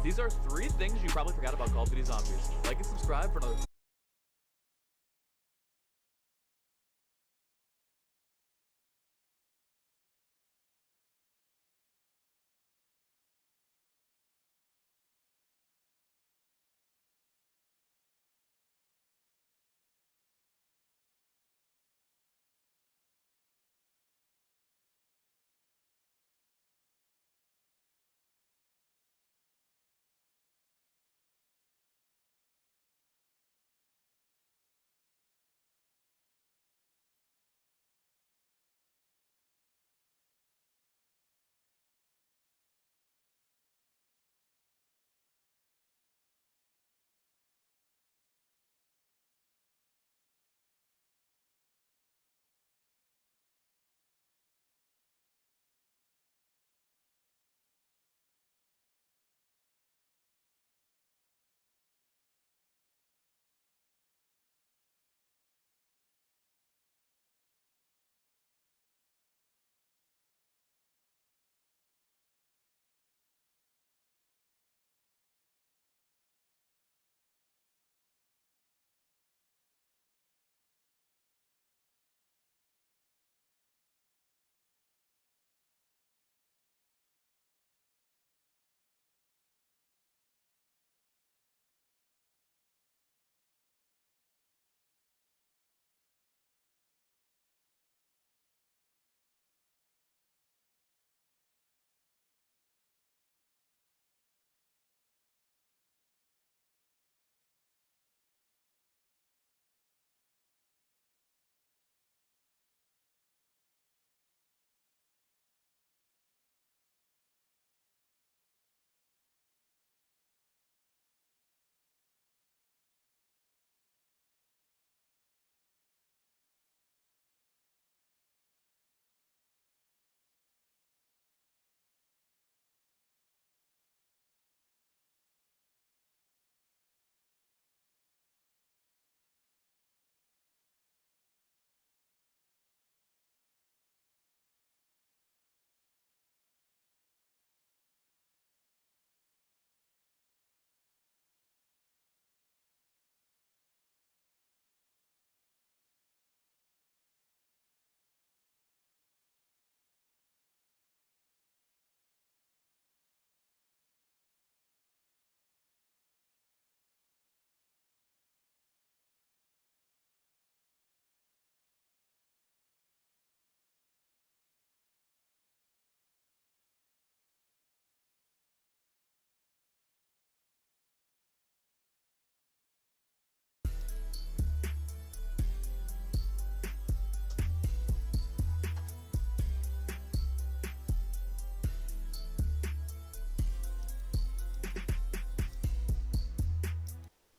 These are 3 things you probably forgot about Call of Duty Zombies. Like and subscribe for another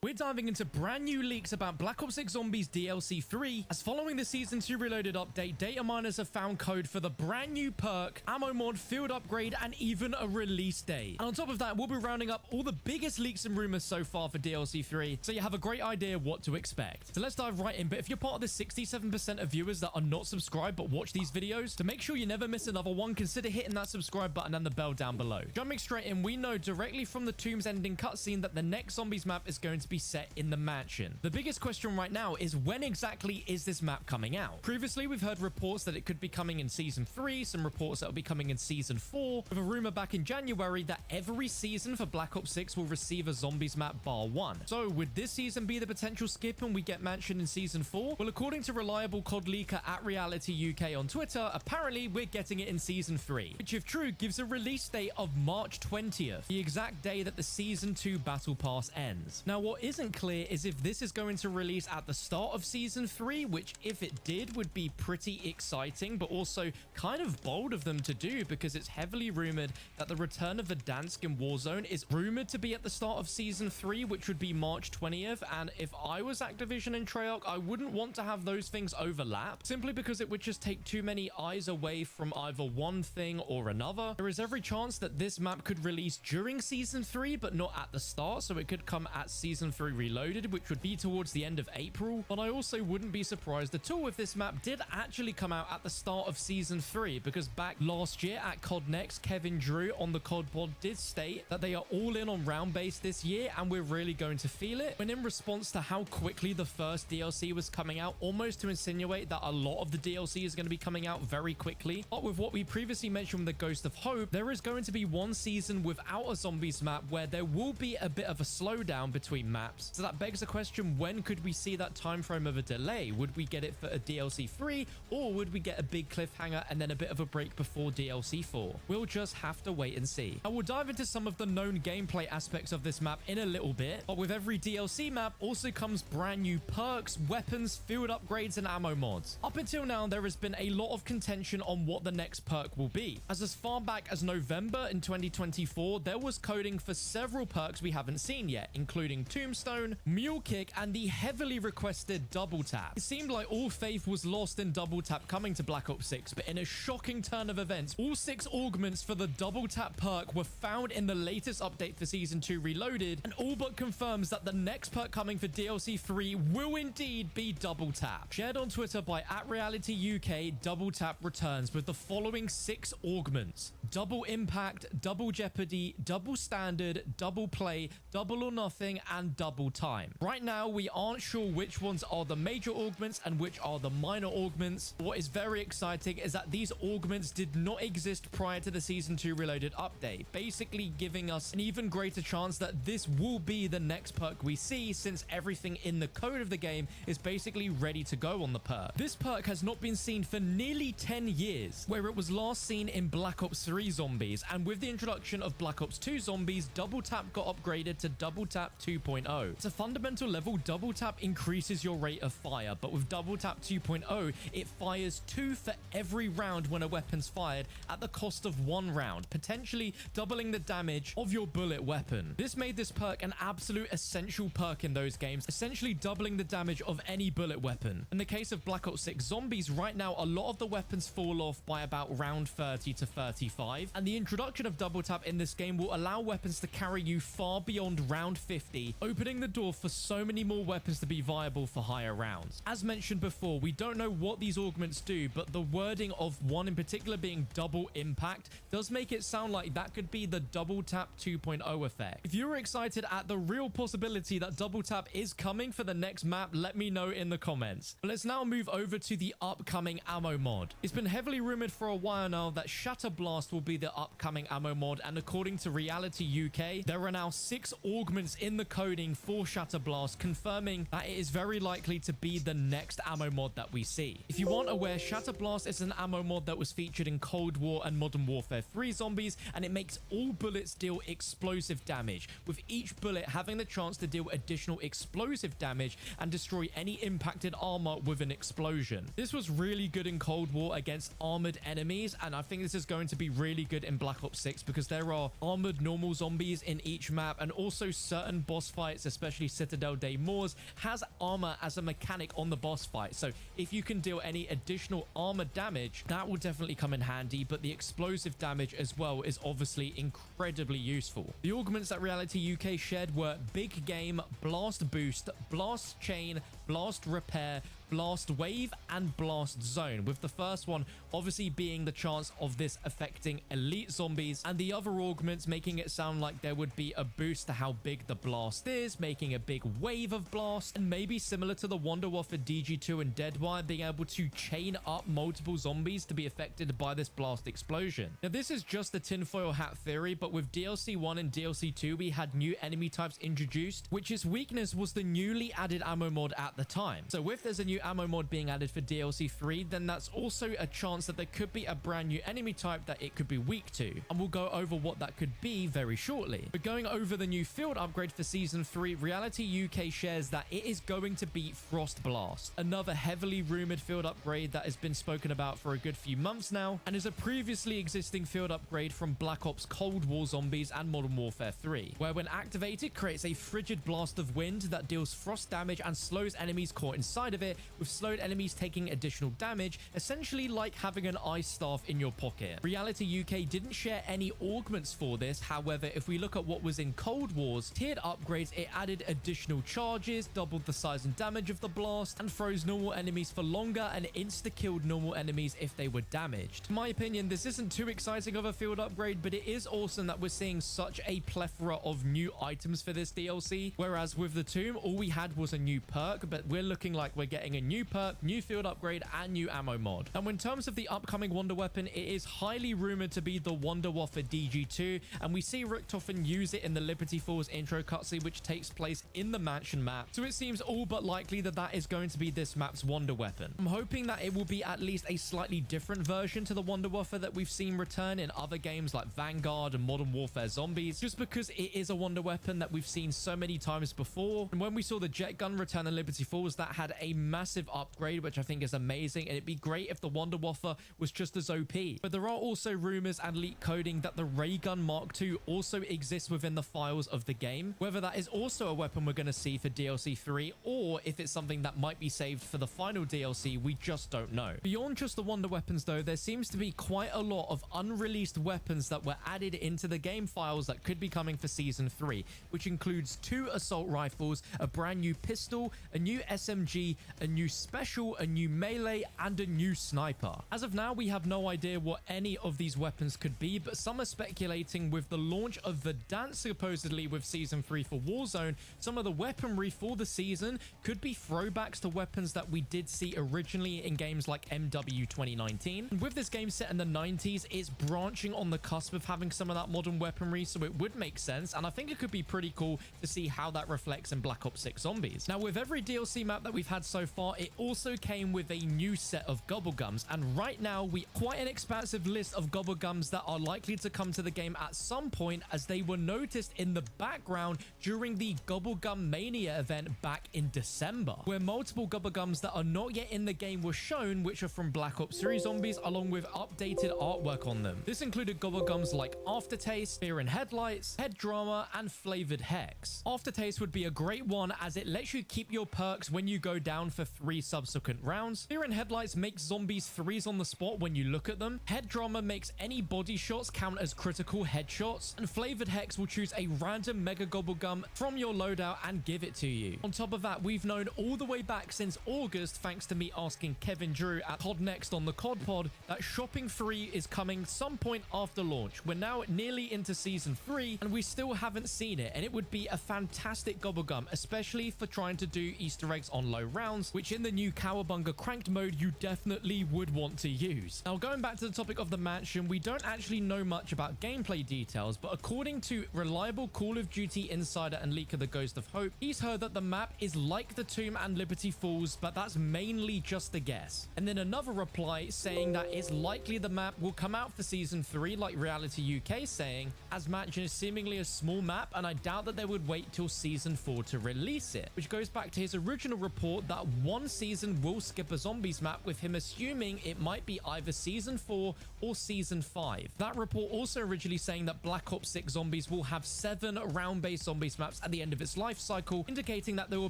We're diving into brand new leaks about Black Ops 6 Zombies DLC 3, as following the Season 2 Reloaded update, data miners have found code for the brand new perk, ammo mod, field upgrade, and even a release date. And on top of that, we'll be rounding up all the biggest leaks and rumors so far for DLC 3, so you have a great idea what to expect. So let's dive right in, but if you're part of the 67% of viewers that are not subscribed but watch these videos, to make sure you never miss another one, consider hitting that subscribe button and the bell down below. Jumping straight in, we know directly from the Tombs ending cutscene that the next Zombies map is going to be set in the mansion. The biggest question right now is when exactly is this map coming out? Previously, we've heard reports that it could be coming in Season 3, some reports that will be coming in Season 4, with a rumor back in January that every season for Black Ops 6 will receive a Zombies map bar one. So would this season be the potential skip and we get mansion in Season 4? Well, according to reliable COD leaker at Reality UK on Twitter, apparently we're getting it in Season 3, which if true gives a release date of March 20th, the exact day that the Season 2 Battle Pass ends. Now, what isn't clear is if this is going to release at the start of Season 3, which if it did would be pretty exciting, but also kind of bold of them to do because it's heavily rumored that the return of Verdansk in Warzone is rumored to be at the start of Season 3, which would be March 20th. And if I was Activision and Treyarch, I wouldn't want to have those things overlap simply because it would just take too many eyes away from either one thing or another. There is every chance that this map could release during Season 3, but not at the start, so it could come at Season 3 3 Reloaded, which would be towards the end of April, but I also wouldn't be surprised at all if this map did actually come out at the start of Season 3, because back last year at COD Next, Kevin Drew on the COD pod did state that they are all in on round-based this year, and we're really going to feel it, when in response to how quickly the first DLC was coming out, almost to insinuate that a lot of the DLC is going to be coming out very quickly. But with what we previously mentioned with the Ghost of Hope, there is going to be one season without a zombies map where there will be a bit of a slowdown between maps. So that begs the question, when could we see that time frame of a delay? Would we get it for a DLC 3, or would we get a big cliffhanger and then a bit of a break before DLC 4? We'll just have to wait and see. I will dive into some of the known gameplay aspects of this map in a little bit, but with every DLC map also comes brand new perks, weapons, field upgrades, and ammo mods. Up until now, there has been a lot of contention on what the next perk will be, as far back as November in 2024, there was coding for several perks we haven't seen yet, including Tombstone, Mule Kick, and the heavily requested Double Tap. It seemed like all faith was lost in Double Tap coming to Black Ops 6, but in a shocking turn of events, all 6 augments for the Double Tap perk were found in the latest update for Season 2 Reloaded, and all but confirms that the next perk coming for DLC 3 will indeed be Double Tap. Shared on Twitter by @RealityUK, Double Tap returns with the following 6 augments: Double Impact, Double Jeopardy, Double Standard, Double Play, Double or Nothing, and Double Time. Right now, we aren't sure which ones are the major augments and which are the minor augments. What is very exciting is that these augments did not exist prior to the Season 2 Reloaded update, basically giving us an even greater chance that this will be the next perk we see, since everything in the code of the game is basically ready to go on the perk. This perk has not been seen for nearly 10 years, where it was last seen in Black Ops 3 Zombies, and with the introduction of Black Ops 2 Zombies, Double Tap got upgraded to Double Tap 2.0. At a fundamental level, Double Tap increases your rate of fire, but with Double Tap 2.0, it fires 2 for every round when a weapon's fired at the cost of 1 round, potentially doubling the damage of your bullet weapon. This made this perk an absolute essential perk in those games, essentially doubling the damage of any bullet weapon. In the case of Black Ops 6 Zombies, right now a lot of the weapons fall off by about round 30 to 35, and the introduction of Double Tap in this game will allow weapons to carry you far beyond round 50, opening the door for so many more weapons to be viable for higher rounds. As mentioned before, we don't know what these augments do, but the wording of one in particular being Double Impact does make it sound like that could be the Double Tap 2.0 effect. If you're excited at the real possibility that Double Tap is coming for the next map, let me know in the comments. But let's now move over to the upcoming ammo mod. It's been heavily rumored for a while now that Shatter Blast will be the upcoming ammo mod, and according to Reality UK, there are now 6 augments in the coding for Shatter Blast, confirming that it is very likely to be the next ammo mod that we see. If you aren't aware, Shatter Blast is an ammo mod that was featured in Cold War and Modern Warfare 3 Zombies, and it makes all bullets deal explosive damage, with each bullet having the chance to deal additional explosive damage and destroy any impacted armor with an explosion. This was really good in Cold War against armored enemies, and I think this is going to be really good in Black Ops 6 because there are armored normal zombies in each map, and also certain boss fights, especially Citadel Day Moors, has armor as a mechanic on the boss fight. So if you can deal any additional armor damage, that will definitely come in handy, but the explosive damage as well is obviously incredibly useful. The augments that Reality UK shared were Big Game, Blast Boost, Blast Chain, Blast Repair, Blast Wave, and Blast Zone, with the first one obviously being the chance of this affecting elite zombies, and the other augments making it sound like there would be a boost to how big the blast is, making a big wave of blast, and maybe similar to the Wonder Waffle DG2 and Deadwire, being able to chain up multiple zombies to be affected by this blast explosion. Now, this is just a tinfoil hat theory, but with DLC 1 and DLC 2, we had new enemy types introduced, which its weakness was the newly added ammo mod at the time. So if there's a new ammo mod being added for DLC 3, then that's also a chance that there could be a brand new enemy type that it could be weak to, and we'll go over what that could be very shortly. But going over the new field upgrade for Season 3, Reality UK shares that it is going to be Frost Blast, another heavily rumored field upgrade that has been spoken about for a good few months now, and is a previously existing field upgrade from Black Ops Cold War Zombies and Modern Warfare 3, where when activated creates a frigid blast of wind that deals frost damage and slows enemies caught inside of it, with slowed enemies taking additional damage, essentially like having an ice staff in your pocket. Reality UK didn't share any augments for this. However, if we look at what was in Cold War's tiered upgrades, it added additional charges, doubled the size and damage of the blast, and froze normal enemies for longer and insta-killed normal enemies if they were damaged. In my opinion, this isn't too exciting of a field upgrade, but it is awesome that we're seeing such a plethora of new items for this DLC, whereas with the Tomb, all we had was a new perk, but we're looking like we're getting a new perk, new field upgrade, and new ammo mod. Now, in terms of the upcoming wonder weapon, it is highly rumored to be the Wonder Waffle DG2, and we see Richtofen use it in the Liberty Falls intro cutscene, which takes place in the mansion map, so it seems all but likely that that is going to be this map's wonder weapon. I'm hoping that it will be at least a slightly different version to the Wonder Waffle that we've seen return in other games like Vanguard and Modern Warfare Zombies, just because it is a wonder weapon that we've seen so many times before. And when we saw the jet gun return in Liberty Falls, that had a massive upgrade, which I think is amazing, and it'd be great if the Wonder Waffle was just as OP. But there are also rumors and leak coding that the Ray Gun Mark II also exists within the files of the game. Whether that is also a weapon we're going to see for DLC 3, or if it's something that might be saved for the final DLC, we just don't know. Beyond just the wonder weapons though, there seems to be quite a lot of unreleased weapons that were added into the game files that could be coming for Season 3, which includes 2 assault rifles, a brand new pistol, a new SMG, a new special, a new melee, and a new sniper. As of now, we have no idea what any of these weapons could be, but some are speculating with the launch of Verdansk supposedly with Season 3 for Warzone, some of the weaponry for the season could be throwbacks to weapons that we did see originally in games like MW 2019. And with this game set in the 90s, it's branching on the cusp of having some of that modern weaponry, so it would make sense, and I think it could be pretty cool to see how that reflects in Black Ops 6 Zombies. Now, with every DLC map that we've had so far, it also came with a new set of gobblegums, and right now we quite an expansive list of gobblegums that are likely to come to the game at some point, as they were noticed in the background during the Gobblegum Mania event back in December, where multiple gobblegums that are not yet in the game were shown, which are from Black Ops 3 Zombies, along with updated artwork on them. This included gobblegums like Aftertaste, Fear in Headlights, Head Drama, and Flavored Hex. Aftertaste would be a great one, as it lets you keep your perks when you go down for 3 subsequent rounds. Fear in Headlights makes zombies freeze on the spot when you look at them. Head Drama makes any body shots count as critical headshots, and Flavored Hex will choose a random mega gobblegum from your loadout and give it to you. On top of that, we've known all the way back since August, thanks to me asking Kevin Drew at Pod Next on the COD Pod, that Shopping Free is coming some point after launch. We're now nearly into Season 3, and we still haven't seen it, and it would be a fantastic gobblegum, especially for trying to do Easter eggs on low rounds, which in the new Cowabunga Cranked mode, you definitely would want to use. Now, going back to the topic of the mansion, we don't actually know much about gameplay details, but according to reliable Call of Duty insider and leaker The Ghost of Hope, he's heard that the map is like the Tomb and Liberty Falls, but that's mainly just a guess. And then another reply saying that it's likely the map will come out for Season 3, like Reality UK saying, as Mansion is seemingly a small map, and I doubt that they would wait till Season 4 to release it, which goes back to his original report that one season will skip a zombies map, with him assuming it might be either Season 4 or Season 5. That report also originally saying that Black Ops 6 Zombies will have 7 round-based zombies maps at the end of its life cycle, indicating that there will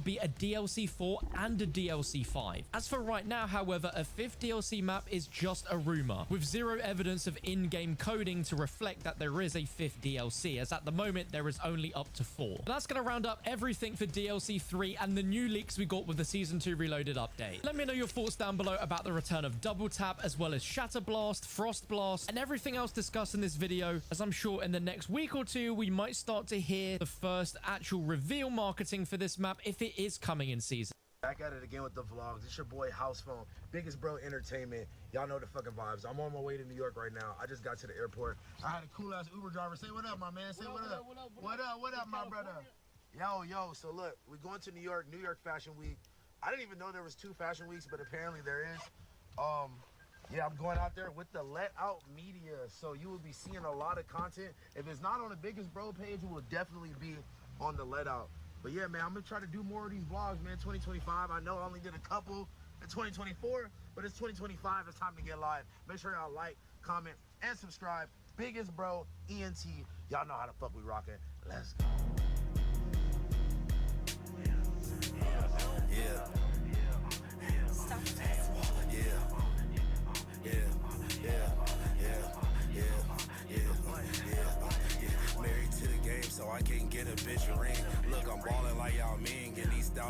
be a DLC 4 and a DLC 5. As for right now, however, a 5th DLC map is just a rumor, with zero evidence of in-game coding to reflect that there is a 5th DLC, as at the moment there is only up to 4. But that's going to round up everything for DLC 3 and the new leaks we got with the Season 2 Reloaded update. Let me know your thoughts down below about the return of Double Tap, as well as Shatter Blast, Frost Blast, and everything else discussed in this video, as I'm sure in the next week or two we might start to hear the first actual reveal marketing for this map, if it is coming in season. Back at it again with the vlogs. It's your boy House Phone, Biggest Bro Entertainment. Y'all know the fucking vibes. I'm on my way to New York right now. I just got to the airport. I had a cool ass Uber driver. Say what up, my man. Say what up. What up, my brother? Yo. So look, we're going to New York Fashion Week. I didn't even know there was 2 fashion weeks, but apparently there is. Yeah, I'm going out there with the Let Out Media, so you will be seeing a lot of content. If it's not on the Biggest Bro page, it will definitely be on the Let Out. But yeah, man, I'm gonna try to do more of these vlogs, man. 2025, I know I only did a couple in 2024, but it's 2025, it's time to get live. Make sure y'all like, comment, and subscribe. Biggest Bro, ENT. Y'all know how the fuck we rockin'. Let's go. Yeah.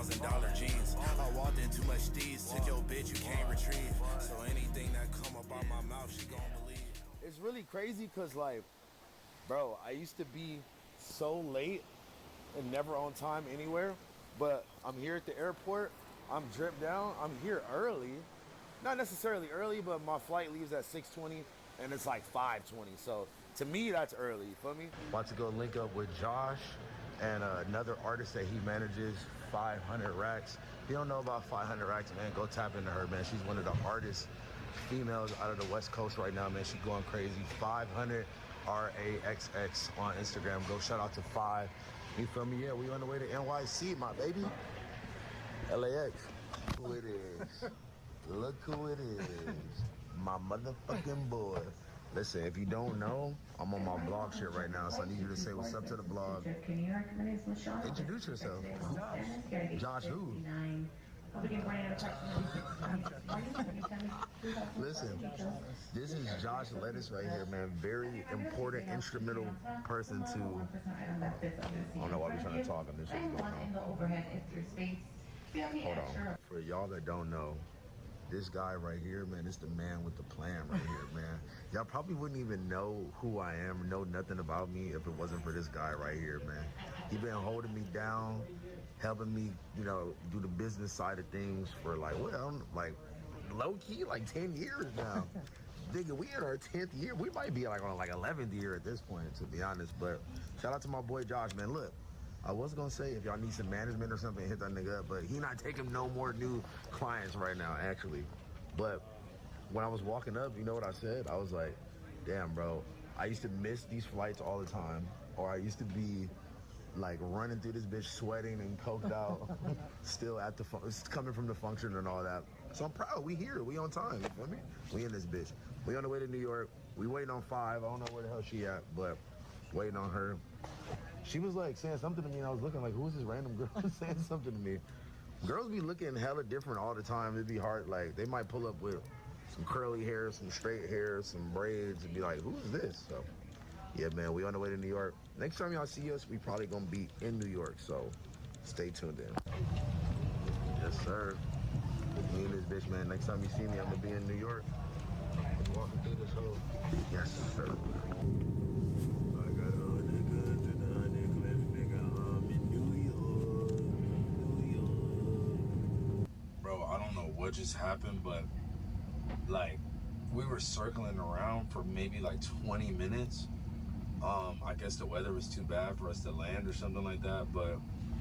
$1,000 jeans. I walked in too much steez, took your bitch, you can't retrieve. So anything that come up out my mouth, she gon' believe. It's really crazy because, like, bro, I used to be so late and never on time anywhere, but I'm here at the airport, I'm dripped down, I'm here early. Not necessarily early, but my flight leaves at 6:20 and it's like 5:20. So to me, that's early, you feel me? About to go link up with Josh and another artist that he manages, 500 Racks. If you don't know about 500 Racks, man, go tap into her, man. She's one of the hardest females out of the West Coast right now, man. She's going crazy. 500 RAXX on Instagram. Go shout out to 5. You feel me? Yeah, we on the way to NYC, my baby. LAX. Who it is. Look who it is. My motherfucking boy. Listen, if you don't know, I'm on my blog shit right now, so I need you to say what's up to the blog. Introduce yourself. Josh who? Listen, this is Josh Lettuce right here, man. Very important, instrumental person to... I don't know why we're trying to talk on this shit going on. Hold on. For y'all that don't know, this guy right here, man, is the man with the plan right here, man. Y'all probably wouldn't even know who I am, know nothing about me if it wasn't for this guy right here, man. He been holding me down, helping me, you know, do the business side of things for like, well, like low-key, like 10 years now. Nigga, we in our 10th year. We might be like on like 11th year at this point, to be honest. But shout out to my boy Josh, man. Look, I was gonna say if y'all need some management or something, hit that nigga up, but he not taking no more new clients right now, actually. But when I was walking up, you know what I said? I was like, damn, bro, I used to miss these flights all the time, or I used to be like running through this bitch sweating and coked out, still at the coming from the function and all that. So I'm proud. We here. We on time. You feel me? We in this bitch. We on the way to New York. We waiting on 5. I don't know where the hell she at, but waiting on her. She was like saying something to me, and I was looking like, who's this random girl saying something to me? Girls be looking hella different all the time. It'd be hard. Like, they might pull up with some curly hair, some straight hair, some braids, and be like, who is this? So, yeah, man, we on the way to New York. Next time y'all see us, we probably gonna be in New York, so stay tuned in. Yes, sir. Me and this bitch, man. Next time you see me, I'm gonna be in New York. Walking through this hole. Yes, sir. I got all the guns in the undercliff, nigga. I'm in New York. Bro, I don't know what just happened, but like we were circling around for maybe like 20 minutes. I guess the weather was too bad for us to land or something like that, but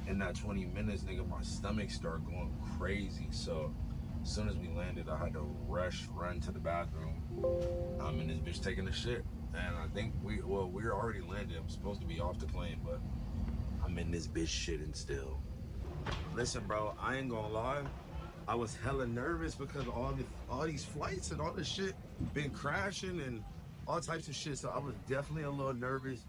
in that 20 minutes, nigga, my stomach started going crazy. So as soon as we landed, I had to run to the bathroom. I'm in this bitch taking a shit. And I think we're already landed. I'm supposed to be off the plane, but I'm in this bitch shitting still. Listen, bro, I ain't gonna lie. I was hella nervous because all these flights and all this shit been crashing and all types of shit. So I was definitely a little nervous.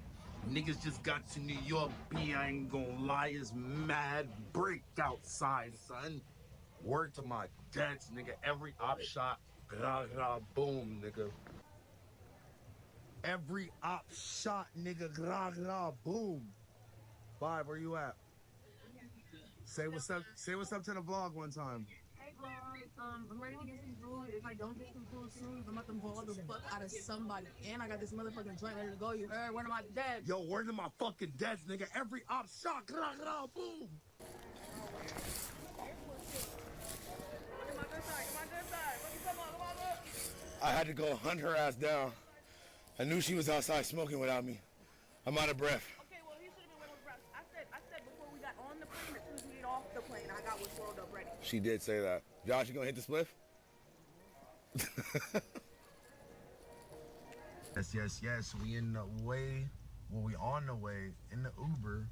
Niggas just got to New York. I ain't gonna lie, it's mad break outside, son. Word to my dads, nigga. Every op shot, gra gra boom, nigga. Every op shot, nigga, gra gra boom. 5, where you at? Say what's up. Say what's up to the vlog one time. Hey vlog, I'm ready to get some food. If I don't get some food soon, I'm about to blow the fuck out of somebody. And I got this motherfucking joint ready to go. You heard? Where are my dads? Yo, where to my fucking dads, nigga? Every op shot, gra gra boom. I had to go hunt her ass down. I knew she was outside smoking without me. I'm out of breath. Okay, well, he should have been waiting for us. I said before we got on the plane, as soon as we get off the plane, I got what's rolled up ready. She did say that. Josh, you gonna hit the spliff? Yes. We in the way. Well, we on the way in the Uber,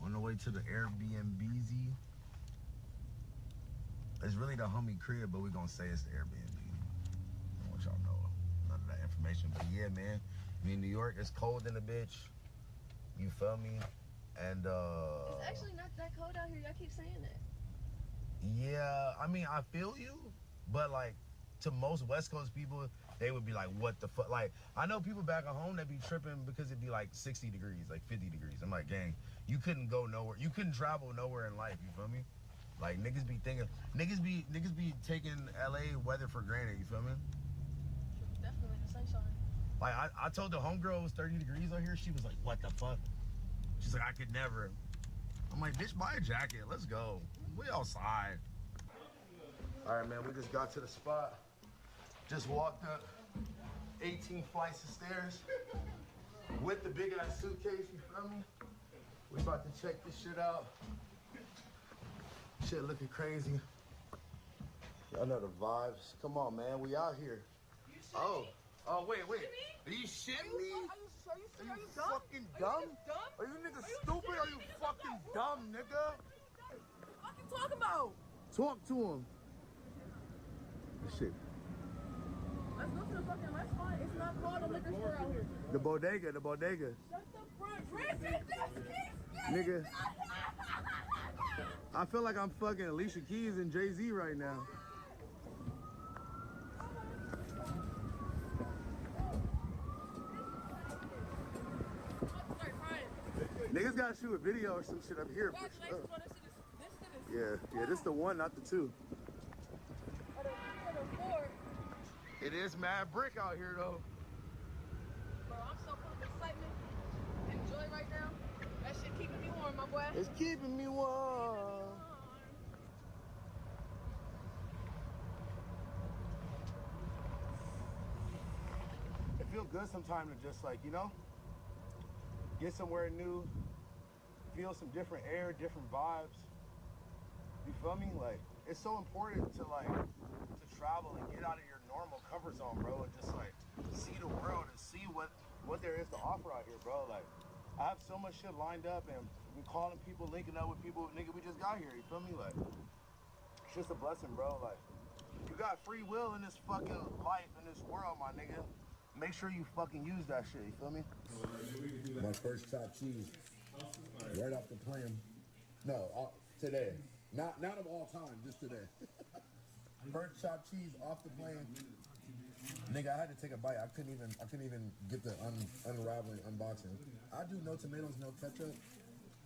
on the way to the Airbnb. It's really the homie crib, but we gonna say it's the Airbnb. I don't want y'all know none of that information. But yeah, man, me in New York, it's cold in the bitch. You feel me? And It's actually not that cold out here. Y'all keep saying that. yeah, I mean, I feel you, but like to most West Coast people, they would be like, what the fuck? Like, I know people back at home that be tripping because it'd be like 60 degrees, like 50 degrees. I'm like, gang, you couldn't go nowhere. You couldn't travel nowhere in life, you feel me? Like niggas be thinking, niggas be taking LA weather for granted. You feel me? Definitely the sunshine. Like I told the homegirl it was 30 degrees out here. She was like, "What the fuck?" She's like, "I could never." I'm like, "Bitch, buy a jacket. Let's go. We outside." All right, man. We just got to the spot. Just walked up 18 flights of stairs with the big ass suitcase. You feel me? We about to check this shit out. Shit looking crazy. Y'all know the vibes. Come on, man. We out here. Oh, wait. Are you shitting me? Are you Fucking dumb? Are you niggas stupid? Are you fucking dumb, nigga? What you talking about? Talk to him. Shit. Let's go to the fucking restaurant. It's not called a liquor store out here. The bodega. Shut the front. Nigga. I feel like I'm fucking Alicia Keys and Jay-Z right now. Niggas gotta shoot a video or some shit up here for sure. Yeah, this the one, not the two. It is mad brick out here though. Bro, I'm so full of excitement and joy right now. That shit keeping me warm, my boy. It's keeping me warm. It feels good sometimes to just like, you know, get somewhere new, feel some different air, different vibes. You feel me? Like, it's so important to travel and get out of your normal comfort zone, bro, and just like see the world and see what there is to offer out here, bro. Like, I have so much shit lined up and been calling people, linking up with people, nigga, we just got here, you feel me? Like, it's just a blessing, bro. Like, you got free will in this fucking life, in this world, my nigga. Make sure you fucking use that shit, you feel me? My first chopped cheese, right off the plane. No, today. Not of all time, just today. First chopped cheese off the plane. Nigga, I had to take a bite. I couldn't even get the unraveling unboxing. I do no tomatoes, no ketchup.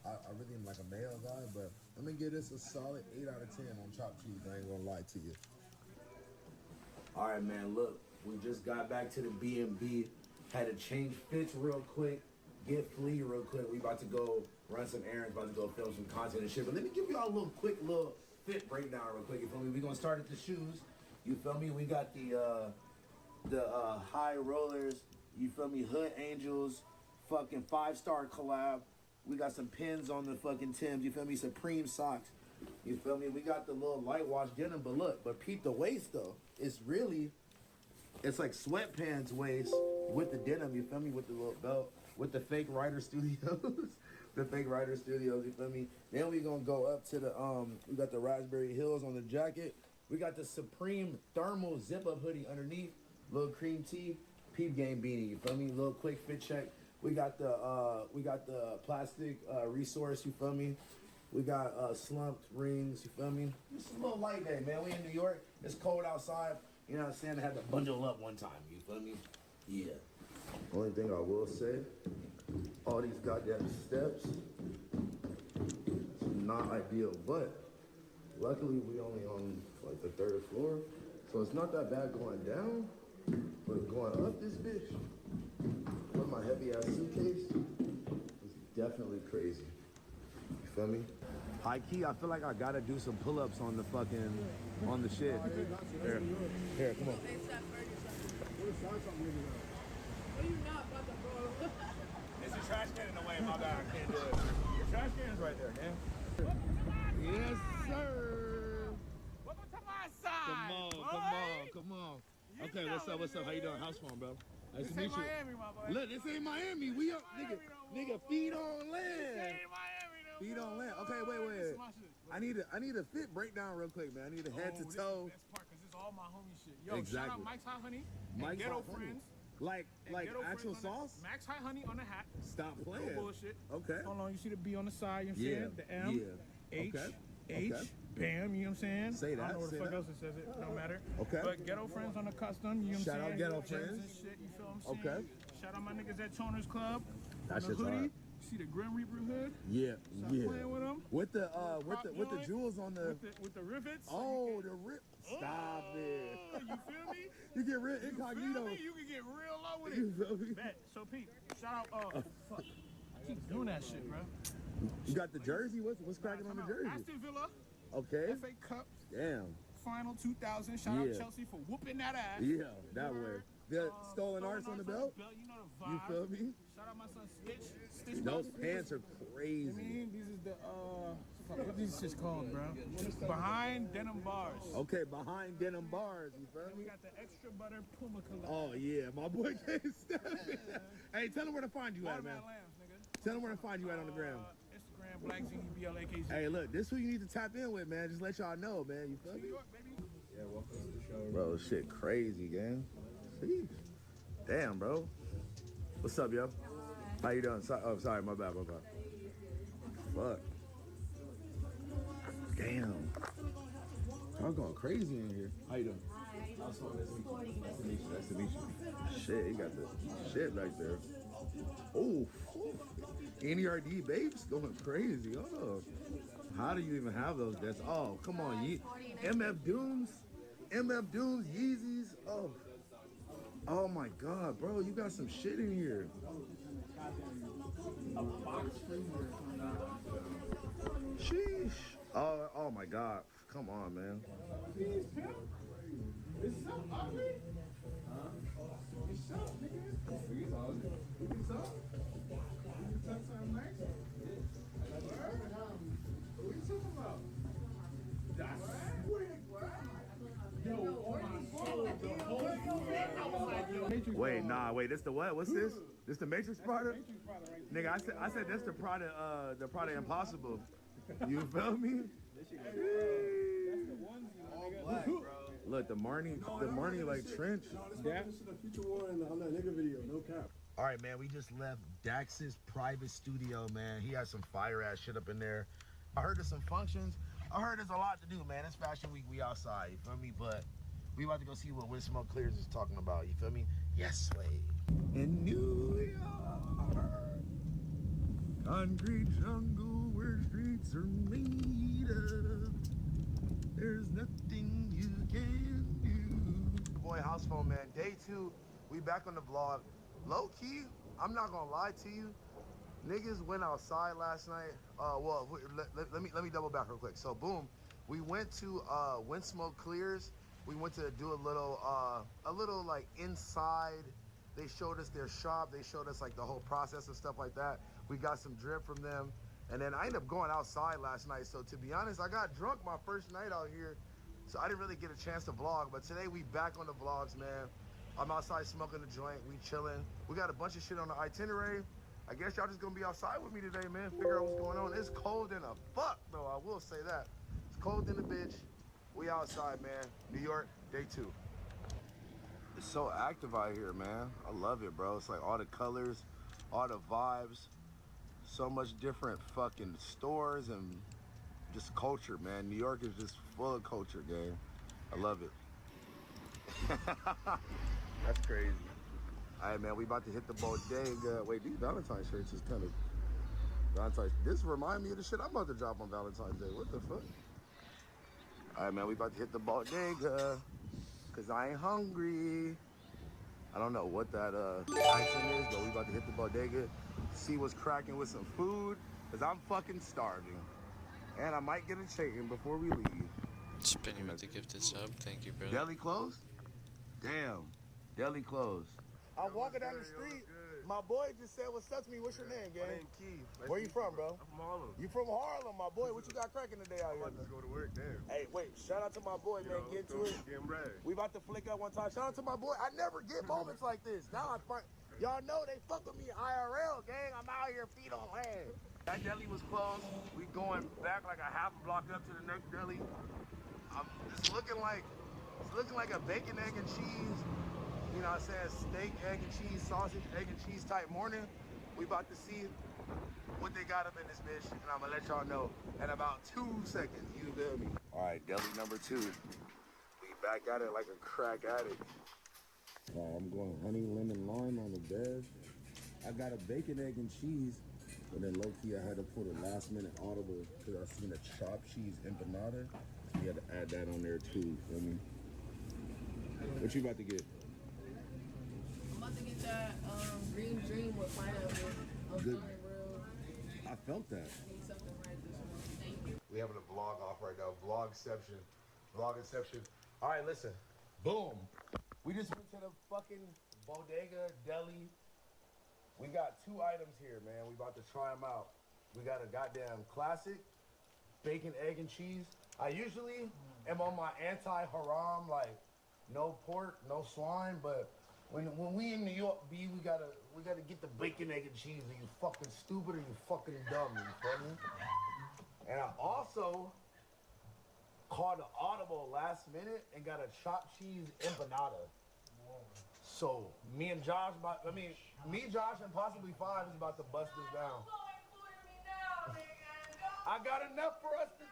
I really am like a mayo guy, but I'm gonna give this a solid 8 out of 10 on chopped cheese. I ain't gonna lie to you. All right, man, look, we just got back to the B&B. Had to change fits real quick, get Flea real quick. We about to go run some errands, about to go film some content and shit. But let me give y'all a little quick fit breakdown real quick. You feel me? We're gonna start at the shoes. You feel me? We got the high rollers. You feel me? Hood Angels, fucking 5-star collab. We got some pins on the fucking Timbs. You feel me? Supreme socks. You feel me? We got the little light wash denim. But look, peep the waist though. It's like sweatpants waist with the denim. You feel me? With the little belt. With the fake Rider Studios. The fake Rider Studios. You feel me? Then we gonna go up to the we got the Raspberry Hills on the jacket. We got the Supreme thermal zip up hoodie underneath. Little cream tee. Peep game beanie. You feel me? Little quick fit check. We got the plastic resource. You feel me? We got slumped rings. You feel me? It's a little light day, man. We in New York. It's cold outside. You know what I'm saying? I had to bundle up one time. You feel me? Yeah. Only thing I will say, all these goddamn steps, it's not ideal, but luckily we only on like the 3rd floor, so it's not that bad going down, but going up this bitch with my heavy ass suitcase is definitely crazy. You feel me? High key, I feel like I gotta do some pull-ups on the fucking, on the shit. Here, come on. It's a trash can in the way, my bad, I can't do it. The trash can is right there, man. Yes, sir. Welcome to my side. Come on. Okay, what's up? How you doing? House phone, bro. Nice to meet you. Miami, my boy. Look, this ain't Miami. We up, nigga, feet on land. This ain't Miami, though. Feet on land. Okay, wait. I need a fit breakdown real quick, man. I need a head to toe. This part, because it's all my homie shit. Yo, Exactly. shout out Mike's Hot Honey. Mike's Ghetto Hot Honey. Friends. Like Ghetto actual Friends on sauce? Max High Honey on the hat. Stop No playing. bullshit. Okay. Hold on, you see the B on the side, you know what I'm saying? The M, H, Okay. H, bam, you know what I'm saying? Say that, I don't know what say the fuck that. else it says it, don't matter. Okay. But Ghetto Friends on the custom, you know what I'm Shout out saying? Ghetto Gems Friends. and shit, you feel what I'm saying? Okay. Shout out my niggas at Toners Club. That on the shit's hoodie. hard. See the Grim Reaper hood? Yeah, Stop yeah. playing with them. With the jewels on the. With the rivets. Oh, the rip. Stop it. You feel me? You get real You incognito. feel me? You can get real low with You it. feel me? Bet. So Pete, shout out. Fuck. I keep doing that shit, bro. You got the jersey? What's cracking on the jersey? Aston Villa. Okay. FA Cup. Damn. Final 2000. Shout out Chelsea for whooping that ass. Yeah, that way. The stolen arts on the belt? You know the vibe. You feel me? Shout out my son Stitch. Those pants are crazy. I mean, these is the what these shit's called, bro? Behind denim bars. Okay, behind denim bars, you feel And we me? got the extra butter Puma collection. Oh yeah, my boy can't stop it. Hey, tell him where to find you at, man. Lambs, nigga. Tell him where to find you at on the gram. Instagram, Black ZBLAKZ. Hey, look, this who you need to tap in with, man. Just let y'all know, man. You feel me? New York, baby. Yeah, welcome to the show. Bro, shit crazy, gang. Jeez. Damn, bro. What's up, yo? How you doing? Oh, sorry, my bad. Fuck. Damn. I'm going crazy in here. How you doing? Nice to meet you. Shit, he got the shit back there. Oh, NERD babes going crazy. Oh, how do you even have those? That's come on, MF Dooms, Yeezys. Oh my God, bro, you got some shit in here. Sheesh. Oh my God, come on, man. Wait, this the what? What's this? This the Matrix product? Nigga, I said that's the product Impossible. You feel me? Look, the Marnie like trench. This is the Future War on that nigga video, no cap. All right, man, we just left Dax's private studio, man. He has some fire ass shit up in there. I heard there's some functions. I heard there's a lot to do, man. It's Fashion Week, we outside, you feel me? But we about to go see what When Smoke Clears is talking about, you feel me? Yes, way. In New York, concrete jungle where streets are made of. There's nothing you can do. Boy, house phone, man. Day 2, we back on the vlog. Low key, I'm not gonna lie to you. Niggas went outside last night. Let me double back real quick. So boom, we went to When Smoke Clears. We went to do a little like inside. They showed us their shop. They showed us like the whole process and stuff like that. We got some drip from them. And then I ended up going outside last night. So to be honest, I got drunk my first night out here. So I didn't really get a chance to vlog. But today we back on the vlogs, man. I'm outside smoking a joint. We chilling. We got a bunch of shit on the itinerary. I guess y'all just gonna be outside with me today, man. Figure out what's going on. It's cold in a fuck, though. I will say that. It's cold in the bitch. We outside, man. New York, day 2. It's so active out here, man. I love it, bro. It's like all the colors, all the vibes. So much different fucking stores and just culture, man. New York is just full of culture, gang. I love it. That's crazy. All right, man, we about to hit the bodega. Wait, these Valentine's shirts is kind of Valentine's. This remind me of the shit I'm about to drop on Valentine's Day. What the fuck? All right, man, we about to hit the bodega because I ain't hungry. I don't know what that item is, but we about to hit the bodega, see what's cracking with some food, because I'm fucking starving. And I might get a chicken before we leave. Spinning with the gifted sub, thank you, brother. Deli closed? Damn, deli closed. I'm walking down the street. My boy just said, what's up to me? What's your name, gang? My name Keith. Where you from, bro? I'm from Harlem. You from Harlem, my boy. What you got cracking today out here? I'm about to go to work, damn. Hey, wait, shout out to my boy, man. Get to it. Getting ready. We about to flick up one time. Shout out to my boy. I never get moments like this. Now I find, y'all know they fuck with me IRL, gang. I'm out here feet on land. That deli was closed. We going back like a half a block up to the next deli. It's looking like a bacon, egg, and cheese. You know what I'm saying? Steak, egg, and cheese, sausage, egg, and cheese type morning. We about to see what they got up in this bitch, and I'm gonna let y'all know in about 2 seconds. You feel me? All right, deli number 2. We back at it like a crack addict. I'm going honey, lemon, lime on the bed. I got a bacon, egg, and cheese. And then low key, I had to put a last minute audible because I seen a chopped cheese empanada. You had to add that on there too. Feel me? What you about to get? I'm about to get that green dream with pineapple. I'm Good. sorry, bro. I felt that. I need something right this one. Thank you. We having a vlog off right now. Vlogception. Vlogception. All right, listen. Boom. We just went to the fucking bodega deli. We got 2 items here, man. We about to try them out. We got a goddamn classic bacon, egg, and cheese. I usually am on my anti-haram, like no pork, no swine. But when we in New York, B, we gotta get the bacon, egg, and cheese. Are you fucking stupid or you fucking dumb? You feel me? And I also called an audible last minute and got a chopped cheese empanada. So me, Josh, and possibly 5 is about to bust this down. I got enough for us to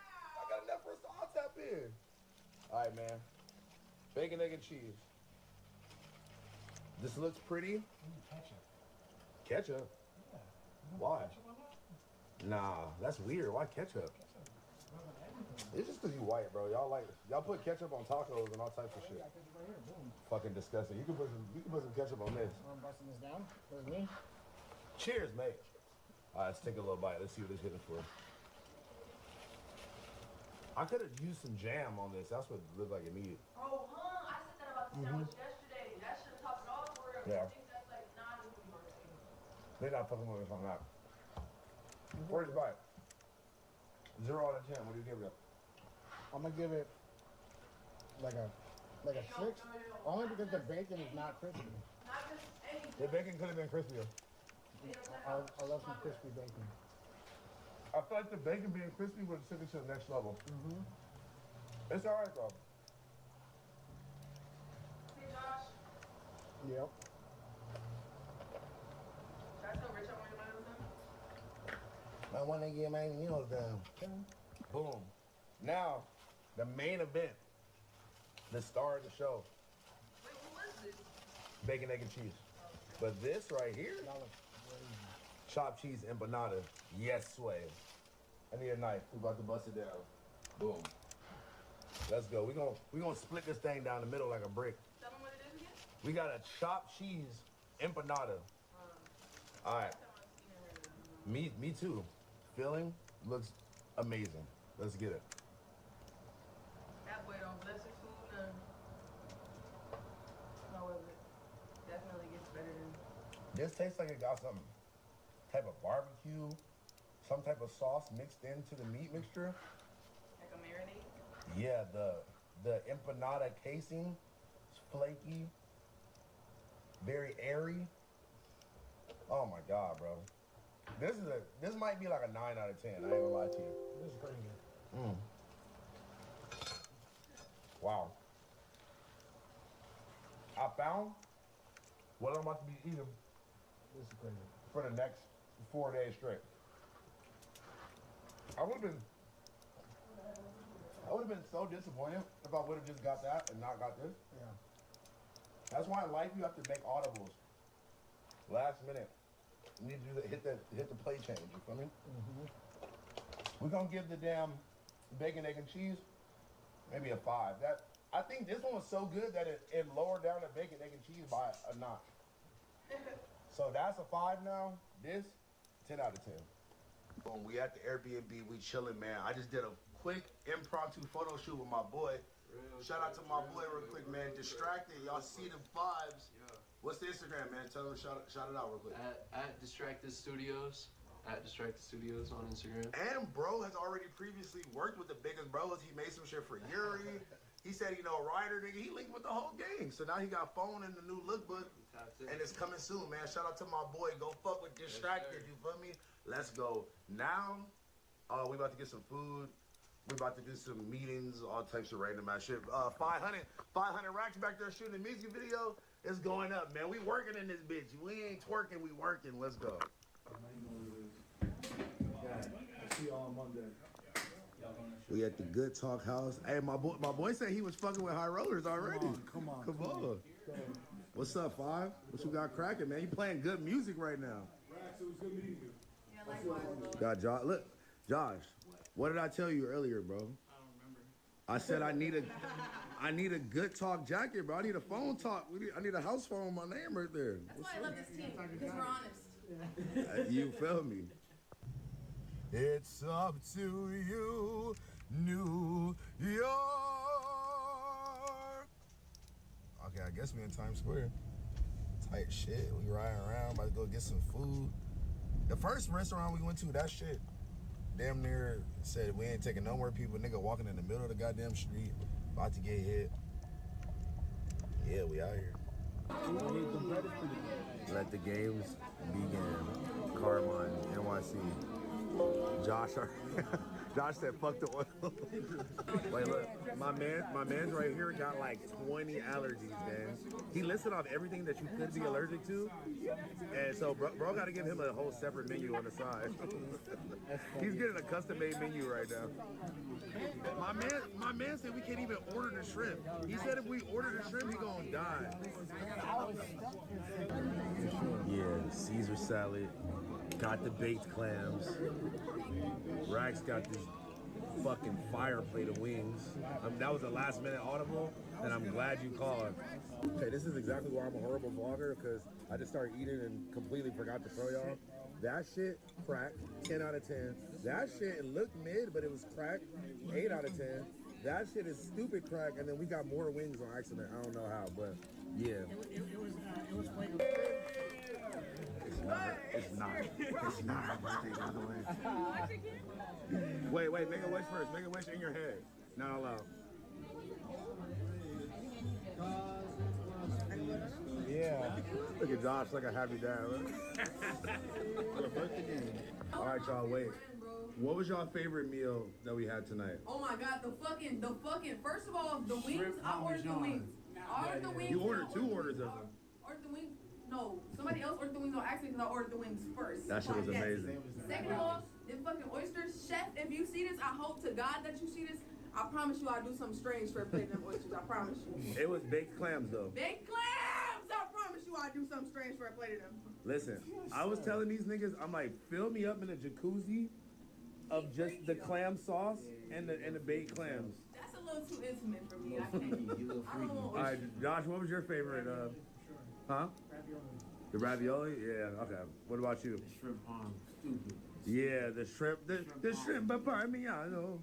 all tap in. All right, man. Bacon, egg, and cheese. This looks pretty. Ketchup? Yeah. Why? Nah, that's weird. Why ketchup? It's just because you white, bro. Y'all put ketchup on tacos and all types of shit. Fucking disgusting. You can put some ketchup on this. I'm busting this down. With me. Cheers, mate. All right, let's take a little bite. Let's see what it's hitting for. I could have used some jam on this. That's what it looked like it needed. Oh, huh? I said that about the sandwich yesterday. That should have topped it off for real. Yeah. I think that's like not even worth it. They're not fucking with us on that. First bite. 0 out of 10. What do you give it? I'm gonna give it like a 6. Only because the bacon is not crispy. Not just anything. The bacon could have been crispier. I love some crispy bacon. I feel like the bacon being crispy would have took it to the next level. It's all right, though. Hey, Josh. Yep. Should I tell Rich I want to get my nose done? I want to get my meals done. Boom. Now, the main event. The star of the show. Wait, what was this? Bacon, egg, and cheese. But this right here, chopped cheese empanada. Yes, sway. I need a knife. We about to bust it down. Boom. Let's go. We gonna split this thing down the middle like a brick. Tell them what it is again. We got a chopped cheese empanada. All right. Me too. Filling looks amazing. Let's get it. That boy don't bless his food none. However, it definitely gets better than. This tastes like it got some type of barbecue, some type of sauce mixed into the meat mixture. Like a marinade? Yeah, the empanada casing is flaky, very airy. Oh my God, bro. This might be like a 9 out of 10. I ain't gonna lie to you. This is pretty good. Wow. I found what I'm about to be eating This is crazy. for the next 4 days straight. I would have been so disappointed if I would have just got that and not got this. Yeah. That's why in life you have to make audibles. Last minute. You need to do hit the play change, you feel me? We're gonna give the damn bacon, egg, and cheese maybe a 5. I think this one was so good that it lowered down the bacon, egg, and cheese by a notch. So that's a 5 now. This, 10 out of 10. Boom, we at the Airbnb, we chilling, man. I just did a quick impromptu photo shoot with my boy. Shout out to my boy real quick, man. Distracted, y'all see the vibes. What's the Instagram, man? Tell them, shout it out real quick. At Distracted Studios. At Distracted Studios on Instagram. And bro has already previously worked with the biggest bros. He made some shit for Yuri. He said, Ryder, nigga. He linked with the whole gang. So now he got phone and the new lookbook. And it's coming soon, man. Shout out to my boy. Go fuck with Distracted, you feel me? Let's go. Now, we about to get some food. We about to do some meetings, all types of random ass shit. 500 racks back there shooting a music video. It's going up, man. We working in this bitch. We ain't twerking, we working. Let's go. I'll see y'all on Monday. We at the Good Talk House. Hey, my boy said he was fucking with high rollers already. Come on. What's up, 5? What you got cracking, man? You playing good music right now. Rax, it was good meeting you. Yeah, Got Josh. Look, Josh. What did I tell you earlier, bro? I don't remember. I said I need a good talk jacket, bro. I need a phone talk. I need a house phone with my name right there. That's why I love this team, because we're honest. You feel me? It's up to you, New York. Okay, I guess we in Times Square. Tight shit. We riding around, about to go get some food. The first restaurant we went to, that shit damn near said we ain't taking no more people. Nigga walking in the middle of the goddamn street, about to get hit. Yeah, we out here. Let the games begin. Carmine, NYC. Josh said, fuck the oil. Wait, look, my man's right here got like 20 allergies, man. He listed off everything that you could be allergic to. And so bro got to give him a whole separate menu on the side. He's getting a custom-made menu right now. My man said we can't even order the shrimp. He said if we order the shrimp, he gonna die. Yeah, Caesar salad. Got the baked clams. Rax got this fucking fire plate of wings. That was a last minute audible, and I'm glad you called. Okay, this is exactly why I'm a horrible vlogger, because I just started eating and completely forgot to tell y'all. That shit crack, 10 out of 10. That shit looked mid, but it was crack, 8 out of 10. That shit is stupid crack, and then we got more wings on accident. I don't know how, but yeah. It was flagrant. It's not a birthday, by the way. Wait, make a wish first. Make a wish in your head, not out loud. Yeah. Look at Josh like a happy dad. All right, y'all, wait. What was your favorite meal that we had tonight? Oh my god, the fucking, first of all, the wings, I ordered the wings. I ordered the wings. You ordered 2 orders of them. Ordered the wings. No, somebody else ordered the wings on accident because I ordered the wings first. That shit was amazing. Second of all, the fucking oysters. Chef, if you see this, I hope to God that you see this. I promise you I'll do something strange for a plate of them oysters. I promise you. It was baked clams, though. Baked clams! I promise you I'll do something strange for a plate of them. Listen, I was telling these niggas, I'm like, fill me up in a jacuzzi of just the clam sauce and the baked clams. That's a little too intimate for me. I can't. I don't want All right, Josh, what was your favorite? Huh? The ravioli? Yeah, okay. What about you? The shrimp parm. Stupid. Yeah, the shrimp. The shrimp parmigiano.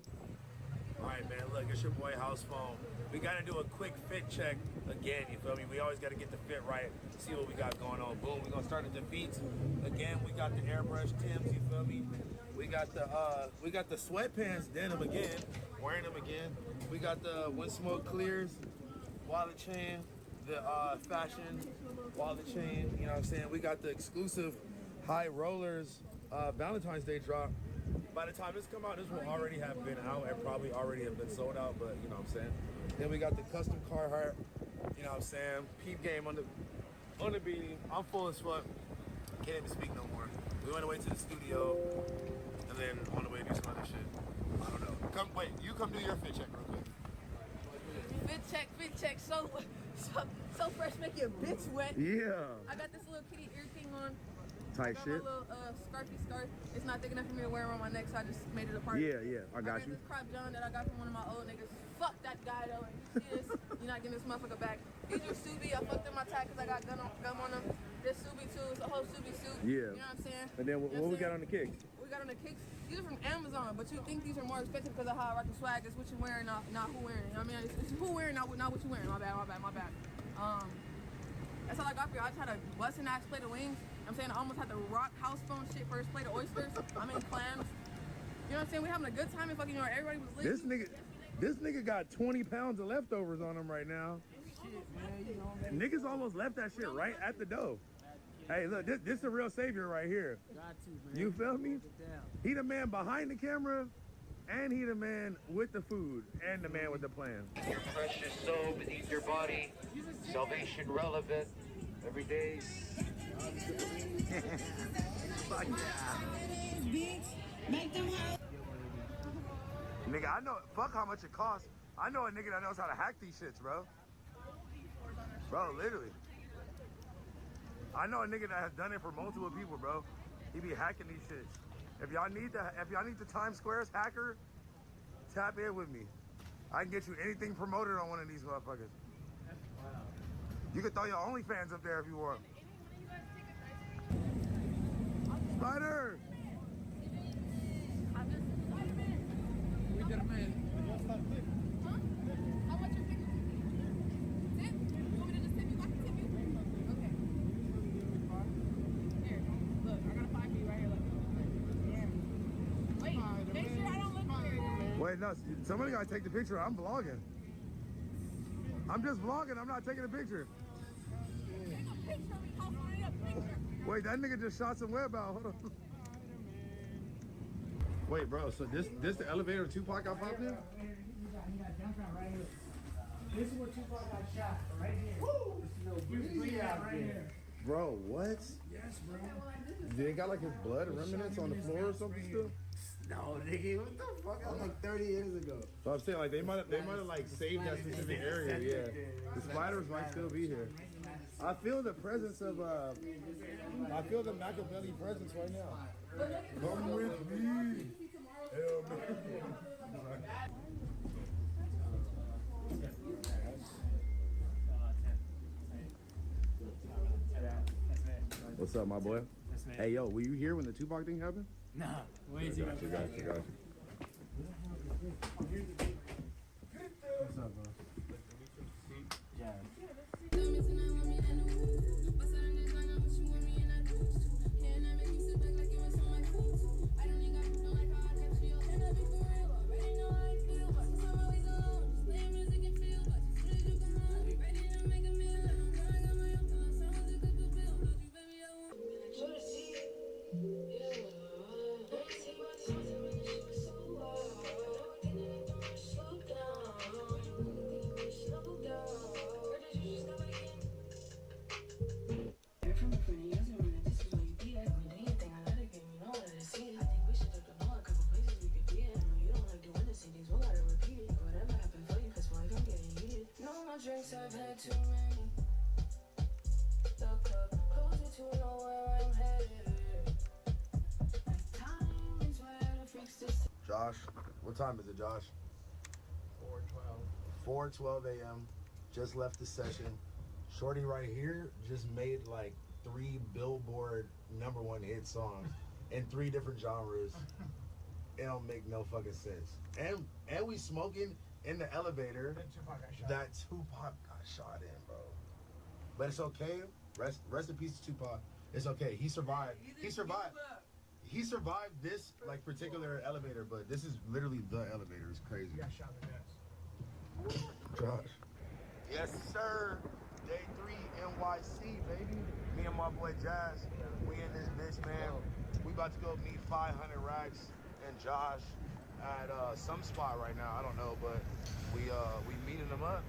All right, man, look, it's your boy House Phone. We got to do a quick fit check again, you feel me? We always got to get the fit right, see what we got going on. Boom, we're going to start at the feet. Again, we got the airbrush Timbs, you feel me? We got the sweatpants denim again, wearing them again. We got the when smoke clears wallet chain, the fashion wallet chain, you know what I'm saying? We got the exclusive high rollers Valentine's Day drop. By the time this come out, this will already have been out and probably already have been sold out, but you know what I'm saying? Then we got the custom Carhartt, you know what I'm saying? Peep game on the beanie. I'm full as fuck. Can't even speak no more. We went away to the studio and then on the way to do some other shit. I don't know. You come do your fit check real quick. fit check, so fresh, make your bitch wet. Yeah. I got this little kitty ear thing on. Tight I got shit. my little scarfy scarf. It's not thick enough for me to wear around my neck, so I just made it a part. Yeah, I got you. This crop John that I got from one of my old niggas. Fuck that guy though. You see this? You're not getting this motherfucker back. These are Subi. I fucked up my tag because I got gum on them. This Subi too. It's a whole Subi suit. Yeah. You know what I'm saying? And then what we got on the kicks? We got on the kicks. These are from Amazon, but you think these are more expensive because of how I rock the swag. It's what you're wearing, not who wearing it. You know what I mean? It's who wearing, not what you're wearing. My bad. That's all I got for you. I just had a busting ass plate of wings. I'm saying I almost had the rock house phone shit first plate of oysters. I mean clams. You know what I'm saying? We having a good time and fucking, you know, everybody was lit. This nigga got 20 pounds of leftovers on him right now. Shit, man, Niggas almost left that shit right at the door. Hey, look, this a real savior right here. got to, man. You feel me? He the man behind the camera, and he the man with the food, and the man with the plan. Your precious soul beneath your body, salvation relevant every day. Fuck yeah. Nigga, I know, fuck how much it costs. I know a nigga that knows how to hack these shits, bro. Bro, literally. I know a nigga that has done it for multiple people, bro. He be hacking these shits. If y'all need the Times Square's hacker, tap in with me. I can get you anything promoted on one of these motherfuckers. You can throw your OnlyFans up there if you want. Spider! We did a man. Huh? How much your picture? Tip? You want me to just tip you? I can tip you. Okay. Here, look, I got a 5 for you right here. Look. Yeah. Wait, make sure I don't look weird. Wait, no, somebody gotta take the picture. I'm vlogging. I'm just vlogging. I'm not taking a picture. Take a picture of me. I'll find a picture. Wait, that nigga just shot some web out. Hold on. Wait, bro. So this the elevator Tupac got popped in? He got jumped on right here. This is where Tupac got shot, right here. Woo! This is bleeding out right here. Bro, what? Yes, bro. They got like his blood remnants on the floor or something still? No, nigga, what the fuck? That was like 30 years ago. So I'm saying like they might have like saved that specific area. Yeah, the spiders might still be here. I feel the presence of I feel the Machiavelli presence right now. Come with me. Hell man. What's up, my boy? Hey, yo, were you here when the Tupac thing happened? Nah, where is he? Got you. What's up, bro? Drinks, I've had too many. The cup closer to nowhere I'm headed. Like time is where the freaks just. Josh, what time is it, Josh? 4:12. 4:12 a.m. Just left the session. Shorty right here just made like 3 Billboard #1 hit songs in 3 different genres. It don't make no fucking sense. And we smoking in the elevator that Tupac got shot in, bro. But it's okay. Rest in peace to Tupac. It's okay. He survived. He survived this like particular elevator, but this is literally the elevator. It's crazy. He got shot in the chest. Josh. Yes, sir. Day 3 NYC, baby. Me and my boy Jazz, we in this bitch, man. We about to go meet 500 racks and Josh at some spot right now. I don't know, but we meeting them up,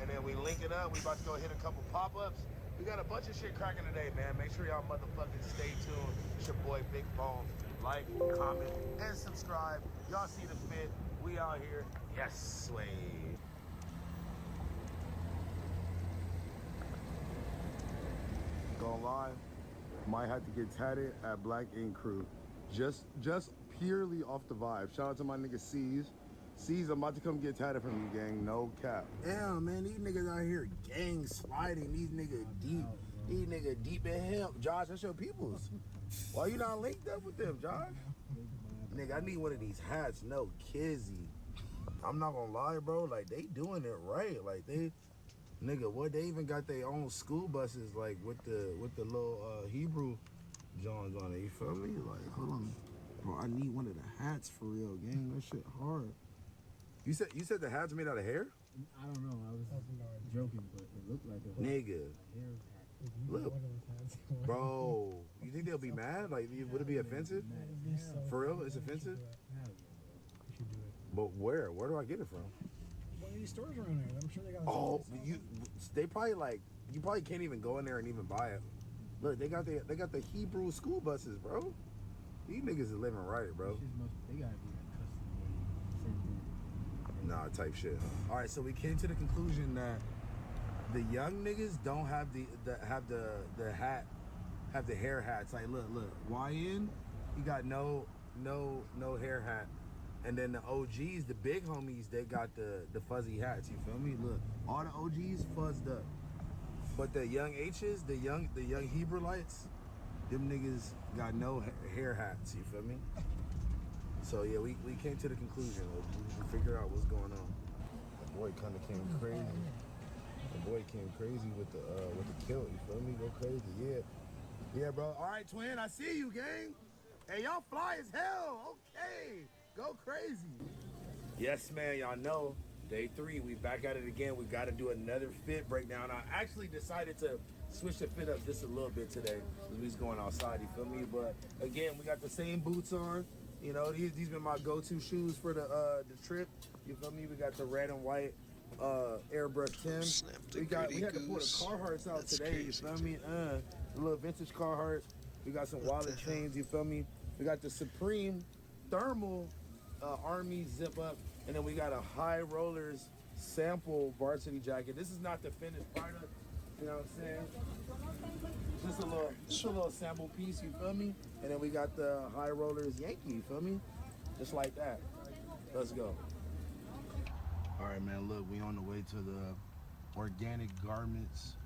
and then we link it up. We about to go hit a couple pop-ups. We got a bunch of shit cracking today, man. Make sure y'all motherfucking stay tuned. It's your boy Big Bone. Like, comment, and subscribe. Y'all see the fit. We out here. Yes, Sway. Gonna lie, might have to get tatted at Black Ink Crew. Just purely off the vibe. Shout out to my nigga C's. C's, I'm about to come get tatted from you, gang. No cap. Damn, man, these niggas out here gang sliding. These niggas deep. These niggas deep in hell. Josh, that's your peoples. Why you not linked up with them, Josh? Nigga, I need one of these hats. No kizzy. I'm not gonna lie, bro. Like, they doing it right. Like, they... Nigga, what? They even got their own school buses, like, with the little Hebrew Johns on it. You feel me? Like, hold on. Bro, I need one of the hats for real, gang. That shit hard. You said the hat's made out of hair? I don't know. I was joking, but it looked like a Nigga. hair hat. Look, bro, you think they'll be mad? Like, would it be offensive? For real? It's offensive? You should do it. But where? Where do I get it from? One of these stores around there. I'm sure they got. Oh, they probably like, you probably can't even go in there and even buy it. Look, they got the Hebrew school buses, bro. These niggas is living right, bro. They gotta be like custom made. Nah, type shit. All right, so we came to the conclusion that the young niggas don't have the hair hats. Like, look, YN, he got no no hair hat. And then the OGs, the big homies, they got the fuzzy hats. You feel me? Look, all the OGs fuzzed up, but the young H's, the young Hebrites, them niggas got no hair hats. You feel me? So yeah, we came to the conclusion. We figured out what's going on. The boy kind of came crazy. The boy came crazy with the kilt. You feel me? Go crazy, yeah, bro. All right, twin, I see you, gang. Hey, y'all fly as hell. Okay, go crazy. Yes, man. Y'all know day 3. We back at it again. We got to do another fit breakdown. I actually decided to switch the fit up just a little bit today because we was going outside. You feel me? But again, we got the same boots on. You know, these been my go-to shoes for the trip. You feel me? We got the red and white airbrush Timbs. We had to pull the Carhartts out today. You feel me? The little vintage Carhartts. We got some wallet chains. You feel me? We got the Supreme thermal Army zip up, and then we got a High Rollers sample varsity jacket. This is not the finished product. You know what I'm saying? Just a little sample piece, you feel me? And then we got the High Rollers Yankee, you feel me? Just like that. Let's go. All right, man, look, we on the way to the Organic Garments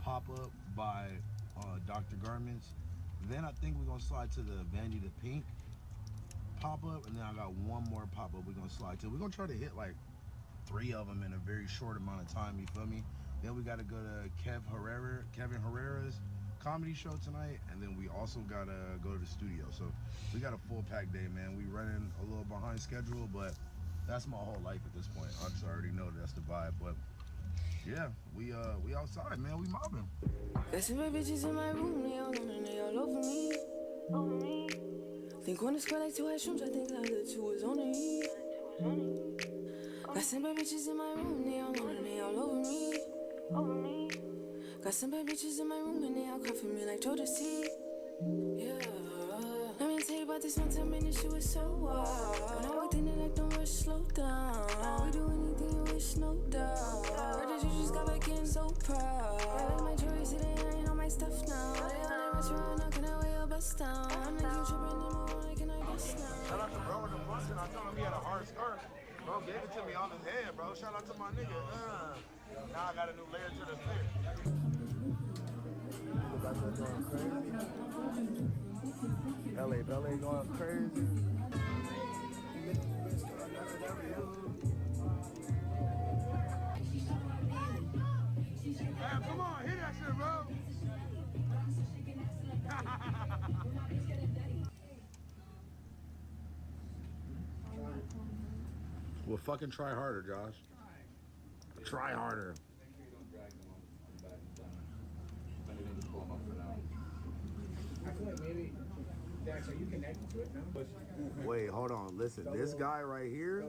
pop-up by Dr. Garments. Then I think we're gonna slide to the Vandy the Pink pop-up, and then I got one more pop-up we're gonna slide to. We're gonna try to hit like 3 of them in a very short amount of time, you feel me? Then we gotta go to Kevin Herrera's comedy show tonight, and then we also gotta go to the studio. So we got a full pack day, man. We running a little behind schedule, but that's my whole life at this point. I just already know that's the vibe, but yeah, we outside, man. We mobbing. Got some bad bitches in my room, they all over me. Think on the square like 2 shrooms, I think the other 2 is on me. Got some bad bitches in my room, they all over me. Got some bad bitches in my room and they all come for me like Jodeci. Yeah. Let me tell you about this one time and this shit was so wild. When I walked in, they like, don't rush, slow down. We do anything you wish, no doubt. Heard that you just got back in, so proud. I like my jewelry, see they ain't on my stuff now. They on that restaurant, now can I wear your best down? I'm like, you tripping, they move on, like, can I guess now? Shout out to bro with the bustin'. I told him he had a hard scarf. Bro gave it to me on his head, bro. Shout out to my nigga. Now I got a new layer to the fit. LA Ballet going crazy. Man, come on, hit that shit, bro. Well, fucking try harder, Josh. Try harder. Make sure you don't drag them on the back and down. Then you're gonna just pull them up for now. I feel like maybe, Dax, are you connected to it now? Wait, hold on. Listen, this guy right here,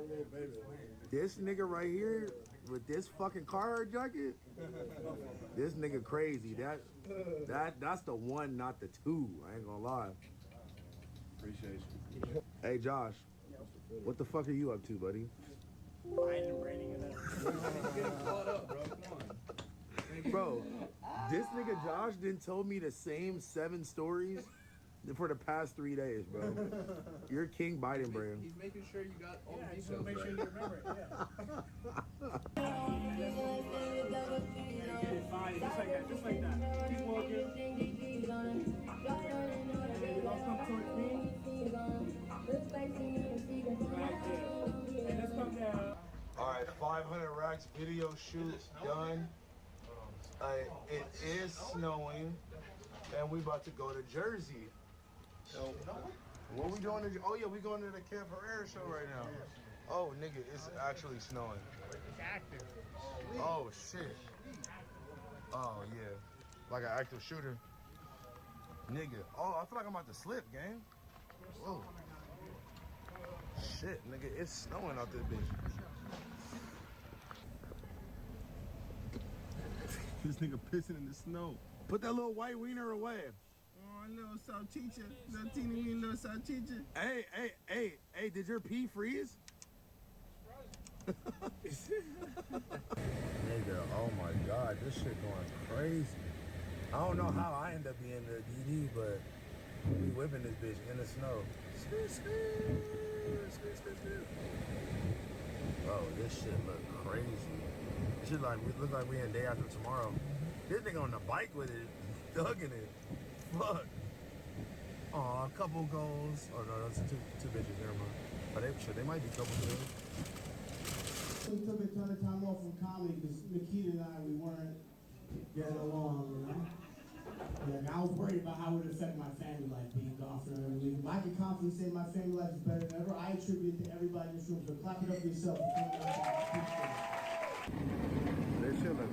this nigga right here with this fucking Carhartt jacket, this nigga crazy. That's the 1, not the 2. I ain't gonna lie. Appreciate you. Hey, Josh, what the fuck are you up to, buddy? Buying and branding it Getting caught up, bro. Come on. Bro, this nigga Josh didn't tell me the same 7 stories for the past 3 days, bro. You're King Biden brand. He's making sure you got all the Yeah, details just make sure right. you remember it, yeah. Fine, just like that, just like that. Keep walking. Don't come towards me. Right there. And let's come down. All right, 500 racks video shoot done. It is snowing, and we about to go to Jersey. So, what we doing? Oh yeah, we going to the Kev Herrera show right now. Oh nigga, it's actually snowing. It's active. Oh shit. Oh yeah, like an active shooter. Nigga, oh I feel like I'm about to slip, gang. Whoa. Shit, nigga, it's snowing out this bitch. This nigga pissing in the snow. Put that little white wiener away. Oh, little salchicha. Little teeny weeny little salchicha. Hey, did your pee freeze? Nigga, oh my God, this shit going crazy. I don't know how I end up being the DD, but we whipping this bitch in the snow. Bro, this shit look crazy. This shit look like we in day after tomorrow. This nigga on the bike with it, thugging it. Fuck. Aw, a couple goals. Oh no, that's two bitches. Never mind. But they might be couple too. We took a ton of time off from comedy because Nikita and I, we weren't getting along, you know? Like, I was worried about how it would affect my family life being gone for another week. If I can confidently say my family life is better than ever, I attribute it to everybody in this room. So clap it up for yourself for coming out to They chilling.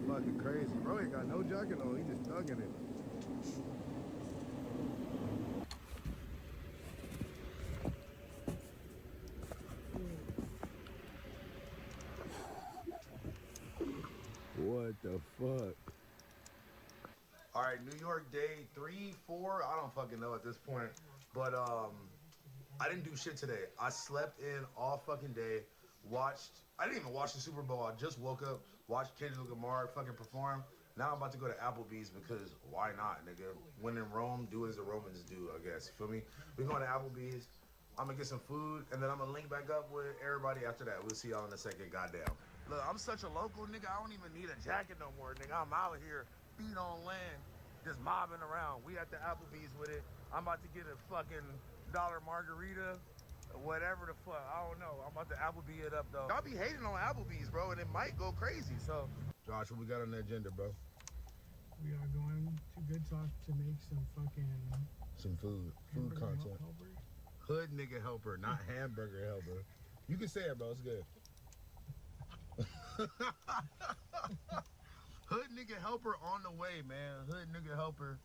Fucking crazy. Bro ain't got no jacket on. He just thugging it. What the fuck? All right, New York day 3, 4, I don't fucking know at this point. But I didn't do shit today. I slept in all fucking day. I didn't even watch the Super Bowl. I just woke up, watched Kendrick Lamar fucking perform. Now I'm about to go to Applebee's because why not, nigga? When in Rome, do as the Romans do, I guess. You feel me? We're going to Applebee's. I'm gonna get some food, and then I'm gonna link back up with everybody after that. We'll see y'all in a second, goddamn. Look, I'm such a local nigga, I don't even need a jacket no more, nigga. I'm out here, feet on land, just mobbing around. We at the Applebee's with it. I'm about to get a fucking dollar margarita, whatever the fuck, I don't know. I'm about to Applebee it up, though. Y'all be hating on Applebee's, bro, and it might go crazy, so. Josh, what we got on the agenda, bro? We are going to Good Talk to make some fucking... Some food content. Hood nigga helper, not hamburger helper. You can say it, bro, it's good. Hood nigga helper on the way, man. Hood nigga helper.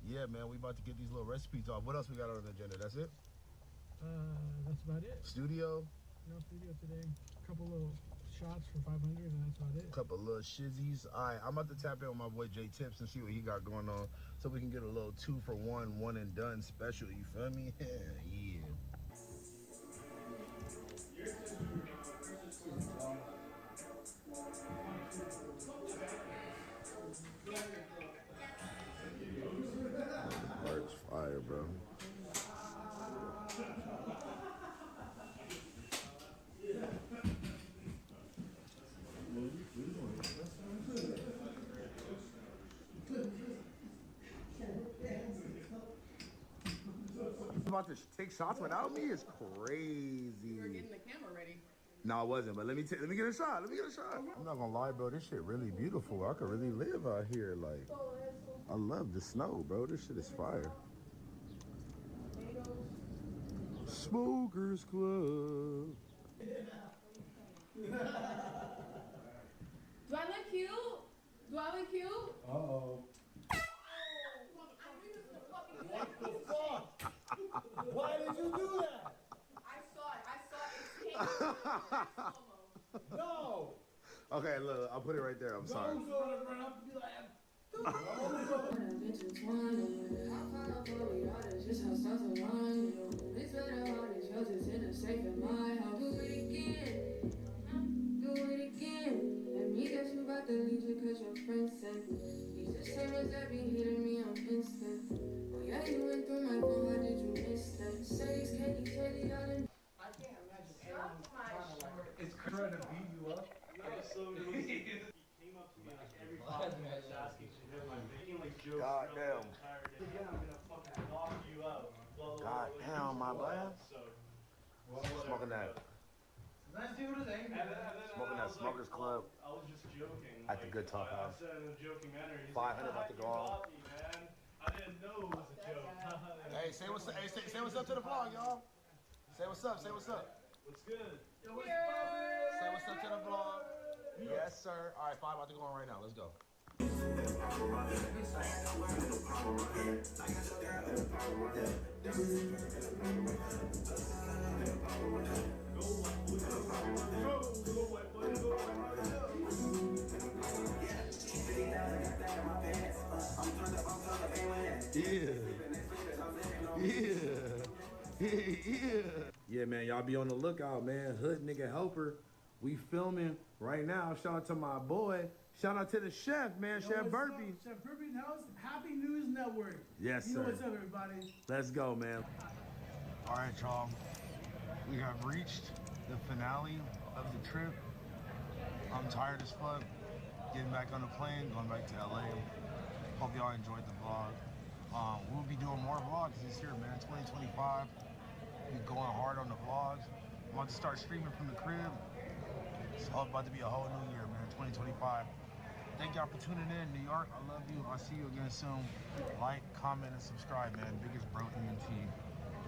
Yeah, man, we about to get these little recipes off. What else we got on the agenda? That's it? That's about it. Studio? No studio today. A couple little shots for 500 and that's about it. Couple little shizzies. All right, I'm about to tap in with my boy J Tips and see what he got going on so we can get a little 2-for-1, one and done special. You feel me? Yeah. Art's fire, bro. About to take shots without me is crazy. You were getting the camera ready. No, I wasn't, but let me get a shot. I'm not gonna lie, bro. This shit really beautiful. I could really live out here. Like, I love the snow, bro. This shit is fire. Smokers Club. Do I look cute? Uh-oh. What the fuck? Why did you do that? I saw it. No. Okay, look, I'll put it right there. I'm sorry. It's trying to beat you up. He came up to me like every 5 minutes asking to hit my making like jokes. God damn. Again, I'm gonna fucking knock you out. God damn, my boy. Smoking that. Smoking that Smokers Club. I was just joking. At the Good Talk House. I said in a joking manner. 500 about to go off. I didn't know it was a joke. Hey, say what's up. Hey, say what's up to the vlog, y'all. Say what's up. What's good? Say what's up to the vlog. Yes, sir. All right, 5 about to go on right now. Let's go. Yeah, man, y'all be on the lookout, man. Hood nigga helper. We filming right now. Shout out to my boy. Shout out to the chef, man, Yo, Chef what's Burpee. up? Chef Burpee, now it's Happy News Network. Yes, You know sir. what's up, everybody? Let's go, man. All right, y'all. We have reached the finale of the trip. I'm tired as fuck. Getting back on the plane, going back to LA. Hope y'all enjoyed the vlog. We'll be doing more vlogs this year, man. 2025. Be going hard on the vlogs. I'm about to start streaming from the crib. It's about to be a whole new year, man. 2025. Thank y'all for tuning in, New York. I love you. I'll see you again soon. Like, comment, and subscribe, man. Biggest bro EMT.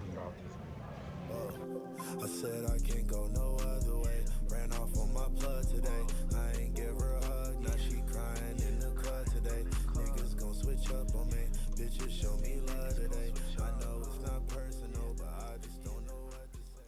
We out this week. I said I can't go no other way. Ran off on my plug today. I ain't give her a hug. Now she crying in the club today. Niggas gon' switch up on me. Bitches show me love today. I know it's not personal, but I just don't know what to say.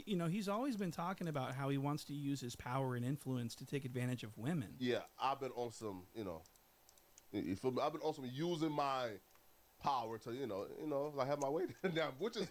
you know, he's always been talking about how he wants to use his power and influence to take advantage of women. Yeah, I've been on some, you know, you feel me? I've been on some using my power to, you know, like have my way down, which is,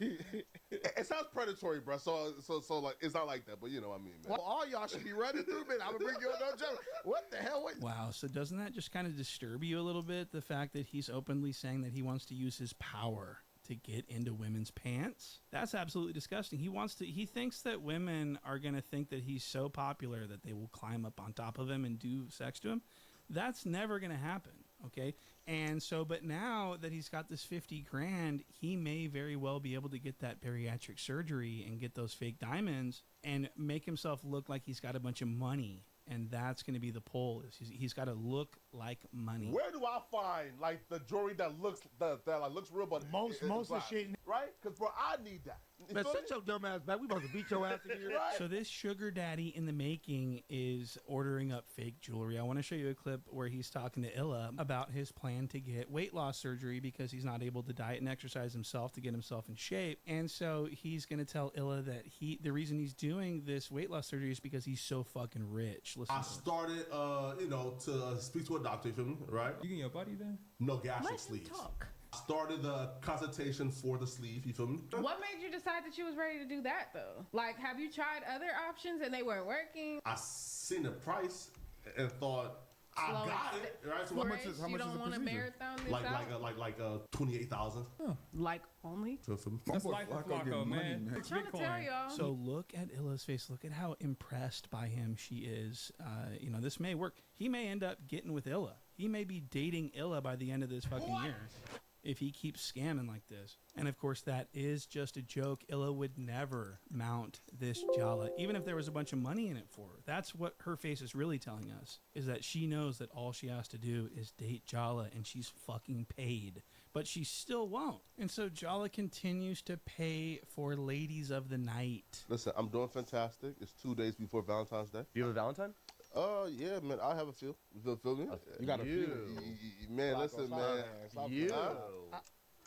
it sounds predatory, bro. So like, it's not like that, but you know what I mean, man. Well, all y'all should be running through, man. I'm gonna bring you no joke. What the hell? Wait. Wow, so doesn't that just kind of disturb you a little bit? The fact that he's openly saying that he wants to use his power to get into women's pants? That's absolutely disgusting. He thinks that women are gonna think that he's so popular that they will climb up on top of him and do sex to him. That's never gonna happen. Okay. And so, but now that he's got this 50 grand, he may very well be able to get that bariatric surgery and get those fake diamonds and make himself look like he's got a bunch of money. And that's going to be the pull. He's got to look like money. Where do I find like the jewelry that looks like looks real, but most of the shit, right? Because bro, I need that. Man, shut your dumb ass back. We about to beat your ass again. Right? So this sugar daddy in the making is ordering up fake jewelry. I want to show you a clip where he's talking to Illa about his plan to get weight loss surgery because he's not able to diet and exercise himself to get himself in shape. And so he's going to tell Illa that the reason he's doing this weight loss surgery is because he's so fucking rich. Listen, I started, you know, to speak to a doctor, you feel me, right? You getting your body then? No gastric sleeves. I started the consultation for the sleeve, you feel me? What made you decide that you was ready to do that though? Like, have you tried other options and they weren't working? I seen the price and thought I got it, right? So how much is the procedure? Marathon this like 28,000. Oh, like only? That's life of Flacco, man. I'm trying to tell y'all. So look at Illa's face. Look at how impressed by him she is. You know, this may work. He may end up getting with Illa. He may be dating Illa by the end of this fucking year if he keeps scamming like this. And of course, that is just a joke. Illa would never mount this Jala, even if there was a bunch of money in it for her. That's what her face is really telling us, is that she knows that all she has to do is date Jala and she's fucking paid. But she still won't. And so Jala continues to pay for ladies of the night. Listen, I'm doing fantastic. It's 2 days before Valentine's Day. You have a Valentine? Yeah, man, I have a few. You feel me? You got a few. Man, listen, man.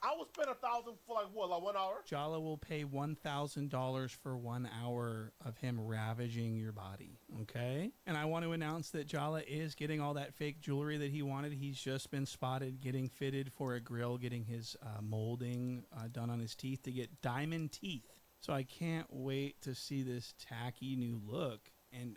I would spend $1,000 for like what, like 1 hour? Jala will pay $1,000 for 1 hour of him ravaging your body, okay? And I want to announce that Jala is getting all that fake jewelry that he wanted. He's just been spotted getting fitted for a grill, getting his molding done on his teeth to get diamond teeth. So I can't wait to see this tacky new look. And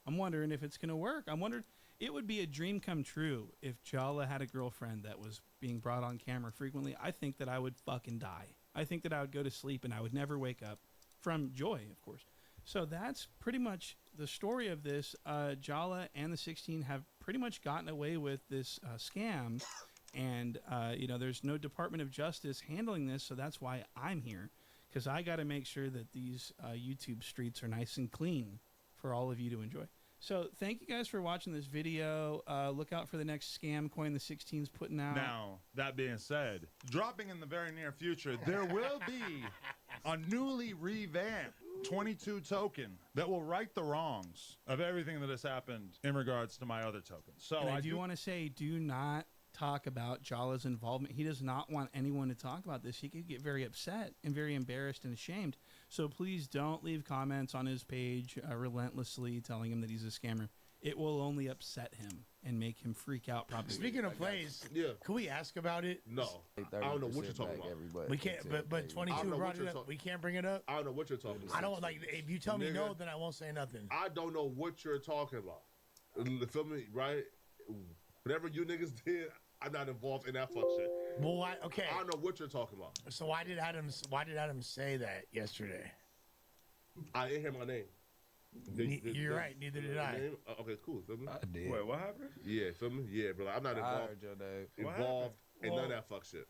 I'm wondering if it's going to work. I'm wondering, it would be a dream come true if Jala had a girlfriend that was being brought on camera frequently. I think that I would fucking die. I think that I would go to sleep and I would never wake up from joy, of course. So that's pretty much the story of this. Jala and the 16 have pretty much gotten away with this scam. And, there's no Department of Justice handling this. So that's why I'm here, because I got to make sure that these YouTube streets are nice and clean for all of you to enjoy. So thank you guys for watching this video. Look out for the next scam coin the 16's putting out. Now, that being said, dropping in the very near future, there will be a newly revamped 22 token that will right the wrongs of everything that has happened in regards to my other tokens. So and I do want to say, do not talk about Jala's involvement. He does not want anyone to talk about this. He could get very upset and very embarrassed and ashamed. So please don't leave comments on his page relentlessly telling him that he's a scammer. It will only upset him and make him freak out. Probably. Speaking of plays, can we ask about it? No, I don't know what you're talking about. We can't. But 22 brought it up. We can't bring it up. I don't know what you're talking about. I don't like. If you tell me no, then I won't say nothing. I don't know what you're talking about. Feel me, right? Whatever you niggas did, I'm not involved in that fuck shit. Well, why? Okay. I don't know what you're talking about. So why did Adam say that yesterday? I didn't hear my name. You're right. Neither did I. Okay, cool. Feel me? I did. Wait, what happened? Yeah, feel me? Yeah, bro. I'm not involved in none of that fuck shit.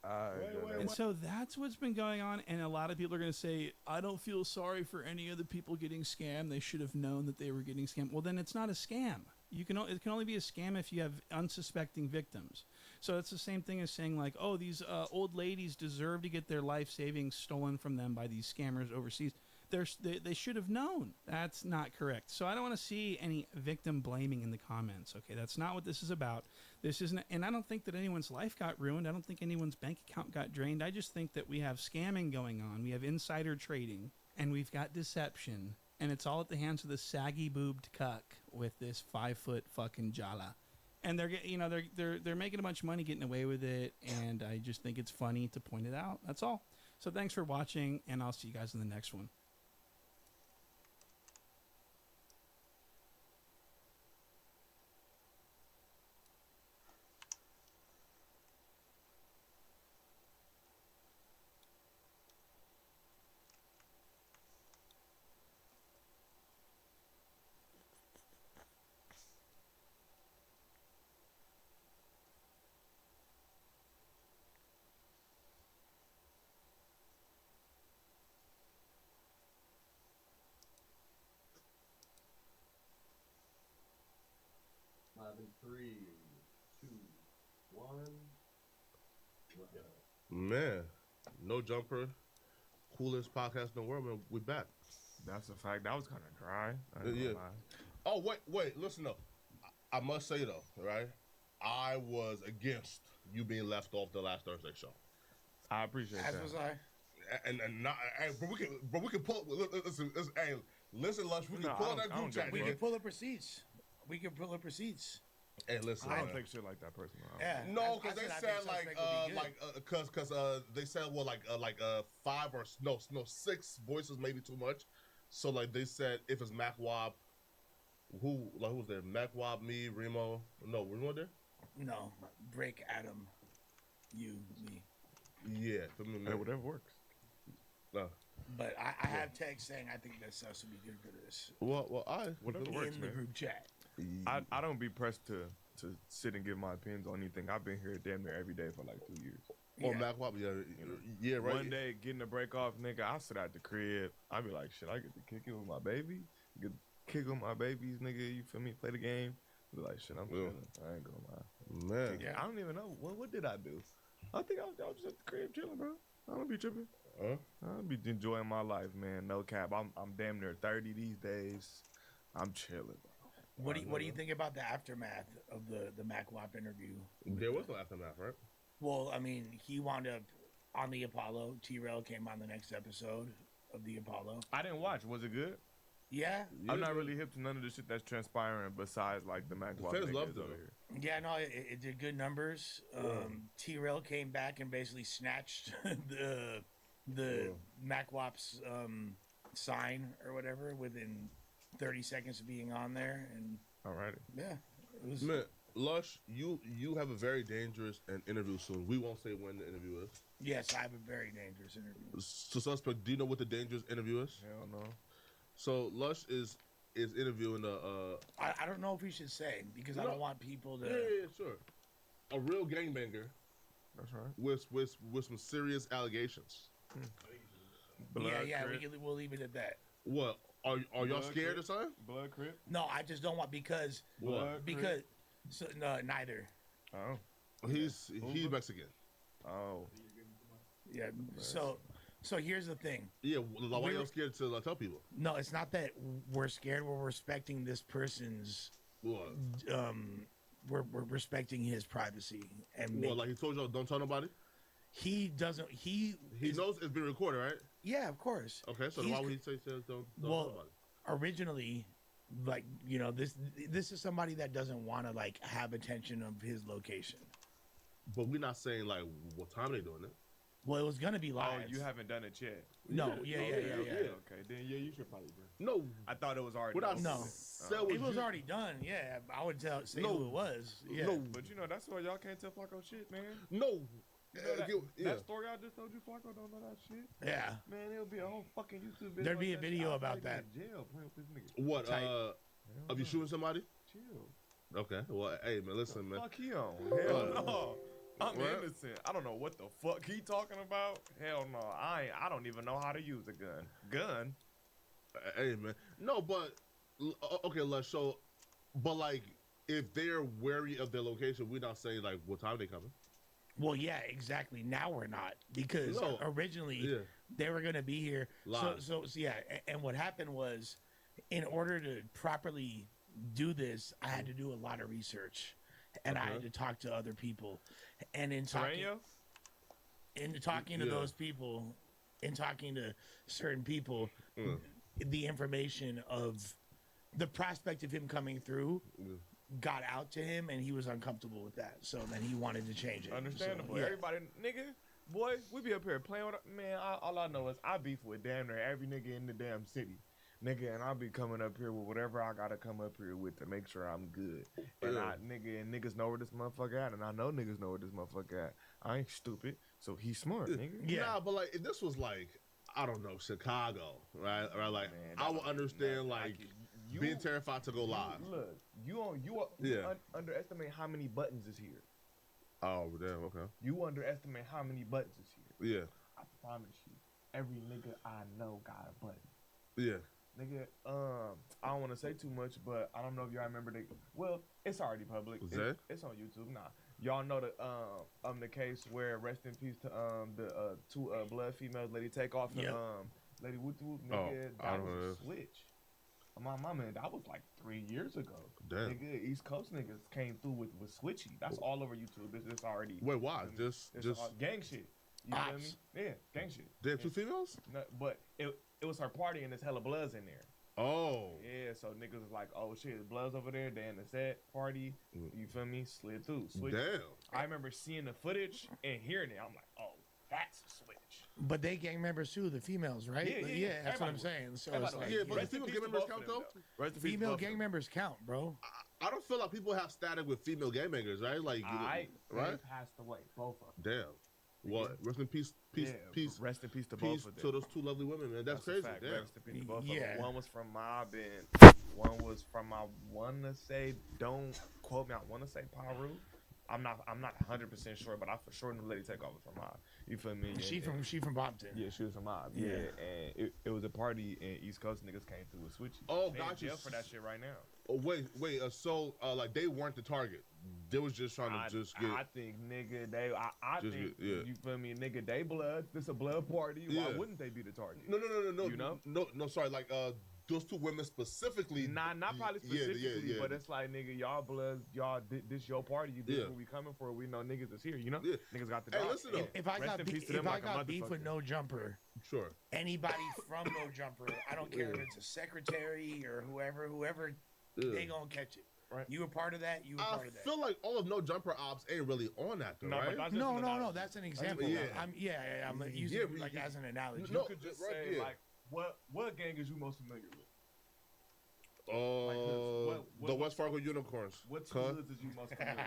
And so that's what's been going on. And a lot of people are going to say, I don't feel sorry for any of the people getting scammed. They should have known that they were getting scammed. Well, then it's not a scam. It can only be a scam if you have unsuspecting victims. So it's the same thing as saying like, oh, these old ladies deserve to get their life savings stolen from them by these scammers overseas. They should have known. That's not correct. So I don't want to see any victim blaming in the comments. Okay, that's not what this is about. This isn't, and I don't think that anyone's life got ruined. I don't think anyone's bank account got drained. I just think that we have scamming going on. We have insider trading. and we've got deception, and it's all at the hands of the saggy boobed cuck with this 5-foot fucking Jala. And they're making a bunch of money getting away with it, and I just think it's funny to point it out. That's all. So thanks for watching, and I'll see you guys in the next one. In 3, 2, 1. Man, no jumper, coolest podcast in the world, man. We back. That's a fact. That was kind of dry. I ain't Yeah. gonna lie. Oh wait. Listen though, I must say though, right? I was against you being left off the last Thursday show. I appreciate As that. was I. And not, but we can pull. Listen, Lush. We can pull that group chat. We can pull up receipts. Hey, listen. I don't think shit like that personally. Yeah. No, because they said they said 5 or no 6 voices maybe too much. So like they said if it's Mac Wab, who was there? Mac Wab, me, Remo. No, Remo there? No, Break, Adam, you, me. Yeah, Hey, whatever works. But I have text saying I think that stuff would be good for this. Well, whatever works, in the man. group chat. I don't be pressed to sit and give my opinions on anything. I've been here damn near every day for like 2 years. Oh, Mac Wab, yeah, right. One day getting a break off, nigga, I sit at the crib. I be like, shit, I get to kick it with my baby. Get to kick with my babies, nigga. You feel me? Play the game. Be like, shit, I'm chilling. I ain't gonna lie. Man. Yeah, I don't even know. What did I do? I think I was just at the crib chilling, bro. I don't be tripping. I'll be enjoying my life, man. No cap. I'm damn near 30 these days. I'm chilling, bro. What do you think about the aftermath of the Mac Wap interview? There was no aftermath, right? Well, I mean, he wound up on the Apollo. T-Rail came on the next episode of the Apollo. I didn't watch. Was it good? Yeah. I'm not really hip to none of the shit that's transpiring besides like the Mac Wap fans niggas loved it. over here. Yeah, no, it did good numbers. T-Rail came back and basically snatched the Mac Wap's sign or whatever within 30 seconds of being on there. And alrighty. Yeah. It was, man, Lush, you have a very dangerous interview soon. We won't say when the interview is. yes, I have a very dangerous interview. So, Suspect, do you know what the dangerous interview is? Hell no. So, Lush is interviewing I don't know if we should say because I don't want people to. Yeah, sure. A real gangbanger. That's right. With some serious allegations. We'll leave it at that. What are y'all scared or something? Blood Crip? No, I just don't want because no, neither. Oh, he's Mexican. Oh, yeah. So here's the thing. Yeah, why y'all scared to tell people? No, it's not that we're scared. We're respecting this person's. What? We're respecting his privacy and. Like he told y'all, don't tell nobody. He doesn't. He knows it's being recorded, right? Yeah, of course. Okay, so why would he say don't tell nobody? Originally, like this is somebody that doesn't want to like have attention of his location. But we're not saying like what time they doing it. Well, it was gonna be live. Oh, you haven't done it yet? No, yeah. Okay, then you should probably bring. No, I thought it was already. It was already done. Yeah, I would say who it was. Yeah. No, but that's why y'all can't tell Flacco shit, man. No. That story I just told you, Flacco don't know that shit. Yeah, man, it'll be a whole fucking YouTube video. There'd be a video about that. Jail playing with this nigga. What? Of you shooting somebody? Chill. Okay. Well, hey man, listen, man. Fuck he on? Hell no. I'm innocent. I don't know what the fuck he talking about. Hell no. I don't even know how to use a gun. Gun? Hey man. No, but okay, Lush. So, but like, if they're wary of their location, we're not saying like what time they coming. Well, yeah, exactly. Now we're not because originally they were going to be here. So yeah. And what happened was, in order to properly do this, I had to do a lot of research, and I had to talk to other people. And in talking to those people, in talking to certain people, the information of the prospect of him coming through got out to him, and he was uncomfortable with that. So then he wanted to change it. Understandable. So, yeah. Everybody, nigga, boy, we be up here playing with, man, all I know is I beef with damn near every nigga in the damn city. Nigga, and I'll be coming up here with whatever I gotta come up here with to make sure I'm good. And niggas know where this motherfucker at, and I know niggas know where this motherfucker at. I ain't stupid, so he's smart, nigga. Nah, but like if this was like, I don't know, Chicago, right? Or like, man, I would understand like being terrified to go live. Look, you underestimate how many buttons is here. Oh damn, okay. You underestimate how many buttons is here. Yeah. I promise you, every nigga I know got a button. Yeah. Nigga, I don't want to say too much, but I don't know if y'all remember well, it's already public. It's on YouTube. Nah, y'all know the case where rest in peace to the two blood females, Lady Takeoff and Lady Whoop Whoop. Nigga, that was a switch. My man, that was like 3 years ago. Damn. Nigga, East Coast niggas came through with Switchy. That's all over YouTube. It's already. Wait, why? Just gang shit. You feel me? Yeah, gang shit. They have two females? No, but it was her party and there's hella bloods in there. Oh. Yeah, so niggas was like, oh shit, bloods over there. They in the set party. You feel me? Slid through. Switch. Damn. I remember seeing the footage and hearing it. I'm like, oh, that's a switch. But they gang members too, the females, right? Yeah, that's what I'm saying. So it's like, but the female gang members count though. Female gang members count, bro. I don't feel like people have static with female gang members, right? Like, right? They passed away, both of them. Damn. What? Rest in peace. Rest in peace to both of them. To those two lovely women, man. That's crazy. Damn. Rest in peace to both of them. One was from Mob and one was from, I want to say, don't quote me, I want to say PyroWorld. I'm not 100% sure, but I for sure knew Lady Takeoff was from Mob. You feel me? She from Bompton. Yeah, she was from Mob. Yeah, and it was a party and East Coast niggas came through with Switchy. Oh, they gotcha. in jail for that shit right now. Oh, wait. So like they weren't the target. They was just trying to just get. I think nigga, I think you feel me, nigga. They blood. This a blood party. Why wouldn't they be the target? No. You know? No. Sorry. Like those two women specifically. Not probably specifically, but it's like nigga, y'all blood, y'all this your party. This where we coming for. We know niggas is here. You know, niggas got the. Hey, listen though. If I got beef with No Jumper, sure. Anybody from No Jumper, I don't care if it's a secretary or whoever, they gonna catch it. Right. You were part of that. I feel like all of No Jumper ops ain't really on that though, right? No. That's an example. I'm using it like as an analogy. You could just say like, what gang is you most familiar with? The West Fargo Unicorns. What two hoods is you most familiar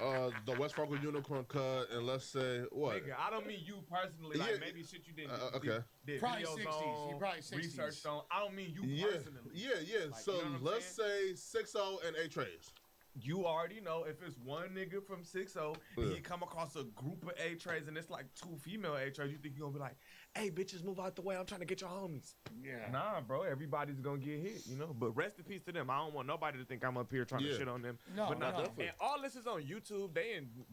with? The West Fargo Unicorn cut, and let's say what? Nigga, I don't mean you personally. Like maybe shit you didn't. Did probably videos 60s. on, You probably 60s. Researched on. I don't mean you personally. Yeah. Like, so you know let's say 6-0 and 8 trays. You already know if it's one nigga from 6-0 and he come across a group of A trays and it's like two female A trays, you think you're gonna be like, hey, bitches, move out the way. I'm trying to get your homies. Yeah. Nah, bro. Everybody's gonna get hit, you know? But rest in peace to them. I don't want nobody to think I'm up here trying to shit on them. No, but definitely. And all this is on YouTube.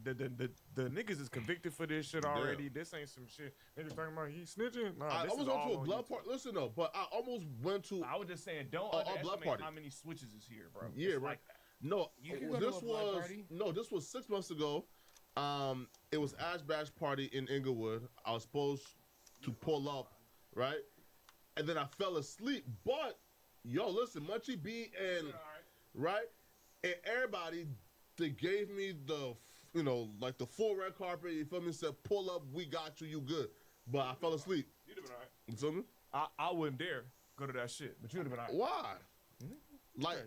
The niggas is convicted for this shit already. This ain't some shit. Niggas talking about he snitching. Nah, I was on to a blood party. Listen though, but I almost went to. I was just saying, don't underestimate how many switches is here, bro. Yeah, it's right. Like that. No, this was 6 months ago. It was Ash Bash party in Inglewood. I was supposed to pull up, right? And then I fell asleep. But yo, listen, Munchie B and right, and everybody, they gave me the like the full red carpet. You feel me? Said pull up, we got you, you good. But I fell asleep. You'd have been alright. You feel me? I wouldn't dare go to that shit, but you'd have been alright. Why? Like.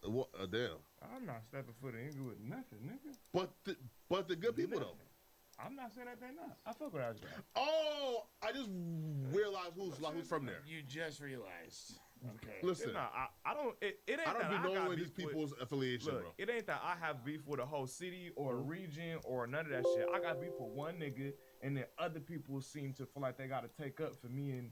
What? Damn. I'm not stepping foot in Inglewood nothing, nigga. But the good people though. I'm not saying that they're not. I fuck with Ashburn. Oh, I just realized who's from there. You just realized. Okay. Listen, I don't. It ain't I don't that be I got knowing these beef people's affiliation, look, bro. It ain't that I have beef with a whole city or a region or none of that shit. I got beef with one nigga, and then other people seem to feel like they got to take up for me and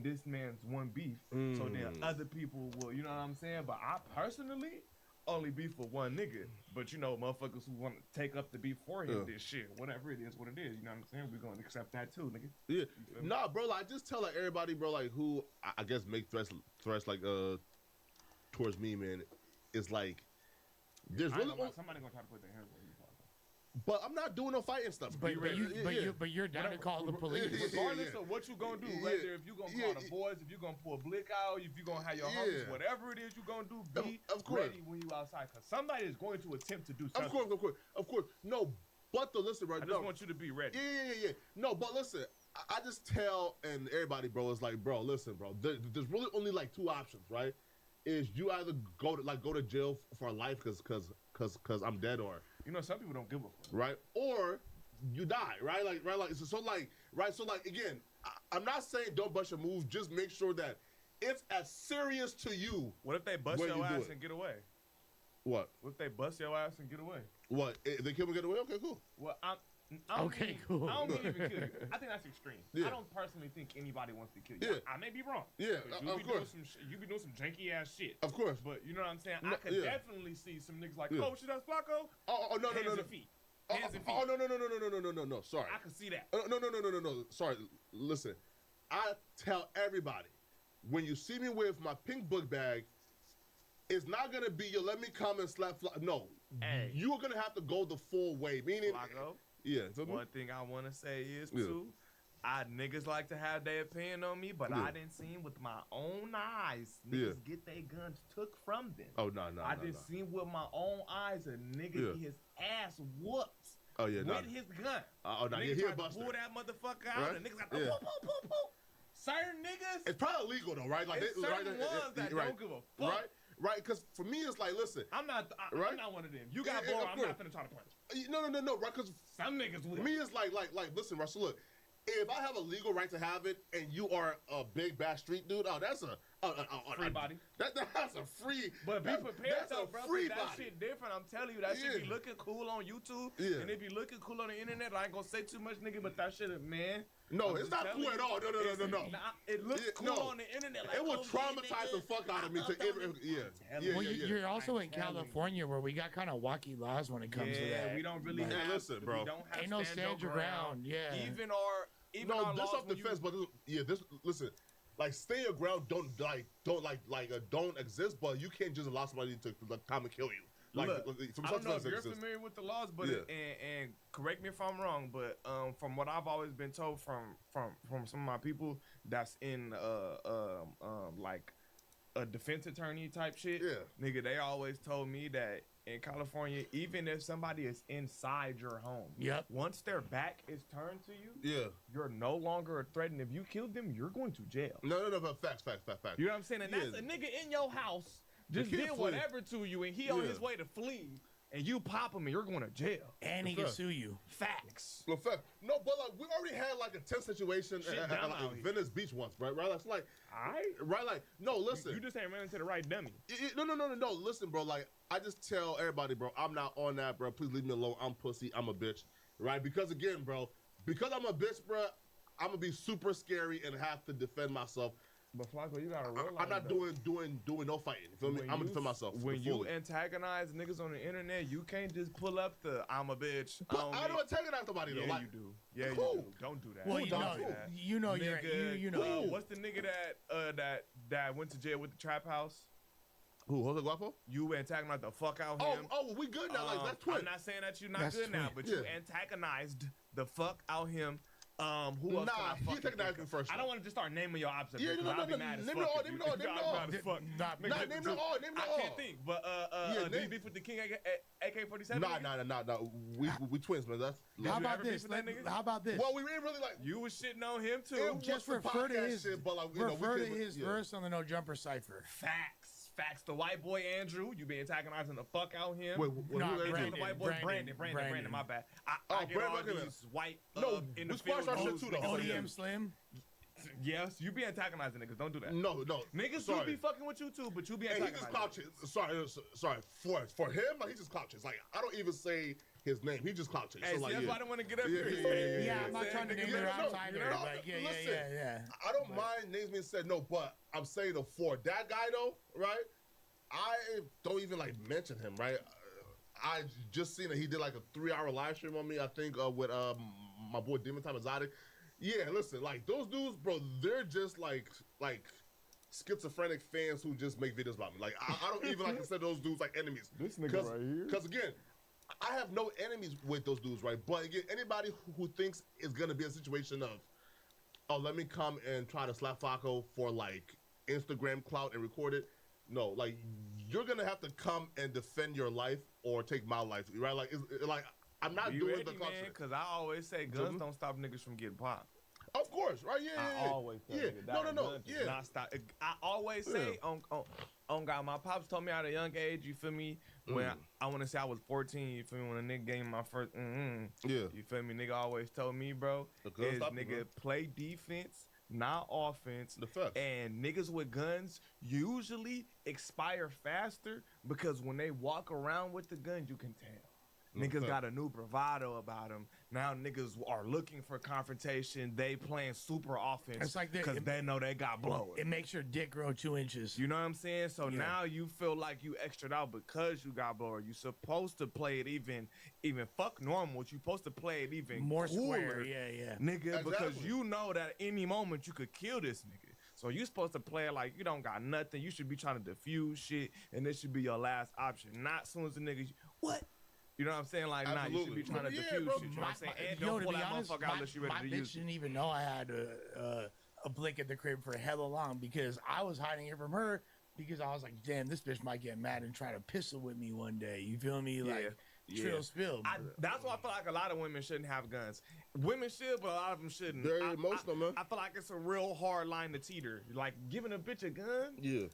this man's one beef. So then other people will, you know what I'm saying? But I personally only beef with one nigga. But you know, motherfuckers who want to take up the beef for him, this shit, whatever it is, what it is. You know what I'm saying? We're gonna accept that too, nigga. Yeah. Nah, bro. Like, just tell like everybody, bro. Like who I guess make threats like towards me, man. It's like there's really somebody gonna try to put their hands on you. But I'm not doing no fighting stuff. But you're down to call the police. Regardless of what you gonna do, whether if you gonna call the boys, if you gonna pull a blick out, if you gonna have your homies, whatever it is you gonna do, be ready when you outside, because somebody is going to attempt to do something. Of course. No, but listen, bro. I just want you to be ready. Yeah. No, but listen, I just tell and everybody, bro, is like, bro, listen, bro. There's really only like two options, right? Is you either go to jail for life because I'm dead, or some people don't give a fuck, right? Or you die, right? So again, I'm not saying don't bust your move. Just make sure that it's as serious to you. What if they bust your ass and get away? What? What if they bust your ass and get away? What? They kill me, get away? Okay, cool. Well, Okay, cool. I don't mean even kill you. I think that's extreme. Yeah. I don't personally think anybody wants to kill you. Yeah. I may be wrong. Yeah, of course. You be doing some janky ass shit. Of course. But you know what I'm saying? No, I could definitely see some niggas like, oh shit, that's Flacco. Oh no, Hands and feet. Hands and feet. Oh no. Sorry. I can see that. No. Sorry. Listen, I tell everybody when you see me with my pink book bag, it's not gonna be let me come and slap. No, you're gonna have to go the full way. Meaning, Flacco. Yeah. One thing I want to say is too, niggas like to have their opinion on me, but I didn't see with my own eyes niggas get their guns took from them. Oh no. I didn't see with my own eyes a nigga get his ass whooped. Oh yeah, with his gun. Oh no, niggas he a tried to buster. pull that motherfucker out, and niggas got the poop. Certain niggas. It's probably illegal though, right? Like certain ones that don't give a fuck. Right, because for me it's like, listen, I'm not one of them. You got bored, I'm not finna try to punch. No, right? Because some niggas will. Me, it's like, listen, Russell, look, if I have a legal right to have it, and you are a big bad street dude, that's a free body. That's a free. But be prepared though, bro. Free that body. Shit different. I'm telling you, that shit be looking cool on YouTube, and it be looking cool on the internet. I ain't gonna say too much, nigga, but that shit, man. No, it's not cool at all. No. It looks cool on the internet. Like, it will traumatize the fuck out of me. Well, you're also in California where we got kind of wacky laws when it comes to that. We don't really have. Listen, bro. We don't have ain't no stand your ground. Yeah. Even our this off defense, but listen. Like, stay your ground don't exist, but you can't just allow somebody to come and kill you. Like, look, I don't know if you're familiar with the laws, but and correct me if I'm wrong, but from what I've always been told from some of my people that's in like a defense attorney type shit, nigga, they always told me that in California, even if somebody is inside your home, once their back is turned to you, you're no longer a threat, and if you kill them, you're going to jail. No, facts. You know what I'm saying? And that's a nigga in your house just did whatever to you, and he on his way to flee, and you pop him, and you're going to jail. And he can sue you. Facts. No, but like we already had like a tense situation at Venice Beach once, right? That's like, right? Like, no, listen. You just ain't ran into the right dummy. No. Listen, bro. Like, I just tell everybody, bro, I'm not on that, bro. Please leave me alone. I'm pussy. I'm a bitch, right? Because again, bro, because I'm a bitch, bro, I'm gonna be super scary and have to defend myself. But Flacco, you gotta realize I'm not doing no fighting. You feel me? I'm gonna defend myself. When you antagonize niggas on the internet, you can't just pull up the "I'm a bitch." But I don't antagonize nobody though. Yeah, like, you do. Yeah, you do. Don't do that. Well, you know, what's the nigga that went to jail with the trap house? Who? Jose Guapo? You antagonized the fuck out him. Oh, we good now. Like, that's twin. I'm not saying that you're not good now, but you antagonized the fuck out him. Who else? Nah, he antagonized me first. I don't want to just start naming your observations. Yeah, I'll be mad as fuck. Name it all. I can't think. But do you beef with the King AK-47? Nah. We twins, man. That's. How about this? Well, we ain't really like. You was shitting on him too. Just refer to his shit, but like, his verse on the No Jumper cipher. Facts. The white boy Andrew, you been antagonizing the fuck out him. Wait, the white boy Brandon. My bad. I get all these white in the field. ODM Slim. Yes, you be antagonizing niggas. Don't do that. No. Niggas do be fucking with you too, but you be antagonizing. He just clout. Sorry. For him, like, he just clout. Like, I don't even say his name. He just clout. Hey, so, like, that's why I don't want to get up here. Yeah, I'm not trying to name their outsider. Yeah. I don't mind names being said, no, but I'm saying for that guy though, right? I don't even like mention him, right? I just seen that he did like a 3-hour live stream on me, I think, with my boy Demon Time Exotic. Yeah, listen, like those dudes, bro, they're just like schizophrenic fans who just make videos about me. Like I don't even like consider those dudes like enemies. This nigga right here. Because again, I have no enemies with those dudes, right? But again, anybody who thinks it's gonna be a situation of, oh, let me come and try to slap Flacco for like Instagram clout and record it. No, like you're gonna have to come and defend your life or take my life, right? Like, like I'm not doing ready, the culture. Because I always say guns don't stop niggas from getting popped. Of course, right? Yeah, I always tell niggas that. No, Guns do yeah. not stop. I always say on God, my pops told me at a young age. You feel me? When I want to say I was 14. You feel me? When a nigga gave me my first, yeah. You feel me? Nigga always told me, bro, is nigga play defense, not offense. The facts. And niggas with guns usually expire faster because when they walk around with the gun, you can tell. Niggas got a new bravado about them. Now niggas are looking for confrontation. They playing super offense. It's like because they know they got blowing. It makes your dick grow 2 inches. You know what I'm saying? So now you feel like you extra out because you got blower. You supposed to play it even fuck normal. You supposed to play it even more cooler, square. Yeah. Nigga, Exactly. because you know that any moment you could kill this nigga. So you supposed to play it like you don't got nothing. You should be trying to defuse shit, and this should be your last option. Not as soon as the nigga, what? You know what I'm saying? Like, nah, you should be trying to defuse shit. You know what I'm saying? And don't pull that motherfucker out unless you're ready to use it. Didn't even know I had a blick at the crib for hella long because I was hiding it from her because I was like, damn, this bitch might get mad and try to pistol with me one day. You feel me? Like, trill spill. That's why I feel like a lot of women shouldn't have guns. Women should, but a lot of them shouldn't. Very emotional, man. I feel like it's a real hard line to teeter. Like, giving a bitch a gun? Yeah.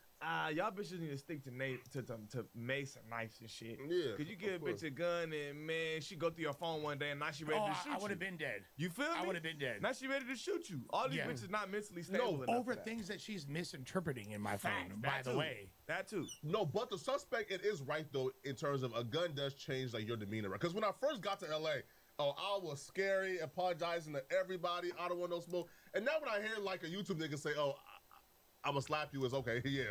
Y'all bitches need to stick to mace and knives and shit. Yeah. Cause you give a bitch a gun and man, she go through your phone one day and now she ready to shoot you. I would have been dead. You feel me? I would have been dead. Now she ready to shoot you. All these bitches not mentally stable enough over for that. things that she's misinterpreting in my phone. That By the too. way, that too. No, but the suspect, it is right though in terms of a gun does change like your demeanor. Because when I first got to LA, I was scary, apologizing to everybody. I don't want no smoke. And now when I hear like a YouTube nigga say, "Oh, I'm gonna slap you," it's okay. Yeah,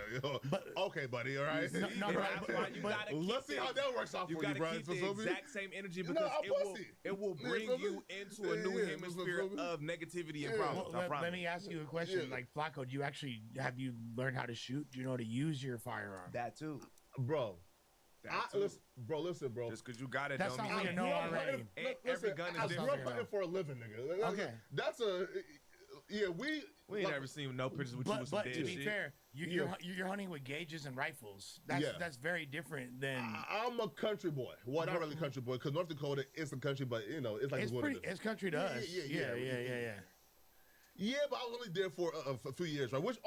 okay, buddy. All right. Let's see how that works out for you, bro. You gotta keep the exact same energy because it will bring you into a new hemisphere of negativity and problems. Well, let me ask you a question. Like Flacco, have you learned how to shoot? Do you know how to use your firearm? That too, bro. Listen, bro. Just because you got it, that's don't something mean you know already. Every gun is different. I grew up hunting for a living, nigga. Okay. That's we ain't never seen no pictures with you with some dead shit. But to be fair, you're hunting with gauges and rifles. That's very different than. I'm a country boy. Well, not really country boy, because North Dakota is a country, but it's like it's country to us. Yeah. Yeah, but I was only there for a few years, right?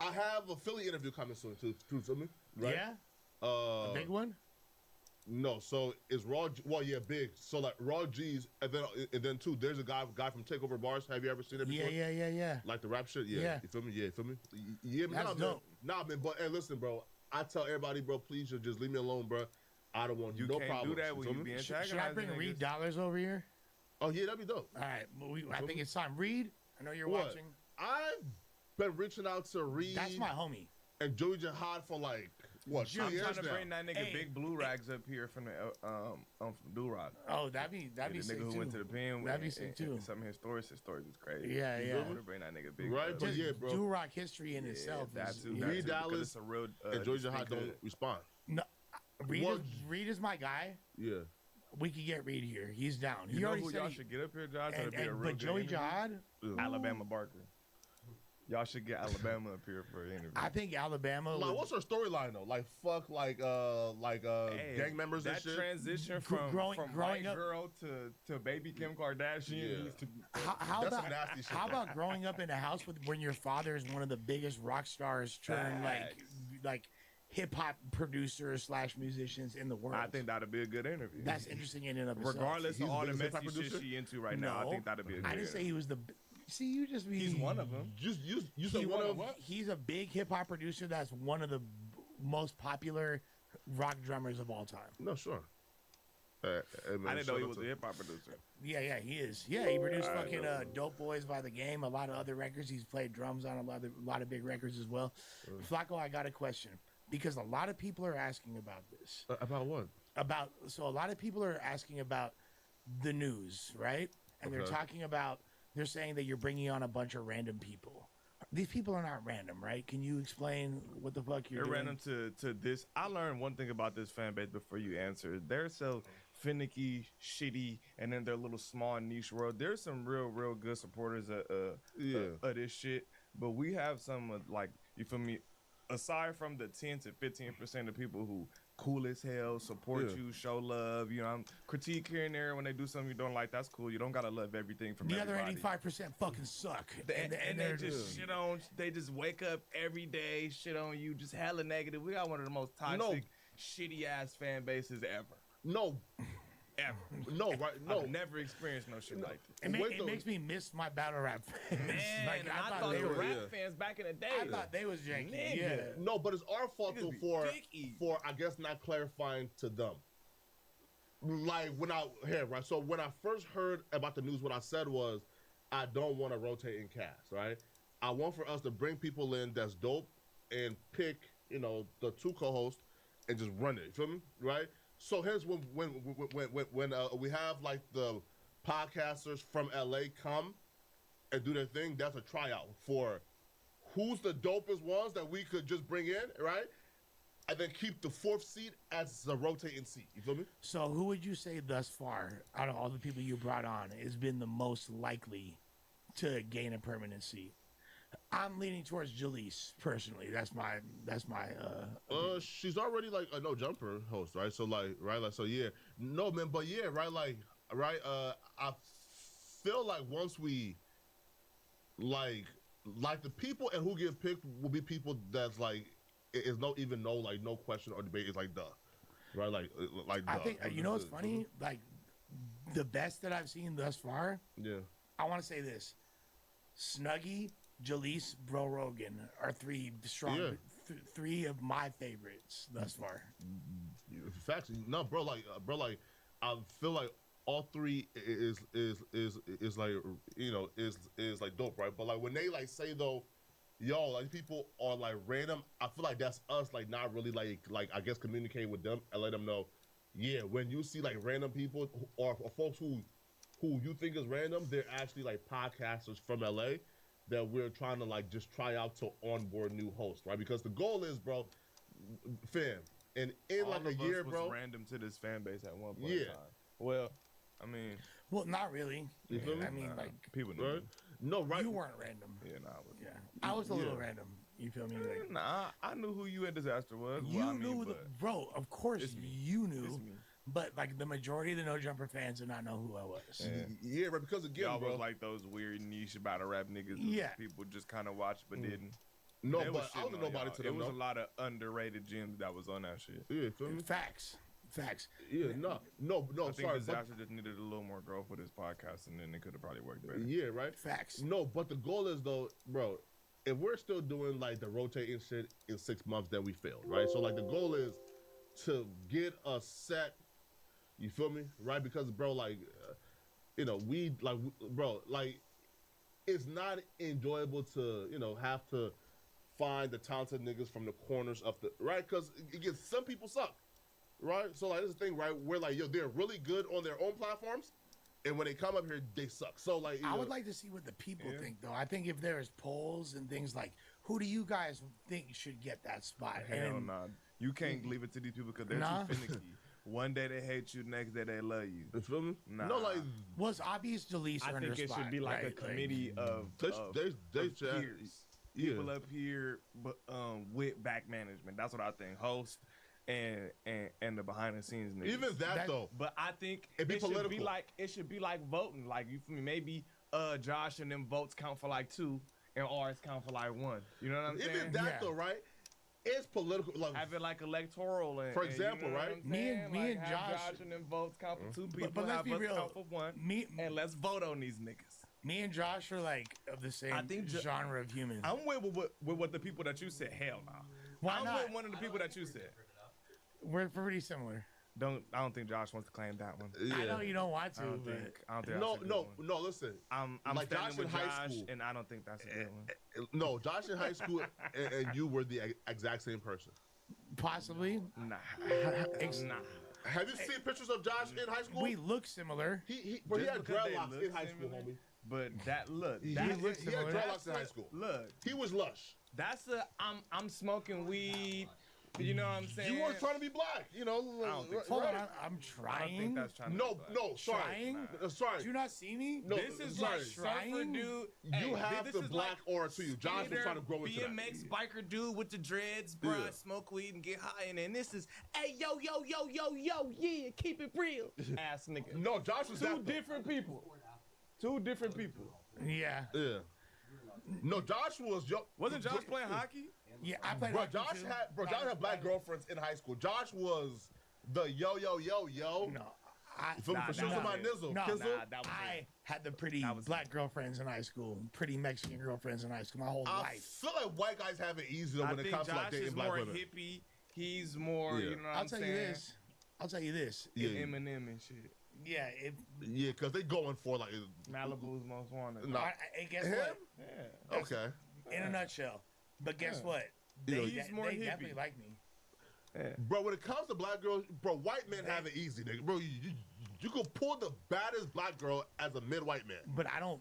I have a Philly interview coming soon too. Me, right? Yeah. A big one. No, so it's Raw. Well, yeah, big. So like Raw G's, and then too. There's a guy from Takeover Bars. Have you ever seen it before? Yeah. Like the rap shit. Yeah. You feel me? Yeah, you feel me? Yeah, man. That's dope. Nah, man. But hey, listen, bro. I tell everybody, bro, please just leave me alone, bro. I don't want no problems. You can't do that when you be antagonizing. Should I bring Reed Dollars over here? Oh yeah, that'd be dope. All right, I think it's time. Reed, I know you're watching. I've been reaching out to Reed. That's my homie. And Joey Jihad for like. What, 2 years now? I'm trying to bring that nigga Big Blue Rags up here from the from Do-Rock. Oh, that'd be sick nigga who went to the pen. That'd be sick too. Some of his stories is crazy. Yeah. I want to bring that nigga Big. Right, but yeah, bro. Do-Rock history in itself. Reed Dallas and Joey Jihad don't respond. No, Reed is my guy. Yeah. We could get Reed here. He's down. You know who y'all should get up here, Josh? But Joey Jihad, Alabama Barker. Y'all should get Alabama up here for an interview. I think Alabama. Like, what's her storyline though? Like, fuck, gang members and shit. That transition from growing white up, girl to baby Kim Kardashian. How about growing up in a house when your father is one of the biggest rock stars turned like hip hop producers / musicians in the world? I think that'd be a good interview. That's interesting in and of itself. Regardless of all the messy shit she into right now, I think that'd be a good I didn't say he was the. See, you just be. He's one of them. You said one of what? He's a big hip hop producer. That's one of the most popular rock drummers of all time. No, sure. I didn't know he was a hip hop producer. Yeah, he is. Yeah, he produced fucking Dope Boys by the Game, a lot of other records. He's played drums on a lot of big records as well. Flacco, I got a question because a lot of people are asking about this. About what? So a lot of people are asking about the news, right? And they're talking about. They're saying that you're bringing on a bunch of random people. these people are not random, right? Can you explain what the fuck you're They're doing? random to this. I learned one thing about this fan base before you answer. They're so finicky, shitty, and in their little small niche world. There's some real good supporters of this shit. But we have some like, you feel me? Aside from the 10 to 15% of people who cool as hell, support you, show love, you know, critique here and there when they do something you don't like, that's cool. You don't gotta love everything from The everybody. other 85% fucking suck. And they just shit on, they just wake up every day, shit on you, just hella negative. We got one of the most toxic, shitty ass fan bases ever. No. Ever. No, right? No. I've never experienced no shit like this. It makes me miss my battle rap fans. Man, Like, I thought they were rap fans back in the day. I thought they was janky. Nigga. Yeah. No, but it's our fault though for I guess not clarifying to them. Like when I right. So when I first heard about the news, what I said was, I don't want to rotate in cast, right? I want for us to bring people in that's dope and pick, you know, the two co-hosts and just run it. You feel me? Right? So hence when we have like the podcasters from LA come and do their thing, that's a tryout for who's the dopest ones that we could just bring in, right? And then keep the fourth seat as the rotating seat. You feel me? So who would you say thus far, out of all the people you brought on, has been the most likely to gain a permanent seat? I'm leaning towards Jalise personally. That's my she's already like a no jumper host, right? So like, right, like, so yeah, no man, but yeah, right, like, right. I feel like once we like the people and who get picked will be people that's like is no question or debate. It's like duh, right? Like duh. I think you know what's funny? Like the best that I've seen thus far. Yeah. I want to say this: Snuggie, Jalise, Bro Rogan are three strong, three of my favorites thus far. Facts, no, bro. Like, I feel like all three is like, you know, is like dope, right? But like when they like say though, yo, like people are like random. I feel like that's us, like not really like I guess communicating with them and let them know, yeah, when you see like random people or folks who you think is random, they're actually like podcasters from LA that we're trying to like just try out to onboard new hosts, right? Because the goal is, bro, fam, and in All like a of year, us was bro, random to this fan base at one point in time. Well, I mean, well, not really. You feel me? I mean, like people knew. Right? No, right? You weren't random. Yeah, no, I was. Yeah, I was a little random. You feel me? Like, nah, I knew who you at Disaster was. You Well, I knew mean, bro. Of course, you knew. It's me. But like the majority of the No Jumper fans did not know who I was. Yeah, right. Because again, y'all bro, was like those weird niche battle rap niggas. Yeah. People just kind of watched but didn't. No, They was but I shitting don't on know nobody y'all. to them. It was though. a lot of underrated gems that was on that shit. Yeah, feel me? Facts. Yeah, no. I think Sorry, Disaster just needed a little more growth with his podcast, and then it could have probably worked better. Yeah, right. Facts. No, but the goal is though, bro. If we're still doing like the rotating shit in 6 months, then we failed, right? So like the goal is to get a set. You feel me, right? Because bro, like, you know, bro, like, it's not enjoyable to have to find the talented niggas from the corners of the right, because again, some people suck, right? So like, this is the thing, right? Where like, yo, they're really good on their own platforms, and when they come up here, they suck. So like, I would like to see what the people think, though. I think if there's polls and things like, who do you guys think should get that spot? Hell nah. You can't leave it to these people because they're too finicky. One day they hate you, next day they love you. You feel me? Nah. No, like, was obvious Jalise I think it should be like a committee of peers. People up here, but with back management. That's what I think. Host and the behind the scenes niggas. Even that though. But I think it should be like voting. Like, you feel me? Maybe Josh and them votes count for like 2 and ours count for like 1. You know what I'm saying? Even that though, right? It's political. Like, have it like electoral, and, for example, you know right? Me and Josh and them votes count for 2 people. But let's be real. Count for 1. And let's vote on these niggas. Me and Josh are like of the same genre of humans. I'm with what the people that you said. Hell no. Why I'm not? with one of the people that you said. We're pretty similar. I don't think Josh wants to claim that one. Yeah. I know you don't want to. I don't think no. Listen, I'm like standing Josh with in high Josh, school, and I don't think that's a good one. No, Josh in high school and you were the exact same person. Possibly. Nah. Have you seen pictures of Josh in high school? We look similar. He Just had because they dreadlocks look in high school, similar, homie. But that look, He that had dreadlocks in high school. Look, he was lush. that's I'm smoking weed. You know what I'm saying? You weren't trying to be black, you know. I don't think so. Hold on, right? I'm I trying. don't think that's trying to No, be black. no, sorry. Trying? Sorry. Do you not see me? No, This is sorry. like surfer Trying? dude. You Hey, have this the is black like aura to you. Josh was skater, trying to grow into that. BMX biker dude with the dreads, bruh, Yeah. smoke weed and get high, and then this is, hey, yo, yeah, keep it real. Ass nigga. No, Josh was Two different people. Two different people. Yeah. Yeah. No, Josh was. Wasn't Josh playing hockey? Yeah, I played Bro, hockey Josh too. Josh had black girlfriends in high school. Josh was the yo. No. For sure, my nizzle. No, Kizzle. I had the pretty black girlfriends in high school, pretty Mexican girlfriends in high school, my whole I life. feel like white guys have it easier when it comes to like Josh dating is black more women. hippie. He's more, you know what I'm saying? I'll tell you this. Yeah. Eminem and shit. Yeah, Yeah, because they going for like. Malibu's most wanted. No. And guess Him? what? Yeah. Okay. In a nutshell. But guess what? You know, They more hippie. definitely like me. Yeah. Bro, when it comes to black girls, bro, white men have it easy, nigga. Bro, you can pull the baddest black girl as a mid-white man. But I don't.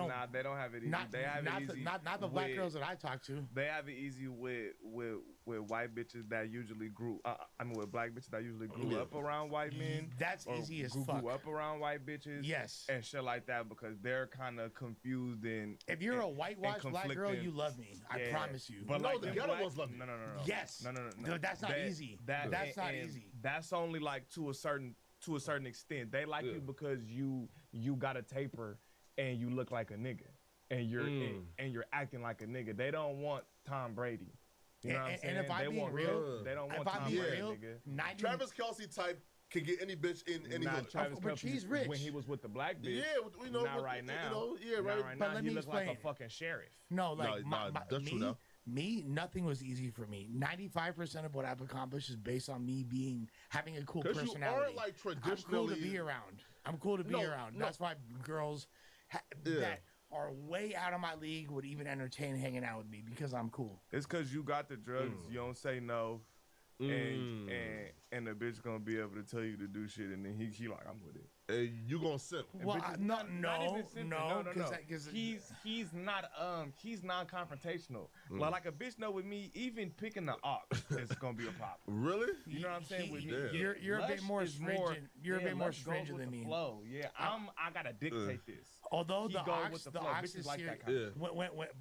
Nah, they don't have it easy. Not, they have not it the, easy. not the black girls that I talk to. They have it easy with white bitches that usually grew. With black bitches that usually grew up around white men. That's or easy as grew fuck. Grew up around white bitches. Yes. And shit like that because they're kind of confused and. If you're a whitewashed black girl, conflicted. you love me. I Yeah. promise you. But No, like the them ghetto black- ones love you. No. Yes. No. That's not easy. That's not easy. That's only like to a certain extent. They like you because you got a taper and you look like a nigga and you're acting like a nigga. They don't want Tom Brady. You know what I'm saying? And if I'm being real, they don't want if I'm Tom being Brady, real, nigga. Travis Kelce type can get any bitch in any Nah, hood. Travis but Kelce she's rich. when he was with the black bitch. Yeah, we know. Not right now. You know, yeah, Not right. right But now. let He me looks like a explain. fucking sheriff. No, like that's true now. me, nothing was easy for me. 95% of what I've accomplished is based on me having a cool Because you personality. are like I'm traditionally. cool to be around. I'm cool to be around. No. That's why girls that are way out of my league would even entertain hanging out with me because I'm cool. It's because you got the drugs. You don't say no. And the bitch gonna be able to tell you to do shit, and then he like, I'm with it. And you gonna simp. Well, Not even simping. No. because He's non-confrontational. Like a bitch know with me, even picking the ox is gonna be a problem. Really? You know what I'm saying? With me, You're a bit Lush more is stringent. You're a bit more Lush goes stringent with than the me. Flow. Yeah, I gotta dictate this. Although He the go ox, with the the flow. ox Bitches is like here. that kind of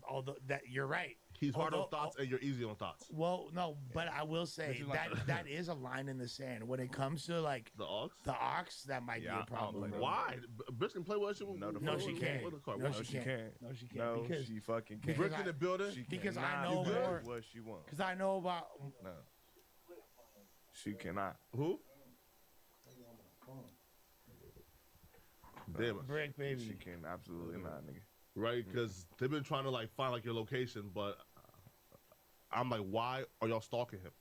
Although that you're right. He's hard on Although- thoughts and you're easy on thoughts. Well, no, but I will say Bitches like that is a line in the sand when it comes to like The ox? the ox. That might Yeah, I be a don't problem. play bro. Why? Bitch can play with that shit. No, she can't. No, she can't. No, she can't. No, because she fucking can't. because Brick in the building? She because I cannot know do more. what she wants. Because I know about. No, she cannot. Who? Damn it. Brick, baby. She can absolutely not, nigga. Right? Because they've been trying to like find like your location, but I'm like, why are y'all stalking him?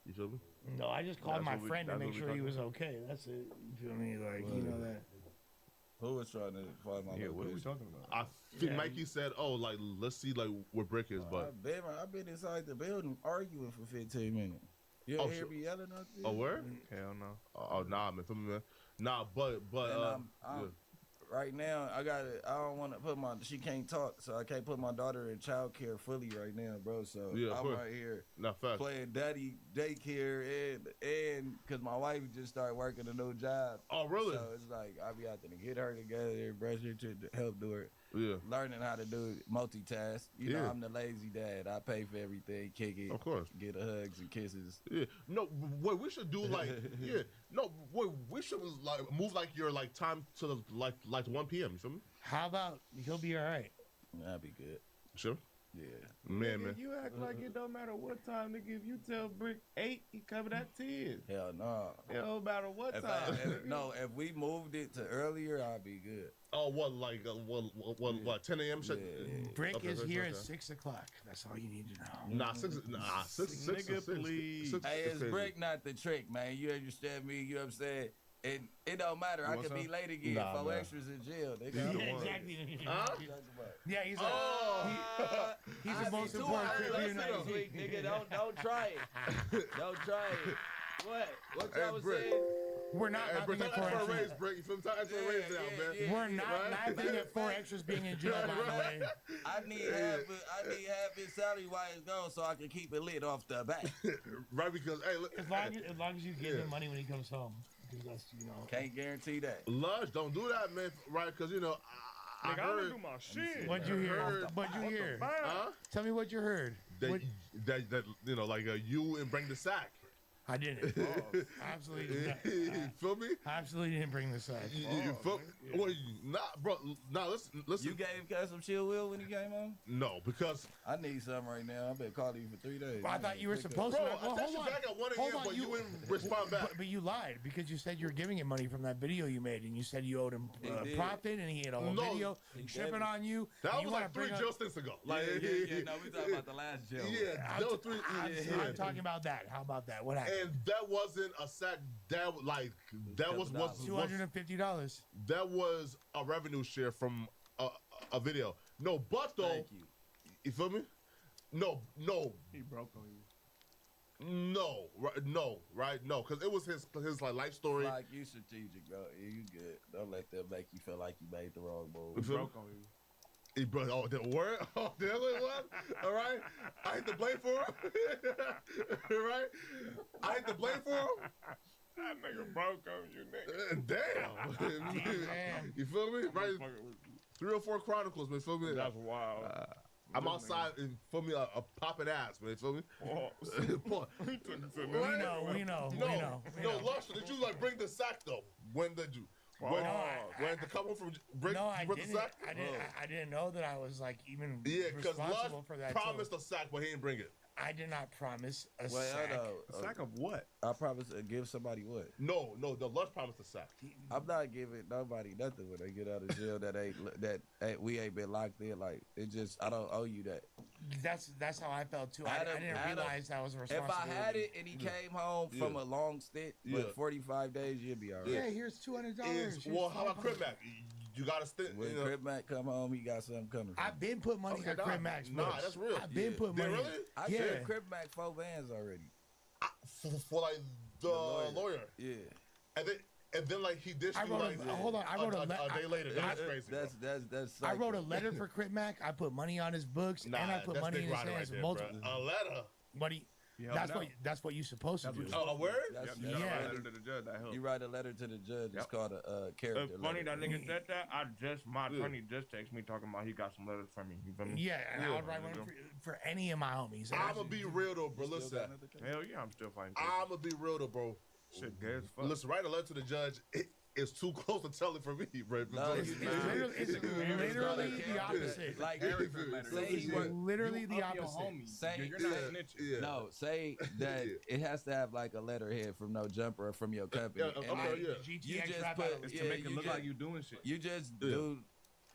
You feel me? No, I just called That's my what we- friend to that's make what we sure he talking was okay. That's it. You feel me? Like you know that. Who was trying to find my Yeah, what are we location? talking about? I think Yeah. Mikey said, "Oh, like let's see like where Brick is," but I've been inside the building arguing for 15 minutes. You don't hear me yelling out there? oh, where? Hell no. Oh, nah, man, feel me, man. Nah, but And right now, I don't want to put she can't talk, so I can't put my daughter in child care fully right now, bro. So Yeah, of I'm course. right here not fast. playing daddy daycare and because my wife just started working a new job. Oh, really? So it's like I be out there to get her together, brush her to help do it. Yeah. Learning how to do multitask. You know, Yeah. I'm the lazy dad. I pay for everything, kick it, Of course. get the hugs and kisses. Yeah. No, what we should do like what we should like move like your like time to the like 1 p.m. You feel me? How about he'll be all right? That'd be good. Sure. Yeah. Man. You act like it don't matter what time, nigga. If you tell Brick 8, he coming at 10. Hell no. It don't matter what If time. if we moved it to earlier, I'd be good. Oh, what like what 10 a.m. shit? Brick Okay, is okay, here okay. at 6 o'clock. That's all you need to know. Nah, six. Nigga, please. Hey, it's crazy. break, not the trick, man. You understand me? You know what I'm saying? And it don't matter. I want could be some? late again. Nah, 4 man. extras in jail. They Yeah, got the one. Exactly. Huh? Yeah, he's he's I the be most 2 important hours criminal less in the next week, nigga. Don't try it. Don't try it. What Hey, y'all was Brick. saying? We're not Hey, Brick, laughing at tell us 4 for a raise, extras. Brick. You feel me? Tell us for a raise now, man. We're not Right? laughing at 4 extras being in jail, by the way. I need half his salary while it's gone so I can keep it lit off the bat. Right, because, hey, look. As long as you give him money when he comes home. Because that's, Can't guarantee that. Lush, don't do that, man. Right, because, you know, I Nigga, I'm heard. gonna do my shit. What'd you hear? What'd you hear? Huh? Tell me what you heard. That you know, like you and bring the sack. I didn't. Absolutely not. You feel me? I absolutely didn't bring this up. You feel me? Well, nah, bro. Nah, listen. You gave Gus some chill wheel when he came home? No, because I need some right now. I've been calling you for 3 days. I thought you were supposed to. Bro, I texted you back at 1 a.m., but you wouldn't respond back. But you lied because you said you were giving him money from that video you made, and you said you owed him profit, and he had a whole video tripping on you. That was like 3 jail stints ago. Like, no, we talking about the last jail. Yeah, that was 3. I'm talking about that. How about that? What happened? And that wasn't a sack. That was $250. That was a revenue share from a video. No, but though, Thank you. You feel me? No. He broke on you. No, right? No, because it was his like life story. Like, you strategic, bro. You good. Don't let them make you feel like you made the wrong move. He broke on you. He broke. Oh, the word. Oh, that's what it was. All right. I ain't to blame for him. Right. I ain't to blame for him. That nigga broke on you, nigga. Damn. You feel me? Right. 304 Chronicles, man. Feel me? That's wild. I'm outside and feel me a popping ass, man. Feel me? We know. No, Lush, did you like bring the sack though? When did you? When to come home from break? No, I the didn't. sack? I didn't know that I was like even because Lush responsible for that. promised a sack, but he didn't bring it. I did not promise a Wait, sack. A sack of what? I promised to give somebody what? No, the Lush promised a sack. I'm not giving nobody nothing when they get out of jail that we ain't been locked in. Like, it just, I don't owe you that. That's how I felt too. I didn't realize that was a responsibility. If I had it and he came home from a long stint, but 45 days, you'd be all right. Yeah, here's $200. Well, how about Crib Mac? You got to stint. When Crib Mac come home, he got something coming. I've been putting money on Crib Mac's books. Nah, that's real. I've been putting money. Really? I shared Crib Mac 4 bands already. For like the lawyer. Yeah. And then like he dished you like hold on. I wrote a day later. That's crazy. That's I wrote a letter for Crib Mac. I put money on his books, and I put money in his hands. Multiple. A letter. Buddy. That's what you're supposed to do. A word? You write a letter to the judge. That helps. You write a letter to the judge. It's called a character letter. Funny that nigga said that. My attorney just texted me talking about he got some letters from me. You feel me? Yeah, and I would write one for any of my homies. I'm gonna be real though, bro. Listen. Hell yeah, I'm still fighting. I'm gonna be real though, bro. Shit, gay as fuck. Listen, write a letter to the judge. It's too close to tell it for me, bro. No, it's literally the opposite. Like, say he worked literally the opposite. Say you're not snitching. Yeah. No, say that it has to have like a letterhead from No Jumper or from your company. You just put It's to make it look like you doing shit. You just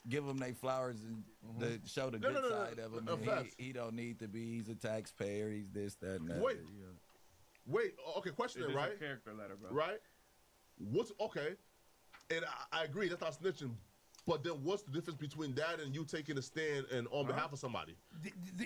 give them their flowers and show the good side of him. And he don't need to be. He's a taxpayer. He's this, that, and that. Wait. Okay, question It's right? a character letter, bro. Right. What's okay? And I agree that's not snitching. But then what's the difference between that and you taking a stand and on behalf of somebody?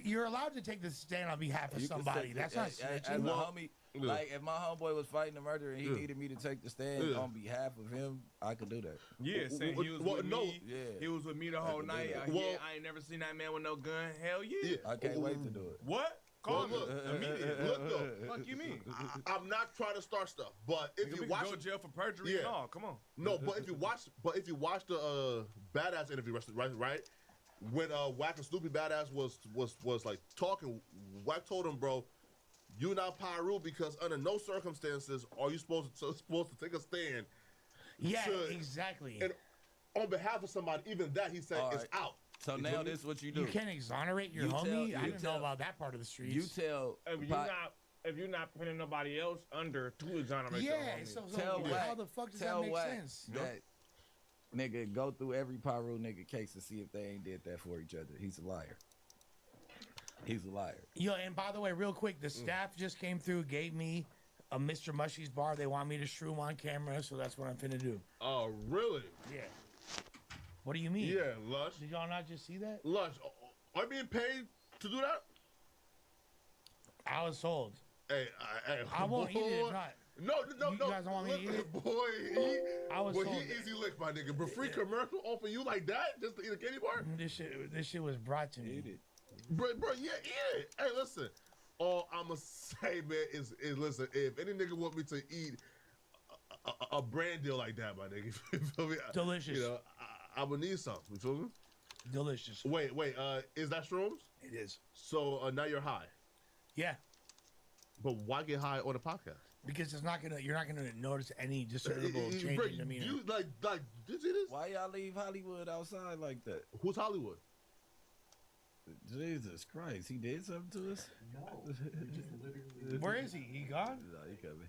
You're allowed to take the stand on behalf of somebody. That's not snitching. As a homie, like if my homeboy was fighting a murder and he needed me to take the stand on behalf of him, I could do that. Yeah, saying he was with me. Yeah. He was with me the whole night. I ain't never seen that man with no gun. Hell yeah. I can't wait to do it. What? Call me immediately. Look though. Fuck you mean? I'm not trying to start stuff, but if you watch go to jail for perjury, no, come on. No, but if you watch the Badass interview, right? When Wack and Snoopy Badass was like talking, Wack told him, bro, you're not Pyro because under no circumstances are you supposed to take a stand. Yeah, exactly. And on behalf of somebody, even that he said is out. So now this is what you do. You can't exonerate your homie? I didn't know about that part of the streets. You tell... If you're not putting nobody else under to exonerate your homie. So how the fuck does that make sense? That nigga go through every Pyro nigga case to see if they ain't did that for each other. He's a liar. He's a liar. Yo, and by the way, real quick, the staff just came through, gave me a Mr. Mushy's bar. They want me to shroom on camera, so that's what I'm finna do. Oh, really? Yeah. What do you mean? Yeah, Lush. Did y'all not just see that? Lush, are you being paid to do that? I was sold. Hey, I won't eat it if not. No. You guys don't want me to eat it? Boy, I was he told easy lick, my nigga. But free commercial offer you like that just to eat a candy bar? This shit was brought to me. Eat it. Bro, yeah, eat it. Hey, listen. All I'ma say, man, is listen. If any nigga want me to eat a brand deal like that, my nigga, you feel me? Delicious. You know, I would need some. You feel me? Delicious. Wait. Is that shrooms? It is. So now you're high. Yeah. But why get high on a podcast? Because you're not gonna notice any discernible change in demeanor. You like did you see this? Why y'all leave Hollywood outside like that? Who's Hollywood? Jesus Christ, he did something to us? No. Just literally. Where is he? He gone? No, he coming.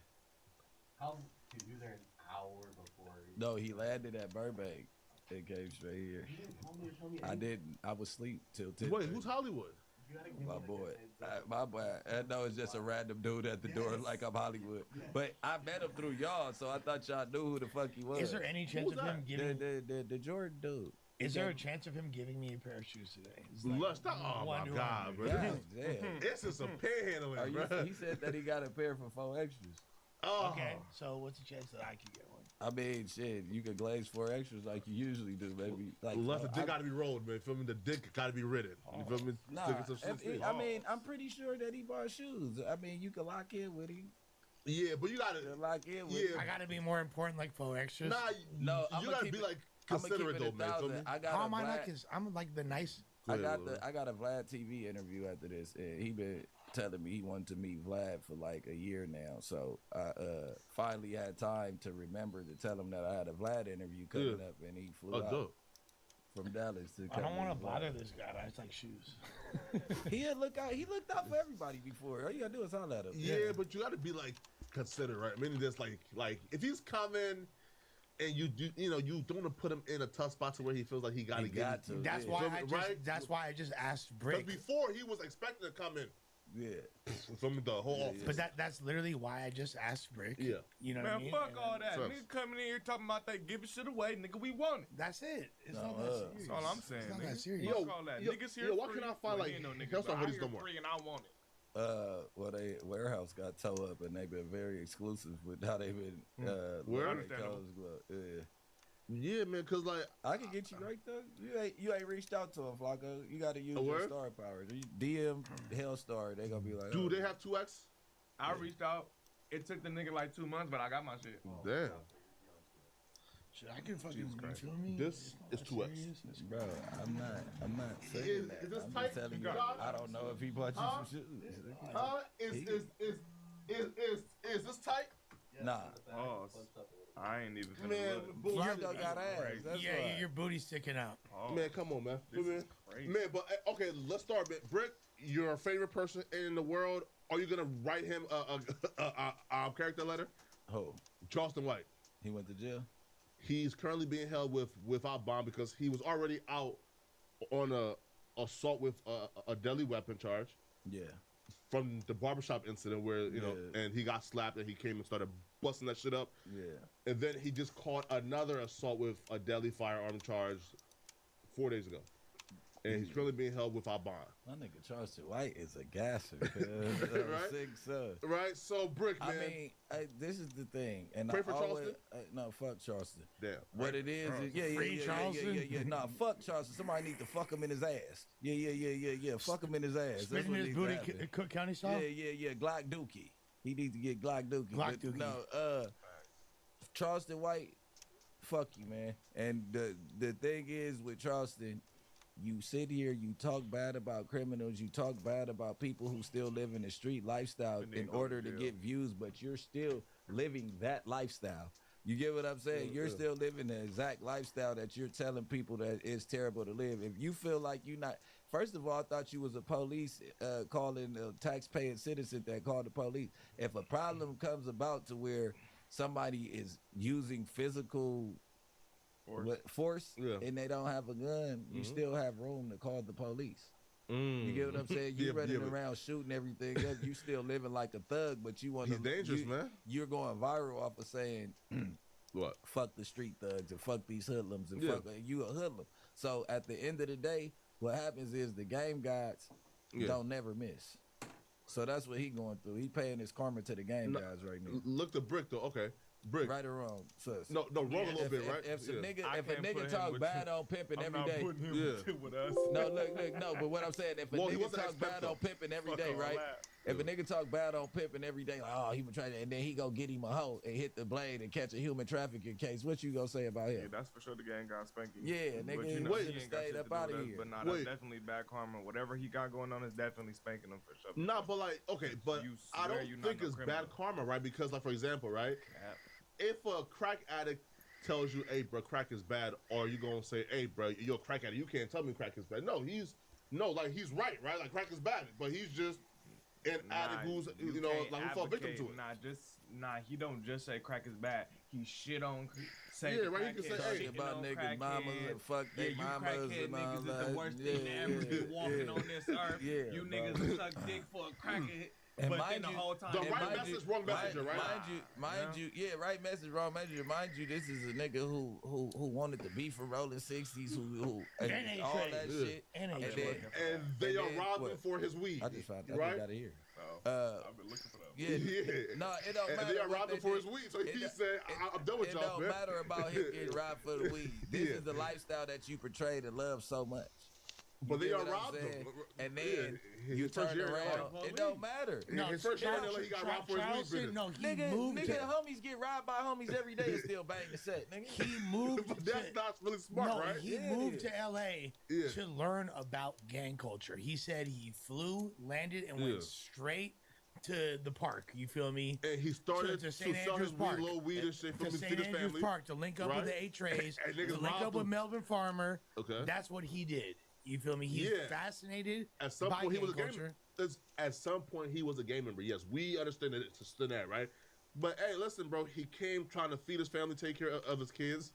How did you there an hour before? No, he landed at Burbank and came straight here. You didn't call me or tell me I anything. didn't. I was asleep till 10. Wait, who's Hollywood? You gotta give My me, like, boy. a heads up. My boy. I know it's just a random dude at the door like I'm Hollywood. But I met him through y'all, so I thought y'all knew who the fuck he was. Is there any chance of him giving? The Jordan dude. Is there a chance of him giving me a pair of shoes today? It's like Lush, oh my God, bro. God damn. This is some panhandling, bro. He said that he got a pair for 4 extras. Oh. Okay, so what's the chance that I could get one? I mean, shit, you could glaze 4 extras like you usually do, baby. Like, Lush, the dick got to be rolled, man. You feel me? The dick got to be ridden. You feel me? Nah, Sticking some shit. I mean, I'm pretty sure that he bought shoes. I mean, you can lock in with him. Yeah, but you gotta lock in with him. I gotta be more important, like 4 extras. Nah, no, you gotta be like considerate though, man. Feel me? How am I not? I'm like the nice. I got a Vlad TV interview after this, and he been telling me he wanted to meet Vlad for like a year now. So I finally had time to remember to tell him that I had a Vlad interview coming up, and he flew out from Dallas to. I don't want to bother this guy. I just like shoes. He looked out for everybody before. All you gotta do is holler at him. Yeah, but you gotta be like considerate, right? I mean, just like if he's coming. And you don't want to put him in a tough spot to where he feels like he got to. That's why I just asked Brick. But before he was expecting to come in. Yeah. From the whole office. But that's literally why I just asked Brick. Yeah. You know man, what I mean? Fuck all that. Nigga coming in here talking about that giving shit away. Nigga, we want it. That's it. It's not that serious. That's all I'm saying. It's not nigga. that serious. Fuck all that. Niggas here why free. can't I find Well, like ain't no niggas, health but I hoodies hear no more? free and I want it. Well, they warehouse got towed up, and they've been very exclusive with how they've been. Where? Yeah. Yeah, man, cause like I can get you right though. You ain't reached out to him, Flacco. You got to use your star power. You DM Hellstar, they gonna be like, do they have 2X? I reached out. It took the nigga like 2 months, but I got my shit. Damn. Shit, I can fucking feel me. This is 2X. Bro, I'm not saying that. Is this I'm tight? just telling you. I don't know if he bought you some shoes. Is this tight? Nah. Oh, I ain't even finna Man, look. Flacco got ass. That's Yeah, why. your booty's sticking out. Oh, Man, come on, man. this Man, is crazy. man, but okay, let's start. Man. Brick, your favorite person in the world. Are you gonna write him a character letter? Who? Charleston White. He went to jail. He's currently being held without bond because he was already out on a assault with a deadly weapon charge. Yeah. From the barbershop incident where you know, and he got slapped and he came and started busting that shit up. Yeah. And then he just caught another assault with a deadly firearm charge 4 days ago. And he's currently being held without bond. My nigga Charleston White is a gasser. Right? Sick son. Right? So, Brick, man. I mean, this is the thing. And Pray I for always, Charleston? No, fuck Charleston. Damn. What it is yeah. Nah, fuck Charleston. Somebody need to fuck him in his ass. Yeah. Fuck him in his ass. Spit in his booty, Cook County style? Yeah. Glock Dookie. He needs to get Glock Dookie. Glock Dookie. No, Charleston White, fuck you, man. And the thing is with Charleston, you sit here, you talk bad about criminals, you talk bad about people who still live in the street lifestyle in order to get views, but you're still living that lifestyle. You get what I'm saying? You're still living the exact lifestyle that you're telling people that it's terrible to live. If you feel like you're not, first of all, I thought you was a police calling a tax-paying citizen that called the police. If a problem comes about to where somebody is using physical force and they don't have a gun, you still have room to call the police. You get what I'm saying? You running around shooting everything up. You still living like a thug, but you want to. He's dangerous, man. You're going viral off of saying, "What? Fuck the street thugs and fuck these hoodlums and fuck you a hoodlum." So at the end of the day, what happens is the game gods don't never miss. So that's what he going through. He paying his karma to the game guys right now. Look the brick though. Okay, brick. Right or wrong? Sus. No, wrong a little bit, right? If a nigga, I if a can't put nigga him talk with bad you. on pimping I'm every not day, putting him with us. no, look, no. But what I'm saying, if a Well, he nigga wasn't talk expect bad though. on pimping every Fuck day, all right? that. If a nigga talk bad on pimping every day, like, oh, he been trying to, and then he go get him a hoe and hit the blade and catch a human trafficking case, what you gonna say about Yeah, him? that's for sure. The gang got spanking. Yeah, But nigga, you know, wait, he ain't got stayed shit to up do outta with us, here. But nah, Wait. that's definitely bad karma. Whatever he got going on is definitely spanking him for sure. Nah, but like, okay, but You I swear don't you not think no it's criminal. bad karma, right? Because, like, for example, right? Cap. If a crack addict tells you, "Hey, bro, crack is bad," or you gonna say, "Hey, bro, you're a crack addict. You can't tell me crack is bad." No, he's right, right? Like, crack is bad, but he's just an addict who's, you know, can't like, who fall victim to advocate, it. He don't just say crack is bad. He shit on. Say Yeah, the right, he can crackhead, say, hey, shitting about on niggas' mamas crackhead. and fuck Yeah, they you mamas crackhead and all niggas is that. the worst Yeah, thing to ever be walking yeah. on this earth. Yeah, You bro. niggas suck dick for a crackhead. And But then mind the you, whole time, The and right mind message, you- wrong messenger, right? Mind you, yeah, right message, wrong messenger. Mind you, this is a nigga who wanted to be from Rolling 60s, who and And all A-Train. that Yeah. shit. And And A-Train. then, And they and are then robbing what? for his weed. I just found I right? just gotta hear. I've been looking for that. Yeah, Yeah. no, it don't And matter. they are what robbing they for his did. weed, so he It- said, "I'm done with It y'all, don't man." matter about him getting robbed for the weed. This Yeah. is the lifestyle that you portray to love so much. But they get are what I'm robbed saying? him. And then Yeah. you His first turn year in around. LA. It don't matter. No, his first year in LA, he got robbed for his weed Charleston, business. no, he Nigga, moved nigga, to, homies get robbed by homies every day and still bang the set, nigga. he moved But that's not really smart, no, right? he Yeah, it moved is. to LA Yeah. to learn about gang culture. He said he flew, landed, and Yeah. went straight to the park. You feel me? And he started to to St. sell Andrews his Park. weed, little weed and shit from To his St. Andrews Andrews family. Park to link up right? with the A-Trays, And to niggas link robbed up with him. Melvin Farmer. Okay. That's what he did. You feel me? He's Yeah. fascinated At some by point, he gang was a game. culture. At some point, he was a gang member. Yes, we understand that, right? But hey, listen, bro. He came trying to feed his family, take care of his kids,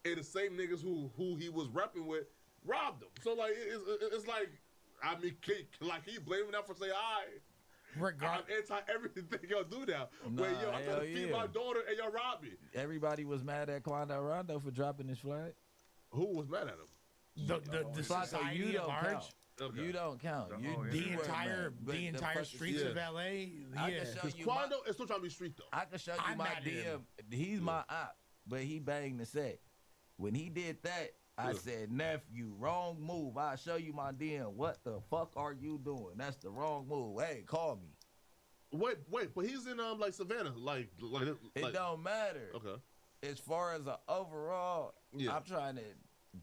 and the same niggas who he was repping with robbed him. So like, it's like, I mean, like he blaming them for saying, I'm anti everything y'all do now. Nah, Wait, yo, I'm trying hell to feed yeah. my daughter and y'all robbed me. Everybody was mad at Quando Rondo for dropping his flag. Who was mad at him? The Flacco, society you at don't large. count. Okay. You don't count. The You, whole The you weren't entire mad. But the entire fucking- streets yeah. of LA. I Yeah. can show Because you Quando is still trying to be street though. I can show you I'm my mad at him. DM. He's my op, but he banged the set. When he did that, I Yeah. said, nephew, wrong move. I'll show you my DM. What the fuck are you doing? That's the wrong move. Hey, call me. Wait, but he's in like Savannah, like It don't matter. Okay. As far as an overall, Yeah. I'm trying to.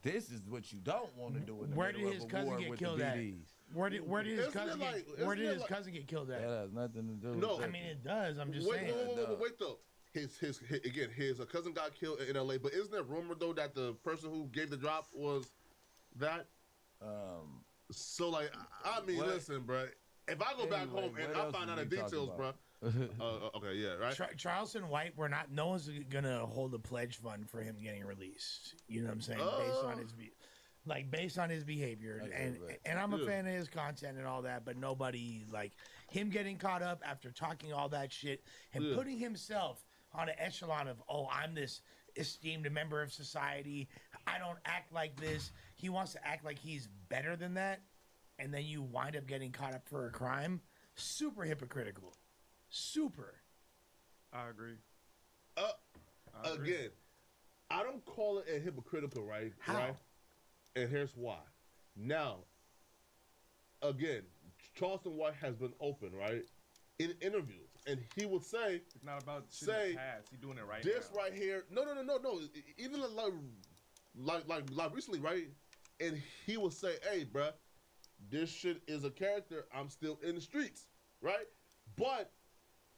This is what you don't want to do in the Where middle did his of a cousin war get with killed the at? BDs. Where did his Isn't cousin it like- get? Where did isn't it his like- cousin get killed That at? has nothing to do No. with I mean, it does. I'm just Wait, saying. wait though. His cousin got killed in LA, but isn't there rumor though that the person who gave the drop was that? So like, I mean, What? listen, bro. If I go back Anyway, home and what I else find is out the we talking details, bro. about? Okay, yeah, right. Charleston White, no one's gonna hold a pledge fund for him getting released. You know what I'm saying? Based on his based on his behavior, and I'm a Yeah. fan of his content and all that, but nobody like him getting caught up after talking all that shit and Yeah. putting himself on an echelon of, oh, I'm this esteemed member of society. I don't act like this. He wants to act like he's better than that, and then you wind up getting caught up for a crime. Super hypocritical. Super. I agree. I agree. Again, I don't call it a hypocritical, right? How? Right? And here's why. Now, again, Charleston White has been open, right, in interviews, and he would say, It's not about shit Say, in the past. He's doing it right "This now. right here." No. Even like recently, right? And he would say, "Hey, bruh, this shit is a character. I'm still in the streets, right?" But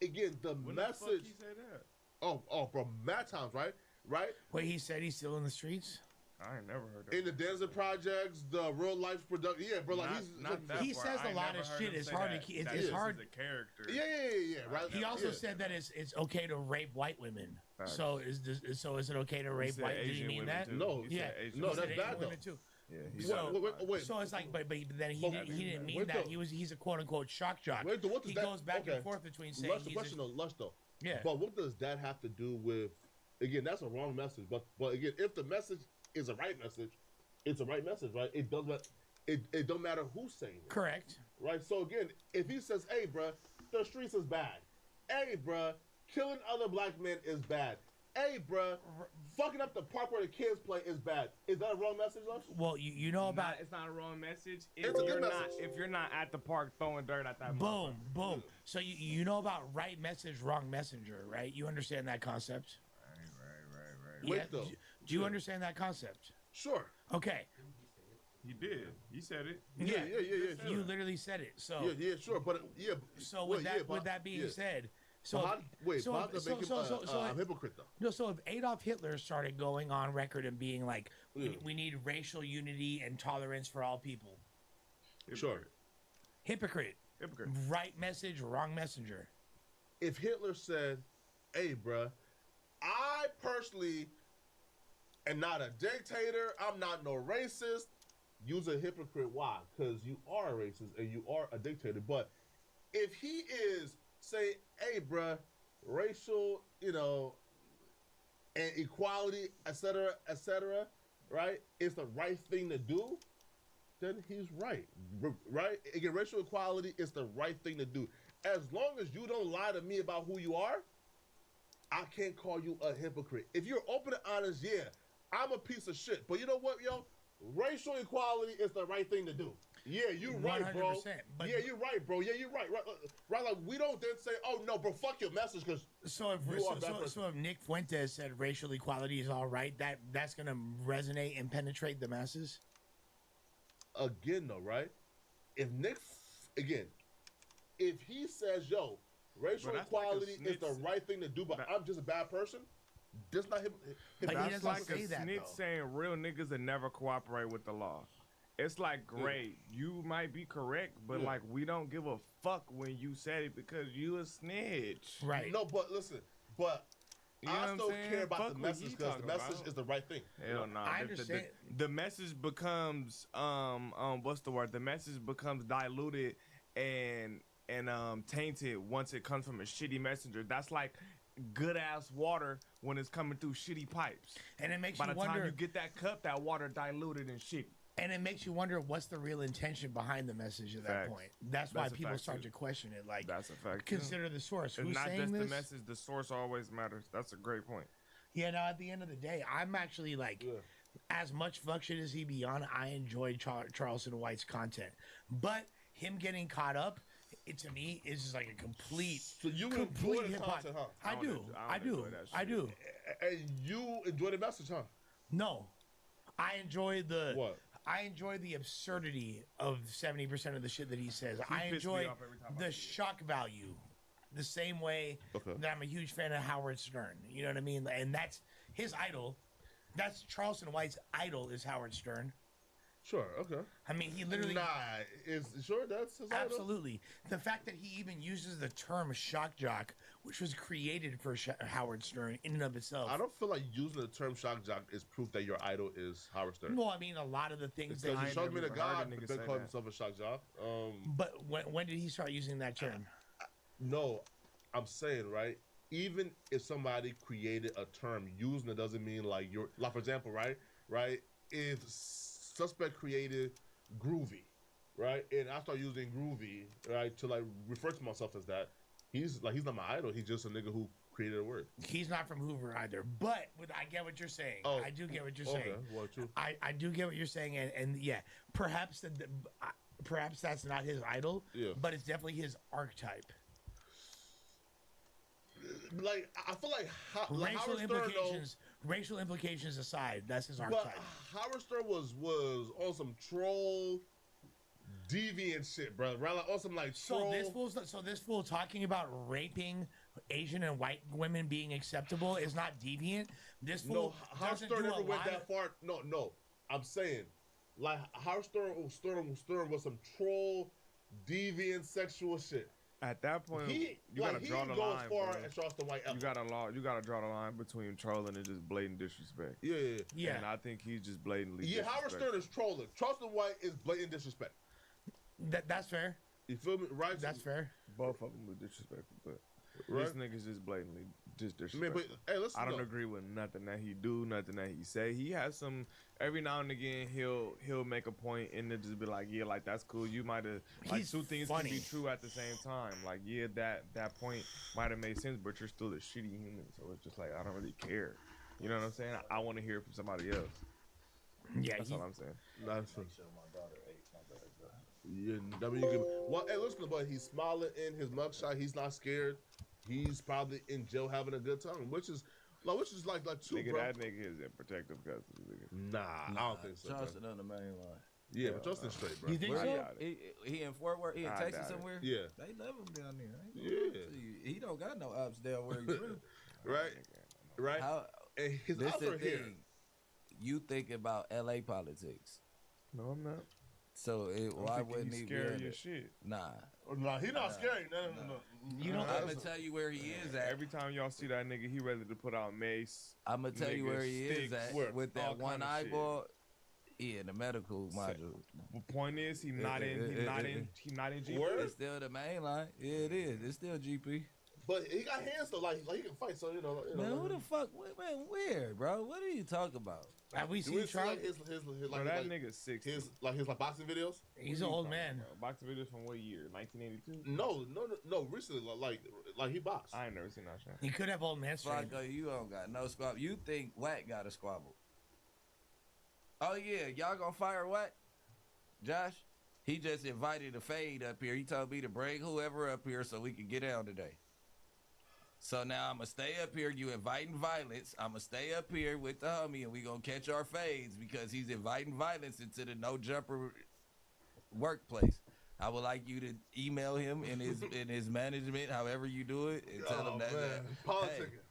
again, the When message. the fuck he say that? Oh, bro, mad times, right? Wait, he said he's still in the streets? I ain't never heard that. In the Denzel projects, the real life production, yeah, bro. Like he says a lot of shit. It's hard to. It's hard. He's a character. Yeah, right. He also yeah. said that it's okay to rape white women. Facts. So is it okay to rape said white? Did he Asian mean women that? too. No, He yeah, said Asian no, He that's said bad Asian though. women too. Yeah, he So, said wait. so it's like, but then he didn't mean wait, that. though. He's a quote unquote shock jock. Wait, what does He that? goes back okay. and forth between saying Lush, the he's question though, Lush though. Yeah. But what does that have to do with? Again, that's a wrong message. But again, if the message is a right message, it's a right message, right? It doesn't. it don't matter who's saying it. Correct. Right? So again, if he says, hey, bruh, the streets is bad. Hey, bruh, killing other black men is bad. Hey, bruh, fucking up the park where the kids play is bad. Is that a wrong message, Lush? Well, you know about... It's not a wrong message. It's a good message. If you're not at the park throwing dirt at that Boom, boom. So you know about right message, wrong messenger, right? You understand that concept? Right. Wait, though. Do you understand that concept? Sure. Okay. He did. He said it. Yeah. You literally said it. So yeah, sure, but So with that being said, so I'm hypocrite though. No, so if Adolf Hitler started going on record and being like, we need racial unity and tolerance for all people. Sure. Hypocrite. Right message, wrong messenger. If Hitler said, hey, bruh, I personally am not a dictator, I'm not no racist, use a hypocrite. Why? Because you are a racist and you are a dictator. But if he is saying, hey, bruh, racial, and equality, etc., right, is the right thing to do, then he's right. Right? Again, racial equality is the right thing to do. As long as you don't lie to me about who you are, I can't call you a hypocrite. If you're open and honest, yeah, I'm a piece of shit. But you know what, yo? Racial equality is the right thing to do. Yeah, you're right, bro. Yeah, you're right, bro. Yeah, you're right. Right, like, we don't then say, oh, no, bro, fuck your message, because so if Nick Fuentes said racial equality is all right, that's going to resonate and penetrate the masses? Again, though, right? If he says, yo, racial equality is the right thing to do, but I'm just a bad person, that's not him. That's like a snitch saying real niggas that never cooperate with the law. It's like, great, you might be correct, but like, we don't give a fuck when you said it because you a snitch. Right. No, but listen, I still care about the message because the message is the right thing. Hell no. I understand. The message becomes what's the word? The message becomes diluted and tainted once it comes from a shitty messenger. That's like good ass water when it's coming through shitty pipes. And it makes by you the wonder, time you get that cup, that water diluted and shitty. And it makes you wonder what's the real intention behind the message at that point. That's why people start to question it. Like, that's a fact. Consider the source. It's Who's not saying just this? the message. The source always matters. That's a great point. Yeah, no, at the end of the day, I'm actually like, as much fuck shit as he be on, I enjoy Charleston White's content. But him getting caught up, it to me is just like a complete. So you enjoy the content, huh? I do. And you enjoy the message, huh? No, I enjoy the what? I enjoy the absurdity of 70% of the shit that he says. I enjoy the shock value, the same way that I'm a huge fan of Howard Stern. You know what I mean? And that's his idol. That's Charleston White's idol is Howard Stern. Sure, okay. I mean, he literally... that's his idol? Absolutely. The fact that he even uses the term shock jock, which was created for Howard Stern in and of itself. I don't feel like using the term shock jock is proof that your idol is Howard Stern. No, I mean, a lot of the things that... Because he showed me the guy that called himself a shock jock. But when did he start using that term? No, I'm saying, right? Even if somebody created a term, using it doesn't mean like you're... Like, for example, right? If... Suspect created groovy, right? And I start using groovy, right, to like refer to myself as that. He's not my idol. He's just a nigga who created a word. He's not from Hoover either. But I get what you're saying. Oh, I do get what you're saying. Well, true. I do get what you're saying, and yeah, perhaps perhaps that's not his idol, but it's definitely his archetype. Like I feel like racial implications aside, that's his archetype. But Howard Stern was on some troll, deviant shit, bro. Right? Like on some like troll. So this fool talking about raping Asian and white women being acceptable is not deviant. This fool Howard Stern never went that far. No. I'm saying, like Howard Stern was some troll, deviant, sexual shit. At that point, you gotta draw the line. As far as Charleston White ever. You gotta draw the line between trolling and just blatant disrespect. Yeah. And I think he's just blatantly. Yeah, Howard Stern is trolling. Charleston White is blatant disrespect. That's fair. You feel me? Right? That's fair. Both of them were disrespectful, but Right. This nigga's just blatantly just Man, disrespectful. but hey, listen. I don't though. agree with nothing that he do, nothing that he say. He has some every now and again he'll make a point and then just be like, yeah, like that's cool. You might have like He's two things funny. can be true at the same time. Like, yeah, that point might have made sense, but you're still a shitty human. So it's just like I don't really care. You know what I'm saying? I want to hear from somebody else. Yeah, that's all I'm saying. That's true. Yeah, I mean, you can, well, hey, listen, but he's smiling in his mugshot. He's not scared. He's probably in jail having a good time, which is like two, Nigga, bro. that nigga is in protective custody. Nigga. Nah, I don't think so. Justin bro. on the main line. Yeah, but Justin's straight, bro. You think I so? doubt it. He in Fort Worth? He in I Texas doubt it. somewhere? Yeah. They love him down there. I ain't Yeah. gonna lie to you. He don't got no ops down where he's from. Right. How, And his this ops the are here. thing. You think about LA politics. No, I'm not. So why wouldn't he be scary in as it? shit? Nah. Nah, he not scary. No. You know, I'm gonna tell you where he is at. Every time y'all see that nigga, he ready to put out mace. I'm gonna tell you nigga, where he is sticks, at with all that one kind of shit. eyeball. Yeah, in the medical module. The point is, he not in GP. It's still the main line. Yeah, it is. It's still GP. But he got hands though, like he can fight. So you know. Man, who the fuck? Man, where, bro? What are you talking about? Have we Do seen we see like his Bro, that nigga's 60. his boxing videos? He's an old man. Boxing videos from what year? 1982? No. Recently, like he boxed. I ain't never seen that shit. He could have old man strength. Flacco, you don't got no squabble. You think Wack got a squabble? Oh yeah, y'all gonna fire Wack? Josh? He just invited a fade up here. He told me to bring whoever up here so we can get down today. So now I'm going to stay up here. You inviting violence. I'm going to stay up here with the homie, and we going to catch our fades because he's inviting violence into the no-jumper workplace. I would like you to email him in his management, however you do it, and tell him that. Politicking.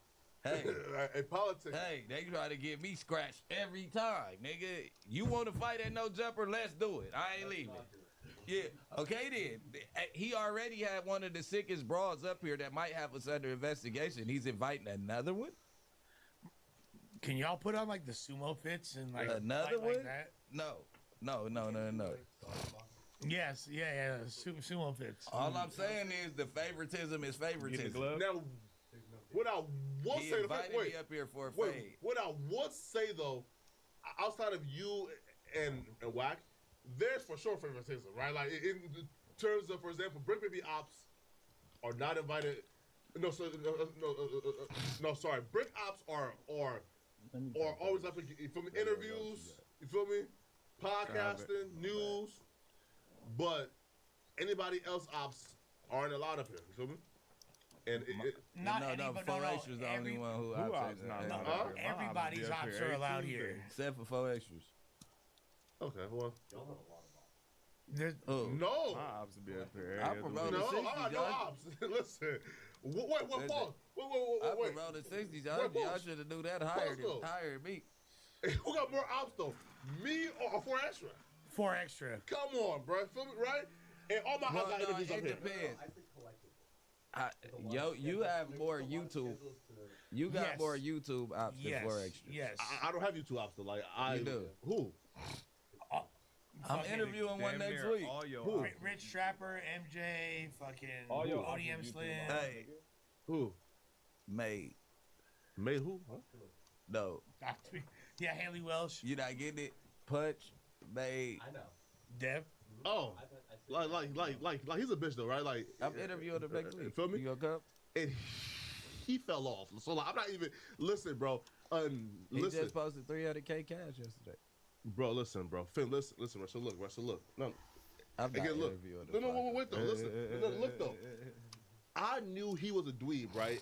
Hey, politics. Hey, they try to get me scratched every time, nigga. You want to fight at no-jumper? Let's do it. I ain't leaving. Yeah, okay then. He already had one of the sickest broads up here that might have us under investigation. He's inviting another one? Can y'all put on like the sumo fits and like another fight one? like that? No. Yes, yeah. Sumo fits. All I'm saying is the favoritism is favoritism. Now, what I will He say, invited me up here for a fade. What I would say though, outside of you and Wack, there's for sure favoritism, right? Like in terms of, for example, Brick Baby Ops are not invited. No, sorry. Brick Ops are always up from interviews. You feel me? Podcasting, news, but anybody else ops aren't allowed up here. You feel me? And no, 4 extras the only one who ops everybody's ops are allowed here. Except for 4 extras. Okay, well. No. My ops be up here. I promote the 60s, no ops. Listen. Wait, pause. I Wait. promote the 60s, y'all should have knew that higher me. Who got more ops though? Me or 4 extra? 4 extra. Come on, bro. Feel me, right? And all my ops got interviews up here. Yo, you have more YouTube. You got more YouTube ops than 4 extras. Yes. I don't have YouTube ops though. Like You do. Who? I'm interviewing one next week. Who? Rich Trapper, MJ, fucking all your ODM Slim. Hey. Who? May who? Huh? No. Yeah, Haley Welsh. You not getting it? Punch, May. I know. Dev. Oh. Like he's a bitch though, right? Like I'm interviewing him next week. Feel me? You gonna come? And he fell off. So like, I'm not even. Listen, bro. He just posted 300K cash yesterday. Bro, listen, bro. Finn, listen, Russell, look. No. I'm not Again, look. interviewing him. No, wait, though. Listen. Look, though. I knew he was a dweeb, right?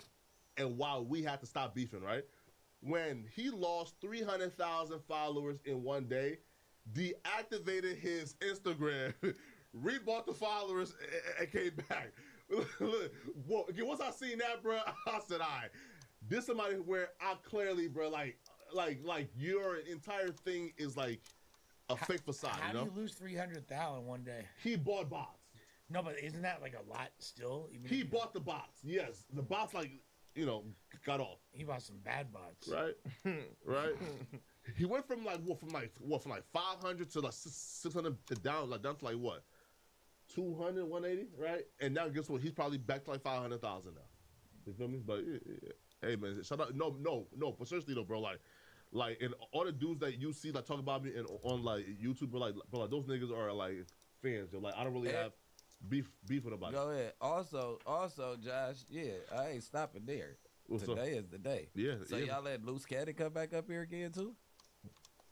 And while we had to stop beefing, right? When he lost 300,000 followers in one day, deactivated his Instagram, rebought the followers, and came back. Look, once I seen that, bro, I said, all right, this somebody where I clearly, bro, like your entire thing is like a fake facade. How you know? do you lose 300,000 one day? He bought bots. No, but isn't that like a lot still? He bought the bots. Yes, the bots got off. He bought some bad bots. Right. He went from like 500 to like 600 to down to like what? 200, 180, right? And now guess what? He's probably back to like 500,000 now. You feel me? But hey, man, shout out. No, but seriously though, bro, like, and all the dudes that you see like talk about me and on like YouTube, bro, like those niggas are like fans. Yo. Like I don't really have beef with nobody. Go ahead. Also, Josh, yeah, I ain't stopping there. What's Today up? is the day. Yeah. So yeah. y'all let Loose Caddy come back up here again too?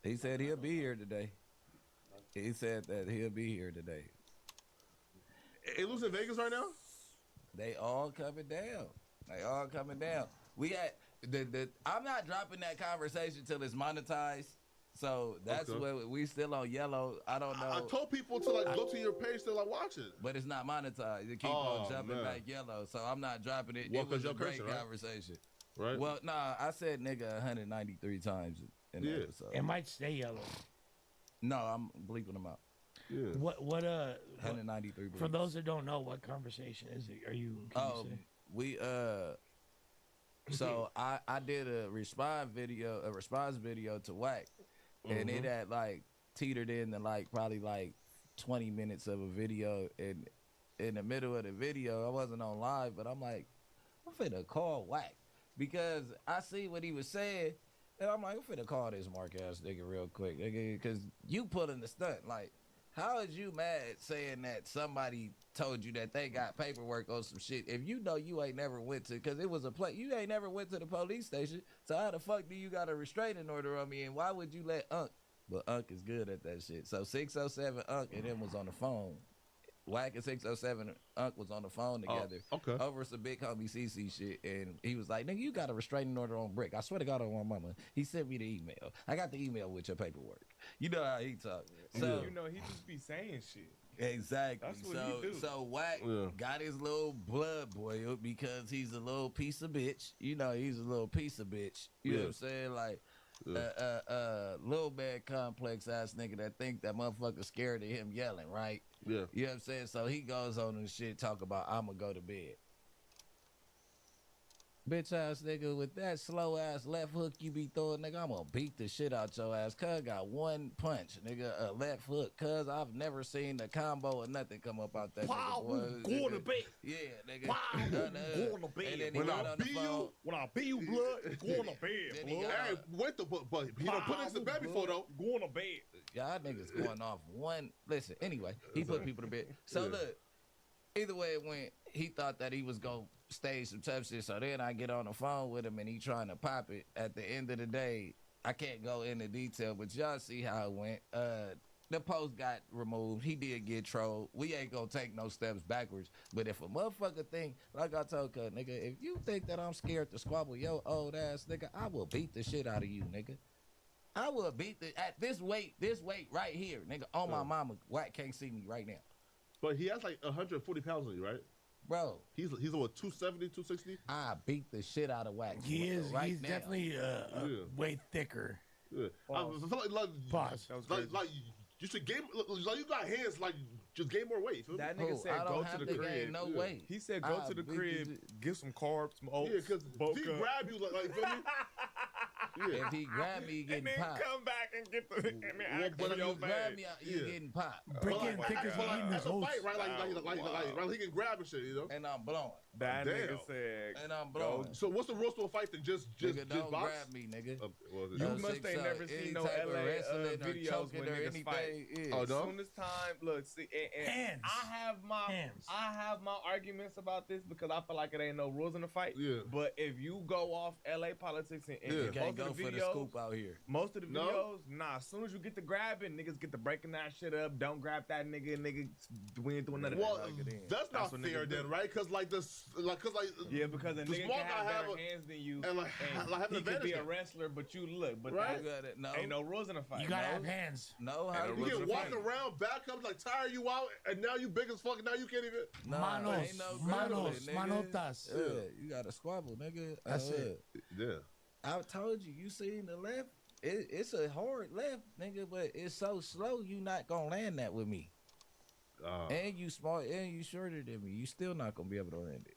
He said he'll be here today. He said that he'll be here today. Hey, Loose in Vegas right now? They all coming down. They all coming down. We got I'm not dropping that conversation till it's monetized. So that's what we still on yellow. I don't know. I told people to like go to your page to like watch it, but it's not monetized. It keep on jumping back yellow. So I'm not dropping it. Well, it was a great cursing, right? conversation. Right. Well, nah, I said nigga 193 times in the episode. It might stay yellow. No, I'm bleeping them out. Yeah. What 193 for those that don't know, what conversation is it? Can you say? We so I did a response video to Whack, and it had like teetered into like probably like 20 minutes of a video, and in the middle of the video I wasn't on live, but I'm like, I'm finna call Whack because I see what he was saying, and I'm like, I'm finna call this mark ass nigga real quick, nigga, because you pulling the stunt. Like, how is you mad saying that somebody told you that they got paperwork on some shit if you know you ain't never went to, because it was a play, you ain't never went to the police station, so how the fuck do you got a restraining order on me, and why would you let Unc? But Unc is good at that shit. So 607 Unc and him was on the phone. Whack and 607 Unc was on the phone together over some big homie CC shit, and he was like, nigga, you got a restraining order on Brick. I swear to God on my mama. He sent me the email. I got the email with your paperwork. You know how he talk. So you know, he just be saying shit. Exactly. That's what he do. So Whack got his little blood boiled because he's a little piece of bitch. You know, he's a little piece of bitch. You know what I'm saying? Like, little bad complex ass nigga that think that motherfucker scared of him yelling, right? Yeah. You know what I'm saying? So he goes on and shit talk about I'ma go to bed. Bitch ass nigga, with that slow ass left hook you be throwing, nigga, I'm gonna beat the shit out your ass. Cuz got one punch, nigga, a left hook. Cuz I've never seen the combo or nothing come up out that nigga, boy. Go to bed. Yeah, nigga. Go to bed. When I beat you, blood, go on to bed, blood. Hey, wait but he don't put this to bed before though. Go on to bed. Y'all niggas going off one. Listen, anyway, he put people to bed. So look, either way it went, he thought that he was gonna stage some tough shit. So then I get on the phone with him and he trying to pop it. At the end of the day, I can't go into detail, but y'all see how it went. The post got removed. He did get trolled. We ain't gonna take no steps backwards. But if a motherfucker think, like I told Cuz, nigga, if you think that I'm scared to squabble your old ass, nigga, I will beat the shit out of you, nigga. I will beat at this weight right here, nigga, on my mama. Whack can't see me right now. But he has like 140 pounds on you, right? Bro. He's what, 270, 260? I beat the shit out of Whack. He is. Right He's now. definitely way thicker. Yeah. Pause. Like you should gain. Like you got hands. Like just gain more weight. That nigga said go to the crib. No weight. He said go to the crib, get some carbs, some oats. Yeah, because if he grab you like feel me? Yeah. If he grab me, he getting popped. And then come back and get the But if you grab me, you getting popped. That's a fight, right? Like he can grab and shit, you know. And I'm blowing. That nigga said. And I'm blowing. So what's the rules to a fight? Then just don't box? grab me, nigga. You must ain't never seen no LA videos when niggas fight. Oh no. Soon as time, look, see, and I have my arguments about this because I feel like it ain't no rules in the fight. Yeah. But if you go off LA politics and you can't most go of the for videos, the scoop out here. Most of the videos, nah. As soon as you get to grabbing, niggas get to breaking that shit up. Don't grab that nigga. Nigga, we ain't doing nothing. Well, that's not fair then, right? Because yeah, because a nigga can have better hands than you, and he could be a wrestler, but you look, but right? Ain't no rules in a fight. You gotta have hands. No, how you can walk around, back up, like tire you out, and now you big as fuck. Now you can't even. Manotas. Yeah, you got to squabble, nigga. That's it. Yeah. I told you, you seen the left. It's a hard left, nigga, but it's so slow. You not gonna land that with me. And you smart, and you shorter than me. You still not gonna be able to land it.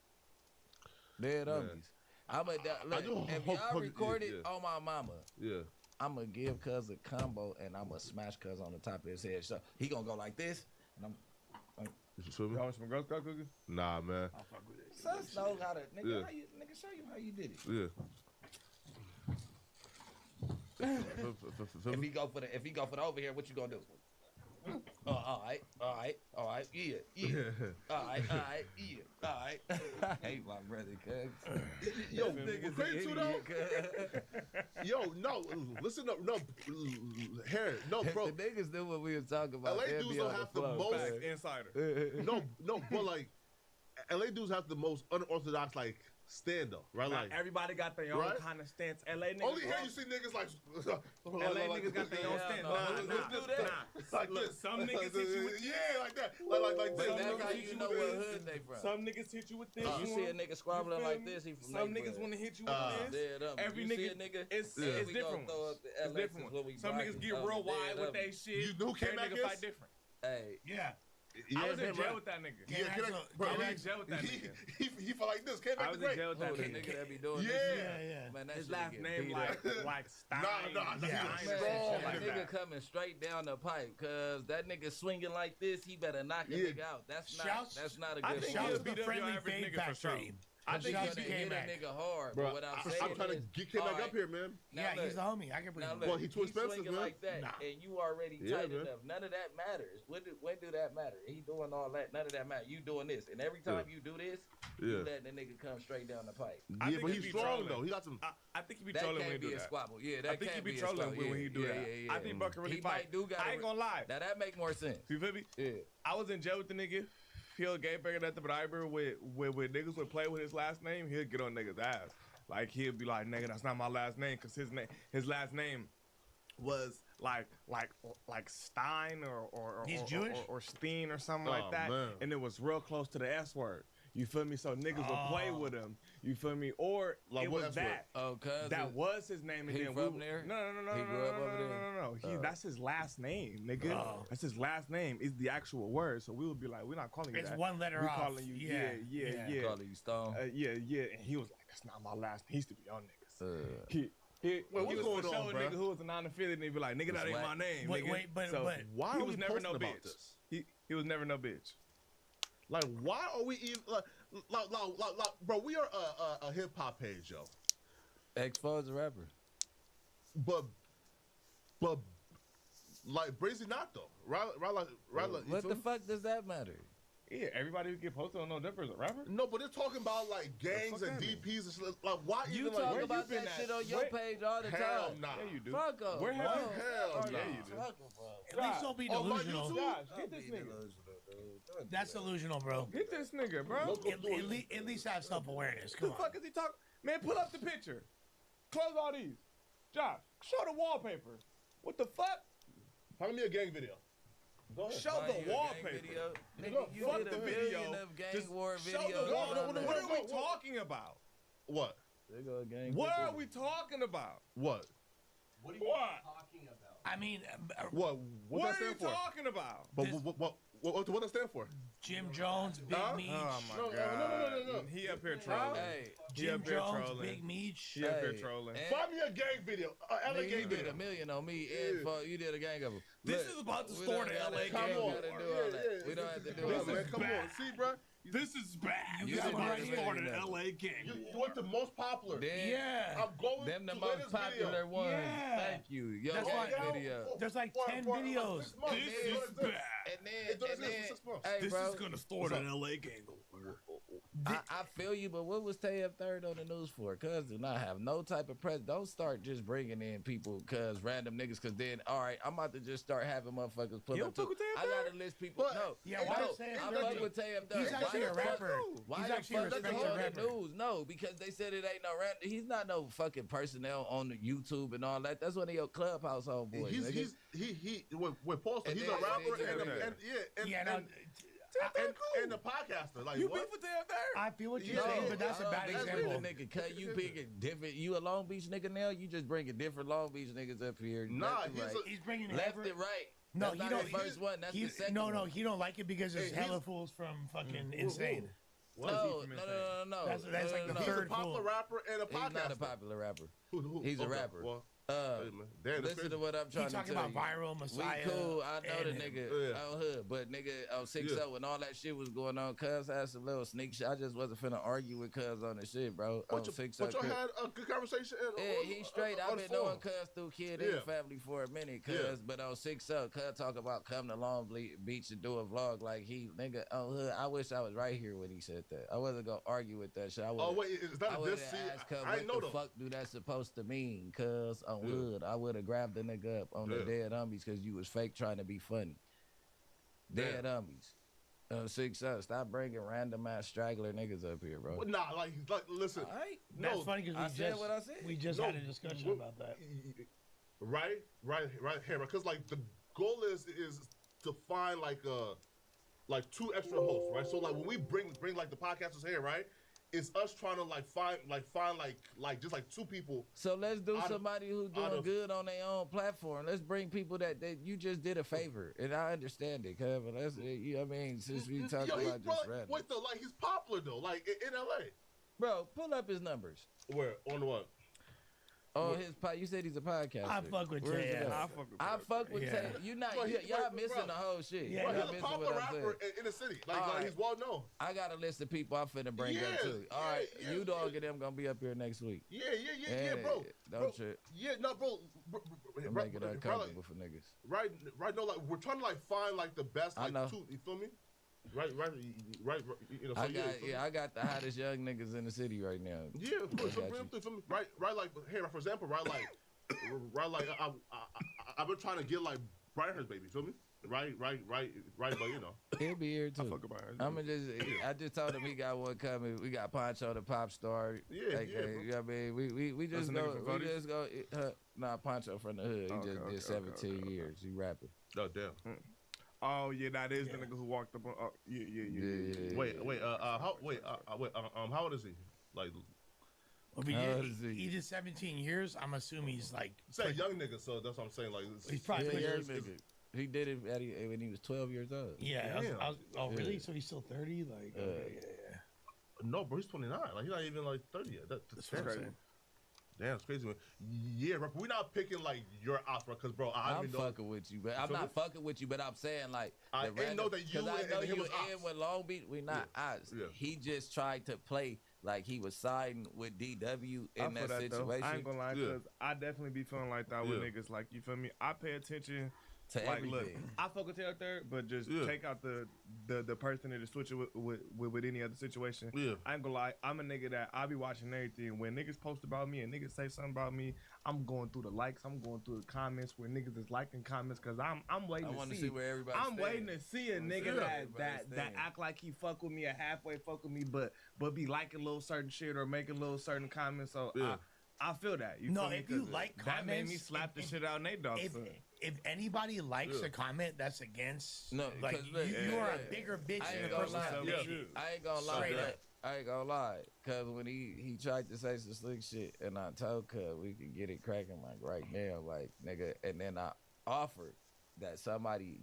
Dead ummies. If y'all record it on my mama, I'm gonna give Cuz a combo and I'm gonna smash Cuz on the top of his head. So he gonna go like this, and I'm You feel me? Y'all want some Girl Scout cookies? Nah, man. I'll fuck with it. Sus knows how to, nigga. Yeah. How you, nigga, show you how you did it. Yeah. If he go for the over here, what you gonna do? All right, yeah. All right, yeah. All right. I hate my brother, cuz. Yo, nigga's crazy an though. idiot, Yo, no, listen up, no, Harry, no, bro. The niggas knew what we was talking about. LA They'd dudes be don't on have the the flow, most. cuz. Insider. No, but like, LA dudes have the most unorthodox like stand up, right? Now, Like everybody got their own right? kind of stance. LA niggas. Only here you see niggas like LA niggas got their own stance. Nah. Like Look, this. some niggas hit you with this. Yeah, like that. Like But this. that's how you know what hood they from. Some niggas hit you with this. You see a nigga squabbling like this, he from Some neighborhood. niggas want to hit you with this. Every Every nigga, it's different. It's different. Some niggas get real wide with they shit. You know who came back nigga fight different. Hey. Yeah. I was in jail with that nigga. Yeah, I was in jail with that nigga. He felt like this. Came back I was to in jail with that The nigga. nigga that be doing Yeah. this. Yeah. Man, that His shit last get name beat like up. Stein. Nah, Yeah, strong. Like nigga coming straight down the pipe, cause that nigga swinging like this, he better knock a nigga out. That's not a good I think shot. he'll beat up your average nigga for sure. I think he he hit a nigga hard. Bro, But what I'm saying I'm trying to is, get K back alright, up here, man. Yeah, he's the homie. I can bring him. Well, he too expensive, swinging man. like that, and you already Yeah, tight man. enough. None of that matters. When do that matter? He doing all that. None of that matter. You doing this, and every time you do this, you letting the nigga come straight down the pipe. Yeah, but he's strong though. He got some. I think he be That trolling when he can't do be a that. squabble. Yeah, I that think he can't be be a trolling squabble. when he do that. Yeah. I think Bucker really He fight. might do got I ain't gonna lie. Now that make more sense. You feel me? Yeah. I was in jail with the nigga. He'll game bigger than but I remember when niggas would play with his last name, he'll get on niggas' ass. Like he'll be like, nigga, that's not my last name, cause his last name was like Stein or He's Jewish? or Steen or something Oh, like that, man. and it was real close to the S word. You feel me? So niggas would play with him. You feel me? Or Like it what was S word? that. Oh, cuz That was his name. And he then from there? No. He grew up over there? No. That's his last name, nigga. Oh. That's his last name. Is the actual word. So we would be like, we're not calling you It's that. one letter we off. calling you, yeah. Calling you Stone. Yeah. And he was like, that's not my last name. He used to be on niggas. Uh, He what's was going for sure on, a bruh? nigga who was a non-affiliate, and he'd be like, nigga, that ain't my name. Wait, nigga. wait, but- so but why he are was we never posting no about bitch. this? He was never no bitch. Like, why are we even like, bro? We are a hip hop page, yo. X4 is a rapper. But like Brazy not though, right? Like, What the fuck does that matter? Yeah, everybody who get posted on No Differ is a rapper. No, but they're talking about like gangs and that mean? DPs and shit. Like, why You even talk like? where about you been that at? shit on your Where- page all the Hell time. nah. Yeah, you do. Fuck up. Where have you? Hell Yeah, nah. you do. At least don't be On my delusional. YouTube? Josh, get this nigga. That's delusional, bro. Get this nigga, bro. At least have self-awareness. What Come the on. fuck is he talking? Man, pull up the picture. Close all these. Josh, show the wallpaper. What the fuck? Find me a gang video. Go ahead. Show Find the you a gang wallpaper. video. Go, Nigga, you fuck did the a video. million of gang Just war show the videos. wallpaper. no, What are we no. talking about? What? There go a gang What video. are we talking about? What? What are you talking about? I mean, What? What that are you stand for? talking about? But what does that stand for? Jim Jones, Big Meech. Oh my No, god. no. He up here trolling. Hey, He Jim up here Jones, trolling. Big Meech. He up here Hey, trolling. and- Find me a gang video. LA nigga, gang you did video. a million on me, and you did a gang of them. This is about to we start don't an gotta- LA we Come don't on. gotta do all that. We don't have to do all Listen, man, that. come on. See, bro. This is bad. You This is didn't about do to it, start an nothing. LA gang. You went the most popular. Then, Yeah. I'm going them the to most latest popular video. ones. Yeah. Thank you. Yo, That's gang why- video. There's like For 10 like videos. 6 months. This It's is doing this. And then, It's doing this for 6 months. hey, bro, gonna start an LA gang. I feel you, but what was Tay Third on the news for? Cuz do not have no type of press. Don't start just bringing in people, cuz random niggas. Cuz then, all right, I'm about to just start having motherfuckers pull You up. don't fuck with Tay I Third? gotta list people. But- No, Yeah, why no, is Tay I Third? fuck with Tay Third. He's actually a rapper. Why He's the actually a fuck respected on the rapper. news? No, because they said it ain't no random. He's not no fucking personnel on the YouTube and all that. That's one of your clubhouse homeboys. With Postal, And he's then- a rapper and then- and a podcaster. Like You what? beef with Tay Third? I feel what you're Yeah, saying, but that's a bad That's example. the nigga. Cut you picking different. You a Long Beach nigga now? You just bringing different Long Beach niggas up here. Nah, left and right. He's bringing left every- and right. No, That's he not don't. the first one. That's the second no, one. he don't like it because there's Hey, hella he's- fools from fucking Insane. No. That's like the He's a third popular fool. rapper and a He's not a podcaster. popular rapper. Who? He's a Okay, rapper. well, hey, man. Damn, that's Listen crazy. to what I'm trying to talking tell about you. Viral, Messiah, We cool. I know the and- nigga. Yeah. On hood. but nigga, on 6-0 when all that shit was going on, cuz had some little sneak shit. I just wasn't finna argue with cuz on the shit, bro. But y'all had a good conversation. Yeah, he's straight. I've been knowing cuz through kid and family for a minute, cuz. But on 6-0, cuz talk about coming to Long Beach and do a vlog like he, nigga, on hood. I wish I was right here when he said that. I wasn't gonna argue with that shit. Oh wait, is that a diss? I What the fuck do that supposed to mean? Cuz on hood, I would have grabbed the nigga up on the dead homies because you was fake trying to be funny. Dead homies. 6-0. Stop bringing random ass straggler niggas up here, bro. Nah, like listen. Right? That's funny because we just had a discussion about that. Right here, because like the goal is to find like 2 extra hosts, right? So like when we bring like the podcasters here, right? It's us trying to find just 2 people. So let's do somebody who's doing good on their own platform. Let's bring people that you just did a favor, and I understand it, cuz. But that's I mean, since we talk about just random. Wait though, like he's popular though, like in LA. Bro, pull up his numbers. Where on what? Oh, you said he's a podcaster. I fuck with Tay. I fuck with Tay. Y'all missing the whole shit. Yeah, he's a popular rapper in the city. Like he's well known. I got a list of people I'm finna bring up too. All right, you dog and them gonna be up here next week. Yeah, bro. Don't trip. Yeah, no, bro. Make it uncomfortable for niggas. Right. No, like we're trying to find the best 2. You feel me? Right. You know, I got the hottest young niggas in the city right now. Yeah, of course. Right. Like here, for example, right. Like I've been trying to get like Brian Hurst, baby. Feel me? Right. But you know, he'll be here too. I just told him he got one coming. We got Poncho the pop star. You know what I mean? We just go. Nah, Poncho from the hood. He just did 17 years. He rapping. Oh damn. Oh yeah, that is the nigga who walked up on. Yeah. Wait. How old is he? Like, he did 17 years. I'm assuming he's like. It's a young nigga, so that's what I'm saying. Like, he's probably young nigga. He did it when he was 12 years old. Yeah. Oh really? So he's still 30? Like, yeah. No, bro, he's 29. Like, he's not even like 30 yet. That's crazy. Damn, it's crazy, man. Yeah, bro, we're not picking like your out, bro. Cause, bro, I'm fucking with you, but I'm not fucking with you. But I'm saying like I didn't know that you and I know him you was in with Long Beach. We not odds. Yeah. He just tried to play like he was siding with DW in that situation. I ain't gonna lie, cause I definitely be feeling like that with niggas. Like, you feel me? I pay attention to everything. Look, I fuck with Taylor Third, but just take out the person and just switch it with any other situation. Yeah. I ain't gonna lie, I'm a nigga that I be watching everything. When niggas post about me and niggas say something about me, I'm going through the likes, I'm going through the comments where niggas is liking comments, cause I'm waiting to see where everybody waiting to see a nigga that act like he fuck with me or halfway fuck with me, but be liking little certain shit or making little certain comments. So I feel that. If you like comments, that made me slap the shit out of Nate Dogg. If anybody likes a comment that's against, you are a bigger bitch than the person that made it. I ain't gonna lie. I ain't gonna lie, cause when he tried to say some slick shit, and I told cuz we could get it cracking like right now, like nigga, and then I offered that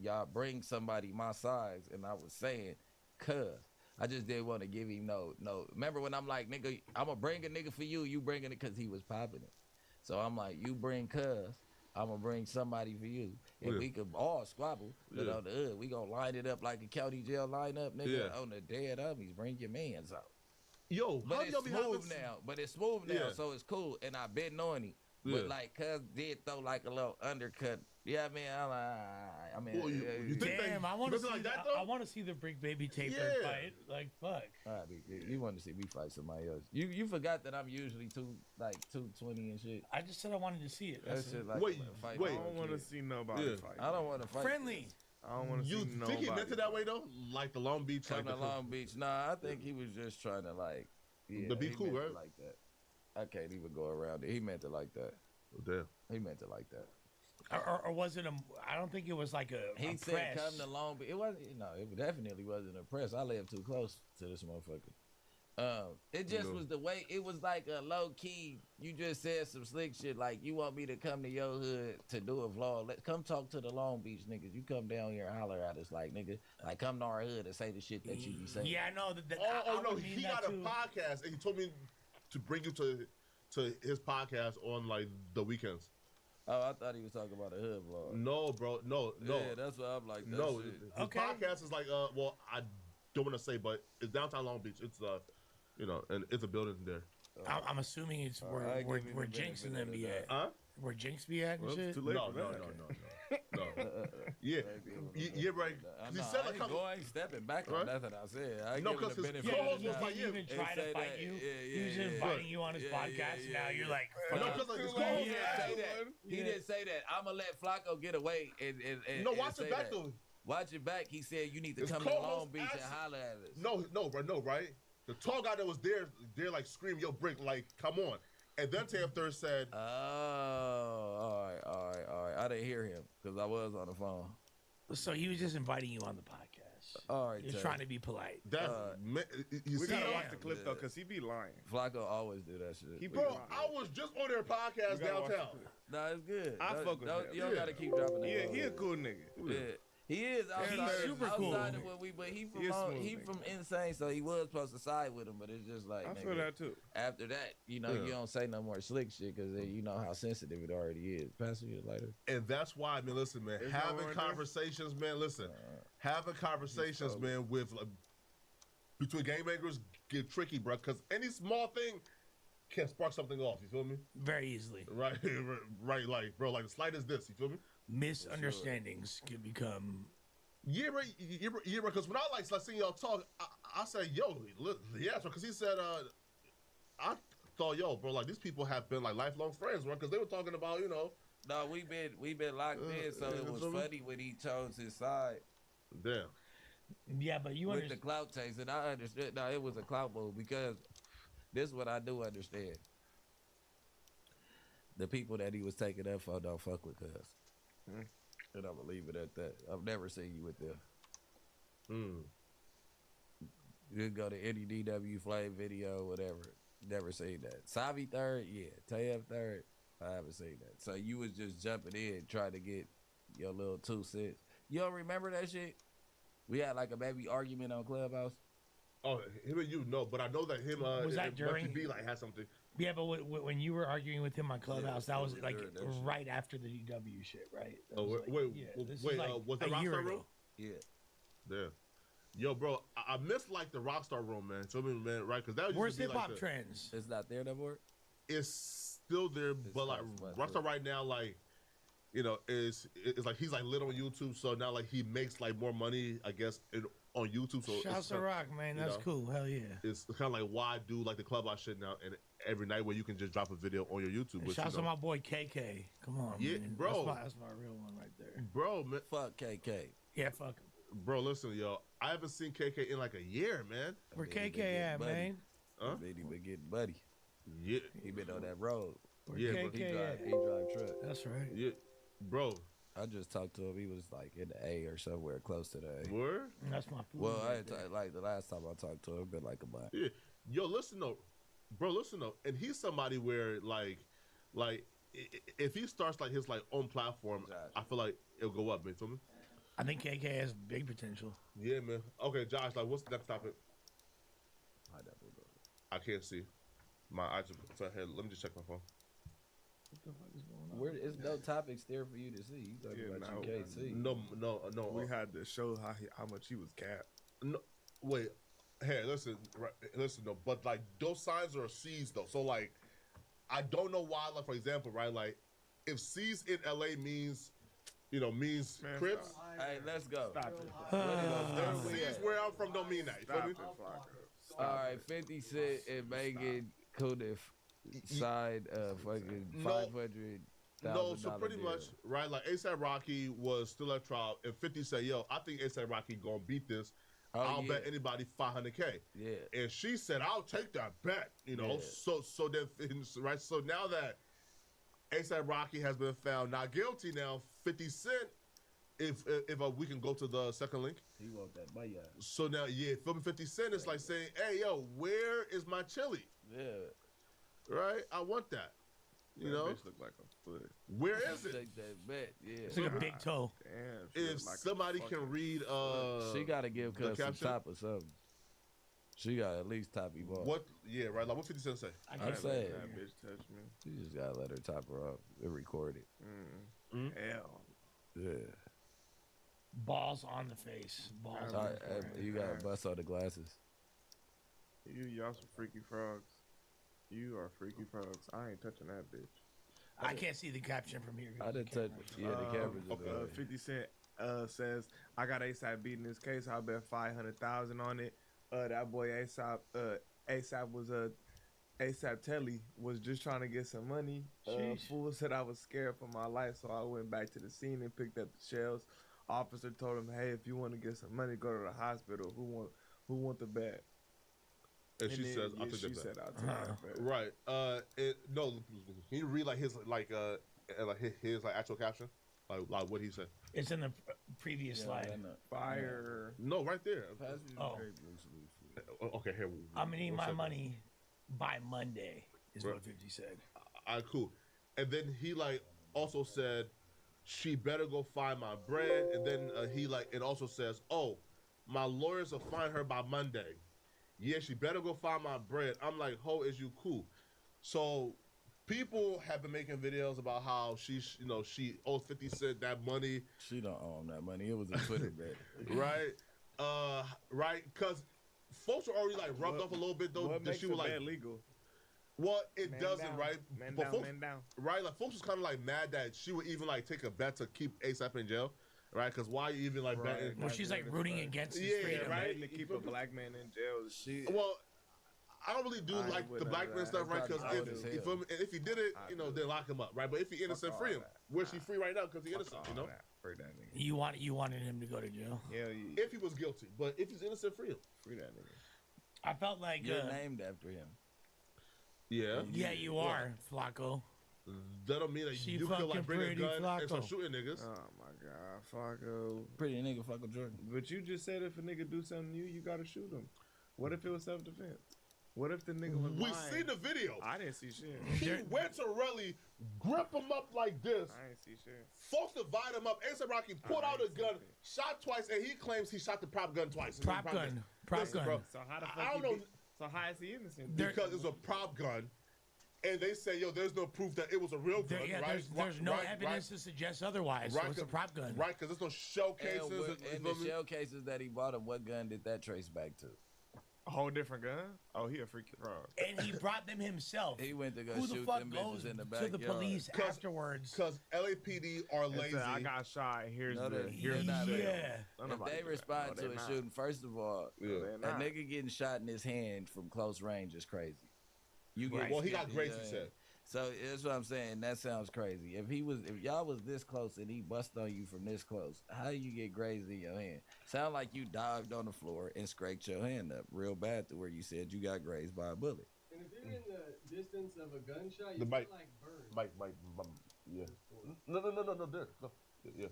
y'all bring somebody my size, and I was saying, cuz I just didn't want to give him no. Remember when I'm like, nigga, I'm gonna bring a nigga for you bringing it cause he was popping it, so I'm like, you bring cuz. I'm gonna bring somebody for you, and we could all squabble. But on the hood, we gonna line it up like a county jail lineup, nigga. On the dead homies, bring your mans out. Yo, but it's smooth now. So it's cool. And I been knowing him, but like, cuz did throw like a little undercut. Yeah, I mean, you think damn, I want to see like that, though? I want to see the Brick Baby Taper fight. Like, fuck. All right, you want to see me fight somebody else? You forgot that I'm usually 220 and shit. I just said I wanted to see it. That's just like wait. I don't want to see nobody fight. I don't want to fight. Friendly. I don't want to see nobody. You think he meant it that way though? Like the Long Beach. Come to Long Beach. Nah, I think he was just trying to like. To be cool, right? Like that. I can't even go around it. He meant it like that. Oh, damn. He meant it like that. Or was it I don't think it was like a. He said, "Come to Long Beach." It wasn't. It definitely wasn't a press. I live too close to this motherfucker. It just was the way. It was like a low key. You just said some slick shit. Like, you want me to come to your hood to do a vlog? Come talk to the Long Beach niggas. You come down here and holler at us, like, nigga, like, come to our hood and say the shit that you be saying. Yeah, I know that. No, he got a podcast and he told me to bring you to his podcast on like the weekends. Oh, I thought he was talking about a hood vlog. No, bro. No. Yeah, that's what I'm like. That No, shit. his podcast is like, well, I don't want to say, but it's downtown Long Beach. It's and it's a building there. I'm assuming it's where Jinx and them be at. Huh? Where Jinx be at and Well, shit? it's too late for that. No. Yeah, right. I'm He not, said I like, ain't going, I ain't stepping back on Right? nothing I said. I ain't No, giving 'cause the his benefit co-host of the was doubt. like, He even They tried say to fight that- you. yeah, He was yeah, inviting yeah. you on his Yeah, podcast. yeah, Now yeah, you're yeah. like, No, fuck. 'cause, like, his He co-host didn't was say that. He didn't say that. I'm gonna let Flacco get away and No, watch say it back that. though. Watch it back. He said you need to His come to co-host Long Beach and asked- holler at us. No, right? The tall guy that was there like scream, "Yo, Brick, like, come on!" And then Taylor said, Oh, all right. I didn't hear him because I was on the phone. So he was just inviting you on the podcast. All right, He was Tay. trying to be polite. "That's you We see, gotta watch the clip though, cause he be lying. Flacco always do that shit. He be bro, lying. I was just on their podcast We gotta watch the downtown." clip. Nah, it's good. I fuck with him. You don't gotta keep dropping that. Yeah, ball. he a cool nigga. Yeah. He is outside, super cool. outside of what we, but he from He a smooth he nigga. from Insane, so he was supposed to side with him, but it's just like I nigga, feel that too. after that, you Yeah. don't say no more slick shit because you know how sensitive it already is. Pass you later. And that's why, man. Listen, man. Is that Having right conversations, man. Listen, having conversations, man, with between game makers get tricky, bro. Because any small thing can spark something off. You feel me? Very easily. Right, right. Like, bro, like the slight as this. You feel me? Misunderstandings can become. Yeah, right. Because when I like seeing y'all talk, I said, "Yo, look, yeah," because he said, I thought, "Yo, bro, like these people have been like lifelong friends, bro," because they were talking about, No, we been locked in, so it was funny when he chose his side. Damn. Yeah, but you with understand. the clout chase, and I understood. No, it was a clout move because this is what I do understand. The people that he was taking up for don't fuck with us. And I'm gonna leave it at that. I've never seen you with them. You can go to any DW Flame video, whatever. Never seen that. Savi third, yeah. Tayeb third, I haven't seen that. So you was just jumping in trying to get your little 2 cents. You don't remember that shit? We had like a baby argument on Clubhouse. Oh, him and you know, but I know that him. Was that during? Be like had something. Yeah, but when you were arguing with him on Clubhouse, that was like during that shit. right after the DW shit, right? That Oh was wait, like- yeah, this wait. is like Was the a year Rockstar ago. room? Yeah. Yeah. Yo, bro, I miss like the Rockstar room, man. So man, right? Because that used Where's to be Hip Hop like Trends? It's not there no more. It's still there, but like Rockstar right now, like is like he's like lit on YouTube. So now like he makes like more money, I guess, on YouTube. So Shouts to Rock, man. That's cool. Hell yeah. It's kind of like why I do like the Clubhouse shit now, and every night where you can just drop a video on your YouTube. Which, Shouts to my boy KK. Come on, Yeah, man. bro. That's my real one right there. Bro, man. Fuck KK. Yeah, fuck him. Bro, listen, yo. I haven't seen KK in like a year, man. Where KK at, man? Huh? He been getting buddy. Yeah. He been on that road. Where Yeah, KK bro. at? He drive truck. That's right. Yeah, bro. I just talked to him. He was like in the A or somewhere close to the A. Where? That's my food. Well, right there. like the last time I talked to him, been like a month. Yeah. Yo, listen though. Bro, listen though. And he's somebody where like if he starts like his like own platform, I feel like it'll go up, man. Feel me? I think KK has big potential. Yeah, man. Okay, Josh, like what's the next topic? I can't see. My eyes are ahead. Let me just check my phone. What the fuck is going on? Where is no topics there for you to see? You talking about you can't see. No. We had to show how much he was capped. No, wait. Hey, listen, though. But like those signs are C's though. So like, I don't know why. Like for example, right? Like, if C's in LA means Crips. Stop. Hey, let's go. Stop it. C's where I'm from don't mean that. You feel Stop me? it, Flocka. All right, 50 Cent and Megan Kuniff signed fucking $500,000. No, so pretty deal. much, right? Like ASAP Rocky was still at trial, and 50 said, "Yo, I think ASAP Rocky gonna beat this. I'll bet anybody $500K." Yeah. And she said, "I'll take that bet." Yeah. So then, right? So now that ASAP Rocky has been found not guilty, now 50 Cent, if we can go to the second link. He want that money. So now, yeah, 50 Cent is like saying, "Hey, yo, where is my chili?" Yeah. Right? I want that. You know, bitch look like a foot. where is it? Take that bet. Yeah. It's like a big toe. Damn. If somebody can read, She gotta give the Cuz some caption? top or something. She got at least top you off. What? Yeah, right. Like what 50 Cent say? I'm Can't saying let that bitch touch me. you just gotta let her top her up and record it. Hell. Yeah. Balls on the face. Balls. All right, you gotta bust all the glasses. Y'all some freaky frogs. You are freaky frogs. I ain't touching that bitch. I can't see the caption from here. I didn't touch. Yeah, the cameras. Okay. 50 Cent says, I got ASAP beating this case. I bet 500,000 on it. That boy ASAP was ASAP Telly was just trying to get some money. Fool said I was scared for my life, so I went back to the scene and picked up the shells. Officer told him, "Hey, if you want to get some money, go to the hospital. Who want the bag?" And she then, says, "I'll yeah, take she that said, back." "I'll take that back." Right. No. Can you read like his his actual caption, like what he said? It's in the previous slide. Fire. No, right there. Oh. Okay, here. I'm gonna need one my second. money by Monday. Is Right. what 50 said. All right, cool. And then he also said, "She better go find my bread." And then it also says, "Oh, my lawyers will find her by Monday. Yeah, she better go find my bread." I'm like, "Ho, is you cool?" So people have been making videos about how she owes 50 Cent that money. She don't own that money. It was a Twitter bet. Right? Right? Because folks are already rubbed off a little bit though. What That makes she a was bet legal? Well, it Man doesn't, down. right? Man But down, folks, man down. right? Like folks was kind of mad that she would even take a bet to keep ASAP in jail, right? Because why you even betting? Well, she's rooting against his freedom. right? To keep a black man in jail. Well, I don't really do the black man stuff, right? Because if he did it, then lock him up, right? But if he's innocent, free him. Where's she free right now? Because he's innocent, you know. Free that nigga. You wanted him to go to jail. Yeah. If he was guilty, but if he's innocent, free him. Free that nigga. I felt like You're named after him. Yeah. Yeah, you are, Flacco. That don't mean that She you could bring a fucking gun pretty, and start Flacco. shooting niggas. Oh my God, Flacco. Pretty nigga, Flacco Jordan. But you just said if a nigga do something to you, you gotta shoot him. What if it was self-defense? What if the nigga was We lying? seen the video. I didn't see shit. He went to Relly, grip him up like this. I didn't see shit. Folks divide him up. A$AP Rocky pulled out a gun, shot twice, and he claims he shot the prop gun twice. Prop gun. Listen, bro, So how the fuck I don't know. So how is he innocent? Because it's a prop gun, and they say, yo, there's no proof that it was a real gun, right? There's no evidence to suggest otherwise. So it's a prop gun. Right, because there's no shell cases. And the shell cases that he bought him, what gun did that trace back to? A whole different gun? Oh, he a freaky frog. And he brought them himself. He went to go Who the shoot fuck them goes bitches in the to backyard. the police afterwards? Because LAPD are It lazy. said, I got shot. Here's No, the they're not. Yeah. If they respond to a shooting, first of all, a nigga getting shot in his hand from close range is crazy. You get Well, he got grace, he said. So that's what I'm saying. That sounds crazy. If y'all was this close and he bust on you from this close, how you get grazed in your hand? Sound like you dived on the floor and scraped your hand up real bad to where you said you got grazed by a bullet. And if you're in the distance of a gunshot, The you mic. feel burn. Mike, yeah. No, there. No. Yeah.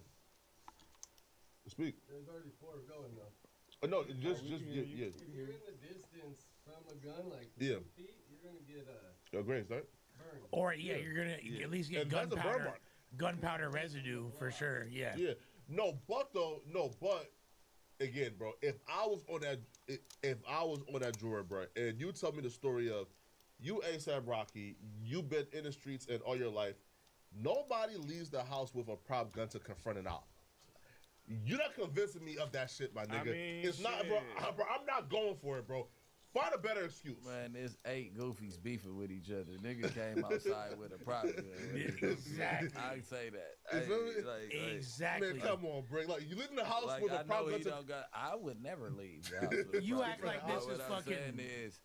Speak. There's already 4 going though. No, just If yeah. you're in the distance from a gun, 2 feet, you're gonna get Your grace, right? burned. Or you're gonna at least get And that's a burn gunpowder, mark. gunpowder residue for sure. Yeah. Yeah. No, but again, bro, if I was on that drawer, bro, and you tell me the story of you A$AP Rocky, you've been in the streets and all your life, nobody leaves the house with a prop gun to confront an op. You're not convincing me of that shit, my nigga. mean, it's not, bro. I'm not going for it, bro. Find a better excuse. Man, there's 8 goofies beefing with each other. Nigga came outside with a prop gun. Exactly. I say that. You feel me? Exactly. Man, come on, bro. Like you live in the house Like, with I a prop know gun. he don't got. I would never leave the house with a You prop act gun. like this What is I'm fucking- saying is,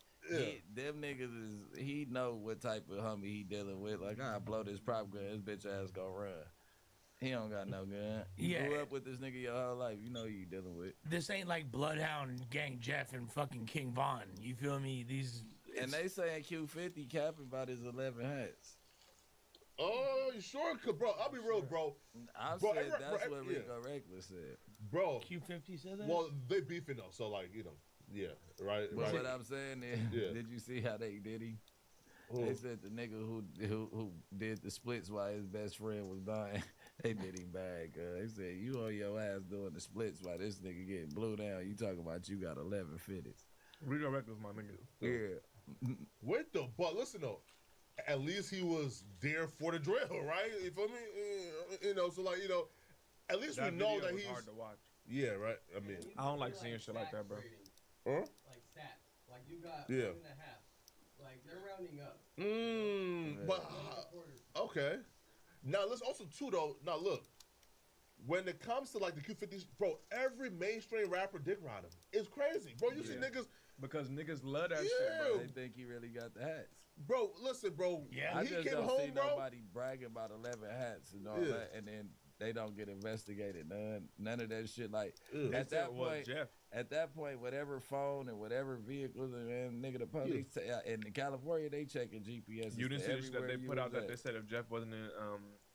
them niggas is. He know what type of homie he dealing with. Like I blow this prop gun, his bitch ass gonna run. He don't got no gun. You grew up with this nigga your whole life. You know who you dealing with. This ain't like Bloodhound Gang Jeff and fucking King Von. You feel me? And they saying Q50 capping about his 11 hats. Oh, you sure? Bro, I'll be real, bro. I Bro, said that's what Rico Reckless said. Bro. Q50 said that? Well, they beefing though, so like, yeah, right. But what I'm saying is, Yeah. did you see how they did him? Who? They said the nigga who did the splits while his best friend was dying, they did him bad. They said, you on your ass doing the splits while this nigga getting blew down. You talking about you got 11 fitteds. Real records, my nigga. Yeah. With the but listen though, at least he was there for the drill, right? You feel me? You know, so like at least we know that he's hard to watch. Yeah, right. I mean, I don't like seeing shit like that, bro. Huh? Like stats. Like you got Yeah. 1.5. Like they're rounding up. But okay. Now let's also too though. Now look, when it comes to like the Q50s, bro, every mainstream rapper dick ride him. It's crazy, bro. You see niggas because niggas love that Yeah. shit, bro. They think he really got the hats. Bro, listen, bro. Yeah, when I he just came don't home, see bro. nobody bragging about 11 hats and all Yeah. that, and then they don't get investigated. None of that shit. Like Yeah. at They said, that well, point, Jeff. at that point, whatever phone and whatever vehicles and nigga the police in California, they checking GPS. You didn't see the shit that they everywhere put you out that was they at. said if Jeff wasn't in,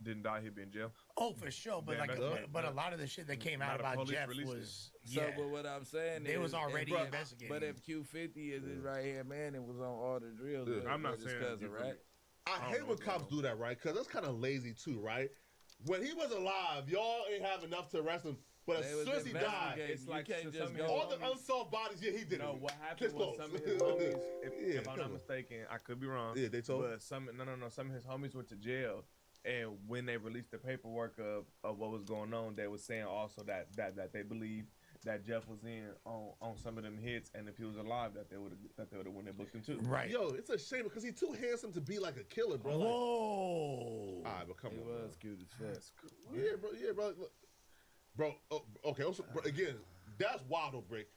didn't die, he'd be in jail. Oh, for sure. But Yeah, like, that's- but a lot of the shit that came out Not a about police Jeff released it. was So, but what I'm saying They is, was already and- investigating. But if Q50 is his right hand man and was on all the drills, Yeah. with- I'm not with his saying cousin, you right? I hate when cops do that, right? Because that's kind of lazy too, right? When he was alive, y'all ain't have enough to arrest him. But as They was soon as he died, investigating. It's like you can't to just some go. of all the unsolved bodies, yeah, he did No, it. what happened Case was closed. some of his homies, if Yeah, I'm come not on. mistaken, I could be wrong. Yeah, they told. But some of his homies went to jail, and when they released the paperwork of what was going on, they was saying also that they believe that Jeff was in on some of them hits, and if he was alive, that they would have when they booked him too. Right. Yo, it's a shame because he's too handsome to be like a killer, bro. Like, Whoa. all right, but come He on, was cute as fuck. Yeah, bro. Yeah, bro. Look. Bro, okay. Also, bro, again, that's wild, though, Brick.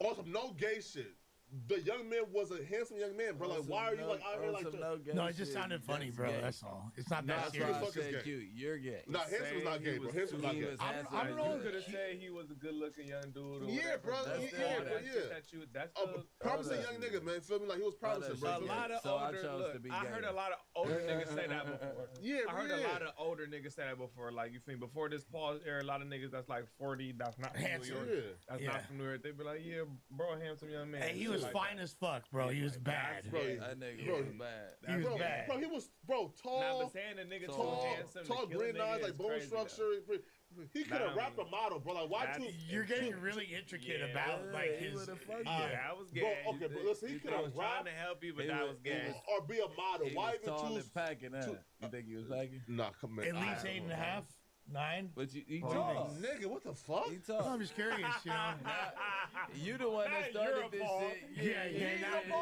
Also, no gay shit. The young man was a handsome young man, bro. Like, why are you like out here like that? No, it just sounded funny, bro. That's all. It's not that That's serious. why I said Said cute. You're gay. Nah, Hanson's not gay, bro. Hanson's not gay. I don't know. You could have said he was a good-looking young dude. Or Yeah, whatever. bro. That's Yeah, all bro. that Yeah. shit that you. That's the Promising young nigga, man. Feel me? Like he was promising, bro. a lot of So I older. chose Look, to be I gay. heard a lot of older niggas say that before. Yeah, I heard yeah. a lot of older niggas say that before. Like you think before this pause era, a lot of niggas that's like 40, that's not from Handsome. New York. Yeah. That's Yeah. not from New York. They be like, yeah, bro, handsome young man. Hey, he Shit was like fine that. as fuck, bro. He was bad. Bro, That nigga Bro, was bad. He was bro, bad. bro, he was tall, Nah, but saying the nigga too tall, handsome, tall, to kill a green nigga eyes, like is bone crazy, structure. He could have rapped a model, bro. Like, why too? You're getting really intricate Yeah. about like he his. would've fucked Yeah, I was Bro, gay. okay, but listen, he could I have was trying rapped to help you, but He that was- was gay. or be a model. He Why was tall even and choose? packing, huh? You think he was packing? Nah, come on. At least 8.5, 9. But he Oh, tall. nigga, what the fuck? He No, tall. I'm just curious, you know. You the one that started this shit. Yeah.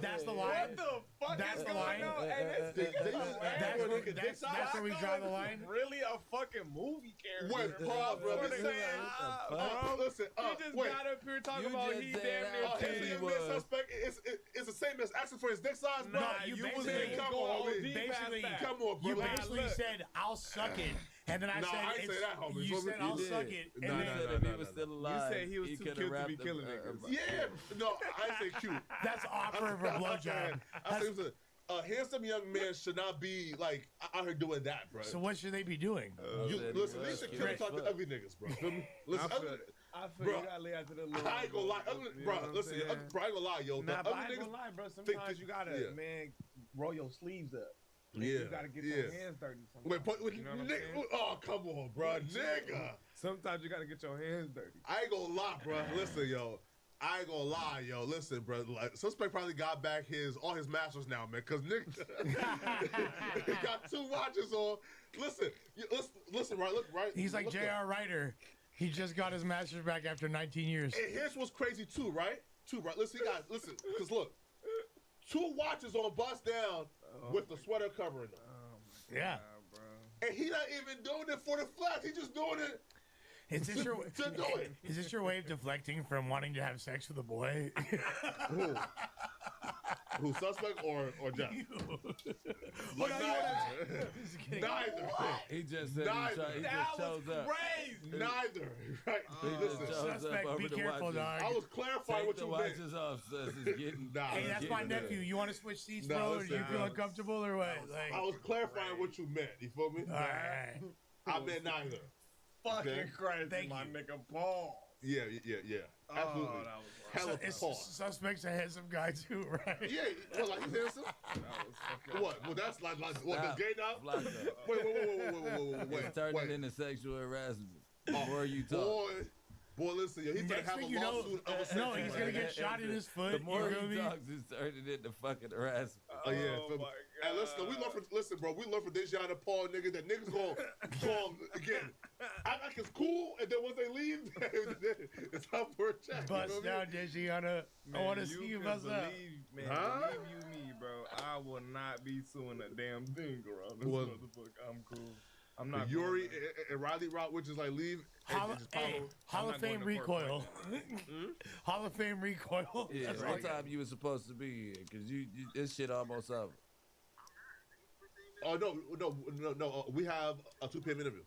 That's the line. What the fuck That's is the going line. on? Hey, this They- nigga they- is That's where we draw the line. really a fucking movie character. Wait, pause, bro. What Listen, they saying? listen. He just Wait. got up here talking You about just he said damn near how His he young titty. man was. suspect it's the same as asking for his dick size, bro. Nah, you basically- come go on, OD man. Basically, past that. Come on, bro. You Like, basically look. said, "I'll suck it," and then I Nah, said, I ain't say that, homie. You So said, you "I'll did. suck it," and Nah, He then said nah, if he nah, was nah, still You alive, said he was too coulda cute to rapped be a- killing a- niggas. Yeah, no, I ain't say cute. that's offering for a blowjob. I said he was a handsome young man should not be like out here doing that, bro. So what should they be doing? Listen, they should kill talk to ugly niggas, bro. Feel me? Listen, I feel bro, you gotta lay out to the little. I ain't gonna lie, bro. Listen, bro, I ain't gonna lie, yo. Nah, The but I ugly ain't gonna niggas, lie, bro. think Sometimes you gotta, yeah. man, roll your sleeves up. Man, Yeah, you gotta get yeah. your hands dirty. Wait, Sometimes. but You know what I'm nigga, saying? oh come on, bro, nigga. Sometimes you gotta get your hands dirty. I ain't gonna lie, bro. Listen, yo. I ain't gonna lie, yo. Listen, bro. Like, Suspect probably got back all his masters now, man. Cause nigga he got 2 watches on. Listen, right? Look, right. He's like look J.R. Ryder. He just got his master's back after 19 years. And here's what's crazy too, right? Listen, guys, listen, cause look, 2 watches on bust down with the sweater covering them. Yeah. And he not even doing it for the flex. He just doing it. Is this your to do it? Is this your way of deflecting from wanting to have sex with a boy? Who, Suspect or Jeff? Like neither. He just said he just chose up. Neither. Right. Listen, Suspect, over be the careful, watches. dog. I was clarifying Take what the you meant. watches off, sus. It's getting. Hey, that's my nephew. You want to switch seats, Nah, bro? Or do listen, you feel bro. uncomfortable or what? Like, I was clarifying what you meant. You feel me? all right. I meant neither. Fucking Okay. crazy, Thank my you. nigga Paul. Yeah. Absolutely. Oh, that was Hella It's Paul. Suspect's a handsome guy too, right? Yeah, well, like he's handsome. What? Well, that's like what? Stop. The gay now? Flacco. Wait. It's turning into sexual harassment. Before you talk. Boy, listen, yo, he's gonna Next have a thing you know, lawsuit of a no, he's gonna get shot in his foot. The more you feel he me? talks, it's turning into fucking harassment. Oh yeah, and listen, bro. We learned from Dejan and Paul, nigga, that niggas gonna again act like it's cool, and then once they leave, it's time for a check. Bust down, Dejiana. I want to see you bust up. Man, Huh? believe you me, bro. I will not be suing a damn thing around this Well, motherfucker. I'm cool. I'm not. Yuri and Riley route, which is like leave. Hall of Fame recoil. Hall of Fame recoil. Yeah, That's what right. time you was supposed to be here? Because you this shit almost over. Oh no. We have a 2 p.m. interview.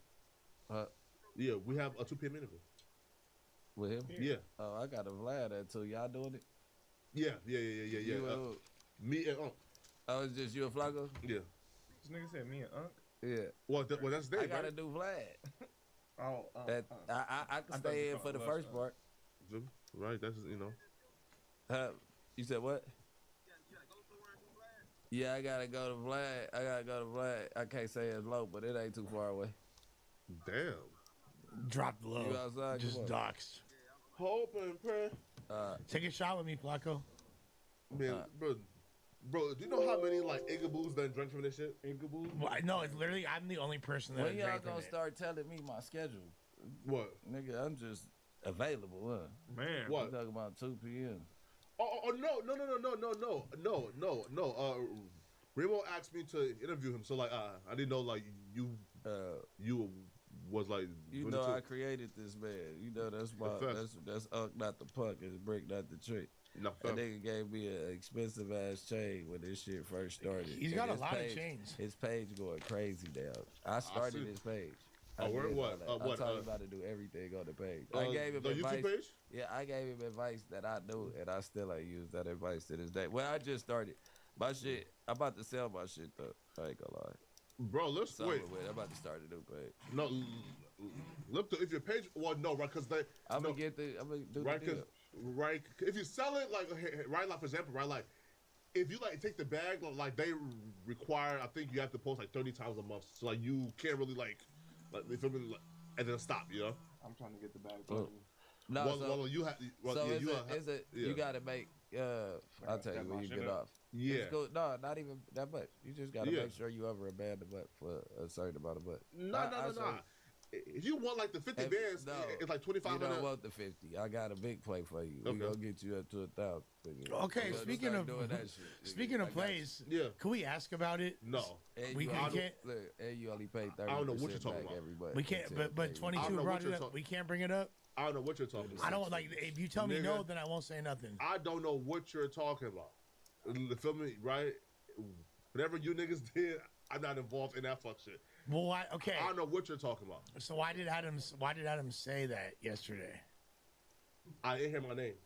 Yeah, we have a 2 p.m. interview. With him? Yeah. Oh, I got a Vlad that too. Y'all doing it? Yeah. You, Me and Unc. Oh, it's just you and Flacco? Yeah. This nigga said me and Unc. Yeah. Well, that's Dave. I got right? a new Vlad. I can I stay in thought for the you first called part. Right. That's You said what? Yeah, I gotta go to Vlad. I can't say it's low, but it ain't too far away. Damn. Drop the low. You outside? Just Come on. doxed. Hope and pray. Take a shot with me, Flacco. Man, bro, do you know how many like Igaboos done drunk from this shit? Igaboos? Well, no, it's literally I'm the only person that When y'all drank from gonna it. start telling me my schedule? What? Nigga, I'm just available, huh? Man. What? You talking about 2 p.m. Oh no. Remo asked me to interview him, so like I didn't know like you was like You know I created this man. You know that's not the punk, it's brick, not the trick. No, that nigga gave me an expensive ass chain when this shit first started. He's got a lot of chains. His page going crazy now. I started his page. Oh, where what? I told him about to do everything on the page. I gave him the advice. YouTube page? Yeah, I gave him advice that I knew, and I still ain't used that advice to this day. Well, I just started. My shit, I'm about to sell my shit, though. I ain't gonna lie. Bro, let's wait. I'm about to start a new page. No, look, if your page, well, no, right, because I'm gonna do right, the deal. Right, if you sell it, like, right, like, for example, right, like, if you, like, take the bag, like, they require, I think you have to post, like, 30 times a month, so, like, you can't really, like you feel me, like, and then stop, you know? I'm trying to get the bag. No, you have, you gotta make, I'll tell you when you get off. Yeah. It's cool. No, not even that much. You just gotta make sure you over a band a month for a certain amount of money. No. If you want like the 50 bands, it's like 2,500. You don't want the 50. I got a big play for you. Okay. We gonna get you up to 1,000. Okay, speaking of plays, can we ask about it? No, we can't. And you only pay 30%. I don't know what you're talking about. Everybody. We can't. But 22 brought it up. We can't bring it up. I don't know what you're talking about. I don't like. If you tell me no, then I won't say nothing. I don't know what you're talking about. Feel me, right? Whatever you niggas did, I'm not involved in that fuck shit. Well, why? Okay. I don't know what you're talking about. So why did Adam say that yesterday? I didn't hear my name.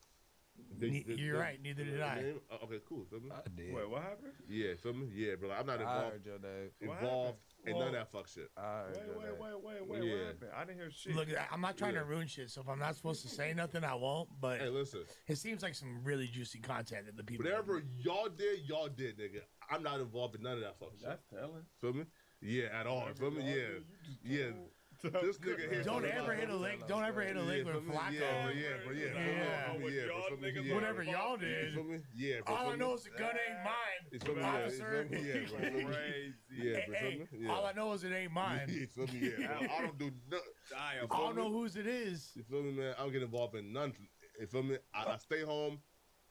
You're right. Neither did I. Okay, cool. Feel me? I did. Wait, what happened? Yeah, feel me? Yeah, bro. I'm not I involved. heard your name. Involved in none of that fuck shit. Wait. What happened? I didn't hear shit. Look, I'm not trying to ruin shit. So if I'm not supposed to say nothing, I won't. But hey, listen. It seems like some really juicy content that the people. Whatever y'all did, nigga. I'm not involved in none of that fuck shit. That's telling. Feel me? Yeah, at all. Feel me? Yeah. This nigga here. Don't ever hit a lick. Don't ever hit a lick with Flacco. Yeah. Whatever y'all did. Yeah. All I know is the gun ain't mine, officer. Hey, all I know is it ain't mine. I don't do nothing. I don't know whose it is. You feel me, man? I don't get involved in none. You feel me? I stay home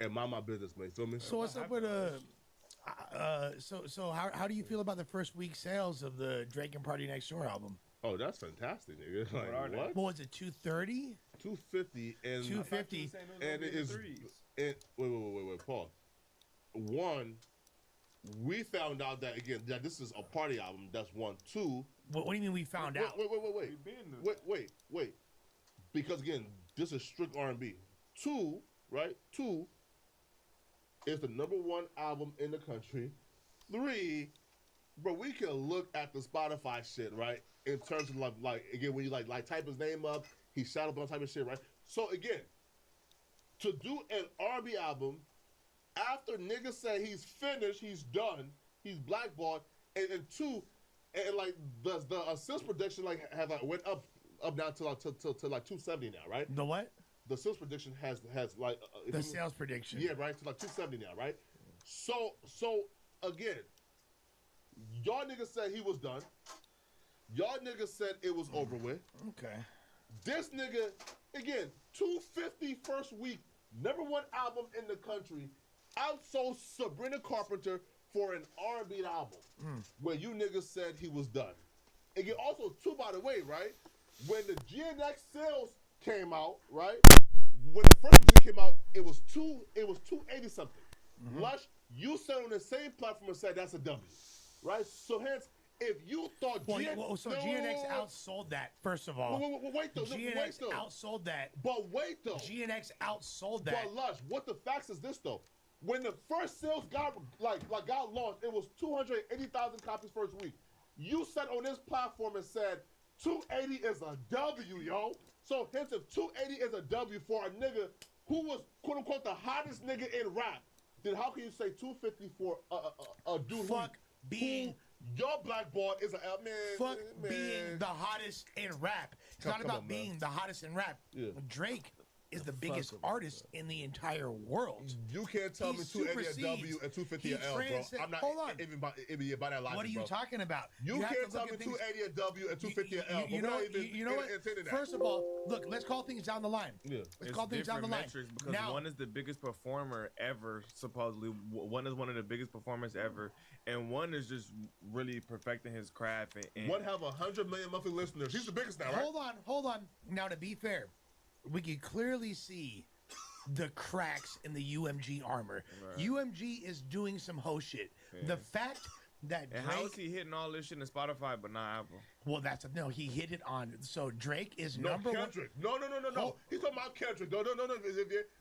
and mind my business, man. You feel me? So what's up with So how do you feel about the first week sales of the Drake and Party Next Door album? Oh, that's fantastic, nigga. Like, what? What was it, 230? 250 and 250. And it is. Wait, Paul. One, we found out that again that this is a party album. That's one. Two. What do you mean we found out? Wait. Because again, this is strict R&B. Two, right? Two. It's the #1 album in the country. 3, bro, we can look at the Spotify shit, right? In terms of like again, when you like type his name up, he shot up on type of shit, right? So again, to do an R&B album after niggas say he's finished, he's done, he's blackballed, and 2, and like does the assist production like have like went up up now to like 270 now, right? The what? The sales prediction has like the sales prediction. Yeah, right. To like 270 now, right? So again, y'all niggas said he was done. Y'all niggas said it was over with. Okay. This nigga, again, 250 first week, #1 album in the country, outsold Sabrina Carpenter for an R&B album, where you niggas said he was done. Again, also, too, by the way, right? When the GNX sales came out, right? When the first music came out, it was 280 something. Lush, you said on the same platform and said that's a W, right? So hence, if you thought GNX outsold that, first of all. Wait though. GNX outsold that. But wait though. GNX outsold that. But Lush, what the facts is this though? When the first sales got launched, it was 280,000 copies first week. You said on this platform and said 280 is a W, yo. So hence, if 280 is a W for a nigga who was quote unquote the hottest nigga in rap, then how can you say 250 for a dude being your blackboard is a man? Being the hottest in rap. It's not about being the hottest in rap. Yeah. Drake is the biggest artist in the entire world. You can't tell me 280 a W and 250 a L, bro. I'm not even by that logic, What are you talking about? You can't tell me 280 a W and 250 a L. You know what? First of all, look, let's call things down the line. Yeah. Let's call things down the line. Because now, one is the biggest performer ever, supposedly. One is one of the biggest performers ever, and one is just really perfecting his craft. And one have 100 million monthly listeners. He's the biggest now, right? Hold on. Now, to be fair, we can clearly see the cracks in the UMG armor. Right. UMG is doing some ho shit. Yeah. The fact that Drake, how is he hitting all this shit in Spotify but not Apple? Well, he hit it on. So Drake is no, number Kendrick. one. No. He's talking about Kendrick. No.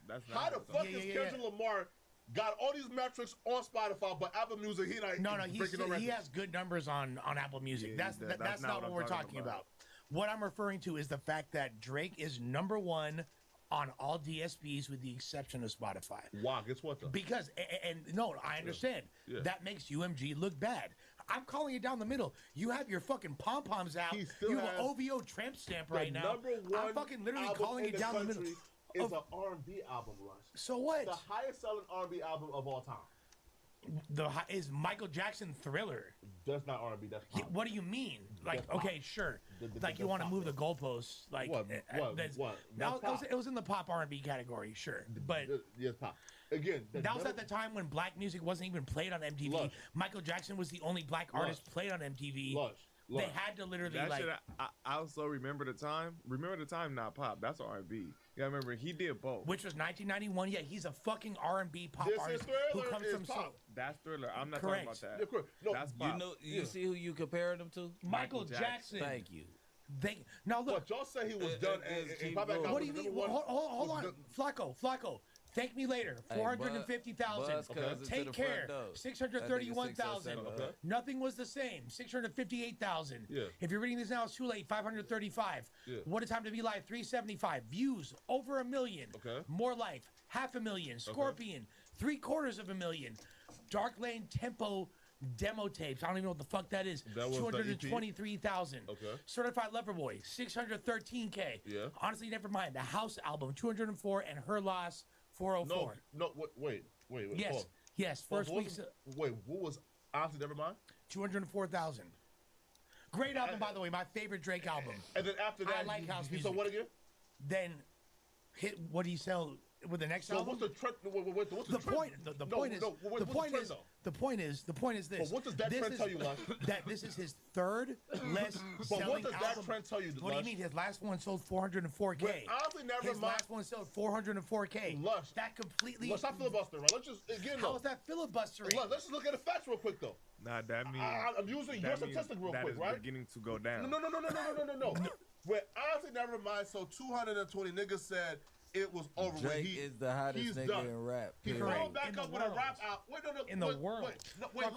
That's how the fuck is Kendrick Lamar got all these metrics on Spotify, but Apple Music he not he has good numbers on Apple Music. Yeah, that's not what we're talking about. What I'm referring to is the fact that Drake is number one on all DSPs with the exception of Spotify. Wow, guess what though? Because, I understand. Yeah. That makes UMG look bad. I'm calling it down the middle. You have your fucking pom-poms out. You have an OVO tramp stamp right now. I'm fucking literally calling it down the middle. It's an R&B album, Rush. So what? The highest selling R&B album of all time. Is Michael Jackson Thriller. That's not R&B. That's pop. What do you mean? Like, okay, sure. Like you want to move the goalposts. Like what? It was in the pop R&B category, sure. But yes, pop. Again, that was at the time when black music wasn't even played on MTV. Lush. Michael Jackson was the only black artist played on MTV. Lush. They had to literally I also remember the time. Remember the time, not pop. That's R&B. Yeah, I remember he did both. Which was 1991. Yeah, he's a fucking R&B pop artist who comes from pop. That's Thriller. I'm not talking about that. Yeah, no, that's pop. You see who you comparing him to? Michael Jackson. Thank you. Now look. But y'all say he was done. What do you mean? Hold on, Flacco. Thank me later. 450,000. Take care. 631,000. Nothing was the same. 658,000. Yeah. If you're reading this now, it's too late. 535. Yeah. What a time to be live. 375. Views over 1 million. Okay. More Life 500,000. Scorpion 750,000. Dark Lane Tempo demo tapes. I don't even know what the fuck that is. That was 223,000. Okay. Certified Lover Boy 613K. Yeah. Honestly, never mind. The House album 204 and Her Loss 404. No. Wait. Yes. First week. Wait, what was Honestly Nevermind? 204,000. Great album, by the way. My favorite Drake album. And then after that, I like house music. So what again? Then, what do you sell with the next album? What's the trend? The point is this. But what does that trend tell you, Lush? That this is his third less selling album. What does that trend tell you, Lush? What do you mean? His last one sold 404K. His last one sold 404K. Lush. That completely. Let's not filibuster, right? Let's just again. How is that filibustering? Let's just look at the facts real quick, though. Nah, that means I'm using your statistic real quick, right? Beginning to go down. No. When Honestly Nevermind sold 220, niggas said it was over. Drake is the hottest nigga in rap. He followed back up with a rap out. In the world. Wait,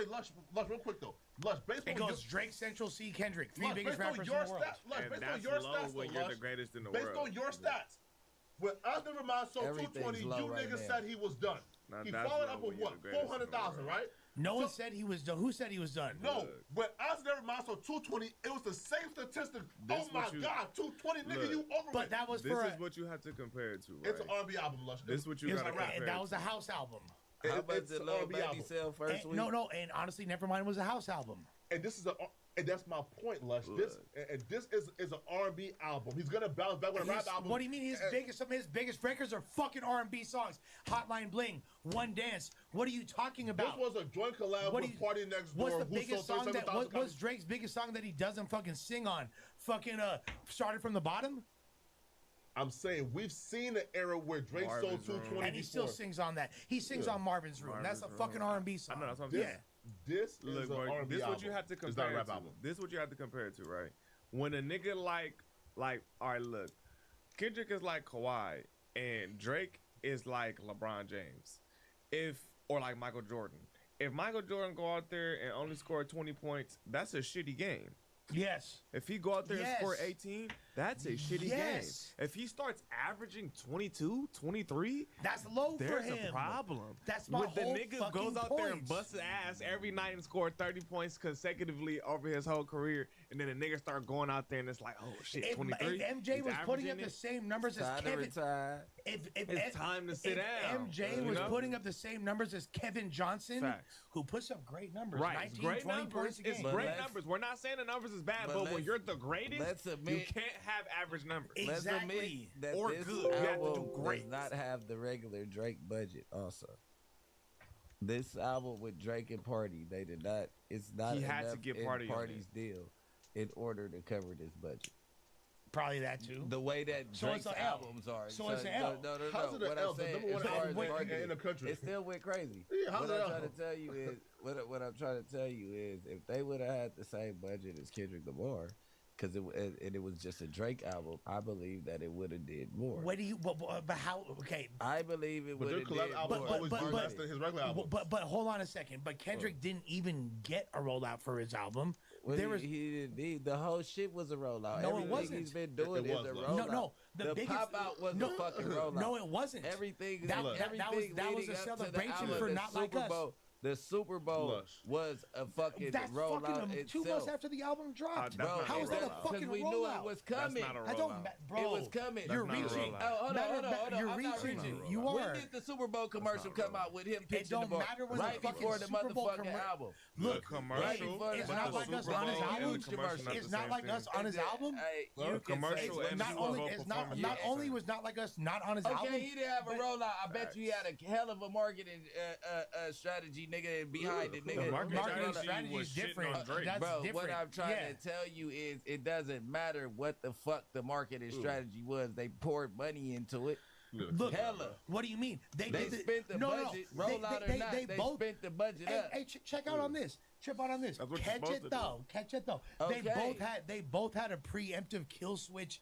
Lush, real quick though. Lush, based it on goes Drake, Central C, Kendrick, three biggest rappers in the world. And that's low when you're the greatest in the world. Based on your stats, when Honestly Nevermind sold 220, you niggas said he was done. Now, He that's followed why up with we what? the greatest in the 400,000, world. right? No one said he was done. Who said he was done? No, but us never mind. So 220. It was the same statistic. This Oh my what you- God, 220, nigga, Look, you over But it. that was This for. is what you have to compare it to, right? It's an R&B album, Lush. This is what you It's got to a rap. compare And that it was to. a house album. How much It's did an Lil R&B Baby album. sell first And, week? no, and honestly, Nevermind was a house album. And this is and that's my point, Lush. This is an R&B album. He's gonna bounce back with a rap album. What do you mean? Some of his biggest records are fucking R&B songs. Hotline Bling, One Dance. What are you talking about? This was a joint collab with Party Next Door. What's the who biggest sold song that? 37,000 What's Drake's biggest song that he doesn't fucking sing on? Fucking Started from the Bottom. I'm saying we've seen an era where Drake sold 220 and he still sings on that. He sings on Marvin's Room. That's a fucking R&B song. I know that's what I'm saying. saying. This Look, is an bro, R&B this album. what you have to It's not compare a it rap to. album. This is what you have to compare it to, right? When a nigga like, all right, look, Kendrick is like Kawhi, and Drake is like LeBron James, or like Michael Jordan. If Michael Jordan go out there and only score 20 points, that's a shitty game. Yes. If he go out there and score Yes. 18, that's a shitty Yes. game. If he starts averaging 22, 23, that's low there's for him. a problem. That's my When the whole nigga fucking goes out there and point. busts his ass every night and score 30 points consecutively over his whole career, and then the nigga start going out there and it's like, oh shit, 23. If MJ He's was putting up averaging the it. same numbers as Time to Kevin, retire. It's time to sit down. MJ you was know? putting up the same numbers as Kevin Johnson, Facts. who puts up great numbers. Right, 19, great 20 numbers. points a It's game. great numbers. We're not saying the numbers is bad, but when you're the greatest, let's you admit- can't have average numbers. Let's admit that or this good. You have to album do great. does not have the regular Drake budget. Also, this album with Drake and Party, they did not. It's not. He had to enough get in Party on Party's deal in order to cover this budget. Probably that too. The way that So Drake's it's a L. albums are. So it's a L. No. How's it a What L? I'm The saying, number as one far as album marketing, in the country. it still went crazy. Yeah, how's What it I'm L? trying to tell you is, what I'm trying to tell you is, if they would have had the same budget as Kendrick Lamar, because it was just a Drake album, I believe that it would have did more. What do you? But how? Okay. I believe it But would their have collab did album more. always do less than his regular album. But hold on a second. But Kendrick didn't even get a rollout for his album. Well, there was the whole shit was a rollout. No, it Everything wasn't. he's been doing It is was, a though. rollout. No. The biggest pop out was no, a fucking rollout. No, it wasn't. Everything that was leading a up to the celebration album, for the Not Like Super Us. Bowl. The Super Bowl Lush. was a fucking That's rollout fucking 2 itself. months after the album dropped. That's not How a is that a rollout. fucking Because we rollout? knew it was coming. That's not a I don't, rollout. bro. It was coming. You're That's not a reaching. rollout. Oh, hold on. You're I'm not reaching. reaching. You When are. did the Super Bowl commercial come out with him It pitching the don't ball? matter when right the fucking before the Super Bowl motherfucking album. Look, Right commercial. before It's but not the like us Super on his Bowl and album. the commercial not It's the not same like thing. us on his album. Hey, The you can commercial say and Not Super only Bowl it's not performance. only was Not Like Us not on his album. Okay, he didn't have a but- rollout. I bet you he had a hell of a marketing strategy, nigga, behind it, nigga. Marketing strategy strategy was is shitting different. on Drake. That's Bro, different. what I'm trying Yeah. to tell you is it doesn't matter what the fuck the marketing strategy was. They poured money into it. Look, Hella. what do you mean? They did spent the budget, rollout or not, they both, spent the budget up. Hey, check out on this. Trip out on this. That's what you're Catch supposed it to though. Catch it though. Okay. They both had a preemptive kill switch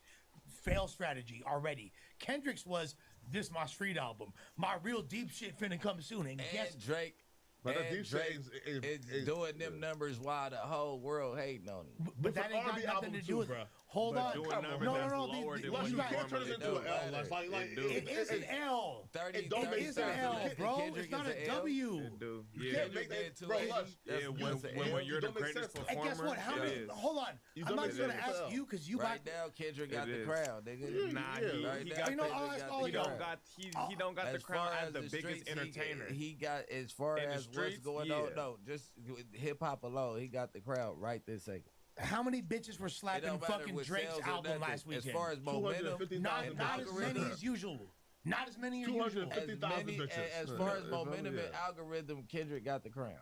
fail strategy already. Kendrick's was this my street album. My real deep shit finna come soon. And guess And Drake. But the and deep Drake shit is doing them numbers while the whole world hating on him. but that It's ain't an got R&B nothing album to do too, with. bruh. Hold But on. doing No, numbers no, that's no. lower than Lush, what you you can't turn this normally into do. an L. Lush. Like, It do. It is an L. 30, It don't make It is an sense. L, bro. Kendrick It's not is a an L. W. It do. You Yeah. can't make that, Kendrick bro. did Lush. Yeah, That's when you're the don't make greatest sense. And guess what? performer, it is. Hold on. You I'm don't not make just gonna sense. ask you because you Right got. now, Kendrick got It the is. crown, nigga. Nah, Yeah. he Right got now, You know, Kendrick I'll ask got all the he y'all. don't crown. got he don't got the crown as the biggest streets, entertainer. He got as far In the as what's streets, going yeah. on. No, just hip hop alone. He got the crown right this second. How many bitches were It slapping don't matter fucking with Drake's sales or album nothing. last weekend? As far as momentum, 250,000 not as many algorithm. as usual. Not as many as usual. 250,000 many, bitches. as far as Yeah. momentum and Yeah. algorithm, Kendrick got the crown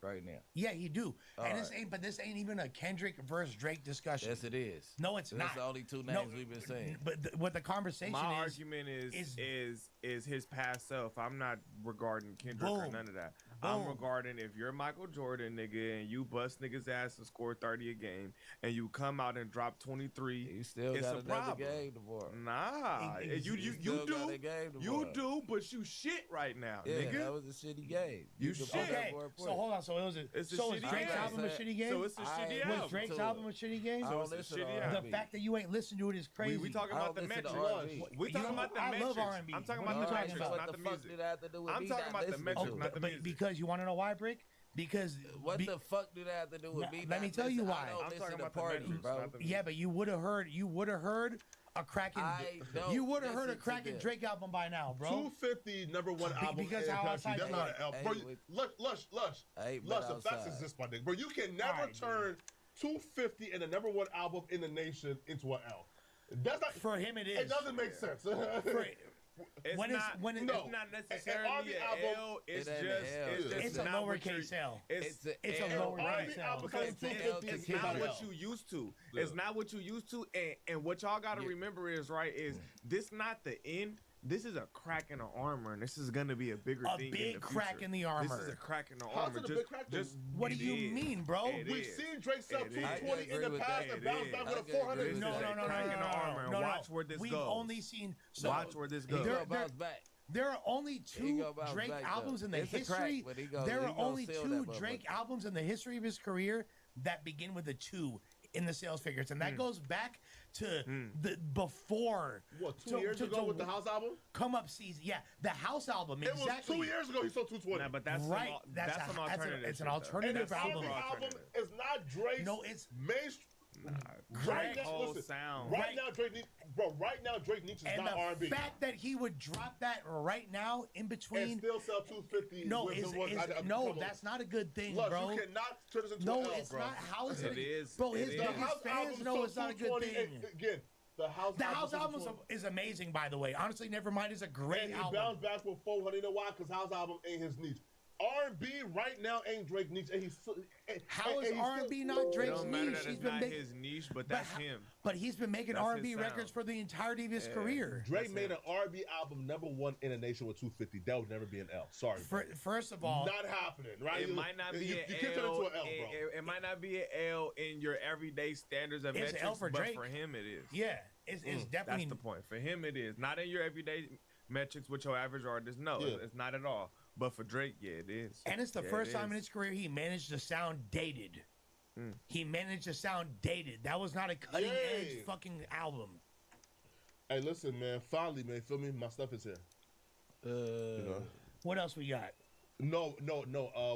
right now. Yeah, he do. All And right. this ain't even a Kendrick versus Drake discussion. Yes, it is. No, it's That's not. the only two names No, we've been saying. But what the conversation My is argument is his past self. I'm not regarding Kendrick or Boom. none of that. I'm Boom. regarding if you're Michael Jordan, nigga, and you bust niggas ass and score 30 a game, and you come out and drop 23, You still it's got a another problem. game tomorrow. Nah, you still got do, a game you tomorrow. do, but you shit right now, Yeah, nigga. that was a shitty game. You can shit. put that Okay, more so points. hold on. So it was It's a so was shitty Drake's game. album a shitty game? So it's a shitty album. Was Drake's to album it. a shitty game? I So don't it's a listen to shitty The R&B. fact that you ain't listened to it is crazy. We talking I about don't the listen to metrics. R&B. We You talking know, about the I metrics. love R&B. I'm talking What about are the you talking metrics, about? What not the the fuck music. did that have to do with I'm me talking not about the listening metrics, to it? not the But music. because you want to know why, Brick? Because What the fuck did that have to do with me? Let me not tell you listening? why. I don't I'm listen talking to about the party, metrics, bro. not the music. Yeah, but you would have heard a cracking. I don't You would have heard a listen to cracking them. Drake album by now, bro. 250 number one album because in how country. outside That's you not are. an L. Hey, Bro, with- Lush, I ain't been the facts outside. exist, my nigga. Bro, you can never Alright, turn 250 and the number one album in the nation into an L. That's not For him, it is. It doesn't make sense. It's When not, it's- when it- it's no. not An necessarily R&B an album, L. It's it ain't just, an L. it's just It's a not what lowercase you're- L. It's It's a L. lowercase R&B L. album because comes L it's 250 to is not not what L. you used to. Yeah. It's not what you used to, and what y'all got to Yeah. remember is right is this not the end. This is a crack in the armor, and this is gonna be a bigger A thing. big in the crack future. in the This armor. is a crack in the How's armor. it a big crack, though? What do it you is. mean, bro? It We've is. seen Drake sell It is. 220 in agree the with past that. and bounce It back is. with I a can 400. agree No, with no, that. no, no, Crack no, in no, the armor, and no, no. watch where this We've goes. only seen. So Watch where this He goes. gonna bounce back. There are only He two gonna bounce Drake back, albums though. in the It's a crack, history. but he gonna- There he are gonna only sell two that Drake motherfucker. albums in the history of his career that begin with a 2 in the sales figures, and that goes back to the before. What, 2 years ago with the House album? Come Up season, yeah, the House album. It was Exactly. 2 years ago he sold 220. Nah, but that's Right, An, that's that's a- an that's a- alternative. it's an shit, though. alternative And that That's album. super album alternative. is not Drake's No, it's mainstream. Drake- Right now, whole listen, sound. right now Drake needs, bro. Right now Drake needs is and not the R&B. fact that he would drop that right now in And between. still sell 250. No, with is, the one- is, come no, on. that's not a good thing, Lush, bro. you cannot turn this into No, an L, it's bro. not. How is It is. Bro, his It biggest is. House fans album know sold it's not a good 220. thing. Again, the House The House album sold is amazing, by the way. Honestly, Nevermind is a great and he album. bounced back with 400. You know why? Because House album ain't his niche. R&B right now ain't Drake niche, and he's How is and he's R&B still- not It Drake's don't matter niche? that He's it's been not making, his niche, but that's him. but he's been making That's his R&B records sound. for the entirety of his career. Drake made an R&B album #1 in a nation with 250. That would never be an L. Sorry. First of all, not happening, right? It might not be you an can't turn it L. into an L, bro. It might not be an L in your everyday standards of It's an metrics, L for but Drake. for him it is. yeah, it's definitely. That's the point. For him it is. Not in your everyday metrics with your average artist. No, Yeah. it's not at all. But for Drake, yeah, it is. And it's the Yeah, first it time in is. his career he managed to sound dated. He managed to sound dated. That was not a cutting edge Yay. fucking album. Hey, listen, man. Finally, man. Feel me? My stuff is here. You know? What else we got? No.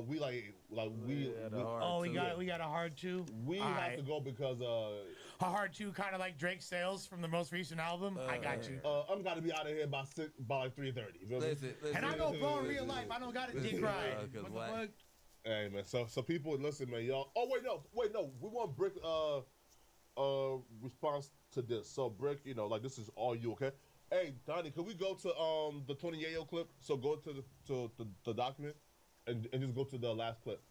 We like we. Oh, we got a hard 2. We All have right. to go because A hard 2, kind of like Drake's sales from the most recent album. I got you. I'm gotta be out of here by like 3:30. You feel me? Listen, And I know, bro, in real life, I don't got a dick ride. What the fuck? Hey, man. So people, listen, man, y'all. Oh wait, no. We want Brick response to this. So Brick, you know, like this is all you, okay? Hey, Donnie, can we go to the Tony Yayo clip? So go to the document and just go to the last clip.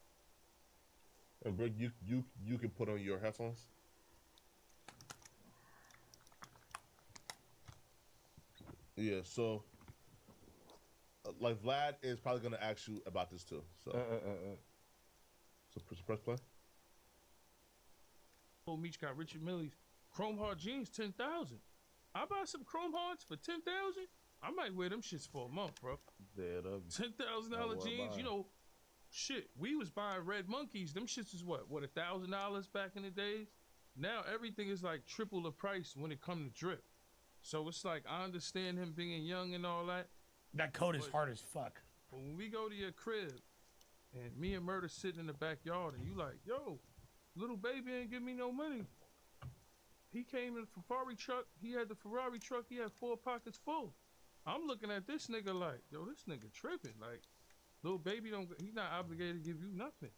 And Brick, you can put on your headphones. Yeah, so like Vlad is probably gonna ask you about this too. So so press play. Old Meech got Richard Millie's Chrome Heart jeans, 10,000. I buy some Chrome Hearts for 10,000. I might wear them shits for a month, bro. $10,000 jeans, you know, shit. We was buying Red Monkeys. Them shits is what $1,000 back in the days. Now everything is like triple the price when it come to drip. So it's like I understand him being young and all that. That coat is hard as fuck. But when we go to your crib and me and Murder sitting in the backyard and you like, yo, little baby ain't give me no money. He came in the Ferrari truck. He had the Ferrari truck. He had 4 pockets full. I'm looking at this nigga like, yo, this nigga tripping. Like, little baby he's not obligated to give you nothing.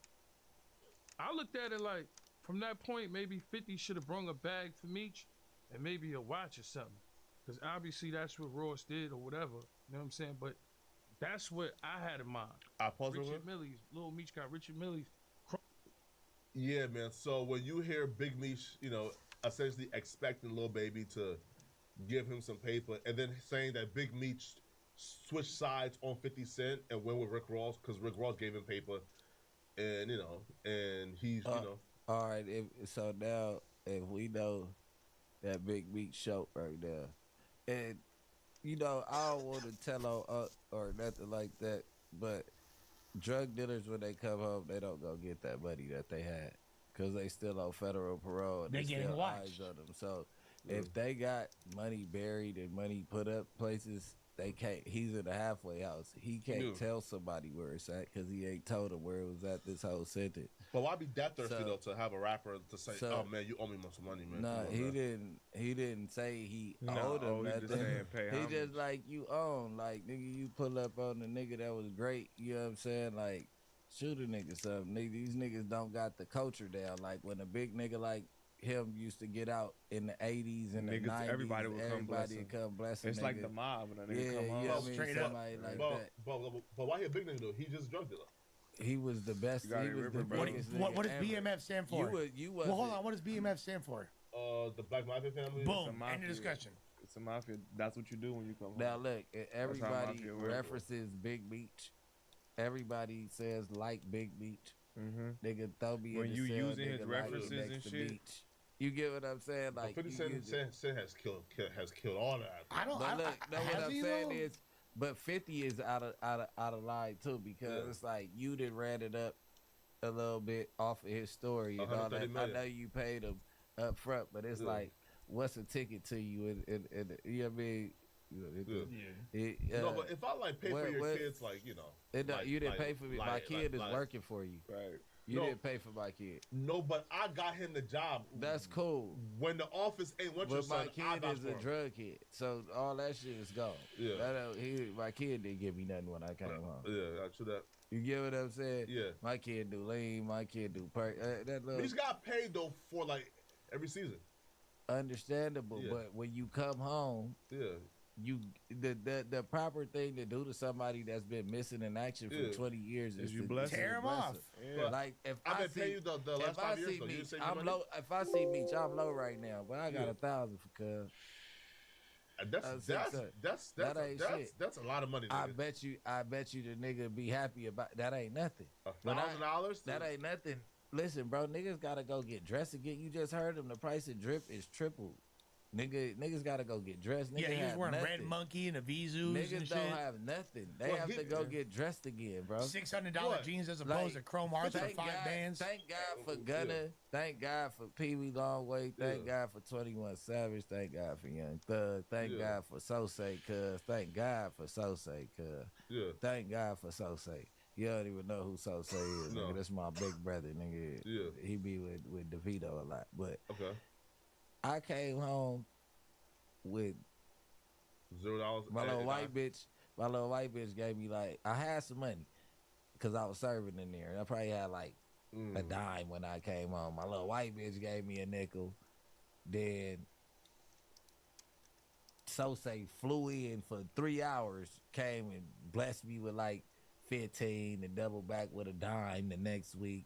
I looked at it like, from that point, maybe 50 should have brung a bag for Meech and maybe a watch or something. Because obviously that's what Ross did or whatever. You know what I'm saying? But that's what I had in mind. I pause real Richard quick. Millie's, Lil Meech got Richard Millie's. Yeah, man. So when you hear Big Meech, you know, essentially expecting Lil Baby to give him some paper, and then saying that Big Meech switch sides on 50 Cent and went with Rick Ross because Rick Ross gave him paper, and and he's All right, so now if we know that Big Meat show right now, and I don't want to tell on or nothing like that, but drug dealers when they come home, they don't go get that money that they had because they still on federal parole. And They getting still watched. eyes on them. So if they got money buried and money put up places, they can't. He's in a halfway house. He can't tell somebody where it's at because he ain't told them where it was at this whole sentence. But why be that thirsty though to have a rapper to say, "Oh man, you owe me some money, man"? No, he didn't. He didn't say he owed him he nothing. just saying pay He homage. just like you own, like nigga, you pull up on the nigga that was great. You know what I'm saying? Like shoot a nigga something. Nigga, these niggas don't got the culture down. Like when a big nigga like him used to get out in the 80s and the 90s, everybody would come bless him. It's like the mob when a nigga come home. Yeah, Straight up. up. Like but, that. but why he a big nigga though? He just a drug dealer. He was the best. He was the biggest nigga What does ever. BMF stand for? Well, hold on. What does BMF stand for? The Black Mafia family. Boom. End of discussion. It's a mafia. That's what you do when you come home. Now look, everybody mafia works. references Big Beach. Everybody says like Big Beach. Nigga throw me When in the you cell, using nigga his like references next and to shit. Beach. You get what I'm saying? Like 50 you Cent has killed all that. I don't. But look, no, what has I'm he, saying though? is, but 50 is out of line too because it's like you done ran it up a little bit off of his story and all that. 130 I million. know you paid him up front, but it's like, what's a ticket to you? And you know what I mean? No, but if I like pay for your kids, like you didn't pay for me. My kid is working for you. Right. You didn't pay for my kid. No, but I got him the job. That's cool. When the office ain't want your But my son, I kid vouch is for a him. drug kid, so all that shit is gone. Yeah. My kid didn't give me nothing when I came home. Yeah, true that. You get what I'm saying? Yeah. My kid do lean. My kid do perk. That little He's got paid though for like every season. understandable, Yeah. but when you come home, Yeah. the proper thing to do to somebody that's been missing in action for Yeah. 20 years is you to bless Tear him off. Yeah. Like if I've I been paying see, you the last if I 5 years, see though. You Meech, didn't save your I'm money? low. If I see Meech, I'm low right now, but I got Yeah. 1,000 for cuz. That's a lot of money. I nigga. bet you the nigga be happy about that. Ain't nothing. $1,000. That ain't nothing. Listen, bro, niggas gotta go get dressed again. You just heard them. The price of drip is tripled. Niggas gotta go get dressed. Niggas Yeah, he was have wearing nothing. Red Monkey and a Vizus Niggas and don't shit. have nothing. They Well, have to go get dressed again, bro. $600 jeans as opposed to Chrome Hearts for 5 bands. Thank God for Gunna. Thank God for Pee Wee Longway. Thank God for 21 Savage. Thank God for Young Thug. Thank God for Sosay, cuz. Thank God for Sosay, cuz. Yeah. Thank God for Sosay. You don't even know who Sosay is, nigga. That's my big brother, nigga. Yeah. He be with DeVito a lot. But Okay. I came home with $0. my little white bitch. My little white bitch gave me like, I had some money because I was serving in there. I probably had like a dime when I came home. My little white bitch gave me a nickel. Then Sosay flew in for 3 hours, came and blessed me with like 15 and double back with a dime the next week.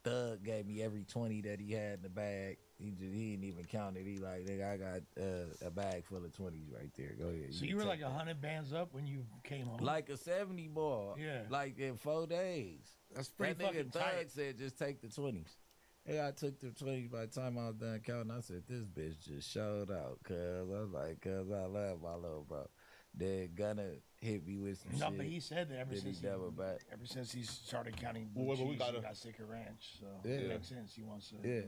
Thug gave me every 20 that he had in the bag. He didn't even count it. He like, nigga, I got a bag full of 20s right there. Go ahead. So you were like 100 bands up when you came home? Like a 70 ball. Yeah. Like in 4 days. That's pretty that nigga fucking Thug tight. said just take the 20s. Hey, I took the 20s by the time I was done counting. I said, this bitch just showed out, cuz. I was like, cuz I love my little bro. Then Gunna hit me with some No, shit. but he said that ever Then since he never back. ever since he started counting Well, blue but we cheese, gotta- he got sick of ranch. So Yeah. it makes sense. He wants to. Yeah.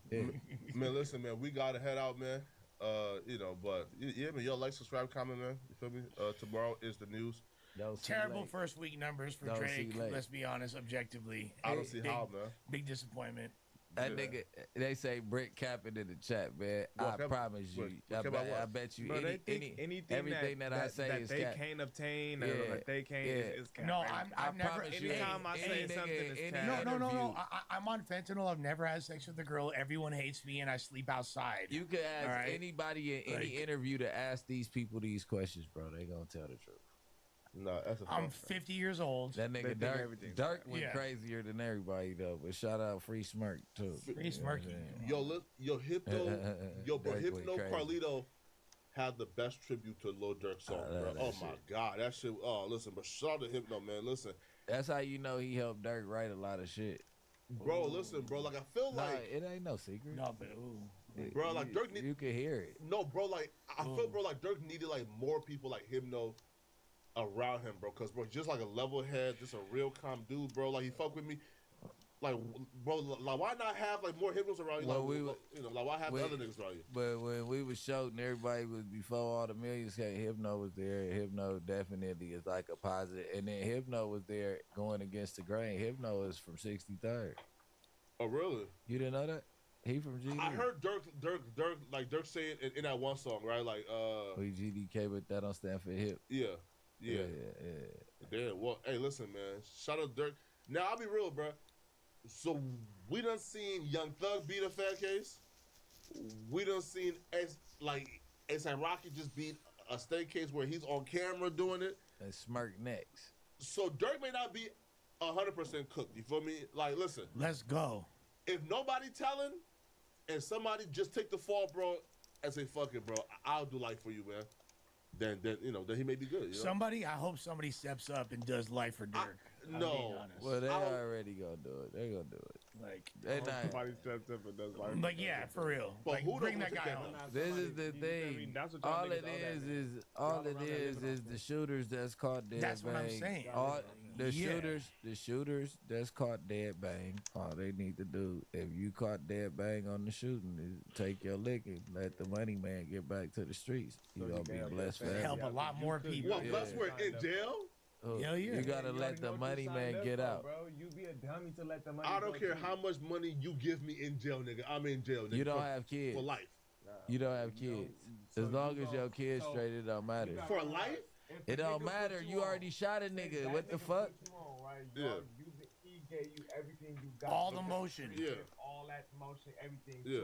You know, Man, listen, man, we gotta head out, man. But yeah, man, yo, like, subscribe, comment, man. You feel me? Tomorrow is the news. Terrible first week numbers for Don't Drake. see late. Let's be honest, objectively. I don't see Big- how, man. Big disappointment. That nigga, they say Brick capping in the chat, man. I promise you. I bet you Bro, they think everything that I say is they cap. can't obtain Yeah. or that they can't is cap. No, right? I've never. Anytime I say something, it's cap. No. I'm on fentanyl. I've never had sex with a girl. Everyone hates me, and I sleep outside. You could ask All right? anybody in any Like- interview to ask these people these questions, bro. They gonna tell the truth. No, that's a I'm 50 years old. That They nigga think Dirk, everything's Dirk cap. went Yeah. crazier than everybody though. But shout out Free Smirk too. Free Smirky. Yo, Hypno, bro, Dirk went Hypno crazy. Carlito had the best tribute to Lil Durk song, bro. Oh my god, that shit. Oh, listen, but shout out to Hypno, man. Listen, That's how you know he helped Dirk write a lot of shit. bro. Listen, bro. Like I feel Nah, like it ain't no secret. No, but bro, like Dirk you can hear it. No, bro, like I feel, bro, like Dirk needed like more people like Hypno around him, bro. Cause bro, just like a level head, just a real calm dude, bro. Like he fuck with me. Like, bro, like why not have like more Hypnos around you? Well, like why have the other niggas around you? But when we was shooting, everybody was before all the millions came. Hypno was there. Hypno definitely is like a positive. And then Hypno was there going against the grain. Hypno is from 63rd. Oh, really? You didn't know that? He from GD. I heard Dirk say it in that one song, right? Like, we GDK, but that don't stand for hip. Yeah. Damn. Well, hey, listen, man. Shout out Dirk. Now I'll be real, bro. So we done seen Young Thug beat a Fat Case. We done seen A$AP Rocky just beat a state case where he's on camera doing it. And smirk next. So Dirk may not be 100% cooked. You feel me? Like, listen. Let's go. If nobody telling, and somebody just take the fall, bro, and say, fuck it, bro, I'll do life for you, man. Then he may be good. You know? Somebody, I hope somebody steps up and does life for Dirk. No. Well, they already gonna do it. They gonna do it. Like they not. Somebody steps up and does life. But yeah, for real. But like, who bring that guy home. This is the thing. All it is is the shooters that's caught dead. That's bang. what I'm saying. The shooters that's caught dead bang. All they need to do, if you caught dead bang on the shooting, is take your lick and let the money man get back to the streets. You gonna be blessed for help a lot more people. What? Blessed where in jail? Hell yeah. You gotta let the money man get out. Bro, you be a dummy to let the money. I don't care how much money you give me in jail, nigga. I'm in jail, nigga. You don't have kids for life. You don't have kids. As long as your kids straight, it don't matter. For life? It don't matter. You already shot a nigga. What the fuck? Yeah. He gave you everything you got. All the motion. Yeah. All that motion, everything. Yeah.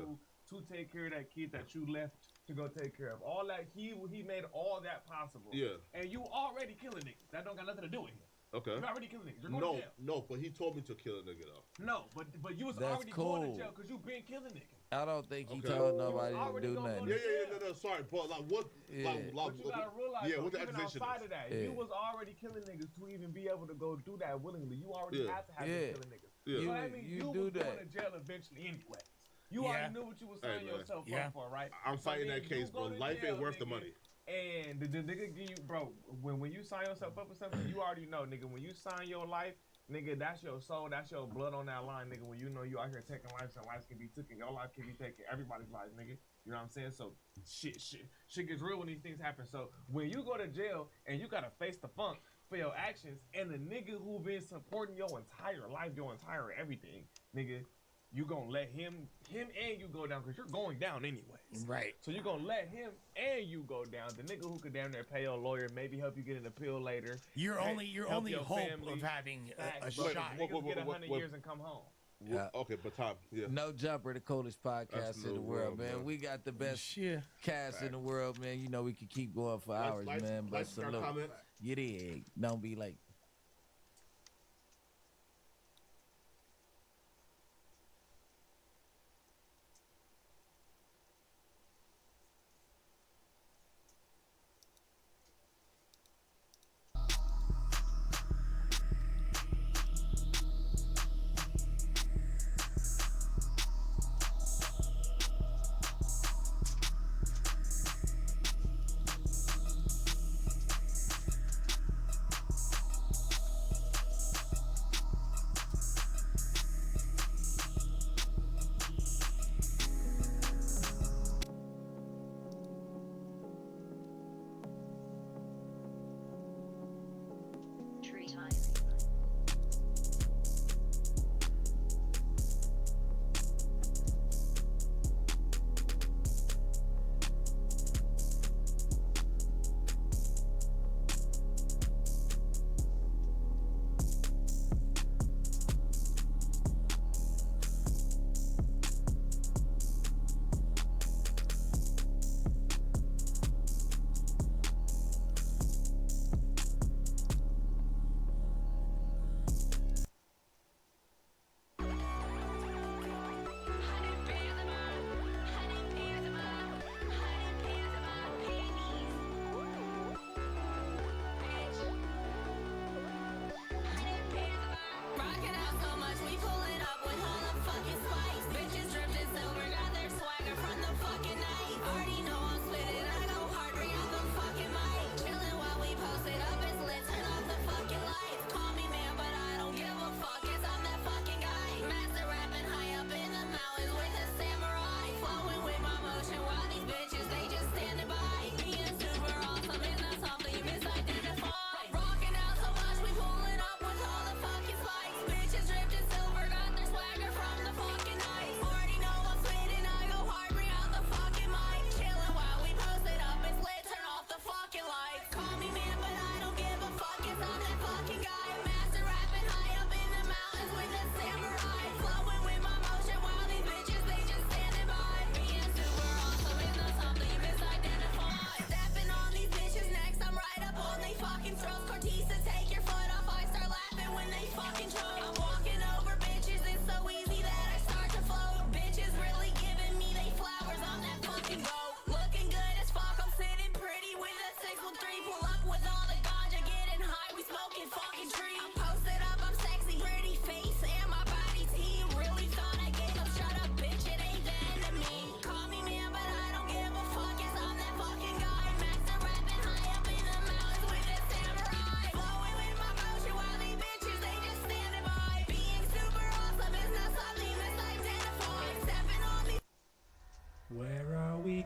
To take care of that kid that you left to go take care of. All that he made all that possible. Yeah. And you already killing niggas. That don't got nothing to do with him. Okay. You're already killing niggas. You're going to jail. No, but he told me to kill a nigga though. No, but you was That's already going cool. to jail because you been killing niggas. I don't think he told nobody to do nothing. No, sorry, but like what? Yeah. But you gotta realize, what the even accusation outside is. of that, Yeah. you was already killing niggas to even be able to go do that willingly. You already had to have been killing niggas. Yeah. So that means You you do was that. going to jail eventually anyway. You already knew what you was signing yourself up for, right? I'm So fighting then that case, you go bro. to Life jail, ain't worth the nigga, money. And the nigga give you, bro, when you sign yourself up for something, you already know, nigga, when you sign your life, nigga, that's your soul, that's your blood on that line, nigga. When you know you out here taking lives and lives can be taken, your life can be taken, everybody's life, nigga. You know what I'm saying? So shit gets real when these things happen. So when you go to jail and you gotta face the funk for your actions, and the nigga who been supporting your entire life, your entire everything, nigga, you gonna let him and you go down because you're going down anyways. Right. So you're gonna let him and you go down. The nigga who could damn near pay your lawyer, maybe help you get an appeal later. Your Hey, only help your hope family. of having a Facts, bro. shot. Niggas get 100 years and come home. Yeah. Okay, but Tom, yeah. No Jumper, the coolest podcast in the world, man. We got the best cast in the world, man. You know we could keep going for hours, man. But salute. You dig. Don't be late.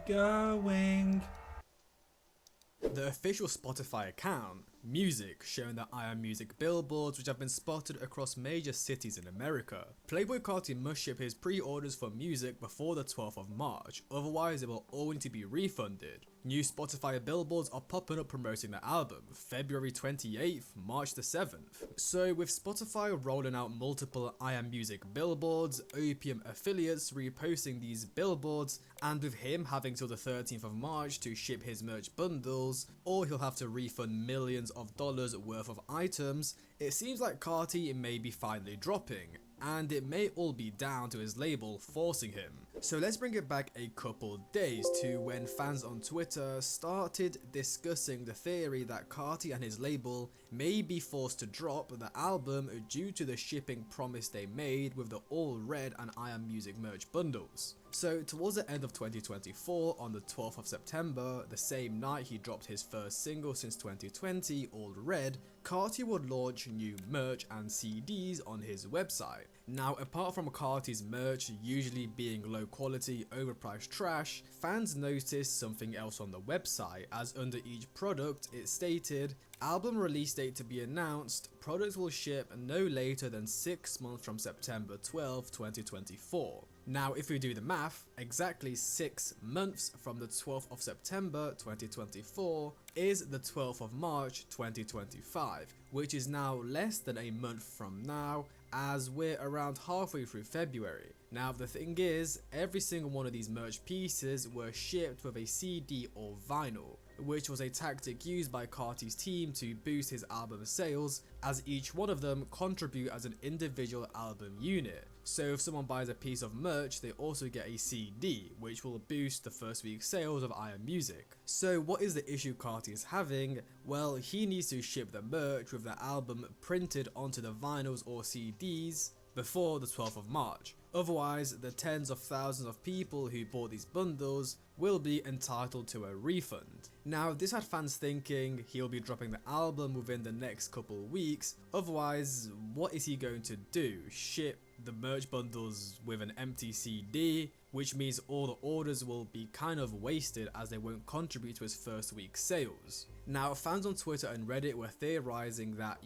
going. The official Spotify account, Music, showing the I Am Music billboards which have been spotted across major cities in America. Playboi Carti must ship his pre-orders for Music before the 12th of March, otherwise it will all need to be refunded. New Spotify billboards are popping up promoting the album, February 28th, March the 7th. So with Spotify rolling out multiple I Am Music billboards, Opium affiliates reposting these billboards, and with him having till the 13th of March to ship his merch bundles, or he'll have to refund millions of dollars worth of items, it seems like Carti may be finally dropping, and it may all be down to his label forcing him. So let's bring it back a couple days to when fans on Twitter started discussing the theory that Carti and his label may be forced to drop the album due to the shipping promise they made with the All Red and I Am Music merch bundles. So towards the end of 2024, on the 12th of September, the same night he dropped his first single since 2020, All Red, Carti would launch new merch and CDs on his website. Now, apart from Carti's merch usually being low quality, overpriced trash, fans noticed something else on the website, as under each product it stated, album release date to be announced, products will ship no later than 6 months from September 12, 2024. Now, if we do the math, exactly 6 months from the 12th of September 2024 is the 12th of March 2025, which is now less than a month from now, as we're around halfway through February. Now the thing is, every single one of these merch pieces were shipped with a CD or vinyl, which was a tactic used by Carti's team to boost his album sales, as each one of them contribute as an individual album unit. So if someone buys a piece of merch, they also get a CD, which will boost the first week's sales of I Am Music. So what is the issue Carti is having? Well, he needs to ship the merch with the album printed onto the vinyls or CDs before the 12th of March. Otherwise, the tens of thousands of people who bought these bundles will be entitled to a refund. Now, this had fans thinking he'll be dropping the album within the next couple weeks, otherwise, what is he going to do? Ship the merch bundles with an empty CD, which means all the orders will be kind of wasted as they won't contribute to his first week's sales. Now, fans on Twitter and Reddit were theorizing that,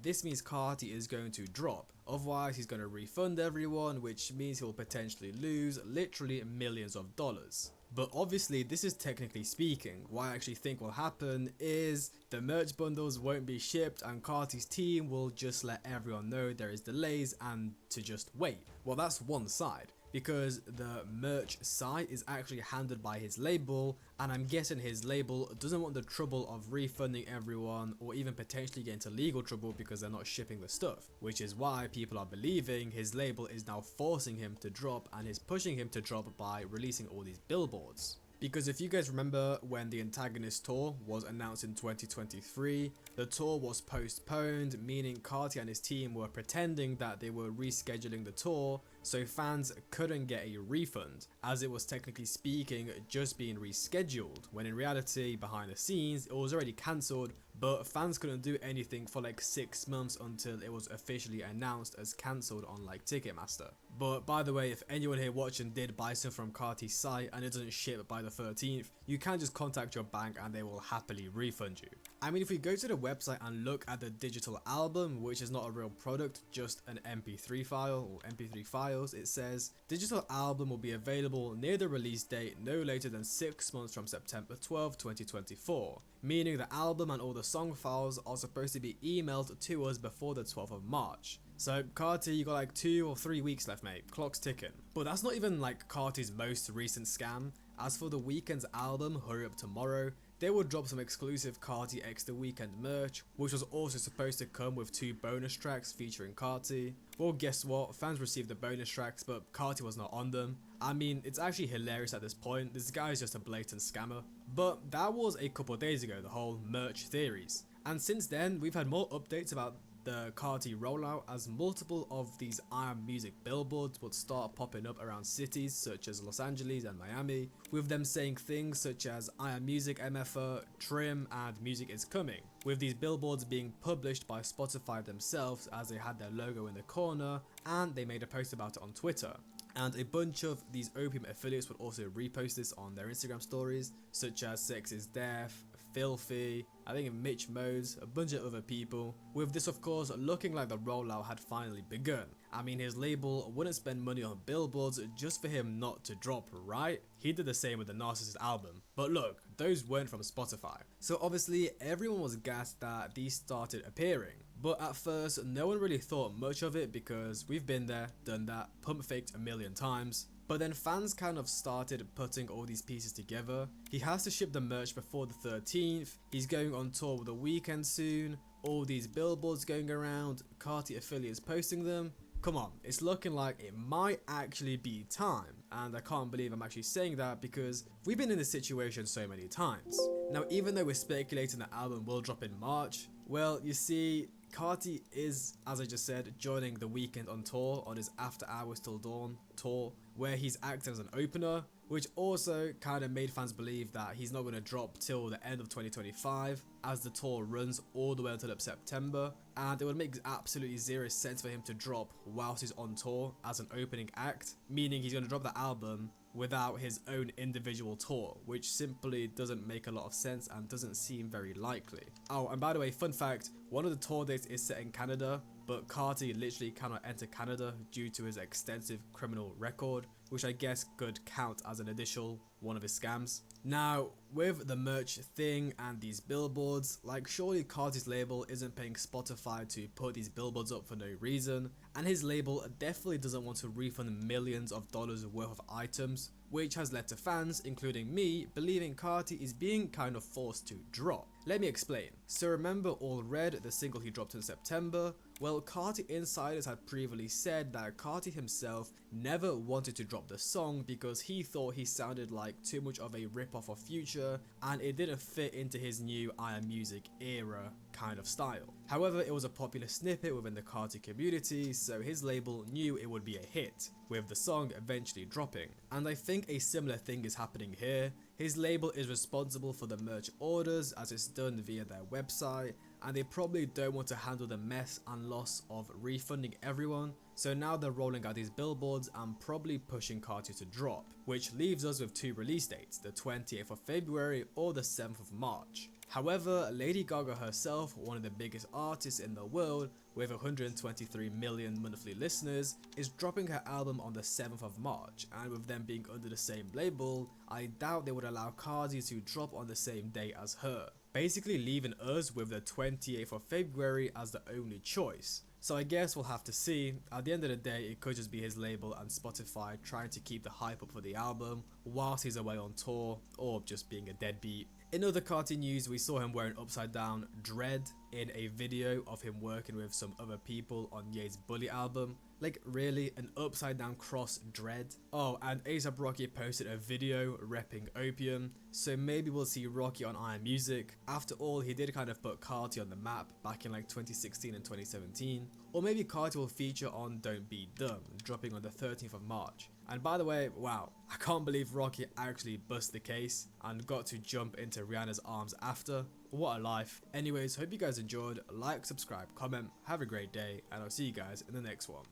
this means Carti is going to drop, otherwise he's going to refund everyone, which means he'll potentially lose literally millions of dollars. But obviously, this is technically speaking. What I actually think will happen is the merch bundles won't be shipped and Carti's team will just let everyone know there is delays and to just wait. Well, that's one side, because the merch side is actually handled by his label, and I'm guessing his label doesn't want the trouble of refunding everyone or even potentially get into legal trouble because they're not shipping the stuff, which is why people are believing his label is now forcing him to drop and is pushing him to drop by releasing all these billboards. Because if you guys remember when the Antagonist tour was announced in 2023, the tour was postponed, meaning Carti and his team were pretending that they were rescheduling the tour, so fans couldn't get a refund, as it was technically speaking just being rescheduled, when in reality, behind the scenes, it was already cancelled, but fans couldn't do anything for like 6 months until it was officially announced as cancelled on like Ticketmaster. But by the way, if anyone here watching did buy some from Carti's site and it doesn't ship by the 13th, you can just contact your bank and they will happily refund you. I mean, if we go to the website and look at the digital album, which is not a real product, just an MP3 file or MP3 files, it says, digital album will be available near the release date no later than 6 months from September 12, 2024, meaning the album and all the song files are supposed to be emailed to us before the 12th of March. So Carti, you got like 2 or 3 weeks left, mate. Clock's ticking. But that's not even like Carti's most recent scam. As for the Weeknd's album, Hurry Up Tomorrow, they would drop some exclusive Carti X The Weeknd merch, which was also supposed to come with 2 bonus tracks featuring Carti. Well, guess what? Fans received the bonus tracks, but Carti was not on them. I mean, it's actually hilarious at this point. This guy is just a blatant scammer. But that was a couple of days ago, the whole merch theories. And since then, we've had more updates about the Carti rollout, as multiple of these I Am Music billboards would start popping up around cities such as Los Angeles and Miami, with them saying things such as I Am Music MFR, Trim, and Music is Coming, with these billboards being published by Spotify themselves as they had their logo in the corner and they made a post about it on Twitter. And a bunch of these Opium affiliates would also repost this on their Instagram stories, such as Sex is Death, Filthy, I think Mitch Modes, a bunch of other people, with this of course looking like the rollout had finally begun. I mean, his label wouldn't spend money on billboards just for him not to drop, right? He did the same with the Narcissist album, but look, those weren't from Spotify. So obviously everyone was gassed that these started appearing, but at first no one really thought much of it because we've been there, done that, pump faked a million times. But then fans kind of started putting all these pieces together. He has to ship the merch before the 13th, he's going on tour with The Weeknd soon, all these billboards going around, Carti affiliates posting them. Come on, it's looking like it might actually be time, and I can't believe I'm actually saying that because we've been in this situation so many times. Now, even though we're speculating the album will drop in March, well, you see, Carti is, as I just said, joining The Weeknd on tour on his After Hours Till Dawn tour, where he's acting as an opener, which also kind of made fans believe that he's not going to drop till the end of 2025 as the tour runs all the way until September, and it would make absolutely zero sense for him to drop whilst he's on tour as an opening act, meaning he's going to drop the album without his own individual tour, which simply doesn't make a lot of sense and doesn't seem very likely. Oh, and by the way, fun fact, one of the tour dates is set in Canada, but Carti literally cannot enter Canada due to his extensive criminal record, which I guess could count as an additional one of his scams. Now, with the merch thing and these billboards, like surely Carti's label isn't paying Spotify to put these billboards up for no reason, and his label definitely doesn't want to refund millions of dollars worth of items, which has led to fans, including me, believing Carti is being kind of forced to drop. Let me explain. So remember All Red, the single he dropped in September? Well, Carti insiders had previously said that Carti himself never wanted to drop the song because he thought he sounded like too much of a rip-off of Future and it didn't fit into his new I Am Music era kind of style. However, it was a popular snippet within the Carti community, so his label knew it would be a hit, with the song eventually dropping. And I think a similar thing is happening here. His label is responsible for the merch orders as it's done via their website, and they probably don't want to handle the mess and loss of refunding everyone, so now they're rolling out these billboards and probably pushing Carti to drop, which leaves us with two release dates, the 28th of February or the 7th of March. However, Lady Gaga herself, one of the biggest artists in the world with 123 million monthly listeners, is dropping her album on the 7th of March, and with them being under the same label, I doubt they would allow Carti to drop on the same day as her, basically leaving us with the 28th of February as the only choice. So I guess we'll have to see. At the end of the day, it could just be his label and Spotify trying to keep the hype up for the album whilst he's away on tour, or just being a deadbeat. In other Carti news, we saw him wearing upside down dread in a video of him working with some other people on Ye's Bully album. Like, really? An upside down cross dread? Oh, and A$AP Rocky posted a video repping Opium, so maybe we'll see Rocky on I Am Music. After all, he did kind of put Carti on the map back in like 2016 and 2017. Or maybe Carti will feature on Don't Be Dumb, dropping on the 13th of March. And by the way, wow, I can't believe Rocky actually bust the case and got to jump into Rihanna's arms after. What a life. Anyways, hope you guys enjoyed. Like, subscribe, comment, have a great day, and I'll see you guys in the next one.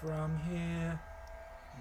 From here,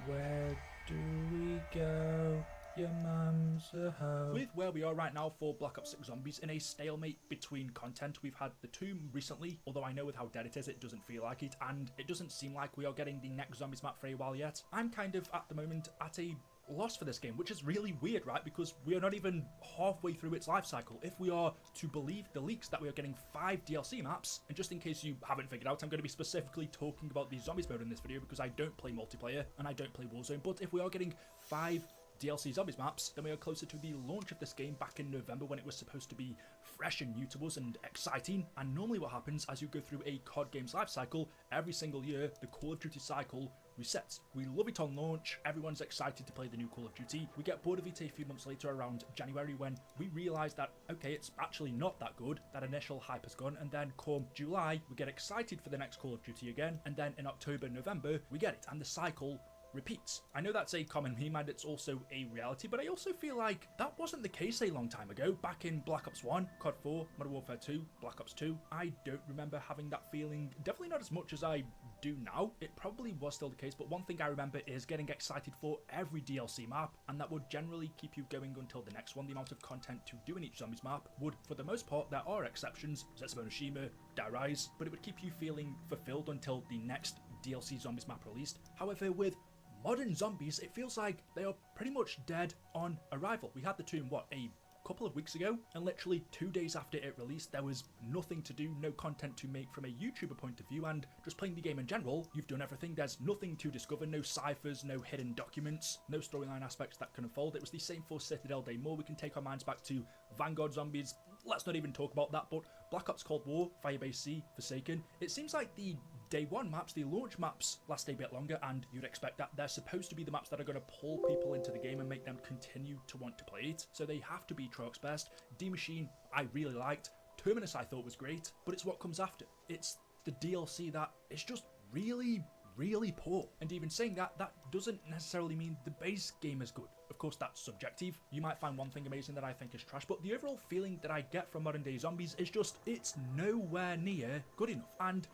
where do we go? Your mum's a hoe. With where we are right now for Black Ops 6 Zombies, in a stalemate between content, we've had the Tomb recently, although I know with how dead it is, it doesn't feel like it, and it doesn't seem like we are getting the next Zombies map for a while yet. I'm kind of, at the moment, at a loss for this game, which is really weird, right? Because we are not even halfway through its life cycle. If we are to believe the leaks that we are getting 5 DLC maps, and just in case you haven't figured out, I'm going to be specifically talking about the Zombies mode in this video because I don't play multiplayer and I don't play Warzone, but if we are getting 5 DLC Zombies maps, then we are closer to the launch of this game back in November when it was supposed to be fresh and new to us and exciting. And normally what happens as you go through a COD game's life cycle, every single year the Call of Duty cycle resets. We love it on launch, everyone's excited to play the new Call of Duty. We get bored of it a few months later around January when we realise that, okay, it's actually not that good, that initial hype has gone, and then come July, we get excited for the next Call of Duty again, and then in October, November, we get it, and the cycle repeats. I know that's a common meme and it's also a reality, but I also feel like that wasn't the case a long time ago. Back in Black Ops 1, COD 4, Modern Warfare 2, Black Ops 2, I don't remember having that feeling, definitely not as much as I do now. It probably was still the case, but one thing I remember is getting excited for every DLC map, and that would generally keep you going until the next one. The amount of content to do in each zombies map would, for the most part, there are exceptions, Zetsubo no Shima, Die Rise, but it would keep you feeling fulfilled until the next DLC zombies map released. However, with modern zombies, it feels like they are pretty much dead on arrival. We had the tomb, what, a couple of weeks ago, and literally 2 days after it released, there was nothing to do, no content to make from a YouTuber point of view, and just playing the game in general, you've done everything. There's nothing to discover, no ciphers, no hidden documents, no storyline aspects that can unfold. It was the same for Citadel Day More. We can take our minds back to Vanguard zombies, let's not even talk about that, but Black Ops Cold War, Firebase C, Forsaken, it seems like the Day 1 maps, the launch maps, last a bit longer, and you'd expect that. They're supposed to be the maps that are going to pull people into the game and make them continue to want to play it, so they have to be Trog's best. D-Machine, I really liked. Terminus, I thought was great, but it's what comes after. It's the DLC that is just really, really poor. And even saying that, that doesn't necessarily mean the base game is good. Of course, that's subjective. You might find one thing amazing that I think is trash, but the overall feeling that I get from modern day zombies is just, it's nowhere near good enough. And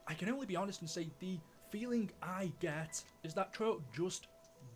I can only be honest and say the feeling I get is that Treyarch just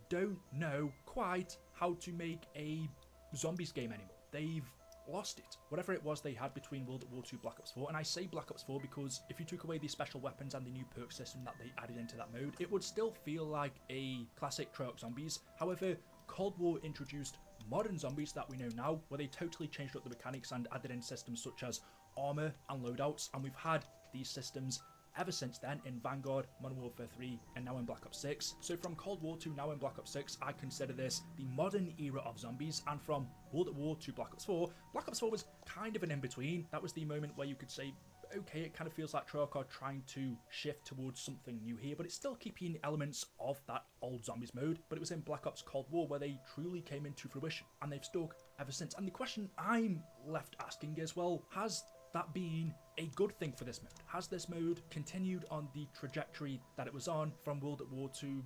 don't know quite how to make a zombies game anymore. They've lost it. Whatever it was they had between World at War 2, Black Ops 4, and I say Black Ops 4 because if you took away the special weapons and the new perk system that they added into that mode, it would still feel like a classic Treyarch zombies. However, Cold War introduced modern zombies that we know now, where they totally changed up the mechanics and added in systems such as armor and loadouts, and we've had these systems ever since then in Vanguard, Modern Warfare 3, and now in Black Ops 6. So from Cold War to now in Black Ops 6, I consider this the modern era of zombies, and from World at War to Black Ops 4, Black Ops 4 was kind of an in-between. That was the moment where you could say, okay, it kind of feels like Treyarch are trying to shift towards something new here, but it's still keeping elements of that old zombies mode. But it was in Black Ops Cold War where they truly came into fruition, and they've stuck ever since. And the question I'm left asking is, well, has that been a good thing for this mode? Has this mode continued on the trajectory that it was on from World at War to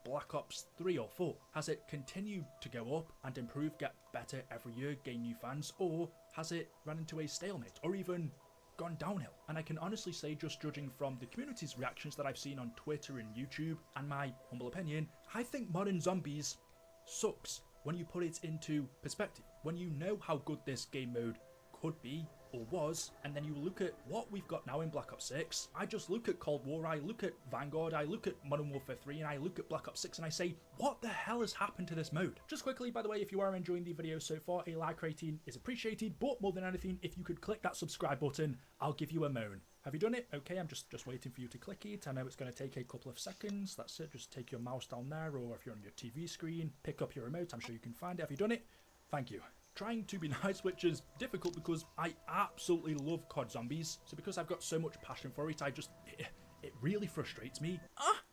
Black Ops 3 or 4? Has it continued to go up and improve, get better every year, gain new fans, or has it run into a stalemate or even gone downhill? And I can honestly say, just judging from the community's reactions that I've seen on Twitter and YouTube, and my humble opinion, I think modern zombies sucks when you put it into perspective. When you know how good this game mode could be or was, and then you look at what we've got now in Black Ops 6, I just look at Cold War, I look at Vanguard, I look at Modern Warfare 3, and I look at Black Ops 6 and I say, what the hell has happened to this mode? Just quickly, by the way, if you are enjoying the video so far, a like rating is appreciated, but more than anything, if you could click that subscribe button, I'll give you a moan. Have you done it? Okay, I'm just waiting for you to click it. I know it's going to take a couple of seconds. That's it. Just take your mouse down there, or if you're on your TV screen, pick up your remote. I'm sure you can find it. Have you done it? Thank you. Trying to be nice, which is difficult because I absolutely love COD Zombies. So because I've got so much passion for it, it really frustrates me.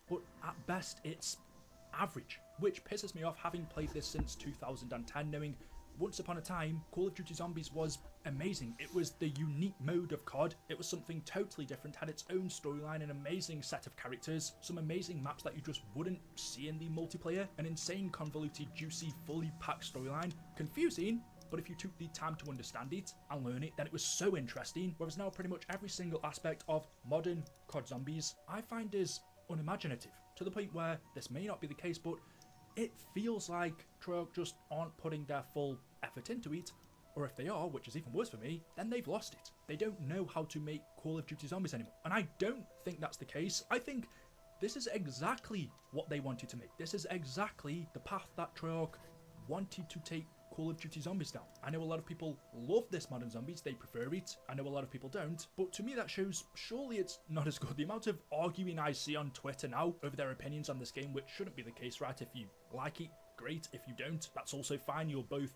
But at best, it's average, which pisses me off, having played this since 2010, knowing once upon a time, Call of Duty Zombies was amazing. It was the unique mode of COD. It was something totally different, had its own storyline, an amazing set of characters, some amazing maps that you just wouldn't see in the multiplayer, an insane, convoluted, juicy, fully packed storyline, confusing, but if you took the time to understand it and learn it, then it was so interesting. Whereas now pretty much every single aspect of modern COD Zombies I find is unimaginative, to the point where this may not be the case, but it feels like Treyarch just aren't putting their full effort into it, or if they are, which is even worse for me, then they've lost it. They don't know how to make Call of Duty Zombies anymore, and I don't think that's the case. I think this is exactly what they wanted to make. This is exactly the path that Treyarch wanted to take Call of Duty Zombies down. I know a lot of people love this modern Zombies, they prefer it. I know a lot of people don't, but to me that shows surely it's not as good. The amount of arguing I see on Twitter now over their opinions on this game, which shouldn't be the case, right? If you like it, great. If you don't, that's also fine. You're both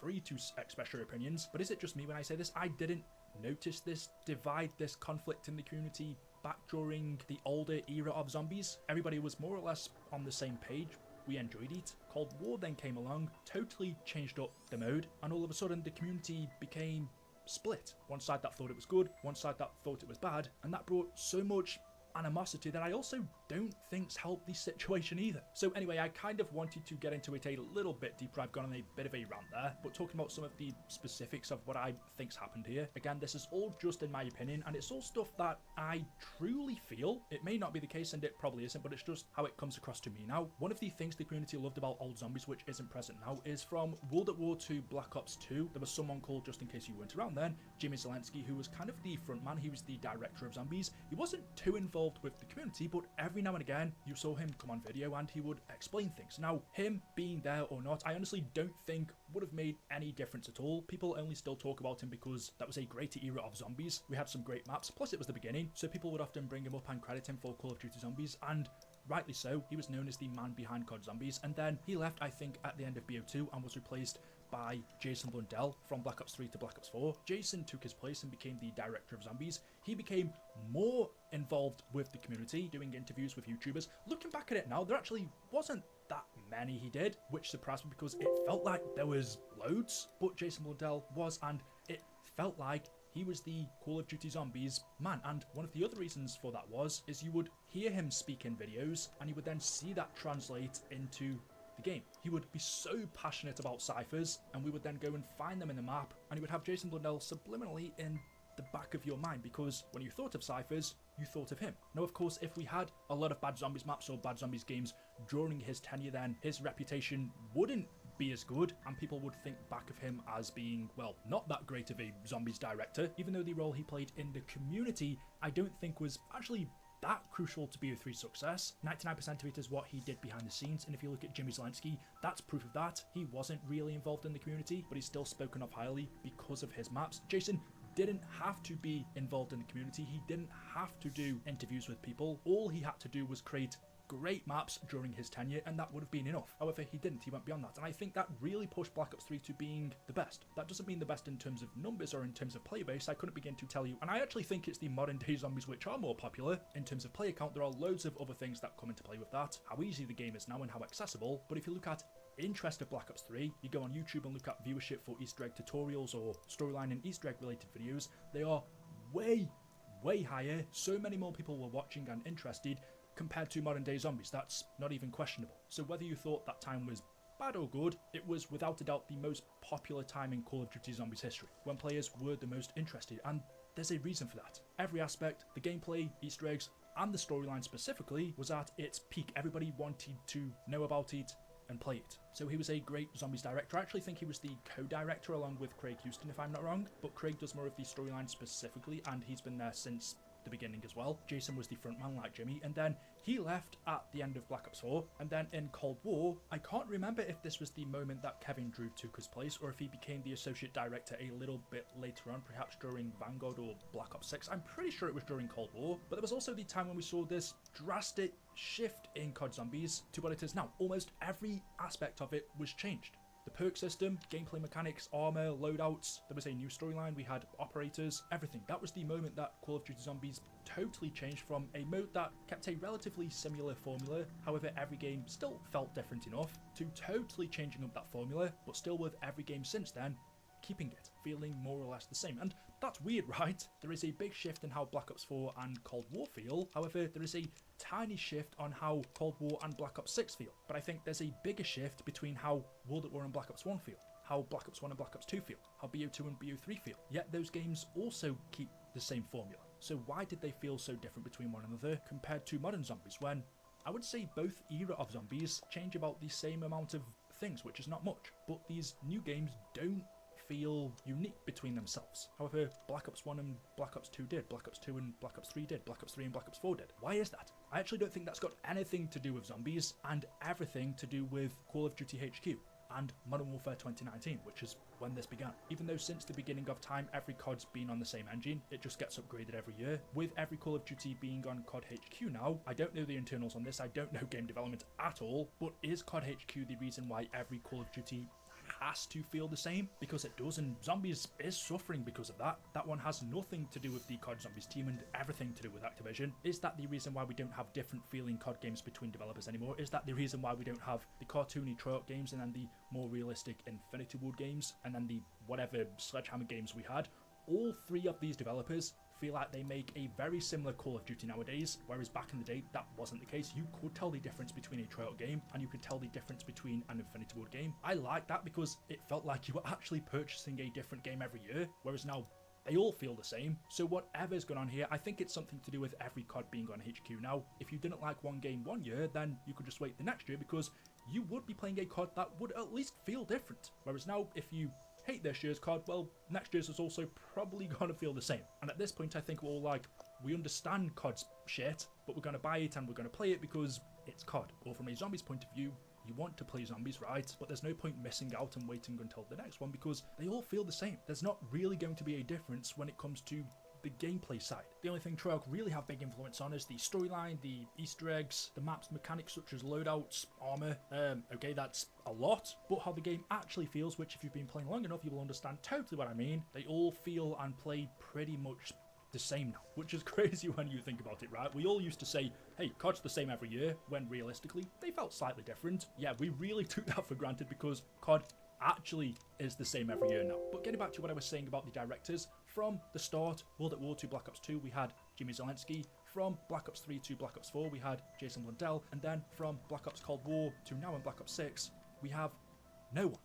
free to express your opinions. But is it just me when I say this? I didn't notice this divide, this conflict in the community back during the older era of Zombies. Everybody was more or less on the same page. We enjoyed it. Cold War then came along, totally changed up the mode, and all of a sudden the community became split. One side that thought it was good, one side that thought it was bad, and that brought so much animosity that I also don't think's helped the situation either. So anyway, I kind of wanted to get into it a little bit deeper. I've gone on a bit of a rant there, but talking about some of the specifics of what I think's happened here. Again, this is all just in my opinion, and it's all stuff that I truly feel. It may not be the case, and it probably isn't, but it's just how it comes across to me now. One of the things the community loved about Old Zombies, which isn't present now, is from World at War 2 Black Ops 2. There was someone called, just in case you weren't around then, Jimmy Zelensky, who was kind of the front man. He was the director of Zombies. He wasn't too involved with the community, but every now and again you saw him come on video and he would explain things. Now, him being there or not, I honestly don't think would have made any difference at all. People only still talk about him because that was a great era of Zombies. We had some great maps, plus it was the beginning, so people would often bring him up and credit him for Call of Duty Zombies, and rightly so. He was known as the man behind COD Zombies, and then he left, I think, at the end of BO2 and was replaced by Jason Blundell from Black Ops 3 to Black Ops 4. Jason took his place and became the director of Zombies. He became more involved with the community, doing interviews with YouTubers. Looking back at it now, there actually wasn't that many he did, which surprised me because it felt like there was loads, but Jason Blundell was, and it felt like he was the Call of Duty Zombies man. And one of the other reasons for that is you would hear him speak in videos and you would then see that translate into the game. He would be so passionate about ciphers, and we would then go and find them in the map, and he would have Jason Blundell subliminally in the back of your mind, because when you thought of ciphers, you thought of him. Now, of course, if we had a lot of Bad Zombies maps or Bad Zombies games during his tenure, then his reputation wouldn't be as good, and people would think back of him as being, well, not that great of a Zombies director, even though the role he played in the community I don't think was actually that crucial to BO3's success. 99% of it is what he did behind the scenes, and if you look at Jimmy Zelensky, that's proof of that. He wasn't really involved in the community, but he's still spoken of highly because of his maps. Jason didn't have to be involved in the community. He didn't have to do interviews with people. All he had to do was create great maps during his tenure, and that would have been enough. However, he didn't. He went beyond that, and I think that really pushed Black Ops 3 to being the best. That doesn't mean the best in terms of numbers or in terms of player base. I couldn't begin to tell you, and I actually think it's the modern day Zombies which are more popular. In terms of player count, there are loads of other things that come into play with that, how easy the game is now and how accessible. But if you look at interest of Black Ops 3, you go on YouTube and look at viewership for Easter egg tutorials or storyline and Easter egg related videos, they are way higher. So many more people were watching and interested compared to modern day Zombies. That's not even questionable. So whether you thought that time was bad or good, it was without a doubt the most popular time in Call of Duty Zombies history, when players were the most interested, and there's a reason for that. Every aspect, the gameplay, Easter eggs, and the storyline specifically, was at its peak. Everybody wanted to know about it and play it. So he was a great Zombies director. I actually think he was the co-director along with Craig Houston, if I'm not wrong, but Craig does more of the storyline specifically, and he's been there since the beginning as well. Jason was the frontman like Jimmy, and then he left at the end of Black Ops 4, and then in Cold War, I can't remember if this was the moment that Kevin Drew took his place, or if he became the associate director a little bit later on, perhaps during Vanguard or Black Ops 6. I'm pretty sure it was during Cold War, but there was also the time when we saw this drastic shift in COD Zombies to what it is now. Almost every aspect of it was changed. The perk system, gameplay mechanics, armor, loadouts, there was a new storyline, we had operators, everything. That was the moment that Call of Duty Zombies totally changed from a mode that kept a relatively similar formula, however every game still felt different enough, to totally changing up that formula, but still with every game since then keeping it, feeling more or less the same. And that's weird, right? There is a big shift in how Black Ops 4 and Cold War feel, however there is a tiny shift on how Cold War and Black Ops 6 feel. But I think there's a bigger shift between how World at War and Black Ops 1 feel, how Black Ops 1 and Black Ops 2 feel, how BO2 and BO3 feel. Yet those games also keep the same formula. So why did they feel so different between one another compared to modern Zombies, when I would say both era of Zombies change about the same amount of things, which is not much, but these new games don't feel unique between themselves. However, Black Ops 1 and Black Ops 2 did, Black Ops 2 and Black Ops 3 did, Black Ops 3 and Black Ops 4 did. Why is that? I actually don't think that's got anything to do with Zombies, and everything to do with Call of Duty HQ and Modern Warfare 2019, which is when this began. Even though since the beginning of time every COD's been on the same engine, it just gets upgraded every year. With every Call of Duty being on COD HQ now, I don't know the internals on this, I don't know game development at all, but is COD HQ the reason why every Call of Duty has to feel the same? Because it does, and Zombies is suffering because of that. That one has nothing to do with the COD Zombies team and everything to do with Activision. Is that the reason why we don't have different feeling COD games between developers anymore? Is that the reason why we don't have the cartoony Treyarch games and then the more realistic Infinity Ward games and then the whatever Sledgehammer games we had? All three of these developers feel like they make a very similar Call of Duty nowadays, whereas back in the day, that wasn't the case. You could tell the difference between a Treyarch game, and you could tell the difference between an Infinity Ward game. I like that because it felt like you were actually purchasing a different game every year, whereas now they all feel the same. So whatever's going on here, I think it's something to do with every COD being on HQ now. If you didn't like one game one year, then you could just wait the next year because you would be playing a COD that would at least feel different. Whereas now, if you hate this year's COD, well, next year's is also probably going to feel the same. And at this point, I think we're all like, we understand COD's shit, but we're going to buy it and we're going to play it because it's COD. Or from a zombies point of view, you want to play zombies, right? But there's no point missing out and waiting until the next one because they all feel the same. There's not really going to be a difference when it comes to the gameplay side. The only thing Treyarch really have big influence on is the storyline, the Easter eggs, the map's mechanics such as loadouts, armor. Okay, that's a lot, but how the game actually feels, which if you've been playing long enough, you will understand totally what I mean. They all feel and play pretty much the same now, which is crazy when you think about it, right? We all used to say, hey, COD's the same every year, when realistically, they felt slightly different. Yeah, we really took that for granted because COD actually is the same every year now. But getting back to what I was saying about the directors, from the start, World at War to Black Ops 2, we had Jimmy Zelensky. From Black Ops 3 to Black Ops 4, we had Jason Blundell. And then from Black Ops Cold War to now in Black Ops 6, we have no one.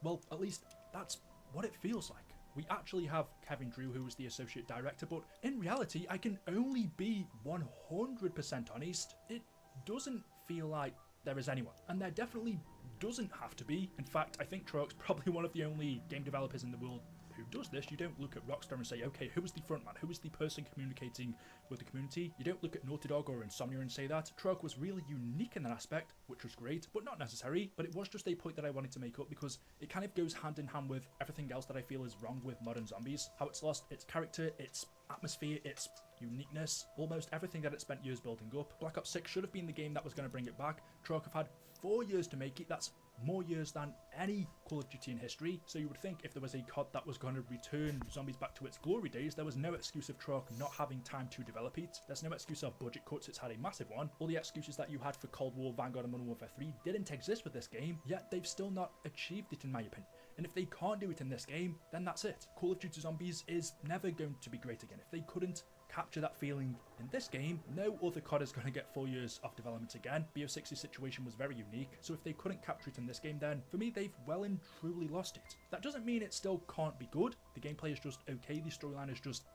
Well, at least that's what it feels like. We actually have Kevin Drew, who is the associate director, but in reality, I can only be 100% honest. It doesn't feel like there is anyone, and there definitely doesn't have to be. In fact, I think Treyarch's probably one of the only game developers in the world who does this. You don't look at Rockstar and say, okay, who is the frontman? Who is the person communicating with the community? You don't look at Naughty Dog or Insomnia and say that. Treyarch was really unique in that aspect, which was great, but not necessary. But it was just a point that I wanted to make up because it kind of goes hand in hand with everything else that I feel is wrong with modern zombies. How it's lost its character, its atmosphere, its uniqueness, almost everything that it spent years building up. Black Ops 6 should have been the game that was going to bring it back. Treyarch have had 4 years to make it. That's more years than any Call of Duty in history. So you would think if there was a COD that was going to return zombies back to its glory days, there was no excuse of Treyarch not having time to develop it. There's no excuse of budget cuts, it's had a massive one. All the excuses that you had for Cold War, Vanguard and Modern Warfare 3 didn't exist with this game, yet they've still not achieved it in my opinion. And if they can't do it in this game, then that's it. Call of Duty Zombies is never going to be great again. If they couldn't capture that feeling in this game, no other COD is going to get 4 years of development again. BO3's situation was very unique, so if they couldn't capture it in this game, then for me they've well and truly lost it. That doesn't mean it still can't be good. The gameplay is just okay, the storyline is just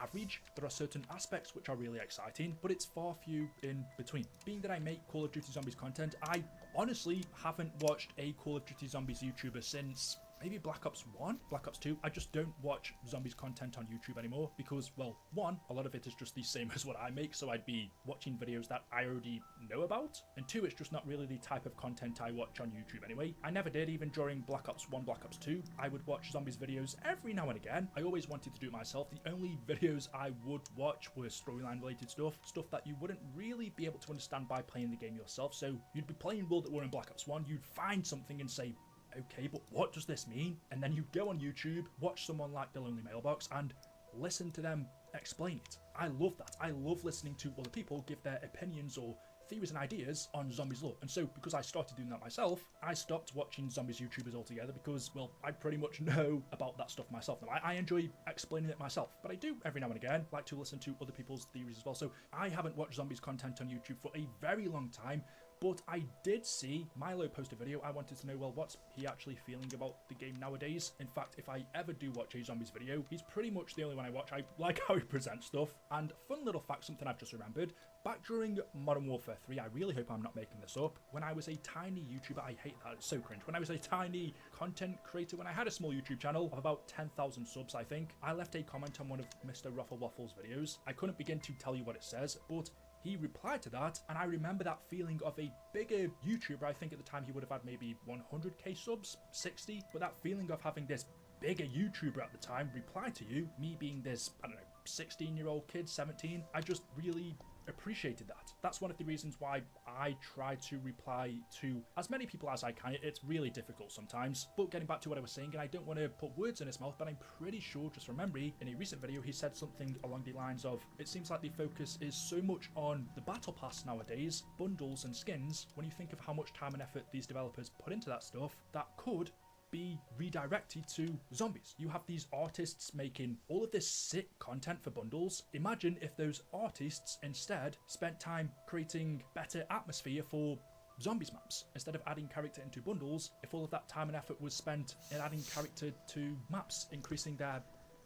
average. There are certain aspects which are really exciting, but it's far few in between. Being that I make Call of Duty Zombies content, I honestly haven't watched a Call of Duty Zombies YouTuber since maybe Black Ops 1, Black Ops 2. I just don't watch zombies content on YouTube anymore because, well, one, a lot of it is just the same as what I make, so I'd be watching videos that I already know about, and two, it's just not really the type of content I watch on YouTube anyway. I never did, even during Black Ops 1, Black Ops 2. I would watch zombies videos every now and again. I always wanted to do it myself. The only videos I would watch were storyline related stuff that you wouldn't really be able to understand by playing the game yourself. So you'd be playing World at War in Black Ops 1, you'd find something and say, okay, but what does this mean? And then you go on YouTube, watch someone like The Lonely Mailbox, and listen to them explain it. I love that. I love listening to other people give their opinions or theories and ideas on zombies lore. And so, because I started doing that myself, I stopped watching zombies YouTubers altogether because, well, I pretty much know about that stuff myself now. I enjoy explaining it myself, but I do every now and again like to listen to other people's theories as well. So I haven't watched zombies content on YouTube for a very long time, but I did see Milo post a video. I wanted to know, well, what's he actually feeling about the game nowadays? In fact, if I ever do watch a zombies video, he's pretty much the only one I watch. I like how he presents stuff. And fun little fact, something I've just remembered, back during Modern Warfare 3, I really hope I'm not making this up, when I was a tiny YouTuber, I hate that, it's so cringe, when I was a tiny content creator, when I had a small YouTube channel of about 10,000 subs, I think, I left a comment on one of Mr. Ruffle Waffle's videos. I couldn't begin to tell you what it says, but he replied to that, and I remember that feeling of a bigger YouTuber. I think at the time he would have had maybe 100k subs, 60, but that feeling of having this bigger YouTuber at the time reply to you, me being this, I don't know, 16-year-old kid, 17, I just really appreciated that. That's one of the reasons why I try to reply to as many people as I can. It's really difficult sometimes, but getting back to what I was saying, and I don't want to put words in his mouth, but I'm pretty sure, just remembering, in a recent video he said something along the lines of, it seems like the focus is so much on the battle pass nowadays, bundles and skins, when you think of how much time and effort these developers put into that stuff, that could be redirected to zombies. You have these artists making all of this sick content for bundles. Imagine if those artists instead spent time creating better atmosphere for zombies maps instead of adding character into bundles. If all of that time and effort was spent in adding character to maps, increasing their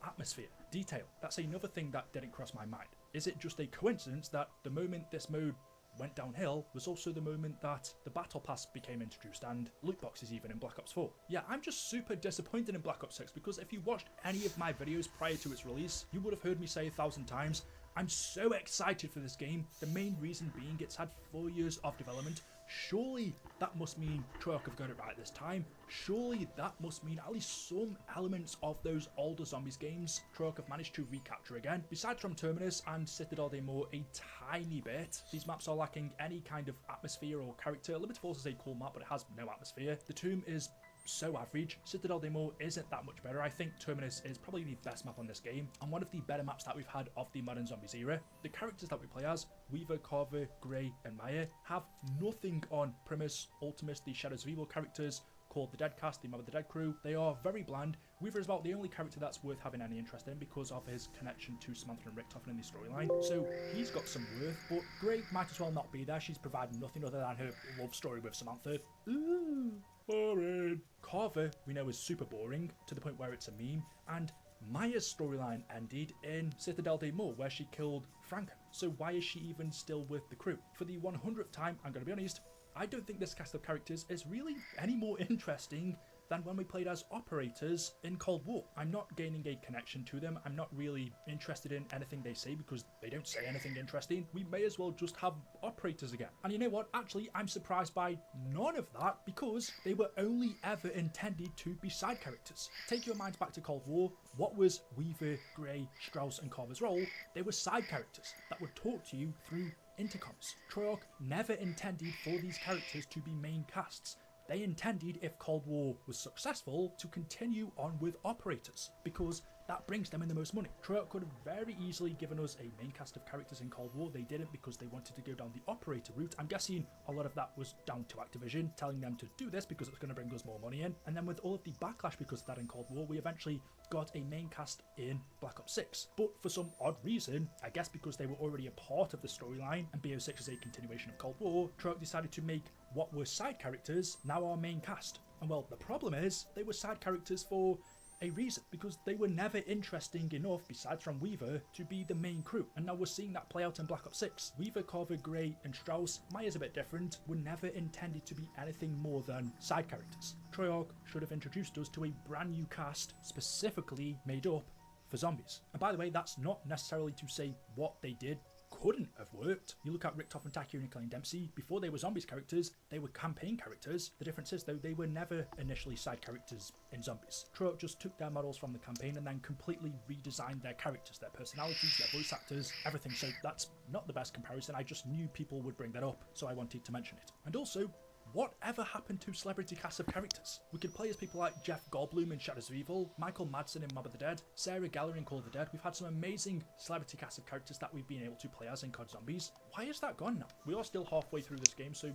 atmosphere, detail. That's another thing that didn't cross my mind. Is it just a coincidence that the moment this mode went downhill was also the moment that the battle pass became introduced and loot boxes even in Black Ops 4? Yeah, I'm just super disappointed in Black Ops 6 because if you watched any of my videos prior to its release, you would have heard me say 1,000 times, I'm so excited for this game. The main reason being it's had 4 years of development. Surely that must mean Treyarch have got it right this time. Surely that must mean at least some elements of those older Zombies games Treyarch have managed to recapture again. Besides from Terminus and Citadel de Mort a tiny bit, these maps are lacking any kind of atmosphere or character. Liberty Falls is a cool map, but it has no atmosphere. The Tomb is so average. Citadel de Mort isn't that much better. I think Terminus is probably the best map on this game and one of the better maps that we've had of the modern Zombies era. The characters that we play as, Weaver, Carver, Grey and Maya, have nothing on Primus, Ultimus, the Shadows of Evil characters, called the Dead Cast, the Mob of the Dead crew. They are very bland. Weaver is about the only character that's worth having any interest in because of his connection to Samantha and Richtofen in the storyline, so he's got some worth, but Grey might as well not be there. She's providing nothing other than her love story with Samantha. Ooh, boring. Carver, we know, is super boring to the point where it's a meme, and Maya's storyline ended in Citadel de Mort where she killed Franken, so why is she even still with the crew? For the 100th time, I'm going to be honest, I don't think this cast of characters is really any more interesting than when we played as operators in Cold War. I'm not gaining a connection to them. I'm not really interested in anything they say because they don't say anything interesting. We may as well just have operators again. And you know what? Actually, I'm surprised by none of that because they were only ever intended to be side characters. Take your minds back to Cold War. What was Weaver, Grey, Strauss and Carver's role? They were side characters that would talk to you through intercoms. Treyarch never intended for these characters to be main casts. They intended, if Cold War was successful, to continue on with operators, because that brings them in the most money. Treyarch could have very easily given us a main cast of characters in Cold War. They didn't because they wanted to go down the operator route. I'm guessing a lot of that was down to Activision, telling them to do this because it's going to bring us more money in. And then with all of the backlash because of that in Cold War, we eventually got a main cast in Black Ops 6. But for some odd reason, I guess because they were already a part of the storyline, and BO6 is a continuation of Cold War, Treyarch decided to make what were side characters now our main cast. And well, the problem is, they were side characters for a reason, because they were never interesting enough, besides from Weaver, to be the main crew. And now we're seeing that play out in Black Ops 6. Weaver, Carver, Grey and Strauss, Maya's a bit different, were never intended to be anything more than side characters. Treyarch should have introduced us to a brand new cast specifically made up for zombies. And by the way, that's not necessarily to say what they did couldn't have worked. You look at Richtofen, Takier and Colleen Dempsey, before they were zombies characters, they were campaign characters. The difference is though, they were never initially side characters in zombies. Treyarch just took their models from the campaign and then completely redesigned their characters, their personalities, their voice actors, everything. So that's not the best comparison. I just knew people would bring that up, so I wanted to mention it. And also, whatever happened to celebrity casts of characters? We could play as people like Jeff Goldblum in Shadows of Evil, Michael Madsen in Mob of the Dead, Sarah Gellar in Call of the Dead. We've had some amazing celebrity casts of characters that we've been able to play as in COD Zombies. Why is that gone now? We are still halfway through this game, so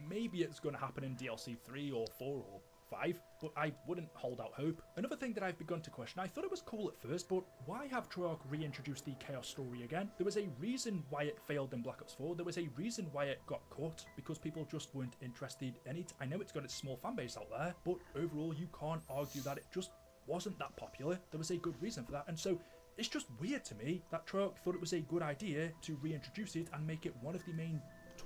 maybe it's going to happen in DLC 3 or 4 or 5, but I wouldn't hold out hope. Another thing that I've begun to question, I thought it was cool at first, but why have Treyarch reintroduced the Chaos story again? There was a reason why it failed in Black Ops 4, there was a reason why it got cut, because people just weren't interested in it. I know it's got its small fan base out there, but overall you can't argue that it just wasn't that popular. There was a good reason for that, and so it's just weird to me that Treyarch thought it was a good idea to reintroduce it and make it one of the main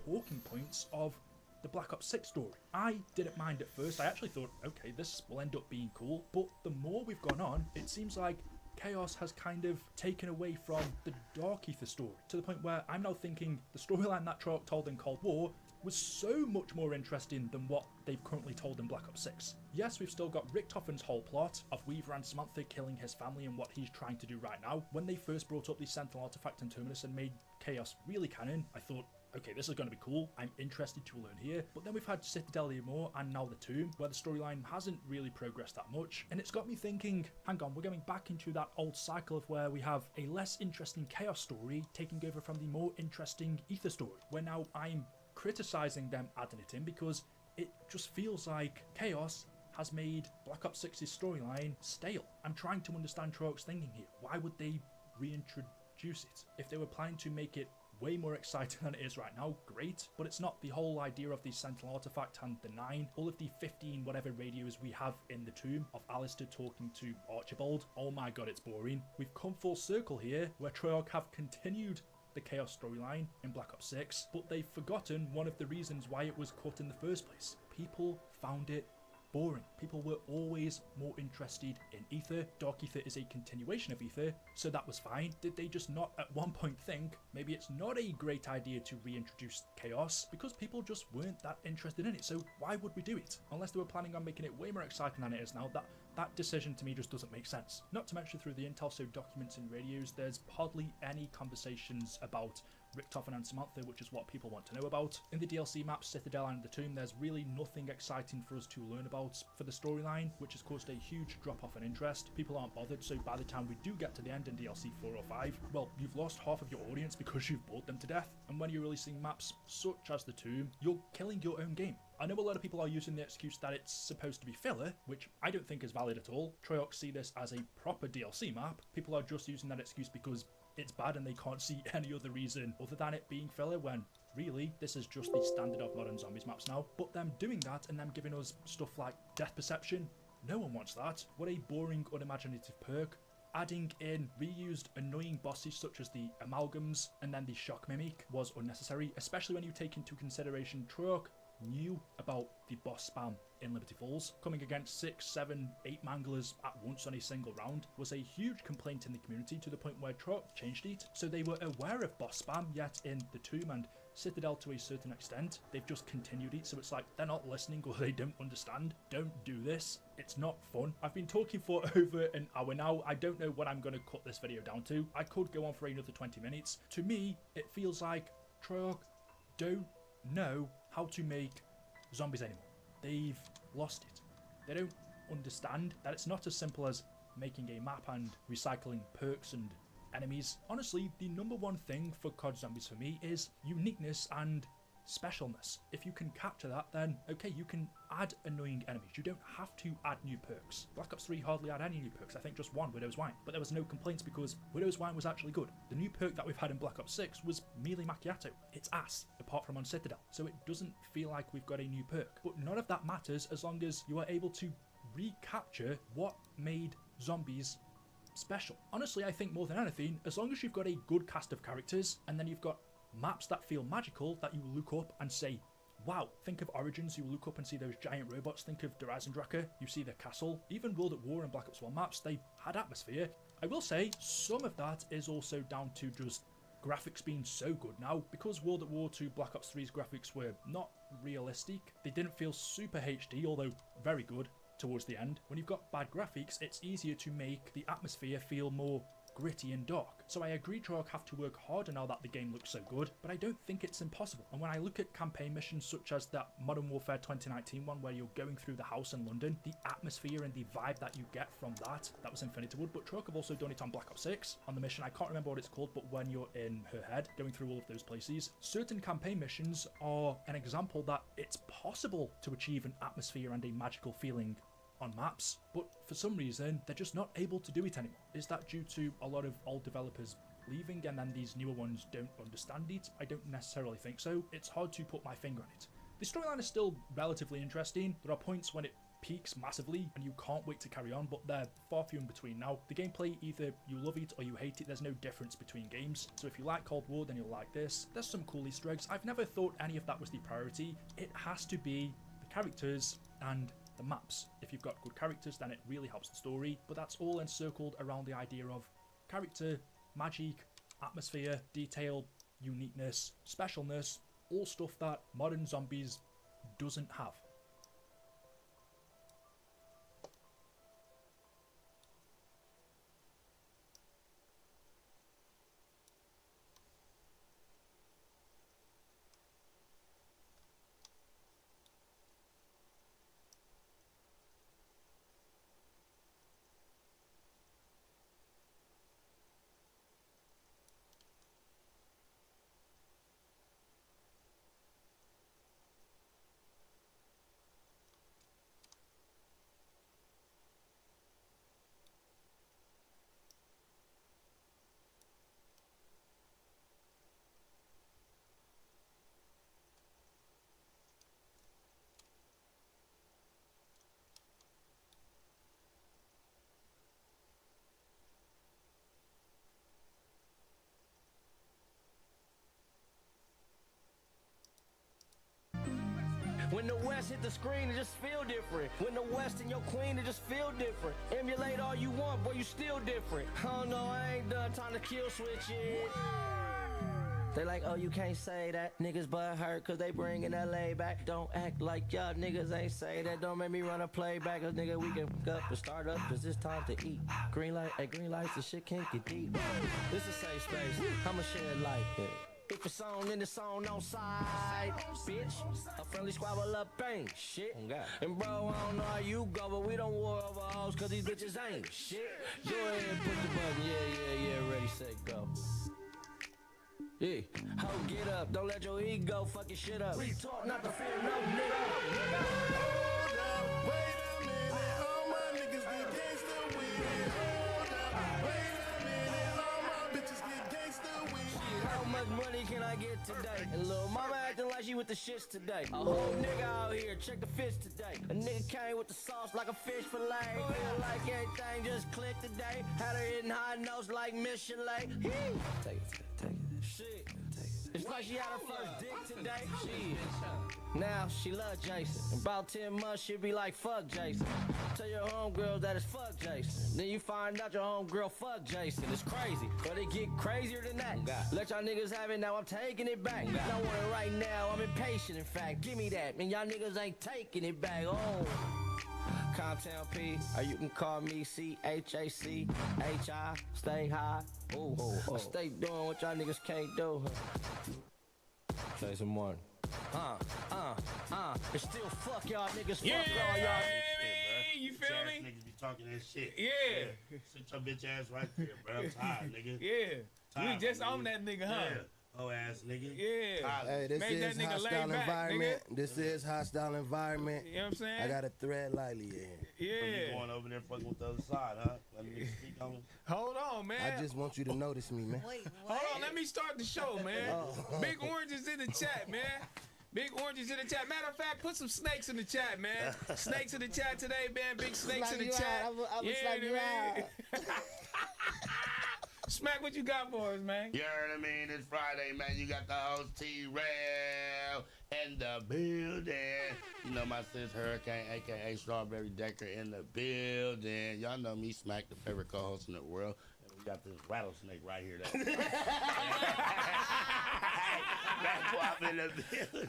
talking points of the Black Ops 6 story. I didn't mind at first. I actually thought, okay, this will end up being cool, but the more we've gone on, it seems like Chaos has kind of taken away from the Dark Ether story, to the point where I'm now thinking the storyline that Treyarch told in Cold War was so much more interesting than what they've currently told in Black Ops 6. Yes, we've still got Richtofen's whole plot of Weaver and Samantha killing his family and what he's trying to do right now. When they first brought up the Sentinel artifact in Terminus and made Chaos really canon, I thought, okay, this is going to be cool. I'm interested to learn here. But then we've had Citadel de Mort and now the Tomb, where the storyline hasn't really progressed that much. And it's got me thinking, hang on, we're going back into that old cycle of where we have a less interesting Chaos story taking over from the more interesting Ether story, where now I'm criticizing them adding it in because it just feels like Chaos has made Black Ops 6's storyline stale. I'm trying to understand Treyarch's thinking here. Why would they reintroduce it? If they were planning to make it way more exciting than it is right now, great, but it's not. The whole idea of the Sentinel artifact and the 9, all of the 15 whatever radios we have in the tomb of Alistair talking to Archibald, oh my god, it's boring. We've come full circle here, where Treyarch have continued the Chaos storyline in Black Ops 6, but they've forgotten one of the reasons why it was cut in the first place. People found it boring. People were always more interested in Ether. Dark Ether is a continuation of Ether, so that was fine. Did they just not at one point think maybe it's not a great idea to reintroduce Chaos, because people just weren't that interested in it? So why would we do it? Unless they were planning on making it way more exciting than it is now. That decision to me just doesn't make sense. Not to mention, through the intel, so documents and radios, there's hardly any conversations about Richtofen and Samantha, which is what people want to know about. In the DLC maps, Citadel and the Tomb, there's really nothing exciting for us to learn about for the storyline, which has caused a huge drop off in interest. People aren't bothered, so by the time we do get to the end in DLC 4 or 5, well, you've lost half of your audience because you've bored them to death. And when you're releasing maps such as the Tomb, you're killing your own game. I know a lot of people are using the excuse that it's supposed to be filler, which I don't think is valid at all. Treyarch see this as a proper DLC map. People are just using that excuse because it's bad and they can't see any other reason other than it being filler, when really this is just the standard of modern zombies maps now. But them doing that and them giving us stuff like death perception, no one wants that. What a boring, unimaginative perk. Adding in reused annoying bosses such as the amalgams and then the shock mimic was unnecessary, especially when you take into consideration Treyarch knew about the boss spam in Liberty Falls. Coming against 6, 7, 8 manglers at once on a single round was a huge complaint in the community, to the point where Treyarch changed it. So they were aware of boss spam, yet in the Tomb and Citadel to a certain extent, they've just continued it. So it's like they're not listening or they don't understand. Don't do this. It's not fun. I've been talking for over an hour now. I don't know what I'm going to cut this video down to. I could go on for another 20 minutes. To me, it feels like Treyarch don't know how to make zombies anymore. They've lost it. They don't understand that it's not as simple as making a map and recycling perks and enemies. Honestly, the number one thing for COD Zombies for me is uniqueness and specialness. If you can capture that, then okay, you can add annoying enemies. You don't have to add new perks. Black Ops 3 hardly had any new perks. I think just one, Widow's Wine. But there was no complaints because Widow's Wine was actually good. The new perk that we've had in Black Ops 6 was Melee Macchiato. It's ass, apart from on Citadel. So it doesn't feel like we've got a new perk. But none of that matters as long as you are able to recapture what made zombies special. Honestly, I think more than anything, as long as you've got a good cast of characters and then you've got maps that feel magical that you look up and say, wow. Think of Origins, you look up and see those giant robots. Think of Der Eisendrache, you see the castle. Even World at War and Black Ops 1 maps, they had atmosphere. I will say, some of that is also down to just graphics being so good now, because World at War 2 Black Ops 3's graphics were not realistic. They didn't feel super HD, although very good towards the end. When you've got bad graphics, it's easier to make the atmosphere feel more gritty and dark. So I agree Treyarch have to work harder now that the game looks so good, but I don't think it's impossible. And when I look at campaign missions such as that Modern Warfare 2019 one where you're going through the house in London, the atmosphere and the vibe that you get from that was Infinity Wood. But Treyarch have also done it on Black Ops 6 on the mission, I can't remember what it's called, but when you're in her head going through all of those places, certain campaign missions are an example that it's possible to achieve an atmosphere and a magical feeling on maps, but for some reason they're just not able to do it anymore. Is that due to a lot of old developers leaving and then these newer ones don't understand it? I don't necessarily think so. It's hard to put my finger on it. The storyline is still relatively interesting. There are points when it peaks massively and you can't wait to carry on, but they're far few in between now. The gameplay, either you love it or you hate it. There's no difference between games. So if you like Cold War, then you'll like this. There's some cool Easter eggs. I've never thought any of that was the priority. It has to be the characters and the maps. If you've got good characters, then it really helps the story, but that's all encircled around the idea of character, magic, atmosphere, detail, uniqueness, specialness, all stuff that modern zombies doesn't have. When the West hit the screen, it just feel different. When the West and your queen, it just feel different. Emulate all you want, boy, you still different. Oh no, I ain't done, time to kill switch it. They like, oh, you can't say that. Niggas butt hurt cause they bringin' LA back. Don't act like y'all niggas ain't say that. Don't make me run a playback cause nigga, we can up and start up cause it's time to eat. Green light, hey, green lights, the shit can't get deep. This is safe space, I'ma shed light. If it's on, then it's on side, bitch. A friendly squabble up ain't shit. And bro, I don't know how you go, but we don't war over hoes cause these bitches ain't shit. Go ahead and push the button, yeah, ready, set, go. Yeah, ho, get up, don't let your ego fuck your shit up. Retard, not the fear, no nigga. Hold up, wait a minute, all my niggas get gangsta with it. Hold up, wait a minute, all my bitches get gangsta with it. How much money can I get today? And little mama acting like she with the shits today. A whole nigga out here, check the fish today. A nigga came with the sauce like a fish fillet. Feel like everything just clicked today. Had her hitting high notes like Michelin. Take it. Shit. It's like she had her first dick today. Shit. Now she love Jason. In about 10 months she'll be like, fuck Jason. Tell your homegirls that it's fuck Jason. Then you find out your homegirl fuck Jason. It's crazy, but it get crazier than that. Let y'all niggas have it, now I'm taking it back. I want it right now, I'm impatient in fact. Give me that, man, y'all niggas ain't taking it back. Oh. Comptown P, or you can call me CHACHI. Stay high. Ooh. I stay doing what y'all niggas can't do. Say some more. And still fuck y'all niggas. Yeah, fuck all y'all. You feel me? Niggas be talking that shit. Yeah. Sit your bitch ass right there, bro. I'm tired, nigga. Yeah. Tired, We just nigga. on that nigga, huh? Yeah. Oh ass nigga. Yeah. Hey, this Made that is nigga hostile lay back, environment. nigga. This is hostile environment. You know what I'm saying? I got to thread lightly in. You Yeah. going over there fucking with the other side, huh? Let me speak on it. Hold on, man. I just want you to notice me, man. Hold on, let me start the show, man. Big Orange is in the chat, man. Big Orange is in the chat. Matter of fact, put some snakes in the chat, man. Snakes in the chat today, man. Big snakes in the chat. Man. Smack, what you got for us, man? You heard what I mean? It's Friday, man. You got the host T-Rail in the building. You know my sis Hurricane, a.k.a. Strawberry Decker in the building. Y'all know me, Smack, the favorite co-host in the world. And we got this rattlesnake right here. Mac in the building.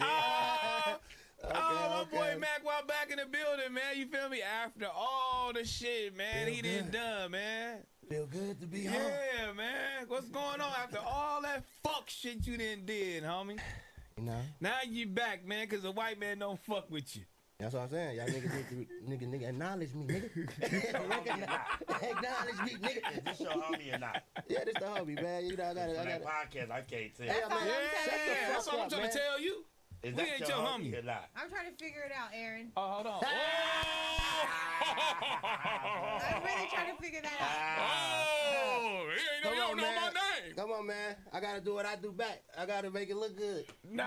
My boy Mac Wop back in the building, man. You feel me? After all the shit, man, Feel he good. done done, man. Feel good to be home. Yeah, man. What's going on after all that fuck shit you done did, homie? You know? Now you back, man, because the white man don't fuck with you. That's what I'm saying. Y'all nigga acknowledge me, nigga. Acknowledge me, nigga. Is this your homie or not? Yeah, this the homie, man. You know, I got it. On that podcast, I can't tell. Hey, man, Yeah, that's what I'm trying to tell you. Is We that ain't your homie. or not? I'm trying to figure it out, Aaron. Oh, hold on. I'm really trying to figure that out. Oh, you don't know my name. Come on, man. I gotta do what I do back. I gotta make it look good. Nah,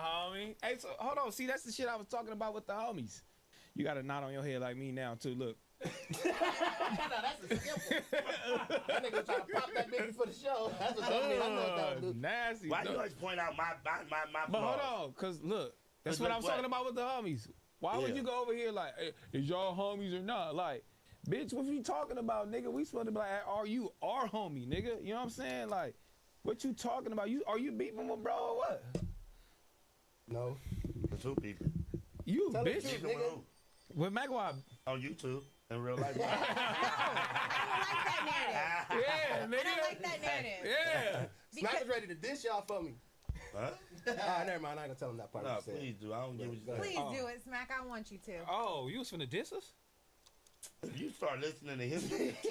homie. Hey, so hold on. See, that's the shit I was talking about with the homies. You got a knot on your head like me now, too. Look. No, that's a simple. That nigga trying to pop that baby for the show. That's what that mean. I know what that would do. Nasty. Why you always point out my But hold flaws? on, because look, that's Cause what look I was what? talking about with the homies. Why would Yeah. you go over here like, hey, is y'all homies or not? Like, bitch, what you talking about, nigga? We supposed to be like, are you our homie, nigga? You know what I'm saying? Like, what you talking about? Are you beefing with bro or what? No. The two people. You, Tell the bitch. truth, Beefing with nigga. who? With Magwab. On YouTube. In real life. I don't like that narrative. Yeah, nigga. I don't like that narrative. Yeah. Smack is ready to dish y'all for me. Huh? Never mind. I ain't gonna tell him that part. No, I said. please do. I don't get what you're Please saying. do it, Smack. I want you to. Oh, you was finna diss us? You start listening to him,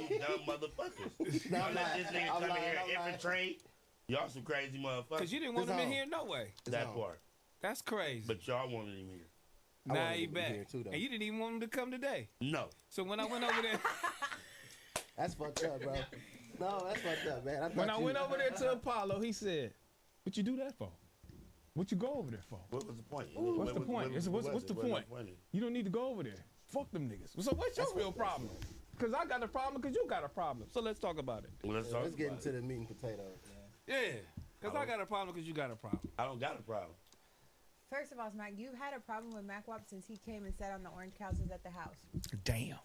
you dumb motherfuckers. No, Y'all I'm let lying. this nigga I'm come in lying, here I'm and lying. infiltrate. Y'all some crazy motherfuckers. Because you didn't want It's him in on. here no way. That on. part. That's crazy. But y'all wanted him here. I Now wanted he him to be back. here too, though. And you didn't even want him to come today. No. So when I went over there, That's fucked up, bro. No, that's fucked up, man. when I went over there to Apollo, he said, "What you do that for? What you go over there for? What was the point? What's the point? What's the point? You don't need to go over there. Fuck them niggas. So what's your real problem? Because I got a problem because you got a problem. So let's talk about it. Let's Let's get into the meat and potatoes, man. Yeah. Because I got a problem because you got a problem. I don't got a problem. First of all, Smack, you've had a problem with Mac Wop since he came and sat on the orange couches at the house. Damn.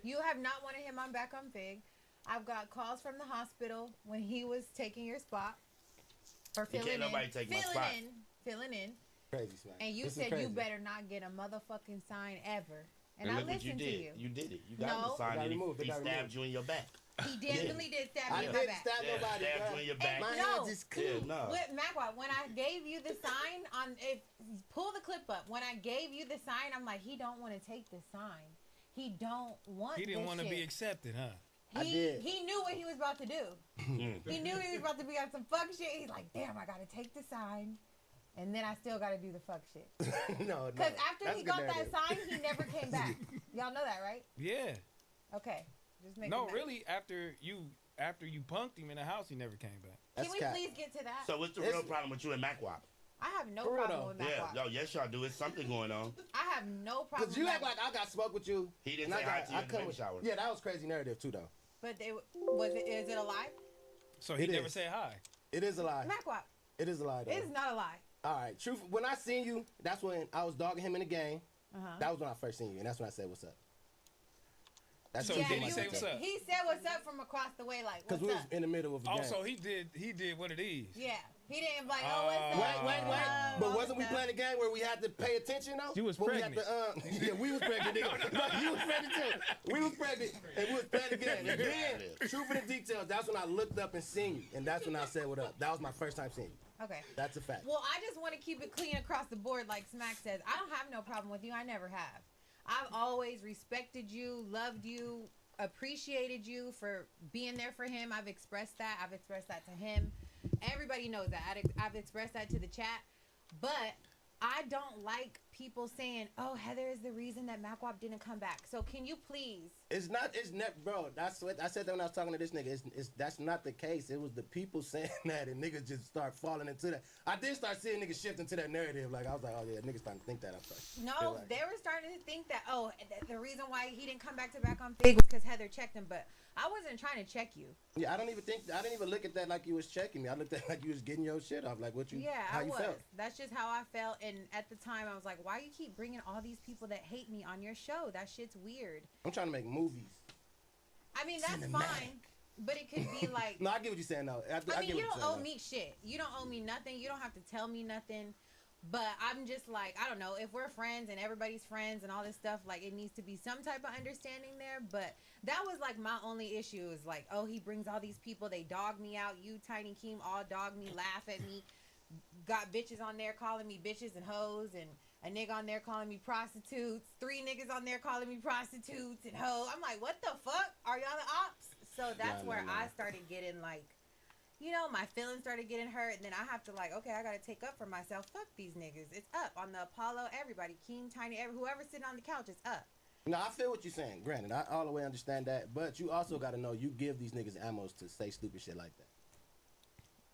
You have not wanted him on back on Fig. I've got calls from the hospital when he was taking your spot. Or filling can't nobody in. take my spot. Filling in. Crazy, Smack. And you This is said you crazy. better not get a motherfucking sign ever. And I look what you listened to did. you. You did it. You got No. the sign It got and removed. It he got stabbed removed. you in your back. He definitely did stab I me in my didn't back. stab nobody. Stabbed bruh. you in your back. My No. hands is clean. Yeah, no. With Macwa, when I gave you the sign on, if pull the clip up. When I gave you the sign, I'm like, he don't want to take the sign. He don't want. He didn't want to be accepted, huh? I did. He knew what he was about to do. He knew he was about to be on some fuck shit. He's like, damn, I gotta take the sign, and then I still gotta do the fuck shit. No, no. Because after That's he a good got narrative. that sign, he never came back. Y'all know that, right? Yeah. Okay, just make No, it really, after you punked him in the house, he never came back. Can we please get to that? So what's the real problem with you and Macwop? I have no For real problem though. with Mac Yeah, Wop. no, yes y'all do. It's something going on. I have no problem. Cause you with act Mac- like I got smoke with you. He didn't and say I hi got- to you I in the come baby with- shower. Yeah, that was crazy narrative too, though. But is it a lie? So he It never is. said hi. It is a lie. Mac Wop. It is a lie, though. It's not a lie. All right, truth. When I seen you, that's when I was dogging him in the game. Uh-huh. That was when I first seen you, and that's when I said, "What's up?" That's So truth did on he my say TikTok. what's up? He said what's up from across the way, like, Because what's we was up? in the middle of the game. Also, he did one of these. Yeah. He didn't like, oh, what's up? Wait. But wasn't we playing a game where we had to pay attention, though? You was When pregnant. We had to, yeah, we was pregnant, nigga. No, you was pregnant, too. We was pregnant, and we was playing the game. And then, truth in the details, that's when I looked up and seen you. And that's when I said, what up? That was my first time seeing you. Okay. That's a fact. Well, I just want to keep it clean across the board, like Smack says. I don't have no problem with you. I never have. I've always respected you, loved you, appreciated you for being there for him. I've expressed that. I've expressed that to him. Everybody knows that. I've expressed that to the chat. But I don't like people saying, oh, Heather is the reason that Macwop didn't come back. So can you please? It's not, bro. That's what I said that when I was talking to this nigga. That's not the case. It was the people saying that, and niggas just start falling into that. I did start seeing niggas shift into that narrative. Like, I was like, oh, yeah, niggas starting to think that. I'm sorry. No, Like, they were starting to think that, the reason why he didn't come back on Fig was because Heather checked him. But I wasn't trying to check you. yeah, I didn't even look at that like you was checking me. I looked at it like you was getting your shit off. Like, what you, Yeah, how I you was. felt. That's just how I felt. And at the time, I was like, why you keep bringing all these people that hate me on your show? That shit's weird. I'm trying to make movies. I mean, that's Cinematic. fine. But it could be like... No, I get what you're saying, though. I I mean, get you what don't you're owe saying, me shit. You don't owe me nothing. You don't have to tell me nothing. But I'm just like, I don't know. If we're friends and everybody's friends and all this stuff, like, it needs to be some type of understanding there. But that was, like, my only issue is, like, oh, he brings all these people. They dog me out. You, Tiny Keem, all dog me, laugh at me. Got bitches on there calling me bitches and hoes. And a nigga on there calling me prostitutes. 3 niggas on there calling me prostitutes and hoes. I'm like, what the fuck? Are y'all the ops? So that's where I started getting, like, you know, my feelings started getting hurt, and then I have to, like, okay, I gotta take up for myself. Fuck these niggas. It's up on the Apollo. Everybody, Keem, Tiny, whoever's sitting on the couch, it's up. No, I feel what you're saying. Granted, I all the way understand that. But you also got to know you give these niggas ammos to say stupid shit like that.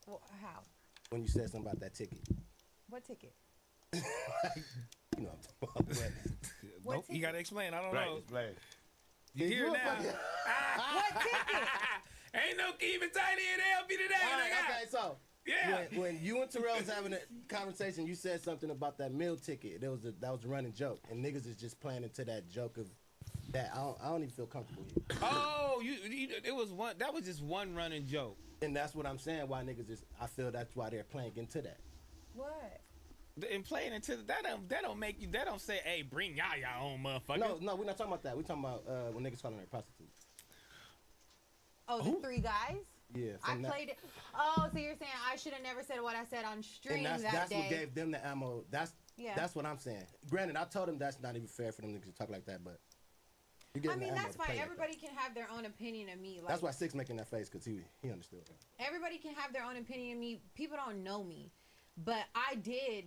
Well, how? When you said something about that ticket. What ticket? You know what I'm talking about. But Nope, you gotta explain. I don't Right, know. explain. You hear you it a now? fucking- What ticket? Ain't no keeping Tiny in help you today, All right, nigga. okay, so Yeah. when you and Terrell was having a conversation, you said something about that meal ticket. That was a running joke, and niggas is just playing into that joke of that. I don't even feel comfortable here. Oh, it was one. That was just one running joke. And that's what I'm saying. Why niggas is? I feel that's why they're playing into that. What? And playing into that don't make you. That don't say, hey, bring y'all own motherfucker. No, we're not talking about that. We're talking about when niggas calling her prostitutes. Oh, the 3 guys? Yeah, I from that- played it. Oh, so you're saying I should have never said what I said on stream And that that's day. what gave them the ammo. Yeah. That's what I'm saying. Granted, I told them that's not even fair for them niggas to talk like that, but you get I them the mean, ammo that's to play fine. like Everybody can have their own opinion of me. that. Like, That's why Six making that face because he understood. everybody can have their own opinion of me. People don't know me, but I did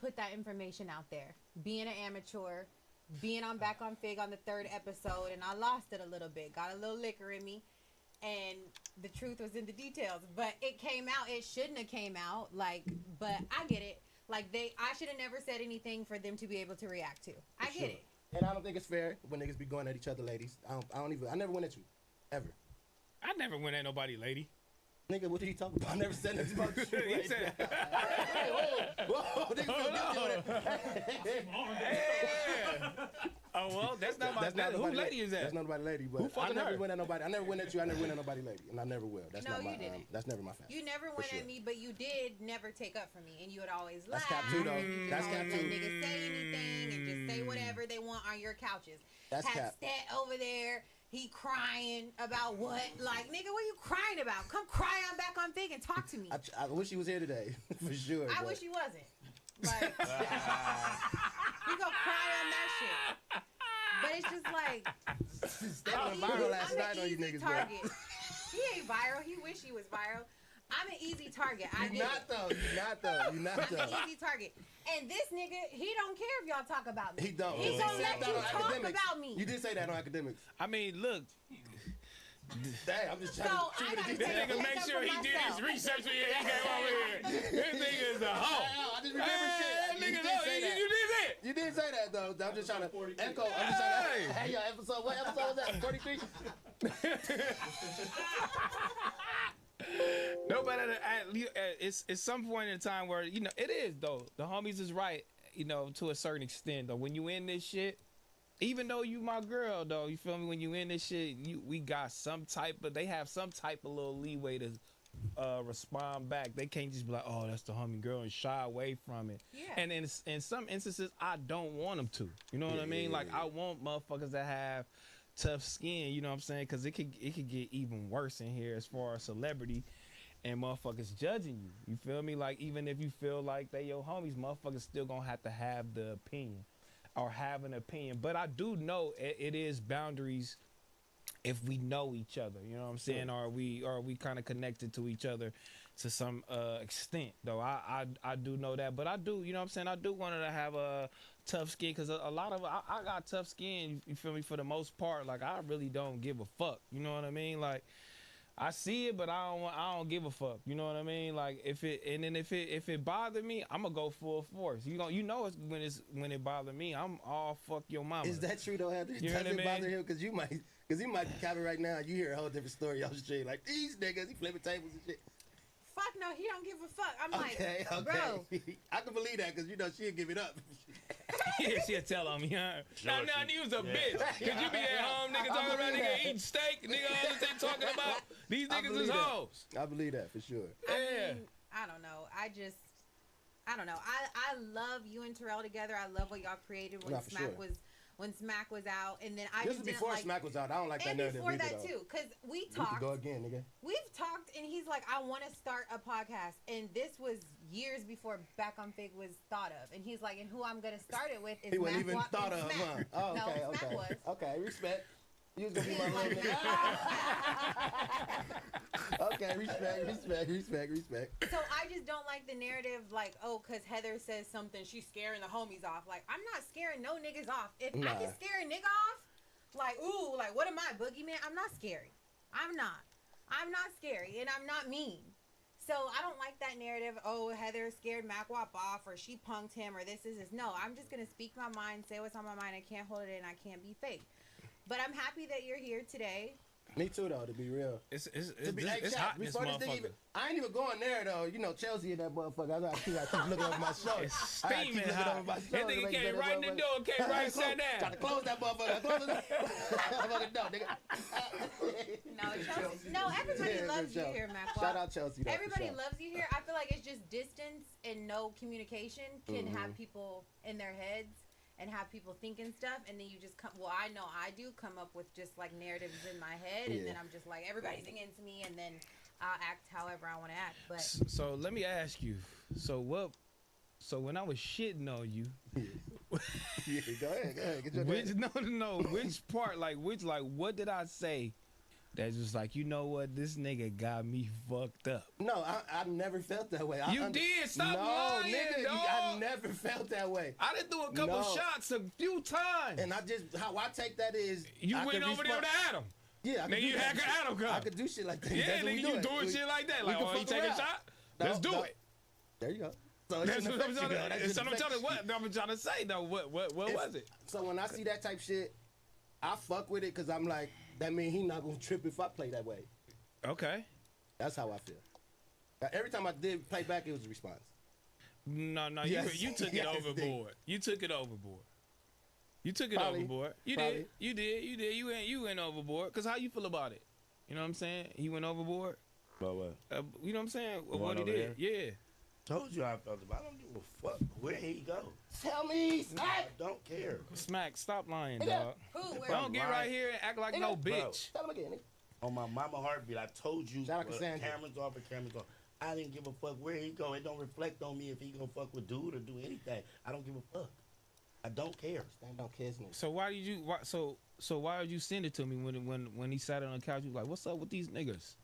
put that information out there. Being an amateur, being on back on Fig on the 3rd episode, and I lost it a little bit. Got a little liquor in me, and the truth was in the details. But it came out. It shouldn't have came out. Like, but I get it. Like I should have never said anything for them to be able to react to. I get it. And I don't think it's fair when niggas be going at each other, ladies. I never went at you, ever. I never went at nobody, lady. Nigga, what are you talking about? I never said nothing about you. He Right said- now. Hey, whoa, nigga, feel guilty over there. Oh well, that's not my. That's not Who nobody lady is that? That's not nobody lady. Who But I fucking never her? went at nobody. I never went at you. I never went at nobody lady, and I never will. That's No, not my. you didn't. That's never my family. You never For went sure. at me, but you did never take up for me, and you would always That's laugh. cap too, though. and you That's would cap always let too. niggas say anything and just say whatever they want on your couches. That's Had cap. Stat over there, he crying about what? Like, nigga, what are you crying about? Come cry on back on Fig and talk to me. I wish he was here today, for sure. I but- wish he wasn't. Like, you go cry on that shit. But it's just like, That was viral last night on you easy niggas, bro. target. He ain't viral. He wish he was viral. I'm an easy target. I You get not it. though. You not though. You not I'm though. an easy target. And this nigga, he don't care if y'all talk about me. He don't. He He gonna said let that you on talk academics. about me. You did say that on academics. I mean, look. Dang, I'm just trying So, to I shoot with gotta the take details. a Nigga, make sure he did his research when he came over here. This nigga is a hoe. I just remember shit. Hey, You nigga, did no, say that. you did it. You did say that though. I'm just trying to echo. I'm just trying to. Hey, yo, episode. What episode was that? 43. No, but it's some point in time where you know it is though. The homies is right, you know, to a certain extent though. When you in this shit, even though you my girl though, you feel me? When you in this shit, we got some type of they have some type of little leeway to respond back. They can't just be like, oh, that's the homie girl and shy away from it. Yeah. And in some instances, I don't want them to. You know what I mean? Like I want motherfuckers that have tough skin. You know what I'm saying? Because it could get even worse in here as far as celebrity. And motherfuckers judging you. You feel me? Like, even if you feel like they your homies, motherfuckers still gonna have to have the opinion. Or have an opinion. But I do know it is boundaries if we know each other. You know what I'm saying? Or are we kind of connected to each other to some extent, though. I do know that. But I do, you know what I'm saying? I do want to have a tough skin. Because a lot of, I got tough skin, you feel me, for the most part. Like, I really don't give a fuck. You know what I mean? Like, I see it, but I don't give a fuck. You know what I mean? Like if it bothered me, I'm gonna go full force. You know it's when it bothered me, I'm all fuck your mama. Is that true though, Heather? You know Does what I it mean? bother him? Because he might be capping right now. You hear a whole different story off the street. Like these niggas, he flipping tables and shit. Fuck no, he don't give a fuck. I'm Okay, like, bro. I can believe that because you know she'll give it up. Yeah, she'll tell on me, huh? Nah, you was a bitch. Cause you be at home, nigga, I talking about believe nigga that. eating steak, nigga, all the thing talking about these I niggas believe is that. hoes. I believe that for sure. I mean, I don't know. I don't know. I love you and Terrell together. I love what y'all created when Nah, for Smack sure. was out, and then I This just was didn't before like. Smack was out. I don't like that And narrative before either, that though. too, because we We could talked. go again, nigga. We've talked, and he's like, I want to start a podcast, and this was years before Back on Fig was thought of, and he's like, and who I'm gonna start it with is He wasn't Mac even Walk thought and of, Smack. huh? Oh, No, okay, Smack okay. was. Okay, respect. You was gonna be my little nigga. Okay, respect. So I just don't like the narrative, like, oh, because Heather says something, she's scaring the homies off. Like, I'm not scaring no niggas off. If I Nah. can scare a nigga off, like, ooh, like, what am I, boogeyman? I'm not scary. I'm not scary, and I'm not mean. So I don't like that narrative, oh, Heather scared Mac Wap off, or she punked him, or this is this. No, I'm just going to speak my mind, say what's on my mind. I can't hold it in, I can't be fake. But I'm happy that you're here today. Me too, though, to be real. It's Chat, hot in this before this thing motherfucker. even, I ain't even going there, though. You know, Chelsea and that motherfucker. I gotta keep looking over my shoulder. It's I gotta keep steaming looking hot. over my That shoulder nigga to make came sure that right in the motherfucker- door, came right and sat down. Trying to close that motherfucker. Close it. No, nigga. No, everybody Yeah, loves good you show. here, Mac Shout out Chelsea, though, for Everybody sure. loves you here. I feel like it's just distance and no communication can Mm-hmm. have people in their heads and have people thinking stuff, and then you just come. Well, I know I do come up with just like narratives in my head, and then Yeah. I'm just like everybody's against me, and then I'll act however I want to act. But So let me ask you. So when I was shitting on you, Yeah, go ahead. Get your which name. no, which part, what did I say? That's just like, you know what, this nigga got me fucked up. No, I never felt that way. You did. Stop no, lying, nigga. dog. I never felt that way. I done threw a couple No. shots a few times. And how I take that is You I went could over there respond- to Adam. Yeah, I Nigga, do you that had shit. Adam come. I could do shit like that. Yeah, That's what we nigga, you do. doing shit like that. Like, we can oh, you fuck take a around. shot? No, Let's do no. it. There you go. So it That's shouldn't what I'm affect you, though. That trying shouldn't to affect you. what I'm trying to say though. What was it? So when I see that type shit, I fuck with it because I'm like, that mean he not gonna trip if I play that way. Okay. That's how I feel. Every time I did play back, it was a response. No, Yes. you took Yes, it overboard. You took it overboard. You took it Probably. overboard. You Probably. did. You went overboard. Cause how you feel about it? You know what I'm saying? He went overboard. But what? You know what I'm saying? Going What he over did? Yeah. Told you how I felt about it. I don't give a fuck where he go. Tell me, Smack. I don't care. Smack, stop lying, Nigga. dog. Who? Where? Don't get right here and act like no bitch. Tell him again, nigga. On my mama heartbeat, I told you. Shout out to Sandra. Cameras off and cameras on. I didn't give a fuck where he go. It don't reflect on me if he gonna fuck with dude or do anything. I don't give a fuck. I don't care. Stand on kids, nigga. So why did you? Why did you send it to me when he sat on the couch? You was like, what's up with these niggas?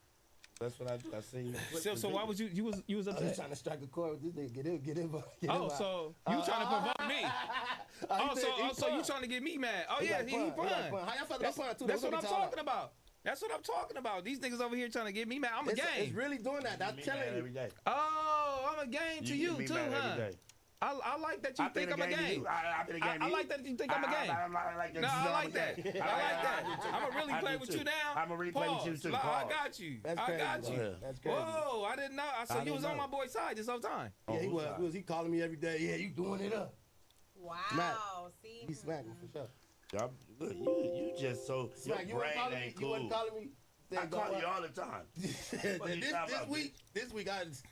That's what I do. I seen you. So why was you was I was upset? trying to strike a chord with this nigga. Get him. Oh, so you trying to provoke me? So you trying to get me mad? Oh He yeah, like he Pun. fun. He like Pun. How y'all felt about Pun, too? That's what I'm what we talking about. That's what I'm talking about. These niggas over here trying to get me mad. I'm a gang. It's really doing that. I'm telling you. Every day. Oh, I'm a gang to you too, huh? Every day. I like that you I've been think I'm a gang. I've been a gang. I like that you think I'm a gang. I like that. No, I like that. I I like that. I'm gonna really play with you now. I'm gonna really play with you too. I got you. That's I crazy, got you. bro. That's crazy. Whoa, I didn't know. So you was on my boy's side this whole time. Yeah, he was. He calling me every day. Yeah, you doing it up. Wow. Smack. See? He smacking for sure. Y'all, look, you just so Smack, your brain ain't You cool. wasn't calling me. I call you all the time. What you talking about, this week I just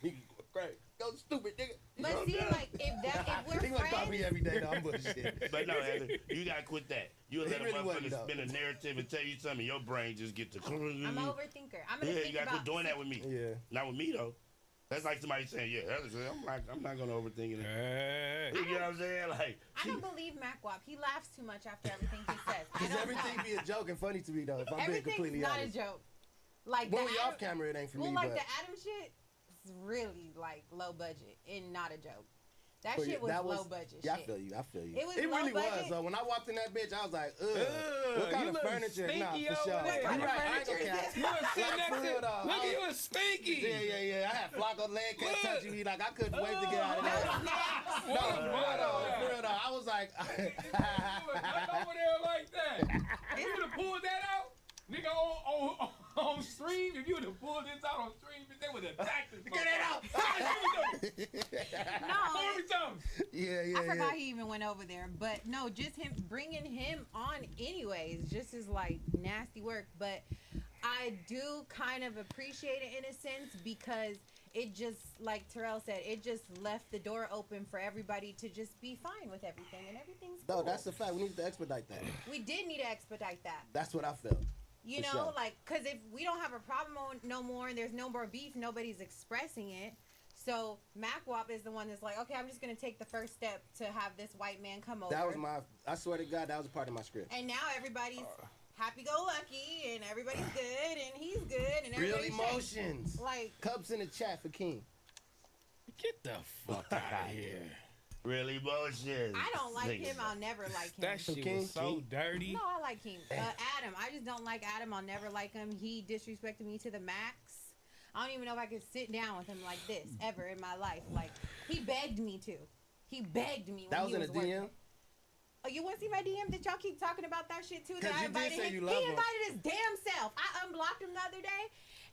great. Go stupid nigga. But see, like, if we're He wanna call friends, me every day. No, I'm bullshit. But no, Evan, you gotta quit that. You let He a really wasn't, motherfucker though. spin a narrative and tell you something. Your brain just get to. I'm an overthinker. I'm gonna Yeah, think you gotta about quit doing that with me. Yeah. Not with me though. That's like somebody saying, "Yeah, I'm not gonna overthink it." You know what I'm saying? Like, I don't believe MacWap. He laughs too much after everything he says. I Because don't everything know. be a joke and funny to me though. If I'm being Everything's completely not honest. a joke. Like When the we Adam, off camera, it ain't for well, me. like but the Adam shit is really like low budget and not a joke. That but shit was, that low budget. Yeah, shit. I feel you. It was It low really budget. was. So when I walked in that bitch, I was like, ugh. What kind you of look furniture? Nah, stinky for over sure. there. You're What kind of right. I ain't furniture gonna is cap. You was sitting Like, next for to. real, though. Look, I you was- was stinky. Yeah. I had Flacco leg kept Look. touching me. Like, I couldn't wait to get out of there. No, What for real though. I was like, Not over there like that. If you would have pulled that out, nigga, on stream, if you would have pulled this out on stream, they would have attacked this. Get it out. No, yeah. I forgot he even went over there. But no, just him bringing him on anyways, just is like nasty work. But I do kind of appreciate it in a sense because it just, like Terrell said, it just left the door open for everybody to just be fine with everything and everything's cool. No, that's a fact. We need to expedite that. We did need to expedite that. That's what I felt. You For know, sure. like, because if we don't have a problem no more and there's no more beef, nobody's expressing it. So MacWap is the one that's like, okay, I'm just going to take the first step to have this white man come over. That was I swear to God, that was a part of my script. And now everybody's happy-go-lucky and everybody's good and he's good and Real everybody's straight. emotions. Like, Cups in the chat for King. Get the fuck out of here. Real emotions. I don't like Niggas. him. I'll never like him. That shit was so dirty. No, I like him. Adam. I just don't like Adam. I'll never like him. He disrespected me to the max. I don't even know if I could sit down with him like this ever in my life. Like, he begged me to. He begged me when That was he in was a working. DM? Oh, you want to see my DM? Did y'all keep talking about that shit too? That 'Cause I you did invited say him. you He love him. invited his damn self. I unblocked him the other day,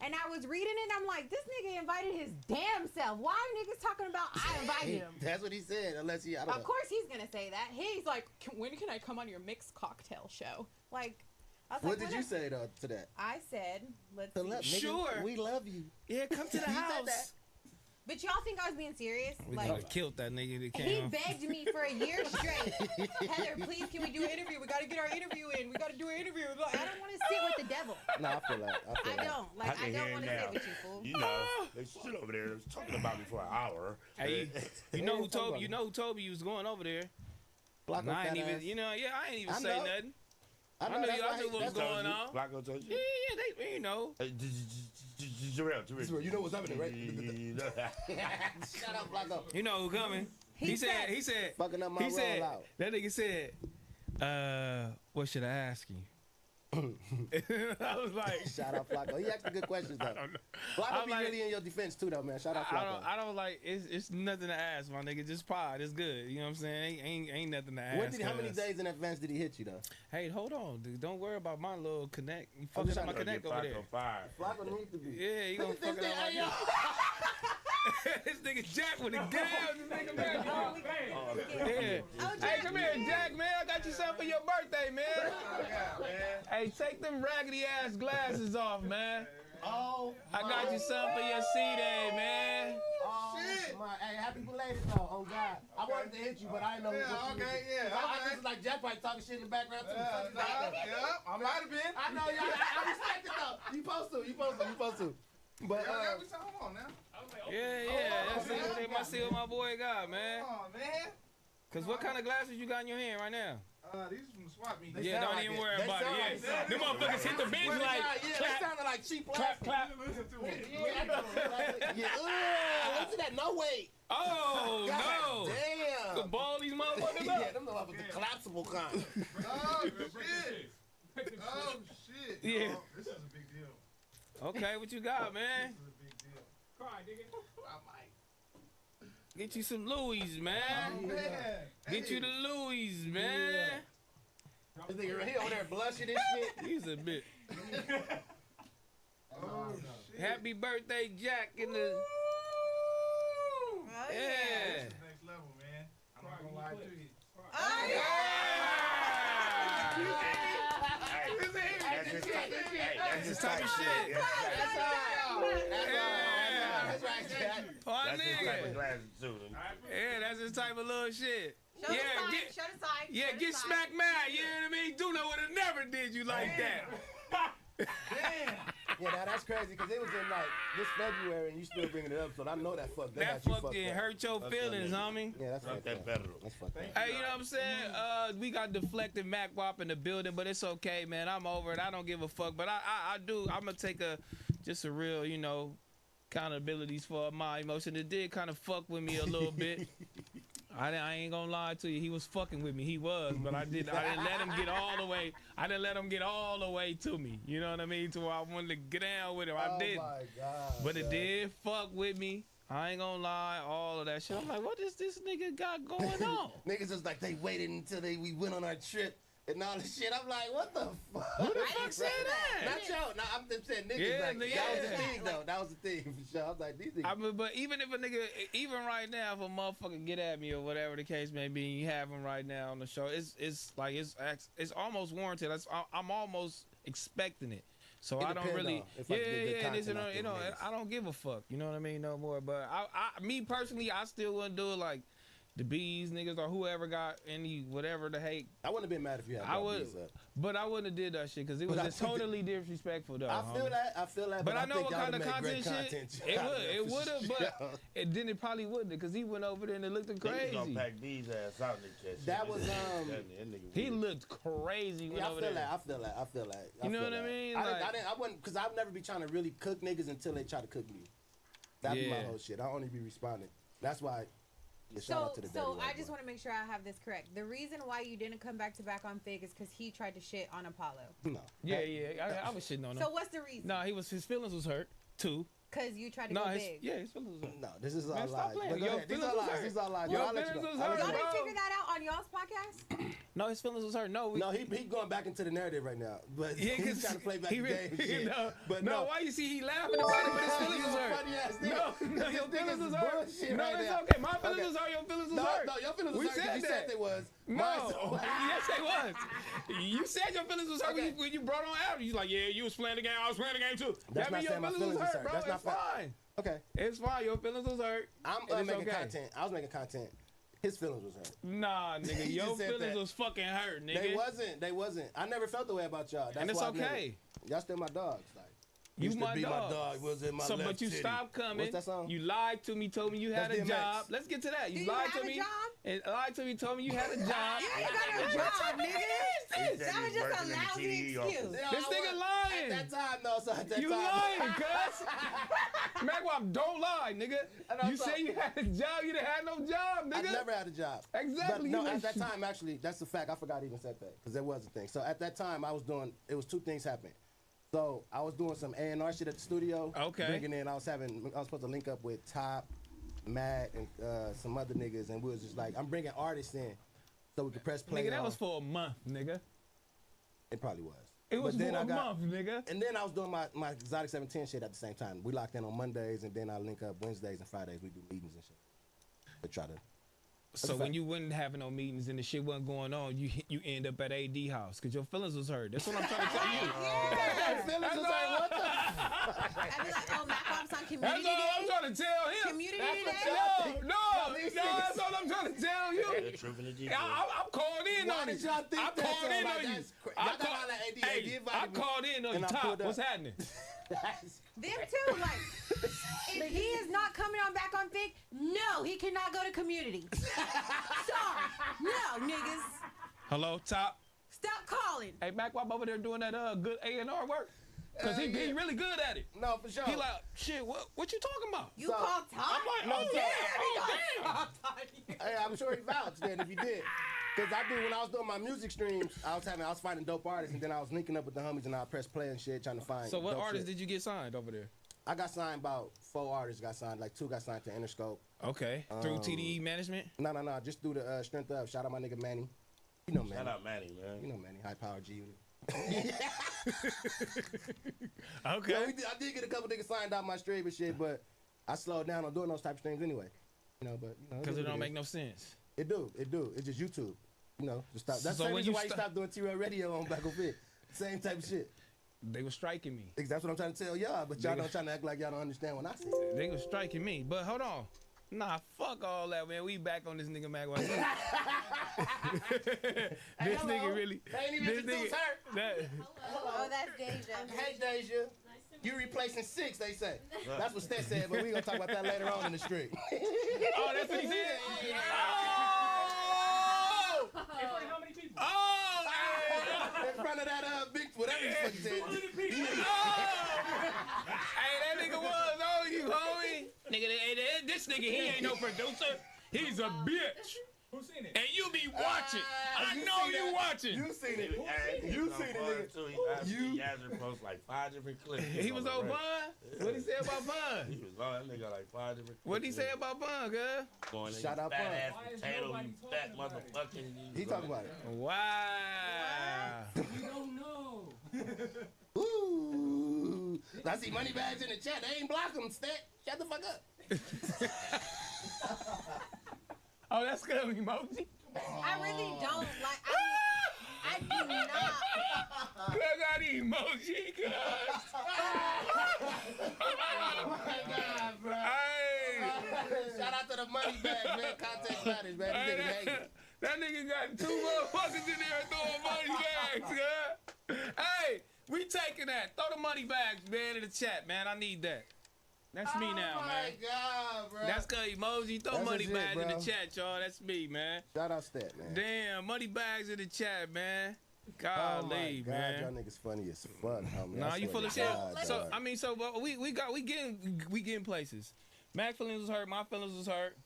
and I was reading it. And I'm like, this nigga invited his damn self. Why are niggas talking about I invited him? That's what he said. Unless he, I don't know. Of course he's gonna say that. He's like, when can I come on your mixed cocktail show? Like, I was What like, did you say though to that? I said, let's Pull up, see. nigga. We love you. Yeah, come to the He said house. that. But y'all think I was being serious? We Like, could have killed that nigga that he came. begged me for a year straight. Heather, please, can we do an interview? We got to get our interview in. We got to do an interview. Look, I don't want to sit with the devil. No, I feel that. I don't. Like, I can don't hear want it to now. sit with you, fool. You know, they stood over there talking about me for an hour. Hey, you know who told you know who told you was going over there? Blocko And I ain't fat even, ass. you know, yeah, I ain't even I say know. nothing. I know, I knew that's y'all why knew what was that's going on. Flacco told you? Yeah, they, you know. Jarrell, You know what's happening, right? Shut up, Blacko. You know who coming. He said, fucking up my he said, rollout. that nigga said, what should I ask you? I was like, shout out Flacco. He asked good questions though. I don't know. Flacco I'm be like- really in your defense too though, man. Shout out Flacco. I don't like. It's nothing to ask, my nigga. Just pod. It's good. You know what I'm saying? Ain't nothing to ask. How many us. days in advance did he hit you though? Hey, hold on, dude. Don't worry about my little connect. You I'm fucking just up my trying to connect over there. Flacco needs to be. Yeah, you gonna Look at fuck it this up thing. like Hey, this. This nigga Jack with the gal. This nigga man. Yeah. Oh, Hey, come here, Jack, man. I got you something for your birthday, man. Hey, take them raggedy ass glasses off, man. Oh, I got you something for your C-Day, man. Oh, shit. Hey, happy belated though. Oh God, I wanted to hit you, but I didn't know. I just like Jack probably talking shit in the background too. I might have been. I know, y'all. I respect it though. You supposed to. But hold on now. Yeah. Let's see what my boy got, man. Oh man. Cause what kind of glasses you got in your hand right now? These are from the swap meet. Yeah, don't even worry about it. Yeah, them motherfuckers hit the bench like they sounded like cheap plastic. clap. Yeah. Listen to that. No weight. Oh God no! Damn. The ball these motherfuckers up. Yeah, them motherfuckers collapsible kind. Oh shit. Oh shit. Yeah. Oh, this is a big deal. Okay, what you got, man? This is a big deal. Cry, nigga. I might. Get you some Louis, man. Oh, man. Get you the Louis, man. This nigga right here over there blushing and shit. He's a bit. Oh shit. Happy birthday, Jack, in the. Oh, Yeah. This is next level, man. I'm not gonna lie to you. Oh, yeah. That's his type of shit. That's his type of glasses too. Yeah, that's his type of little shit. Show the sign. Yeah, get smack mad. You know what I mean? Duno would have never did you like that. Damn. Yeah, now that's crazy because it was in like this February and you still bringing it up, so I know that fucked. That fucking hurt your feelings, homie. Yeah, that's fucked up. That's fucked up. Hey, you know what I'm saying? We got deflected Mac Wop in the building, but it's okay, man. I'm over it. I don't give a fuck. But I do. I'm gonna take a real, accountabilities for my emotion. It did kind of fuck with me a little bit. I ain't gonna lie to you. He was fucking with me. He was, but I didn't let him get all the way. I didn't let him get all the way to me. You know what I mean? To where I wanted to get down with him. I didn't. Oh my God. But it did fuck with me. I ain't gonna lie, all of that shit. I'm like, what does this nigga got going on? Niggas just like they waited until we went on our trip and all this shit. I'm like, what the fuck? Who the fuck said that? Not y'all. No, I'm just saying niggas. Yeah, That was the thing though. That was the thing for sure. I was like, these niggas. I mean, but even if a nigga, even right now, if a motherfucker get at me or whatever the case may be, you have him right now on the show, it's almost warranted. I'm almost expecting it. So It I don't depend really, on if I get good content out there, niggas. I don't give a fuck. You know what I mean? No more. But me personally, I still wouldn't do it like the bees niggas or whoever got any whatever the hate. I wouldn't have been mad if you had. I would, bees up. but I wouldn't have did that shit because it was just totally disrespectful though. I feel homie. that. I feel that. But I know think what y'all kind of would've made content great shit. content. It would have, but then it probably wouldn't because he went over there and it looked He's crazy. gonna pack these ass out in the That was He looked crazy. Yeah, over I feel there. that. I feel that. You know feel what I that. mean? I wouldn't, because I'd never be trying to really cook niggas until they try to cook me. That'd be my Yeah. whole shit. I only be responding. That's why. Yeah, shout out to the So dirty I white just boy. want to make sure I have this correct. The reason why you didn't come back to back on Fig is because he tried to shit on Apollo. No. Yeah. I was shitting on him. So what's the reason? No, his feelings was hurt too. Because you tried to No, go his big. his feelings was hurt. No, this is all Man, stop lies. playing. But go Your ahead. These feelings are was lies. hurt. These are lies. Your I'll let you feelings go. was I'll let Y'all you didn't go. figure that out on y'all's podcast? No, his feelings was hurt. No, No, he going back into the narrative right now. But Yeah, he's 'cause trying to play back he the really- game. Shit. no, But no, why you see he laughing about it, but his feelings You was a hurt. funny ass nigga. No, your These feelings niggas was is hurt. bullshit No, right it's now. okay. My feelings Okay. was hurt. Your feelings was No, hurt. no, your feelings We was hurt 'cause said you that. said they was. No, Mine's- yes, they was. You said your feelings was hurt when you brought on out. You was like, yeah, you was playing the game. I was playing the game too. That's That not mean your saying my feelings was feelings was hurt, hurt. bro. That's It's not fact. fine. Okay. It's fine. Your feelings was hurt. I'm and it's making okay. content. I was making content. His feelings was hurt. Nah, nigga, He your just said feelings that. was fucking hurt, nigga. They wasn't. I never felt the way about y'all. That's And it's why I've never- okay. Y'all still my dogs. Like, You Used to my be dog. my dog. Was in my So, left but you titty. stopped coming. What's that song? You lied to me, told me you had That's a DMX. job. Let's get to that. Do You you lied have to a me. job? And lied to me, told me you had a job. You ain't got no job, nigga. That was just a lousy excuse. This nigga lying. At that time, though. So at that You time, lying, cuz. Magwap, don't lie, nigga. You say you had a job, you didn't have no job, nigga. I never had a job. Exactly. But no, You at that was- time, actually, that's the fact. I forgot I even said that because there was a thing. So at that time, I was doing. It was two things happening. So I was doing some A&R shit at the studio. Okay. Bringing in. I was supposed to link up with Top, Matt, and some other niggas, and we was just like, I'm bringing artists in, so we could press play. Nigga, that on- was for a month, nigga. It probably was. It was But then for I a got- month, nigga. And then I was doing my Exotic 710 shit at the same time. We locked in on Mondays, and then I link up Wednesdays and Fridays. We do meetings and shit. To try to. So when you wasn't having no meetings and the shit wasn't going on, you end up at AD house because your feelings was hurt. That's what I'm trying to tell you. Feelings was like, what the? I'd be like, oh, Macwap's on community That's all I'm day. trying to tell him. Community That's day. what y'all think. No, that's all I'm trying to tell you. The truth in the deep. I'm called in Why on did it. y'all think I that? called in Like, on you. that's cra- I y'all got called- all that AD hey, invited I me, called in on and you. I Top, pulled up. what's happening? Them too, like, if he is not coming on back on Fig, no, he cannot go to community. Sorry. No, niggas. Hello, Top. Stop calling. Hey, Macwap over there doing that good A&R work. Cause he really good at it. No, for sure. He like, shit, what you talking about? You called Todd? I'm like, oh No, yeah, Hey, I'm sure he vouched then if he did. Cause I do when I was doing my music streams, I was finding dope artists, and then I was linking up with the homies, and I press play and shit, trying to find. So what dope artists shit. did you get signed over there? I got signed about 4 artists. Got signed, like 2 got signed to Interscope. Okay, through TDE management. No, just through the Strength Up. Shout out my nigga Manny. You know Manny. Shout out Manny, man. You know Manny, high power G unit. Okay. Yeah, I did get a couple niggas signed out my stream and shit, but I slowed down on doing those type of streams anyway. You know, but Because it don't make no sense. It do. It's just YouTube. You know, just stop. That's So the when reason you why you stopped doing T-Rail Radio on Back on Fit. Same type of shit. They were striking me. That's what I'm trying to tell y'all, but y'all don't trying to act like y'all don't understand when I say it. They was striking me. But hold on. Nah, fuck all that, man. We back on this nigga Magwap. This nigga really. They ain't even introduced her. That, Oh, that's Deja. Hey, Deja. You replacing 6, they say. That's what Stet said, but we gonna talk about that later on in the street. oh, that's what he said? Oh! In front of how many people? Oh! In front of that big, whatever you fucking said. Hey, that nigga was on you, homie. Nigga, this nigga, he ain't no producer. He's a bitch. Who's seen it? And you be watching. I know you watching. You seen it. Hey, You on seen it, Bun, nigga. too. He asked post like 5 different clips. He was on the Bun? rate. What'd he say about Bun? He was on that nigga like 5 different clips. What'd he say about Bun, girl? Going in, Shout out fat Bun. ass Why is potato, nobody you talking fat about it? motherfucking. He talking about it. Wow. You don't know. Ooh. I see money bags in the chat. They ain't block them, Stet. Shut the fuck up. Oh, that's good emoji. I really don't like. I do not. Look at the emoji, cuz. Oh my God, bro. Hey. Shout out to the money bags, man. Context matters, man. These niggas hate it. That nigga got 2 motherfuckers in there throwing money bags, cuz. Hey, we taking that. Throw the money bags, man, in the chat, man. I need that. That's me now, Oh man. my God, bro. That's good emoji. Throw That's money legit, bags in the bro. chat, y'all. That's me, man. Shout out Stet, man. Damn, money bags in the chat, man. Oh my Golly, God, man. y'all niggas funny as fuck, homie. Nah, I you swear full to of shit. God, So dog. I mean, so but we getting places. Mac feelings was hurt. My feelings was hurt.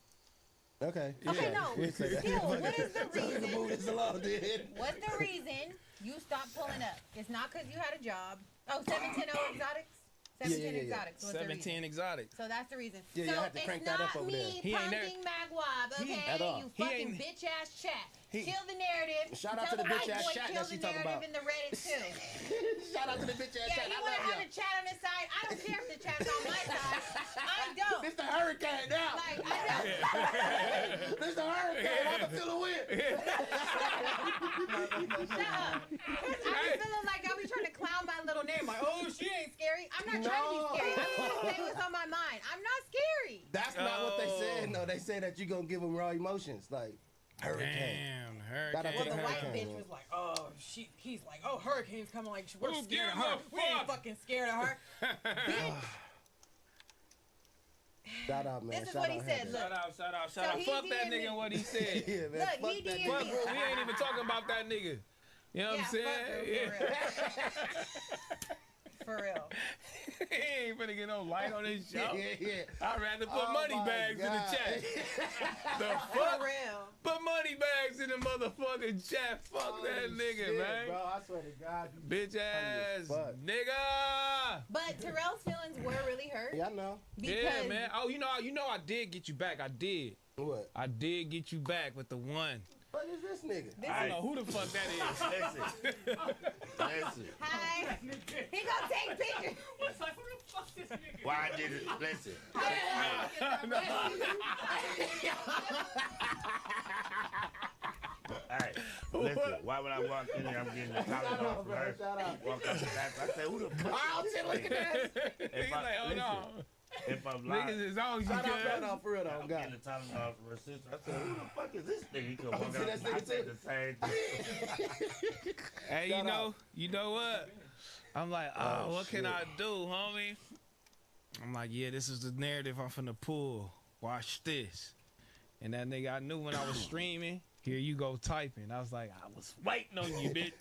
Okay. Okay, no. We'll say that. Still, what is the So we can move reason? this along, dude. What's the reason you stopped pulling up? It's not because you had a job. Oh, 710 exotics? 710 yeah. exotics. What's the reason? 17 exotic. So that's the reason. Yeah, so you had to crank that up over it's there. not me He ain't there. punking Magwab, okay? At all. You He fucking ain't- bitch ass chat. He- Kill the narrative. Shout out Tell to the white bitch-ass boy chat kill that she the talking narrative about. in the Reddit too. Shout out to the bitch ass Yeah, chat. you I want to love have y'all. a chat on his side? I don't care if the chat's on my side. I don't. This the hurricane now. Like, I don't. This the hurricane. I can feel the wind. Shut up. 'Cause I be feeling like y'all be trying to clown my little name. Like, oh, she ain't scary. I'm not trying to be scary. I'm just gonna say what's on my mind. I'm not scary. That's not what they Oh. said. No, they said that you gonna give them raw emotions. Like, Hurricane. Damn, Shout out to Well, the the white hurricane, bitch man. was like, oh, he's like, oh, hurricanes coming, like, we're Who scared of gives her. a We ain't fuck? fucking scared of her. Bitch. Shout out, man. This is Shout what out he said. Heather. Look. Shout out. So Fuck he that did nigga me. and what he said. Yeah, man. Look, fuck he that did Fuck, me. bro, we ain't even talking about that nigga. You know what I'm fuck saying? him, for real. He ain't finna get no light on this show. Yeah. I'd rather put Oh money my bags in the God. chat. The For fuck? real. Put money bags in the motherfucking chat. Fuck that Holy nigga, shit, man. Bro, I swear to God. you Bitch ass fuck. nigga. But Terrell's feelings were really hurt. Yeah, I know. Because Yeah, man. Oh, you know I did get you back. I did. What? I did get you back with the one. What is this nigga? I don't know who the fuck that is. Listen. Hi. He gonna take pictures. Why I did it? Listen. Hey, listen. Why when I walk in here, I'm getting the collar off from her. Shout out. Walk out the back. I say, who the fuck? Oh, shit, look at that. He's like, hold on. If I'm lying, Niggas is on you, Shout out, cuz. no, for real, though. I'm God. getting the Tylenol from her sister. I said, who the fuck is this nigga? He come walk see out. that I nigga said too? the same thing. Hey, Shout you know what? I'm like, Oh, what can shit. I do, homie? I'm like, yeah, this is the narrative I'm finna pull. Watch this. And that nigga, I knew when I was streaming, here you go typing. I was like, I was waiting on you, bitch.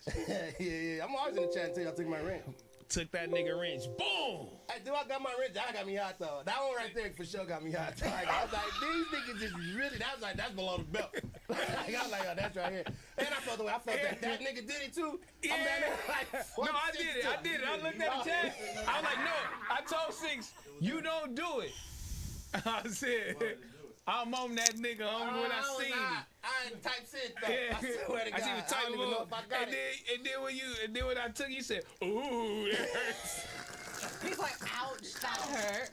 yeah. I'm always in the chat until y'all take my rent. Took that nigga wrench. Boom! Hey, dude, I got my wrench. That got me hot, though. That one right there for sure got me hot. I was like, these niggas just really, that's below the belt. I was like, oh, that's right here. And I felt the way I felt that nigga did it, too. Yeah. I'm down there like, No, I did it. I looked at the chat. I was like, no. I told Six, you don't do it. I said, I'm on that nigga, homie, when I seen it. I ain't type shit, though. Yeah. I swear to God. I see the I type don't even know if I got and it. then when I took, you said, ooh, that hurts. He's like, ouch, that hurt.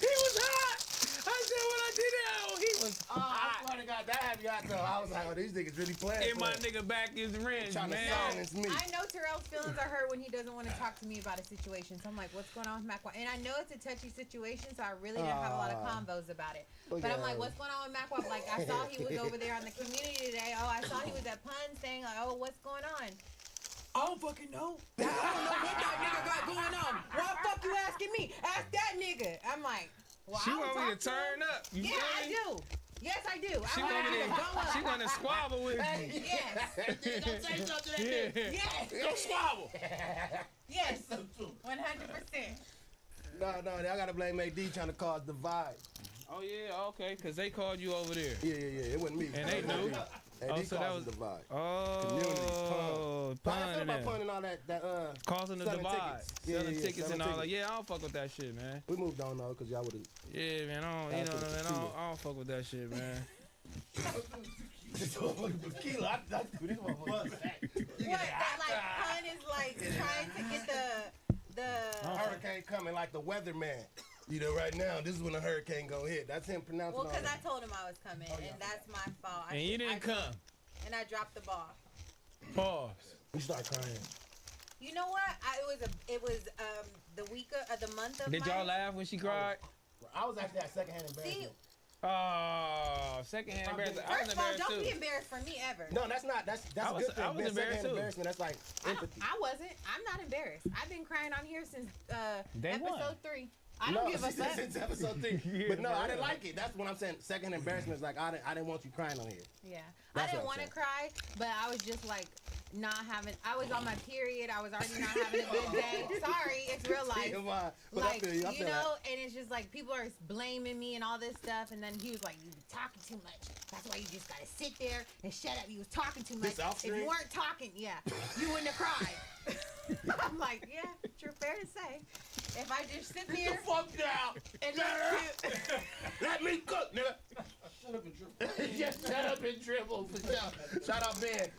He was hot. I said when I did it, he was I hot. swear to God, that had me hot, though. I was like, oh, these niggas really playing. And my nigga back is wrench, Trying to man. silence me. I know Terrell's feelings are hurt when he doesn't want to talk to me about a situation. So I'm like, what's going on with Mac? And I know it's a touchy situation, so I really didn't have a lot of convos about it. Look But at I'm like, her. what's going on with Mac? Like, I saw he was over there on the community today. Oh, I saw he was at Pun's saying, like, oh, what's going on? I don't fucking know. I don't know what that nigga got going on. Why the fuck you asking me? Ask that nigga. I'm like, well, She I don't want me to talk turn him. up. You Yeah, feel I me? do. Yes, I do. She I want want you me to go up. she want to squabble with me. Yes. Don't say something to that nigga. Yes. Go squabble. Yes. 100%. No, I gotta blame AD trying to cause divide. Oh yeah, okay, cause they called you over there. Yeah, it wasn't me. And they knew. AD Oh, so that causing was divide. oh, How I feel pun about and pun and all that causing the selling divide, tickets. selling tickets selling and all that. tickets. Yeah, I don't fuck with that shit, man. We moved on though, cause y'all would've. Yeah, man, I don't, you know what I mean? I don't fuck with that shit, man. Tequila, I do this motherfucker. What? That like pun is like trying to get the Hurricane coming like the weatherman. You know, right now, this is when the hurricane gonna hit. That's him pronouncing well, all because I that. told him I was coming, and that's my fault. And you didn't come. And I dropped the ball. Pause. You start crying. You know what? It was the week of the month of. Did y'all laugh when she cried? I was actually at secondhand embarrassment. Oh, secondhand embarrassment. I was First of all, embarrassed don't too. be embarrassed for me ever. No, that's not. That's I a was- good thing. I was Being embarrassed secondhand too. embarrassment. That's like empathy. I wasn't. I'm not embarrassed. I've been crying on here since Day one. episode 3. I don't give a fuck. Since episode 3. Yeah, But no, I for didn't real. like it. That's what I'm saying. Second embarrassment is like I didn't want you crying on here. Yeah. That's I didn't what want I'm to cry, but I was just like not having. I was on my period. I was already not having a good day. Sorry, it's real life. But Like, I feel you. I feel know, and it's just like people are blaming me and all this stuff. And then he was like, "You be talking too much. That's why you just gotta sit there and shut up. You was talking too much. This off If you screen? weren't talking, yeah, you wouldn't have cried." I'm like, yeah, true, fair to say. If I just sit there, fuck down and listen to, let me cook, nigga. Shut up and dribble. Just shut up and dribble for sure. Shout out Ben.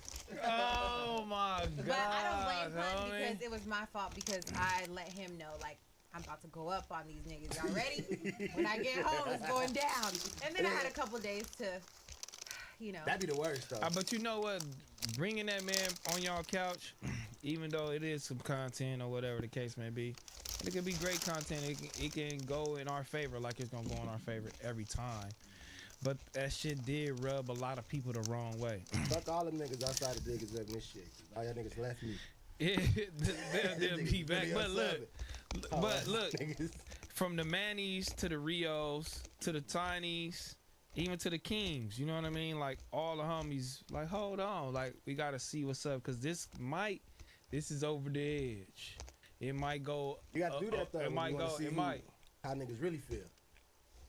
Oh my god. but I don't blame Pun homie. because it was my fault because I let him know like I'm about to go up on these niggas. Y'all ready? When I get home, it's going down. And then I had a couple days to, you know. That'd be the worst though. But you know what? Bringing that man on y'all couch, even though it is some content or whatever the case may be, it can be great content. It can go in our favor like it's gonna go in our favor every time. But that shit did rub a lot of people the wrong way. Fuck all them niggas outside of niggas up in this shit. All y'all niggas left me. Yeah, they'll be back. But look, from the Mannies to the Rios to the Tinies, even to the Kings, you know what I mean? Like all the homies, like hold on, like we gotta see what's up, cause this is over the edge. It might go. You gotta do that though. It might go. It might. How niggas really feel.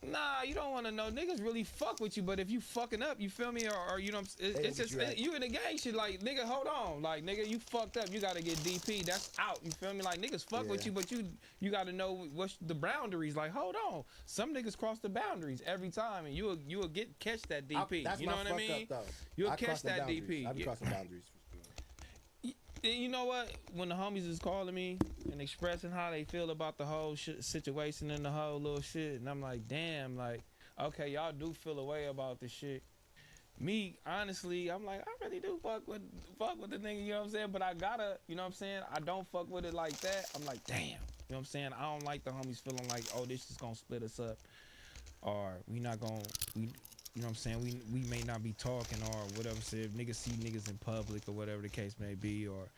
Nah, you don't want to know. Niggas really fuck with you, but if you fucking up, you feel me? Or you know, it's just you in the gang shit. Like nigga, hold on. Like nigga, you fucked up. You gotta get DP. That's out. You feel me? Like niggas fuck with you, but you gotta know what's the boundaries. Like hold on. Some niggas cross the boundaries every time, and you'll catch that DP. That's you know my what I fuck mean? up, though. You'll I catch that DP. I be crossing boundaries. You know what? When the homies is calling me and expressing how they feel about the whole situation and the whole little shit, and I'm like, damn, like, okay, y'all do feel a way about this shit. Me, honestly, I'm like, I really do fuck with the nigga, you know what I'm saying? But I gotta, you know what I'm saying? I don't fuck with it like that. I'm like, damn, you know what I'm saying? I don't like the homies feeling like, oh, this is gonna split us up, or we not gonna, you know what I'm saying? We may not be talking or whatever. So if niggas see niggas in public or whatever the case may be, or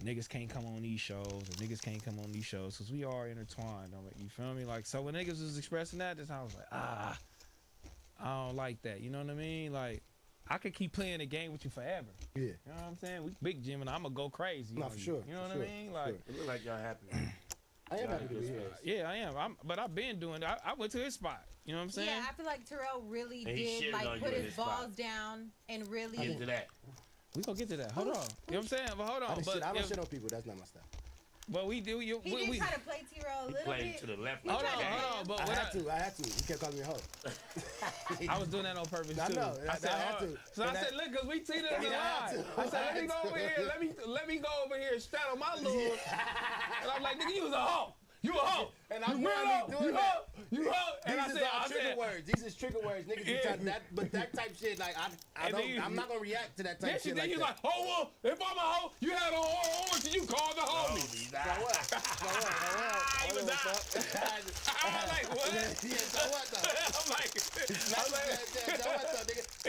niggas can't come on these shows, or niggas can't come on these shows, because we are intertwined. You feel me? Like, so when niggas was expressing that, this I was like, I don't like that. You know what I mean? Like, I could keep playing the game with you forever. Yeah. You know what I'm saying? We big Jim and I'm gonna go crazy. No, for sure. You know what I mean? Like, it look like y'all happy. I am happy to be here. Yeah, I am. But I've been doing it. I went to his spot. You know what I'm saying? Yeah, I feel like Terrell really And he did shitted on like you put in his his balls spot. down and really. Get to that. We gonna get to that. Hold on. You know what I'm saying? But hold on. I don't shit on people. That's not my style. But we do. He did try to play Terrell a little played bit. to the left. Hold on. But I had to. You kept calling me a hoe. I was doing that on purpose too. I know. I said, had to. So I said, look, cause we teed it in the line. I said, let me go over here. Let me go over here and straddle my lure. And I'm like, nigga, you was a hoe. You a hoe. And I'm you really doing that. You hoe. And I These said, are trigger words. These is trigger words. Niggas be trying that, but that type shit, like I'm not gonna react to that type shit like that. Like, oh well, if I'm a hoe, you had on orange and you called the homie. So what? He was out. I'm like, what? Yeah, so what though?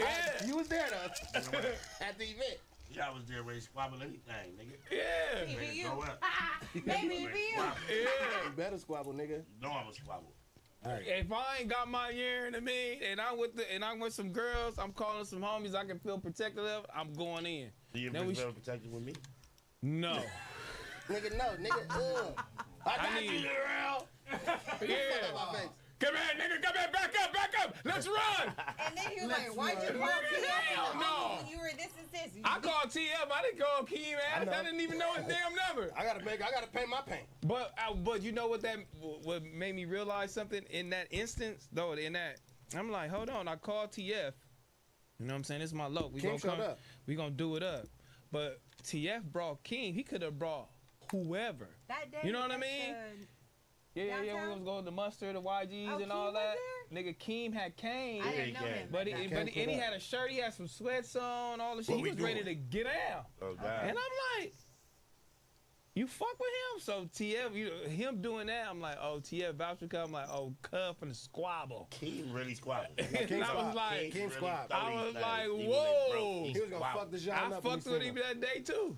Yeah. You was there though at the event. Y'all was there ready to squabble anything, nigga. Yeah. Maybe you. Grow up. Maybe you. Yeah. You better squabble, nigga. No, I'm a squabble. Right. If I ain't got my year in me, and I'm with some girls, I'm calling some homies I can feel protected of, I'm going in. Do you feel protected with me? No. Nigga, no, nigga. I got you, girl. Yeah. Come here, nigga. Come here. Back up. Let's run. And then he was like, why'd you call Hell TF no. when you were this and this? I called TF. I didn't call Key, man. I didn't even know his damn number. I gotta pay my pain. But you know what made me realize something in that instance though. I'm like, hold on. I called TF. You know what I'm saying? This is my loc. We gonna do it up. But TF brought King. He could have brought whoever. That day. You know what I mean? Yeah. We was going to Mustard, the YGs, and all that. Nigga, Keem had Kane. I didn't know him. But he had a shirt. He had some sweats on. All the shit. He was ready to get out. Oh God. And I'm like, you fuck with him? So TF, him doing that, I'm like, oh, TF voucher come. I'm like, oh, Cub from the squabble. Keem really squabbled. And I was like, King squab. I was like, whoa. He was gonna fuck the genre up. I fucked with him that day too.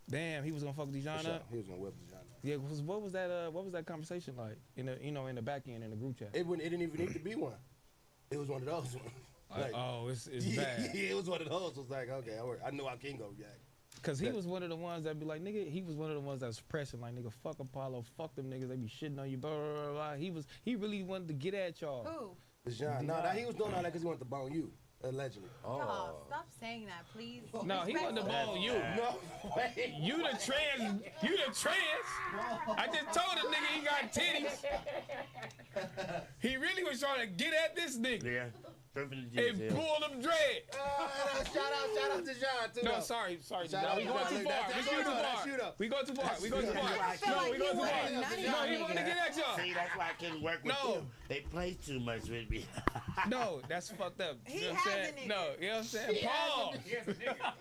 Damn, he was gonna fuck the genre up. He was gonna whip the genre. Yeah, what was that conversation like in the back end in the group chat? It didn't even need to be one. It was one of those ones. Like, it's bad. Yeah, it was one of those. It was like, okay, I knew how King gonna react. Cause he was one of the ones that be like, nigga, he was one of the ones that was pressing like, nigga, fuck Apollo, fuck them niggas, they be shitting on you, blah, blah, blah, blah. He really wanted to get at y'all. Who? The genre. No, he was doing all that because he wanted to bone you, allegedly. Oh, stop saying that, please. No, he wanted to bone you. No way. You the trans. I just told the nigga he got titties. He really was trying to get at this nigga. Yeah. And pull them dread. Shout out to John too. No, sorry. We going too far. We go too far. No, we go too far. No, he wanted to get at y'all. See, that's why I couldn't work with them. They play too much with me. No, that's fucked up. He You know what I'm has saying? a nigga. No, you know what I'm saying? Paul.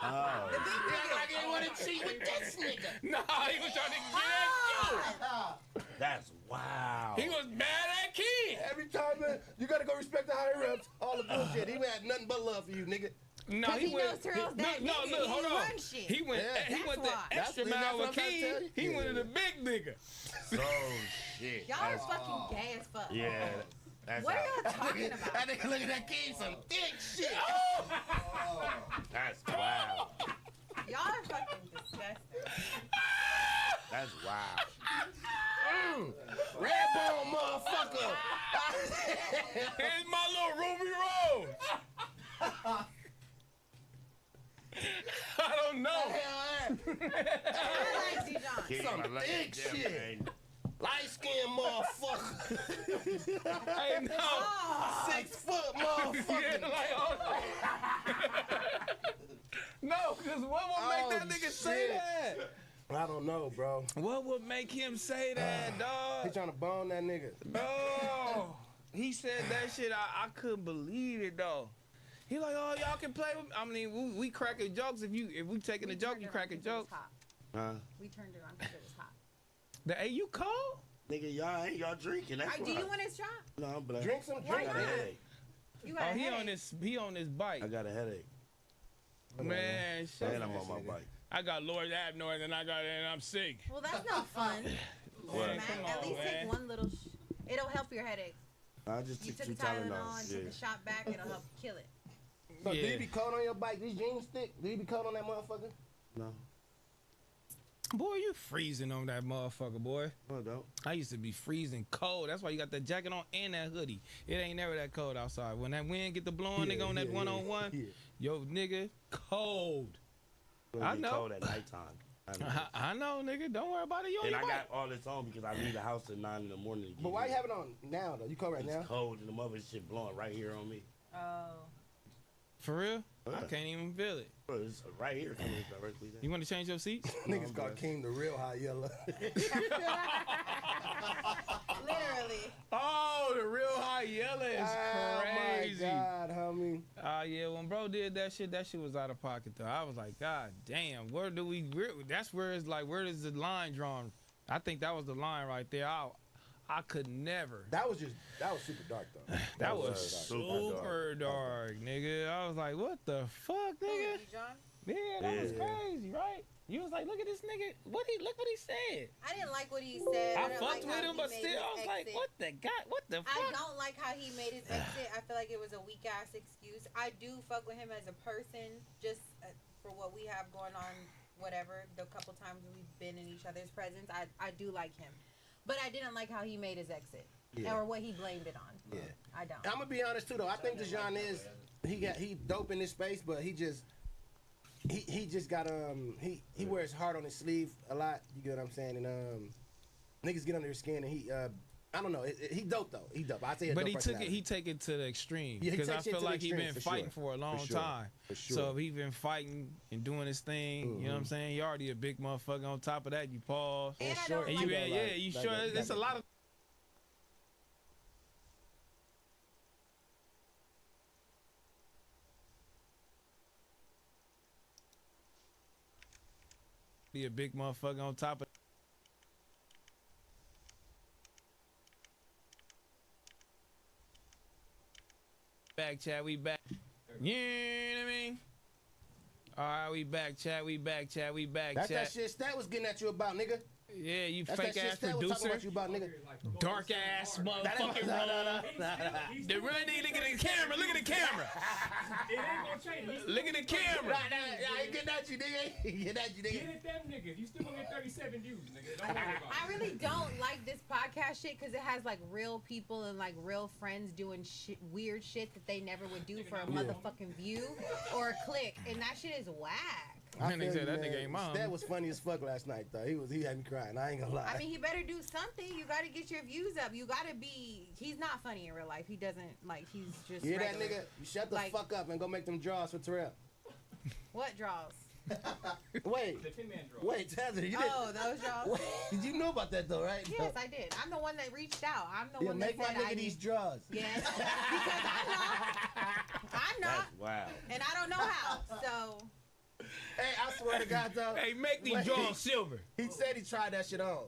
Oh. I didn't want to cheat with this nigga. No, he was trying to get at you. That's wow. He was mad at Key. Every time, man, you gotta go respect to higher ups, all the bullshit. He had nothing but love for you, nigga. No, he went. Look, hold on. He went. He went the extra mile with King. He went to the big nigga. Oh shit. Y'all are fucking gay as fuck. Yeah. That's What how- are y'all talking about? That nigga look at that King, some thick shit. That's wild. Y'all are fucking disgusting. That's wild. Red bone motherfucker. Here's my little Ruby Rose. I don't know. Some thick shit. Light skinned motherfucker. Hey, no. 6 foot motherfucker. Yeah, like, no, because what would make that nigga say that? I don't know, bro. What would make him say that, dog? He trying to bone that nigga. No. He said that shit. I couldn't believe it, though. He like, oh, y'all can play with me. I mean, we cracking jokes. If we taking a joke, you cracking jokes. Huh? We turned it on because it was hot. Hey, you cold? Nigga, y'all drinking. That's Do you want a shot? No, I'm black. Drink some Why drink. I got a not? headache. You got a headache. He on his bike. I got a headache. Man, shit. And I'm on my bike. I got Lord Abnorth and I'm sick. Well, that's not fun. What? Man, Come at on, least man. take one little. It'll help your headache. I just You took took 2 a Tylenol Tylenols. and Yeah. took a shot back. It'll help kill it. So do Yeah. you be cold on your bike? These jeans stick? Do you be cold on that motherfucker? No. Boy, you freezing on that motherfucker, boy. No, don't. I used to be freezing cold. That's why you got that jacket on and that hoodie. It ain't never that cold outside. When that wind get the blowing, nigga, on that one-on-one, yo, nigga, cold. I know. Cold at nighttime. I know, nigga. Don't worry about it. You on And your I bike. got all this on because I leave the house at 9 in the morning. to But get why you here. have it on now, though? You cold right It's now? cold and the mother shit blowing right here on me. Oh. For real? I Yeah. can't even feel it. Bro, it's right here coming directly down. You want to change your seats? Niggas call King the real high yellow. Literally. Oh, the real high yellow is crazy. Oh my God, homie. Yeah, when bro did that shit was out of pocket though. I was like, God damn, that's where it's like, where is the line drawn? I think that was the line right there. I could never. That was super dark though. That was super super dark, nigga. I was like, what the fuck, nigga? John? Yeah, that was Yeah. crazy, right? You was like, look at this nigga. Look what he said. I didn't like what he said. I didn't fucked like how with him, he but made still, his I was like, exit. what the fuck? I don't like how he made his exit. I feel like it was a weak ass excuse. I do fuck with him as a person, just for what we have going on, whatever. The couple times we've been in each other's presence, I do like him, but I didn't like how he made his exit or what he blamed it on. Yeah. I don't. I'm gonna be honest too though. I think Dejan is he dope in this space, but he just got he wears heart on his sleeve a lot. You get what I'm saying? And niggas get under his skin, and he I don't know. He dope though. He dope. I say, But he take it to the extreme Yeah, he because I takes it feel to the like he extreme, been for fighting sure. for a long For sure. time. For sure. So if he been fighting and doing his thing, you know what I'm saying? He already a big motherfucker. On top of that, you pause. And I don't And like you him. you sure? It's a lot of. Be a big motherfucker on top of. Back, chat. We back. You know what I mean? All right, we back, chat. We back, chat. We back, That's chat. that shit Stat was getting at you about, nigga. Yeah, you That's fake that shit ass Stat was talking producer. about you about, nigga. Dark ass Nah, motherfucking nah, nah, roll. nah, The real nigga, look at the camera. Look at the camera. It ain't gonna change. Look at the camera. I ain't getting at you, nigga. Ain't getting at you, nigga. Get it, them niggas. You still gonna get 37 views, nigga. Don't worry about it. I really don't like this podcast shit because it has like real people and like real friends doing weird shit that they never would do for a motherfucking view or a click, and that shit is whack. I That nigga feel said you, that man. nigga ain't mine. Stat was funny as fuck last night, though. He had me crying. I ain't gonna lie. I mean, he better do something. You got to get your views up. You got to be. He's not funny in real life. He doesn't like. He's just. you hear that, regular. nigga? You shut the Like- fuck up and go make them draws for Terrell. What draws? Wait, The Tin Man draw. wait, Tazza, you didn't. Oh, those draws. Wait, you know about that though, right? Yes, I did. I'm the one that reached out. I'm the Yeah, one make that my said nigga I these need. draws. Yes, because I'm not, That's wild. and I don't know how. So Hey, I swear to God though. Hey, make these Wait. draws silver. He said he tried that shit on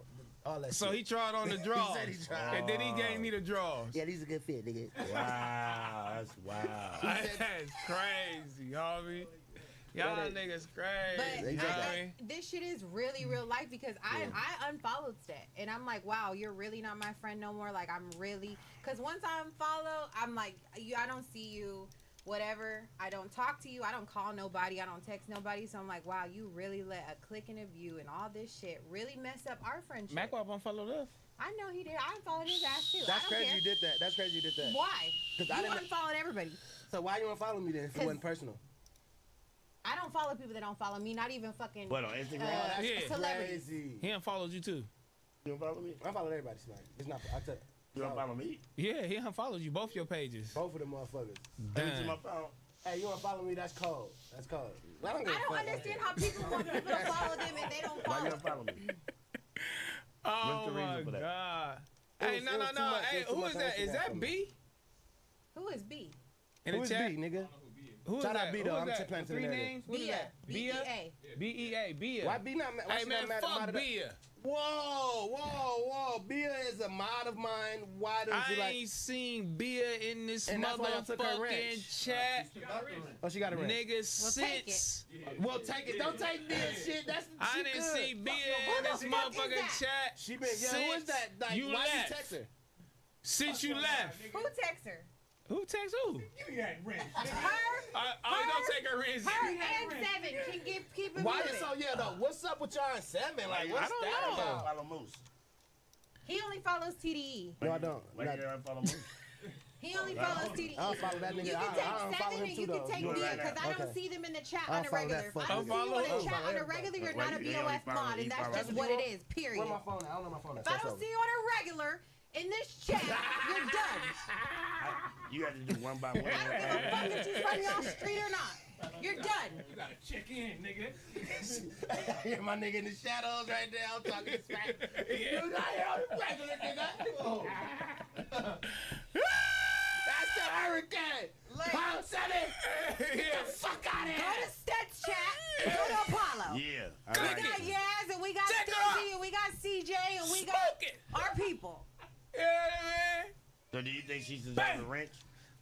all that So shit. he tried on the draws. He said he tried. And then he gave me the draws. Yeah, these a good fit, nigga. Wow, that's wild. That's crazy, homie. Y'all niggas crazy. But You know what I mean? this shit is really real life because I unfollowed Stat and I'm like, wow, you're really not my friend no more. Like I'm really, because once I unfollow, I'm like, I don't see you, whatever. I don't talk to you. I don't call nobody. I don't text nobody. So I'm like, wow, you really let a click and a view and all this shit really mess up our friendship. Mac Wap unfollowed us. I know he did. I unfollowed his ass too. That's I don't crazy care. you did that. That's crazy you did that. Why? Because You I didn't. unfollowed everybody. So why you unfollow me then if it wasn't personal? I don't follow people that don't follow me. Not even fucking. What, on Instagram? Celebrities. Crazy. He unfollowed you too. You don't follow me? I follow everybody, Smack. It's not. I tell. You don't follow me? Yeah, he unfollowed you. Both your pages. Both of them motherfuckers. Damn. My phone. Hey, you wanna follow me? That's cold. That's cold. I don't, I don't understand how people want people to follow them and they don't Why follow. you don't follow me? Oh What's the reason my for that? God. It Hey, was- no, it no, was too no. much- Hey, it was too who much is that? on Is Instagram that for me. B? Who is B? In Who the is chat? B, nigga? Who is Shout that? out B Who though. is I'm that? just playing to the Three narrative. names? What is Bia. that? B-E-A. B-E-A. Bia. Why B not? Why Hey, she man, not mad fuck at Bia. Whoa. Bia is a mod of mine. Why don't I you like? ain't seen Bia in this And that's why y'all took her motherfucking wrench. chat. Oh, she got a ring. Nigga, since. Well, take it. Don't take Bia shit. That's I she didn't good. see Bia Who in the this fuck is motherfucking that? chat. She been. Yeah, who is that? Like, you why left. you text her? Since you left. Who texts her? Who texts who? You ain't rich. Her. Oh, don't take her wrench. Her and Seven can keep it Why moving. is so? Yeah, though. What's up with y'all and Seven? Like, what's I don't that know. about? Follow Moose. He only follows TDE. No, I don't. Why you don't follow Moose? He only follows TDE. I don't follow that nigga. You can I don't take follow Seven him and too, you can though. take Do it Bia right because now. I don't Okay. see them in the chat I don't on a follow regular. that If I fuck. don't see you in I the don't chat follow on a everybody. regular, you're Why not a you- they only BOF follow mod, me, and that's follow just me. what it is. Period. Where my phone at? I don't know my phone. If I don't see you on a regular in this chat, you're done. You have to do one by one. I don't give a fuck if she's from y'all street or not. You're done. You gotta check in, nigga. I hear my nigga in the shadows right there. I'm talking smack. You not here on the regular, nigga. Oh. That's the hurricane. Pound 7. Get the fuck out of here. Go to Stats chat. Go to Apollo. Yeah. We got Yaz and we got Stizzy and we got CJ and we got our people. You know what I mean? So do you think she deserves a wrench?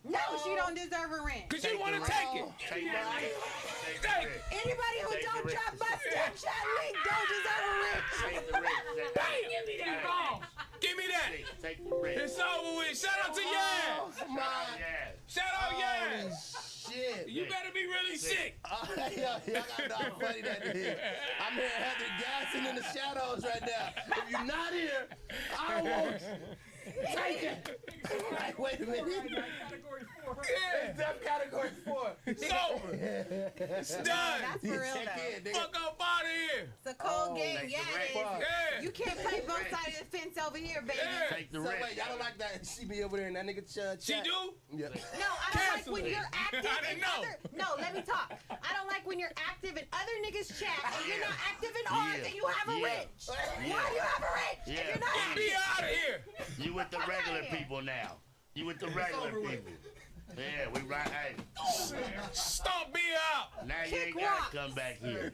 No, she don't deserve a rent. Cause you want to take it. Take that wrench. Take the wrench. Anybody who Take the don't wrench. drop my Snapchat link don't deserve a rent. Take the wrench. Give me that ball. Give me that. Take the wrench. It's over with. Shout out to Yaz. Yeah. Shout out Yaz. Shit. You better be really sick. Y'all got how funny that is. I'm here Heather gassing in the shadows right now. If you're not here, I won't take it. Like, wait a minute. Category 4. It's done category 4. It's over. It's done. That's for real Check though. in, nigga. Fuck up out of here. It's a cold game. take Yeah, the it rent. is. Yeah. You can't play both sides of the fence over here, baby. Take the So wrench. wait, y'all don't like that? She be over there in that nigga chat. She do? Yeah. No, I don't like when Cancel it. you're active I didn't in know. other. No, let me talk. I don't like when you're active in other niggas' chat and you're not active in ours and you have a Yeah. wrench. Why do you have a wrench if Yeah. you're not Get active? me out of here. You with the regular people now. You with the regular people. Yeah, we right. Hey, Stomp me out. now you Kick ain't gotta rocks. come back here.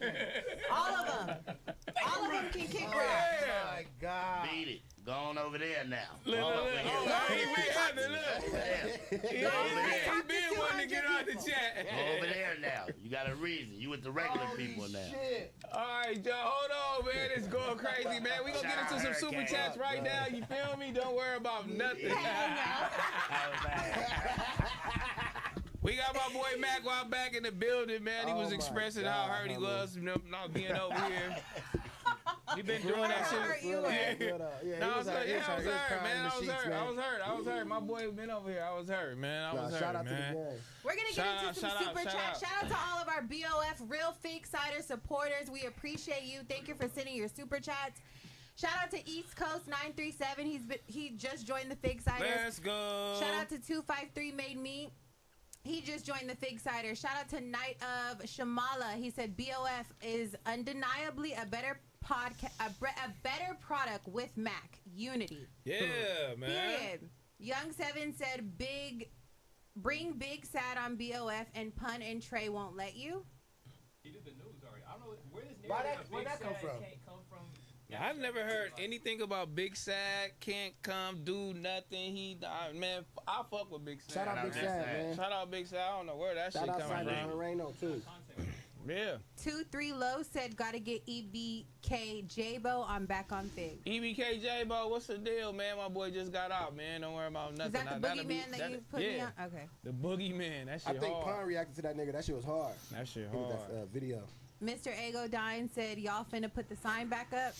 All of them. All of them can kick rocks. Yeah. My God. Beat it. Go on over there now. Look, Go look, over look. here. Oh, he been having look. Yeah. He Go over there. been wanting to get out the chat. Go over there now. You got a reason. You with the regular people now. Shit. All right, Joe, hold on, man. It's going crazy, man. We gonna get into some super chats right now. You feel me? Don't worry about nothing. We got my boy Mac Wap back in the building, man. He Oh was my expressing how God, hurt he hello. was, you know, not being over here. He been doing that How hurt shit. you Yeah. Yeah, No, I was hurt, he was man. crying in I the was sheets, hurt. man. I was hurt. My boy been over here. I was hurt, man. I Nah, was shout hurt, out to the man. gang. We're gonna get Shout into out, some shout out, super shout chat. out. Shout out to all of our BOF Real Fake Cider supporters. We appreciate you. Thank you for sending your super chats. Shout out to East Coast 937. He just joined the Fig Ciders. Let's go. Shout out to 253 Made Me. He just joined the Fig Cider. Shout out to Night of Shamala. He said BOF is undeniably a better podcast, a better product with Mac Unity. Yeah, man. Period. Young Seven said bring Big Sad on BOF and Pun and Trey won't let you. He did the news already. I don't know where this Why narrative that- of where'd Big that come Sad from? can't come from. I've never heard anything about Big Sad. Can't come do nothing. Man, I fuck with Big Sad. Shout out Big Sad, man. Shout out Big Sad. I don't know where that Shout shit out coming Simon from. Moreno too. Yeah. 23 Low said, gotta get EBK J-Bo. I'm back on Fig. EBK J-Bo, what's the deal, man? My boy just got out, man. Don't worry about nothing. Is that the boogeyman that you put me on? Okay. The boogeyman. That shit I think hard. Pun reacted to that nigga. That shit was hard. That shit Look hard. at that video. Mr. Ego Dine said, y'all finna put the sign back up.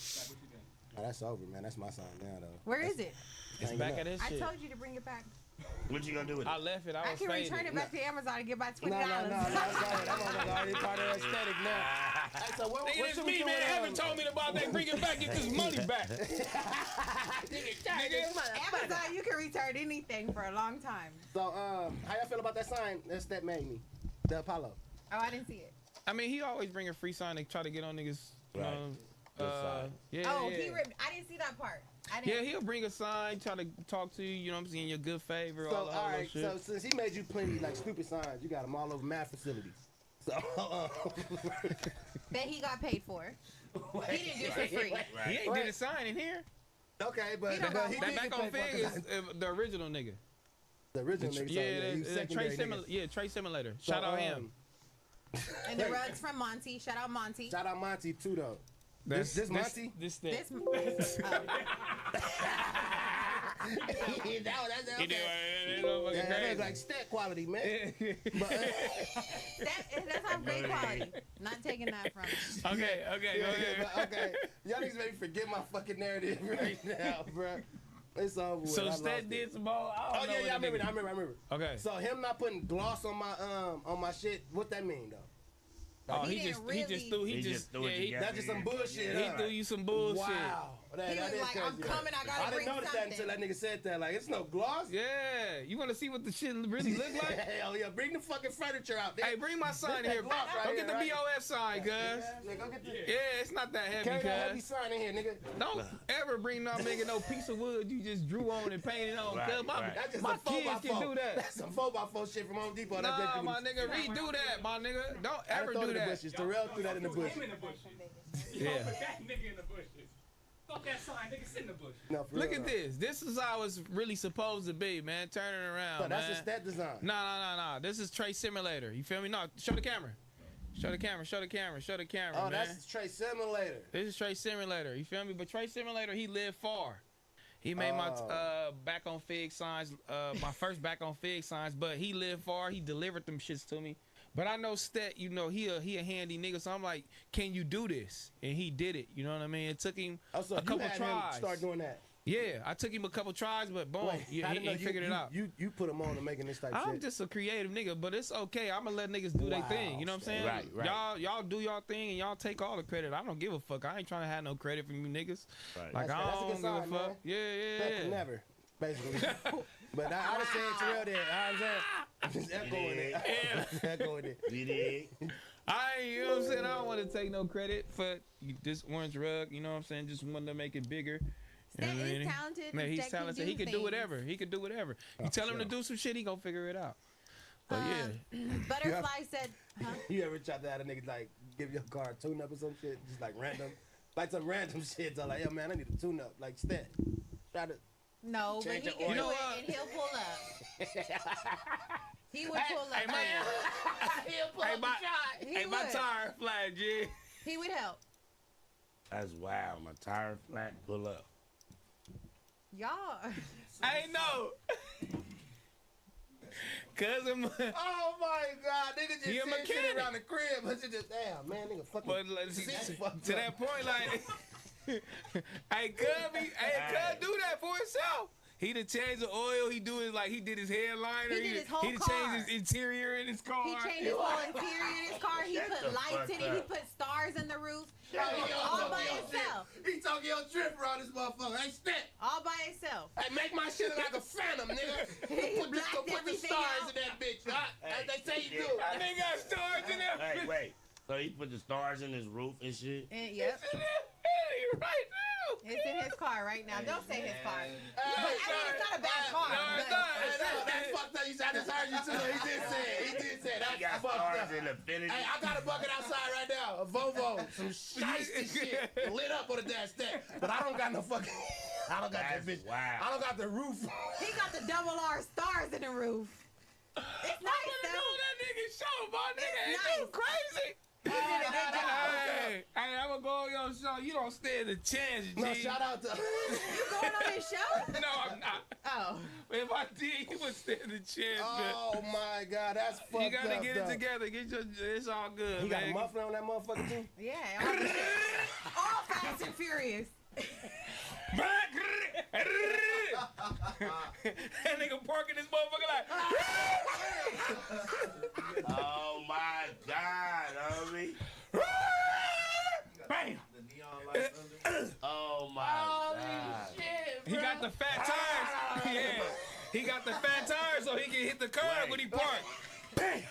Oh, that's over, man. That's my sign now, though. Where is it? It's back at this I shit. told you to bring it back. What you gonna do with it? I left it. I I was can faded. return it back to Amazon and get my $20. No, it's already. That motherfucker already part of the aesthetic now. Hey, so what Nigga, this should we me, do man. with, Haven't told me about that. Bring it back. Get this money back. Amazon, you can return anything for a long time. So, how y'all feel about that sign that made me? The Apollo. Oh, I didn't see it. I mean, he always bring a free sign to try to get on niggas. Right. Yeah. Oh, yeah. I didn't see that part. Yeah, he'll bring a sign, try to talk to you, you know what I'm saying, your good favor, So, all that alright, shit. so since he made you plenty, like, stupid signs, you got them all over mad facilities. So, that he got paid for. He didn't do it for free. He ain't did a sign in here. Okay, but He don't he got did That back get on paid Fig for is it. the original nigga. The original nigga. Trey Simulator. Shout out him. And the rugs from Monty. Shout out Monty. Shout out Monty too, though. This Monty? This. That's He okay. Yeah, that is like stat quality, man. But, that's not great quality. Not taking that from him. Okay. Y'all niggas made me forget my fucking narrative right now, bro. It's over with. So I Stat lost did it. some ball. Oh yeah, I remember. Okay. So him not putting gloss on my shit, what that mean though? Oh, He he just didn't threw it together. That's just some bullshit. He huh? threw you some bullshit. Wow. He was is like, I'm crazy. coming, I gotta I bring didn't notice that something. until that nigga said that. Like, it's no gloss. Yeah, you want to see what the shit really look like? Hell yeah, bring the fucking furniture out. Hey, bring my sign that here. gloss right Go here, get the right? BOF sign, cuz. Yeah, go get the. Yeah, it's not that heavy, Carry that heavy cuz. sign in here, nigga. Don't ever bring no nigga no piece of wood you just drew on and painted on. Right, Cuz That's just my some 4x4. kids can do that. That's some 4x4 shit from Home Depot. Nah, my nigga, redo that, my nigga. Don't ever do that. Terrell threw that in the bush. Yeah. That nigga in the bushes. Fuck that sign, nigga, sit in the bush. No, for Look real, at though. this. This is how it's really supposed to be, man. Turn it around, So that's man. a stat design. No. This is Trey Simulator. You feel me? No, show the camera. Show the camera. Oh, man. that's Trey Simulator. This is Trey Simulator. You feel me? But Trey Simulator, he lived far. He made my back on Fig signs, my first back on Fig signs, but he lived far. He delivered them shits to me. But I know Stet, you know, he a handy nigga, so I'm like, can you do this? And he did it. You know what I mean? It took him a couple tries. Start doing that. Yeah, I took him a couple tries, but boom, Wait, he I didn't know figured it out. You put him on to making this type I'm shit. just a creative nigga, but it's okay. I'm gonna let niggas do their thing. You know what I'm saying? Right. Y'all do y'all thing and y'all take all the credit. I don't give a fuck. I ain't trying to have no credit from you niggas. Right. Like That's I a don't good give sign, a fuck. man. Yeah. Better never, basically. But I just said Terrell there. I'm just echoing it. I'm just echoing it. You did. You know what I'm saying? I don't want to take no credit for this orange rug. You know what I'm saying? Just wanted to make it bigger. You know what I mean? talented. Man, he's Stet can talented. do He can do things. whatever. You tell him to do some shit, he gonna figure it out. But yeah. Butterfly said, huh? You ever tried to have a nigga like give your car a tune up or some shit? Just like random. Like some random shit. So like, yo man, I need a tune up. Like Stat. Try to No, but change he the can oil. do know it what? and he'll pull up. He would pull up. Hey, man. He'll pull Hey, up my- the shot. He Hey, my would. tire flat, G. He would help. That's wild. My tire flat. Pull up. Y'all. I know. Cause I'm. Oh my god, nigga just He a sitting shit mechanic. around the crib. But you just damn man, nigga fucking. But like, shit fucked to up. that point, like, hey, Cub do that for himself. He done changed the oil. He do his like he did his headliner. He did his whole He done car. changed his interior in his car. He changed his whole interior in his car. He Shut put the lights in fuck it. He up. put stars in the roof. Hey, yo, All by yo, himself. He talking your drip around this motherfucker. Hey Stat. All by himself. Hey, make my shit look like a phantom, nigga. He Put blacked the everything stars out. in that bitch. As they say you do. I think got stars in there. Hey, wait. So he put the stars in his roof and shit? And, yep. Hey, right now. It's in his car right now. Don't say his car. Hey, But, I mean, it's not a bad car. No, but- that's fucked up. You said I just heard you too. He did say it. He did say it. That's fucked up. Hey, I got a bucket outside right now. A Volvo. Some shiesty shit. Lit up on the dash stack. But I don't got no fucking... I don't got that bitch. Wow. I don't got the roof. He got the double R stars in the roof. It's nice though. That nigga show, my nigga. It's Ain't you nice. crazy? Hey, I'm gonna go on your show. You don't stand a chance, G. No, shout out to... You going on his show? No, I'm not. Oh. If I did, you would stand a chance, man. Oh my God, that's fucked up. You gotta get it though. together. Get your. It's all good, He man. got a muffler on that motherfucker too? Yeah. All Fast and Furious. That nigga parking this motherfucker like. Oh my God, homie. Bam. Oh my God. He got the fat tires. Yeah. He got the fat tires so he can hit the curb when he parked. Bam.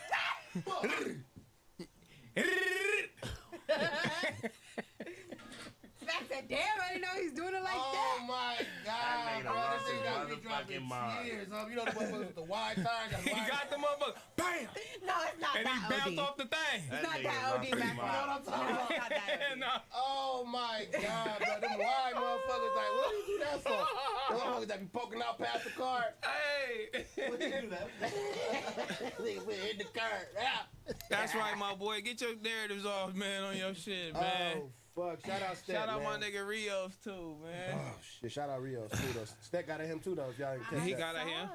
Max said, damn, I didn't know he's doing it like that. Oh my God, bro, this thing got me dropping tears. You know the motherfuckers with the wide tires. He got the motherfucker. Bam. No, it's not And that he bounced OD. off the thing. It's not that OD, Max. You know what I'm talking about? Not that OD. No. Oh my God, bro. Them wide motherfuckers, like, what do you do that for? The motherfuckers that be poking out past the car. Hey. What do you do that? Nigga, we hit the car. Yeah. That's right, my boy. Get your narratives off, man, on your shit, man. Oh, fuck. Shout out Stek, Shout out man. my nigga Rios, too, man. Oh, shit. Shout out Rios, too, though. Stek got at him, too, though, if y'all didn't catch He that. got at him.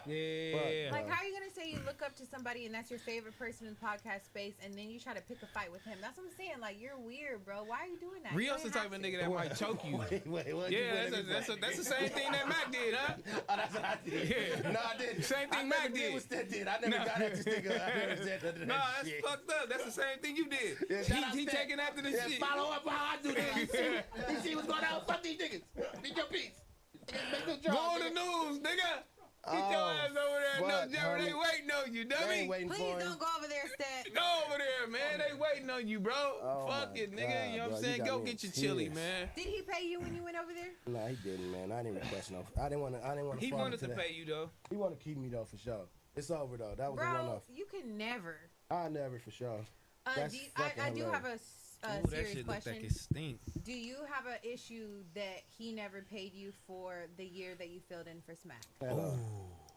Yeah. Yeah. Like, how are you gonna say you look up to somebody and that's your favorite person in the podcast space, and then you try to pick a fight with him? That's what I'm saying. Like, you're weird, bro. Why are you doing that? Rios the type of nigga that might choke you. Wait, Yeah, that's the same thing that Mac did, huh? Oh, that's what I did. Yeah. No, I didn't. Same thing I Mac never did. what Stek did. I never got at this nigga. I never said none of that No, that's shit. fucked up. That's the same thing you did. Yeah, shout out he Stek. taking after the Yeah, shit. follow up how I do this. You see what's going on? Fuck these niggas. Beat your piece. Make this Go drop, on the nigga. news, nigga. Get your ass over there. No, fuck, Jerry, they homie. waiting on you, They dummy. ain't waiting Please for him. don't go over there, Stek. Go over there, man. They waiting on you, bro. Oh Fuck my it, nigga. God, You know what bro, I'm saying? you got Go me get in your chili, tears. man. Did he pay you when you went over there? Nah, he didn't, man. I didn't request no. I didn't want to. He wanted to pay you, though. He wanted to keep me though, for sure. It's over though. That was a Bro, one-off. you can never. I never, for sure. I That's do fucking have hilarious. a Ooh, that serious shit look question. like it stink. Do you have an issue that he never paid you for the year that you filled in for Smack? Hello.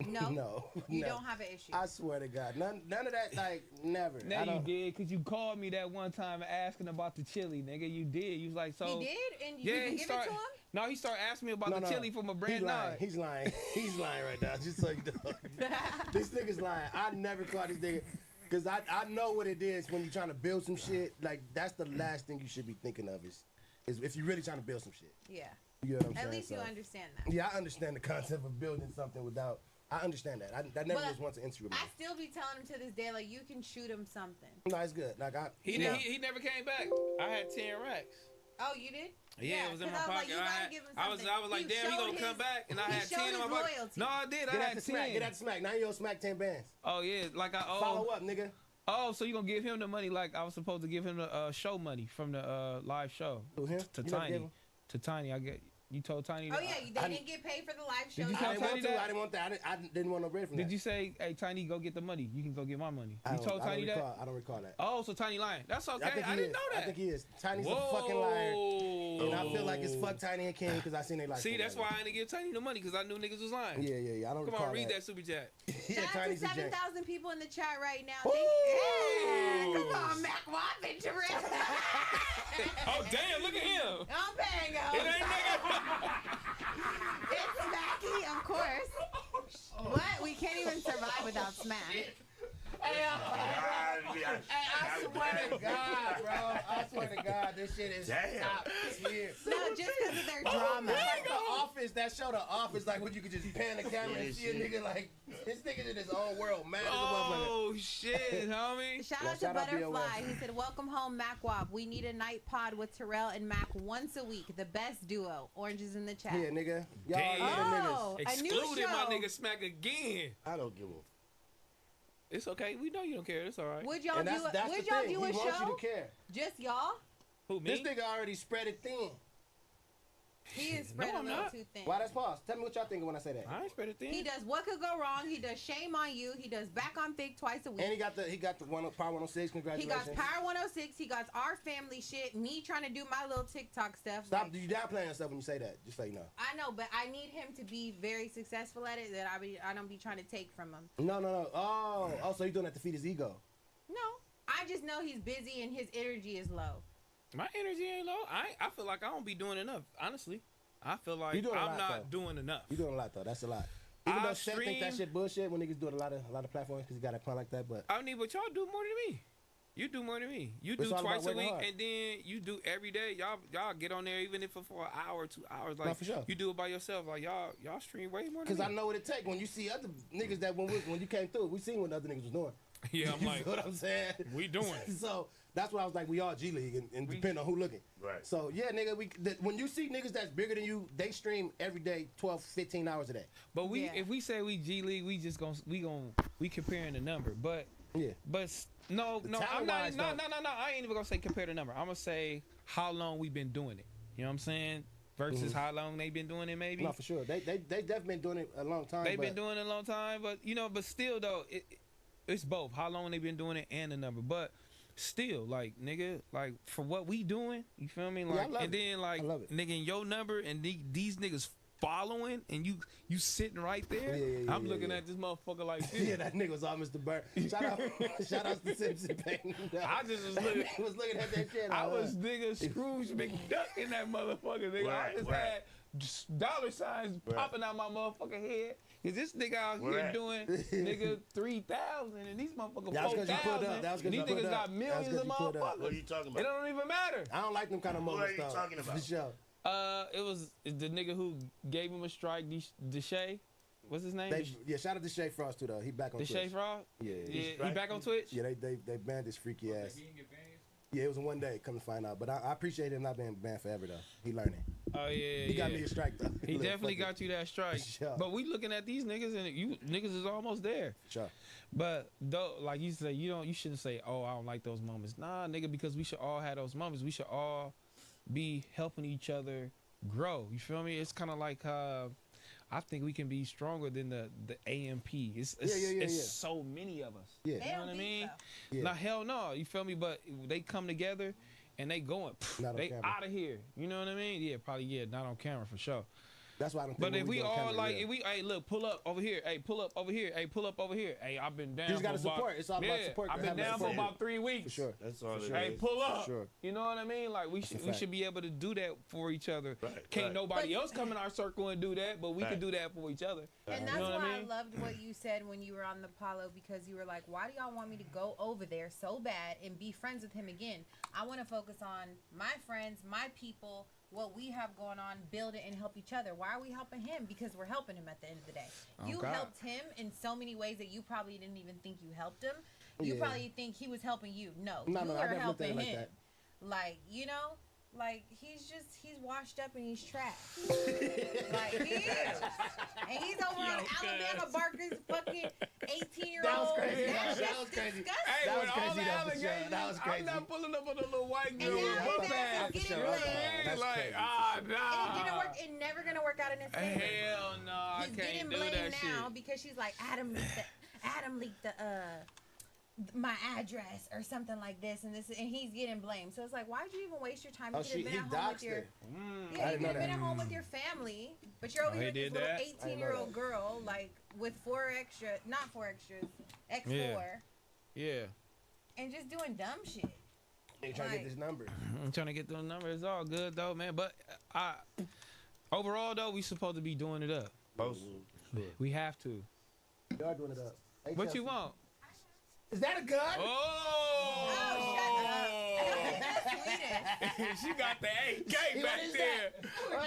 No? No. You no. don't have an issue? I swear to God, none of that. Like never. Now I you don't- did, cause you called me that one time asking about the chili, nigga. You did. You was like, so. He did? And you Yeah, didn't he give started. it to him? No, he started asking me about No, the no. chili from a brand He's lying. nine. He's lying. He's lying right now. Just so you know. This nigga's lying. I never called this nigga. Cause I know what it is when you're trying to build some shit. Like that's the last thing you should be thinking of is if you're really trying to build some shit. Yeah. You know what I'm saying? At least you So, understand that. Yeah, I understand the concept of building something without. I understand that. That never But was once an issue with me. I still be telling him to this day, like, you can shoot him something. No, it's good. Like He no. did. He never came back. I had 10 racks. Oh, you did? Yeah, it was in my 'cause I was like, pocket. you gotta give him I was something. like, damn, he showed gonna come his- back, and I he had 10 in showed my his pocket. loyalty. No, I did. Get I out had the smack. 10. Get out the smack. Now you owe Smack 10 bands. Oh yeah, like I owe. Follow up, nigga. Oh, so you gonna give him the money like I was supposed to give him the show money from the live show? Who, him? To You never gave Tiny. him? To Tiny. You told Tiny. Oh, yeah, they didn't get paid for the live show. Did you I tell didn't want Tiny to. that? I didn't want that. I didn't want no bread from that. Did you say, hey Tiny, go get the money? You can go get my money. I You don't- told I don't Tiny recall- that? I don't recall that. Oh, so Tiny lying. That's okay. I think he didn't is. know that. I think he is. Tiny's a fucking liar. Whoa. And I feel like it's fuck Tiny and King because I seen they like. See, that's why I didn't give Tiny the money because I knew niggas was lying. Yeah. I don't Come recall on, read that super chat. Yeah, Shout out to Tiny's a jank. 7,000 people in the chat right now. Ooh. Yeah, come on, Mac Watt, Terrell. Oh, damn, look at him. I'm paying It ain't nigga. It's Smacky, of course. What? We can't even survive without Smack. Hey, I swear to God, bro. I swear to God, this shit is top tier. No, just because of their drama. It's like The Office, that show The Office, like when you could just pan the camera and see a nigga like, this nigga's in his own world, man. Oh, shit, homie. Shout Yeah, out to shout out Butterfly. BO3. He said, welcome home, Mac Wop. We need a night pod with Terrell and Mac once a week. The best duo. Orange is in the chat. Yeah, nigga. Y'all Damn. are Oh, niggas. a new Excluded my show. nigga Smack again. I don't give a. It's okay. We know you don't care. It's all right. Would y'all And do that's a, the would y'all thing. do a He wants show? you to care. Just y'all? Who, me? This nigga already spread it thin. He spread No, a I'm little not. too thin. Why that's pause? Tell me what y'all thinking when I say that. I ain't spread it thin. He does What Could Go Wrong. He does Shame on You. He does Back on Thick twice a week. And he got the Power 106. He Congratulations. got Power 106. He got Our Family shit. Me trying to do my little TikTok stuff. Stop. Like, You downplaying yourself when you say that. Just so you know. I know, but I need him to be very successful at it. That I don't be trying to take from him. No. Oh, so you doing that to feed his ego? No, I just know he's busy and his energy is low. My energy ain't low. I feel like I don't be doing enough. Honestly, I feel like You doing a I'm lot, not though. doing enough. You doing a lot though. That's a lot. Even I though Shaq think that shit bullshit when niggas do it a lot of platforms because he got a plan like that, but I mean, but y'all do more than me. You do more than me. You It's do all about twice a working week, hard. and then you do every day. Y'all get on there even if it's for an hour, 2 hours. Like No, for sure. you do it by yourself. Like y'all stream way more than because me. I know what it take when you see other niggas that when you came through, we seen what other niggas was doing. Yeah, I'm You like, feel what I'm saying? we doing it. So that's why I was like, we all G League and depend on who looking. Right. So yeah, nigga, when you see niggas that's bigger than you, they stream every day, 12, 15 hours a day. But if we say we G League, we just we comparing the number. But yeah, no, I'm not. talent-wise, No, though. I ain't even gonna say compare the number. I'm gonna say how long we been doing it. You know what I'm saying? Versus Mhm. how long they been doing it, maybe. No, for sure. They definitely been doing it a long time. They've but been doing it a long time, but but still though, it's both. How long they been doing it and the number, but still, like nigga, like for what we doing, you feel me? Like, Yeah, I love and it. then like I love it. nigga, in your number and these niggas following, and you sitting right there. Yeah, I'm looking yeah. at this motherfucker like this. Yeah, that nigga was all Mr. Bird. Shout out to Simpson Payne. I just was looking. He was looking at that shit. I was nigga Scrooge McDuck in that motherfucker. Nigga, I Right, just right. had just dollar signs popping out my motherfucking head. Cause this nigga out here Right. doing nigga 3,000 and these motherfuckers That was 'cause you pulled 4,000. up. That was 'cause And these you pulled niggas up. got That was millions 'cause of you pulled up. motherfuckers. What are you talking It about? don't even matter. I don't like them kind of Who are moments you though. talking about? For sure. It was the nigga who gave him a strike, Deshae. What's his name? Shout out to Shay Frost too though. He back on Twitch. Deshae Fraud? Yeah, He back on Twitch? Yeah, they banned his freaky ass. Yeah, it was in one day. Come to find out, but I appreciate him not being banned forever though. He learning. Oh yeah, He got yeah. me a strike though. He Little definitely fucker. got you that strike. Sure. But we looking at these niggas and you niggas is almost there. Sure. But though, like you say, you shouldn't say, "Oh, I don't like those moments." Nah, nigga, because we should all have those moments. We should all be helping each other grow. You feel me? It's kind of like I think we can be stronger than the AMP. It's Yeah. so many of us. Yeah. They You know don't what I think mean? so. Yeah. Nah, hell no. You feel me? But they come together and they going. Not on They camera. out of here. You know what I mean? Yeah, probably not on camera for sure. That's why I don't think. But when if we do on all camera, like, yeah. if we, hey, look, pull up over here, hey, pull up over here, hey, pull up over here, hey, I've been down. You just gotta for about- support. It's all about support. I've been Having down for support. about 3 weeks. For sure. That's all For it sure. Hey, is. pull up. Sure. You know what I mean? Like we That's a should fact. be able to do that for each other. Right, Can't right. nobody else come in our circle and do that, but we can Right. do that for each other. And You that's know what why I I mean? loved what you said when you were on the Apollo, because you were like, why do y'all want me to go over there so bad and be friends with him again? I want to focus on my friends, my people, what we have going on, build it and help each other. Why are we helping him? Because we're helping him at the end of the day. You Okay. helped him in so many ways that you probably didn't even think you helped him. You Yeah. probably think he was helping you. No, No, you no, I were never looked at it helping like him. that. Like, you know, like he's washed up and he's trash. Like he is. And he's over on Alabama Barker's fucking 18-year-old. That was crazy. That's That just was crazy. disgusting. Hey, That with was all crazy, the though, for sure. allegations, That was crazy. I'm not pulling up on a little white And girl now with his book ass bag. is getting sure. blamed. That's Like, crazy. ah, It didn't nah. work. It never gonna work out in his favor. Hell no, I He's can't getting do blamed that now shit. because she's like Adam leaked the my address or something like this and he's getting blamed. So it's like, why'd you even waste your time? Oh, You could have been he at home with doxed your her. yeah, I you didn't could know have been that. at home with your family, but you're over Oh, here he with this did little that? 18-year-old girl like with not four extras, X4, Yeah. and just doing dumb shit. They trying to get Like- this number. I'm trying to get those numbers. It's all good though, man. But overall though, we supposed to be doing it up. We have to. You are doing it up. Hey, What Chelsea. you want? Is that a gun? Oh! That's Swedish. She got the AK What back is there. that?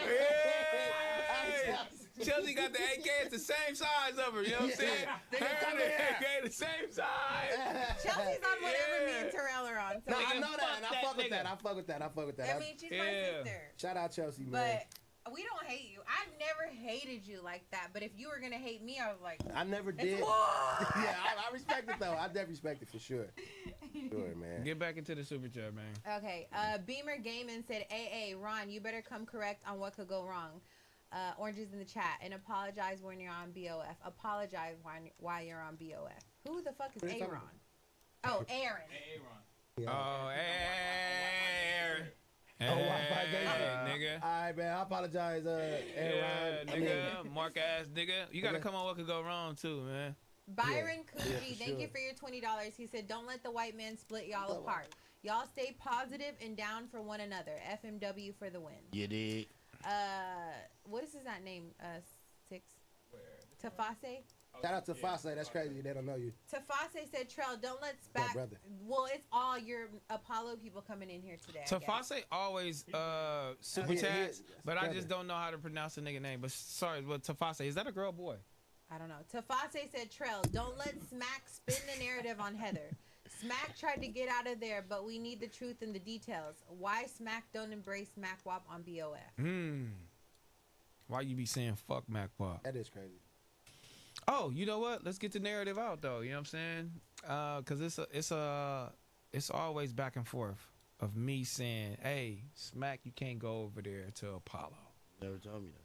Hey! Chelsea got the AK. It's the same size of her. You know what I'm saying? They Her can come and the here. AK the same size. Chelsea's on whatever me Yeah. and Terrell are on. So No, I Nigga, know that. fuck And I that fuck with nigga. that. I fuck with that. I mean, she's my Yeah. sister. Shout out Chelsea, man. But we don't hate you. I've never hated you like that. But if you were gonna hate me, I was like, I never did. war. Yeah, I respect it though. I definitely respect it for sure. Sure, man. Get back into the super chat, man. Okay. Beamer Gaming said, "AA Ron, you better come correct on what could go wrong." Oranges in the chat and apologize when you're on BOF. Apologize while you're on BOF. Who the fuck is What are you talking Aaron? Oh, Aaron. Oh, Aaron. Oh, Wi-Fi nigga. All right, man. I apologize, Aaron. Nigga, mark ass nigga. You gotta come on what could go wrong too, man. Byron Coochie, for thank you sure. for your $20. He said, "Don't let the white man split y'all apart. Y'all stay positive and down for one another. FMW for the win." You dig? What is his name? Six. Tafase. Shout out to Fase. That's crazy. They don't know you. Tafase said, "Trell, don't let My SPAC." brother. Well, it's all your Apollo people coming in here today. I guess. Tafase always super He chats, is. but I Brother. just don't know how to pronounce the nigga name. But sorry, but Tafase, is that a girl or boy? I don't know. Tafase said, "Trell, don't let Smack spin the narrative on Heather. Smack tried to get out of there, but we need the truth and the details. Why Smack don't embrace Mac Wop on BOF?" Why you be saying fuck Mac Pop? That is crazy. Oh, you know what? Let's get the narrative out though. You know what I'm saying? Cause it's always back and forth of me saying, "Hey, Smack, you can't go over there to Apollo." Never told me that.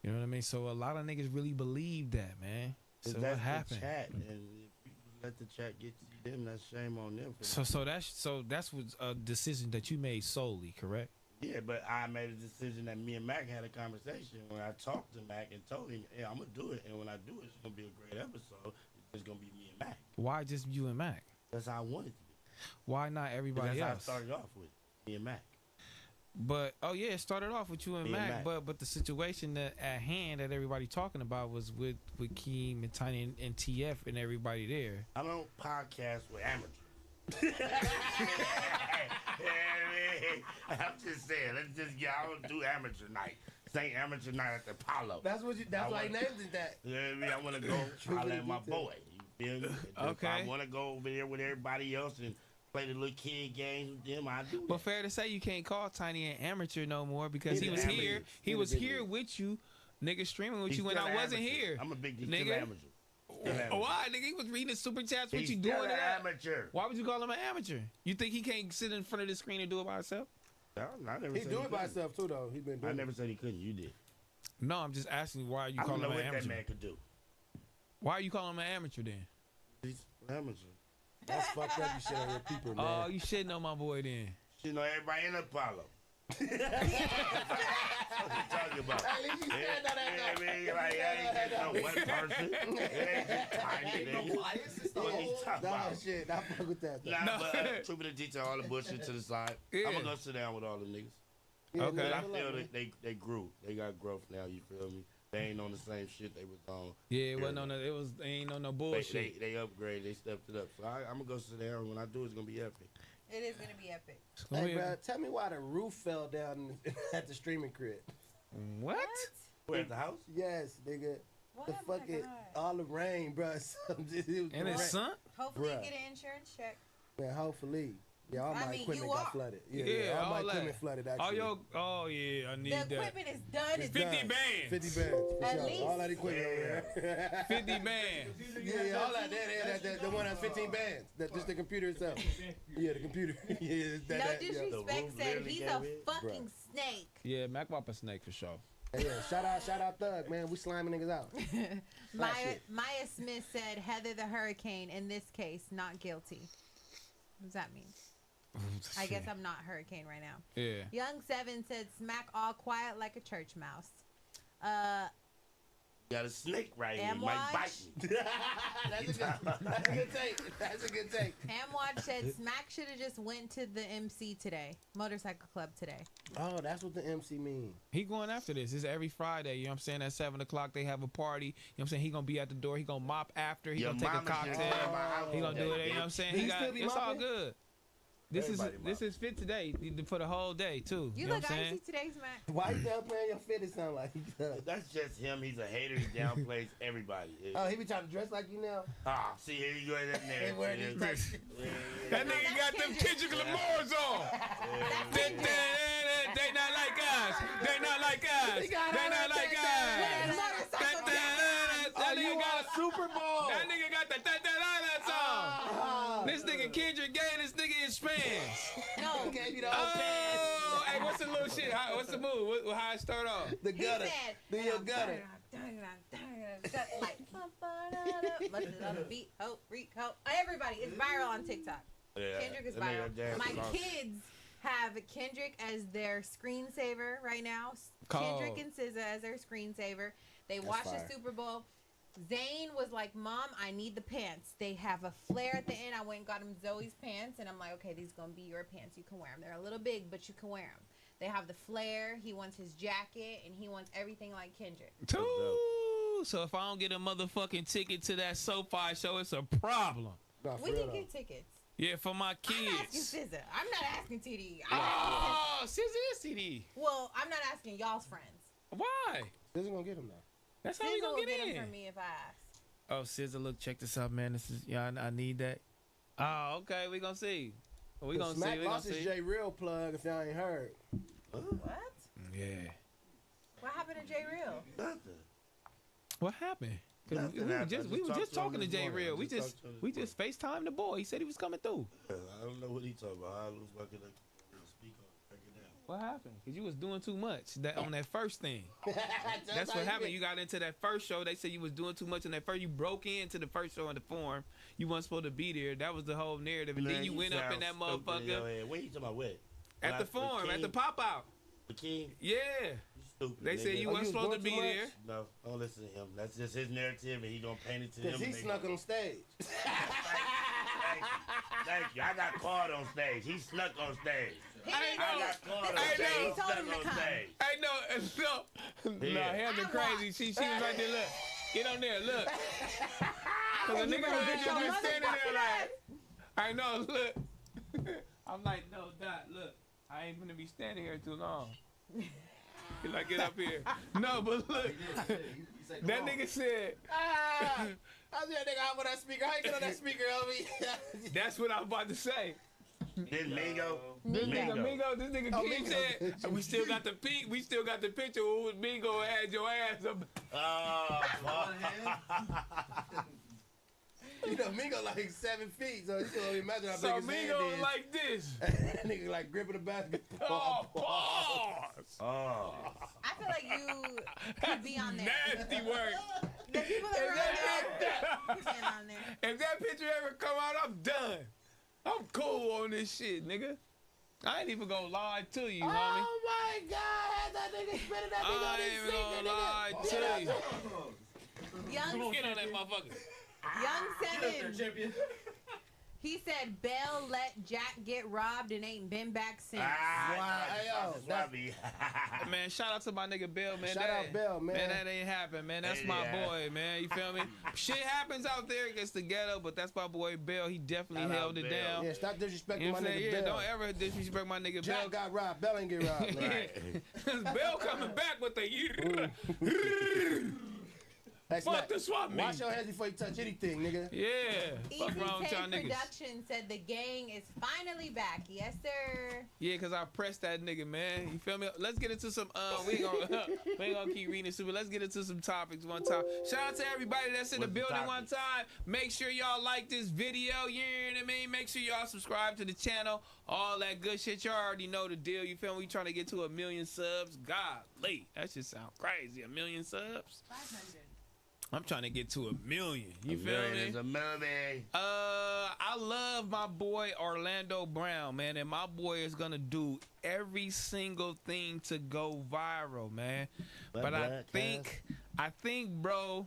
You know what I mean? So a lot of niggas really believe that, man. So That's what the happened? chat, and if people let the chat get to them, that's shame on them. So that's was a decision that you made solely, correct? Yeah, but I made a decision that me and Mac had a conversation when I talked to Mac and told him, "Hey, I'm gonna do it, and when I do it, it's gonna be a great episode. It's gonna be me and Mac." Why just you and Mac? That's how I wanted to be. Why not everybody That's else? how I started off with me and Mac. But it started off with you and Me and Mac, Mac. but the situation that at hand that everybody talking about was with Keem and Tiny and TF and everybody there. I don't podcast with amateurs. I'm just saying, let's just get. I don't do amateur night. Say amateur night at the Apollo. That's what you. That's why he named it that. You know what I mean? I want to go holler at my boy. You feel me? If I want to go over there with everybody else and play the little kid games with them, I do. But fair to say, you can't call Tiny an amateur no more because he was He's an here. amateur. He He's was a big here league. with you, nigga, streaming with He's you when still I an wasn't amateur. here. I'm a big still nigga. amateur. Still amateur. Why, nigga? He was reading the super chats with He's you still doing an that. amateur. Why would you call him an amateur? You think he can't sit in front of the screen and do it by himself? No, I never He said do it by couldn't. himself too, though. He been doing. I never said he couldn't. You did. No, I'm just asking you why you I calling don't him know an what that amateur. man could do. Why are you calling him an amateur then? He's an amateur. That's fucked up. You shit on your people, man. Oh, you shitting on my boy then. You know everybody in Apollo. What you talking about? At least you stand on that, though. I mean, like, I ain't just no one person. It ain't just Tiny, nigga. What you talking Nah, about? shit. I fuck with that. Though. Nah, but truth be the detail, all the bullshit to the side. I'm gonna go sit down with all them niggas. Yeah, Okay. But I man, feel man. that they grew. They got growth now. You feel me? They ain't on the same shit they was on. Yeah, it wasn't on the, it was ain't on no bullshit. They upgrade. They stepped it up. So I'm gonna go sit down. When I do, it's gonna be epic. It is gonna be epic. Hey, bro, tell me why the roof fell down at the streaming crib. What? Where at the house? Yes, nigga. What? The Oh my fucking God. all the rain, bro. And his son? Hopefully, Bruh. you get an insurance check. Man, hopefully. Yeah, all I my mean, equipment you got are- flooded. Yeah, Yeah, all my all that. equipment flooded Oh, actually. yeah, I need The that. equipment is done. It's It's 50 done. bands. 50 bands. For At sure. least. All that equipment over there. 50 bands. Yeah, all that. The one that's 15 bands. That's just the computer itself. Yeah, the computer. Yeah, No yeah. disrespect, said he's a fucking snake. Yeah, Mac Wop a snake for sure. Hey, yeah, shout out Thug, man. We sliming niggas out. Maya Smith said Heather the Hurricane in this case not guilty. What does that mean? I guess I'm not Hurricane right now. Yeah. Young Seven said smack all quiet like a church mouse. Got a snake right here. And He might bite watch. me. That's a good take. That's a good take. Amwatch said Smack should have just went to the MC today, motorcycle club today. Oh, that's what the MC mean. He going after this. It's every Friday. You know what I'm saying? At 7 o'clock, they have a party. You know what I'm saying? He going to be at the door. He going to mop after. He Your going to take a mama should cocktail. come to my house He going to do today, it. You know what I'm bitch. saying? He He got, still be it's all mopping? good. This Everybody is fit today for the whole day, too. You know look what I'm saying? icy today, Smack. Why you downplaying your fit? It sound like. That's just him. He's a hater. He downplays everybody. Oh, he be trying to dress like you now. Ah, see, here you go in that Hey, where these narrative. types- That nigga got them Kendrick Lamar's on. They not like us. They not like us. He got Bowl. That nigga got the song. This nigga Kendrick gave this nigga his pants. No. Gave you the whole pants. Oh, hey, what's the little shit? What's the move? How it start off? The gutter. He Do your gutter. Like, on the beat, hope, freak, hope. Everybody, it's viral on TikTok. Yeah, Kendrick is that nigga viral. dance My is awesome. kids have Kendrick as their screensaver right now. Cold. Kendrick and SZA as their screensaver. They That's watched fire. the Super Bowl. Zayn was like, Mom, I need the pants. They have a flare at the end. I went and got him Zoe's pants, and I'm like, okay, these gonna be your pants. You can wear them. They're a little big, but you can wear them. They have the flare. He wants his jacket, and he wants everything like Kendrick. So if I don't get a motherfucking ticket to that SoFi show, it's a problem. We can get tickets. Yeah, for my I'm asking kids. SZA. I'm not asking TD. Oh, SZA is TD. Well, I'm not asking y'all's friends. Why? SZA gonna get him now. That's how we SZA gonna will get him in. for me if I ask. Oh, SZA, look, check this out, man. This is I need that. Oh, okay, we gonna see. We gonna see. Smack We gonna lost his see. J Real plug. If y'all ain't heard. What? Yeah. What happened to J Real? Nothing. What happened? 'Cause Nothing we were happened. I just we just were talked just to him talking to this J morning. Real. I We just just talked to him we this just FaceTimed the boy. He said he was coming through. I don't know what he talking about. I lose my connection. Speak on it. Break it down. What happened? Cause you was doing too much on that first thing. That's what happened. You got into that first show. They said you was doing too much on that first. You broke into the first show in the forum. You weren't supposed to be there. That was the whole narrative. And Man, then you went up in that sound stupid in your motherfucker head. What you talking about? Where? at the Like, forum, at the King? pop out. The king? Yeah. Stupid. They said nigga. you weren't supposed to be there. No, don't listen to him. That's just his narrative, and he gonna paint it to him. Cause he and they snuck gonna- on stage. Thank you. I got caught on stage. He snuck on stage. He I didn't got know. caught on The stage. security He told him snuck to on come. stage. Hey, no, Yeah. Hannah I crazy. watched. She was right there. Look, get on there. Look. Cause a You nigga better was get just your been standing there motherfucking like, I know. Look. I'm like, no, Dot. Look, I ain't gonna be standing here too long. He like, get up here. No, but look. That nigga said. I was that nigga out with that speaker. How you get on that speaker, LV? That's what I was about to say. This Mingo. This nigga Mingo, this nigga Oh, King Mingo. said, we still got the peak, we still got the picture who was Mingo and had your ass up. Oh, fuck. You know, Mingo like 7 feet, so you can only imagine how big So his Mingo hand is. like this. That nigga like gripping the basketball. Oh, pause. Oh. I feel like you could be on there. Nasty work. The people that are on there, you can on there. If that picture ever come out, I'm done. I'm cool on this shit, nigga. I ain't even gonna lie to you, homie. Oh my God, had that nigga spinning that nigga I on ain't his even seat, gonna lie to you. Young, Get on that motherfucker. Young Seven. He said Bell let Jack get robbed and ain't been back since. Man, shout out to my nigga Bill, man. Shout out Bill, man. Man, that ain't happen, man. That's my boy, man. You feel me? Shit happens out there against the ghetto, but that's my boy Bill. He definitely held it down. Yeah, stop disrespecting You know my what I'm saying? nigga Yeah, Bill. don't ever disrespect my nigga Jack Bill. got robbed. Bell ain't get robbed. Man. Bill coming back with the Hey, fuck Smack, the swap meet. wash your hands before you touch anything, nigga. Yeah. Fuck Easy wrong with y'all Take niggas. Production said the gang is finally back. Yes, sir. Yeah, cause I pressed that nigga, man. You feel me? Let's get into some. We ain't gonna keep reading this, but let's get into some topics one time. Shout out to everybody that's in the building one time. Make sure y'all like this video. You know what I mean? Make sure y'all subscribe to the channel. All that good shit. You already know the deal. You feel me? We trying to get to 1 million subs. Golly, that just sound crazy. 1 million subs. 500. I'm trying to get to 1 million. You A feel million me? is a movie. I love my boy Orlando Brown, man, and my boy is gonna do every single thing to go viral, man. But I think, bro.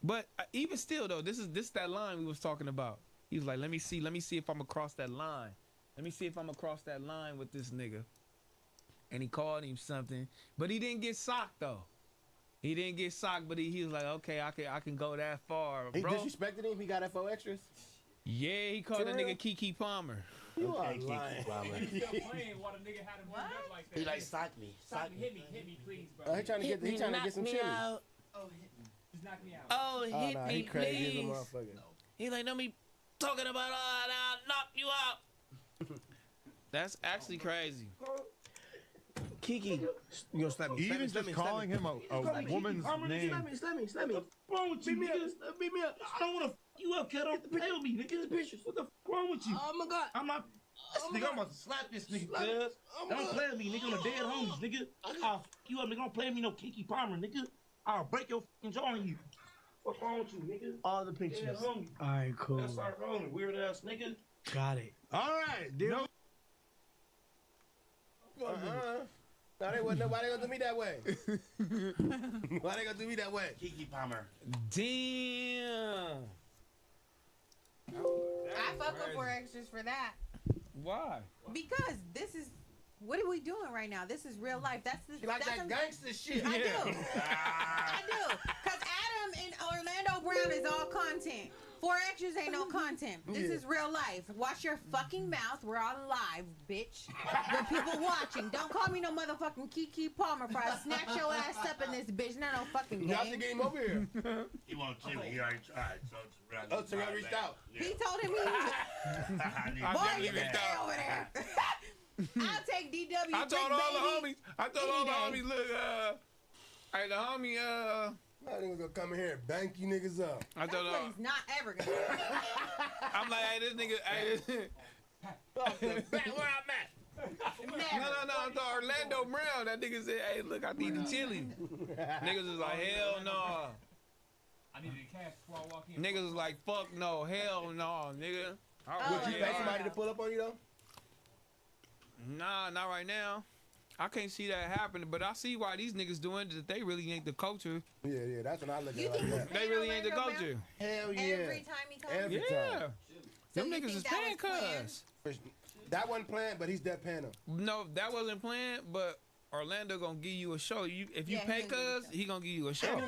But even still, though, this is that line we was talking about. He was like, let me see if I'm across that line. Let me see if I'm across that line with this nigga. And he called him something, but he didn't get socked though. He didn't get socked, but he was like, okay, I can go that far, He bro. disrespected him. He got FO extras. Yeah, he called For the real? nigga Kiki Palmer. You are Kiki lying. Palmer. He's still playing while the nigga had him burned up like that. He like sock me. Sock me, hit me, please, bro. He trying to get some chili. Oh, hit me. Just knock me out. Oh, Oh, hit nah, me, he crazy as a please. motherfucker. He like, don't be talking about, I'll knock you out. That's actually crazy. Kiki. You gonna slap me? Even just calling him a woman's name. Slap me. What's wrong with you, nigga? Beat me up. I don't wanna you up, kid. Don't play with me, nigga. What the wrong with you? Oh my god. I'm not. Nigga, I'm about to slap this nigga, cuz. Don't play with me, nigga. On the dead homies, nigga. I'll you up, nigga. Don't play with me, no Kiki Palmer, nigga. I'll break your jaw on you. What's wrong with you, nigga? All the pictures. All right, cool. Let's start rolling, weird ass nigga. Got it. All right, dude. No. Why they gonna do me that way? Why they gonna do me that way? Kiki Palmer. Damn. I fuck with 4 extras for that. Why? Because this is what are we doing right now? This is real life. That's the like that's that gangster shit. I do. I do. Cause Adam and Orlando Brown is all content. 4 extras ain't no content. This is real life. Watch your fucking mouth. We're all live, bitch. The people watching. Don't call me no motherfucking Kiki Palmer for I snatch your ass up in this bitch. No fucking game. You have to get him over here. He won't chili. He already tried. So I reached out. Yeah. He told him he boy, you can stay over there. I'll take DW. I told all the homies, look, hey, the homie, I think we're gonna come in here and bank you niggas up. I told him, he's not ever gonna. I'm like, hey, this nigga, hey, where I'm at. No, I'm talking Orlando Brown. That nigga said, hey, look, I need the chili. Niggas was like, hell no. I needed a cash before I walk in. Niggas was like, fuck no, hell no, nigga. Would you pay somebody to pull up on you though? Nah, not right now. I can't see that happening, but I see why these niggas doing it. That they really ain't the culture. Yeah, that's when I look at it like that. They really ain't the culture. Hell yeah. Every time he comes. Every Yeah. time. Them niggas is paying cuz. That wasn't planned, but he's dead paying them. No, that wasn't planned, but Orlando gonna give you a show. If you pay cuz, he gonna give you a show. And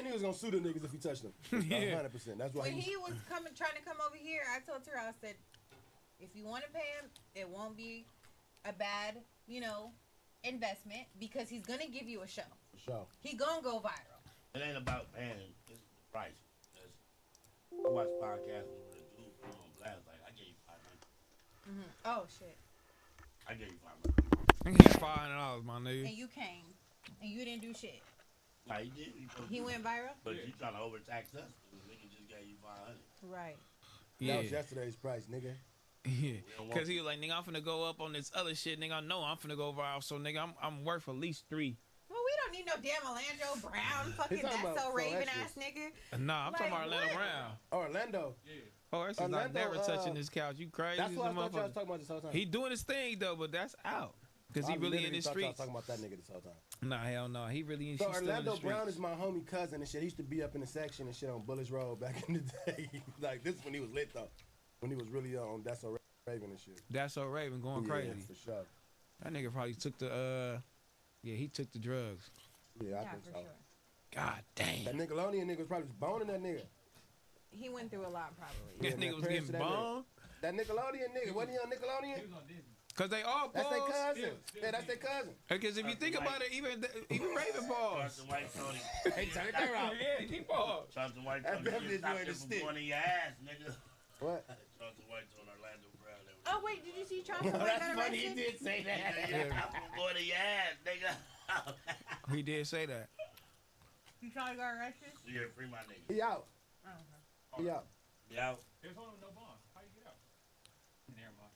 he was gonna sue the niggas if he touched them. 100%. That's why When he was trying to come over here, I told her, I said, if you want to pay him, it won't be a bad, investment because he's gonna give you a show. For sure. He gonna go viral. It ain't about paying. It's the price. I watch podcasts with a dude put on blast like, I gave you $500. Oh shit. I gave you $500. I gave you $500, my nigga. And you came, and you didn't do shit. Nah, he did. He went viral. But you trying to overtax us? The nigga just gave you $500. Right. That was yesterday's price, nigga. Yeah, cause he was like, nigga, I'm finna go up on this other shit, nigga. I know I'm finna go viral, so nigga, I'm worth at least 3. Well, we don't need no damn Orlando Brown, fucking that's so Raven ass nigga. Nah, I'm talking about Orlando Brown. Orlando. Yeah. Oh, that's just not never touching this couch. You crazy? That's what I thought y'all was talking about this whole time. He doing his thing though, but that's out. Cause he really in the streets. I was streets. talking about that nigga this whole time. Nah, hell no. He really in. So Orlando Orlando Brown is my homie cousin and shit. He used to be up in the section and shit on Bullis Road back in the day. Like this is when he was lit though. When he was really on That's So Raven and shit. That's So Raven going crazy. For sure. That nigga probably took the he took the drugs. Yeah, I think so. Sure. God damn. That Nickelodeon nigga was probably boning that nigga. He went through a lot probably. This nigga was getting boned. That Nickelodeon nigga, wasn't he on Nickelodeon? He was on Disney. Cause they all That's their balls. cousin. Yeah, that's their cousin. Because if you think about it, even Raven balls. Jonathan White Tony. Hey, turn it around. Yeah, he balls. Jonathan White That Tony. definitely Stop doing him the from stick. going in your ass, nigga. What? Jonathan White Tony, Orlando Brown. Oh wait, did you see Charles White That's got funny. He arrested? did say that. Going in your ass, nigga. He did say that. You trying to got arrested? Yeah, free my nigga. He out. Oh, okay. He out. He out. There's only no bond. How you get out? Never mind.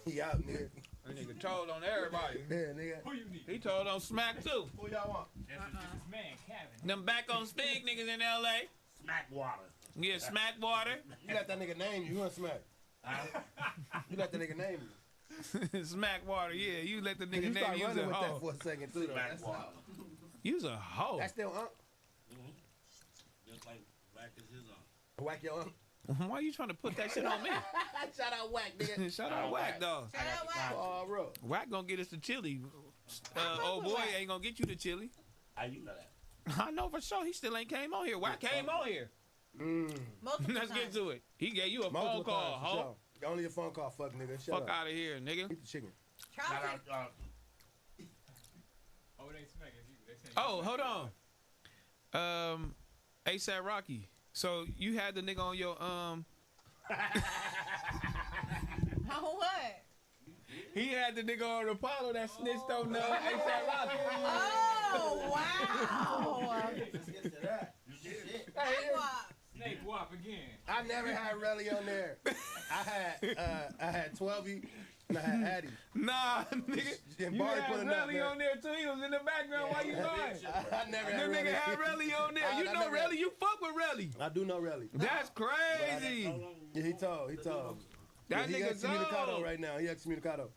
He out, nigga. That nigga told on everybody. Yeah, nigga. Who you need? He told on Smack too. Who y'all want? That's this man, Kevin. Them back on stick niggas in LA. Smack water. Yeah, Smack Water. You let that nigga name you. You want smack? You let that nigga name you. Smack Water, yeah. You let the nigga You name start you. running a with hoe. that for a second too, though. Smack That's water. You's a hoe. That's still Unc. Just like whack is his on. Whack your Unc. Why you trying to put that shit on me? Shout out Whack, nigga. Shout out Whack, dog. Shout out Whack. Oh, bro. Whack gonna get us the chili. Old boy ain't gonna get you the chili. How you know that? I know for sure. He still ain't came on here. Whack came on here. Multiple Let's get times. to it. He gave you a Multiple phone call, times, for hoe. sure. Only a phone call, fuck nigga. Shut Fuck up. out of here, nigga. Eat the chicken. Charles Shout said- out, Oh, they smack you. They saying Oh, hold on. ASAP Rocky. So you had the nigga on your Oh what? He had the nigga on Apollo that snitched on ASAP Rocky. Oh wow! Let's get to that. Snake Wop again. I never had Relly on there. I had 12y and I had Addy. Nah, nigga. And You Barry had put it up, Relly man. on there too. He was in the background while you lying. I never had That nigga Relly. had Relly on there. I You know never Relly. had- You fuck with Relly. I do know Relly. That's crazy. Yeah, he told. That he nigga excommunicado told. right now. He excommunicado.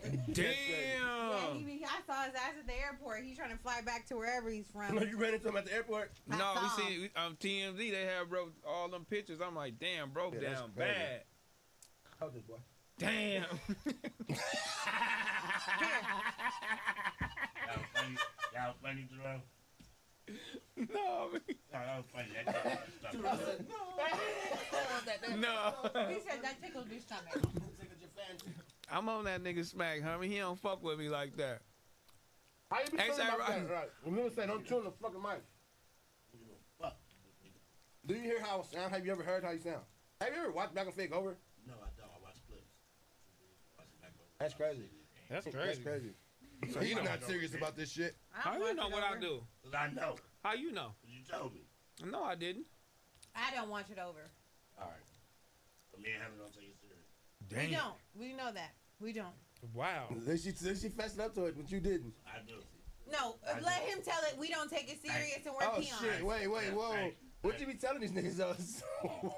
Yeah, Damn. I saw his ass at the airport. He's trying to fly back to wherever he's from. You ran into him at the airport? No, we seen TMZ. They had bro all them pictures. I'm like, damn, broke Yeah, that's down crazy. bad. How's this boy? Damn. That was funny, Jerome. No, man. That was funny. No. He said that tickled your stomach. I'm on that nigga smack, homie. He don't fuck with me like that. How you be Hey, feeling say, about right. that? Right. Remember saying, don't tune the fucking mic. Do you hear how I sound? Have you ever heard how you sound? Have you ever watched Back and Fake over? No, I don't. I watch clips. That's crazy. That's That's crazy. So he's not serious about this shit. How you know what I do? I know. How you know? You told me. No, I didn't. I don't watch it over. All right. But me and Heaven don't take it serious. Damn. We don't. We know that. We don't. Wow. Then she fessed up to it, but you didn't. I do. No, let him tell it. We don't take it serious and we're Oh peons. shit! Wait, whoa! What you be telling these niggas though?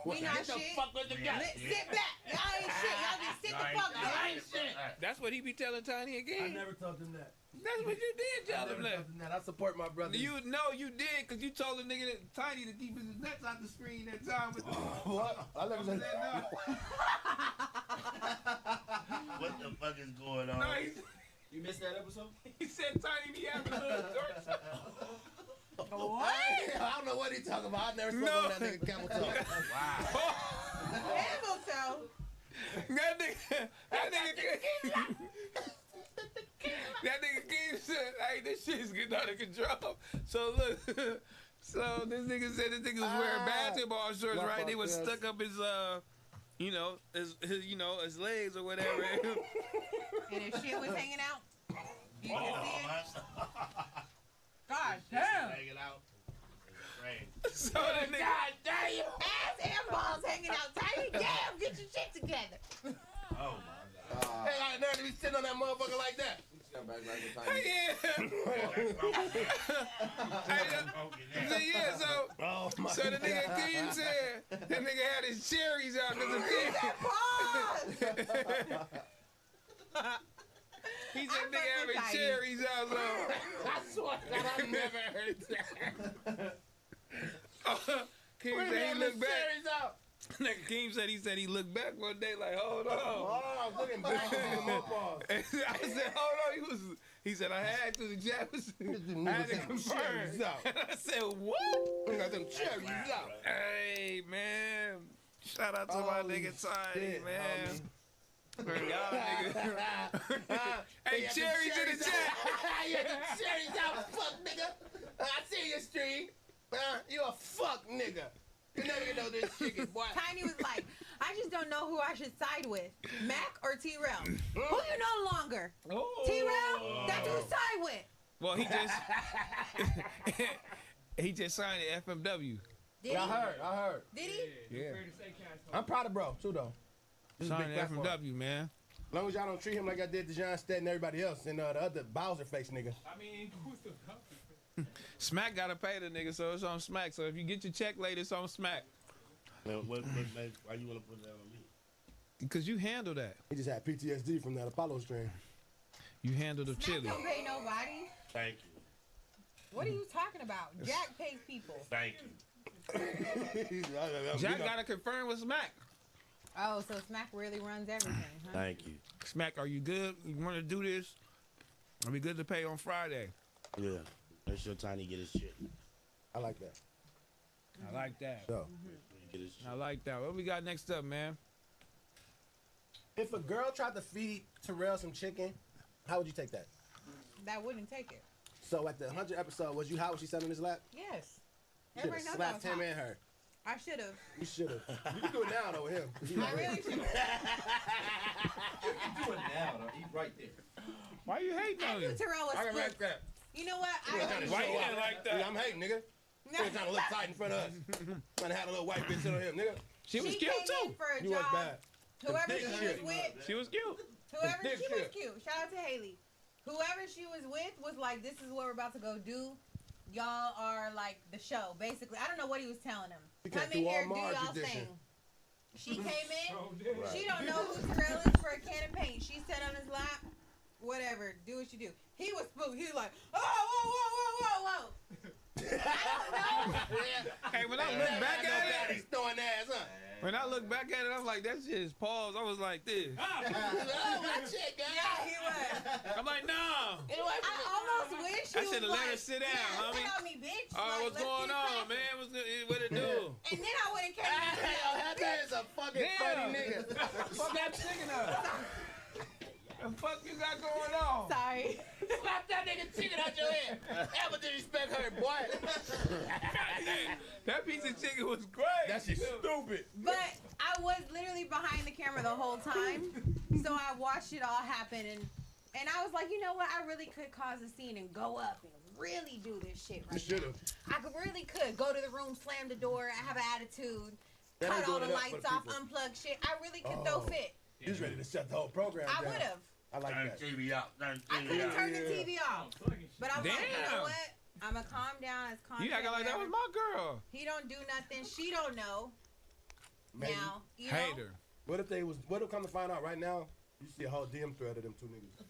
We not Get the shit. fuck with the guy. Sit back. Y'all ain't shit. Y'all just sit the fuck down. That's what he be telling Tiny I again. never told them that. That's what you did tell him that. I support my brother. You did, cause you told the nigga that Tiny to keep his nuts out the screen that time with the What? I never said that. What the fuck is going on? No, You missed that episode? he said Tiny be having a little dirt. What? I don't know what he talking about. I never spoke on that nigga camel toe. Wow. Camel toe. That nigga King said, hey, this shit's getting out of control. So look, so this nigga said this nigga was wearing basketball shorts, my right? fault, They was yes. stuck up his his legs or whatever. And his shit was hanging out. You can see it. God damn. Hanging out. It's So that nigga, God damn. Ass and balls hanging out. Tiny, damn. Get your shit together. Oh my God. Hey, I never be sitting on that motherfucker like that. So the nigga Keem said that nigga had his cherries out because of Keem. He said nigga having cherries out. So. I swear to God, I never heard that. Keem said he looked back. Cherries out. Nigga Keem said he looked back one day like, hold on. I was looking back at the mothballs. I said, hold on. He said, I had to the Jefferson. I had to confirm. And I said, what? I got them cherries out. Hey, man. Shout out to my nigga Tiny, man. Y'all niggas. Hey, cherries in the chat. Yeah, cherries out, fuck nigga. I see your stream. You a fuck nigga. You never get know this chicken, boy. Tiny was like, I just don't know who I should side with, Mac or T-Rail. Who you no longer? T-Rail? That's who you side with. Well, he just signed at FMW. Did Yeah, he? I heard. Did he? Yeah. I'm proud of bro, too, though. This is a Signed big at platform. FMW, man. As long as y'all don't treat him like I did to John Sted and everybody else and the other Bowser face nigga. I mean, who's the Smack gotta pay the nigga, so it's on Smack. So if you get your check later, it's on Smack. Why you want to put that on me? Because you handle that. He just had PTSD from that Apollo stream. You handle the Mac chili. don't pay nobody. Thank you. What are you talking about? Jack pays people. Thank you. Jack gotta confirm with Smack. Oh, so Smack really runs everything, huh? Thank you. Smack, are you good? You want to do this? Are we good to pay on Friday? Yeah. Make sure Tiny get his shit. I like that. I like that. So, Get his shit. I like that. What we got next up, man? if a girl tried to feed Terrell some chicken, how would you take that? That wouldn't take it. So at the 100th episode, was you hot when she sat on his lap? Yes. You should have Everybody knows I slapped was him hot. and her. I should have. You should have. You can do it now though with him. I really should have. Do it now, though. He's right there. Why you hating I on knew you? Terrell was I can split. like that. You know what? You ain't trying to Why show you up. ain't like that? Yeah, I'm hating, nigga. You ain't trying to look tight in front of us. Trying to have a little white bitch sit on him, nigga. She was She cute came too. in for a You was job. bad. Whoever Dick she was shit. with, She was cute. whoever Dick she was shit. cute. Shout out to Haley. Whoever she was with was like, "This is what we're about to go do. Y'all are like the show, basically." I don't know what he was telling them. He Come came in through here, all do Mars y'all edition. thing. She came in. Right. She don't know who Terrell is for a can of paint. She sat on his lap. Whatever, do what you do. He was spooked. He was like, "Oh, whoa, whoa, whoa, whoa, whoa." Hey, when I look back at it, He's throwing ass, huh? when I look back at it, I'm like, that shit is pause. I was like this. Oh, that shit, guy. Yeah, he was. I'm like, no. I almost wish he I was should have let her like, sit down, yeah, homie. sit on me, bitch. Oh, Like, what's let's going get it on, cracking. man? What it do? And then I would have came That is a fucking funny nigga. Fuck that chicken up. The fuck you got going on? Sorry. Slap that nigga chicken out your head. Ever disrespect her, boy. That piece of chicken was great. That shit stupid. But I was literally behind the camera the whole time, so I watched it all happen, and I was like, you know what? I really could cause a scene and go up and really do this shit You right should have. now. I really could go to the room, slam the door, have an attitude, That ain't cut all doing the it up for lights the off, people. unplug shit. I really could throw fit. He's ready to shut the whole program I down. would have. I like Turn that. the TV out. Turn the I TV could have out. turned the TV off. But I'm like, you Damn. know what? I'm going to calm down as calm You acting like that was my girl. He don't do nothing. She don't know. Maybe. Now, you know? Hater. What if come to find out right now, you see a whole DM thread of them two niggas.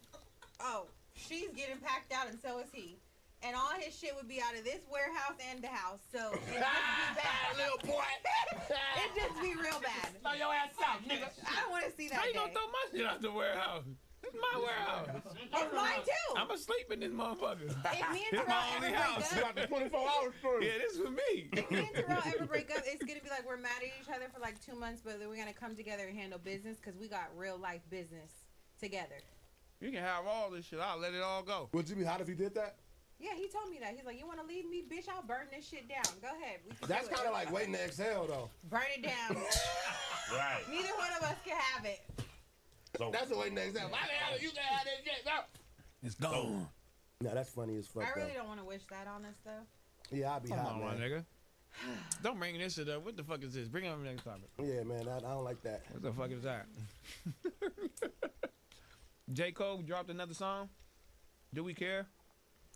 Oh, she's getting packed out and so is he. And all his shit would be out of this warehouse and the house. So it'd just be bad. Little boy. It'd just be real bad. Throw your ass out, nigga. I don't want to see that How you day. gonna throw my shit out the warehouse? This is my warehouse. It's mine too. I'm asleep in this motherfucker. If me and This Terrell my only ever house. break up, 24 hours for Yeah, this for me. if me and Terrell ever break up, it's gonna be like we're mad at each other for like 2 months, but then we're gonna come together and handle business because we got real life business together. You can have all this shit. I'll let it all go. Would you be hot if he did that? Yeah, he told me that. He's like, you want to leave me, bitch? I'll burn this shit down. Go ahead. We can That's do it. kind of like waiting to exhale, though. Burn it down. Right. Neither one of us can have it. So, That's the waiting to exhale. I can have it. You can have this shit. No. It's gone. No, that's funny as fuck. I really though. don't want to wish that on us, though. Yeah, I'll be Come hot, on, man. my nigga. Don't bring this shit up. What the fuck is this? Bring it on the next topic. Yeah, man, I don't like that. What the fuck is that? J. Cole dropped another song. Do we care?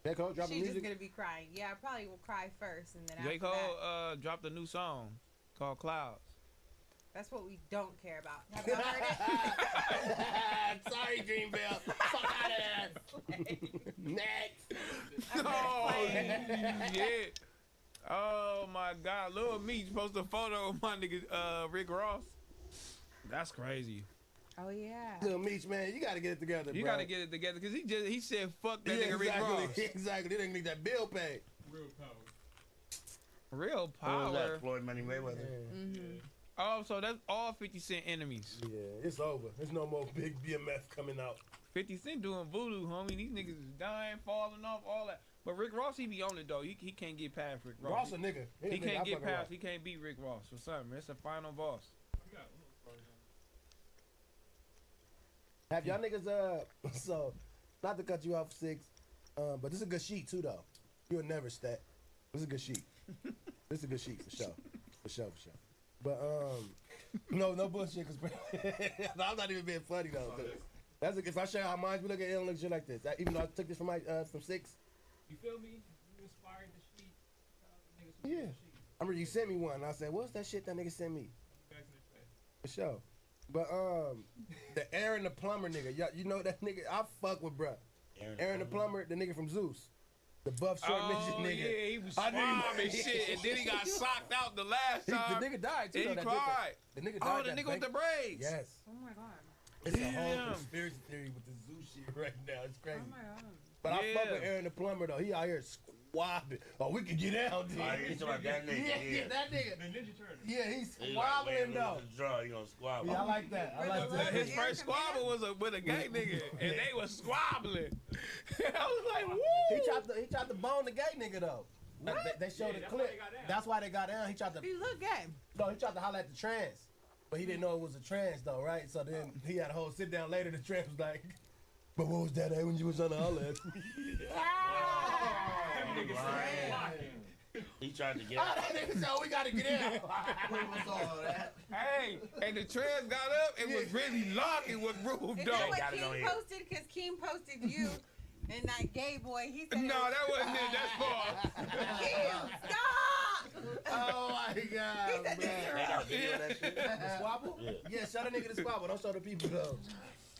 J. Cole dropping She's just music. gonna be crying. Yeah, I probably will cry first, and then J. after Cole that, dropped a new song called Clouds. that's what we don't care about. Have y'all heard it? Sorry, Dreamville. Fuck out of there. Next. Oh, shit. Oh, my God. Lil Meech posted a photo of my nigga Rick Ross. That's crazy. Oh yeah. Little Meech, man, you gotta get it together, You bro. gotta get it together because he said fuck that Yeah, nigga Rick exactly. Ross. Exactly. They didn't need that bill paid. Real power. Real What was power. that? Floyd Money Mayweather. Mm-hmm. Oh, so that's all 50 Cent enemies. Yeah, it's over. There's no more big BMF coming out. 50 Cent doing voodoo, homie. These niggas is dying, falling off, all that. But Rick Ross, he be on it though. He can't get past Rick Ross. Ross a nigga. He a nigga. I can't get fucking past. Ross. He can't beat Rick Ross or something. It's the final boss. Have y'all niggas so not to cut you off 6, but this is a good sheet too though. You'll never stat. This is a good sheet. This is a good sheet for sure. For sure. But no bullshit. Cause I'm not even being funny though. 'Cause that's if I show you how mine be looking, it don't look shit like this. Even though I took this from my from 6. You feel me? You inspired the sheet. Yeah. I remember you sent me one. And I said, "What's that shit that nigga sent me?" For sure. But the Aaron the plumber nigga, you know that nigga? I fuck with bruh. Aaron the plumber, the nigga from Zeus, the buff short midget nigga. Yeah, he was I knew squabbing shit, and then he got socked out the last time. The nigga died too. And he though, that cried. The nigga died. Oh, the that nigga with the bank- braids. Yes. Oh my god. It's a whole Damn. conspiracy theory with the Zeus shit right now. It's crazy. Oh my god. But I fuck Yeah. with Aaron the plumber though. He out here squabbing. Oh, we can get down, dude. Oh, you talking about that nigga? Yeah, that nigga. The Ninja Turtle. Yeah, he's He like squabbling laying though. loose the draw, you gonna squabble. Yeah, I like that. I like that. His first squabble was with a gay nigga, and they was squabbling. I was like, woo. He tried to bone the gay nigga though. They showed the clip. That's why they got down. He tried to. He look gay. No, he tried to holler at the trans, but he didn't know it was a trans though, right? So then he had a whole sit down later. The trans was like, "But what was that when you was trying to holler at me?" He tried to get out. So we gotta get in. Hey, and the trans got up and was really locking with Rude Is Dog. that what Keem posted? Because Keem posted you and that gay boy. He said No, that wasn't it. That's false. Keem, stop! Oh my God, He said bro. this They got a video of that shit. The squabble? Yeah, show the nigga the squabble. Don't show the people though.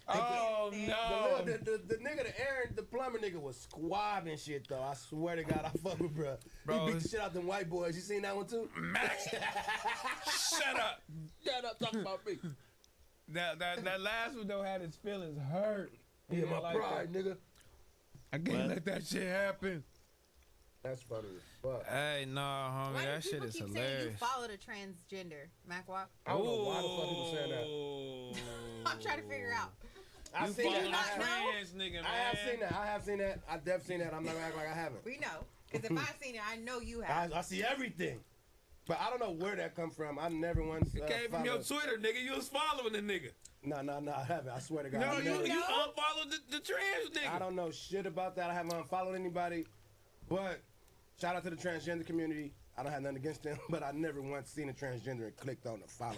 Oh no! The nigga, the Aaron, the plumber nigga was squabbing shit though. I swear to God, I fuck with bro. He beat the shit out them white boys. You seen that one too? Max, shut up! Shut up, talk about me. That last one though had his feelings hurt. Yeah, my like pride, that. nigga. I can't let that shit happen. That's funny as fuck. Hey, nah, homie, Why that do shit people is keep saying you hilarious. follow the transgender, Macwalk? I don't know why the fuck people saying that. I'm trying to figure out. I've You seen follow that. the trans nigga, man. I have seen that. I definitely seen that. I'm not gonna act like I haven't. We know. Because if I've seen it, I know you have. I see everything. But I don't know where that come from. I never once. It came from your Twitter, nigga. You was following the nigga. No, I haven't. I swear to God. No, I you never- unfollowed the trans nigga. I don't know shit about that. I haven't unfollowed anybody. But shout out to the transgender community. I don't have nothing against them, but I never once seen a transgender and clicked on the follow.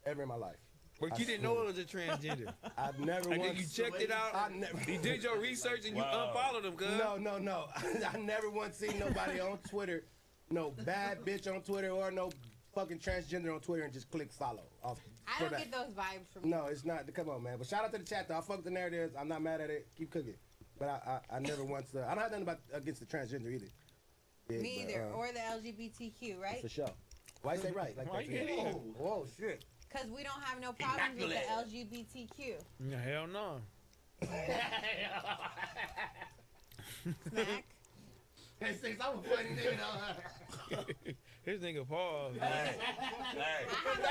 Ever in my life. But you didn't know it was a transgender. I've never And once. then you checked it out. You did your research and you unfollowed him, cuz. No. I never once seen nobody on Twitter, no bad bitch on Twitter or no fucking transgender on Twitter and just click follow. I don't get those vibes from you. No, it's not. Come on, man. But shout out to the chat, though. I fuck with the narratives. I'm not mad at it. Keep cooking. But I never once. I don't have nothing against the transgender either. Yeah, Me either. Or the LGBTQ, right? For sure. Why you say right? Like Why that? you get in? Whoa, shit. Because we don't have no problems with the LGBTQ. No, hell no. Smack. Hey, Six, I'm a funny nigga, though. His nigga Paul. That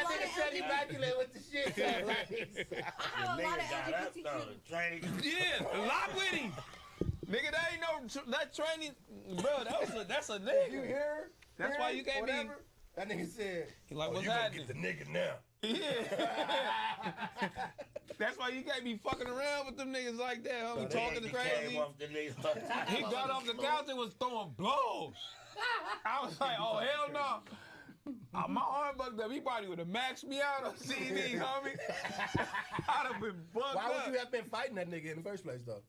nigga said he immaculate with the shit. I have a lot of LGBTQ. Yeah, lock with him. Nigga, that ain't no that training, bro. That's a nigga. You hear? That's why you can't be. That nigga said. He like, what's you happening? gonna get the nigga now. Yeah. That's why you can't be fucking around with them niggas like that, homie. Talking crazy. He got off the couch and was throwing blows. I was like, oh hell no. My arm bugged up. He probably would have maxed me out on TV, homie. I'd have been bugged Why up. would you have been fighting that nigga in the first place, though?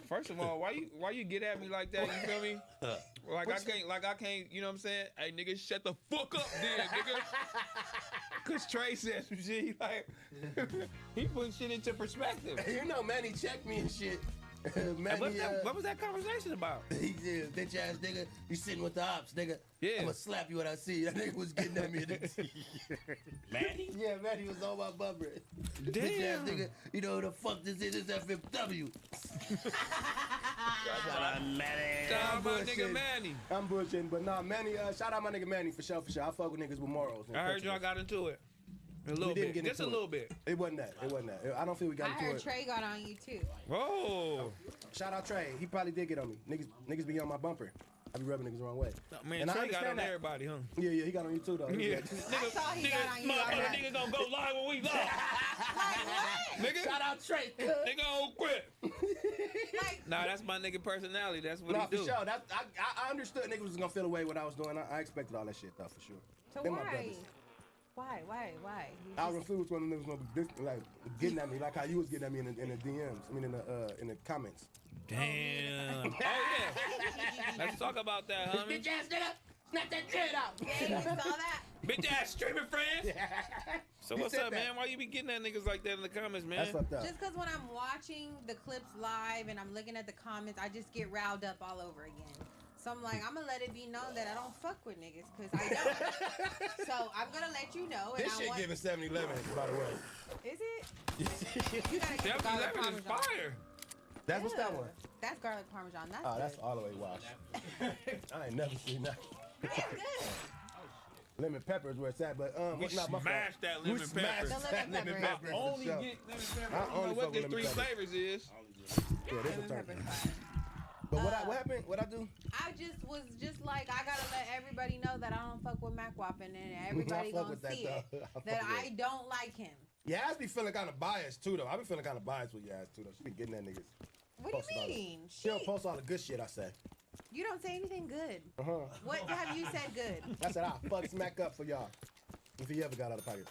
First of all, why you get at me like that? You feel me? I can't. You know what I'm saying? Hey, nigga, shut the fuck up, then, nigga. Cause Trey said some shit. He like he put shit into perspective. You know, Manny checked me and shit. Manny, what was that conversation about? He said, bitch ass nigga, you sitting with the ops, nigga. Yeah. I'ma slap you when I see you. That nigga was getting at me. Manny? Yeah, Manny was on my bumper. Damn. Bitch ass nigga, you know who the fuck this is? This FMW. Shout out my nigga Manny. I'm bullshitting, but nah, Manny, shout out my nigga Manny for sure, I fuck with niggas with morals. I heard y'all got into it. A little bit. Just a little bit. It wasn't that. I don't feel we got I into heard it. Trey got on you too. Whoa. Shout out Trey. He probably did get on me. Niggas be on my bumper. I be rubbing niggas the wrong way. Man, And I Trey got understand on that. everybody, huh? Yeah, he got on you too, though. Yeah. I saw he got on you. Niggas gonna go live when we live. Nigga. Shout out Trey. Nigga don't quit. Nah, that's my nigga personality. That's what he do. For sure. I understood niggas was gonna feel away what I was doing. I expected all that shit, though, for sure. So Them my why? brothers. Why? You I was just- gonna see which one of them was gonna be like getting at me, like how you was getting at me in the DMs. I mean, in the comments. Damn. Oh yeah. Let's talk about that, homie. Bitch ass nigga, snap that shit out. Yeah, you saw that? Bitch ass streaming friends. So You what's said up, that. man? Why you be getting at niggas like that in the comments, man? That's fucked up. Just because when I'm watching the clips live and I'm looking at the comments, I just get riled up all over again. So I'm like, I'm gonna let it be known that I don't fuck with niggas, because I don't. So I'm gonna let you know. And This I shit want... giving 7-Eleven, by the way. Is it? You gotta get the garlic 7-Eleven is parmesan. fire. That's what's that Ew. one? That's garlic parmesan. That's Oh, good. that's all the way washed. I ain't never seen that. It's good. Lemon pepper is where it's at, but We not my fault. smashed that We lemon smashed pepper. that The lemon lemon pepper. pepper. I only for get sure. lemon pepper. I I don't know only what fuck the with three lemon pepper. flavors is. Yeah, this Lemon a turkey. pepper's fire. But What happened? What I do? I just was just like, I gotta let everybody know that I don't fuck with Mac Wappin', and everybody fuck gonna with that, see it. though. I fuck That with I it. don't like him. Yaz be feeling kind of biased too, though. I be feeling kind of biased with Yaz too, though. She be getting that niggas. What do posting you all the- mean? She don't post all the good shit I say. You don't say anything good. Uh-huh. What have you said good? I said I'll fuck Smack up for y'all. If he ever got out of pocket.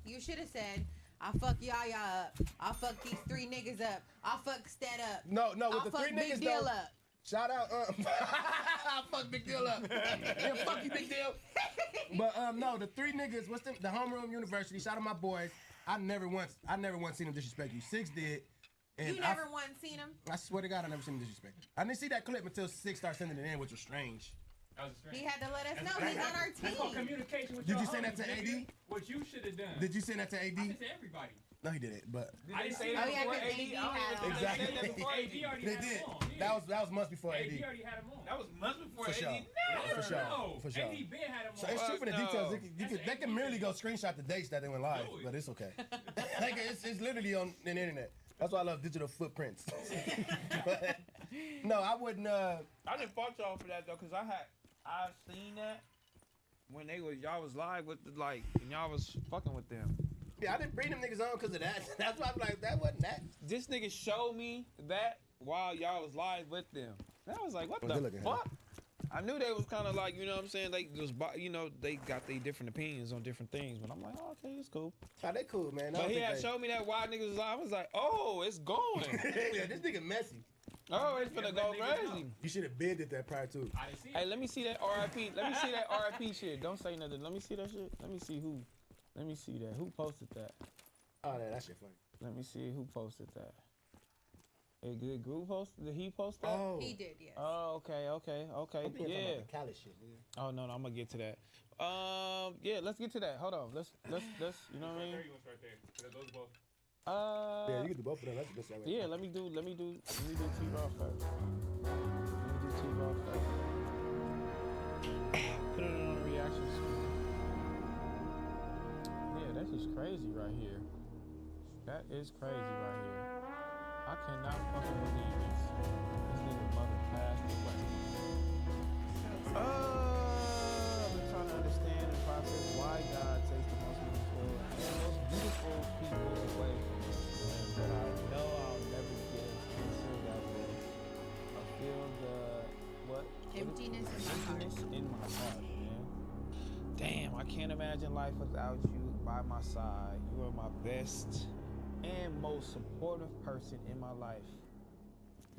You should have said, I'll fuck Yaya up. I'll fuck these 3 niggas up. I'll fuck Stead up. No, with I'll the fuck 3 Big niggas Deal though. up. Shout out, I'll fuck Big Deal up. Yeah, fuck you, Big Deal. But no, the 3 niggas, what's the Homeroom University? Shout out my boys. I never once seen them disrespect you. 6 did. And You never once seen him? I swear to God, I never seen him disrespect. I didn't see that clip until 6 started sending it in, which was strange. He had to let us know he's on our That's called team. communication with Did your you send that homies, to AD? nigga. What you should have done. Did you send that to AD? I sent to everybody. No, he didn't. But I didn't say Oh, that yeah, before 'cause AD. AD I had don't even think Exactly. they said that before AD. AD already They had did. him on. Yeah. That was months before AD. AD already had him on. That was months before For AD. sure. No. For sure. No. For sure. AD Ben had him So on. it's true for the No. details. That's They can merely go screenshot the dates that they went live, but it's okay. Like, it's literally on the internet. That's why I love digital footprints. But, no, I wouldn't. I didn't fault y'all for that though, cause I seen that when y'all was live with the and y'all was fucking with them. Yeah, I didn't bring them niggas on because of that. That's why I'm like, that wasn't that. This nigga showed me that while y'all was live with them. And I was like, what Well, good the looking, fuck? I knew they was kind of like, you know what I'm saying? They just, they got their different opinions on different things. But I'm like, oh, okay, it's cool. Oh, they cool, man. But he had showed me that while niggas was live. I was like, oh, it's going. Yeah, this nigga messy. Oh, it's finna go crazy. You should have bid at that prior too. I didn't see Hey, let me see that RIP. Let me see that RIP shit. Don't say nothing. Let me see that shit. Let me see who. Let me see that. Who posted that? Oh, that shit funny. Let me see who posted that. Hey, did Groove post? Did he post that? Oh. He did, yes. Oh, okay. I'm thinking talking Yeah. about the Cali shit. Yeah. Oh no, I'm gonna get to that. Yeah, let's get to that. Hold on. Let's. You know what I mean? There you was right there. So those both. Yeah, you can do both of them. That's a good segue. Yeah. Let me do T-Raw first. Let me do T-Raw first. Put it on the reaction screen. Yeah, that's just crazy right here. That is crazy right here. I cannot fucking believe this. This nigga mother passed away. I've been trying to understand and process why God takes the most meaningful and most beautiful people away from us. But I know I'll never get an answer that will feel the Emptiness in my heart. emptiness in my heart, man. Damn, I can't imagine life without you by my side. You are my best and most supportive person in my life.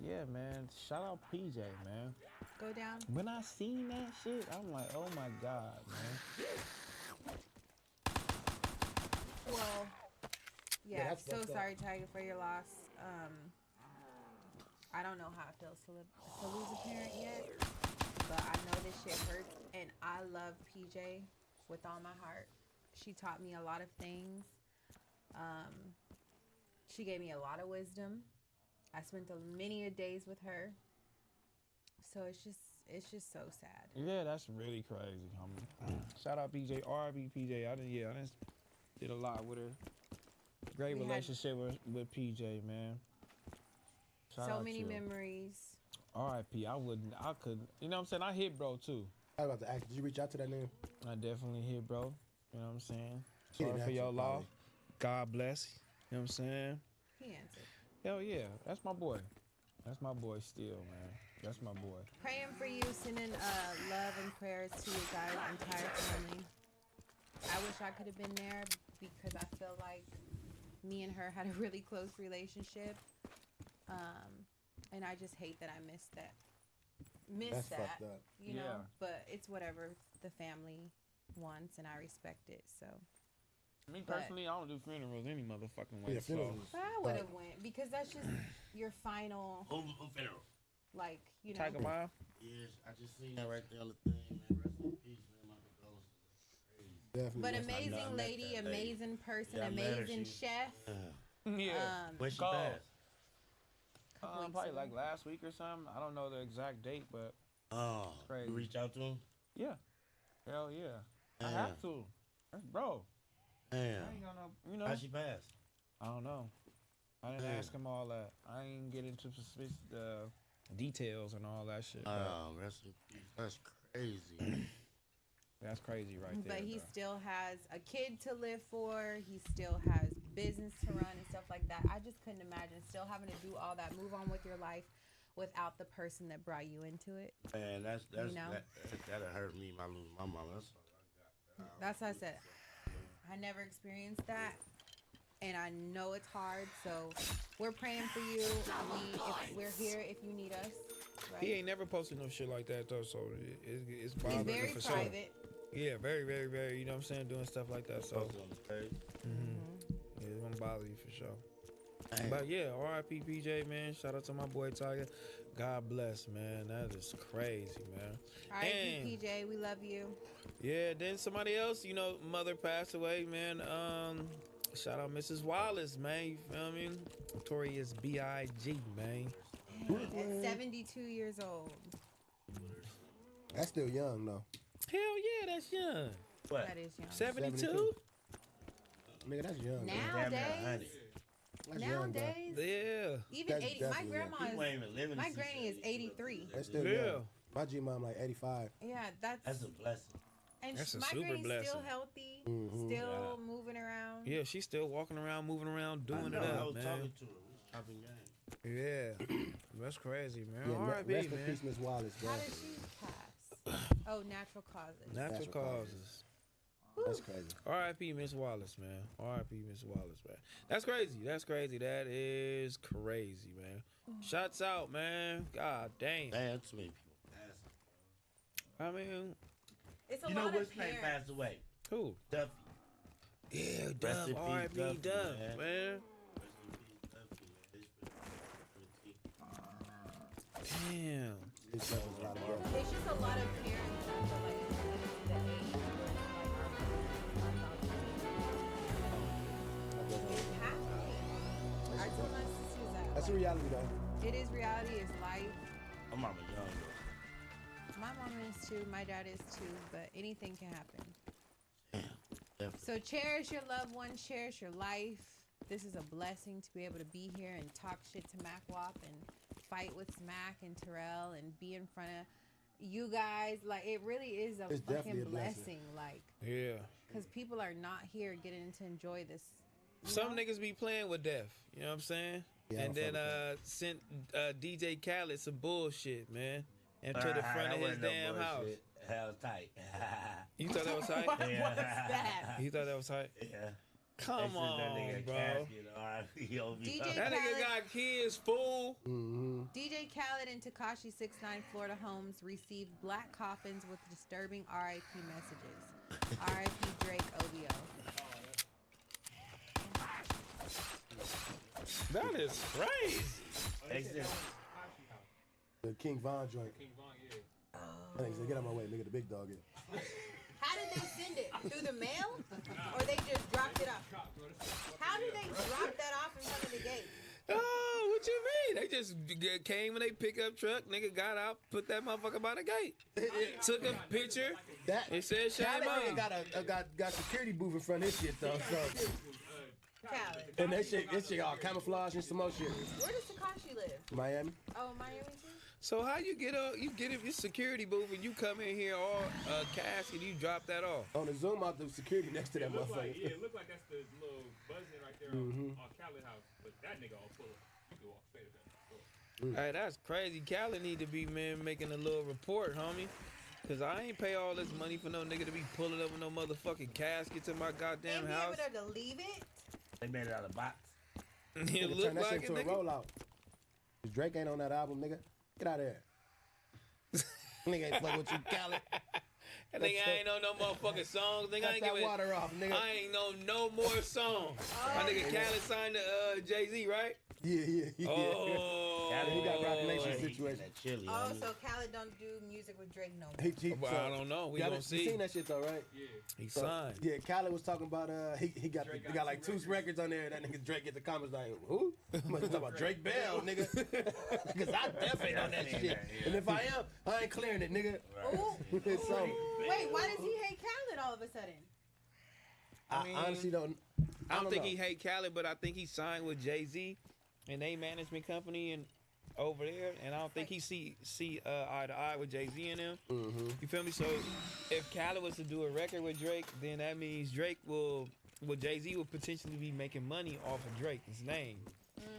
Yeah, man. Shout out PJ, man. Go down. When I seen that shit, I'm like, oh my God, man. Well, yeah, that's so fucked up. sorry, Tiger, for your loss. I don't know how it feels to lose a parent yet, but I know this shit hurts, and I love PJ with all my heart. She taught me a lot of things. She gave me a lot of wisdom. I spent many days with her. So it's just so sad. Yeah, that's really crazy, homie. Shout out PJ, RB PJ. I did a lot with her. Great We had relationship with PJ, man. Shout so out many to her. memories. RIP. I couldn't. You know what I'm saying? I hit bro too. I was about to ask, did you reach out to that nigga? I definitely hit bro. You know what I'm saying? He didn't Sorry for answer, your loss. probably. God bless. You know what I'm saying? He answered. Hell yeah. That's my boy. That's my boy still, man. That's my boy. Praying for you, sending love and prayers to your guys' entire family. I wish I could have been there because I feel like me and her had a really close relationship. And I just hate that I missed that. That's fucked up. You know? Yeah. But it's whatever the family wants, and I respect it. So. Me But- personally, I don't do funerals any motherfucking way. Yeah, so. funerals. But I would have went because that's just your final, Who funeral? like, you know. Tiger Mile? Yes, I just seen that right there on the thing, man. Rest in peace, man. My condolences. Definitely. But that's not- amazing I met lady, that lady. amazing person, Yeah, I met her. amazing She- chef. Yeah. When she Go. passed? Couple weeks Probably ago. like last week or something. I don't know the exact date, but Oh, Crazy. you reached out to him? yeah. Hell yeah. I Damn. have to. That's bro. I Damn. ain't gonna, you know. How'd she pass? I don't know. I didn't Damn. ask him all that. I ain't get into details and all that shit. Oh, that's crazy. That's crazy right there. But he bro. still has a kid to live for. He still has business to run and stuff like that. I just couldn't imagine still having to do all that, move on with your life without the person that brought you into it. Man, that'll hurt me if I lose my mama. That's what I said. I never experienced that, and I know it's hard. So we're praying for you. We're here if you need us. Right? He ain't never posted no shit like that though, so it's He's bothering very him for private. sure. Yeah, very, very, very. You know what I'm saying? Doing stuff like that. So, yeah, it's gonna bother you for sure. But yeah, R.I.P. PJ, man. Shout out to my boy Tiger. God bless, man. That is crazy, man. R.I.P. PJ, we love you. Yeah, then somebody else, you know, mother passed away, man. Shout out Mrs. Wallace, man. You feel me? Notorious B.I.G., man. At 72 years old. That's still young, though. Hell yeah, that's young. What? That is young. 72? Nigga, that's young. Nowadays. That's young, bro. Nowadays. Yeah. Even That's 80. My definitely young. grandma is. My granny is 83. That's still young. My G-mom like 85. Yeah, that's a blessing. And That's a my super granny's blessing. still healthy, Mhm. still moving around. Yeah, she's still walking around, moving around, doing it I up, was man. talking to her. Shopping game. Yeah. That's crazy, man. Yeah, R.I.P., rest in man. peace, Miss Wallace, bro. How did she pass? Oh, natural causes. Natural causes. That's crazy. R.I.P. Miss Wallace, man. R.I.P. Miss Wallace, man. That's crazy. That's crazy. That is crazy, man. Shots out, man. God damn. Damn, too many people. I mean, It's a You lot know of which man parents. passed away? who? Duffy. Yeah, Rest Duff. in peace, R.I.P. Duffy, Duff, man. man. Damn. It's just a lot of parents that are like the age where, It has to be. I told my sisters that. That's a like, reality, though. It is reality. It's life. My mama young though. My mom is too. My dad is too. But anything can happen. Definitely. So cherish your loved ones. Cherish your life. This is a blessing to be able to be here and talk shit to MacWop and fight with Smack and Terrell and be in front of you guys. Like, it really is a It's fucking definitely a blessing. blessing. Like, Yeah. because people are not here getting to enjoy this. Some niggas be playing with death. You know what I'm saying? Yeah, I and don't Mm-hmm. then sent DJ Khaled some bullshit, man. Into the front That of his wasn't no damn house. bullshit. Hell tight. You thought that was tight? What was that? You thought that was tight? Yeah. Come They on, sent that nigga bro. casket, R.I.P. over DJ here. That nigga Khaled. got kids, fool. Mm-hmm. DJ Khaled and Tekashi 69 Florida homes received black coffins with disturbing RIP messages. RIP Drake OVO. That is crazy. They said, The King Von joint. King Von, yeah. That nigga said, get out my way, nigga. The big dog is. How did they send it? Through the mail? Or they just dropped it off? How did they drop that off in front of the gate? Oh, what you mean? They just came in their pickup truck, nigga got out, put that motherfucker by the gate. Took a picture. That It said shame Khaled on. nigga got security booth in front of his shit though. So Khaled. and that shit all camouflage and some more shit. Where does Tekashi live? Miami. Oh, Miami too? So how you get in your security booth and you come in here all casket, you drop that off? On the zoom out the security next to that It look like, motherfucker. yeah, it look like that's the little buzzing right there on Khaled house. But that nigga all full of, you can walk straight up that. Hey, that's crazy. Cali need to be, man, making a little report, homie. Cause I ain't pay all this money for no nigga to be pulling up with no motherfucking caskets in my goddamn And be house. able to leave it? they made it out of box. It Nigga, look turn that like shit it, into a nigga. rollout. Drake ain't on that album, nigga. Get out of here. Nigga ain't fuck with you, Khaled. That nigga ain't know no motherfucking songs. Nigga, I Cut ain't that giving. water off, nigga. I ain't know no more songs. My nigga Khaled signed to Jay-Z, right? Yeah. Oh. He got Rock Nation He situation. that chili. Oh, so Khaled don't do music with Drake no more. Well, I don't know. We Khaled- gonna see. You seen that shit though, right? Yeah. He So, signed. Yeah, Khaled was talking about he got like two records on there. That nigga Drake get the comments like who? I'm talking about Drake Bell, nigga. Because I definitely on that shit. And if I am, I ain't clearing it, nigga. Ooh. So Wait, why does he hate Khaled all of a sudden? I mean, honestly don't. I don't think know. he hate Khaled, but I think he signed with Jay-Z and they management company and over there, and I don't think he see eye to eye with Jay-Z and them. You feel me? So if Khaled was to do a record with Drake, then that means Jay-Z will potentially be making money off of Drake's name.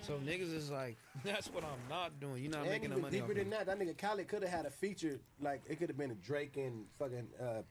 So niggas is like, that's what I'm not doing. You're not making no money off deeper me. than that nigga Khaled could have had a feature, like it could have been a Drake and fucking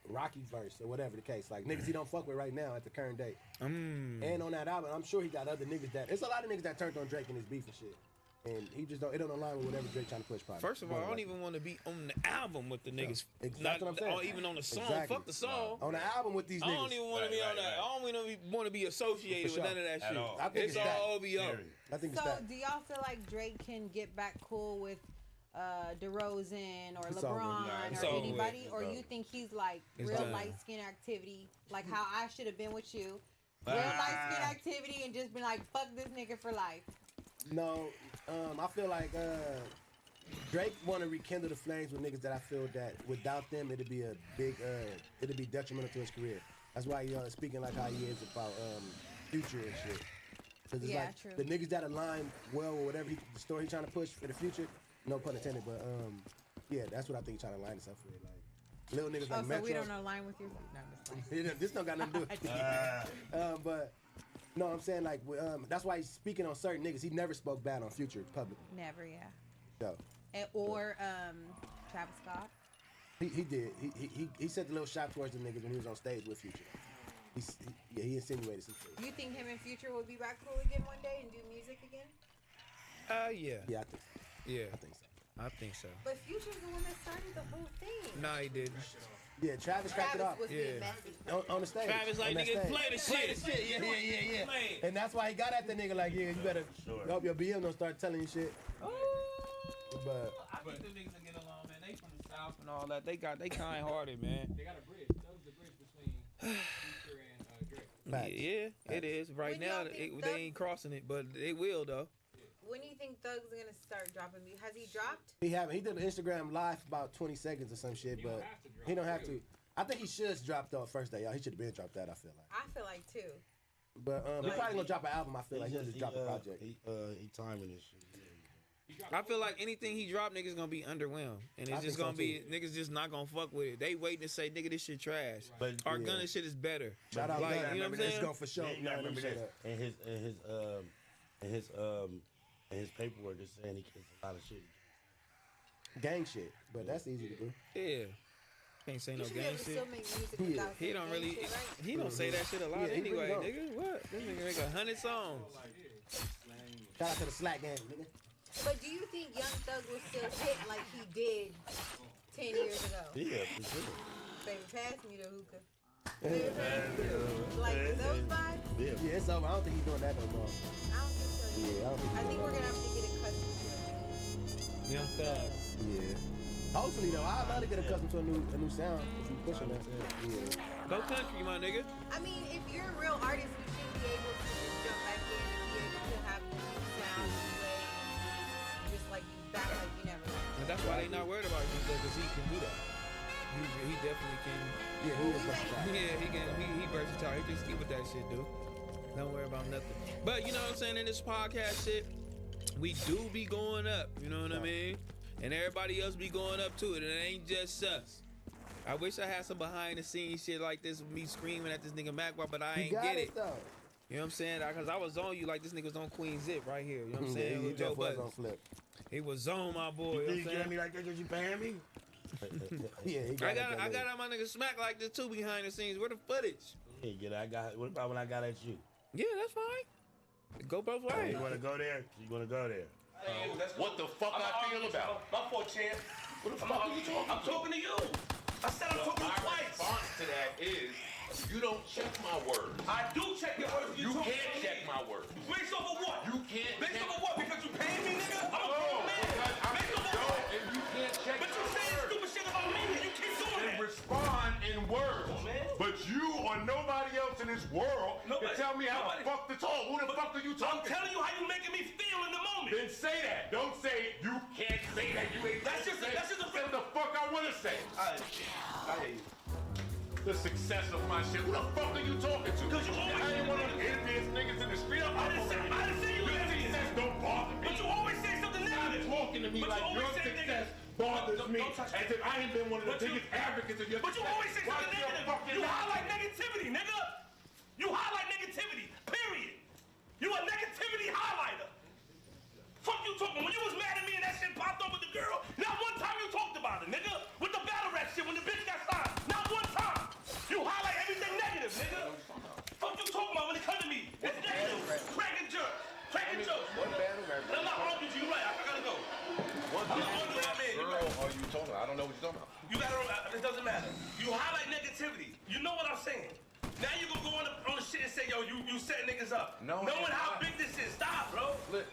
Rocky verse or whatever the case. Like niggas he don't fuck with right now at the current date. And on that album, I'm sure he got other niggas that. It's a lot of niggas that turned on Drake and his beef and shit. And he just don't. It don't align with whatever Drake trying to push. Probably. First of all, I don't even want to be on the album with the niggas. Exactly what I'm saying. Or even on the song. Exactly. Fuck the song. On the album with these niggas. I don't even want to be on that. I don't even want to be associated with none of that shit. I think It's all OVO. I think So, do y'all feel like Drake can get back cool with DeRozan or It's over. LeBron It's or over anybody? with. Or It's you think he's like It's real done. light skin activity, like how I should have been with you? Real light skin activity and just been like, fuck this nigga for life. No, I feel like Drake want to rekindle the flames with niggas that I feel that without them it'd be a big, it'd be detrimental to his career. That's why he speaking like how he is about Future and shit. Cause it's Yeah, like true. the niggas that align well with whatever the story he's trying to push for the future. No pun intended, but yeah, that's what I think he's trying to line himself with. Like little niggas Oh, like so Metro. we don't align with your. No, I'm just like- This don't got nothing to do with it. But no, I'm saying like that's why he's speaking on certain niggas. He never spoke bad on Future publicly. Never, yeah. So Or Travis Scott. he did. He sent a little shot towards the niggas when he was on stage with Future. He insinuated some shit. Do you think him and Future will be back cool again one day and do music again? Yeah. Yeah, I think so. Yeah. I think so. I think so. But Future's the one that started the whole thing. Nah, he didn't. Yeah, Travis cracked it off. was being messy. On the stage. Travis like, on that nigga, stage. play the shit. Yeah. And that's why he got at the nigga like, yeah, you better hope your BM don't start telling you shit. But I think the niggas that get along, man. They from the South and all that. They kind hearted, man. They got a bridge. That was the bridge between Future and Drake. Yeah, it is. Right When now, y'all think they ain't crossing it, but they will though. When do you think Thug's gonna start dropping music? Has he dropped? he haven't. He did an Instagram live for about 20 seconds or some shit, but he don't have to. I think he should drop though first day, y'all. He should have been dropped that. I feel like. I feel like too. But he probably gonna drop an album. I feel like he'll just drop a project. He timing this shit. I feel like anything he drop, niggas gonna be underwhelmed, and I it's just think so, gonna be niggas just not gonna fuck with it. They waiting to say, nigga, this shit trash. But Our yeah. gunning shit is better. Shout out like, Gunna. you know what I'm saying? Go for sure. You gotta remember this. In his paperwork, it's saying he gets a lot of shit. Gang shit, but that's easy to do. Yeah. Can't say no He should be gang able to shit. still make music Yeah. without He saying don't gang really. shit, right? He don't say that shit a lot Yeah, he anyway, really don't. nigga. What? This nigga make 100 songs. Shout out to the Slack gang, nigga. But do you think Young Thug will still hit like he did 10 years ago? Yeah, for sure. Baby, pass me the hookah. Baby, pass me the hookah. Like those vibes? Yeah, it's over. I don't think he's doing that no more. I don't think so. Yeah, I don't think. I think we're gonna have to get accustomed to it. Young Thug. Yeah. Hopefully though, I'd love to get accustomed to a new sound if you pushing that. Yeah. Go country, my nigga. I mean, if you're a real artist, you should be able to just jump back in and be able to have the new sound anyway. Just like you back like you never left. And that's why they not worried about Young Thug, because he can do that. He definitely can. Yeah, he is versatile. Yeah, he can. He versatile. He just keep with that shit, dude. Don't worry about nothing. But you know what I'm saying? In this podcast shit, we do be going up. You know what I mean? And everybody else be going up too. It ain't just us. I wish I had some behind the scenes shit like this with me screaming at this nigga Macwa, but I You ain't got get it it. though. You know what I'm saying? Because I was on you like this nigga was on Queen Zip right here. You know what I'm saying? He With Joe definitely was Budden. on flip. He was on my boy. You know what You I'm saying? get me like that because you paying me? Yeah, he I got got my nigga Smack like this too behind the scenes. Where the footage? Yeah, get it. What about when I got at you? Yeah, that's fine. Go both ways. You want to go there? You want to go there? What the fuck I feel about? My fault, champ. What the fuck are you talking? I'm talking to you. I said I'm talking My twice. response to that is, you don't check my words. I do check your words. You can't check my words. Based off of what? You can't. Based check- off of what? Because you paying me, nigga? I'm a No, grown man. because I'm Based off of no, what? and you can't check But you my saying words. stupid shit about me and you keep doing And that. respond in words. Come on, man. But you or nobody else in this world Nobody- can tell me how nobody- the fuck to talk. Who the fuck are you I'm talking telling to? you how you making me feel in the moment. Then say that. Don't say you can't say that. You ain't. That's just a- say what the fuck I want to say. I hear you. The success of my shit. Who the fuck are you talking to? Because you always- I ain't one of them envious niggas in the street. I didn't say you Your envious. success don't bother me. But you always say something negative. talking to me like your success bothers me, as if I ain't been one of the biggest advocates of your But you success. always say Watch something your negative. fucking You mouth. highlight negativity, nigga. You highlight negativity, period. You a negativity highlighter. Fuck you talking. When you was mad at me and that shit popped up with the girl, not one time you talked about it, nigga. With the battle rap shit, when the bitch got signed, not one time. You highlight everything negative, nigga. Fuck you talking about when it come to me. It's negative. Cracking jokes. Cracking jokes. What battle rap? And I'm not arguing with you, right? I gotta go. What I'm not battle arguing with rap my man. girl are you talking about? I don't know what you're talking about. You gotta, it doesn't matter. You highlight negativity. You know what I'm saying. Now you gonna go on the shit and say, yo, you set niggas up. No, Knowing it's how not. big this is. Stop, bro. Look,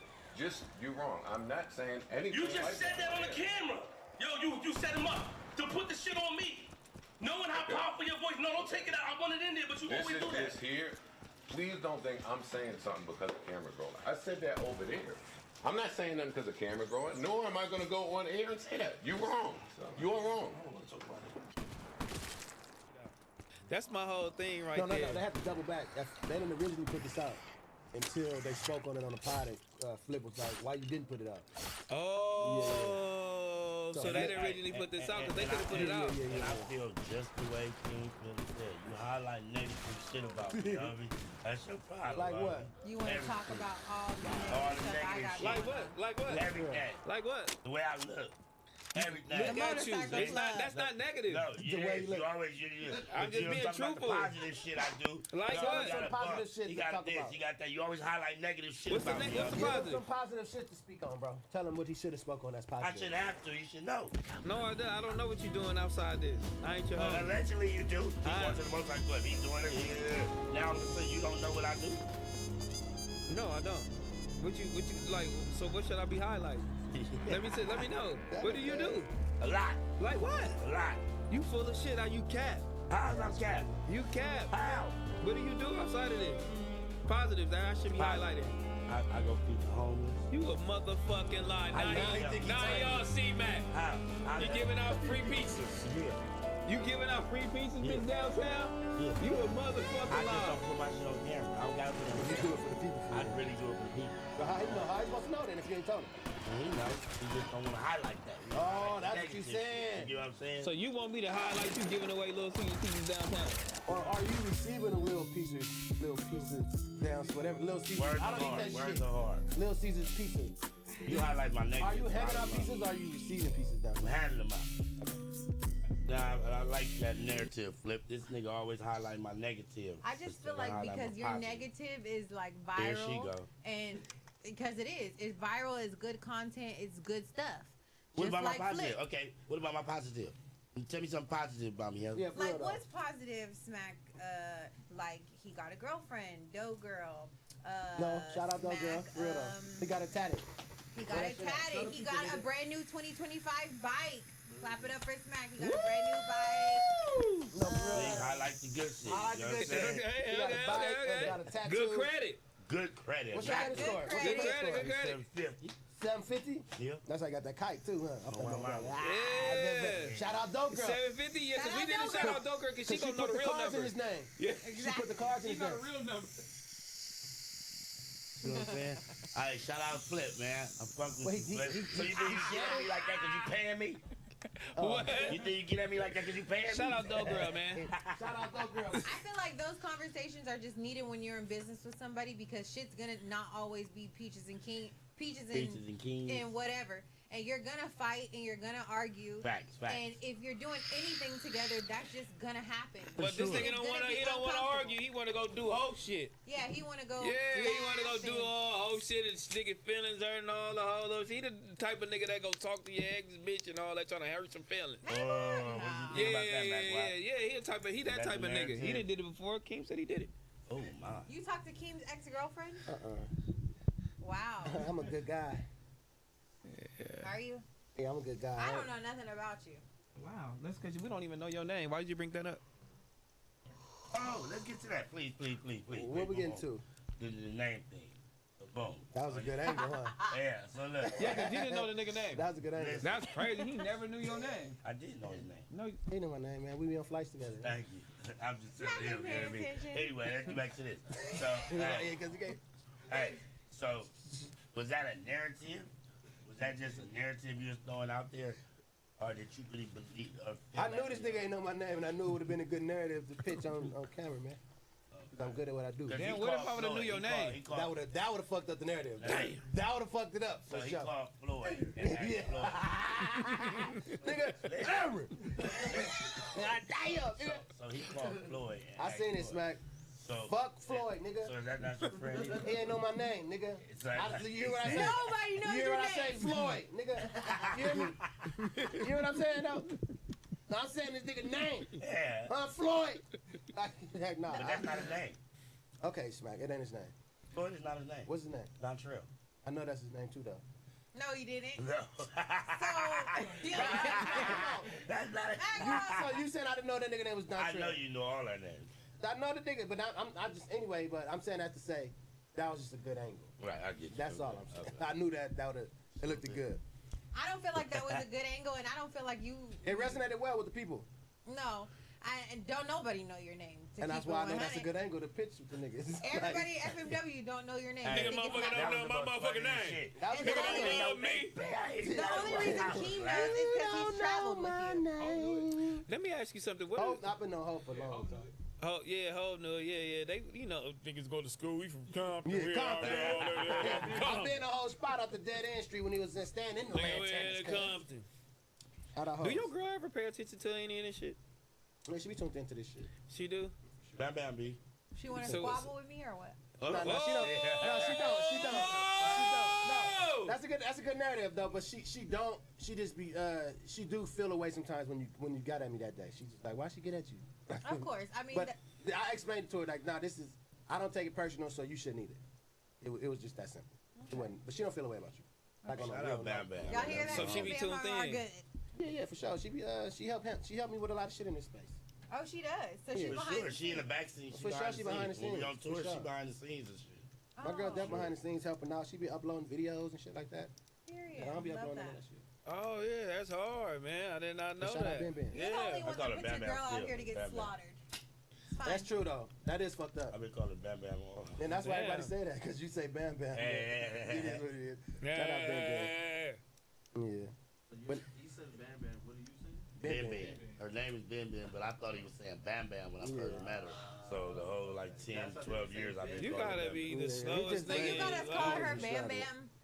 you're wrong. I'm not saying anything. You just like said that on the camera. Yo, you set him up to put the shit on me. Knowing how powerful your voice. No, don't take it out. I want it in there, but you This always is do that. this here. Please don't think I'm saying something because the camera's rolling. I said that over there. I'm not saying nothing because the camera's rolling, nor am I going to go on air and say that. You're wrong. You're wrong. That's my whole thing right No, there. they have to double back. They didn't originally put this out until they spoke on it on the pod. And Flip was like, "Why you didn't put it out?" Oh, so they didn't originally put this out because they could have put it out. And I feel just the way King Philly said. You highlight negative shit about me, you know what I mean? That's your problem. Like bro. what? You want to talk about all the All the stuff I negative got shit. Like what? Like what? Everything. Like what? The way I look. Everything. Look at you. It's not, that's not negative. No, you always, I'm just being truthful. About the positive shit I do. Like No, what? you got Some positive shit You to got talk this, about. you got that. You always highlight negative shit What's the about me. what's the Give him positive? some positive shit to speak on, bro. Tell him what he should have spoke on. That's I positive. shouldn't have to. You should know. No, I don't know what you're doing outside this. I ain't your homie. Allegedly you do. He I- going to the motorcycle club. He's doing it. Yeah. Now I'm gonna say you don't know what I do. No, I don't. What you like? So what should I be highlighting? Let me know. What do you do? A lot. Like what? A lot. You full of shit. How you cap? How's I cap? You cap. How? What do you do outside of this? Positives that I should be highlighting. I go feed the homeless. You a motherfucking lie. Now y'all see Matt. How? You giving out free pizzas. Yeah. You giving out free pizzas Yeah. in downtown? Yeah. You a I motherfucking just lie. don't put my shit on camera. I don't got to put it on You camera. do it for the people. I really do it for the people. So how you supposed to know then if you ain't told him? And he knows. He just don't want to highlight that. You know, Oh, like that's what negative you shit. saying. You know what I'm saying? So you want me to highlight you giving away little sweet pizzas downtown? Or are you receiving a little pieces down, whatever, little Caesars? Words I are don't eat hard. that Words shit. are hard. Little Caesars pieces. You highlight my negative. Are you handing out I love pieces or are you receiving pieces down? I'm handing them out. Nah, I like that narrative, Flip. This nigga always highlight my negative. I just instead feel of like highlight because my your positive. negative is like There she viral, go. and because it is, it's viral, it's good content, it's good stuff. What Just about like my positive? Flip. Okay, what about my positive? Tell me something positive about me, huh? Yeah, for real Like though. what's positive, Smack? Like he got a girlfriend, Doe Girl. No, shout out though, girl. For real though. He got it tatted. He got Throw it that shit out. Show tatted. the He people, got a nigga. brand new 2025 bike. Clap it up for Smack. He got a brand new bike. No, for real. See, I like the good shit. I like you the know good what I'm shit. saying? He got a bike, he got a tattoo. Good credit. Good credit. What's your credit score? What's your Good credit credit, score? good credit. 750? Yeah. That's how I got that kite too, huh? I wow, wow. Yeah. Shout out Dope Girl. 750, yeah, because we didn't shout out Doker because she Cause gonna know put the real cards number. in his name. Yeah. She put the cards in his name. real number. You know what I'm saying? All right, shout out Flip, man. I'm fucking Wait, with you, Flip. So you think you get at me like that because you paying me? What? You think you get at me like that because you paying me? Shout out Doe Girl, man. Shout out Dope Girl. I feel like those conversations are just needed when you're in business with somebody because shit's gonna not always be peaches and kings, and whatever. And you're gonna fight and you're gonna argue. Facts. And if you're doing anything together, that's just gonna happen. But this nigga It's don't gonna wanna. be He don't wanna uncomfortable. argue. He wanna go do whole shit. Yeah, he wanna go. Yeah, he wanna go laugh do and- all whole shit and stick his feelings hurt and all the whole those. He the type of nigga that go talk to your ex bitch and all that trying to hurt some feelings. What you Yeah, think about that, Mac? Why? he that That's type of the nigga. narrative. He done did it before. Kim said he did it. Oh my. You talked to Keem's ex-girlfriend? Wow. I'm a good guy. Are you? Yeah, I'm a good guy. I don't know nothing about you. Wow, that's because we don't even know your name. Why did you bring that up? Oh, let's get to that, please. What we getting to? The name thing. Boom. That was a good angle, huh? Yeah, so look. Yeah, because you didn't know the nigga name. That was a good angle. That's crazy. He never knew your name. I did know his name. No, He knew my name, man. We be on flights together. Thank you. I'm just saying, you know what I mean? Anyway, let's get back to this. So, Yeah, 'cause you can't. hey, so was that a narrative? Was that just a narrative you're throwing out there, or did you really believe? I knew this nigga ain't know my name, and I knew it would have been a good narrative to pitch on camera, man. Cause I'm good at what I do. Damn, what if I would have knew your name? That would have fucked up the narrative. Damn. That would have fucked it up. So For he sure. called Floyd. Yeah. Nigga, Aaron. Damn. So he called Floyd. I seen it, Smack. So, fuck Floyd, nigga. So is that not your friend either? He ain't know my name, nigga. You hear what I say? Nobody knows You hear your what I say? name. Floyd, nigga. You hear me? You hear what I'm saying, though? No, I'm saying this nigga name. Yeah. Floyd. Like, nah. But that's not his name. Okay, Smack. It ain't his name. Floyd is not his name. What's his name? Dontrell. I know that's his name, too, though. No, you didn't. No. That's not So you said I didn't know that nigga name was Dontrell. I know you know all our names. I know the nigga, but I'm just anyway. But I'm saying that to say that was just a good angle. Right, I get you. That's all I'm saying. I knew that would it looked good. I don't feel like that was a good angle, and I don't feel like you. It resonated well with the people. No, and don't nobody know your name. And that's why I know that's a good angle to pitch with the niggas. Everybody at FMW don't know your name. Nigga, They think motherfucker it's not- don't know my motherfucking name. That was Nigga don't know me. The only reason he knows is because he's traveled with you. Let me ask you something. What Hope, I've been on Hope for a long time. Oh yeah, Hope no, yeah. They, niggas go to school. We from Compton. Yeah, we Compton. out there, I've been a whole spot off the dead end street when he was standing in the land. Nigga, we in Compton. How'd Do your girl ever pay attention to any of this shit? Man, she be tuned into this shit. She do. Bam Bam B. She want to So- squabble with me or what? No, she don't. No, she don't. She don't. No, that's a good narrative though. But she don't. She just be. She do feel away sometimes when you got at me that day. She's just like, why she get at you? Of course. I mean, But I explained it to her like, nah, this is. I don't take it personal, so you shouldn't either. It was just that simple. It wasn't. But she don't feel away about you. Like on a Shout real out Bam note. Bam. y'all hear that? So she be tuned Bam are in. good. Yeah, for sure. She helped me with a lot of shit in this space. Oh, she does. So she's Yeah. For behind. sure, the she in the scenes. backseat. For sure, she behind the When we scenes. on For tour, sure. she behind the scenes and shit. My girl, that Oh, behind the scenes helping out. She be uploading videos and shit like that. period. And I don't be Love uploading that. none of that shit. Oh yeah, that's hard, man. I did not know Shout out that. Ben Ben. You're the only Yeah. one call that her puts Bam your Bam girl out still. here to get Bam Bam. slaughtered. It's fine. That's true though. That is fucked up. I've been calling Bam Bam all. And that's why Damn. everybody say that, because you say Bam Bam. Hey. It is what it is. Shout out Ben Ben. Yeah. But He said Bam Bam. What are you saying? Ben Ben. Her name is Ben Ben, but I thought he was saying Bam Bam when I first met her. So the whole like 10, 12 years I've been You calling gotta Bam be Bam. the slowest So you nigga. gotta call her Bam Bam.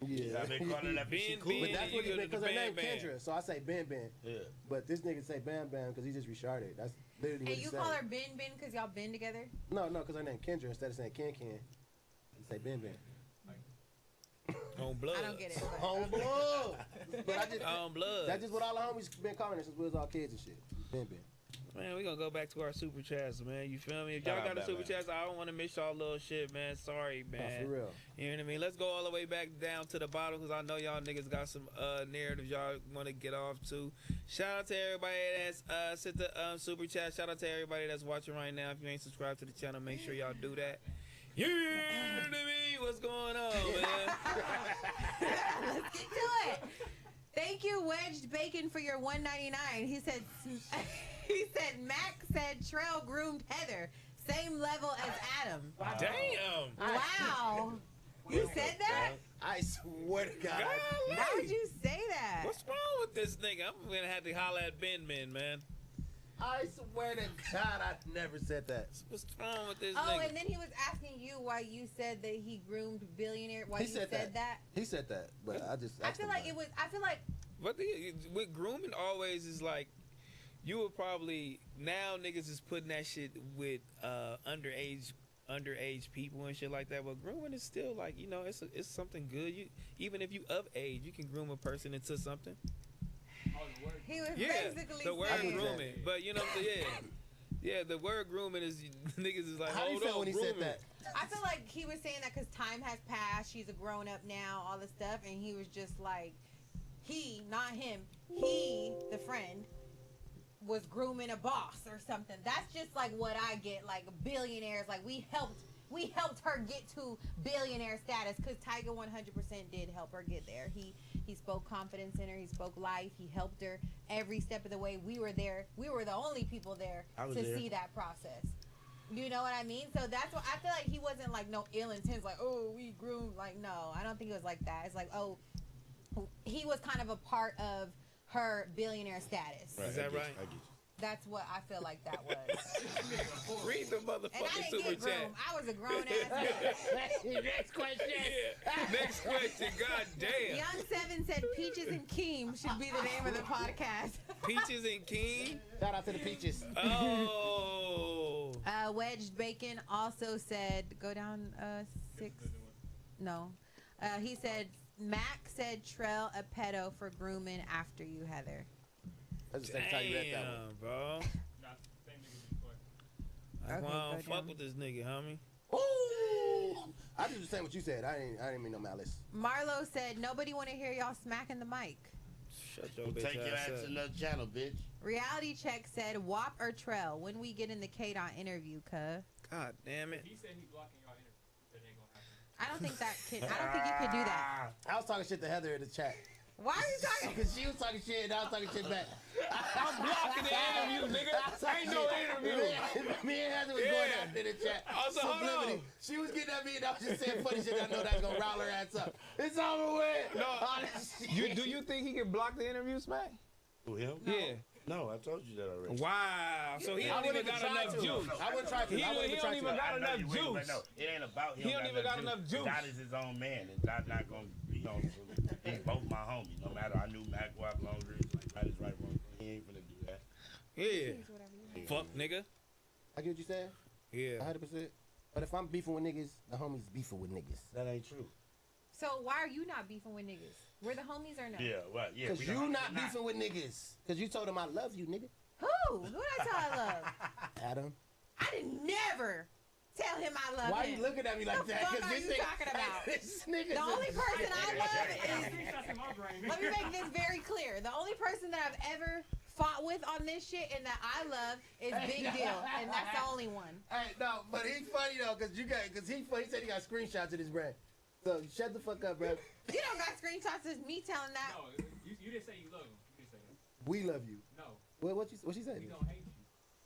Yeah. I've been calling her that because she Ben cool. But that's you what he go to because the her name Bam Bam. Kendra, so I say Ben Ben. Yeah. But this nigga say Bam Bam because he just retarded. That's literally what And he you say. call her Ben Ben because y'all been together? No, because her name Kendra. Instead of saying Ken, you say Ben Ben. On blood. I don't get it. But On blood. But I just On blood. that's just what all the homies been calling us since we was all kids and shit. Ben Ben. Man, we gonna go back to our super chats, man. You feel me? If y'all Shout out got a super Batman. chats, I don't want to miss y'all little shit, man. Sorry, man. Nah, for real. You know what I mean? Let's go all the way back down to the bottom because I know y'all niggas got some narratives y'all want to get off to. Shout out to everybody that's sent the super chat. Shout out to everybody that's watching right now. If you ain't subscribed to the channel, make sure y'all do that. You know what I mean? What's going on, man? let's get to it. Thank you, Wedged Bacon, for your $1.99. He said, Mac said Trail groomed Heather, same level as Adam. Damn. Wow. You said that? I swear to God. Why would you say that? What's wrong with this nigga? I'm gonna have to holler at Ben Ben, man. I swear to God, I never said that. What's wrong with this Oh, nigga? and then he was asking you why you said that he groomed billionaire. Why He you said said that? He said that, but I just. I asked feel him like about it was. I feel like But with grooming always is like you would probably now niggas is putting that shit with underage people and shit like that. But grooming is still like it's something good. You even if you of age, you can groom a person into something. he was Yeah, basically the word saying. grooming. But you know what I'm saying? Yeah, the word grooming is niggas is like How do you hold feel on, when he grooming. said that? I feel like he was saying that because time has passed. She's a grown up now, all this stuff, and he was just like, he, not him, he, the friend, was grooming a boss or something. That's just like what I get. Like billionaires, like we helped her get to billionaire status because Tiger 100% did help her get there. He spoke confidence in her. He spoke life. He helped her every step of the way. We were there. We were the only people there to there. see that process. You know what I mean? So that's what I feel like. He wasn't like no ill intent, like, oh, we groomed. Like, no, I don't think it was like that. It's like, oh, he was kind of a part of her billionaire status. Is that right? I get you. That's what I feel like that was. Read the And I motherfucking didn't super get chat. groomed. I was a grown ass bitch. Next question. Next question. God damn. Young Seven said Peaches and Keem should be the name of the podcast. Peaches and Keem. Shout out to the Peaches. Oh. Wedged Bacon also said, go down 6. No. He said, Mac said Trell a pedo for grooming after you, Heather. That's the same time you read that one. Damn, bro. That's why I don't fuck with this nigga, homie. Ooh! I just was saying what you said. I didn't mean no malice. Marlo said, nobody want to hear y'all smacking the mic. Shut your We'll bitch take your ass up. to another channel, bitch. Reality Check said, WAP or Trell when we get in the K-Dot interview, cuh. God damn it. He said he blocking y'all interview. That ain't gonna happen. I don't think you can do that. I was talking shit to Heather in the chat. Why are you talking? Because she was talking shit and I was talking shit back. I'm blocking the interview, nigga. Ain't no interview. Me and Heather was going after the chat. Also, hold on. She was getting at me and I was just saying funny shit. I know that's gonna rile her ass up. It's over with. No. All this shit. Do you think he can block the interview, Smack? Who, him? Yeah. No, I told you that already. Wow. So he I don't even wouldn't got try enough to. juice. I wouldn't try to. He I wouldn't don't try even to. got I know enough you would, juice. but no, it ain't about him. He don't even got enough juice. God is his own man, and God not gonna, he's both my homies. No matter I knew Mac Wap longer, like God is right, wrong. He ain't finna do that. Yeah. Fuck, nigga. I get what you saying. Yeah. 100%. But if I'm beefing with niggas, the homies beefing with niggas. That ain't true. So why are you not beefing with niggas? We're the homies or no? Yeah, well, yeah. Because you not beefing with niggas. Because you told him I love you, nigga. Who? Who did I tell I love? Adam. I did never tell him I love Why him. you looking at me like the that? Fuck are this you nigga, talking about? This nigga The only person I love is. is. Let me make this very clear. The only person that I've ever fought with on this shit and that I love is Big Deal, and that's the only one. Hey, no, but he's funny though, cause he said he got screenshots of his brand. So shut the fuck up, bro. You don't got screenshots of me telling that. No, you didn't say you love him. You didn't say that. We love you. No. What she said? We don't hate you.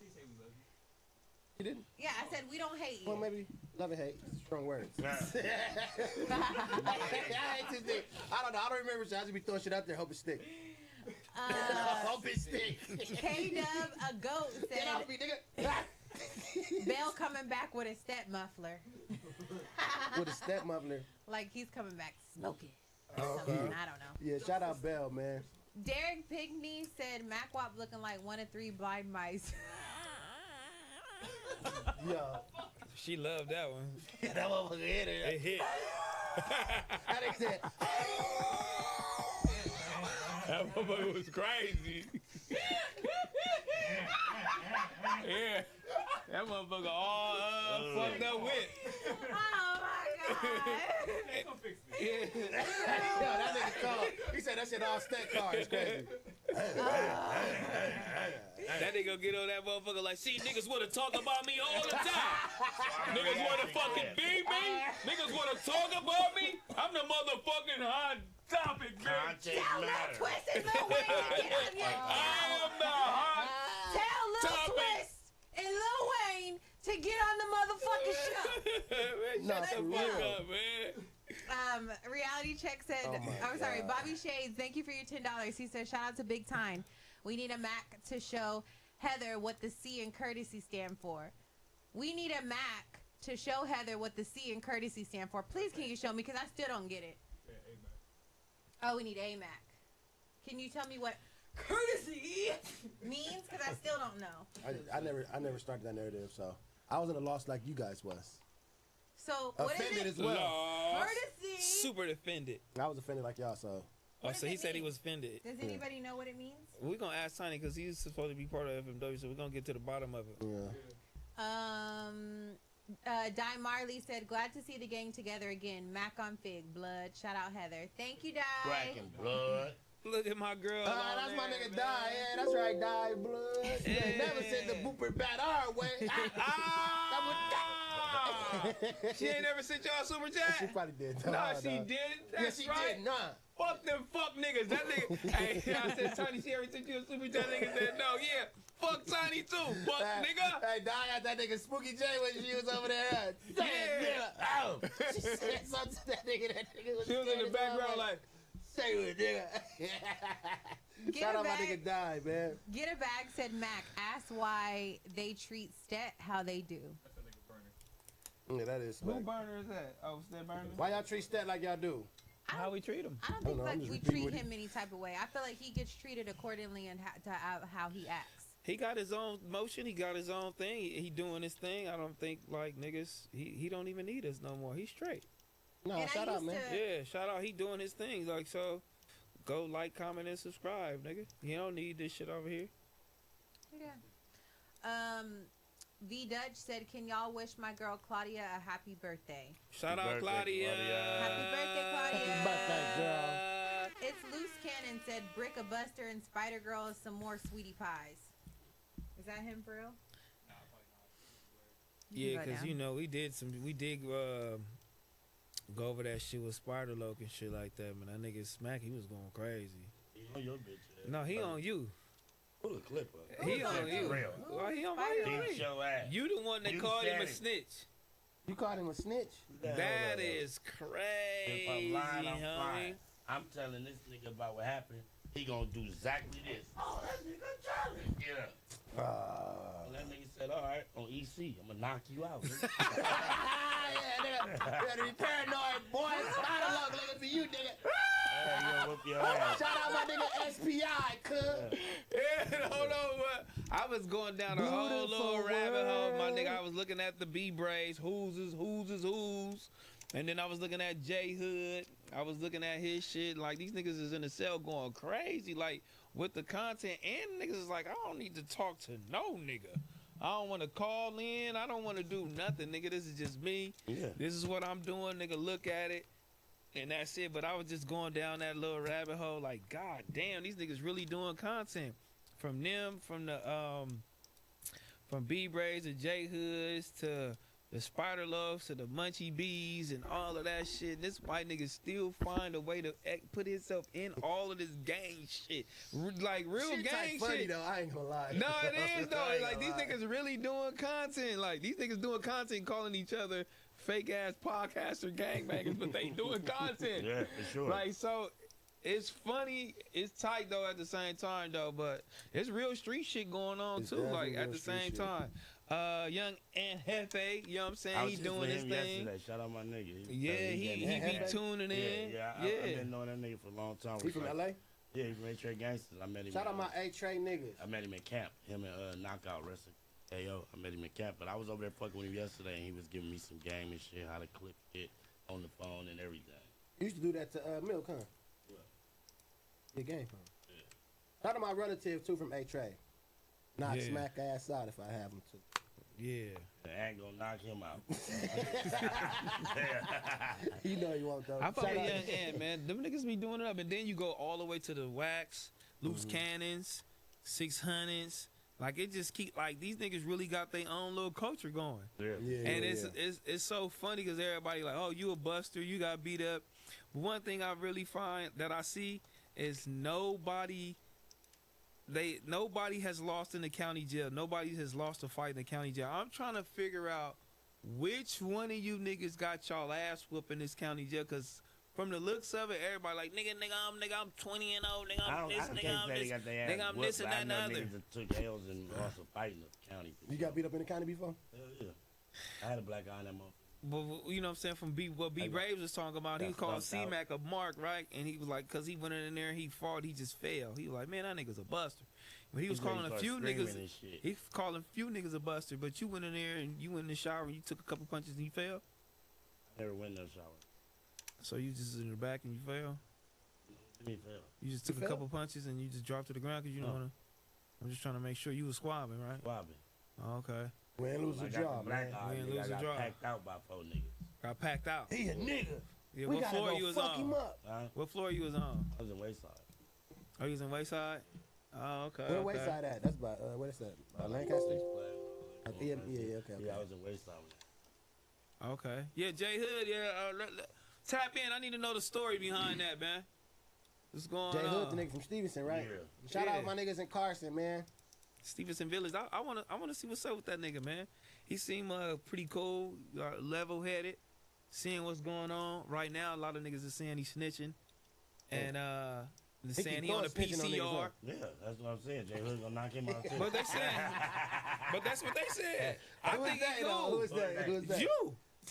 She didn't say we love you. You didn't? Yeah, I said we don't hate you. Well, maybe love and hate. Strong words. I hate this thing. I don't know. I don't remember. I just be throwing shit out there. Hope it stick. Hope it stick. K-Dub, a goat, Get said off me, nigga. Bell coming back with a step muffler. With a step muffler. Like he's coming back smoking. Or Oh, something. okay. I don't know. Yeah, shout out Bell, man. Derek Pigney said Mac Wap looking like 1 of 3 blind mice. Yo. She loved that one. Yeah, that motherfucker hit it. It hit. That nigga said, That motherfucker was crazy. Yeah. That motherfucker all fucked up with. Oh my god. Yo, that nigga called. He said that shit all stack cards. Crazy. That nigga get on that motherfucker like, see, niggas wanna talk about me all the time. Niggas wanna fucking beat me. Niggas wanna talk about me. I'm the motherfucking hot topic, man. Context Tell Lil matters. Twist and Lil Wayne to get on your I am the hot Tell Lil topic. Twist and Lil Wayne to get on the motherfucking show. Man, Nah, shut for the fuck real. up, man. Reality Check said, Oh my I'm sorry, God. Bobby Shades, thank you for your $10. He said, shout out to Big Time. We need a Mac to show Heather what the C in courtesy stand for. We need a Mac to show Heather what the C in courtesy stand for. Please, can you show me? Because I still don't get it. Oh, we need a Mac. Can you tell me what courtesy means? Because I still don't know. I never started that narrative, so I was in a loss like you guys was. So, what is Offended it? as well. Lost. Courtesy. Super offended. I was offended like y'all, so. Oh, so he said he was offended. Does anybody know what it means? We're gonna ask Tiny because he's supposed to be part of FMW, so we're gonna get to the bottom of it. Yeah. Di Marley said, glad to see the gang together again. Mac on Fig, blood. Shout out Heather. Thank you, Di. Cracking blood. Look at my girl. That's my nigga Die. Yeah, that's right, Die Blood. You ain't never said the booper bat our way. She ain't never sent y'all a super chat? She probably did. No, she did. That's yeah, she right. did. Nah. Fuck them fuck niggas. That nigga. Hey, I said, Tiny, she ever sent you a super chat? Nigga said, no, yeah. Fuck Tiny too. Fuck nigga. Hey, Die got that nigga Spooky J when she was over there. Yeah. Oh. She said something to that nigga. That nigga was She was in the scared as background hell, like, Stay with it, nigga. Shout out my nigga Die, man. Get a bag, said Mac. Ask why they treat Stet how they do. Yeah, that is Who smack. burner is that? Oh, Stet burner. Why y'all treat Stet like y'all do? How we treat him? I don't think like we treat him any type of way. I feel like he gets treated accordingly and how he acts. He got his own motion. He got his own thing. He doing his thing. I don't think like niggas. He don't even need us no more. He's straight. No, And shout out, man. Yeah, shout out. He doing his thing. Like so, go like, comment, and subscribe, nigga. You don't need this shit over here. Yeah. V Dutch said, "Can y'all wish my girl Claudia a happy birthday?" Shout out, Claudia. Happy birthday, Claudia. Happy birthday, girl. It's Loose Cannon said, "Brick a Buster and Spider Girl is some more sweetie pies." Is that him for real? Yeah, cause you know we did go over that shit with Spider Loke and shit like that. Man, that nigga Smack, he was going crazy. He on your bitch. No, he on you. Pull the clip up. He on you. Real. Well, he on Beat me. your ass. You the one that You called him a said it. snitch. You called him a snitch? That is crazy, If I'm lying, I'm homie. lying. I'm telling this nigga about what happened. He gonna do exactly this. Oh, that nigga Charlie. Yeah. And that nigga said, all right, on EC, I'm gonna knock you out. Nigga. Yeah, nigga. You better be paranoid, boy. Spider Loke looking for you, nigga. Yo, whoop your ass. Shout out my nigga SPI, cuz. Yeah, hold on, what? I was going down a whole little rabbit hole, my nigga. I was looking at the B braids, who's. And then I was looking at J Hood. I was looking at his shit. Like, these niggas is in the cell going crazy, like, with the content. And niggas is like, I don't need to talk to no nigga. I don't want to call in. I don't want to do nothing, nigga. This is just me. Yeah. This is what I'm doing, nigga. Look at it. And that's it. But I was just going down that little rabbit hole, like, God damn, these niggas really doing content. From them, from the from B Braids to J Hoods to the Spider Loves to the Munchie Bees and all of that shit. This white nigga still find a way to put himself in all of this gang shit. Like real Shit gang funny, shit. though. I ain't gonna lie. No, it is though. I ain't Like these gonna lie. niggas really doing content. Like these niggas doing content, calling each other fake ass podcaster gangbangers, but they doing content. Yeah, for sure. Like so, it's funny. It's tight though at the same time though, but it's real street shit going on It's too. definitely Like at real the street same shit. time. Young and Hefe, you know what I'm saying? I was He just doing with his him thing. yesterday. Shout out my nigga. Yeah, he be tuning in. Yeah, I've been knowing that nigga for a long time. He from LA? Yeah, he from A-Trey Gangsters. I met him. Shout out my A-Trey niggas. I met him in camp. Him and Knockout Wrestling. Hey yo, I met him in camp, but I was over there fucking with him yesterday, and he was giving me some game and shit, how to clip it on the phone and everything. You used to do that to Milk, huh? Your game phone. Yeah. Shout out my relative too from A-Trey. Knock Yeah. smack ass out if I have him too. Yeah. I ain't gonna knock him out. You know you won't though. I fuck Shout with out- Young Ant, man. Them niggas be doing it up, and then you go all the way to the wax, loose cannons, 600s. Like it just keep like these niggas really got their own little culture going. Yeah. And it's so funny because everybody like, oh, you a buster, you got beat up. But one thing I really find that I see is nobody has lost in the county jail. Nobody has lost a fight in the county jail. I'm trying to figure out which one of you niggas got y'all ass whooped in this county jail, because from the looks of it, everybody like, nigga, I'm 20 and old, nigga, I'm this, nigga, I'm this, nigga, I'm this and that and the other. Niggas that took L's and lost a fight in the county. You got beat up in the county before? Hell yeah. I had a black eye in that motherfucker. But you know what I'm saying, from what B Braves was talking about, he was called C-Mac a mark, right? And he was like, because he went in there and he fought, he just failed. He was like, man, that nigga's a buster. But he was calling a few niggas, he calling a few niggas a buster, but you went in there and you went in the shower and you took a couple punches and you failed? I never went in the shower. So you just in the back and you failed? Me fail. You just took a couple punches and you just dropped to the ground because you don't want to? I'm just trying to make sure you was squabbing, right? Squabbing. Oh, okay. We ain't lose a job, man. We ain't lose a got job. packed out by 4 niggas. Got packed out. He a nigga. Yeah, We what gotta floor go you was fuck on? him up. Huh? What floor you was on? I was in Wayside. Oh, you was in Wayside? Oh, okay. Where okay. Wayside at? That's by what is that? By Lancaster? Yeah, okay. Yeah, I was in Wayside. Okay. Yeah, J Hood, yeah. Tap in. I need to know the story behind that, man. What's going Jay on? Hood, the nigga from Stevenson, right? Yeah. Shout Yeah. out my niggas in Carson, man. Stevenson Village. I wanna see what's up with that nigga, man. He seem pretty cool, level headed, seeing what's going on right now. A lot of niggas are saying he's snitching. and He saying keep he on the throwing snitching on PC niggas, yard. huh? Yeah, that's what I'm saying. J Hood gonna knock him out too. But they saying, but that's what they said. I Who is think that, he though? cool. Who is that? Who is that?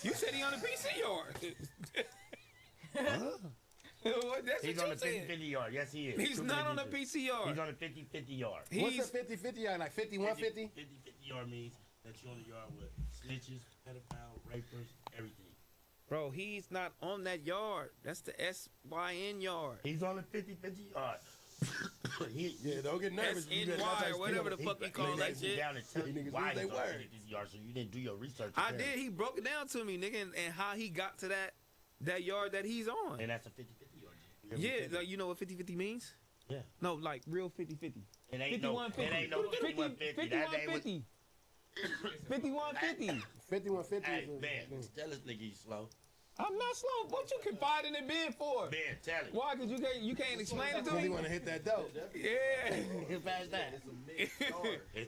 You said he on the PC yard. What, that's He's what on you the said. 50-50 yard. Yes, he is. He's not on the PC yard. He's on the 50-50 yard. What's the 50-50 yard? Like 51-50? 50-50 yard means that you're on the yard with snitches, pedophiles, rapers, everything. Bro, he's not on that yard. That's the SYN yard. He's on the 50-50 yard. Yeah, don't get nervous. SNY or whatever the fuck you call that shit. Down and tell you why he's on the 50-50 yard, so you didn't do your research. I did. He broke it down to me, nigga, and how he got to that yard that he's on. And that's a 50-50 yard. Yeah, like, you know what 50-50 means? Yeah. No, like real 50-50. It ain't no 51-50. 51-50. 51-50. 51-50. Hey, man, tell this nigga he's slow. I'm not slow. What you confiding in Ben for? Ben, tell him. Why? Because you can't explain it to me? You want to hit that dope. Yeah. Hit past that.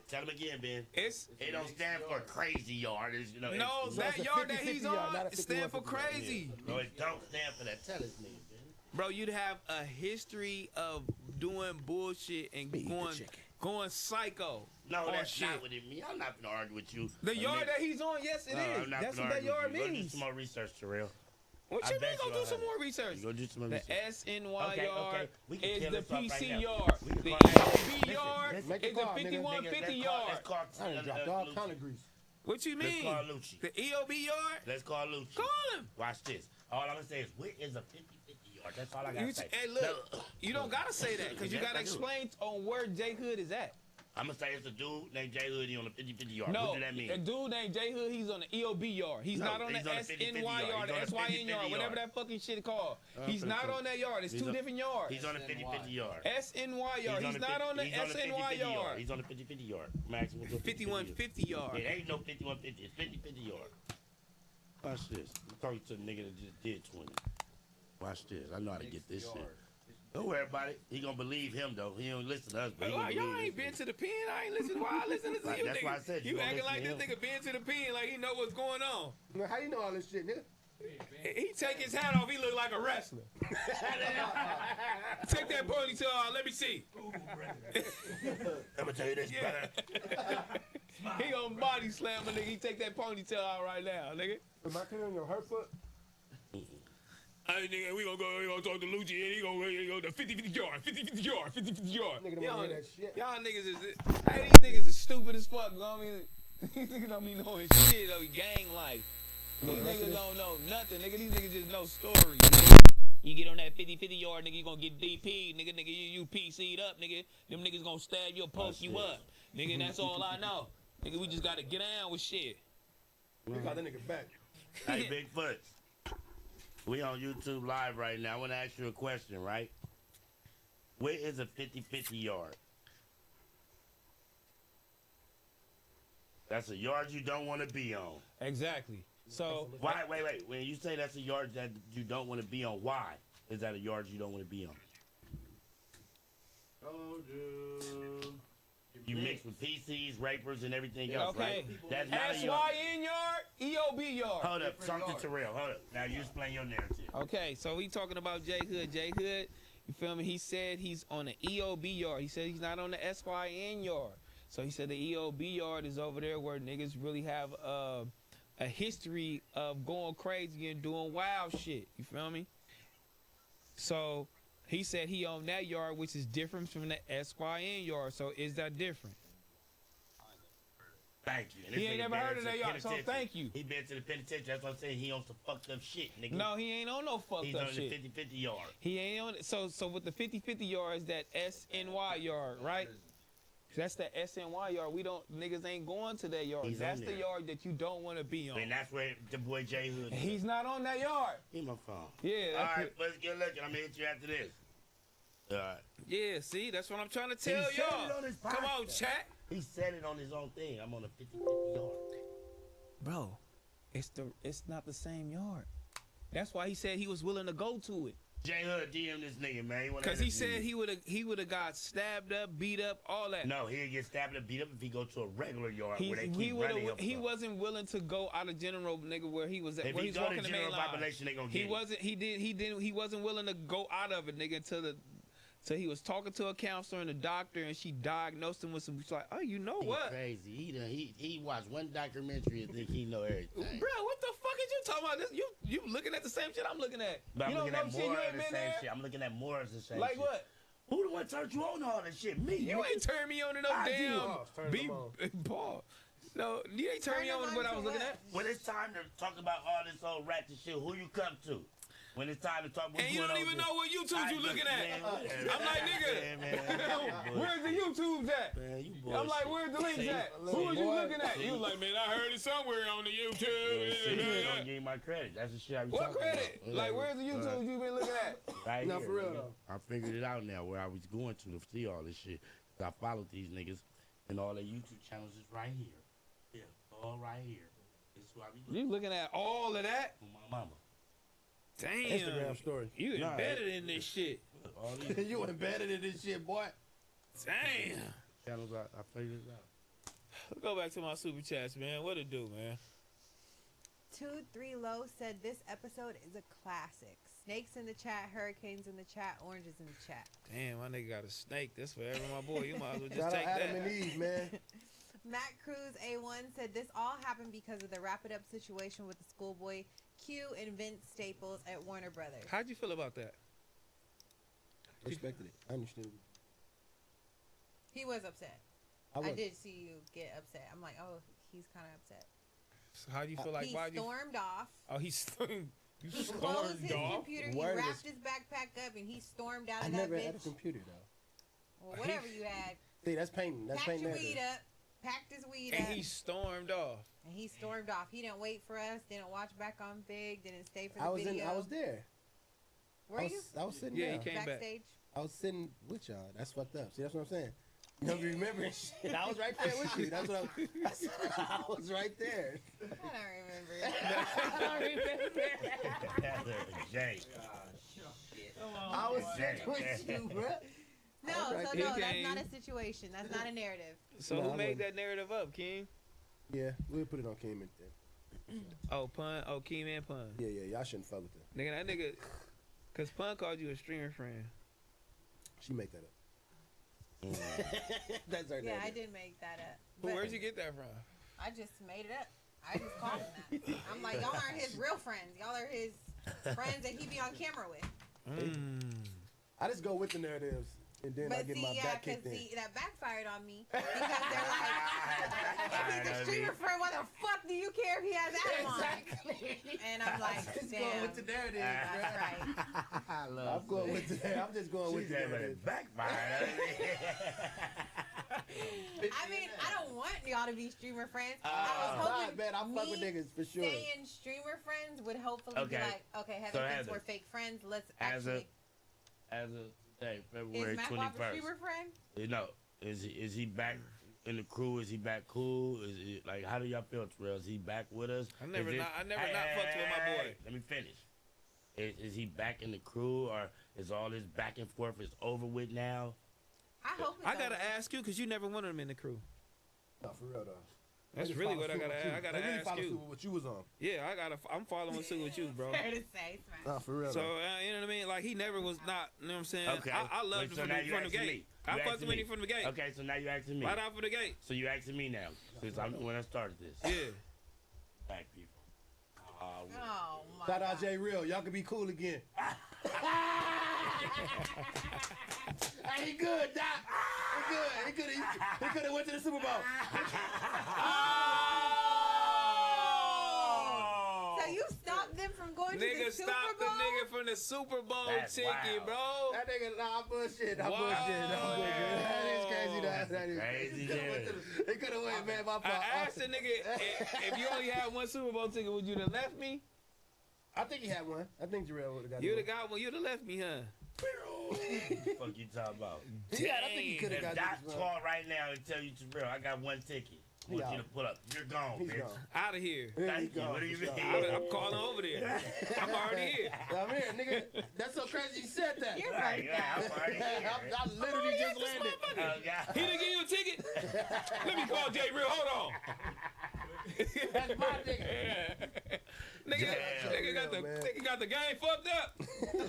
Tell him again, Ben. It don't stand for crazy yard. It's, you know, no, that yard that he's on stand for crazy. No, it don't stand for that. Tell this nigga, Ben. Bro, you'd have a history of doing bullshit and going psycho. No, that's shit. not what it means. I'm not gonna argue with you. The yard that he's on, yes, it is. I'm not That's gonna what that argue yard with you. Go do means. some more research, Terrell. What you mean go do some more research? Go do some more the research. SNY Okay, yard we can is kill the this off PC right now. yard. We can The call- EOB yard is Make the a call, 5150 yard. Let's call I done dropped all kind of grease. What you Let's mean? call Lucci. The EOB yard? Let's call Lucci. Call him. Watch this. All I'm gonna say is, where is a 50-50 yard? That's all I gotta say. Hey, look, you don't gotta say that because you Yes, gotta I do. explain on where J Hood is at. I'm gonna say it's a dude named J Hood. He on the 50-50 yard. No, What does that mean? a dude named J Hood, he's on the EOB yard. He's No, not on the he's on the 50-50 SNY yard, yard. the He's on the SYN yard, 50-50 whatever yard. that fucking shit called. I'm He's finna not tell on that yard. It's He's two on- different yards. He's on the 50-50 yard. SNY yard. He's not on the SNY yard. He's on the 50-50 yard. Maximum 5150 yard. It ain't no 51-50. It's 50-50 yard. Watch this. I'm talking to the nigga that just did 20. Watch this. I know how to get this shit. Don't worry about it. He gonna believe him though. He don't listen to us, but he gonna Y'all believe ain't this been to the pen. I ain't listening. Why I listen to you? That's nigga. why I said you you gonna acting like listen this to nigga been to the pen, like he know what's going on. How you know all this shit, nigga? He take his hat off. He look like a wrestler. Take that ponytail off. Let me see. I'm gonna tell you this, brother. He gonna body slam a nigga. He take that ponytail out right now, nigga. Am I clearing your hurt foot? Hey, nigga, we gonna talk to Lucci and he gonna the 50-50 yard, 50-50 yard, 50-50 yard. Nigga don't wanna hear that shit. Y'all niggas is, hey, these niggas is stupid as fuck, you know what I mean? These niggas don't be knowing shit, though, gang life. These niggas don't know nothing, nigga. These niggas just know stories. You get on that 50-50 yard, nigga, you gonna get DP, nigga, you PC'd up, nigga. Them niggas gonna stab you or poke you up. Nigga, and that's all I know. Nigga, we just gotta get down with shit. We got that nigga back. Hey, Bigfoot. We on YouTube live right now. I want to ask you a question, right? Where is a 50-50 yard? That's a yard you don't want to be on. Exactly. So why? Wait. When you say that's a yard that you don't want to be on, why is that a yard you don't want to be on? You mix with PCs, rapers, and everything else, right? That's not a yard. SYN yard, EOB yard. Hold up, something to real. Hold up. Now you explain your narrative. Okay, so we talking about J Hood. J Hood, you feel me? He said he's on the EOB yard. He said he's not on the SYN yard. So he said the EOB yard is over there where niggas really have a history of going crazy and doing wild shit. You feel me? So he said he on that yard, which is different from the SYN yard. So is that different? Thank you. And He this ain't nigga never been heard to of that the yard, so penitentiary. thank you. He been to the penitentiary. That's what I'm saying. He on some fucked up shit, nigga. No, he ain't on no fucked He's up on shit. the 50-50 yard. He ain't on it. So with the 50-50 yard is that SNY yard, right? That's the SNY yard. We don't, niggas ain't going to that yard. He's That's on the there. yard that you don't want to be on. And that's where the boy J Hood is. He's not on that yard. He my phone. Yeah. All right, let's get looking. I'm gonna hit you after this. All right. Yeah, see, that's what I'm trying to He tell said y'all. it on his Come on, podcast. chat. He said it on his own thing. I'm on a 50-50 yard. Bro, it's not the same yard. That's why he said he was willing to go to it. J Hood DM this nigga, man. Because he said he would have got stabbed up, beat up, all that. No, he'd get stabbed up, beat up if he go to a regular yard where they He keep running him. he wasn't willing to go out of general nigga where he was at. If Where he he's go to walking the general main line. population, they gonna get He him. wasn't. He wasn't willing to go out of it, nigga, until the. So he was talking to a counselor and a doctor, and she diagnosed him with some. She's like, oh, you know what? Crazy. He watched one documentary and think he know everything. Bro, what the fuck is you talking about? This you looking at the same shit I'm looking at. But I'm you looking don't at know shit. more You of ain't the been same there. shit. I'm looking at more of the same Like shit. what? Who the one turned you on to all this shit? Me. You ain't turned me on to no I damn did. Paul. No, you ain't turned me on to what I was looking at. When it's time to talk about all this old ratchet shit, who you come to? When it's time to talk about And you don't even know what YouTube you looking at. I'm like, nigga, where's the YouTube's at? I'm like, where's the links at? Who are you looking at? You like, man, I heard it somewhere on the YouTube. You don't give me my credit. That's the shit I be What talking credit? about. Like, where's the YouTube you been looking at? Right No, here, for real, nigga. though. I figured it out now where I was going to see all this shit. I followed these niggas and all their YouTube channels is right here. Yeah, all right here. This is who I be looking You looking at all of that? for my mama. Damn. Instagram story. You embedded in this shit. All these You embedded in this shit, boy. Damn. channels, I figured it out. Let's go back to my super chats, man. What it do, man? 23 Low said this episode is a classic. Snakes in the chat, hurricanes in the chat, oranges in the chat. Damn, my nigga got a snake. That's forever, my boy. You might as well just Shout take out that. Adam and Eve, man. Matt Cruz A1 said this all happened because of the wrap it up situation with the schoolboy Q and Vince Staples at Warner Brothers. How'd you feel about that? Respected it. I understood. He was upset. I I was. did see you get upset. I'm like, oh, he's kind of upset. So how do you feel like? He Why you? stormed off. Oh, he stormed. You He closed his off. computer. He Word is- wrapped his backpack up and he stormed out I of that never bitch. had a computer though. Well, whatever you had. See, that's painting. That's Packed painting. your narrative. weed up. Packed his weed And up. he stormed off. And he stormed off. He didn't wait for us. Didn't watch back on Big. Didn't stay for the I was video. I was there. Were you? I was sitting Yeah, down. he came back. Backstage? I was sitting with y'all. That's fucked up. See, that's what I'm saying. You don't be remembering shit. I was right there with you. That's what I was right there. I don't remember. Jay. I was sitting with you, bro. No, Right so there. no, He that's came. not a situation. That's not a narrative. So No, who I made wouldn't. that narrative up, King? Yeah, we'll put it on Kim and then. Oh, Pun. Oh, King and Pun. Yeah, y'all shouldn't fuck with them. Nigga, that nigga. Cause Pun called you a streamer friend. She make that up. That's her Yeah, I narrative. did make that up. But But where'd you get that from? I just made it up. I just called him that. I'm like, y'all aren't his real friends. Y'all are his friends that he be on camera with. I just go with the narratives, and then I But get see, my yeah, back because kicked in. see, that backfired on me because they're like, if he's a streamer friend, why the fuck do you care if he has Adam on? Exactly. And I'm like, Just damn, going with the narrative. that's right. I'm going with the. I'm just going with the narrative. Backfire. I mean, I don't want y'all to be streamer friends. I Nah, was hoping man, I fuck with me niggas for sure. staying streamer friends would hopefully be Okay. like, okay, So Heather thinks Heather, we're fake friends. Let's As actually. of today, February Is Matt Wop a 21st. streamer friend? No, is he back in the crew? Is he back cool? Is it like how do y'all feel, Terrell? Is he back with us? I never Is it- not fucked with my boy. Let me finish. Is he back in the crew, or is all this back and forth is over with now? I hope it's I gotta over. ask you because you never wanted him in the crew. No, for real though. That's They just really follow what I suit gotta. with you. I gotta They really ask follow you. suit with what you was on. Yeah, I'm following suit with you, bro. Fair to say, Smash. Nah, for real. So though. you know what I mean? Like he never was not. You know what I'm saying? Okay. I loved Wait, so him now from you the asking gate. me. I You fucked asking with me. him from the gate. Okay, so now you asking me. Right out for the gate. So you asking me now, since I'm the one that started this. Yeah. Black people. Oh my Shout out God. J Real. Y'all can be cool again. Hey, he good, Doc. He good. He could have went to the Super Bowl. So you stopped them from going to Nigga the Super stopped the Bowl? nigga from the Super Bowl That's ticket, wild. bro. That nigga, nah, I'm bullshit. I'm Wow. bullshit. That is crazy. That is Crazy, He could have went, man. My fault. I asked the nigga if you only had one Super Bowl ticket, would you have left me? I think he had one. I think Jarrell would have got You'd one. have got one. You'd have left me, huh? Fuck you talking about? Yeah, I think he could have If got Doc this one. call right now and tell you, Terrell, I got one ticket. I want you to pull up. You're gone, He's bitch. gone. Out of here. Thank you. What do you mean? I'm calling over there. I'm already here. I'm here, nigga. That's so crazy you said that. You're Right, yeah, I'm already here. I literally just landed. Oh, God. He didn't give you a ticket? Let me call Jay Real. Hold on. That's my nigga. Nigga got the game fucked up.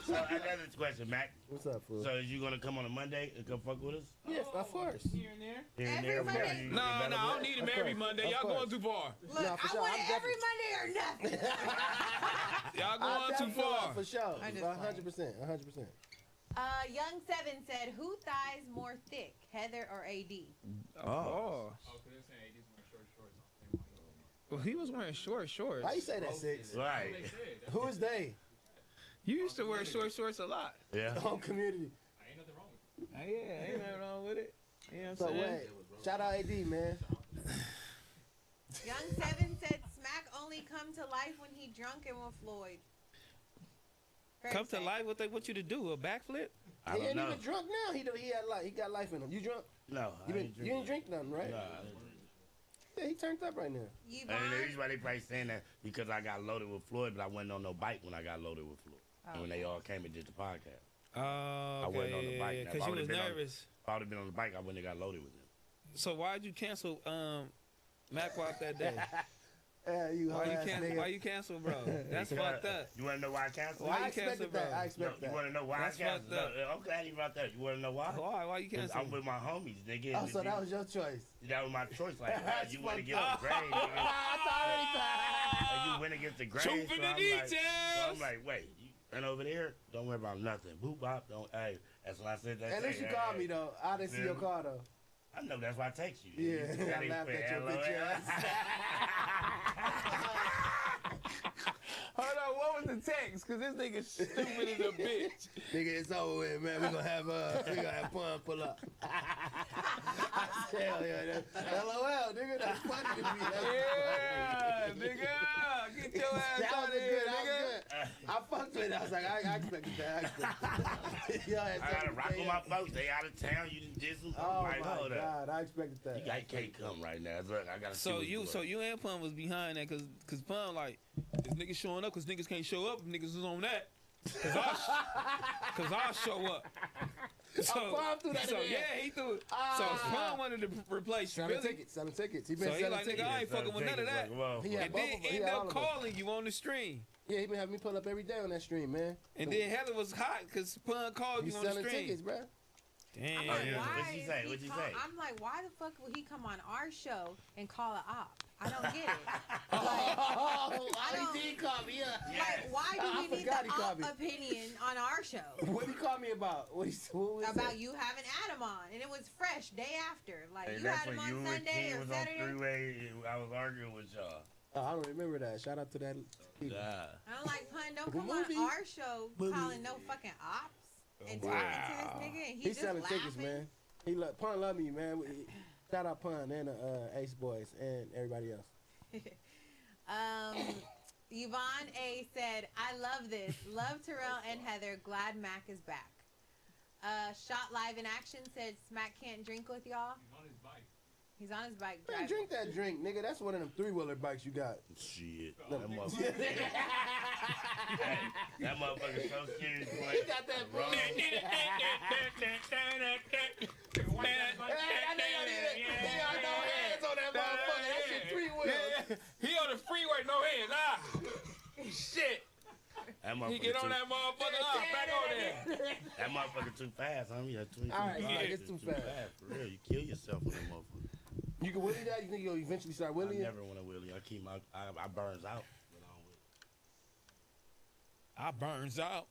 So another question, Mac. What's up, fool? So is you gonna come on a Monday and come fuck with us? Yes, of course. Here and there. Here and Every there, Monday? whenever you No, available? I don't need him Of every course, Monday. of Y'all course. going too far. Look, Nah, for I sure, want I'm it every Monday or nothing. Y'all I'm going too definitely far. for sure. I just 100%. 100%. Young Seven said, "Who thighs more thick, Heather or AD?" Oh. Oh, because they're saying AD's wearing short shorts. They want to go. Well, he was wearing short shorts. Why you say that, Six? Right. They said. Who is they? You used to wear short shorts a lot. Yeah. Home community. Ain't nothing wrong with it. Yeah, ain't nothing wrong with it. You know what So I'm saying? wait, shout out AD, man. Young Seven said, "Smack only come to life when he drunk and with Floyd." Very Come to sad. life. What they want you to do? A backflip? I He don't ain't know. even drunk now. He got life in him. You drunk? No, You didn't drink nothing, right? No, I didn't drink. Yeah, he turned up right now. And the reason why they probably saying that because I got loaded with Floyd, but I wasn't on no bike when I got loaded with Floyd. And when they all came and did the podcast. Oh, I wasn't on the bike. Now, if because I you would've was been on- nervous. If I would have been on the bike, I wouldn't have got loaded with him. So why'd you cancel Mac Walk that day? You Why you hoe-ass cancel? nigga. Why you cancel, bro? That's Because- fucked up. You want to know why I canceled? Why I you expected cancel, that. bro? I expected You that. want to know why That's I canceled? fucked up. No, I'm glad you brought that. You want to know why? Why you 'Cause cancel? I'm with my homies, nigga. Oh, so that was your choice. That was my choice. Like, That's you want to fucked get on up. the grade, nigga. I Like, you went against the grade. Truth in the so details. I'm like, wait, you run over there? Don't worry about nothing. Boop, bop, don't. Hey, that's what I said. That At least you called me though. I didn't see your car though. I know that's why I text you. Yeah, You just gotta I laughed put at your LOL. bitch ass. Hold on, what was the text? Cause this nigga stupid as a bitch. Nigga, it's over with, man. We gonna have Pun pull up. Hell yeah, that's LOL, nigga. That's funny to me. That's Yeah, funny. nigga, get your ass That out was of a here, good. That was nigga. good. I fucked with it. I was like, I expected that. I expected that. Yo, I gotta rock with my folks. They out of town. You did some. Oh right, my hold up. god, I expected that. You guys can't come right now. Look, I gotta. see So what's you going on. and Pun was behind that cause Pun like this nigga showing up cause niggas can't show up if niggas is on that. Cause I'll show up. So, Pun threw that in there. yeah, he threw it. So Pun wanted to replace you, Selling really. tickets, selling tickets. He So been he selling like, tickets. nigga, I ain't fucking with none of that. He had And both then of them. He end had all up of them. calling you on the stream. Yeah, he been having me pull up every day on that stream, man. And then Heather was hot because Pun called He's you on the selling stream. tickets, bro. Damn. I'm like, why What'd she is say? he What'd she call- say? I'm like, why the fuck would he come on our show and call a op? I don't get it. He did call me, yeah. Like, why do I we need forgot the he called op me. opinion on our show? What did he call me about? What was About it? you having Adam on, and it was fresh day after. Like Hey, you that's had him when on you and Sunday King or was on Saturday. three-way. I was arguing with y'all. Oh, I don't remember that. Shout out to that. Yeah. I'm like, Pun, don't The come movie. on our show Movie. calling no fucking ops and Wow. talking to this nigga, and He's he's just selling laughing. tickets, man. Pun love me, man. Shout out Pun and Ace Boys and everybody else. Yvonne A said, I love this. Love Terrell and Heather. Glad Mac is back. Shot Live in Action said, Smack can't drink with y'all. He's on his bike. He's on his bike Man, driving. drink that drink, nigga. That's one of them three-wheeler bikes you got. Shit. Look. That motherfucker. That motherfucker so serious, boy. He got that Wrong. He got no hands on that motherfucker. That shit three-wheel. He on the freeway, no hands. Shit. That He motherfucker get on too- that motherfucker. Back on there. That motherfucker too fast, homie. That's 25. All right, yeah, it's too fast. For real, you kill yourself with that motherfucker. You can wheelie that? You think you'll eventually start I wheeling? never want to wheelie. I keep my, I burns out. But I don't I burns out.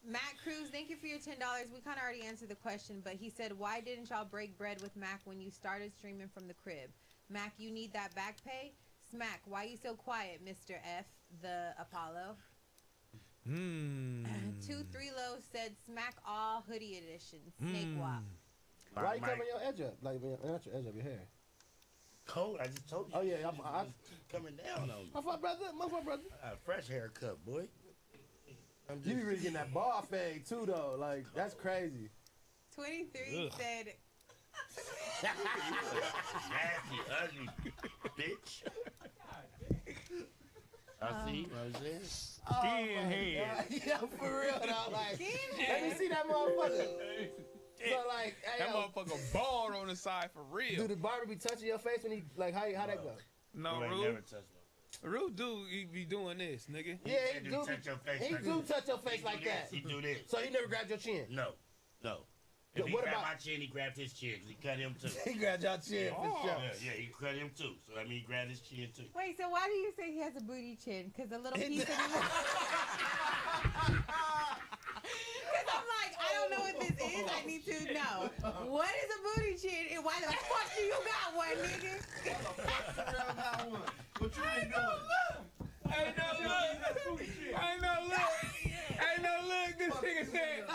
Matt Cruz, thank you for your $10. We kind of already answered the question, but he said, why didn't y'all break bread with Mac when you started streaming from the crib? Mac, you need that back pay? Smack, why you so quiet, Mr. F, the Apollo? 2-3 Low said, Smack all hoodie edition, Snake Wop. Why you covering your edge up? Like, not your edge of your hair. Cold, I just told you. Oh, yeah. I'm coming down on me. My fault, brother. My fault, brother. I got a fresh haircut, boy. You be really getting that ball fade, too, though. Like, that's crazy. 23 Ugh. said, Nasty, ugly bitch. I see what I'm saying. Skin head. Yeah, for real though. Like, let me see that motherfucker. So like, hey, That motherfucker bald on the side for real. do the barber be touching your face when he like how that go? No, Rue. Rue do he be doing this, nigga. Yeah, he do touch your face. He like do this. touch your face like that. He do this. So he never grabbed your chin. No. Yeah, If he what grabbed about- my chin, he grabbed his chin because he cut him too. He grabbed your chin for sure. Yeah, he cut him too. So I mean, he grabbed his chin too. Wait, so why do you say he has a booty chin? Because a little piece of Because I'm like, I don't know what this is. I need to know. What is a booty chin and why the fuck do you got one, nigga? What you been doing? Ain't no look. This nigga said,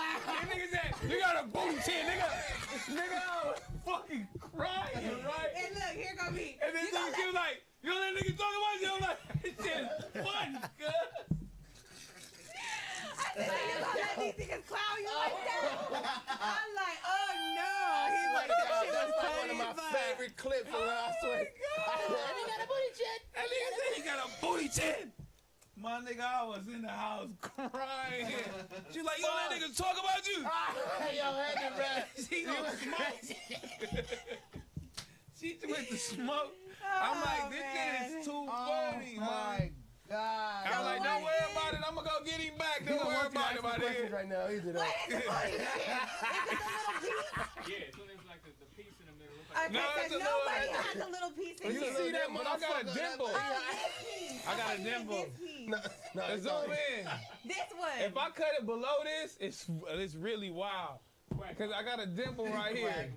you got a booty chin, nigga. Nigga, I was fucking crying, right? And look, here go me. And then nigga, she was like, you know that nigga talking about you? I'm like, this shit is funny, good. I said, you gonna let these niggas clown you like that? I'm like, oh no. He's like, that shit was That's like funny one of my as fuck. favorite clips. I swear. He got a booty chin. That nigga said he got a booty chin. My nigga, I was in the house crying. She like, yo, that nigga talk about you. Yo, Henry, man. She gonna smoke. She went to smoke. I'm like, this shit is too funny, Oh my God. I'm like, don't worry about it. I'm gonna go get him back. Don't worry about it, my nigga. Right now, either though. Yeah, so there's like the piece in the middle. Looks like Okay, No, so it's a nobody little- has a little piece in You here. see that, but I got a dimple. Oh, this piece. I got a dimple. This piece. No, It's zoom in. This one. If I cut it below this, it's really wild. Cause I got a dimple right here.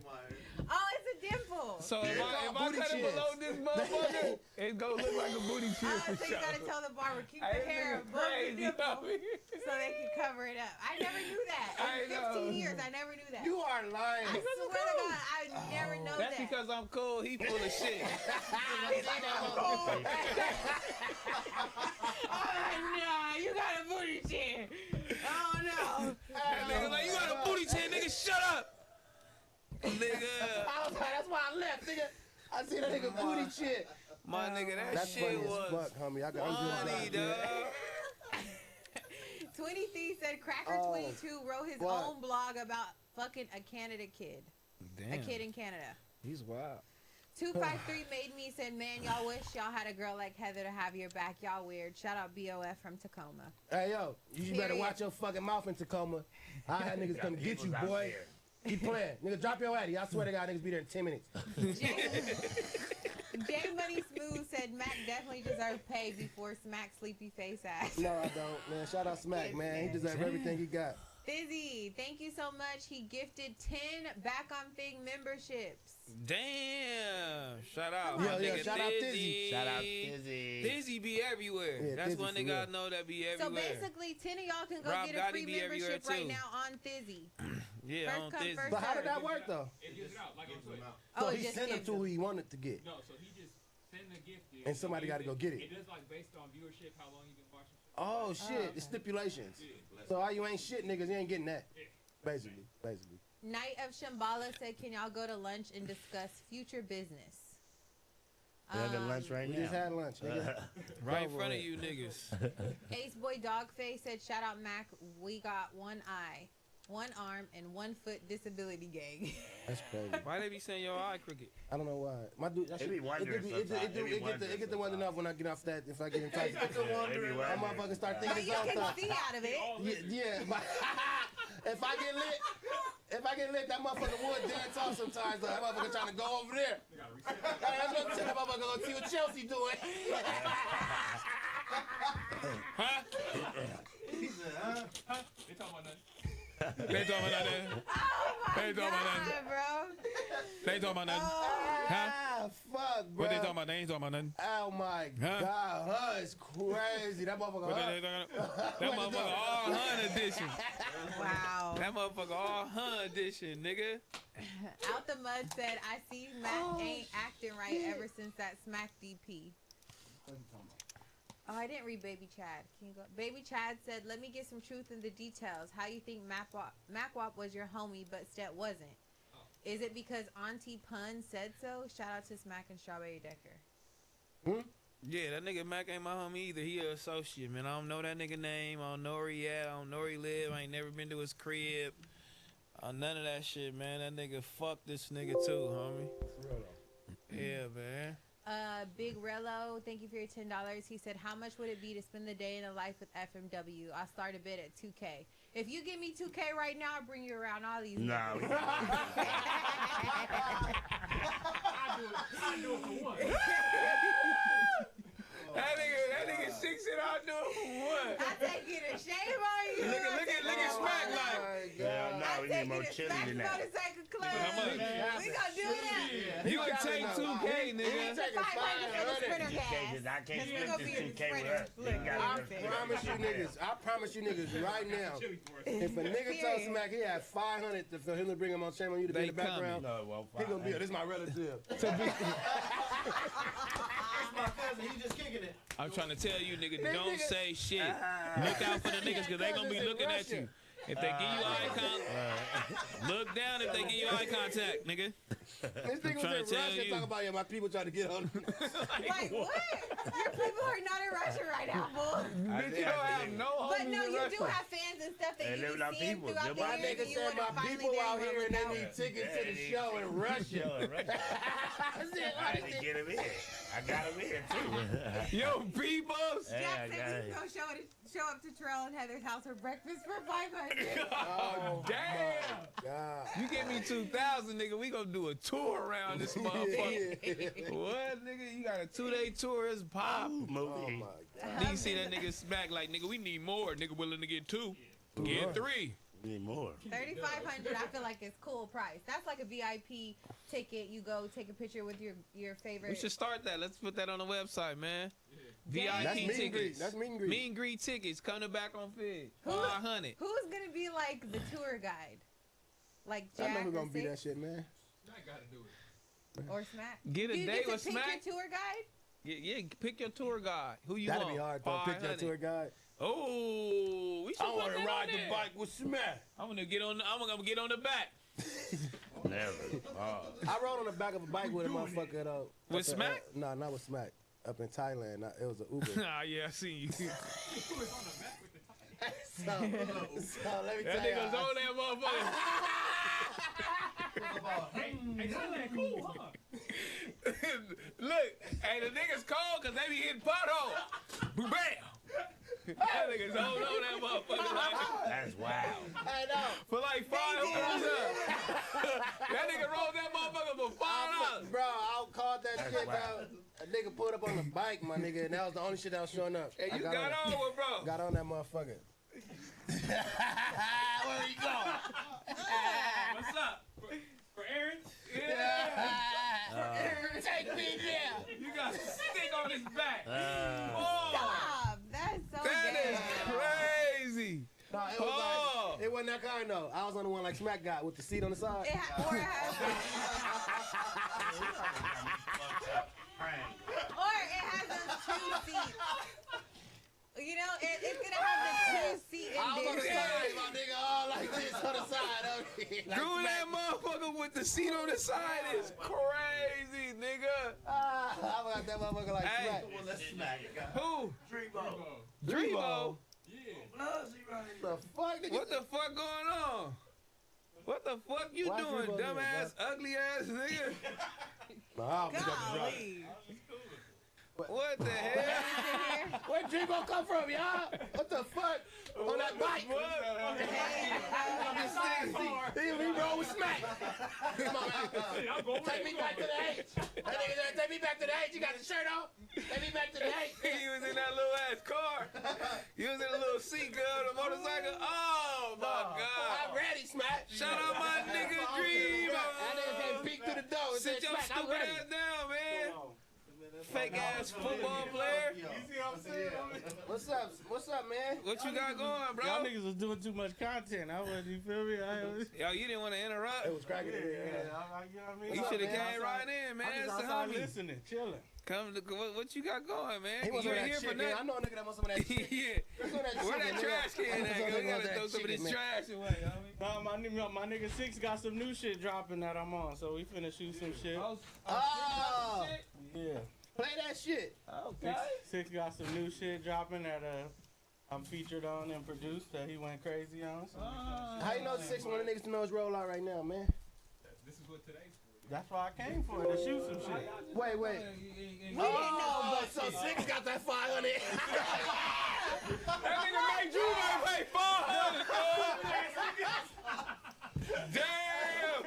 Oh, it's a dimple. So if I cut it below this motherfucker, it's gonna look like a booty chin Oh, for so you sure. gotta tell the barber, keep Hey, the hair this nigga above the crazy, dimple over here. so they can cover it up. I never knew that. I In know. 15 years, I never knew that. You are lying. I swear to God, I never know That's that. because I'm cool. He full of shit. He's like, I'm cool. Oh, no, you got a booty chin. Oh, no. That nigga like, you got a booty chin, nigga. Shut up, nigga. I was like, that's why I left, nigga. I see that nigga booty shit. My nigga, that That's shit funny was as fuck, homie. I'm funny, doing dog. 23 said Cracker22 wrote his what? own blog about fucking a Canada kid. A kid in Canada. He's wild. 253 made me said, man, y'all wish y'all had a girl like Heather to have your back. Y'all weird. Shout out BOF from Tacoma. Hey, yo, you better Period. watch your fucking mouth in Tacoma. I had niggas come get you, boy. Keep playing. Nigga, drop your addy. I swear to God, niggas be there in 10 minutes. J Money Smooth said Mac definitely deserves pay before Smack sleepy face ass. No, I don't, man. Shout out Smack, man. He deserves everything he got. Fizzy, thank you so much. He gifted 10 Back on Fig memberships. Damn. Shout out. Yo, my yo, nigga shout out Thizzy. Thizzy. Shout out Fizzy. Thizzy be everywhere. Yeah, That's Thizzy one for nigga I real. know that be So everywhere. basically, 10 of y'all can go Rob get a Gotti free be everywhere, membership right too. now on Thizzy. Yeah, First on come, Thizzy. first But how did served. that work, though? It gives it out like on Twitter. Oh, So it he just sent him gives to it. who he wanted to get. No, so he just send the gift in, And somebody gotta go get it. It does like based on viewership, how long you've been watching. Oh, shit. It's stipulations. So all you ain't shit niggas, you ain't getting that. Basically. Night of Shambhala said, can y'all go to lunch and discuss future business? We're having lunch right We now. just had lunch, nigga. Right in front of you niggas. Ace Boy Dogface said, shout out Mac, we got one eye, one arm, and 1 foot disability gang. That's crazy. Why they be saying your eye crooked? I don't know why. My dude, that They shit, be wondering sometimes. They be wondering it get the wondering enough when I get off that. If I get in touch, They be my wondering. motherfucker start But thinking you his own can stuff. see out of it. Yeah. If I get lit, that motherfucker would dance off sometimes. Though. That motherfucker trying to go over there. That's what I'm saying. That motherfucker go see what Chelsea doing. Huh? They talking about nothing. They ain't talking about nothing. Oh They my ain't talking about nothing. God, bro. They ain't talking about nothing. Huh? Ah, fuck, bro. What they talking about? They ain't talking about nothing. Oh my Huh? God, huh? It's crazy. That motherfucker. What Huh? they talking about? That motherfucker all hun edition. Wow. That motherfucker all hun edition, nigga. Out the Mud said, I see Mac ain't acting right ever since that Smack DP. Oh, I didn't read Baby Chad. Can you go? Baby Chad said, let me get some truth in the details. How you think MacWap was your homie, but Stet wasn't? Is it because Auntie Pun said so? Shout out to Smack and Strawberry Decker. Yeah, that nigga Mac ain't my homie either. He an associate, man. I don't know that nigga name. I don't know where he at. I don't know where he live. I ain't never been to his crib. None of that shit, man. That nigga fuck this nigga too, homie. Yeah, man. Big Rello, thank you for your $10. He said, how much would it be to spend the day in the life with FMW? I'll start a bid at $2K. If you give me $2K right now, I'll bring you around all these. No. I do it for what? That nigga 6 it out do it for what? I take it a shame on you. Look at Smack like. Yeah, no, we need more chili than that. Motorcycle Club. How much? We gonna do that. You can take 2K, nigga. It's 500 for the sprinter gas. I can't It's spend gonna be the in the 2K with sprinter. us. Look, I promise you niggas right now, if a nigga tells Smack he had 500 for him to bring him on Shame on You to be in the background, No, well, he gonna be, this is my relative. That's my cousin. He just kicking it. I'm trying to tell you, nigga, This don't nigga- say shit. Look out for the niggas, because they going to be looking at you. If they give you eye contact, look down if they give you eye contact, nigga. This I'm nigga was trying in to tell Russia you. talking about, yeah, my people trying to get on. Like, what? Your people are not in Russia right now, fool. Bitch, you don't have no homies But no, in you Russia. do have fans and stuff that They you live with our be seeing people. throughout the My year. nigga You said wanna my finally people there out and here look and they out. need tickets to the show in Russia. I had to get him in. I got him in too. Yo, peoples. Yeah, I Jack got said it. he's gonna show up to Terrell and Heather's house for breakfast for 500. Oh, damn. God. You give me 2,000, nigga, we gonna do a tour around this motherfucker. What, nigga? You got a 2-day tour? It's pop. Oh Movie. my Then you see that nigga Smack like, nigga, we need more. Nigga willing to get 2. Get 3. We need more. 3,500, I feel like it's cool price. That's like a VIP ticket. You go take a picture with your favorite. We should start that. Let's put that on the website, man. Damn. That's VIP meet and greet. tickets. That's meet and greet. Meet and greet tickets coming back on Fig. 500. Who's gonna be like the tour guide? Like I know Jack who or gonna be Six that shit, man. I gotta do it. or Smack? Get a Do you date get to with pick Smack. your tour guide? Yeah, pick your tour guide. Who you That'd want? be hard though. Pick that 500. tour guide. Oh, we should I put want to that ride on the there. bike with Smack. I'm gonna get on the back. Never. I rode on the back of a bike with a motherfucker though. With Smack? No, not with Smack. Up in Thailand, it was an Uber. Ah, yeah, I see you. so let me That tell you. nigga's on that motherfucker. Hey, Thailand cool, huh? Look, hey, the niggas cold because they be hitting potholes. Bam! That nigga's on that motherfucker. Like, That's wild. I know. for like $5. That nigga rolled that motherfucker for $5. Bro, I called that That's shit, wild. bro. A nigga pulled up on the bike, my nigga, and that was the only shit that was showing up. Hey, I you got on with bro. Got on that motherfucker. Where you going? What's up? For Aaron? Yeah. Take me there. You got a stick on his back. Oh, Stop! That's so that gay. is crazy. No, it was like, it wasn't that kind though. I was on the one like Smack got with the seat on the side. Or it has those 2 seats. You know, it's gonna have the 2-seat I was on the edition. side, my nigga, all like this on the side of me. Like Doing that motherfucker with the seat on the side is crazy, nigga. I got that motherfucker like Hey. Smack. Who? Dreamo. Dreamo? Yeah. The fuck, nigga? What the fuck going on? What the fuck you Why doing, Dreamo doing dumbass, ugly ass nigga? No, I don't think I can drive. Golly. What the hell? Where'd Dreamo come from, y'all? What the fuck? On that bike. He rolled with Smack. Come on, man. Take me back to the H. That nigga said, take me back to the H. You got the shirt on? Take me back to the H. He was in that little ass car. He was in a little seat, girl, the motorcycle. Oh my I'm God. ready, Smack. Shout out my nigga Dreamo. That nigga came peek through the door and said, Sit your Smack, I'm stupid ready. ass down, man. Fake ass football player. You see what I'm saying? What's up? What's up, man? What you got going, bro? Y'all niggas was doing too much content. I wasn't, you feel me? Yo, you didn't want to interrupt. It was cracking in here. You know what I mean? You should have came right in, man. I'm It's just the outside homie. listening, chilling. Come to what you got going, man? He wants You some of ain't that here for chicken. nothing. I know a nigga that wants some of that chicken. Yeah. Where that trash can at? We gotta throw some of this trash away, homie. Nah, my nigga Six got some new shit dropping that I'm on, so we finna shoot some shit. Oh, Yeah. play that shit. Okay. Six got some new shit dropping that I'm featured on and produced that he went crazy on. So How you know 6 one of the niggas to know his rollout right now, man? This is what today's for. That's why I came for to shoot some shit. Wait. We didn't know, but so 6 got that 500. That nigga made Drew might pay 400. Damn.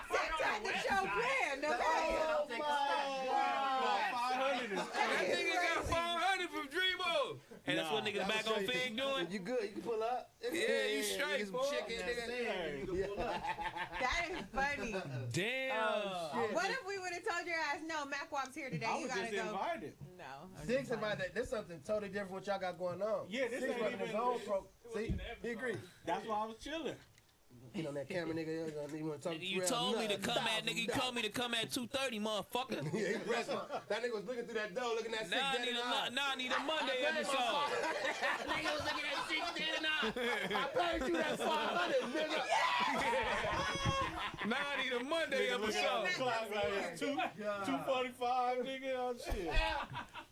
Sometimes it's your brand, okay? Oh my God. 500 is That nigga got 400 from Dreamo. And that's what niggas back on Fig doing? You good? You can pull up? Yeah, you straight, Get some boy. chicken, nigga. That is funny. Damn. What if we would have told your ass, no, Mac Wop's here today? I You was gotta just go. invited. No. 6 about that. There's something totally different what y'all got going on. Yeah, this 6 ain't running his even- own pro. See, he agree. That's why I was chilling. You know that camera nigga. You want to talk? You told me to come at, nigga. You told me to come at 2:30, motherfucker. Yeah, he pressed him. That nigga was looking through that door, looking at 6 Nah, dead in the eye. I need a Monday episode. Nigga was looking at 6 dead in the eye. I paid you that 500, nigga. Nah, I need a Monday episode. Clock like 2:45, nigga. Oh shit.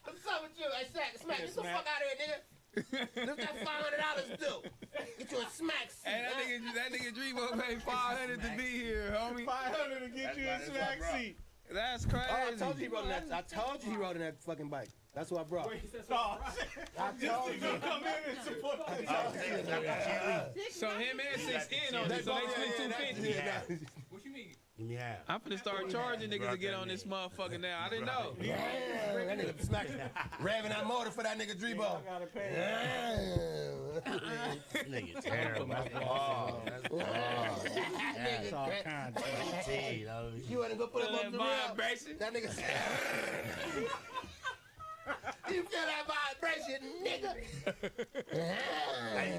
What's up with you? Hey, Smack, get the fuck out of here, nigga. Lift that $500 due. Get you a smack seat. Hey, that nigga Dreamo paid 500 to be here, homie. 500 to get you a smack seat. That's crazy. Oh, I told you he rode in that. I told you he rode in that fucking bike. That's what I brought. Oh, I told you. come in and support So him and 6 in on this, so they split 250. What you mean? Give me half. I'm finna start charging niggas to get on this motherfucker now. I didn't know. That nigga smacking, revving that motor for that nigga Dreamo. I gotta pay. Nigga terrible. That's all. That's all kinds of You wanna go put him up the vibration? That nigga. You feel that vibration, nigga?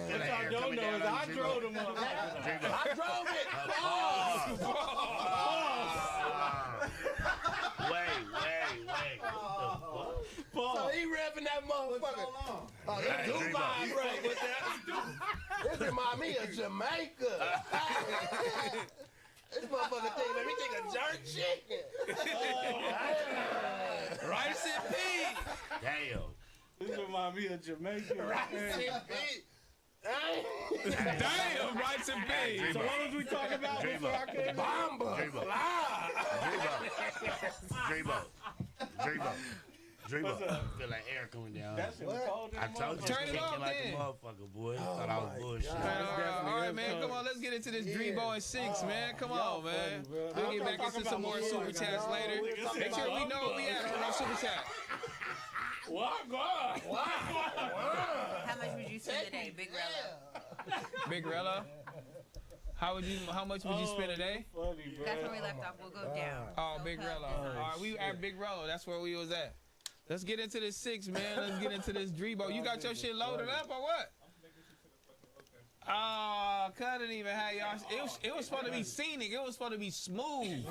What y'all don't know is I drove the motherfucker. I drove it. Wait. So he revving that motherfucker. Oh, this do vibrate with that. This remind me of Jamaica. This motherfucker think of jerk chicken. Rice and peas. Damn. This remind me of Jamaica. Rice and peas. Damn, rice and peas. So what was we talking about before I came? Bomba. Dreamo. Feel like air coming down. That shit was cold in I the told you, Turn it kick off you like then. a motherfucker, boy. Thought I was bullshit. All right, man. Come on, let's get into this Dreamo and 6, man. Come on, man. We'll get back into some more super chats later. Make sure we know what we at for our super chat. What? God. How much would you spend today, Big Rella? Big Rella. How much would you spend a day? Funny, bro. That's where we left off. We'll go down. Oh, Big Rello. All right, we at Big Rello. That's where we was at. Let's get into this 6, man. Let's get into this Dreamo. You got your shit loaded up or what? Oh, couldn't even have y'all. It was supposed to be scenic. It was supposed to be smooth.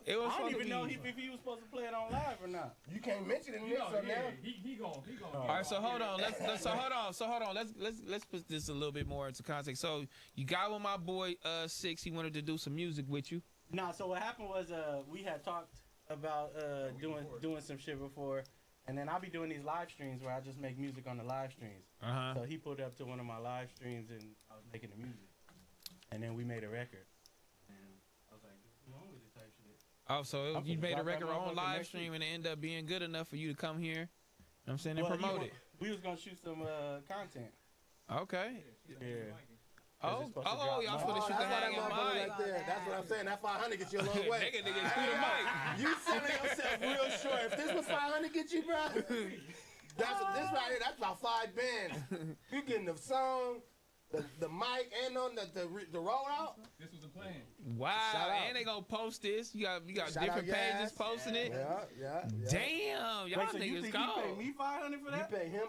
It was I don't supposed to even be. know if he was supposed to play it on live or not. You can't mention it in this Yeah, one now. he gone. All right, so hold on. Hold on. Let's put this a little bit more into context. So you got with my boy 6. He wanted to do some music with you. Nah, so what happened was we had talked about doing some shit before, and then I'll be doing these live streams where I just make music on the live streams. Uh-huh. So he pulled up to one of my live streams and I was making the music, and then we made a record. And I was like, "What's wrong with this type shit?" Oh, so I'm you finna made a drop that record on motherfucker live next stream week. and it ended up being good enough for you to come here. You know what I'm saying, and Well, promote it. We was gonna shoot some content. Okay. Yeah. Oh, y'all supposed to shoot the hanging mic. Right there. That's what I'm saying. That 500 gets you a long way. Nigga, screw the mic. You selling yourself real short. If this was 500 get you, bro, that's what this right here. That's about 5 bands. You getting the song, the mic, and on the rollout. This was the plan. Wow, Shout out. and they gonna post this. You got Shout different out, pages Yas. posting it. Yeah. Damn, y'all Wait, so you niggas think go. he paid me 500 for that? You pay him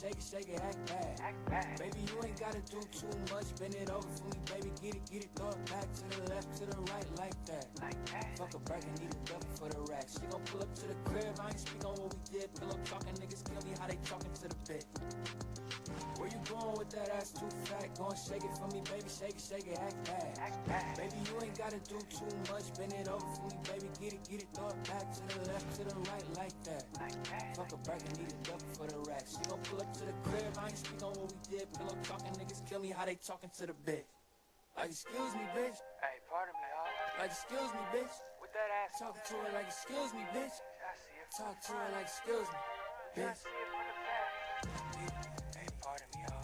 shake it, act bad. Baby, you ain't gotta do too much, bend it over for me, baby, get it, throw it back to the left, to the right, like that. Fuck a break, I need a double for the rack. She gon' pull up to the crib, I ain't speak on what we did. Pillow talking, niggas kill me how they talking to the bit. Where you going with that ass too fat? Go and shake it for me, baby, shake it, act bad. Baby, you ain't gotta do too much, bend it over for me, baby, get it, throw it back to the left, to the right, like that. Fuck a break, I need a double for the rack. She gon' pull up to the crib, I ain't speak on what we did. Pillow talking, niggas kill me how they talking to the bit. Like, excuse me, bitch. Hey, pardon me, y'all. Like, excuse me, bitch. With that ass. Talking to her like, excuse me, bitch. I see it. Talk to her like, excuse me, bitch. I see it from the back. Hey, pardon me, y'all.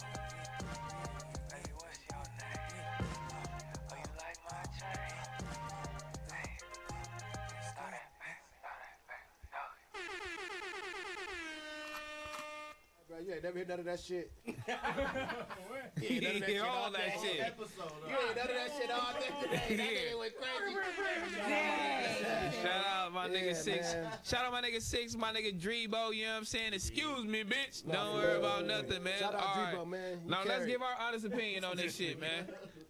Hey, what's your name? Oh, you like my chain? Hey, start that, man. Bro, you ain't never heard none of that shit. He ain't hear all that shit. You ain't none of that shit all day today. That nigga went crazy. Shout out my nigga Yeah, Six. man. Shout out my nigga Six, my nigga Drebo, you know what I'm saying? Excuse me, bitch. Don't worry about nothing, man. Shout out All right. Drebo, man. You Now let's carry give it. our honest opinion on this shit, man.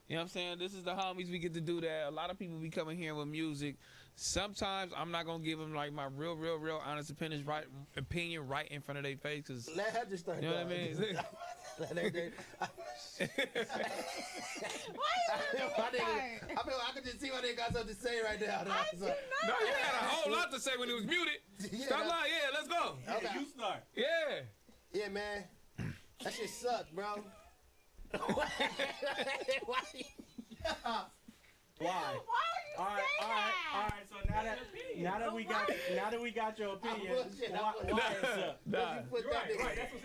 You know what I'm saying? This is the homies, we get to do that. A lot of people be coming here with music. Sometimes I'm not gonna give them like my real honest opinion right in front of their face, cause let her just start. You know what I mean? I could just see why they got something to say right now. No, you had a whole lot to say when it was muted. Stop lying. Yeah, let's go. Okay. You start. Yeah. Yeah, man. That shit sucked, bro. Why? Why? All right. So now that we got your opinion, why it suck? Right, that's what's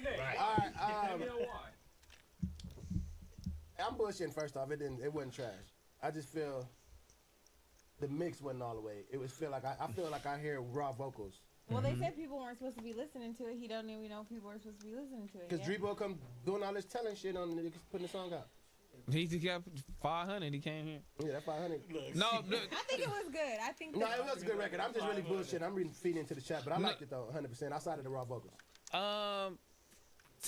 next. All right. Let me know why. I'm bullshitting. First off, it wasn't trash. I just feel the mix wasn't all the way. It was feel like I feel like I hear raw vocals. Well, they said people weren't supposed to be listening to it. He don't even know people were supposed to be listening to it. Because Drebo come doing all this telling shit on niggas putting the song out. He got 500. He came here. Yeah, that 500. No, I think it was good. I think. No, it was a good record. I'm just really bullshitting. I'm really feeding into the chat, but I liked it though, 100%. Outside of the raw vocals. To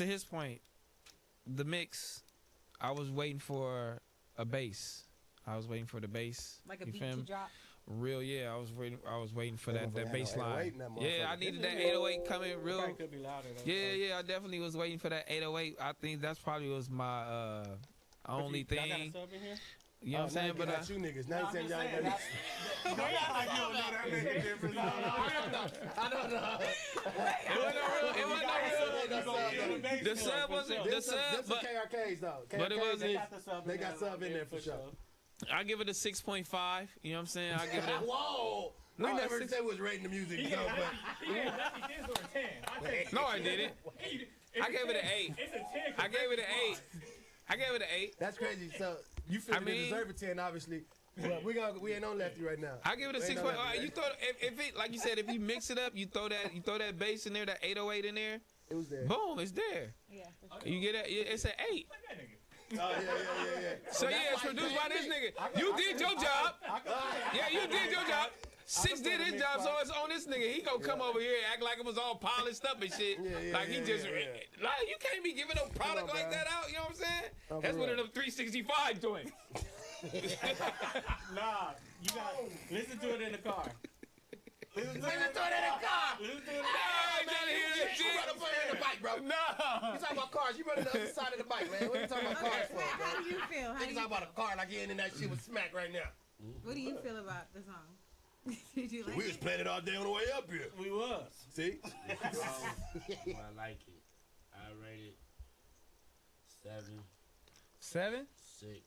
his point, the mix, I was waiting for a bass. I was waiting for the bass. Like a you beat feel to me? drop. Real, yeah. I was waiting for that bass 808 line. in that Yeah, I motherfucker. needed that 808 coming real. Probably could be louder though. Yeah, I definitely was waiting for that 808. I think that's probably was my only Y'all got a thing. sub in here? You know what I'm saying? But Not you niggas. Now you saying y'all ain't got Don't act like you don't know that makes a difference. I don't know. It wasn't no real. The sub wasn't the sub, This is but KRKs though. but it KRKs, wasn't. They got sub in there for sure. I give it a 6.5. You know what I'm saying? I give it a. Whoa! We never said we was rating the music, though, but. No, I didn't. I gave it an 8. It's a 10. I gave it an 8. I gave it an 8. That's crazy. So you feel they deserve a 10, obviously. But we ain't on lefty right now. I give it a 6. You throw if it like you said, if you mix it up, you throw that bass in there, that 808 in there. It was there. Boom, it's there. Yeah. You get it? It's an 8. Oh yeah. So yeah, it's produced by this nigga. You did your job. Yeah, you did your job. Six did his job, so it's on this nigga. He gonna come over here and act like it was all polished up and shit. Like he just like you can't be giving no product like that out. You know what I'm saying? That's one of them 365 joints. Nah, you got listen to it in the car. Listen to it in the car. Listen to it in the I ain't trying to hear that shit. You run up on the bike, bro. No. You talking about cars? You running the other side of the bike, man. What you talking about cars for, bro? How do you feel? You talking about a car like you're in that shit with smack right now. What do you feel about the song? Did you like We was playing it all day on the way up here. We was. See? I like it. I rate it 7. 7? 6. It's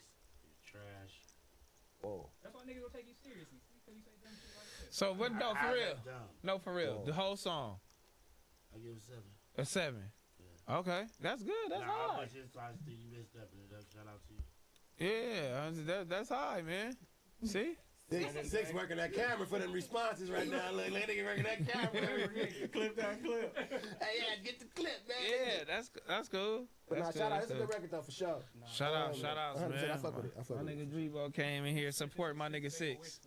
trash. Whoa. That's why niggas don't take you seriously. Because you say dumb shit like that. So what? No, for real. Dumb. No, for real. The whole song. I give it 7. A 7. Okay, that's good. That's how high. much insight you missed up in it. Shout out to you. Yeah, that's high, man. See? Six working that camera for them responses right now. Look, nigga working that camera. Clip that clip. Hey, yeah, get the clip, man. Yeah, that's cool. But nah, That's shout out. good, It's a good record though, for sure. Shout outs, 100%, man. I fuck with it. I fuck My with it. nigga Drebo came in here support my nigga Six.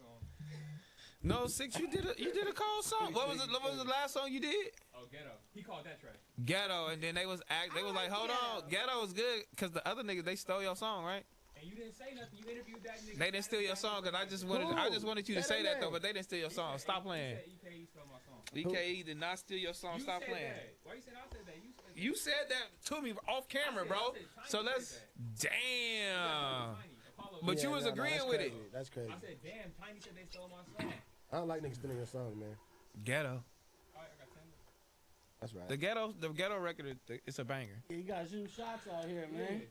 No, 6, you did a cold song. What was the last song you did? Oh, Ghetto. He called that track. Ghetto, and then they was like, hold on, Ghetto was good, cause the other niggas they stole your song, right? And you didn't say nothing. You interviewed that nigga. They didn't steal your song, cause I just wanted you to say that though, but they didn't steal your song. Stop playing. EKE stole my song. EKE did not steal your song. Stop playing. That. Why you said I said that? You said that to me off camera, bro. So let's damn. But you was agreeing with it. That's crazy. I said, damn, Tiny said they stole my song. I don't like niggas stealing your song, man. Ghetto. That's right. The ghetto record, it's a banger. You gotta shoot shots out here, man.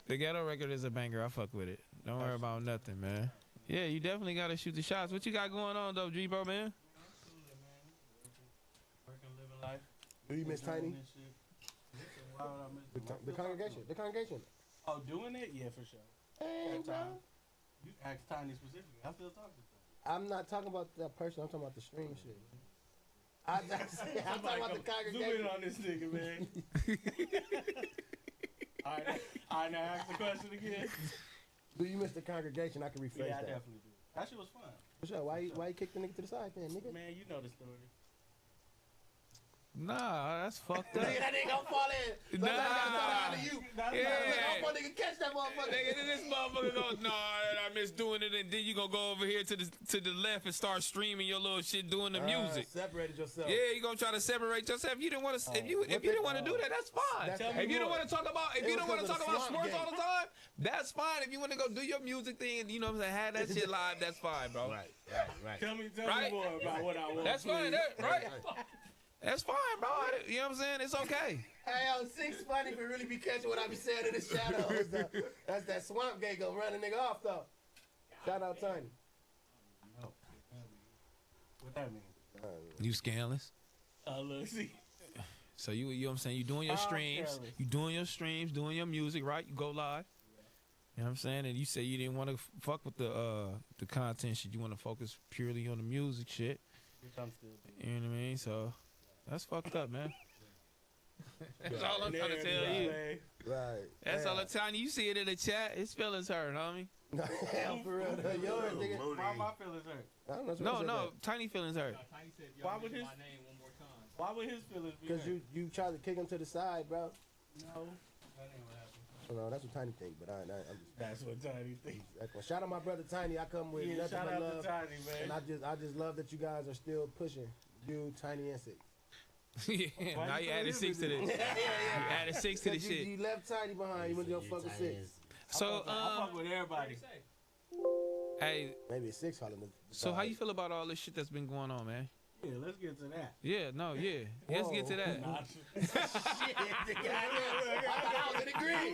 The ghetto record is a banger. I fuck with it. Don't worry about nothing, man. Yeah, you definitely gotta shoot the shots. What you got going on though, G-Bro, man? Working, living life. Do you miss Tiny? Why would I miss The congregation. The congregation. Oh, doing it? Yeah, for sure. Hey, bro. You asked Tiny specifically. I still talk to Tiny. I'm not talking about that person. I'm talking about the stream shit. I'm talking about the congregation. Zoom in on this nigga, man. All right, now ask the question again. Do you miss the congregation? I can rephrase Yeah, I that. definitely do. That shit was fun. For sure. Why you kicked the nigga to the side then, nigga? Man, you know the story. Nah, that's fucked up. Nigga, that nigga gonna fall in. Nah. Yeah. I'm gonna nigga catch that motherfucker. Nigga, then this motherfucker go, nah, I miss doing it, and then you gonna go over here to the left and start streaming your little shit, doing the music. Separated yourself. Yeah, you gonna try to separate yourself. If you didn't want to, if you didn't want to do that, that's fine. If you don't want to talk about, sports all the time, that's fine. If you want to go do your music thing, and you know what I'm saying, have that shit live, that's fine, bro. Right. Tell me more about what I want. That's fine, right? That's fine, bro. You know what I'm saying? It's okay. Hey, yo, 6 funny if you really be catching what I be saying in the shadows. That's that swamp gate gonna run a nigga off, though. Shout out Tiny. What that mean? You scandalous. Look, see. So you know what I'm saying? You doing your streams. You doing your streams, doing your music, right? You go live. You know what I'm saying? And you say you didn't want to fuck with the content shit. You want to focus purely on the music shit. Which I'm still doing. You know what I mean? So that's fucked up, man. That's all I'm trying to tell you. Right. That's all I'm telling you. You see it in the chat. His feelings hurt, homie. Hell, for real. Yours, nigga. Why my feelings hurt? I don't know. No, Tiny feelings hurt. Tiny said, Why would his my name one more time. Why would his feelings be Because hurt? you tried to kick him to the side, bro. No, that ain't what happened. No, that's what Tiny think, but I'm just. That's what Tiny thinks. Shout out my brother Tiny. I come with nothing shout but out love. to Tiny, man. And I just love that you guys are still pushing. You, Tiny, and 6. Yeah, now you added 6 to this. You added 6 to the shit. You left Tiny behind. You went to go fuck with 6. So, I fuck with everybody. Hey, maybe 6 hollering. So how you feel about all this shit that's been going on, man? Yeah, let's get to that. Yeah, no, yeah. Let's get to that. Shit, I thought I was in the green.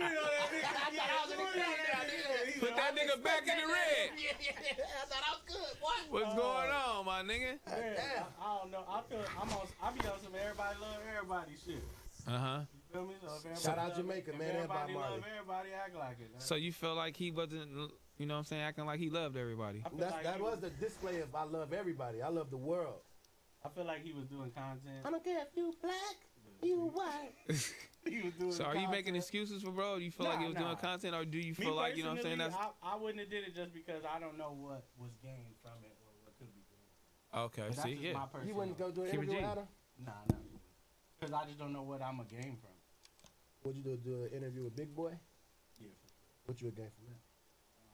Put that nigga back in the red. I thought I was good. What? What's going on, my nigga? Damn. I don't know. I be on some everybody love everybody shit. Uh-huh. You feel me? So if Shout out love, Jamaica, if man. Everybody Marley. love everybody, act like it. Man. So you feel like he wasn't, you know what I'm saying, acting like he loved everybody. That was the display of I love everybody. I love the world. I feel like he was doing content. I don't care if you black, you white. He was doing So are you making excuses for bro? Do you feel like he was doing content, or do you feel like, you know what I'm saying? That's I wouldn't have did it just because I don't know what was gained from it or what could be gained. okay. But See, yeah. You wouldn't go do an interview with Adam? Nah. Because I just don't know what I'm a gain from. Would you do an interview with Big Boy? Yeah. What you would gain from that?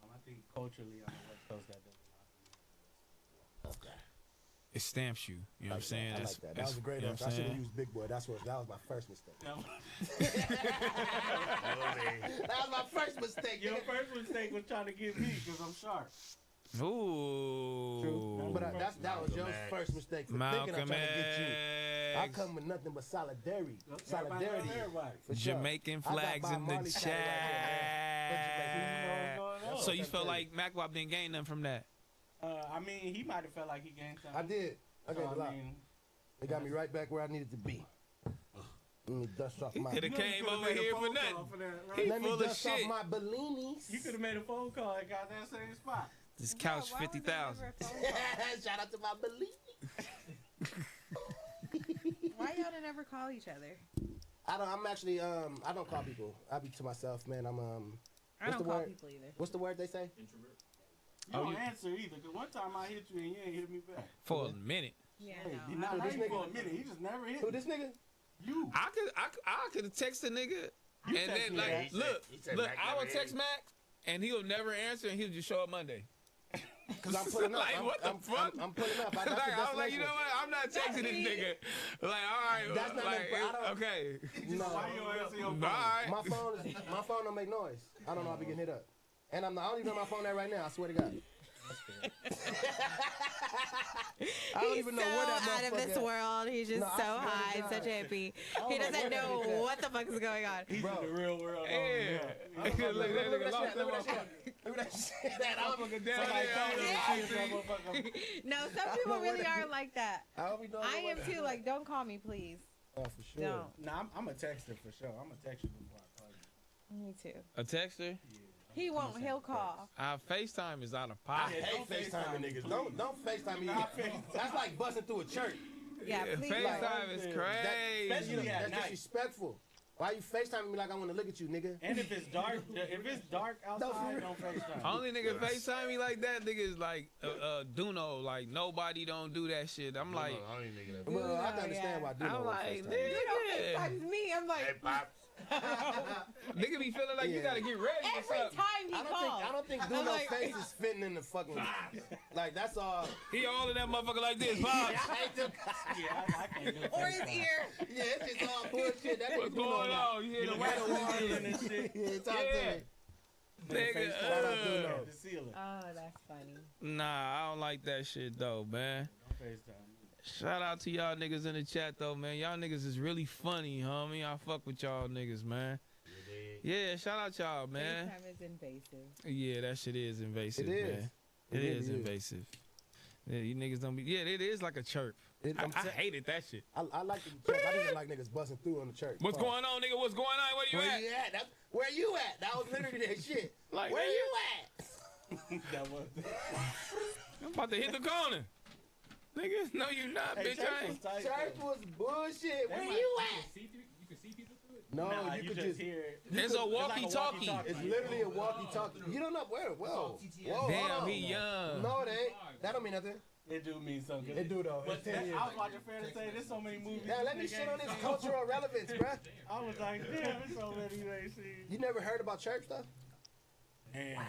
I think culturally on the West Coast that does a lot for me. Okay. It stamps you. You know what I'm saying? I like that. That was a great answer. I should have used Big Boy. That was my first mistake. That was my first mistake. Your first mistake was trying to get me because I'm sharp. Ooh. True. But that was your first mistake for thinking I'm trying to get you. I come with nothing but solidarity. Solidarity. For sure. Jamaican flags in the chat. So you feel like Macwop didn't gain nothing from that? I mean, he might have felt like he gained something. I did. I gained a lot. It got me right back where I needed to be. Let me dust off my. He could have came over here for nothing. Let me full of dust off shit. my Bellinis. You could have made a phone call and got that same spot. This couch 50,000. Shout out to my Bellini. Why y'all didn't ever call each other? I don't call people. I be to myself, man. I don't call people either. What's the word they say? Introvert. You don't answer either. Cause one time I hit you and you ain't hit me back. For a minute. Yeah, He not Who, this even nigga? for a minute. He just never hit Who me. this nigga? You. I could have texted nigga, You and text then me like, that. look, He said look, Mac I never would hit text him. Mac, and he'll never answer, and he'll just show up Monday. Cause I'm pulling up. Like, what the fuck? I'm pulling up. That's Like, the I was like, you destination. know what? I'm not texting this nigga. Like, all right, That's not like, no- I don't- okay. No. Why you don't answer your All phone? right. My phone don't make noise. I don't know. I'll be getting hit up. And I don't even know my phone at right now. I swear to God. I don't He's even know so where that out of this motherfucker- world. He's just No, I so swear to high and God. such a hippie. I don't He know doesn't where that know nigga's at. what the fuck is going on. He's in the real world. Yeah. Look, that nigga lost that motherfucker. Look at that shit. That Motherfucker down Somebody there. called him Yeah. and see if that motherfucker. No, some people really are like that. I hope he knows I what am too. Like, don't call me, please. Oh, for sure. Don't. Nah, I'm a texter for sure. I'm a texter before I call you. Me too. A texter? He won't. He'll call. FaceTime is out of I pocket. hate FaceTiming niggas. Don't FaceTime me. That's like busting through a church. Yeah, Yeah, please. FaceTime is crazy. Especially at That's night. disrespectful. Why you FaceTiming me like I want to look at you, nigga? And if it's dark outside, don't FaceTime. Only nigga FaceTime me like that, nigga is like Duno. Like, nobody don't do that shit. I'm like, Well, I can understand why Duno I'm would like, FaceTime. You know, nigga. FaceTimes me. I'm like, Hey, Pop. Nigga be feeling like you gotta get ready for every something. time he calls. I don't think I'm Duno's like- face is fitting in the fucking. Like, that's all. He all in that motherfucker like this, Pops. I hate them. I can't do Or his ear. Yeah, it's just all bullshit. That What's nigga going Duno. on? You hear You the know, rattle rattle in and shit. Yeah, talk to Yeah. me. Nigga, Shout out Duno. The ceiling. Oh, that's funny. Nah, I don't like that shit though, man. Don't FaceTime. Shout out to y'all niggas in the chat though, man. Y'all niggas is really funny, homie. I fuck with y'all niggas, man. Yeah, shout out y'all, man. FaceTime is invasive. Yeah, that shit is invasive, It is. man. It It really is is. invasive. Yeah, you niggas don't be. Yeah, it is like a chirp. I hated that shit. I like the church. I didn't like niggas busting through on the church. What's Fuck. going on, nigga? What's going on? Where you Where at? you at? That's, where you at? That was literally that shit. Like, where nigga. you at? That was. I'm about to hit the corner. Nigga, no you not, Hey, bitch. church I was ain't. tight, Church though. was bullshit. That Where might- you at? You can see people through it? No, Nah, you could just just. hear it. It's a walkie-talkie. It's literally a walkie-talkie. You don't know where. Whoa. Whoa. Damn, hold on. he young. No, it ain't. That don't mean nothing. It do mean something. It do though. But It's 10 that, years. I was watching Fair to Say, there's so many movies. Yeah, let me this shit nigga on ain't this seen. cultural relevance, bruh. I was like, damn, there's so many you ain't seen. You never heard about church stuff? Damn.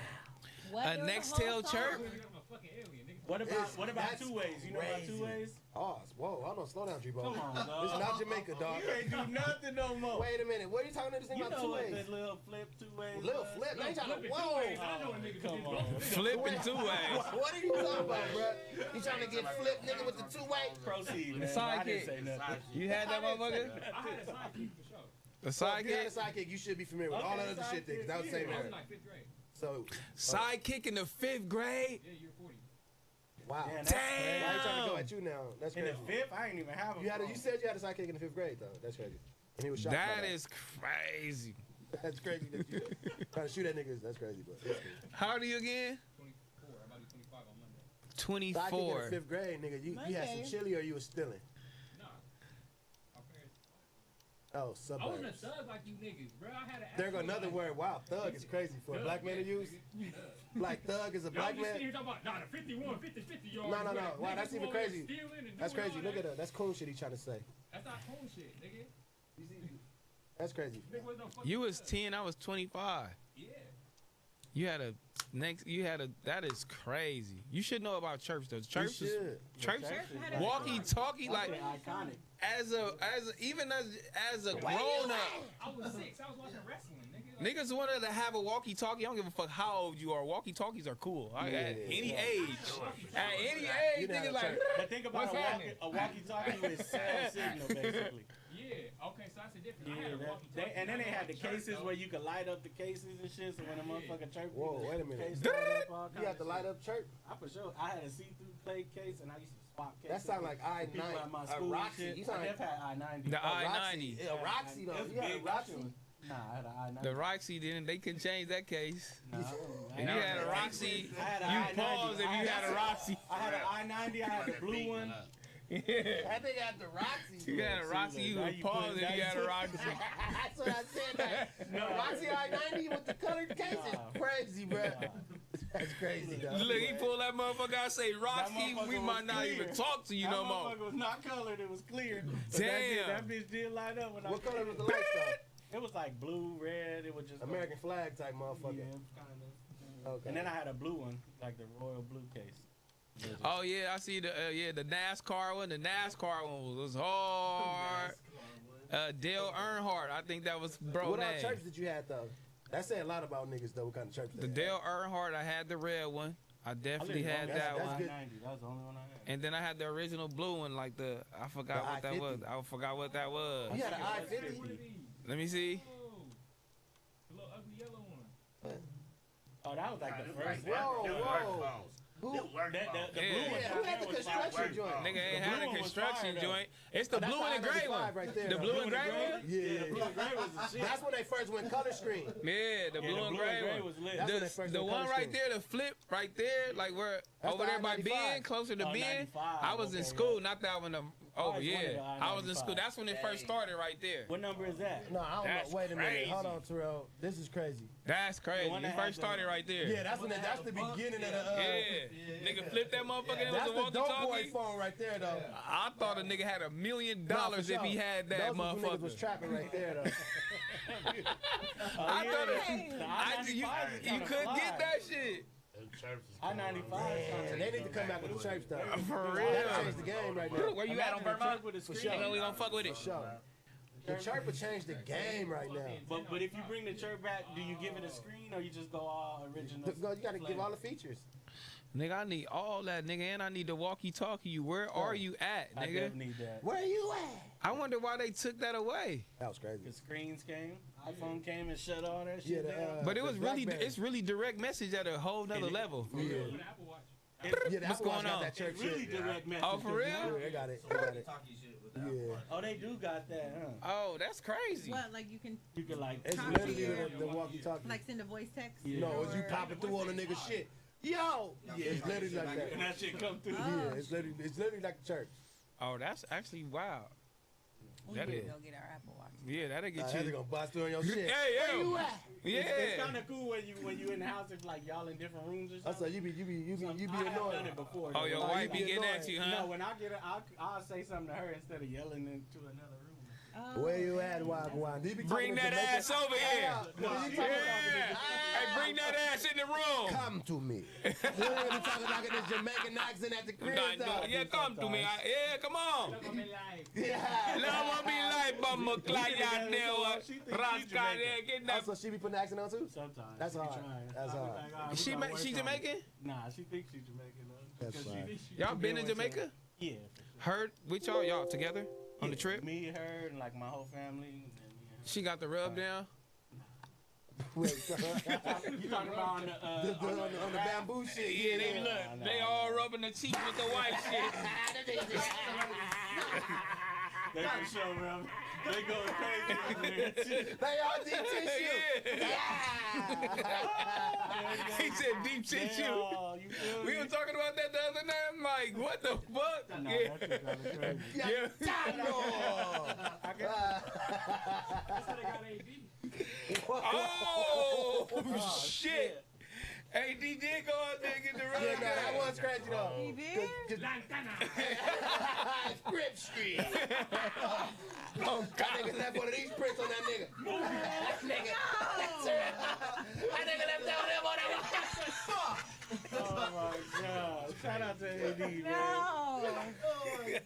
What? A There was next whole tail song? chirp? I'm a fucking alien, nigga. What That's about two ways? You know about crazy. two ways? Oh, whoa, hold on, slow down, G-Bo. Come on, dog. This is not Jamaica, dog. You can't do nothing no more. Wait a minute, what are you talking to this thing You about know two what ways? that little flip two ways? Little was? flip, I ain't trying to, Flipping whoa. two ways. I know a nigga Come can on. Flipping two ways. What are you talking about, bruh? You trying to get flipped, nigga, with the two-way? Proceed, man. I Sidekick. didn't say nothing. You had that motherfucker? I had a sidekick for sure. The So if you had a sidekick? sidekick, you should be familiar with all that other shit, because that was the same I was era. in like 5th grade. So, Sidekick in the 5th grade? Yeah, you're 40. wow. Damn, Why that's crazy. are you trying to go at you now? That's In crazy. the fifth, I ain't even have a You phone. said you had a sidekick in the 5th grade, though. That's crazy. And he was shocked by That is crazy. That's crazy that you trying to shoot at niggas. That's crazy, but it's cool. How old are you again? 24. I'm about to be 25 on Monday. Sidekick 24. in the 5th grade, nigga. You had some chili or you was stealing? Nah. My parents. Oh, I wasn't a suburbs. thug like you niggas, bro. I had There go another word. Wow, thug is crazy for a black man to use. Like thug is a Y'all black just sitting here man. talking about, nah, the 51, 50, 50 yards. No. where Wow, niggas that's even over there crazy. stealing and That's doing crazy. all Look at that. that. That's cool shit he trying to say. That's not cool shit, nigga. That's crazy. Nigga was no fucking You was thug. 10, I was 25. Yeah. You had a that is crazy. You should know about church though. Church is should. church had a- walkie talkie like iconic. as a grown up. I was 6. I was watching wrestling, nigga. Like, Niggas wanted to have a walkie talkie. I don't give a fuck how old you are. Walkie talkies are cool. At any age. At any age, didn't niggas have like church. But think about what's happening? a walkie-talkie with cell signal, basically. yeah. Okay, so that's a different. I Yeah, had a that, walkie-talkie. and then they had the Church, cases though. where you could light up the cases and shit. So when a motherfucker chirp, Whoa, you wait a minute. case light up, all You kinda have to light shit. up church? I for sure. I had a see-through plate case, and I used to swap cases. That sound like with people I-9, at my a school and Roxy. shit. You sound I like- never had I-90. The A Roxy. I-90. A Roxy, though. It was You had a big, that Roxy. shit was- Nah, I had an I-90. The Roxy didn't they couldn't change that case. Nah, If you had a Roxy, I had a you I-90. pause if you had a Roxy. I had an I-90. I had the blue one. Yeah. That nigga had the Roxy. You had a Roxy, you would pause if you had a Roxy. That's what I said. The Roxy I-90 with the colored case is crazy, bro. That's crazy, though. Look, he pulled that motherfucker out and say, Rocky, we might not even talk to you no more. That motherfucker was not colored, it was clear. But Damn. That bitch did light up when What color was the lights, though? It was like blue, red, it was just American flag type motherfucker. Yeah, kind of. Okay. And then I had a blue one, like the royal blue case. Oh yeah, I see the the NASCAR one. The NASCAR one was hard. Dale Earnhardt, I think that was bro What name. church did you have though? That said a lot about niggas though. What kind of church? The Dale Earnhardt, I had the red one. I definitely had that one. That was the only one I had. And then I had the original blue one, like I forgot what that was. I forgot what that was. You had an I-50. Let me see. The little ugly yellow one. Oh, that was like the first. Whoa. The blue one. Who had the construction joint? Nigga ain't had a construction joint. It's the blue and the gray one. Right there, the blue and gray one? Yeah. The blue and gray was the shit. That's when they first went color screen. Yeah, the blue and gray one. was lit. That's when they first The went one color right screen. there, the flip right there, like where That's over the there by I-95. Ben, closer to Oh, Ben. 95, I was in okay, school, not that one. Oh it's one of yeah, the I was in I-95. school. That's when it first started right there. What number is that? No, I don't That's know. Wait a minute. crazy. Hold on, Terrell. This is crazy. That's crazy. one It that had first the- started right there. Yeah, that's the beginning of the. Yeah. Nigga flipped that motherfucker. It was That's a the dope boy walkie-talkie. phone right there, though. I thought a nigga had $1 million Nah, for if sure. he had that Those niggas motherfucker. was trapping right there, though. I thought The you I-95 could get that shit. I-95. Man, they need to come back with the church stuff. For real. That changed the game right now. Where you at on Vermont? For sure. You know we gonna fuck with it. For sure. The church would change the game right now. But if you bring the chirp back, do you give it a screen or you just go all original? You gotta give all the features. Nigga, I need all that, nigga, and I need the walkie-talkie. You, where are you at, I nigga? definitely need that. Where you at? I wonder why they took that away. That was crazy. The screens came, iPhone came and shut all that Yeah, shit down. But it was really, BlackBerry. it's really direct message at a whole nother level. Yeah. Yeah, What's going on? That church Really shit. direct message. Oh, for real? Yeah, they got it. They got it. Yeah. Oh, they do got that, huh? Oh, that's crazy. What, like you can You can like. It's Copy literally or- the walkie-talkie. like send a voice text? No, it's you Or- popping through on the nigga shit. Yo! Yeah, it's literally like that. And that shit come through. Yeah, it's literally like the church. Oh, that's actually wild. We That need to is. go get our Apple Watch. Yeah, that'll get They're you. gonna bust through on your shit. Hey, Where yo. you at? Yeah. It's kind of cool when you in the house if like y'all in different rooms or That's something. like you be I have annoyed. done it before. Oh, your though. wife you be be getting annoyed. at you, huh? No, when I get it, I'll say something to her instead of yelling into another room. Where you at, Wagwan? They be Bring talking that to ass over here. No, you talking Yeah. Hey, bring that ass in the room. Come to me. You ain't gonna talk about this Jamaican accent at the crib, though. Yeah, come to me. Yeah, come on. Yeah. Love me like Bumba Klaya Newa. Rascal, get that. Also, she be putting the accent on too? Sometimes. That's She be hard. trying. That's I'll be hard. like, "Ah, we She gonna work she on it." Jamaican? Nah, she thinks she's Jamaican though. That's 'Cause fine. Y'all been in Jamaica? Yeah. Heard with y'all together on the trip? Me, her, and like my whole family. And then, She got the rub down. Wait, you talking about on the, on the bamboo shit? Yeah, they look. They all rubbing the cheek with the white shit. They for sure, bro. They go crazy. They all deep tissue. He said deep tissue. Yeah, you feel We me? were talking about that the other night. I'm like, what the fuck? Nah, Yeah. that shit kinda crazy. Oh, shit. AD did go out there and get the rub Yeah, nah, that down. was crazy though. He did? Script Street. Oh, That nigga left one of these prints on that nigga. That nigga. That nigga left that one on that one. Oh my god. Shout out to AD, man. No. Oh my god.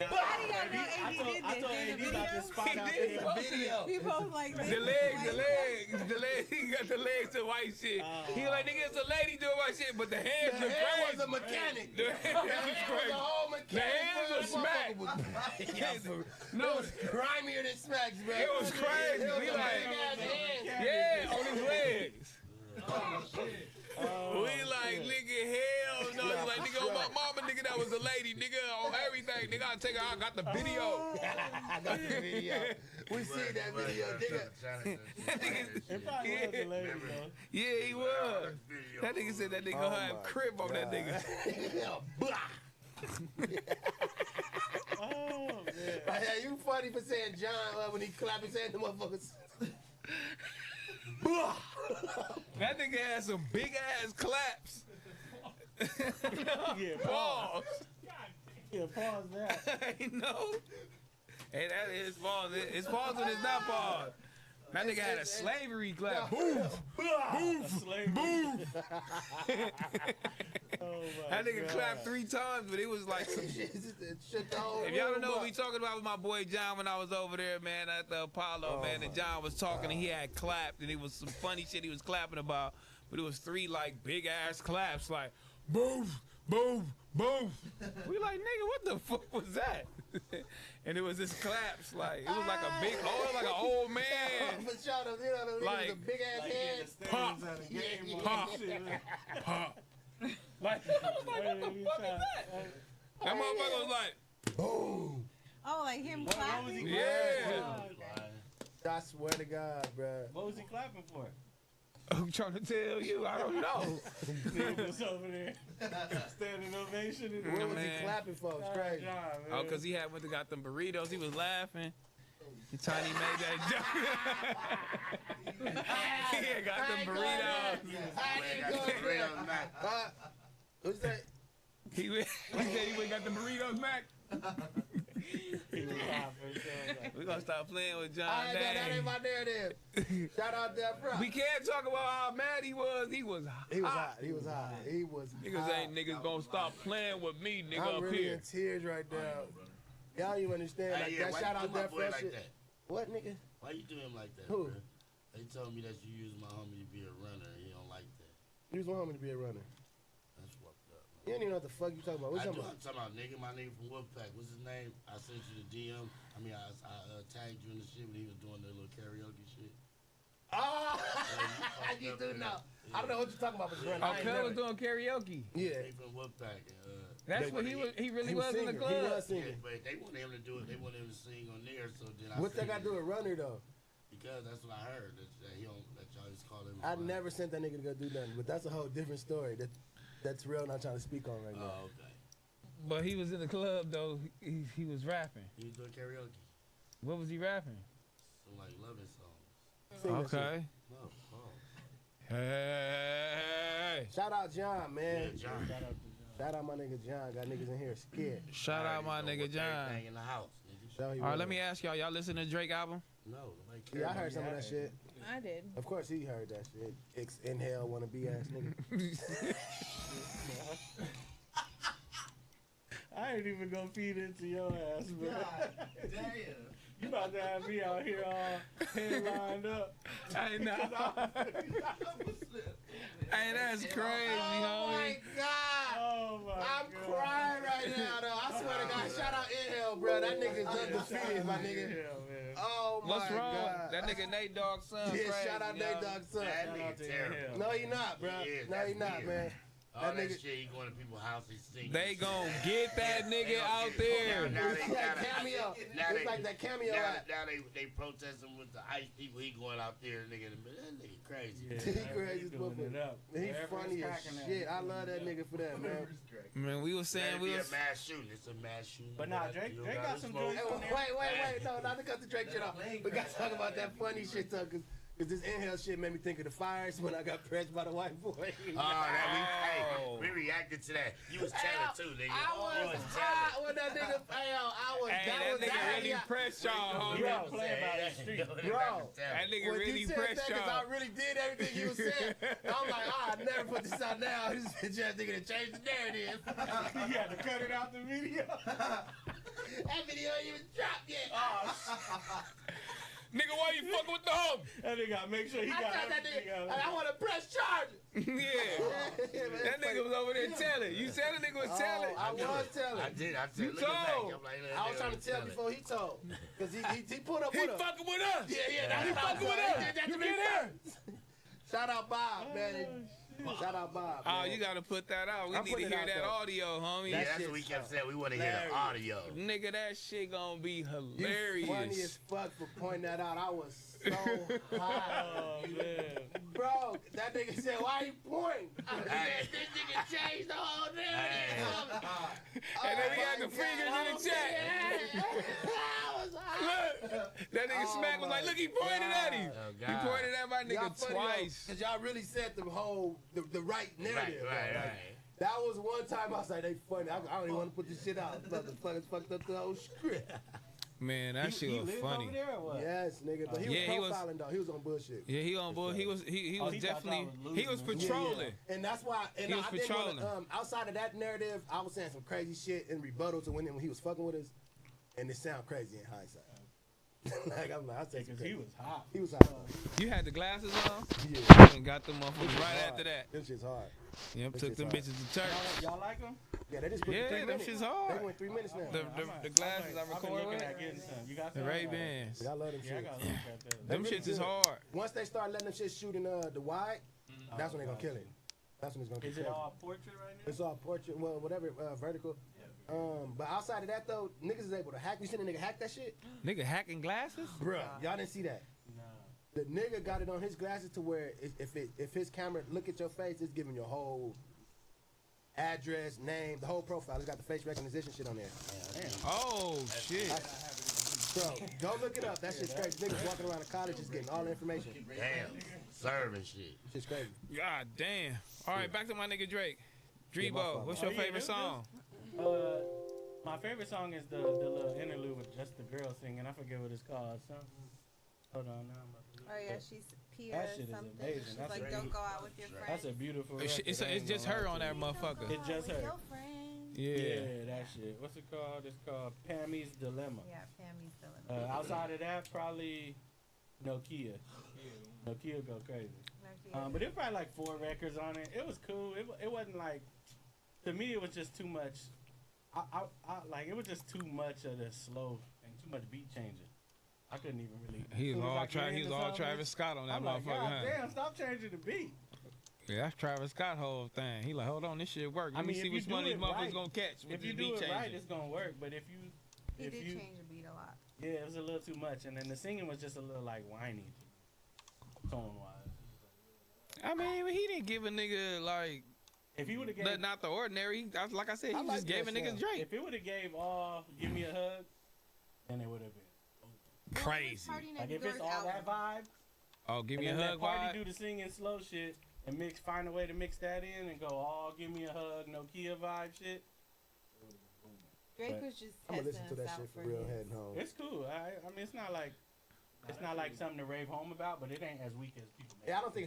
How do y'all know AD did I this? told In the AD about this video? spot out He did. there. Video. He posed like this. The legs. He got the legs to white shit. He like, nigga, it's a lady doing white shit, but the hands The look hair crazy. was a mechanic. The hands was was crazy. a whole The mechanic. hands was smacked. Yeah, for- No, it was grimier than smacks, bro. it was crazy. It was We a like, big-ass hand. yeah, on his legs. Oh, We like, nigga, hell no. He like, nigga, on my mama, nigga, that was a lady, nigga, on everything. Nigga, I take her, I got the video. I got the video. We see that video, nigga. It probably was hilarious, though. Yeah, he was. That nigga said that nigga gonna have crib on that nigga. Oh, man. Yeah, you funny for saying John when he clap his hand, the motherfuckers. That nigga had some big ass claps. Yeah, Pause. Yeah, pause that. I know. Hey, that is pause. It's pause and it's not pause. That nigga had a slavery clap. Boof. Boof. Boof. That nigga clapped 3 times, but it was like some shit. If y'all don't know what we talking about with my boy John when I was over there, man, at the Apollo, man, and John was talking and he had clapped and it was some funny shit he was clapping about, but it was 3 like big ass claps, like boof, boof, boof. We like, nigga, what the fuck was that? And it was just claps, like it was like a big, like an old man. Like a big ass head. Pop, pop, pop. Like, I was like, what the fuck is that? That motherfucker was like, boom. Oh, like him clapping? I swear to God, bro. What was he clapping for? I'm trying to tell you, I don't know. Nigga was over there standing ovation. What was he clapping for? It's crazy. Oh, because he went to got them burritos. He was laughing. Tiny made that joke. He had got them burritos. Who's that? He said he went got the burritos, Mac. We're gonna stop playing with John. That ain't my narrative. Shout out Death Rock. We can't talk about how mad he was. He was hot. He was hot. He was hot. He was Niggas hot. ain't niggas gonna stop playing with me, nigga, I'm up really here. in tears right now. Y'all you understand? Like that shout out Death Rock shit. What, nigga? Why you do him like that, Who? bro? They told me that you use my homie to be a runner. He don't like that. You just want me to be a runner. That's fucked up. You don't even know what the fuck you talking about. What you talking I'm about? talking about nigga, my nigga from Wolfpack. What's his name? I sent you the DM. I mean, I tagged you in the shit when he was doing the little karaoke shit. Oh, you do know. I don't know what you're talking about, but runner. Oh, Cuz was doing karaoke. Yeah. He from Wolfpack. That's what he was. He really was in the club. He was singing. Yeah, but they wanted him to do it. They wanted him to sing on there. So then What's that got to do with runner though? Because that's what I heard. That he don't. That y'all just call him. I never sent that nigga to go do nothing, but that's a whole different story. That's real. Not trying to speak on right now. Oh, okay. But he was in the club though. He was rapping. He was doing karaoke. What was he rapping? Some like loving songs. Okay. No, Hey. Shout out John, man. Yeah, John. Shout out my nigga John. Got niggas in here scared. Shout out my nigga John. Everything in the house. All right, let me ask y'all. Y'all listen to Drake album? No, nobody cares. Yeah, I heard some of that shit. I did. Of course he heard that shit. Inhale, wanna be ass nigga. I ain't even gonna feed into your ass, bro. Damn. You about to have me out here all head lined up. I know. Hey, that's crazy, homie. Oh my God. Oh my I'm crying right now, though. I swear to God. Shout out Inhale, bro. That nigga's undefeated, my nigga. Oh my What's wrong? God. That nigga Nate Dogg's son. Yeah, crazy, shout out yo. Nate Dogg's son. That nigga terrible. No, he not, bro. No, he not, man. All that shit, he going to people's houses singing. They gon' get that nigga out there. It's like cameo. It's like that cameo act. Now they protesting with the ICE people. He going out there, nigga. That nigga crazy. He crazy as motherfucker. He funny as shit. I love that nigga for that, man. Man, we was saying we was. It's a mass shooting. It's a mass shooting. But nah, Drake got some joints on there. Wait. No, not to cut the Drake shit off. We got to talk about that funny shit, though, because this Inhale shit made me think of the fires when I got pressed by the white boy. We reacted to that. You was telling too, nigga. I was hot when that nigga fell. That nigga really pressed y'all, homie. Bro, That nigga when really you said pressed that, 'cause y'all. I really did everything you said. I'm like, I never put this out now. This bitch ass nigga to change the narrative. You had to cut it out the video. That video ain't even dropped yet. Nigga, why you fucking with the homie? That nigga gotta make sure he I got thought that everything nigga, out. I want to press charges. That nigga was over there telling. You said the nigga was telling. I was telling. I did. You Look at that. told. I'm like, I was trying to tell before he told. Because he put up He with us. fucking with us. Yeah, that's He what I fucking with said. us. He did that You to me get here. first. Shout out Bob, man. Shout out Bob. Oh, man. you gotta put that out. We I'm need to putting hear it out, that though. audio, homie. Yeah, that's what we kept saying. We want to hear the audio. Nigga, that shit gonna be You hilarious. funny as fuck for pointing that out. I was so hot. Oh man. Bro, that nigga said, why he pointing? This nigga changed the whole narrative. And then he had the fingers in the chat. Look, that nigga Smack was like, look, he pointed at him. He pointed at my nigga twice. Because y'all really said the right narrative. Right. That was one time I was like, they funny. I don't even want to put this shit out. Motherfuckers fucked up the whole script. Man, that shit was funny. Over there or what? Yes, nigga. But he was profiling though. He was on bullshit. Yeah, he on bull. He was definitely he was patrolling. Yeah. And that's why. And he was patrolling. Outside of that narrative, I was saying some crazy shit in rebuttal to when he was fucking with us, and it sound crazy in hindsight. I say because he was hot. He was hot. You had the glasses on? Yeah. And got them motherfuckers right after that. Them shit's hard. Yep, took them bitches to church. Y'all like them? Yeah, they just put 3 them minutes. shit's hard. They went 3 minutes now. The glasses I recorded with. You got some? The Ray-Bans. Yeah, I love them Yeah, I shit. gotta look at that. Them shits is hard. Once they start letting them shit shoot in the wide, that's when they gonna kill it. That's when it's gonna be Is it all portrait right now? It's all portrait, well, whatever, vertical. But outside of that though, niggas is able to hack. You seen a nigga hack that shit? Nigga hacking glasses? Bruh, y'all didn't see that. No. The nigga got it on his glasses to where if his camera look at your face, it's giving your whole address, name, the whole profile. It's got the face recognition shit on there. Oh shit. Bro, go look it up. That shit's crazy. Niggas walking around the college just getting all the information. Damn. Serving shit. Shit's crazy. God damn. All right, back to my nigga Drake. Drebo, what's your favorite song? My favorite song is the little interlude with just the girl singing. I forget what it's called. Hold on now. Oh yeah, she's Pia That shit is something. amazing. She's That's like, great. don't go out with your friends. That's a beautiful. It's just her on that motherfucker. It's just her. Yeah. That shit. What's it called? It's called Pammy's Dilemma. Yeah, Pammy's Dilemma. Outside of that, probably Nokia. Nokia go crazy. But it was probably like 4 records on it. It was cool. It wasn't like, to me, it was just too much. I like it was just too much of the slow and too much beat changing. I couldn't even really. He was all Travis Scott on that I'm motherfucker. Like, God huh? damn, stop changing the beat. Yeah, that's Travis Scott whole thing. He like, hold on, this shit work. Let me see if which you one do of these it motherfuckers right- gonna catch with If this you beat do it changing. right, it's gonna work. But if you He did change the beat a lot. Yeah, it was a little too much, and then the singing was just a little like whiny, tone wise. I mean, he didn't give a nigga like. If he would have gave not the ordinary, like I said, he just gave a nigga Drake. If it would have gave all "Give Me a Hug," then it would have been crazy. Like if it's all that vibe. Oh, give me a and then hug let Party vibe. do the singing slow shit and find a way to mix that in and go all "Give Me a Hug," Nokia vibe shit. Drake But- was just I'm gonna testing listen to us that out shit for for real his- heading home. It's cool. I mean, it's not like something to rave home about, but it ain't as weak as people make. Yeah, I don't think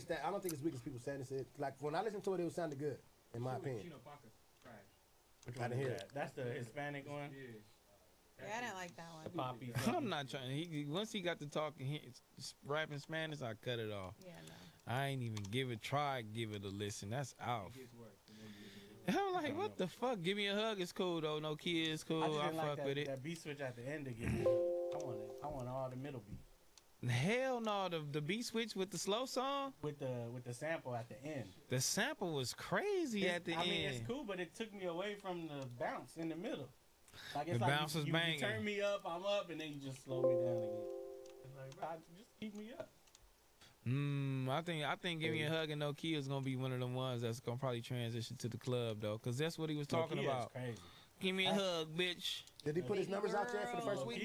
it's weak as people saying it. Like when I listened to it, it was sounding good, in my opinion. Which I one didn't is hear that? That's the Hispanic one. Yeah, I didn't like that The one. poppy. I'm not trying. Once he got to talking, rapping Spanish, I cut it off. Yeah, no. I ain't even give it a listen. That's out. And I'm like, what the fuck? Give me a hug is cool though. No kid is cool. I just I didn't fuck like with it. that beat switch at the end to give me. I want all the middle beat Hell no, the beat switch with the slow song. with the sample at the end. The sample was crazy at the end. I mean, it's cool, but it took me away from the bounce in the middle. Like it's The like bounce you, was you banging. turn me up, I'm up, and then you just slow me down again. It's like, bro, just keep me up. I think Give Me a Hug and Nokia is gonna be one of the ones that's gonna probably transition to the club though, cause that's what he was talking Nokia is about. crazy. Give me a hug, bitch. Did he put his numbers out yet for the first week?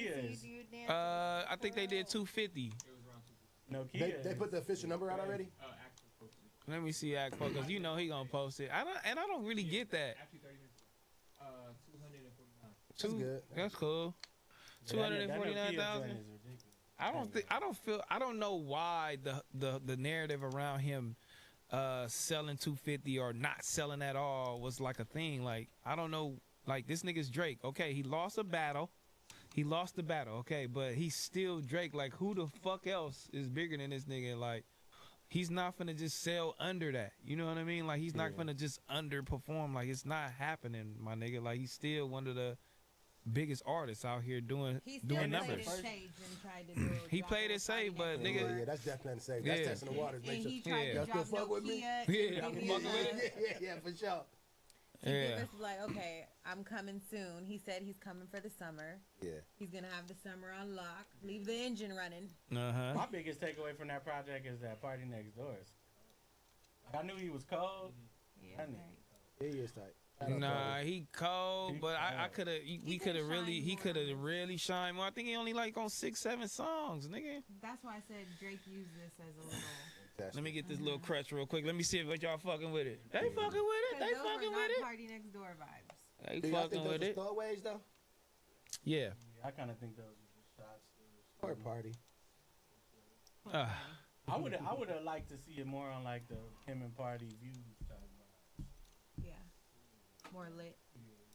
I think they did 250. Nokia. They put the official number out already? Let me see Act because you know he gonna post it. I don't really get that. 249. That's good. That's cool. Yeah, that 249,000. Nokia joint is ridiculous. I don't know why the narrative around him selling 250 or not selling at all was like a thing. Like I don't know. Like this nigga's Drake. Okay, he lost a battle. He lost the battle. Okay, but he's still Drake. Like who the fuck else is bigger than this nigga? Like he's not finna just sell under that. You know what I mean? Like he's not finna just underperform. Like it's not happening, my nigga. Like he's still one of the biggest artists out here doing numbers. He played it safe, but nigga, yeah, that's definitely safe. That's testing the waters. Make sure. he tried to drop fuck with me. Nokia. Yeah, for sure. He gave us like, okay, I'm coming soon. He said he's coming for the summer. Yeah. He's gonna have the summer on lock. Leave the engine running. My biggest takeaway from that project is that Party Next Door is I knew he was cold. Yeah, He is tight. Nah, he cold, but I could have. We could have really. He could have really shined more. I think he only like on 6-7 songs, nigga. That's why I said Drake used this as a little. Let me get this little crutch real quick. Let me see if y'all fucking with it. They fucking with it. They Those fucking were with not it. Party Next Door vibes. They Do y'all fucking think those with are it. throwaways though? Yeah. I kind of think those are just shots. Or party. I would have liked to see it more on like the him and Party views type vibe. Yeah, more lit.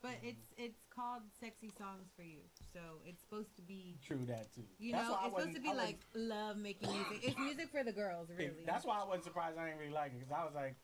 But it's called Sexy Songs for You, so it's supposed to be True that too. You That's know, why I it's supposed to wasn't- be I like love making music. It's music for the girls, really. That's why I wasn't surprised I ain't really like it because I was like,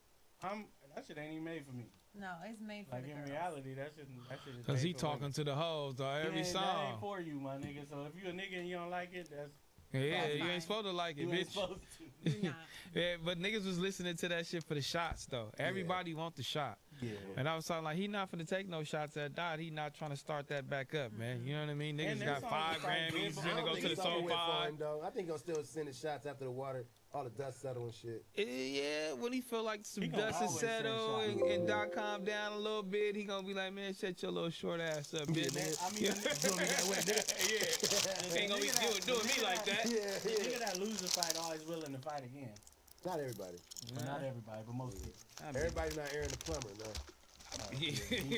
that shit ain't even made for me. No, it's made for Like the in girls. reality, that shit is. Cause made he for talking women. to the hoes though. Every That song. ain't for you, my nigga. So if you a nigga and you don't like it, that's Yeah, that's you fine. ain't supposed to like it, You ain't bitch. supposed to. Yeah, but niggas was listening to that shit for the shots though. Everybody want the shot. Yeah. And I was talking like he not finna take no shots at Dot. He not trying to start that back up, man. You know what I mean? Niggas And got that 5 song is Grammys. I Finna don't go think to the it's over Soul with for 5. him, though. I think he'll still sending shots after the water, all the dust settle and shit. Yeah, when he feel like some He gonna dust is always send settled shots. and Dot calm down a little bit, he gonna be like, man, shut your little short ass up, bitch. Yeah. Ain't gonna be doing me like that. The nigga that loses a fight always willing to fight again. Not everybody. Well, not everybody, but most people. Everybody not Aaron the plumber, no. He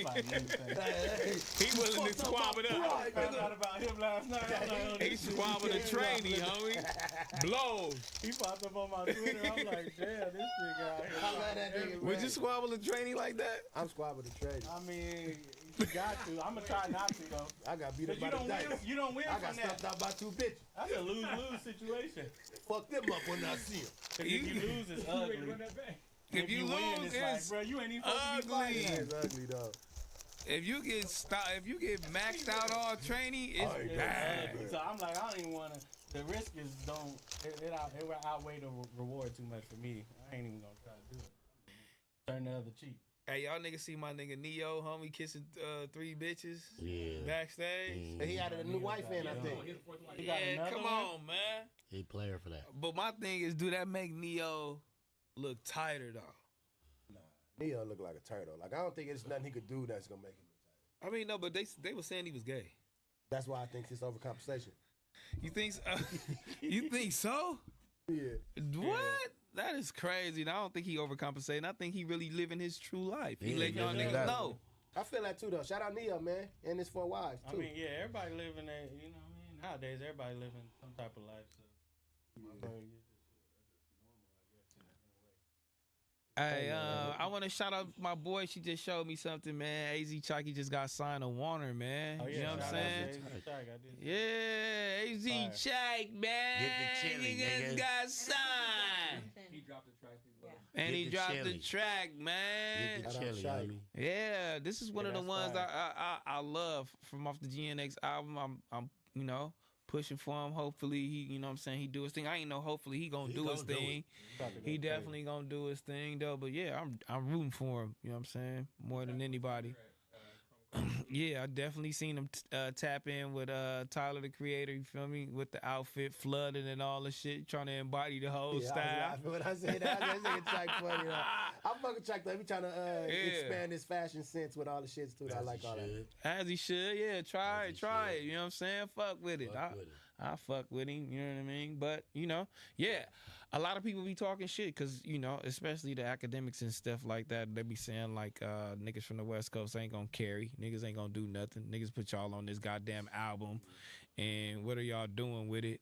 fighting anything. He willing to squab it up. I found out about him last night. I'm like, oh, He this squabbing a shit trainee, is homie. Blows. He popped up on my Twitter. I'm like, damn, this nigga out here. I love that nigga, Would man. you squabble a trainee like that? I'm squabbling the trade. I mean, you got to. I'm gonna try not to though. I got beat up But by you the don't dice. win. You don't win I from got that. stuffed out by 2 bitches. That's a lose-lose situation. Fuck them up when I see them. If you lose, it's ugly. If you win, lose, it's like, it's bro, you ain't even supposed to be ugly. fighting. It's ugly, though. If you get maxed out all trainee, it's bad. Ugly. So I'm like, I don't even want to. The risk is it will outweigh the reward too much for me. I ain't even gonna try to do it. Turn the other cheek. Hey, y'all niggas see my nigga Neo, homie, kissing 3 bitches backstage? And he had a new wife in, I think. He got Yeah, another come one? on, man. He player for that. But my thing is, do that make Neo look tighter though? Neo look like a turtle. Like, I don't think it's nothing he could do that's gonna make him. I mean, no, but they were saying he was gay. That's why I think it's overcompensation. You think? You think so? Yeah. What? That is crazy. And I don't think he overcompensating. I think he really living his true life. He Yeah, letting y'all yeah, niggas yeah. know. I feel that too, though. Shout out Neo, man, and his 4 wives too. I mean, yeah, everybody living that. You know, what I mean, nowadays everybody living some type of life. So, Hey, I want to shout out my boy. She just showed me something, man. AZ Chucky just got signed to Warner, man. Oh, yeah, you know what I'm shout out saying? to AZ Chuck, I did. Yeah, AZ Chuck, man. Get the chili, he just nigga. got signed. He dropped the track. And Get he the dropped chili. the track, man. Get the chili, homie. Yeah, this is one Yeah, of the that's ones I love from off the GNX album. I'm you know, pushing for him. Hopefully he, you know what I'm saying, he do his thing. I ain't know hopefully he gonna do his thing. He definitely gonna do his thing though. But yeah, I'm rooting for him, you know what I'm saying? More than anybody. Yeah, I definitely seen him tap in with Tyler the Creator, you feel me? With the outfit flooding and all the shit, trying to embody the whole Yeah, style. I was laughing when I said that. I was like, Chuck funny, though. I'm fucking Chuck, though. He trying to expand his fashion sense with all the shits, too. I like all that. As he should, yeah. Try it. You know what I'm saying? Fuck with it. I fuck with him. You know what I mean? But you know, yeah. A lot of people be talking shit because you know, especially the academics and stuff like that. They be saying like niggas from the West Coast ain't gonna carry. Niggas ain't gonna do nothing. Niggas put y'all on this goddamn album, and what are y'all doing with it?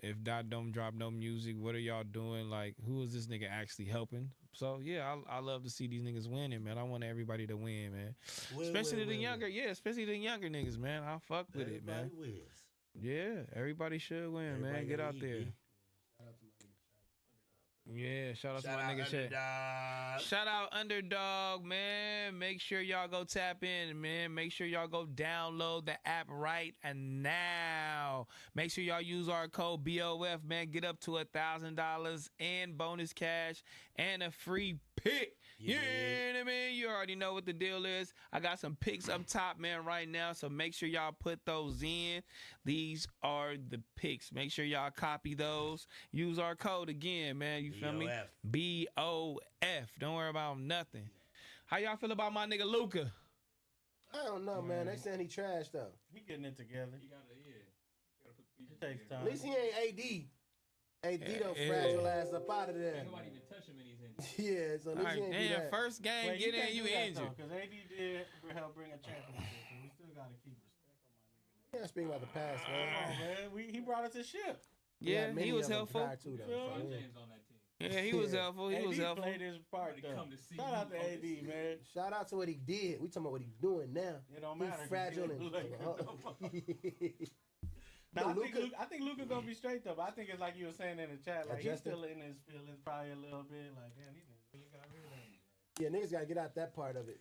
If Dot don't drop no music, what are y'all doing? Like, who is this nigga actually helping? So yeah, I love to see these niggas winning, man. I want everybody to win, man. Especially the younger, especially the younger niggas, man. I fuck with it, man. Yeah, everybody should win, man. Get out there. Yeah, shout out to my nigga Shay. Shout out Underdog, man. Make sure y'all go tap in, man. Make sure y'all go download the app right now. Make sure y'all use our code BOF, man. Get up to $1,000 in bonus cash and a free hit. You know what I mean? You already know what the deal is. I got some pics up top, man, right now. So make sure y'all put those in. These are the pics. Make sure y'all copy those. Use our code again, man. You feel me? BOF. Don't worry about nothing. How y'all feel about my nigga Luca? I don't know, man. They saying he trash though. He getting it together. He gotta, It takes time. At least he ain't AD. AD don't fragile ass up out of there. Ain't nobody even touch him and he's in. Yeah, so at least he ain't do that. First game, get in, you injured. Because AD did help bring a championship. So we still got to keep respect on my nigga. Yeah, speaking about the past, Come man. on, man. He brought us a ship. Yeah, he was helpful. LeBron James on that team. Yeah, he was helpful. He was helpful. Played his part, though. Shout out to AD, man. Shout out to what he did. We talking about what he's doing now. It don't He's matter. fragile No, I think Luka gonna be straight though. But I think it's like you were saying in the chat, like he's still in his feelings probably a little bit. Like, damn, these niggas really got rid of him. Yeah, niggas gotta get out that part of it.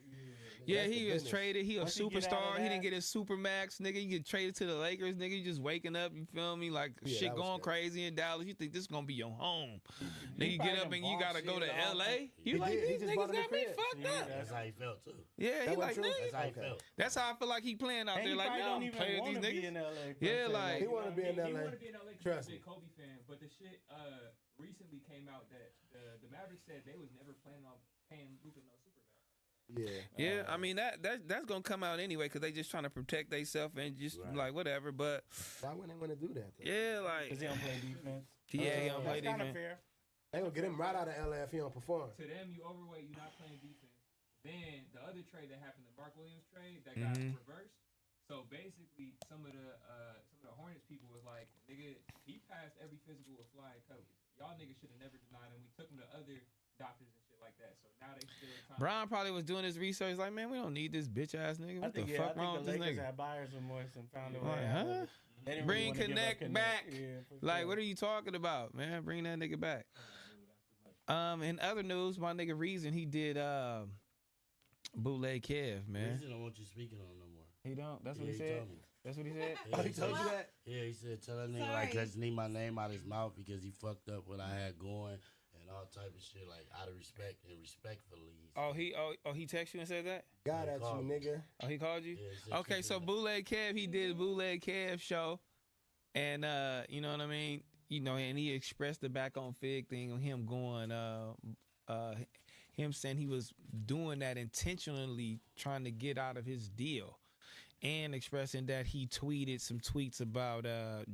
Yeah, he was traded. He a Once he get out superstar. of He that- didn't get his super max, nigga. You get traded to the Lakers, nigga. You just waking up. You feel me? Like Yeah, shit that was going crazy in Dallas. You think this is gonna be your home? Nigga, you probably get up and you bought gotta go to shit all LA. He You like did. He these just bought niggas him a got me crib. fucked up. That's how he felt too. Yeah, he That like wasn't true? nigga. That's how he Okay. felt. That's how I feel like he playing out And there. he Like, probably no, don't I'm even playing with want these to be niggas. in LA. Yeah, like He want to be in He LA. wanted to be in LA because Trust he's a me. big Kobe fan. But the shit recently came out that the Mavericks said they was never planning on paying Luka no super max. Yeah. Yeah, I mean that's gonna come out anyway because they just trying to protect themselves and just like whatever. But Why wouldn't they want to do that? Though? yeah, like Because he don't play defense. yeah, he don't play That's kind of defense. fair. They gonna get him right out of LA if he don't perform. To them, you overweight, you're not playing defense. Then the other trade that happened, the Mark Williams trade, that got reversed. So basically, some of the Hornets people was like, nigga, he passed every physical with flying colors. Y'all niggas should have never denied him. We took him to other doctors and shit like that. So now they still trying. Brian probably was doing his research like, man, we don't need this bitch ass nigga. What the fuck wrong with the this Lakers nigga? had buyer's remorse and found a way. Like, out of huh? it. They didn't Bring really wanna give up Connect back. Yeah, for Like, sure. what are you talking about, man? Bring that nigga back. In other news, my nigga Reason, he did Bootleg Kev, man. Reason don't want you speaking on no more. He don't. That's what Yeah, he he said. told me. That's what he said. Yeah, he told you that? Yeah, he said, tell that nigga Sorry. like I just need my name out his mouth because he fucked up what I had going and all type of shit, like out of respect and respectfully. He texted you and said that? God at you, called me. nigga. Oh, he called you? Yeah, he said Okay, keep so it Bootleg Kev, he did a Bootleg Kev show. And you know what I mean? You know, and he expressed the back on Fig thing of him going him saying he was doing that intentionally trying to get out of his deal. And expressing that he tweeted some tweets about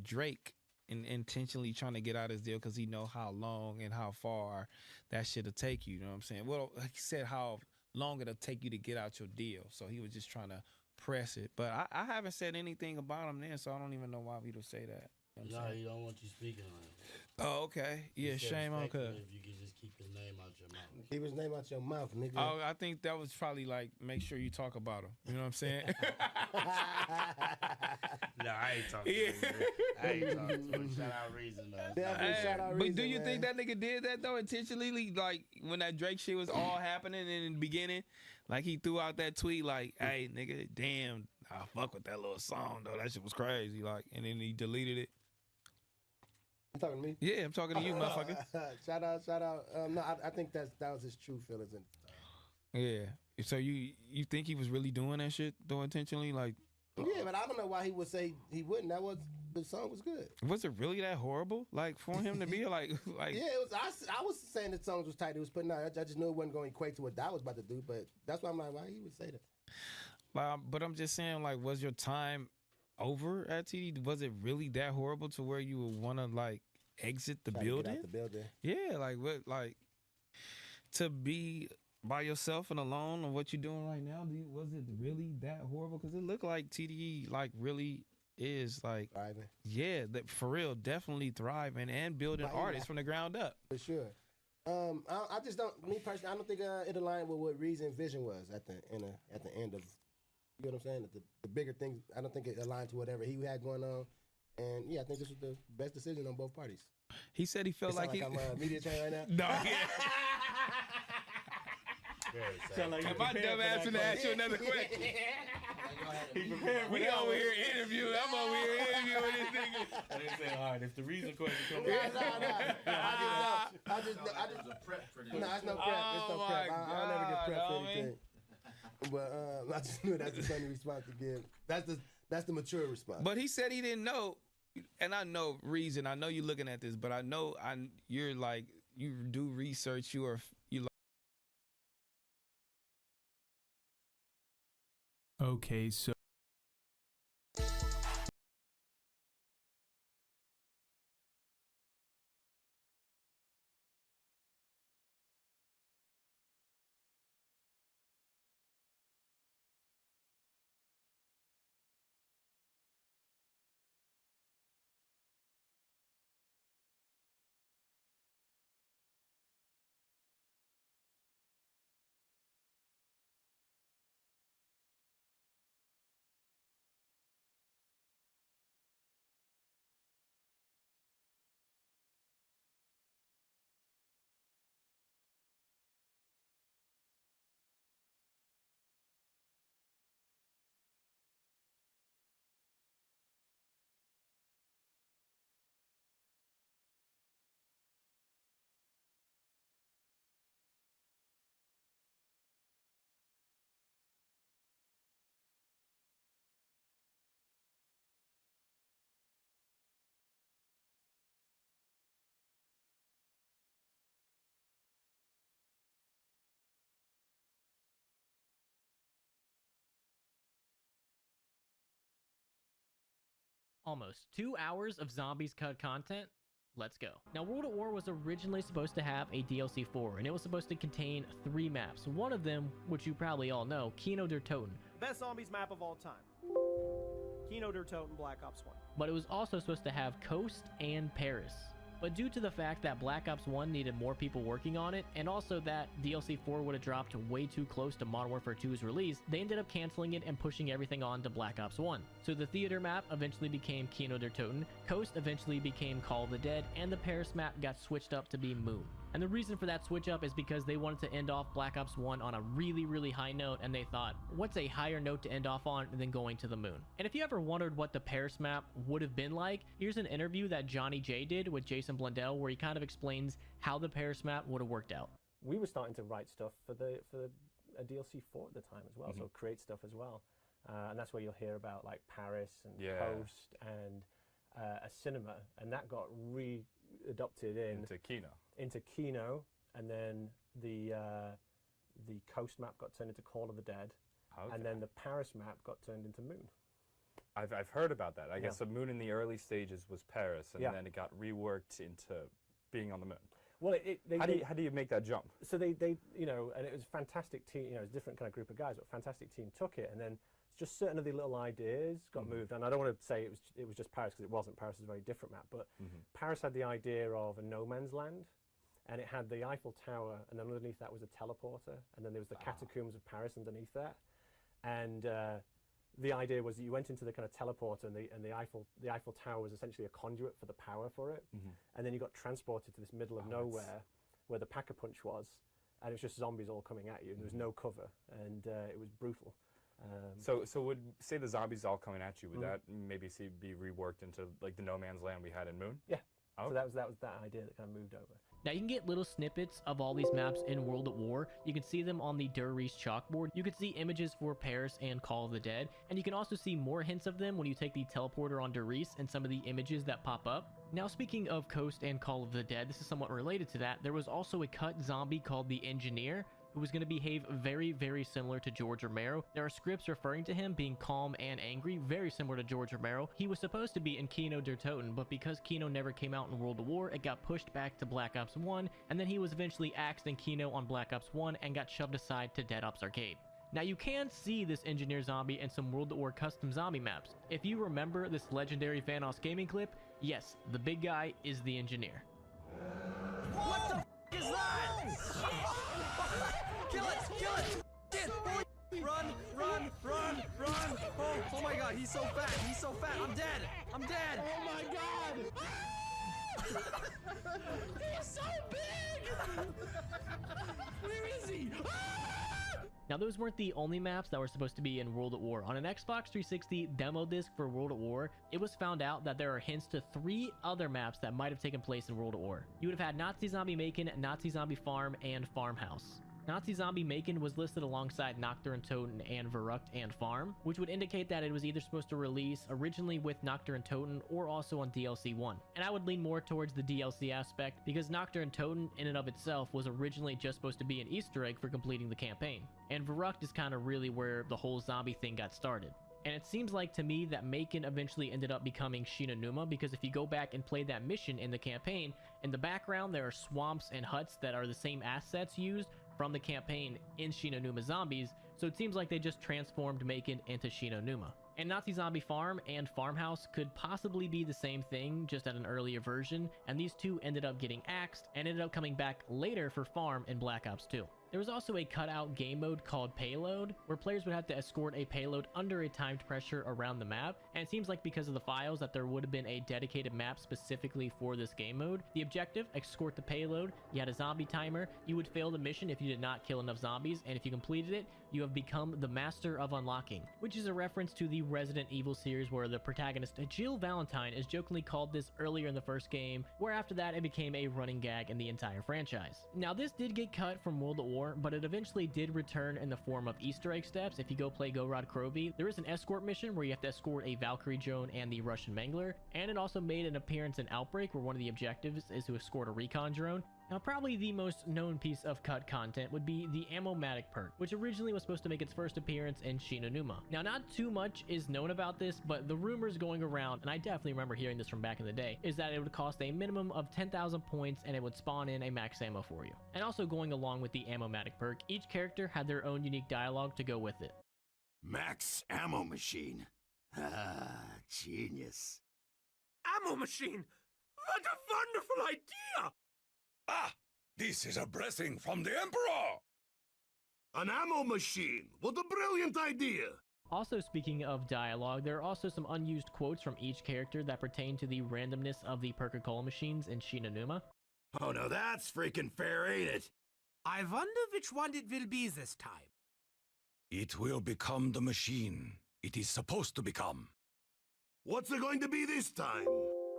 Drake and intentionally trying to get out of his deal because he know how long and how far that shit'll take you. You know what I'm saying? Well, he said how long it'll take you to get out your deal. So he was just trying to press it. But I haven't said anything about him then, so I don't even know why we would say that. You know what I'm No, saying? he don't want you speaking on it. Oh, okay. Yeah, He said shame on respectfully cuz. if you could just keep his name out your mouth. Keep his name out your mouth, nigga. Oh, I think that was probably like, make sure you talk about him. You know what I'm saying? No, I ain't talking to him. I ain't talking to him. Shout out Reason, though. Definitely shout out But Reason, do you man. think that nigga did that though intentionally? Like when that Drake shit was all happening in the beginning, like he threw out that tweet like, "Hey nigga, damn, I fuck with that little song though. That shit was crazy." Like, and then he deleted it. You talking to me? Yeah, I'm talking to you, motherfucker. Shout out. No, I think that was his true feelings. And Yeah. So you think he was really doing that shit though intentionally? Like, yeah, but I don't know why he would say he wouldn't. The song was good. was it really that horrible? Like for him to be like Yeah, it was. I was saying the songs was tight. It was putting out. I just knew it wasn't going to equate to what that was about to do. But that's why I'm like, why he would say that? But I'm just saying, like, was your time over at TD? Was it really that horrible to where you would want to like exit the Try to get building? out the building. Yeah, like what, like to be by yourself and alone on what you're doing right now. Was it really that horrible? Because it looked like TDE like really is like thriving. Yeah, that for real, definitely thriving and building Right, artists from the ground up. For sure. I just don't. Me personally, I don't think it aligned with what Reason Vision was at the end of. You know what I'm saying? The bigger things. I don't think it aligned to whatever he had going on. And yeah, I think this was the best decision on both parties. He said he felt It sound like he. I'm media trained right now. No, yeah. Sound like you My prepared dumb for ass that finna ask you question. another question. He prepared for We that over one. here interviewing. I'm over here interviewing this nigga. And they say, all right, if the reason question comes Nah, back. I just prep for this. Nah, it's no prep. It's no prep. I never get prep for anything. But I just knew that's a funny response to give. That's the mature response. But he said he didn't know, and I know reason. I know you looking at this, but I know you're like you do research. You like. Okay, so Almost 2 hours of zombies cut content. Let's go. Now, World at War was originally supposed to have a DLC 4, and it was supposed to contain 3 maps. One of them, which you probably all know, Kino der Toten. Best zombies map of all time. Kino der Toten Black Ops 1. But it was also supposed to have Coast and Paris. But due to the fact that Black Ops 1 needed more people working on it, and also that DLC 4 would have dropped way too close to Modern Warfare 2's release, they ended up canceling it and pushing everything on to Black Ops 1. So the theater map eventually became Kino der Toten, Coast eventually became Call of the Dead, and the Paris map got switched up to be Moon. And the reason for that switch up is because they wanted to end off Black Ops 1 on a really, really high note, and they thought, what's a higher note to end off on than going to the moon? And if you ever wondered what the Paris map would have been like, here's an interview that Johnny J did with Jason Blundell where he kind of explains how the Paris map would have worked out. We were starting to write stuff for a DLC 4 at the time as well, so create stuff as well. And that's where you'll hear about like Paris and Coast and a cinema, and that got re-adopted into Kino, and then the Coast map got turned into Call of the Dead, and then the Paris map got turned into Moon. I've heard about that. I guess the Moon in the early stages was Paris, and then it got reworked into being on the Moon. Well, how do you make that jump? So they you know, and it was a fantastic team. You know, it was a different kind of group of guys, but a fantastic team took it, and then just certain of the little ideas got moved. And I don't want to say it was just Paris, because it wasn't. Paris is a very different map, but Paris had the idea of a no man's land, and it had the Eiffel Tower, and then underneath that was a teleporter, and then there was the catacombs of Paris underneath that, and the idea was that you went into the kind of teleporter, and the Eiffel Tower was essentially a conduit for the power for it, and then you got transported to this middle of nowhere where the Pack-a-Punch was, and it was just zombies all coming at you, and there was no cover, and it was brutal. So would say the zombies all coming at you, would that maybe be reworked into like the no man's land we had in Moon? Yeah. So that was that idea that kind of moved over. Now you can get little snippets of all these maps in World at War. You can see them on the Der Riese chalkboard. You can see images for Paris and Call of the Dead, and you can also see more hints of them when you take the teleporter on Der Riese and some of the images that pop up. Now speaking of Coast and Call of the Dead, this is somewhat related to that. There was also a cut zombie called the Engineer, who was going to behave very, very similar to George Romero. There are scripts referring to him being calm and angry, very similar to George Romero. He was supposed to be in Kino der Toten, but because Kino never came out in World at War, it got pushed back to Black Ops 1, and then he was eventually axed in Kino on Black Ops 1 and got shoved aside to Dead Ops Arcade. Now you can see this Engineer zombie in some World at War custom zombie maps. If you remember this legendary Vanoss gaming clip, yes, the big guy is the Engineer. What the f*** is that? Kill it! Kill it! Shit! Run! Run! Run! Run! Oh my god, he's so fat! He's so fat! I'm dead! I'm dead! Oh my god! He's so big! Where is he? Now, those weren't the only maps that were supposed to be in World at War. On an Xbox 360 demo disc for World at War, it was found out that there are hints to 3 other maps that might have taken place in World at War. You would have had Nazi Zombie Macon, Nazi Zombie Farm, and Farmhouse. Nazi Zombie Macon was listed alongside Nocturne Toten and Verrucht and Farm, which would indicate that it was either supposed to release originally with Nocturne Toten or also on DLC 1. And I would lean more towards the DLC aspect because Nocturne Toten in and of itself was originally just supposed to be an Easter egg for completing the campaign. And Verrucht is kind of really where the whole zombie thing got started. And it seems like to me that Macon eventually ended up becoming Shinonuma, because if you go back and play that mission in the campaign, in the background there are swamps and huts that are the same assets used from the campaign in Shinonuma Zombies, so it seems like they just transformed Macon into Shinonuma. And Nazi Zombie Farm and Farmhouse could possibly be the same thing, just at an earlier version, and these two ended up getting axed and ended up coming back later for Farm in Black Ops 2. There was also a cutout game mode called Payload, where players would have to escort a payload under a timed pressure around the map, and it seems like because of the files that there would have been a dedicated map specifically for this game mode. The objective, escort the payload, you had a zombie timer, you would fail the mission if you did not kill enough zombies, and if you completed it, you have become the Master of Unlocking, which is a reference to the Resident Evil series where the protagonist Jill Valentine is jokingly called this earlier in the first game, where after that it became a running gag in the entire franchise. Now this did get cut from World at War, but it eventually did return in the form of Easter egg steps. If you go play Gorod Krovi, there is an escort mission where you have to escort a Valkyrie drone and the Russian Mangler, and it also made an appearance in Outbreak where one of the objectives is to escort a recon drone. Now, probably the most known piece of cut content would be the Ammo-Matic perk, which originally was supposed to make its first appearance in Shinonuma. Now, not too much is known about this, but the rumors going around, and I definitely remember hearing this from back in the day, is that it would cost a minimum of 10,000 points and it would spawn in a max ammo for you. And also going along with the Ammo-Matic perk, each character had their own unique dialogue to go with it. Max ammo machine. Ah, genius. Ammo machine! What a wonderful idea! Ah, this is a blessing from the Emperor! An ammo machine! What a brilliant idea! Also, speaking of dialogue, there are also some unused quotes from each character that pertain to the randomness of the Perca-Cola machines in Shinonuma. Oh, now that's freaking fair, ain't it? I wonder which one it will be this time. It will become the machine it is supposed to become. What's it going to be this time?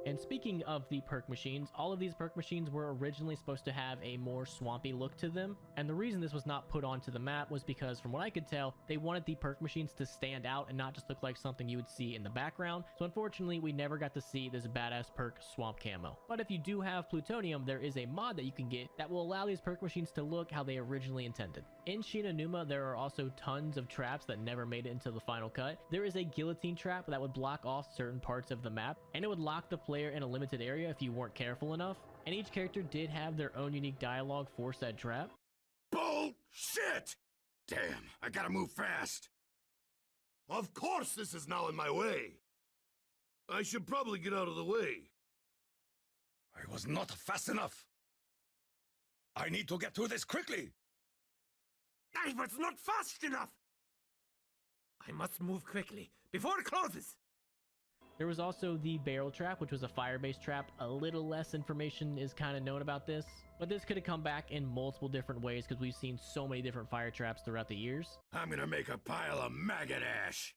And speaking of the perk machines, all of these perk machines were originally supposed to have a more swampy look to them, and the reason this was not put onto the map was because, from what I could tell, they wanted the perk machines to stand out and not just look like something you would see in the background, so unfortunately we never got to see this badass perk swamp camo. But if you do have plutonium, there is a mod that you can get that will allow these perk machines to look how they originally intended. In Shinonuma, there are also tons of traps that never made it into the final cut. There is a guillotine trap that would block off certain parts of the map, and it would lock the player in a limited area if you weren't careful enough, and each character did have their own unique dialogue for said trap. Bullshit! Damn, I gotta move fast. Of course this is now in my way. I should probably get out of the way. I was not fast enough. I need to get through this quickly. I was not fast enough! I must move quickly, before it closes! There was also the barrel trap, which was a fire-based trap. A little less information is kind of known about this, but this could have come back in multiple different ways because we've seen so many different fire traps throughout the years. I'm gonna make a pile of maggot ash.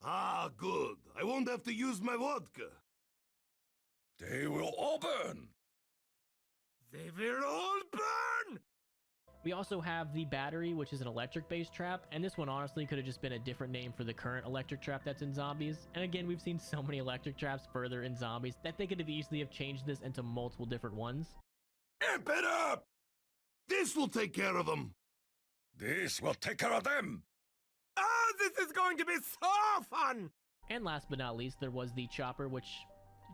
Ah, good. I won't have to use my vodka. They will all burn. They will all burn! We also have the battery, which is an electric-based trap, and this one honestly could have just been a different name for the current electric trap that's in Zombies. And again, we've seen so many electric traps further in Zombies that they could have easily have changed this into multiple different ones. Amp it up! This will take care of them. This will take care of them. Oh, this is going to be so fun! And last but not least, there was the chopper, which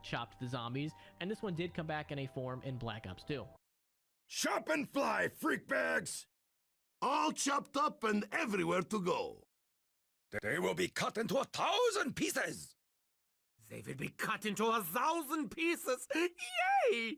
chopped the zombies, and this one did come back in a form in Black Ops 2. Chop and fly, freak bags! All chopped up and everywhere to go. They will be cut into 1,000 pieces! They will be cut into 1,000 pieces! Yay!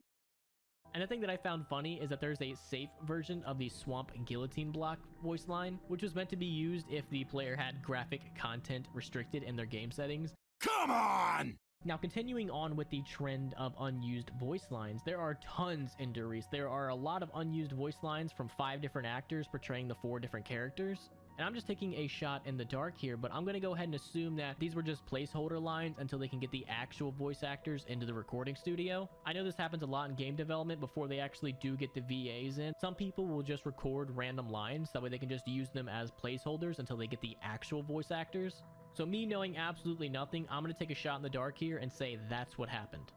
And the thing that I found funny is that there's a safe version of the Swamp Guillotine block voice line, which was meant to be used if the player had graphic content restricted in their game settings. Come on! Now, continuing on with the trend of unused voice lines, there are tons in Darius. There are a lot of unused voice lines from 5 different actors portraying the 4 different characters. And I'm just taking a shot in the dark here, but I'm going to go ahead and assume that these were just placeholder lines until they can get the actual voice actors into the recording studio. I know this happens a lot in game development before they actually do get the VAs in. Some people will just record random lines, that way they can just use them as placeholders until they get the actual voice actors. So me knowing absolutely nothing, I'm going to take a shot in the dark here and say that's what happened.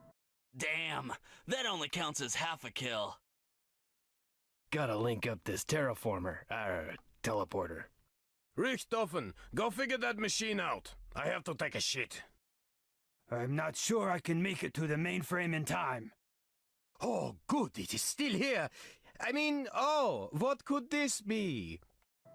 Damn, that only counts as half a kill. Gotta link up this terraformer, teleporter. Richthofen, go figure that machine out. I have to take a shit. I'm not sure I can make it to the mainframe in time. Oh, good, it is still here. I mean, oh, what could this be?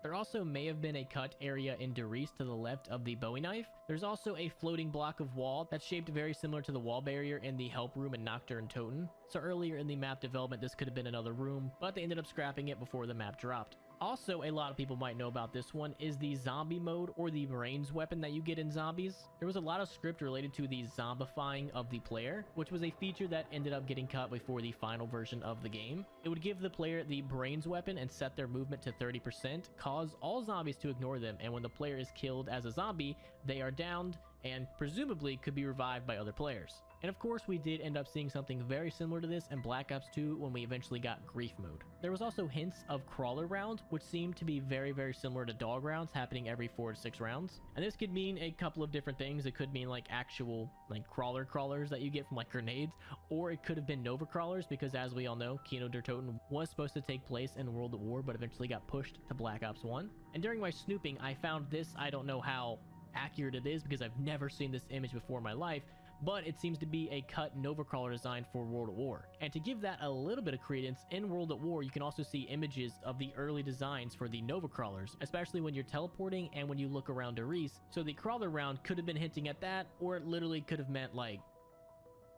There also may have been a cut area in Darius to the left of the Bowie knife. There's also a floating block of wall that's shaped very similar to the wall barrier in the help room in Nocturne Toten. So earlier in the map development, this could have been another room, but they ended up scrapping it before the map dropped. Also, a lot of people might know about this one is the zombie mode or the brains weapon that you get in zombies. There was a lot of script related to the zombifying of the player, which was a feature that ended up getting cut before the final version of the game. It would give the player the brains weapon and set their movement to 30%, cause all zombies to ignore them, and when the player is killed as a zombie, they are downed and presumably could be revived by other players. And of course, we did end up seeing something very similar to this in Black Ops 2 when we eventually got Grief mode. There was also hints of crawler rounds, which seemed to be very, very similar to dog rounds happening every 4 to 6 rounds. And this could mean a couple of different things. It could mean like actual crawlers that you get from like grenades, or it could have been Nova crawlers because as we all know, Kino der Toten was supposed to take place in World at War, but eventually got pushed to Black Ops 1. And during my snooping, I found this. I don't know how accurate it is because I've never seen this image before in my life, but it seems to be a cut Nova crawler design for World at War. And to give that a little bit of credence, in World at War, you can also see images of the early designs for the Nova crawlers, especially when you're teleporting and when you look around Darius. So the crawler round could have been hinting at that, or it literally could have meant like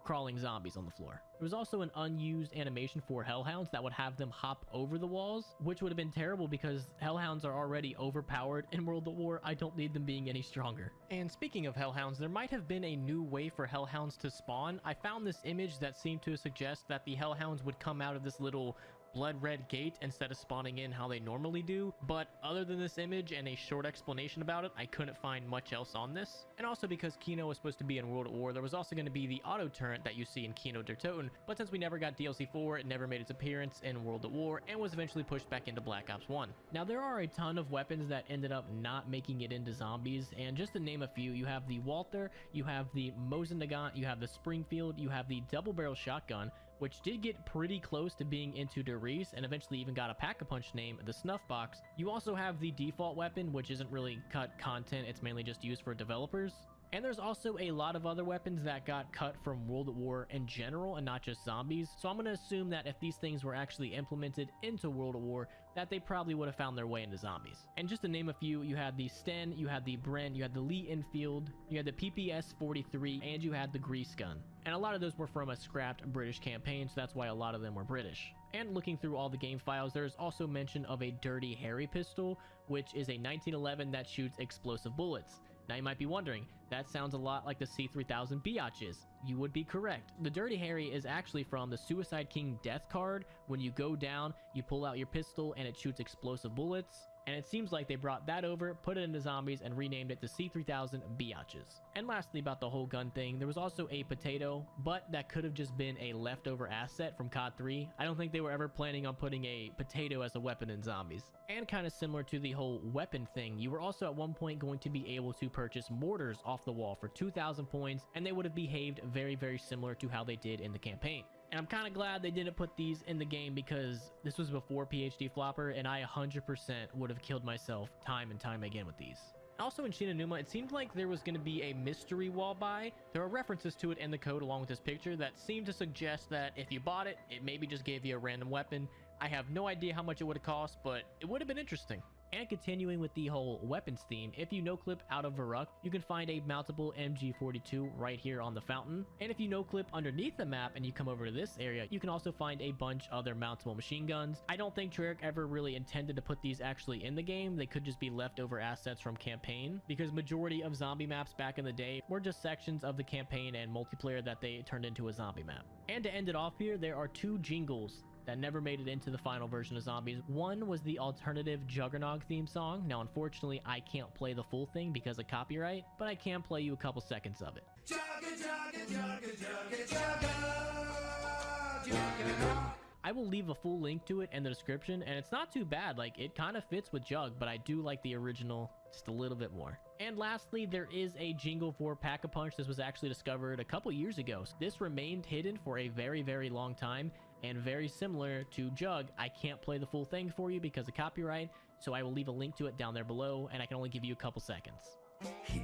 crawling zombies on the floor. There was also an unused animation for Hellhounds that would have them hop over the walls, which would have been terrible because Hellhounds are already overpowered in World at War. I don't need them being any stronger. And speaking of Hellhounds, there might have been a new way for Hellhounds to spawn. I found this image that seemed to suggest that the Hellhounds would come out of this little blood red gate instead of spawning in how they normally do, but other than this image and a short explanation about it, I couldn't find much else on this. And also because Kino was supposed to be in World at War, there was also going to be the auto turret that you see in Kino der Toten, but since we never got DLC 4, it never made its appearance in World at War and was eventually pushed back into Black Ops 1. Now there are a ton of weapons that ended up not making it into zombies, and just to name a few, you have the Walther, you have the Mosin Nagant, you have the Springfield, you have the double barrel shotgun, which did get pretty close to being into Darius and eventually even got a pack-a-punch name, the Snuff Box. You also have the default weapon, which isn't really cut content, it's mainly just used for developers. And there's also a lot of other weapons that got cut from World at War in general and not just zombies. So I'm going to assume that if these things were actually implemented into World at War, that they probably would have found their way into zombies. And just to name a few, you had the Sten, you had the Bren, you had the Lee Enfield, you had the PPS-43, and you had the Grease Gun. And a lot of those were from a scrapped British campaign, so that's why a lot of them were British. And looking through all the game files, there's also mention of a Dirty Harry pistol, which is a 1911 that shoots explosive bullets. Now you might be wondering, that sounds a lot like the C3000 biatches. You would be correct. The Dirty Harry is actually from the Suicide King death card. When you go down, you pull out your pistol and it shoots explosive bullets. And it seems like they brought that over, put it into zombies, and renamed it the C3000 biatches. And lastly, about the whole gun thing, there was also a potato, but that could have just been a leftover asset from COD 3. I don't think they were ever planning on putting a potato as a weapon in zombies. And kind of similar to the whole weapon thing, you were also at one point going to be able to purchase mortars off the wall for 2,000 points, and they would have behaved very, very similar to how they did in the campaign. And I'm kind of glad they didn't put these in the game because this was before PhD Flopper, and I 100% would have killed myself time and time again with these. Also in Shinonuma, it seemed like there was going to be a mystery wall buy. There are references to it in the code along with this picture that seem to suggest that if you bought it, it maybe just gave you a random weapon. I have no idea how much it would have cost, but it would have been interesting. And continuing with the whole weapons theme, if you no-clip out of Varuk, you can find a mountable MG42 right here on the fountain. And if you no-clip underneath the map and you come over to this area, you can also find a bunch other mountable machine guns. I don't think Treyarch ever really intended to put these actually in the game. They could just be leftover assets from campaign, because majority of zombie maps back in the day were just sections of the campaign and multiplayer that they turned into a zombie map. And to end it off here, there are two jingles that never made it into the final version of Zombies. One was the alternative Juggernog theme song. Now, unfortunately, I can't play the full thing because of copyright, but I can play you a couple seconds of it. I will leave a full link to it in the description, and it's not too bad. Like, it kind of fits with Jug, but I do like the original just a little bit more. And lastly, there is a jingle for Pack-a-Punch. This was actually discovered a couple years ago. This remained hidden for a very, very long time, and very similar to Jug. I can't play the full thing for you because of copyright, so I will leave a link to it down there below, and I can only give you a couple seconds. Here,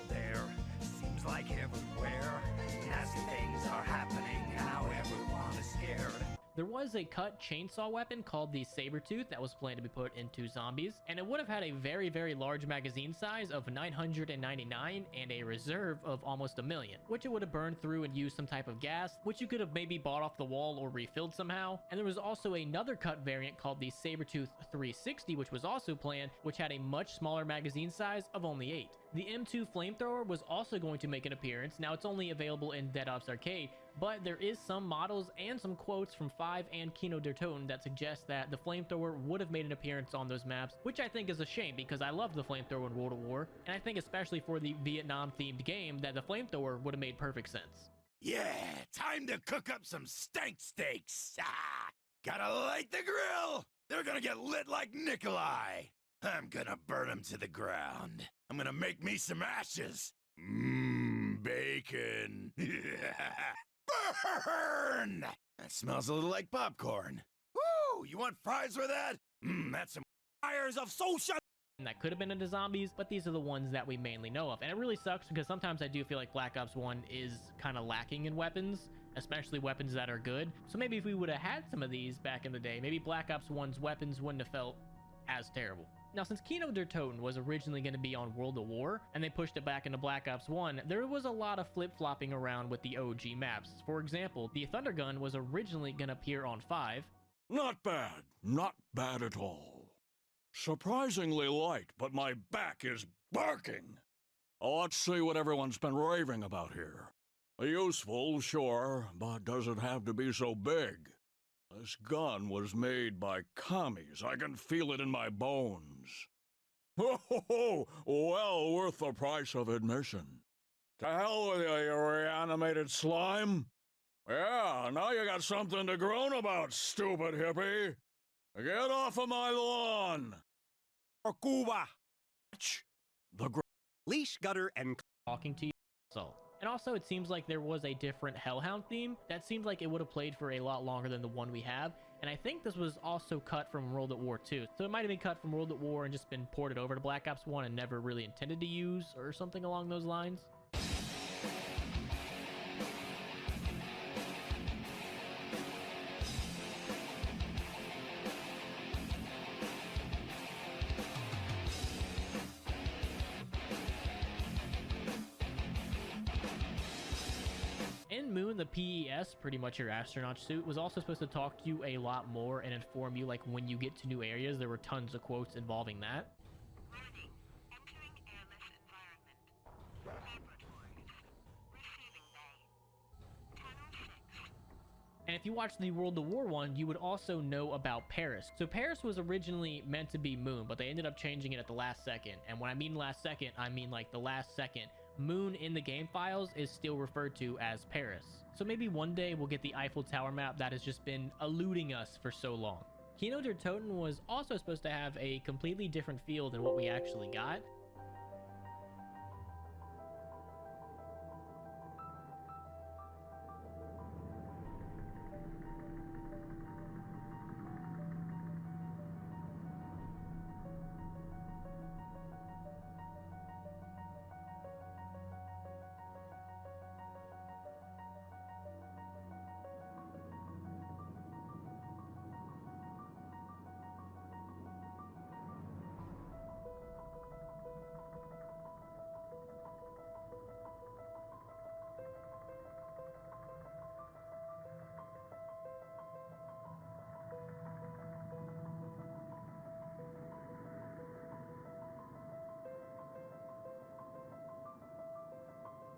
there, seems like everywhere, nasty things are happening, and now everyone is scared. There was a cut chainsaw weapon called the Sabertooth that was planned to be put into Zombies, and it would have had a very, very large magazine size of 999 and a reserve of almost 1 million, which it would have burned through and used some type of gas, which you could have maybe bought off the wall or refilled somehow. And there was also another cut variant called the Sabertooth 360, which was also planned, which had a much smaller magazine size of only 8. The M2 flamethrower was also going to make an appearance. Now, it's only available in Dead Ops Arcade, but there is some models and some quotes from 5 and Kino der Toten that suggest that the flamethrower would have made an appearance on those maps, which I think is a shame because I love the flamethrower in World at War, and I think especially for the Vietnam-themed game that the flamethrower would have made perfect sense. Yeah, time to cook up some stank steaks. Ah, gotta light the grill. They're gonna get lit like Nikolai. I'm gonna burn them to the ground. I'm gonna make me some ashes. Mmm, bacon. Burn! That smells a little like popcorn. Woo! You want fries with that? Mmm, that's some fires of social. And that could have been into Zombies, but these are the ones that we mainly know of. And it really sucks because sometimes I do feel like Black Ops 1 is kind of lacking in weapons, especially weapons that are good. So maybe if we would have had some of these back in the day, maybe Black Ops 1's weapons wouldn't have felt as terrible. Now, since Kino der Toten was originally going to be on World at War, and they pushed it back into Black Ops 1, there was a lot of flip-flopping around with the OG maps. For example, the Thunder Gun was originally going to appear on 5. Not bad. Not bad at all. Surprisingly light, but my back is barking. Let's see what everyone's been raving about here. Useful, sure, but does it have to be so big? This gun was made by commies. I can feel it in my bones. Oh, well worth the price of admission. To hell with you, you reanimated slime. Yeah, now you got something to groan about, stupid hippie. Get off of my lawn. Cuba. The leash, gutter, and talking to you. And also, it seems like there was a different Hellhound theme that seemed like it would have played for a lot longer than the one we have. And I think this was also cut from World at War 2. So it might have been cut from World at War and just been ported over to Black Ops 1 and never really intended to use or something along those lines. In Moon, the PES, pretty much your astronaut suit, was also supposed to talk to you a lot more and inform you, like, when you get to new areas. There were tons of quotes involving that. And if you watch the World at War one, you would also know about Paris. So Paris was originally meant to be Moon, but they ended up changing it at the last second. And when I mean last second, I mean like the last second. Moon in the game files is still referred to as Paris. So maybe one day we'll get the Eiffel Tower map that has just been eluding us for so long. Kino der Toten was also supposed to have a completely different feel than what we actually got.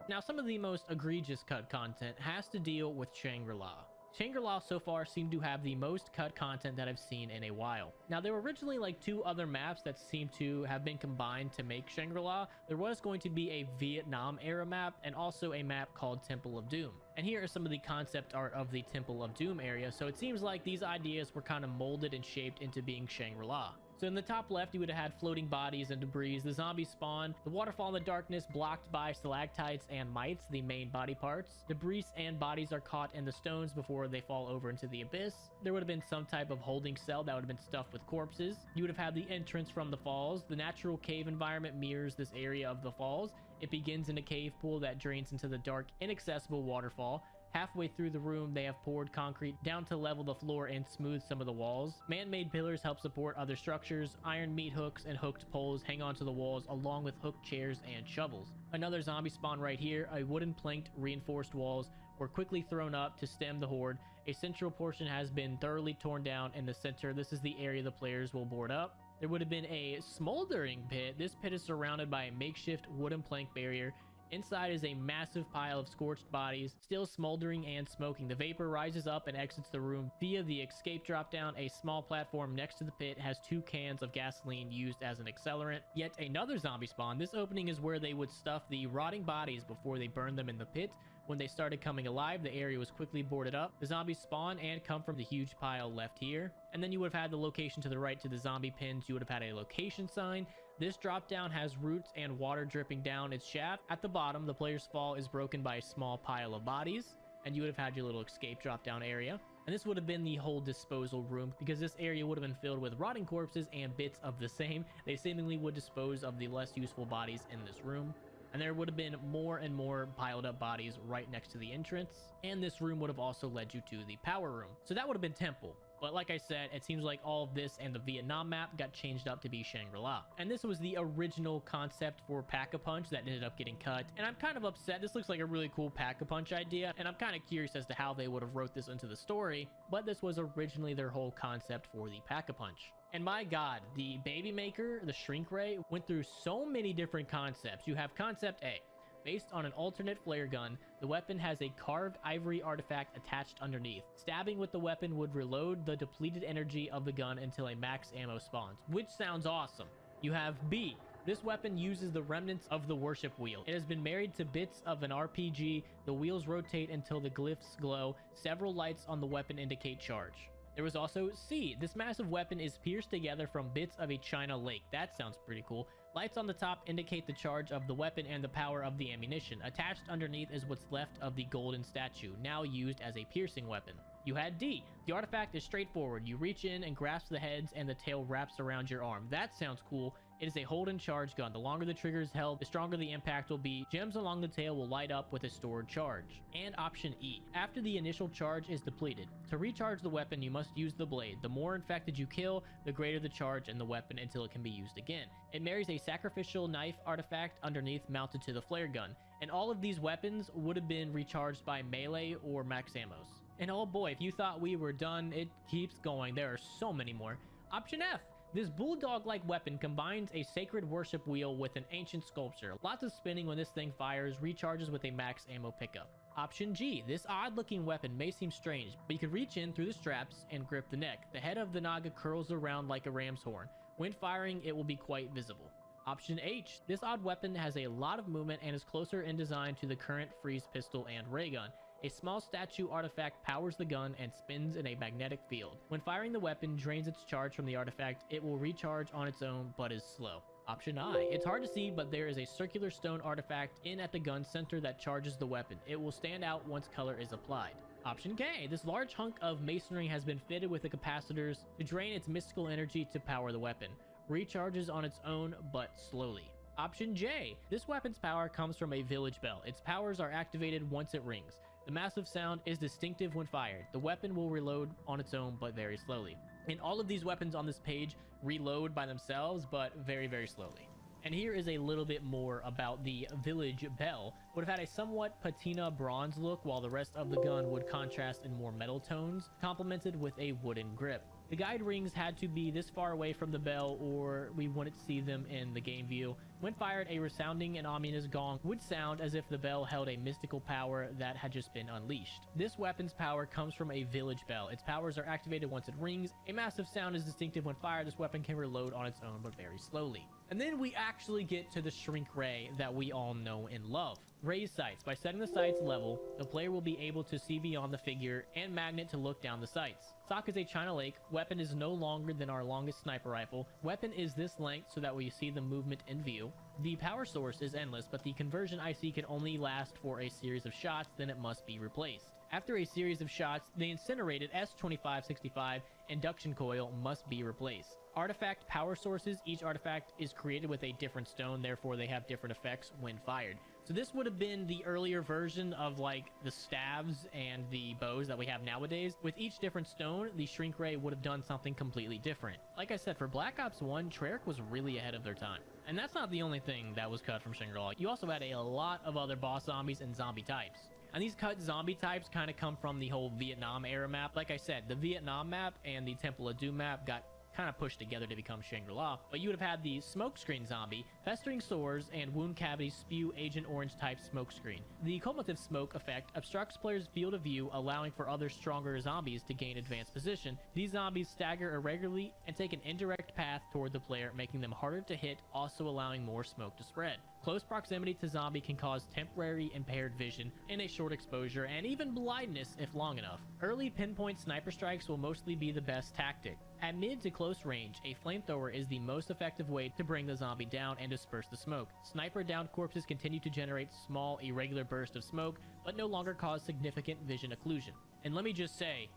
Now, some of the most egregious cut content has to deal with Shangri-La. Shangri-La so far seem to have the most cut content that I've seen in a while. Now, there were originally like 2 other maps that seem to have been combined to make Shangri-La. There was going to be a Vietnam era map and also a map called Temple of Doom. And here is some of the concept art of the Temple of Doom area, so it seems like these ideas were kind of molded and shaped into being Shangri-La. So in the top left, you would have had floating bodies and debris, the zombie spawn, the waterfall in the darkness blocked by stalactites and mites, the main body parts. Debris and bodies are caught in the stones before they fall over into the abyss. There would have been some type of holding cell that would have been stuffed with corpses. You would have had the entrance from the falls. The natural cave environment mirrors this area of the falls. It begins in a cave pool that drains into the dark, inaccessible waterfall. Halfway through the room, they have poured concrete down to level the floor and smooth some of the walls. Man-made pillars help support other structures. Iron meat hooks and hooked poles hang onto the walls along with hooked chairs and shovels. Another zombie spawn right here. A wooden planked reinforced walls were quickly thrown up to stem the horde. A central portion has been thoroughly torn down in the center. This is the area the players will board up. There would have been a smoldering pit. This pit is surrounded by a makeshift wooden plank barrier. Inside is a massive pile of scorched bodies, still smoldering and smoking. The vapor rises up and exits the room via the escape drop down. A small platform next to the pit has 2 cans of gasoline used as an accelerant. Yet another zombie spawn. This opening is where they would stuff the rotting bodies before they burn them in the pit. When they started coming alive, the area was quickly boarded up. The zombies spawn and come from the huge pile left here. And then you would have had the location to the right to the zombie pins. You would have had a location sign. This drop down has roots and water dripping down its shaft. At the bottom, the player's fall is broken by a small pile of bodies. And you would have had your little escape drop down area. And this would have been the whole disposal room, because this area would have been filled with rotting corpses and bits of the same. They seemingly would dispose of the less useful bodies in this room. And there would have been more and more piled up bodies right next to the entrance. And this room would have also led you to the power room. So that would have been Temple. But like I said, it seems like all of this and the Vietnam map got changed up to be Shangri-La. And this was the original concept for Pack-a-Punch that ended up getting cut. And I'm kind of upset. This looks like a really cool Pack-a-Punch idea. And I'm kind of curious as to how they would have wrote this into the story. But this was originally their whole concept for the Pack-a-Punch. And my god, the Baby Maker, the Shrink Ray, went through so many different concepts. You have Concept A. Based on an alternate flare gun, the weapon has a carved ivory artifact attached underneath. Stabbing with the weapon would reload the depleted energy of the gun until a max ammo spawns, which sounds awesome. You have B. This weapon uses the remnants of the worship wheel. It has been married to bits of an RPG. The wheels rotate until the glyphs glow. Several lights on the weapon indicate charge. There was also C. This massive weapon is pierced together from bits of a China lake. That sounds pretty cool. Lights on the top indicate the charge of the weapon and the power of the ammunition. Attached underneath is what's left of the golden statue, now used as a piercing weapon. You had D. The artifact is straightforward. You reach in and grasp the heads and the tail wraps around your arm. That sounds cool. It is a hold and charge gun. The longer the trigger is held, the stronger the impact will be. Gems along the tail will light up with a stored charge. And option E. After the initial charge is depleted. To recharge the weapon, you must use the blade. The more infected you kill, the greater the charge in the weapon until it can be used again. It marries a sacrificial knife artifact underneath mounted to the flare gun. And all of these weapons would have been recharged by melee or max ammos. And oh boy, if you thought we were done, it keeps going. There are so many more. Option F. This bulldog-like weapon combines a sacred worship wheel with an ancient sculpture. Lots of spinning when this thing fires, recharges with a max ammo pickup. Option G. This odd-looking weapon may seem strange, but you can reach in through the straps and grip the neck. The head of the Naga curls around like a ram's horn. When firing, it will be quite visible. Option H. This odd weapon has a lot of movement and is closer in design to the current freeze pistol and ray gun. A small statue artifact powers the gun and spins in a magnetic field. When firing, the weapon drains its charge from the artifact. It will recharge on its own, but is slow. Option I. It's hard to see, but there is a circular stone artifact in at the gun center that charges the weapon. It will stand out once color is applied. Option K. This large hunk of masonry has been fitted with the capacitors to drain its mystical energy to power the weapon. Recharges on its own, but slowly. Option J. This weapon's power comes from a village bell. Its powers are activated once it rings. The massive sound is distinctive when fired. The weapon will reload on its own, but very slowly. And all of these weapons on this page reload by themselves, but very, very slowly. And here is a little bit more about the village bell. would have had a somewhat patina bronze look, while the rest of the gun would contrast in more metal tones, complemented with a wooden grip. The guide rings had to be this far away from the bell or we wouldn't see them in the game view. When fired, a resounding and ominous gong would sound as if the bell held a mystical power that had just been unleashed. This weapon's power comes from a village bell. Its powers are activated once it rings. A massive sound is distinctive when fired. This weapon can reload on its own, but very slowly. And then we actually get to the shrink ray that we all know and love. Raised sights. By setting the sights level, the player will be able to see beyond the figure and magnet to look down the sights. Stock is a China Lake. Weapon is no longer than our longest sniper rifle. Weapon is this length so that we see the movement in view. The power source is endless, but the conversion IC can only last for a series of shots, then it must be replaced. After a series of shots, the incinerated S2565 induction coil must be replaced. Artifact power sources. Each artifact is created with a different stone, therefore they have different effects when fired. So this would have been the earlier version of like the staves and the bows that we have nowadays. With each different stone, the shrink ray would have done something completely different. Like I said, for Black Ops 1, Treyarch was really ahead of their time. And that's not the only thing that was cut from Shangri-La. You also had a lot of other boss zombies and zombie types. And these cut zombie types kind of come from the whole Vietnam era map. Like I said, the Vietnam map and the Temple of Doom map got kind of pushed together to become Shangri-La, but you would have had the smokescreen zombie, festering sores, and wound cavity spew Agent Orange type smokescreen. The cumulative smoke effect obstructs players' field of view, allowing for other stronger zombies to gain advanced position. These zombies stagger irregularly and take an indirect path toward the player, making them harder to hit, also allowing more smoke to spread. Close proximity to zombie can cause temporary impaired vision in a short exposure, and even blindness if long enough. Early pinpoint sniper strikes will mostly be the best tactic. At mid to close range, a flamethrower is the most effective way to bring the zombie down and disperse the smoke. Sniper downed corpses continue to generate small, irregular bursts of smoke, but no longer cause significant vision occlusion. And let me just say,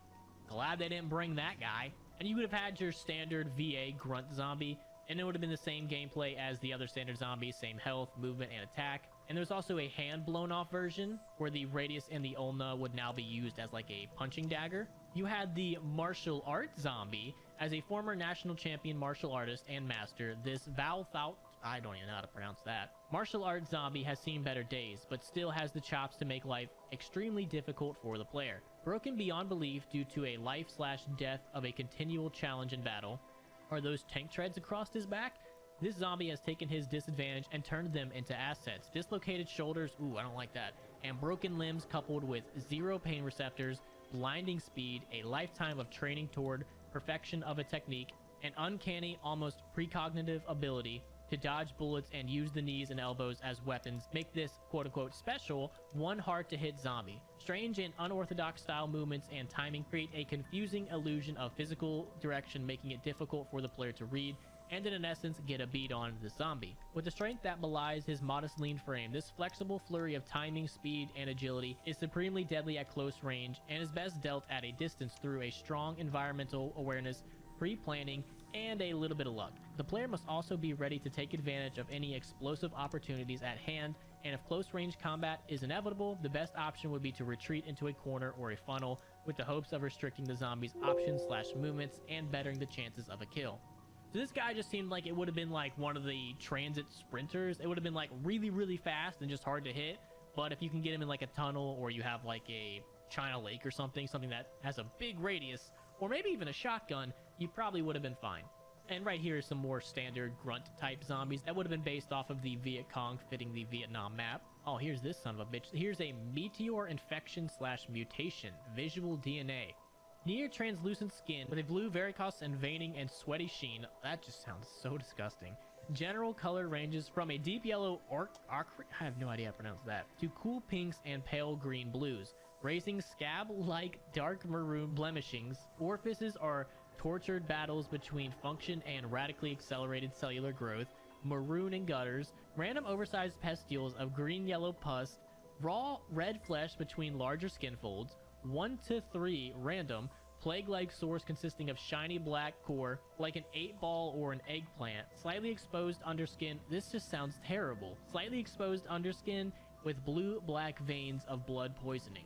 glad they didn't bring that guy. And you would have had your standard VA grunt zombie, and it would have been the same gameplay as the other standard zombies, same health, movement, and attack. And there's also a hand blown off version where the radius and the ulna would now be used as like a punching dagger. You had the martial arts zombie. As a former national champion martial artist and master, this I don't even know how to pronounce that. Martial arts zombie has seen better days, but still has the chops to make life extremely difficult for the player. Broken beyond belief due to a life/death of a continual challenge in battle. Are those tank treads across his back? This zombie has taken his disadvantage and turned them into assets. Dislocated shoulders, ooh, I don't like that. And broken limbs coupled with 0 pain receptors, blinding speed, a lifetime of training toward perfection of a technique, an uncanny, almost precognitive ability to dodge bullets and use the knees and elbows as weapons make this quote-unquote special one hard-to-hit zombie. Strange and unorthodox style movements and timing create a confusing illusion of physical direction, making it difficult for the player to read and in essence get a beat on the zombie. With the strength that belies his modest lean frame, this flexible flurry of timing, speed, and agility is supremely deadly at close range and is best dealt at a distance through a strong environmental awareness, pre-planning, and a little bit of luck. The player must also be ready to take advantage of any explosive opportunities at hand, and if close range combat is inevitable, the best option would be to retreat into a corner or a funnel with the hopes of restricting the zombie's options/movements and bettering the chances of a kill. So this guy just seemed like it would have been like one of the transit sprinters. It would have been like really, really fast and just hard to hit. But if you can get him in like a tunnel, or you have like a China Lake or something that has a big radius, or maybe even a shotgun, you probably would have been fine. And right here is some more standard grunt type zombies that would have been based off of the Viet Cong fitting the Vietnam map. Oh, here's this son of a bitch. Here's a meteor infection/mutation, visual DNA. Near translucent skin with a blue varicose and veining and sweaty sheen. That just sounds so disgusting. General color ranges from a deep yellow I have no idea how to pronounce that, to cool pinks and pale green blues. Raising scab-like dark maroon blemishings. Orifices are tortured battles between function and radically accelerated cellular growth. Maroon and gutters. Random oversized pustules of green-yellow pus. Raw red flesh between larger skin folds. 1 to 3 random plague-like sores consisting of shiny black core like an 8-ball or an eggplant. Slightly exposed underskin. This just sounds terrible. Slightly exposed underskin with blue-black veins of blood poisoning.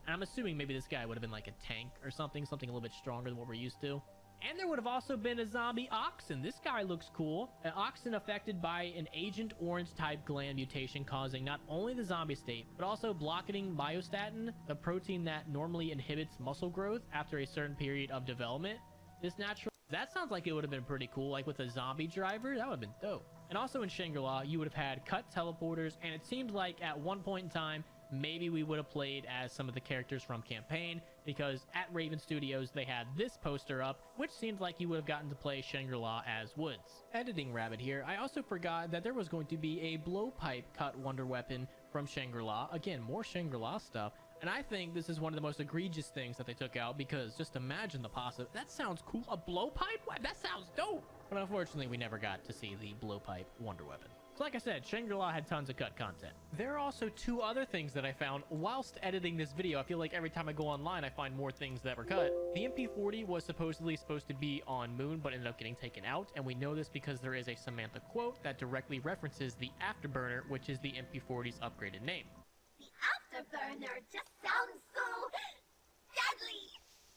And I'm assuming maybe this guy would have been like a tank or something a little bit stronger than what we're used to. And there would have also been a zombie oxen. This guy looks cool. An oxen affected by an Agent Orange type gland mutation causing not only the zombie state, but also blocking myostatin, the protein that normally inhibits muscle growth after a certain period of development. This natural... That sounds like it would have been pretty cool, like with a zombie driver. That would have been dope. And also in Shangri-La, you would have had cut teleporters, and it seemed like at one point in time, maybe we would have played as some of the characters from Campaign, because at Raven Studios, they had this poster up, which seems like you would have gotten to play Shangri-La as Woods. Editing Rabbit here, I also forgot that there was going to be a blowpipe cut wonder weapon from Shangri-La. Again, more Shangri-La stuff. And I think this is one of the most egregious things that they took out, because just imagine the possible. That sounds cool. A blowpipe? That sounds dope. But unfortunately, we never got to see the blowpipe wonder weapon. So like I said, Shangri-La had tons of cut content. There are also two other things that I found whilst editing this video. I feel like every time I go online, I find more things that were cut. The MP40 was supposedly supposed to be on Moon, but ended up getting taken out. And we know this because there is a Samantha quote that directly references the Afterburner, which is the MP40's upgraded name. Afterburner just sounds so deadly.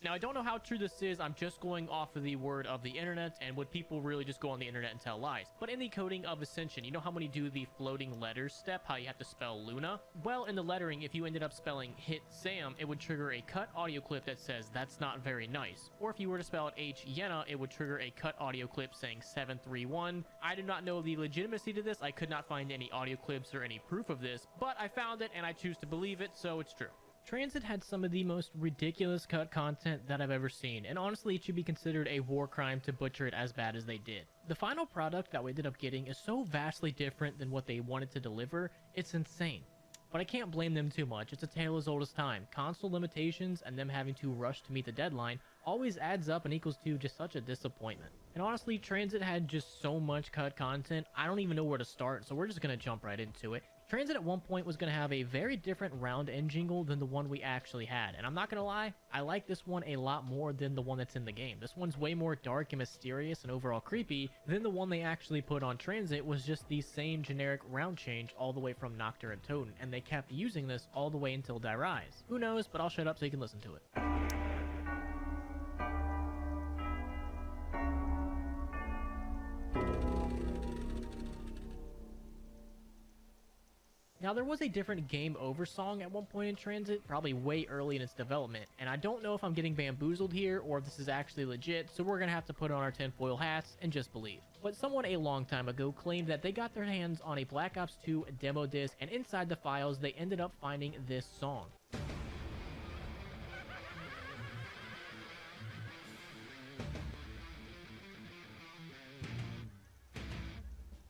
Now, I don't know how true this is. I'm just going off of the word of the internet, and would people really just go on the internet and tell lies? But in the coding of Ascension, you know how many do the floating letters step, how you have to spell Luna? Well, in the lettering, if you ended up spelling Hit Sam, it would trigger a cut audio clip that says, "That's not very nice." Or if you were to spell it H Yenna, it would trigger a cut audio clip saying 731. I do not know the legitimacy to this. I could not find any audio clips or any proof of this, but I found it and I choose to believe it, so it's true. Transit had some of the most ridiculous cut content that I've ever seen, and honestly it should be considered a war crime to butcher it as bad as they did. The final product that we ended up getting is so vastly different than what they wanted to deliver, it's insane. But I can't blame them too much. It's a tale as old as time. Console limitations and them having to rush to meet the deadline always adds up and equals to just such a disappointment. And honestly, Transit had just so much cut content, I don't even know where to start, so we're just gonna jump right into it. Transit at one point was going to have a very different round end jingle than the one we actually had, and I'm not going to lie, I like this one a lot more than the one that's in the game. This one's way more dark and mysterious and overall creepy than the one they actually put on Transit was just the same generic round change all the way from Nocturne and Toten, and they kept using this all the way until Die Rise. Who knows, but I'll shut up so you can listen to it. Now, there was a different Game Over song at one point in Transit, probably way early in its development, and I don't know if I'm getting bamboozled here or if this is actually legit, so we're gonna have to put on our tinfoil hats and just believe. But someone a long time ago claimed that they got their hands on a Black Ops 2 demo disc, and inside the files they ended up finding this song.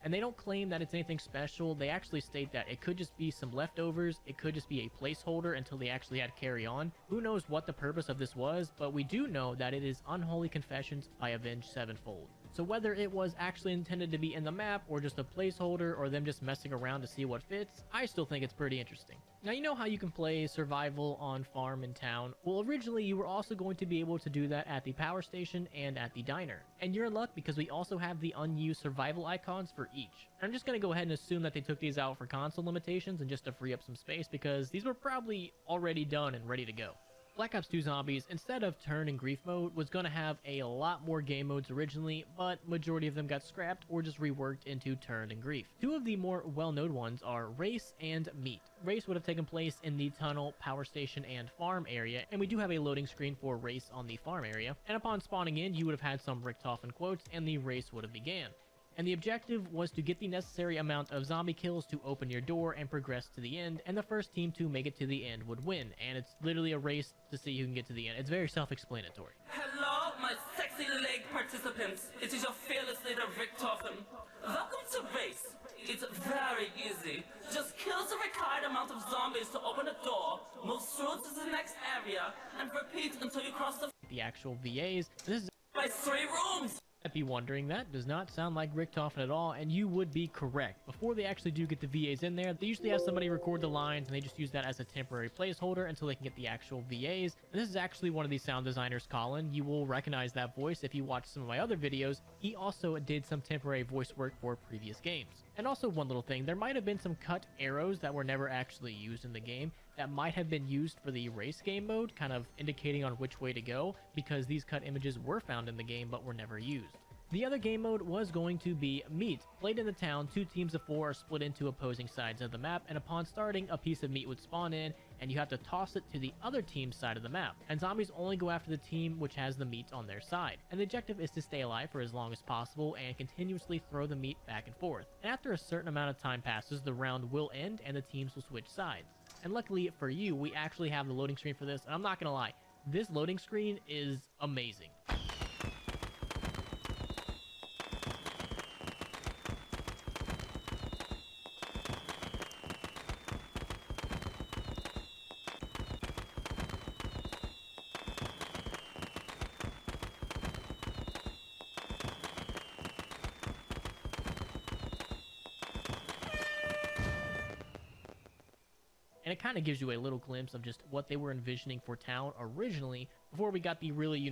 And they don't claim that it's anything special. They actually state that it could just be some leftovers. It could just be a placeholder until they actually had Carry On. Who knows what the purpose of this was, but we do know that it is Unholy Confessions by Avenged Sevenfold. So whether it was actually intended to be in the map or just a placeholder or them just messing around to see what fits, I still think it's pretty interesting. Now, you know how you can play survival on farm and town? Well, originally you were also going to be able to do that at the power station and at the diner. And you're in luck because we also have the unused survival icons for each. I'm just going to go ahead and assume that they took these out for console limitations and just to free up some space because these were probably already done and ready to go. Black Ops 2 Zombies, instead of turn and grief mode, was going to have a lot more game modes originally, but majority of them got scrapped or just reworked into turn and grief. Two of the more well-known ones are Race and Meat. Race would have taken place in the tunnel, power station, and farm area, and we do have a loading screen for Race on the farm area, and upon spawning in, you would have had some Richtofen quotes, and the race would have began. And the objective was to get the necessary amount of zombie kills to open your door and progress to the end, and the first team to make it to the end would win, and it's literally a race to see who can get to the end. It's very self-explanatory. Hello, my sexy leg participants. It is your fearless leader, Richtofen. Welcome to Race. It's very easy. Just kill the required amount of zombies to open a door, move through to the next area, and repeat until you cross the actual VAs. This is by 3 rooms. I'd be wondering, that does not sound like Richtofen at all, and you would be correct. Before they actually do get the VAs in there, they usually have somebody record the lines, and they just use that as a temporary placeholder until they can get the actual VAs. And this is actually one of these sound designers, Colin. You will recognize that voice if you watch some of my other videos. He also did some temporary voice work for previous games. And also one little thing, there might have been some cut arrows that were never actually used in the game. that might have been used for the race game mode, kind of indicating on which way to go, because these cut images were found in the game but were never used. The other game mode was going to be meat. Played in the town, 2 teams of 4 are split into opposing sides of the map, and upon starting, a piece of meat would spawn in, and you have to toss it to the other team's side of the map. And zombies only go after the team which has the meat on their side. And the objective is to stay alive for as long as possible and continuously throw the meat back and forth. And after a certain amount of time passes, the round will end and the teams will switch sides. And luckily for you, we actually have the loading screen for this, and I'm not gonna lie, this loading screen is amazing. And it kind of gives you a little glimpse of just what they were envisioning for town originally before we got the really,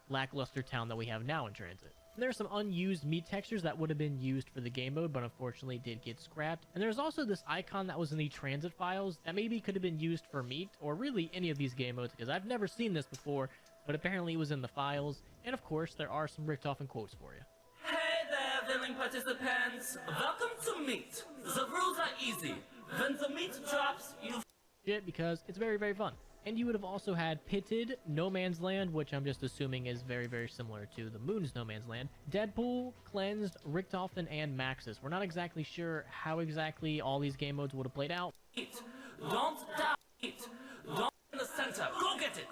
lackluster town that we have now in Transit. And there are some unused meat textures that would have been used for the game mode, but unfortunately did get scrapped. And there's also this icon that was in the Transit files that maybe could have been used for meat, or really any of these game modes, because I've never seen this before, but apparently it was in the files. And of course, there are some Richtofen quotes for you. Hey there, willing participants. Welcome to meat. The rules are easy. When the meat drops, you shit, because it's very, very fun. And you would have also had Pitted, No Man's Land, which I'm just assuming is very, very similar to the Moon's No Man's Land, Deadpool, Cleansed, Richtofen, and Maxis. We're not exactly sure how exactly all these game modes would have played out. eat. Don't die. Eat. Don't in the center. Go get it.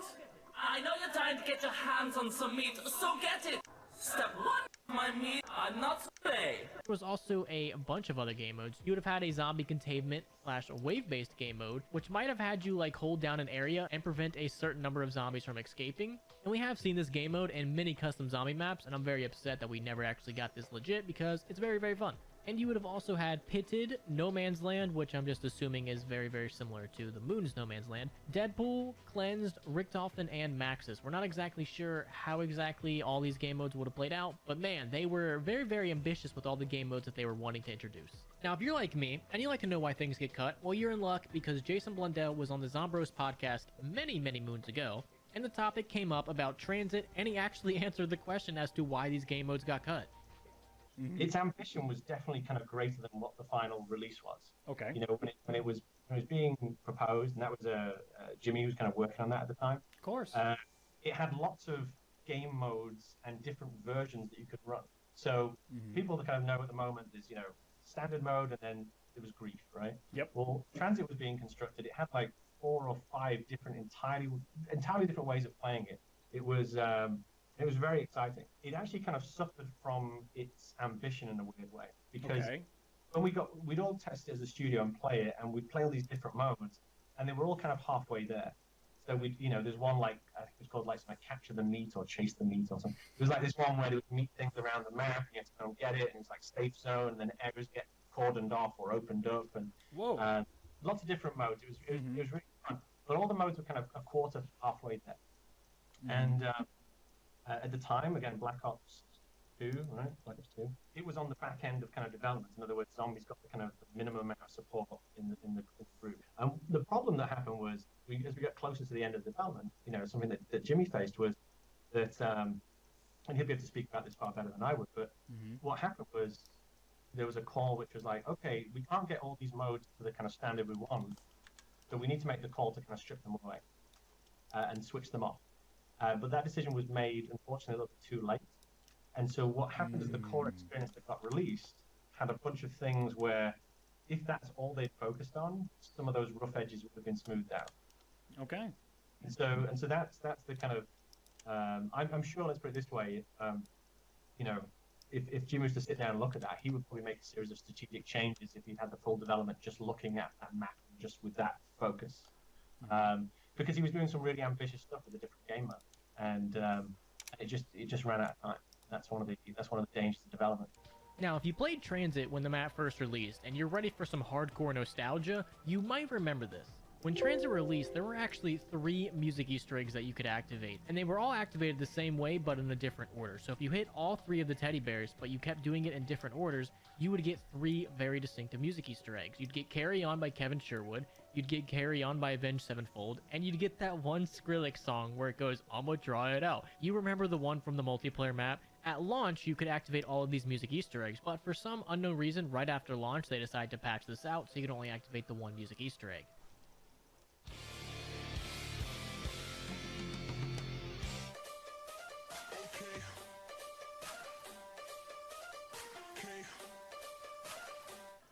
I know you're dying to get your hands on some meat, so get it. Step 1. My meat are not play. There was also a bunch of other game modes. You would have had a zombie containment / wave-based game mode, which might have had you hold down an area and prevent a certain number of zombies from escaping. And we have seen this game mode in many custom zombie maps, and I'm very upset that we never actually got this legit because it's very, very fun. And you would have also had Pitted, No Man's Land, which I'm just assuming is very, very similar to the Moon's No Man's Land, Deadpool, Cleansed, Richtofen, and Maxis. We're not exactly sure how exactly all these game modes would have played out, but man, they were very, very ambitious with all the game modes that they were wanting to introduce. Now, if you're like me, and you like to know why things get cut, well, you're in luck because Jason Blundell was on the Zombros podcast many, many moons ago, and the topic came up about Transit, and he actually answered the question as to why these game modes got cut. Its ambition was definitely kind of greater than what the final release was. Okay. When it was being proposed, and that was Jimmy who was kind of working on that at the time. Of course. It had lots of game modes and different versions that you could run. So people that kind of know at the moment, there's standard mode, and then there was grief, right? Yep. Well, Transit was being constructed. It had 4 or 5 different entirely different ways of playing it. It was very exciting. It actually kind of suffered from its ambition in a weird way, because when we'd all test it as a studio and play it, and we'd play all these different modes, and they were all kind of halfway there. So there's one I think it's called something Capture the Meat or Chase the Meat or something. There was this one where there was meat things around the map, and you have to go and get it, and it's safe zone, and then areas get cordoned off or opened up, and lots of different modes. It was really fun, but all the modes were kind of a quarter halfway there, and at the time, again, Black Ops 2, right? Black Ops 2. It was on the back end of kind of development. In other words, zombies got the kind of minimum amount of support in the group. And the problem that happened was, as we got closer to the end of development, something that Jimmy faced was that, and he'll be able to speak about this far better than I would, but what happened was there was a call which was okay, we can't get all these modes to the kind of standard we want, so we need to make the call to kind of strip them away and switch them off. But that decision was made, unfortunately, a little bit too late. And so what happened is the core experience that got released had a bunch of things where, if that's all they'd focused on, some of those rough edges would have been smoothed out. Okay. And so that's the kind of, I'm sure, let's put it this way, if Jim was to sit down and look at that, he would probably make a series of strategic changes if he had the full development just looking at that map, just with that focus. Because he was doing some really ambitious stuff with a different game mode, and it just ran out of time. That's one of the dangers of development. Now, if you played Transit when the map first released, and you're ready for some hardcore nostalgia, you might remember this. When Transit released, there were actually 3 music Easter eggs that you could activate, and they were all activated the same way but in a different order. So if you hit all 3 of the teddy bears, but you kept doing it in different orders, you would get 3 very distinctive music Easter eggs. You'd get Carry On by Kevin Sherwood, you'd get Carry On by Avenged Sevenfold, and you'd get that one Skrillex song where it goes, I'ma try it out. You remember the one from the multiplayer map? At launch, you could activate all of these music Easter eggs, but for some unknown reason, right after launch, they decided to patch this out so you can only activate the one music Easter egg.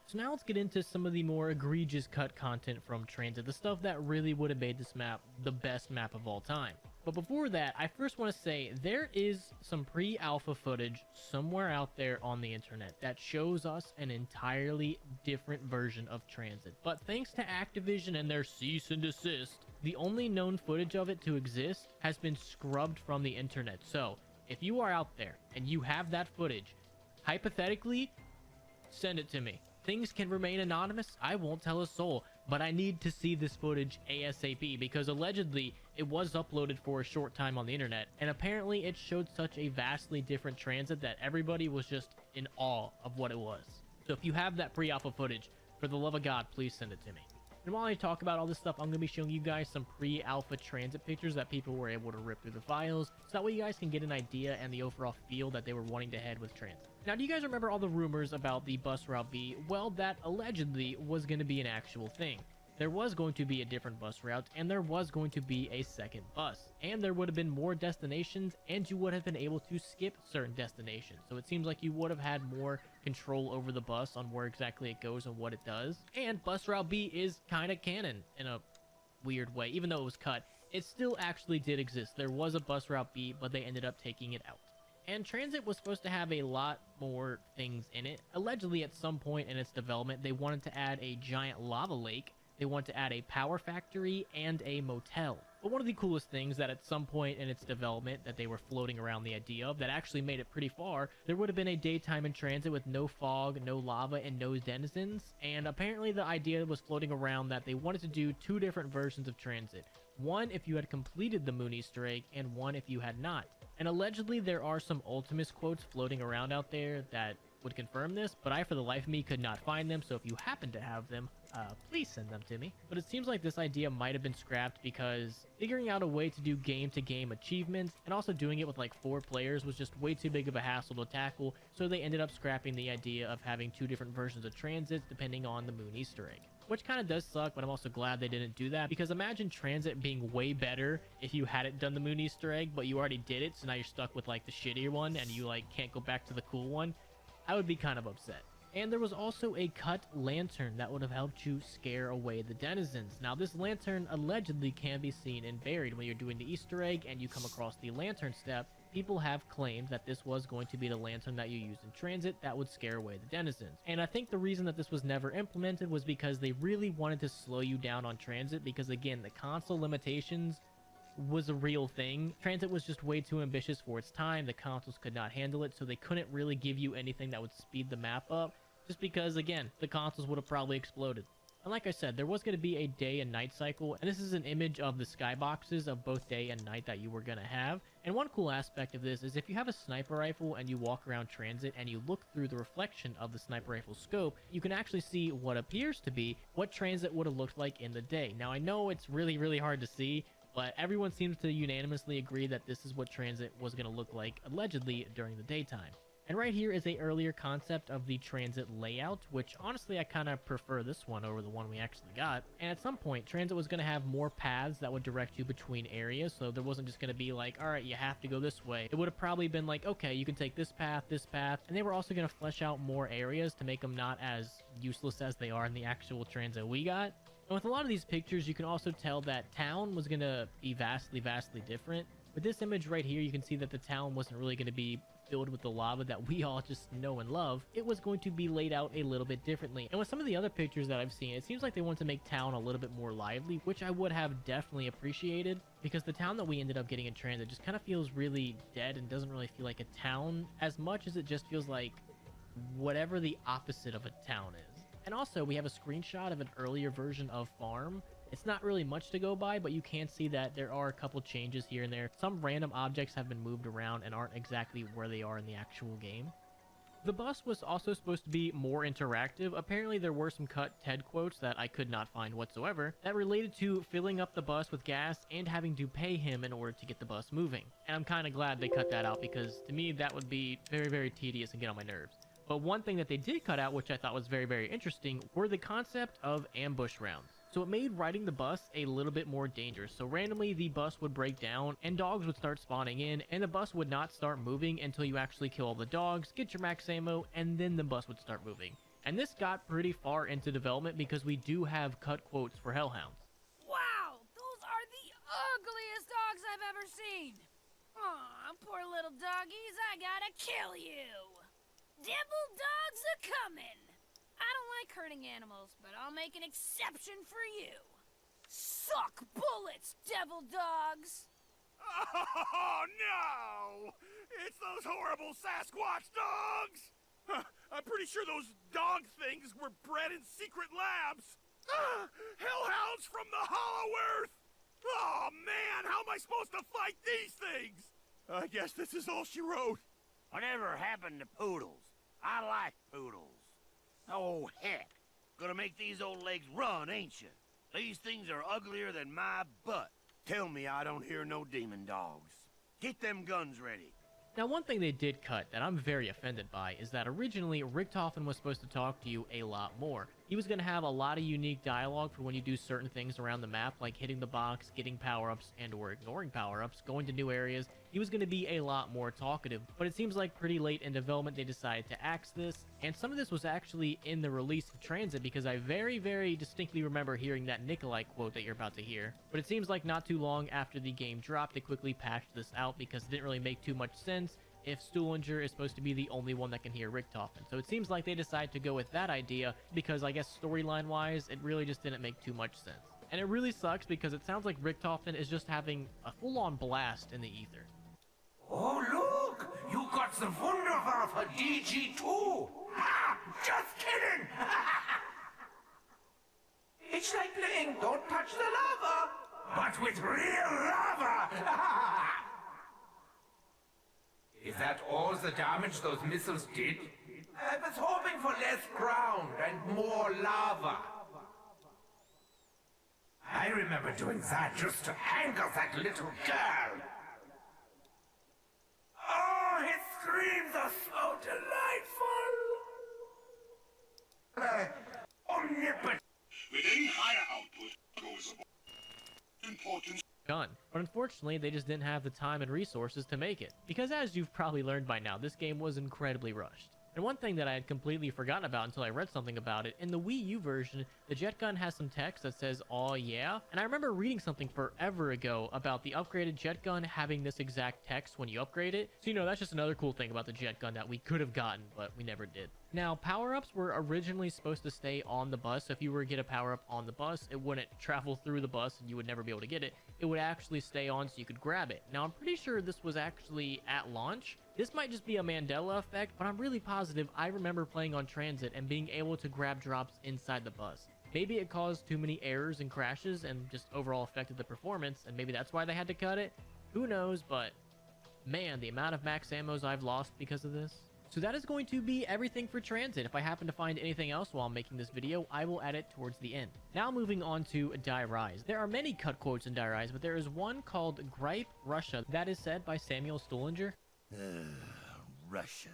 So now let's get into some of the more egregious cut content from Transit, the stuff that really would have made this map the best map of all time. But before that, I first want to say there is some pre-alpha footage somewhere out there on the internet that shows us an entirely different version of Transit. But thanks to Activision and their cease and desist, the only known footage of it to exist has been scrubbed from the internet. So if you are out there and you have that footage, hypothetically, send it to me. Things can remain anonymous. I won't tell a soul, but I need to see this footage ASAP because allegedly it was uploaded for a short time on the internet, and apparently it showed such a vastly different Transit that everybody was just in awe of what it was. So if you have that pre-alpha footage, for the love of God, please send it to me. And while I talk about all this stuff, I'm going to be showing you guys some pre-alpha Transit pictures that people were able to rip through the files, so that way you guys can get an idea and the overall feel that they were wanting to head with Transit. Now, do you guys remember all the rumors about the bus route B? Well, that allegedly was going to be an actual thing. There was going to be a different bus route, and there was going to be a second bus, and there would have been more destinations, and you would have been able to skip certain destinations. So it seems like you would have had more control over the bus on where exactly it goes and what it does. And bus route B is kind of canon in a weird way. Even though it was cut, it still actually did exist. There was a bus route B, but they ended up taking it out. And Transit was supposed to have a lot more things in it. Allegedly, at some point in its development, they wanted to add a giant lava lake, they wanted to add a power factory, and a motel. But one of the coolest things that at some point in its development that they were floating around the idea of that actually made it pretty far, there would have been a daytime in Transit with no fog, no lava, and no denizens. And apparently the idea was floating around that they wanted to do 2 different versions of Transit. One if you had completed the Moon Easter egg, and one if you had not. And allegedly there are some Ultimus quotes floating around out there that would confirm this, but I for the life of me could not find them, so if you happen to have them, please send them to me. But it seems like this idea might have been scrapped because figuring out a way to do game-to-game achievements and also doing it with like 4 players was just way too big of a hassle to tackle, so they ended up scrapping the idea of having 2 different versions of Transits depending on the Moon Easter egg. Which kind of does suck, but I'm also glad they didn't do that, because imagine Transit being way better if you hadn't done the Moon Easter egg, but you already did it, so now you're stuck with like the shittier one and you like can't go back to the cool one. I would be kind of upset. And there was also a cut lantern that would have helped you scare away the denizens. Now this lantern allegedly can be seen and buried when you're doing the Easter egg and you come across the lantern step. People have claimed that this was going to be the lantern that you used in Transit that would scare away the denizens. And I think the reason that this was never implemented was because they really wanted to slow you down on Transit, because again, the console limitations was a real thing. Transit was just way too ambitious for its time. The consoles could not handle it, so they couldn't really give you anything that would speed the map up, just because again, the consoles would have probably exploded. And like I said, there was going to be a day and night cycle, and this is an image of the skyboxes of both day and night that you were going to have. And one cool aspect of this is if you have a sniper rifle and you walk around Transit and you look through the reflection of the sniper rifle scope, you can actually see what appears to be what Transit would have looked like in the day. Now I know it's really hard to see, but everyone seems to unanimously agree that this is what Transit was going to look like allegedly during the daytime. And right here is a earlier concept of the Transit layout, which honestly I kind of prefer this one over the one we actually got. And at some point, Transit was going to have more paths that would direct you between areas, so there wasn't just going to be like, alright, you have to go this way. It would have probably been like, okay, you can take this path, and they were also going to flesh out more areas to make them not as useless as they are in the actual Transit we got. And with a lot of these pictures, you can also tell that town was going to be vastly different. With this image right here, you can see that the town wasn't really going to be filled with the lava that we all just know and love. It was going to be laid out a little bit differently. And with some of the other pictures that I've seen, it seems like they want to make town a little bit more lively, which I would have definitely appreciated, because the town that we ended up getting in Transit just kind of feels really dead and doesn't really feel like a town as much as it just feels like whatever the opposite of a town is. And also, we have a screenshot of an earlier version of Farm, It's not really much to go by, but you can see that there are a couple changes here and there. Some random objects have been moved around and aren't exactly where they are in the actual game. The bus was also supposed to be more interactive. Apparently there were some cut TED quotes that I could not find whatsoever that related to filling up the bus with gas and having to pay him in order to get the bus moving. And I'm kind of glad they cut that out, because to me that would be very, very tedious and get on my nerves. But one thing that they did cut out, which I thought was very, very interesting, were the concept of ambush rounds. So it made riding the bus a little bit more dangerous. So randomly the bus would break down and dogs would start spawning in, and the bus would not start moving until you actually kill all the dogs, get your max ammo, and then the bus would start moving. And this got pretty far into development because we do have cut quotes for Hellhounds. Wow, those are the ugliest dogs I've ever seen. Aw, poor little doggies, I gotta kill you. Devil dogs are coming. I don't like hurting animals, but I'll make an exception for you. Suck bullets, devil dogs! Oh, no! It's those horrible Sasquatch dogs! I'm pretty sure those dog things were bred in secret labs! Hellhounds from the Hollow Earth! Oh, man, how am I supposed to fight these things? I guess this is all she wrote. Whatever happened to poodles? I like poodles. Oh, heck. Gonna make these old legs run, ain't you? These things are uglier than my butt. Tell me I don't hear no demon dogs. Get them guns ready. Now, one thing they did cut that I'm very offended by is that originally Richtofen was supposed to talk to you a lot more. He was going to have a lot of unique dialogue for when you do certain things around the map, like hitting the box, getting power-ups, and or ignoring power-ups, going to new areas. He was going to be a lot more talkative, but it seems like pretty late in development they decided to axe this, and some of this was actually in the release of Transit, because I very, very distinctly remember hearing that Nikolai quote that you're about to hear. But it seems like not too long after the game dropped, they quickly patched this out because it didn't really make too much sense if Stuhlinger is supposed to be the only one that can hear Richtofen. So it seems like they decided to go with that idea because I guess storyline wise it really just didn't make too much sense. And it really sucks because it sounds like Richtofen is just having a full-on blast in the ether. Oh, look! You got the Wunderwaffe DG2! Ha! Just kidding! It's like playing Don't Touch the Lava, but with real lava! Is that all the damage those missiles did? I was hoping for less ground and more lava. I remember doing that just to anger that little girl. Oh, his screams are so delightful! Omnipotent. With any higher output goes important. Gun. But unfortunately, they just didn't have the time and resources to make it. Because as you've probably learned by now, this game was incredibly rushed. And one thing that I had completely forgotten about until I read something about it, in the Wii U version, the jet gun has some text that says, "Aw yeah," and I remember reading something forever ago about the upgraded jet gun having this exact text when you upgrade it. So, you know, that's just another cool thing about the jet gun that we could have gotten, but we never did. Now, power-ups were originally supposed to stay on the bus, so if you were to get a power-up on the bus, it wouldn't travel through the bus and you would never be able to get it. It would actually stay on so you could grab it. Now, I'm pretty sure this was actually at launch. This might just be a Mandela effect, but I'm really positive I remember playing on Transit and being able to grab drops inside the bus. Maybe it caused too many errors and crashes and just overall affected the performance, and maybe that's why they had to cut it. Who knows, but man, the amount of max ammos I've lost because of this. So that is going to be everything for Transit. If I happen to find anything else while I'm making this video, I will add it towards the end. Now moving on to Die Rise. There are many cut quotes in Die Rise, but there is one called Gripe Russia that is said by Samuel Stuhlinger. Russia.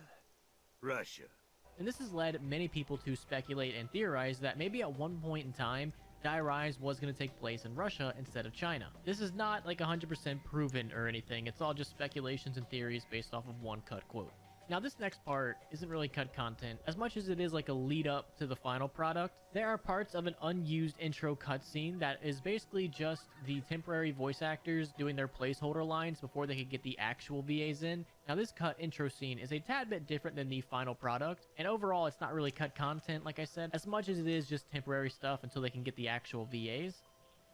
And this has led many people to speculate and theorize that maybe at one point in time, Die Rise was going to take place in Russia instead of China. This is not like 100% proven or anything. It's all just speculations and theories based off of one cut quote. Now, this next part isn't really cut content as much as it is like a lead up to the final product. There are parts of an unused intro cutscene that is basically just the temporary voice actors doing their placeholder lines before they could get the actual VAs in. Now, this cut intro scene is a tad bit different than the final product, and overall it's not really cut content, like I said, as much as it is just temporary stuff until they can get the actual VAs.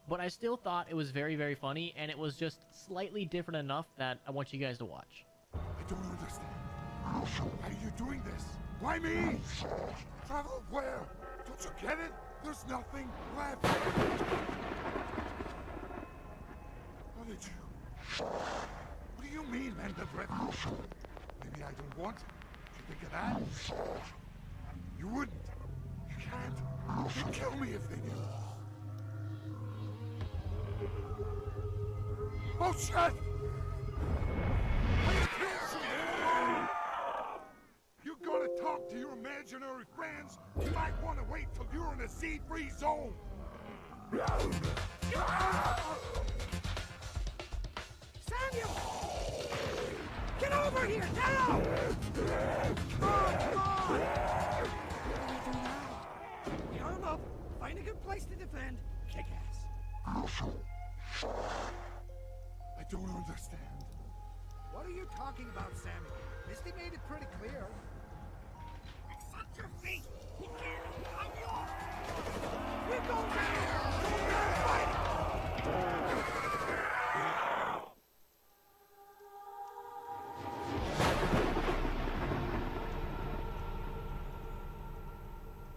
But I still thought it was very, very funny, and it was just slightly different enough that I want you guys to watch. I don't understand. Why are you doing this? Why me? Travel where? Don't you get it? There's nothing left. What did you? What do you mean, end of revolution? Maybe I don't want it. You think of that? You wouldn't. You can't. They'd kill me if they knew. Oh, shit! You gotta talk to your imaginary friends. You might want to wait till you're in a seed-free zone. Samuel! Get over here now! Come on! What do we do now? We arm up, find a good place to defend, kick ass. I don't understand. What are you talking about, Samuel? Misty made it pretty clear. Accept your fate! He can't! I'm yours! We're going down! We're fighting!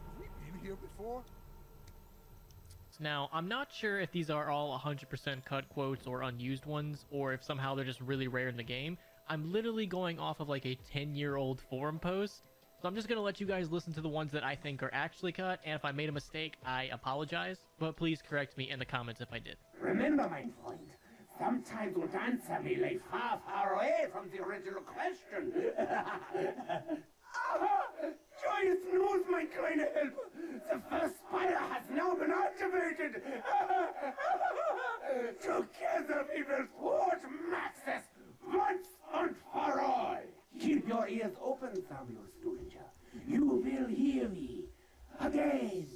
Have we been here before? Now, I'm not sure if these are all 100% cut quotes or unused ones, or if somehow they're just really rare in the game. I'm literally going off of like a 10-year-old forum post, so I'm just gonna let you guys listen to the ones that I think are actually cut, and if I made a mistake, I apologize, but please correct me in the comments if I did. Remember, my friend, sometimes your answer may lay far, far away from the original question. Joyous news, my kind helper! The first spire has now been activated! Together we will thwart Maxis once and for all! Keep your ears open, Samuel Stranger. You will hear me again.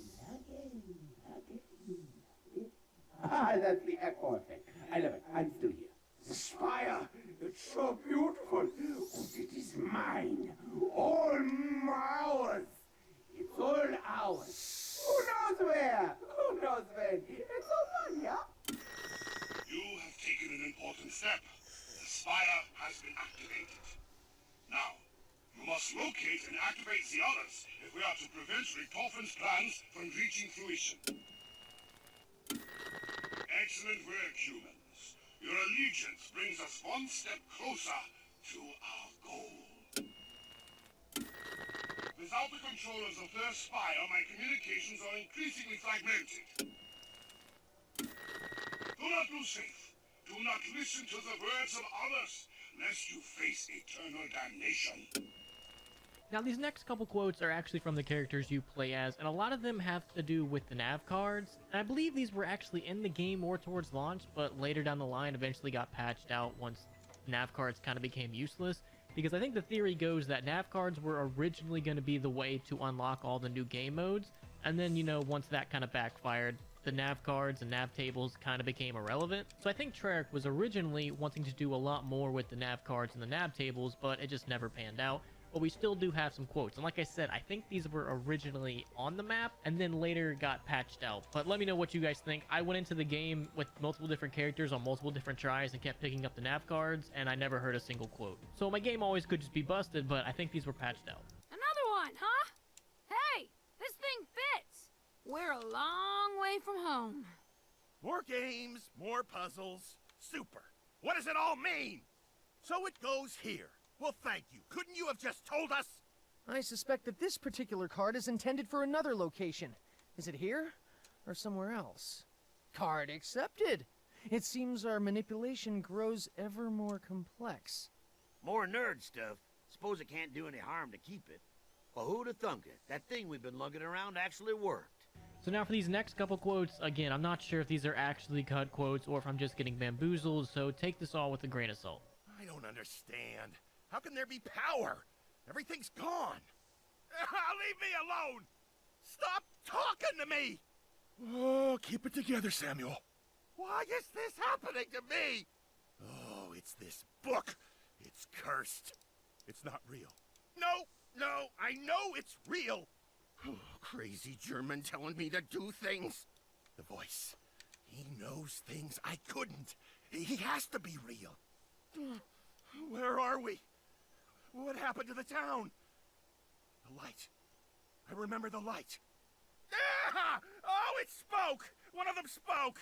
That's the echo effect. I love it. I'm still here. The spire, it's so beautiful. And it is mine. All ours. It's all ours. Who knows where? Who knows when? It's all fun, yeah? You have taken an important step. The spire has been activated. Now, you must locate and activate the others if we are to prevent Richtofen's plans from reaching fruition. Excellent work, humans. Your allegiance brings us one step closer to our goal. Without the control of the first spire, my communications are increasingly fragmented. Do not lose faith. Do not listen to the words of others, lest you face eternal damnation. Now, these next couple quotes are actually from the characters you play as, and a lot of them have to do with the nav cards. And I believe these were actually in the game more towards launch, but later down the line eventually got patched out once nav cards kind of became useless. Because I think the theory goes that nav cards were originally going to be the way to unlock all the new game modes, and then, you know, once that kind of backfired, the nav cards and nav tables kind of became irrelevant. So I think Treyarch was originally wanting to do a lot more with the nav cards and the nav tables, but it just never panned out. But we still do have some quotes, and like I said, I think these were originally on the map and then later got patched out. But let me know what you guys think. I went into the game with multiple different characters on multiple different tries and kept picking up the nav cards, and I never heard a single quote. So my game always could just be busted, but I think these were patched out. Another one, huh? Hey, this thing fits. We're a long way from home. More games, more puzzles. Super. What does it all mean? So it goes here. Well, thank you. Couldn't you have just told us? I suspect that this particular card is intended for another location. Is it here? Or somewhere else? Card accepted. It seems our manipulation grows ever more complex. More nerd stuff. Suppose it can't do any harm to keep it. Well, who'd have thunk it? That thing we've been lugging around actually worked. So now for these next couple quotes, again, I'm not sure if these are actually cut quotes or if I'm just getting bamboozled, so take this all with a grain of salt. I don't understand. How can there be power? Everything's gone. Leave me alone! Stop talking to me! Oh, keep it together, Samuel. Why is this happening to me? Oh, it's this book. It's cursed. It's not real. No, I know it's real. Oh, crazy German telling me to do things. The voice. He knows things I couldn't. He has to be real. Where are we? What happened to the town? The light. I remember the light. Oh, it spoke! One of them spoke!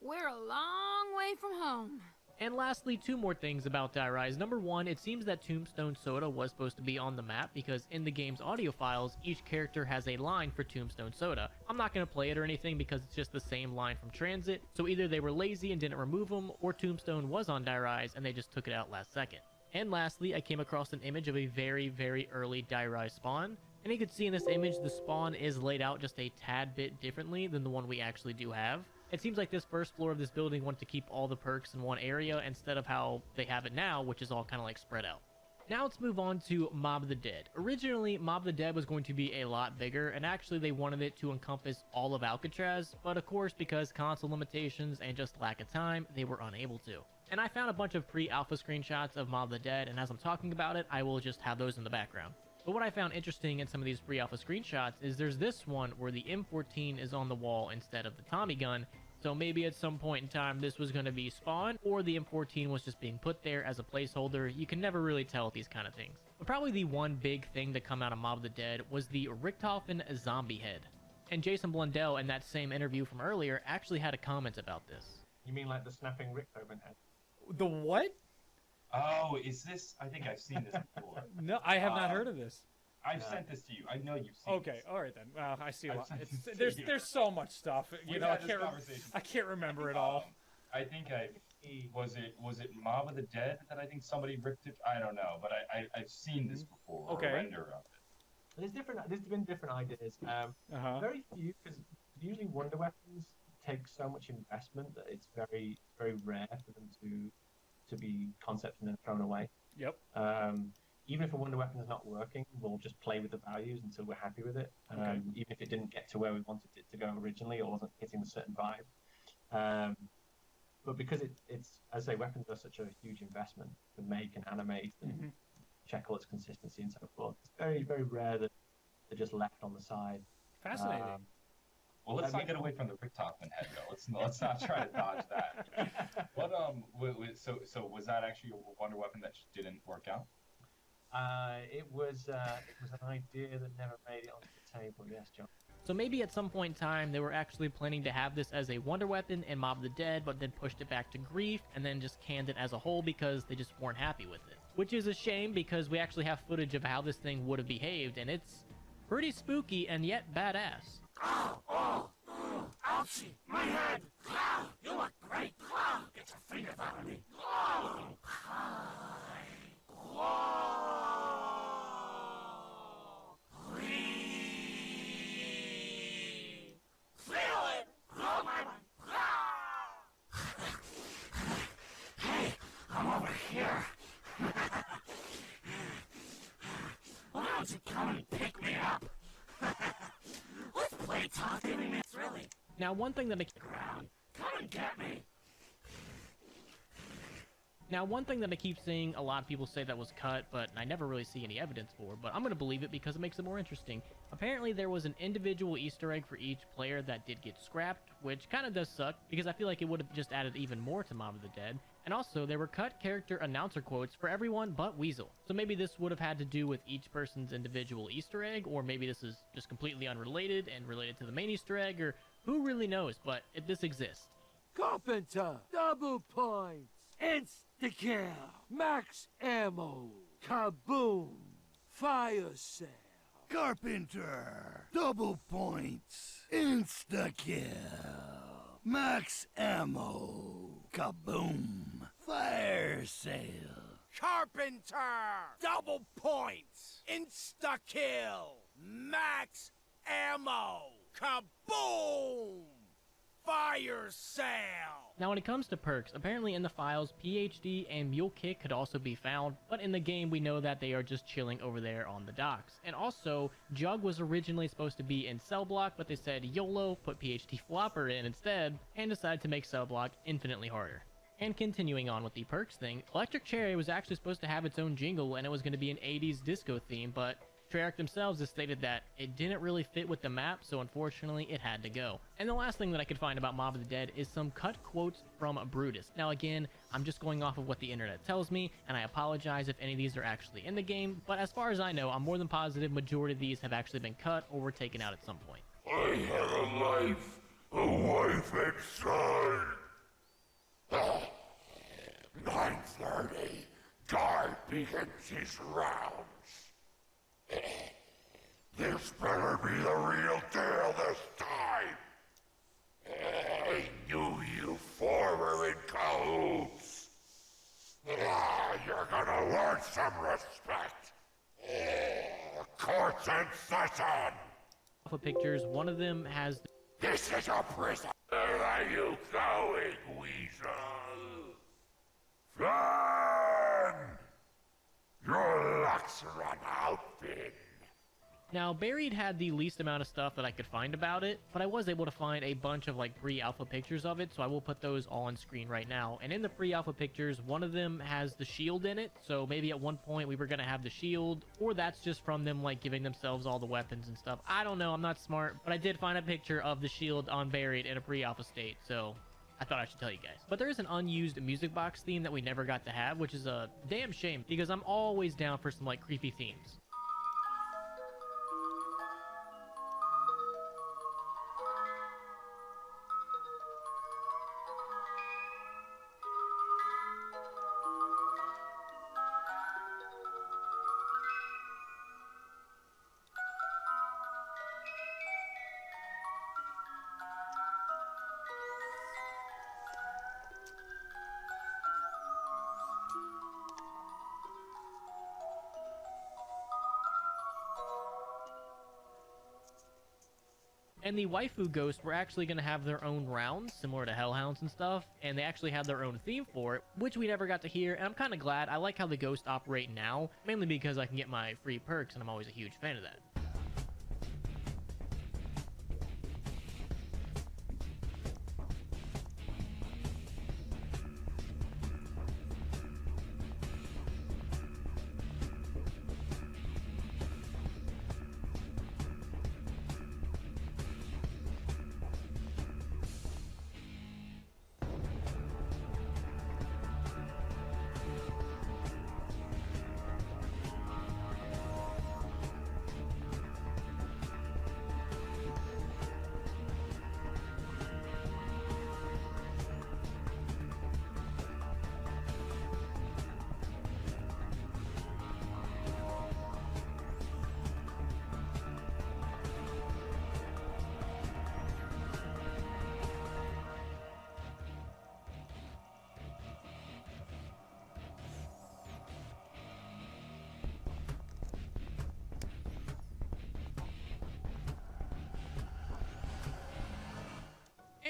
We're a long way from home. And lastly, two more things about Die Rise. Number one, it seems that Tombstone Soda was supposed to be on the map because in the game's audio files, each character has a line for Tombstone Soda. I'm not going to play it or anything because it's just the same line from Transit, so either they were lazy and didn't remove them, or Tombstone was on Die Rise and they just took it out last second. And lastly, I came across an image of a very, very early Die Rise spawn, and you can see in this image the spawn is laid out just a tad bit differently than the one we actually do have. It seems like this first floor of this building wanted to keep all the perks in one area instead of how they have it now, which is all kind of like spread out. Now let's move on to Mob of the Dead. Originally, Mob of the Dead was going to be a lot bigger, and actually they wanted it to encompass all of Alcatraz, but of course because console limitations and just lack of time, they were unable to. And I found a bunch of pre-alpha screenshots of Mob of the Dead, and as I'm talking about it, I will just have those in the background. But what I found interesting in some of these pre-alpha screenshots is there's this one where the M14 is on the wall instead of the Tommy gun, so maybe at some point in time this was going to be spawn, or the M14 was just being put there as a placeholder. You can never really tell with these kind of things. But probably the one big thing to come out of Mob of the Dead was the Richthofen zombie head. And Jason Blundell in that same interview from earlier actually had a comment about this. You mean like the snapping Richthofen head? The what? Oh, is this? I think I've seen this before. No, I have not heard of this. I've sent this to you. I know you've seen Okay, this. all right then. Well, I see a I've lot. sent this to There's you. there's so much stuff. You We've know, had this conversation. I can't remember it all. I think was it Mob of the Dead that I think somebody ripped it. I don't know, but I've seen this before. Okay. A render of it. There's been different ideas. Very few, because usually wonder weapons take so much investment that it's very, very rare for them to be concepts and then thrown away. Yep. Even if a wonder weapon is not working, we'll just play with the values until we're happy with it. Okay. Even if it didn't get to where we wanted it to go originally or wasn't hitting a certain vibe. But because it's, as I say, weapons are such a huge investment to make and animate and check all its consistency and so forth. It's very, very rare that they're just left on the side. Fascinating. Well, let's not get away from the Richthofen head though. Let's not try to dodge that. But so was that actually a wonder weapon that just didn't work out? It was an idea that never made it onto the table. Yes, John. So maybe at some point in time they were actually planning to have this as a wonder weapon in Mob of the Dead, but then pushed it back to Grief and then just canned it as a whole because they just weren't happy with it. Which is a shame because we actually have footage of how this thing would have behaved, and it's pretty spooky and yet badass. Ouchie! My head! You look great! Get your fingers out of me! Feel it! Hey, I'm over here. Why don't you come and pick me up? Let's play talking minutes, really. Now one thing that Come and get me. Now, one thing that I keep seeing a lot of people say that was cut, but I never really see any evidence for, but I'm going to believe it because it makes it more interesting. Apparently, there was an individual Easter egg for each player that did get scrapped, which kind of does suck, because I feel like it would have just added even more to Mob of the Dead. And also, there were cut character announcer quotes for everyone but Weasel. So maybe this would have had to do with each person's individual Easter egg, or maybe this is just completely unrelated and related to the main Easter egg, or who really knows, but this exists. Carpenter, double points, insta-kill, max ammo, kaboom, fire sale. Carpenter, double points, insta-kill, max ammo, kaboom, fire sale. Carpenter, double points, insta-kill, max ammo, kaboom, fire sale. Now when it comes to perks, apparently in the files, PhD and Mule Kick could also be found, but in the game we know that they are just chilling over there on the docks. And also, Jug was originally supposed to be in Cell Block, but they said YOLO, put PhD Flopper in instead, and decided to make Cell Block infinitely harder. And continuing on with the perks thing, Electric Cherry was actually supposed to have its own jingle and it was going to be an 80s disco theme, but Treyarch themselves has stated that it didn't really fit with the map, so unfortunately it had to go. And the last thing that I could find about Mob of the Dead is some cut quotes from Brutus. Now again, I'm just going off of what the internet tells me, and I apologize if any of these are actually in the game, but as far as I know, I'm more than positive majority of these have actually been cut or were taken out at some point. I had a life, a wife and son. 9:30, guard begins his rounds. This better be the real deal this time. I knew you four were in cahoots. You're gonna learn some respect. Court's in session. Alpha pictures, one of them has. This is a prison. Where are you going, Weasel? Run! Your luck's run out, Finn. Now, Buried had the least amount of stuff that I could find about it, but I was able to find a bunch of like pre-alpha pictures of it, so I will put those all on screen right now. And in the pre-alpha pictures, one of them has the shield in it, so maybe at one point we were going to have the shield, or that's just from them like giving themselves all the weapons and stuff. I don't know, I'm not smart, but I did find a picture of the shield on Buried in a pre-alpha state, so I thought I should tell you guys. But there is an unused music box theme that we never got to have, which is a damn shame, because I'm always down for some like creepy themes. And the waifu ghosts were actually going to have their own rounds, similar to Hellhounds and stuff, and they actually had their own theme for it, which we never got to hear, and I'm kind of glad. I like how the ghosts operate now, mainly because I can get my free perks, and I'm always a huge fan of that.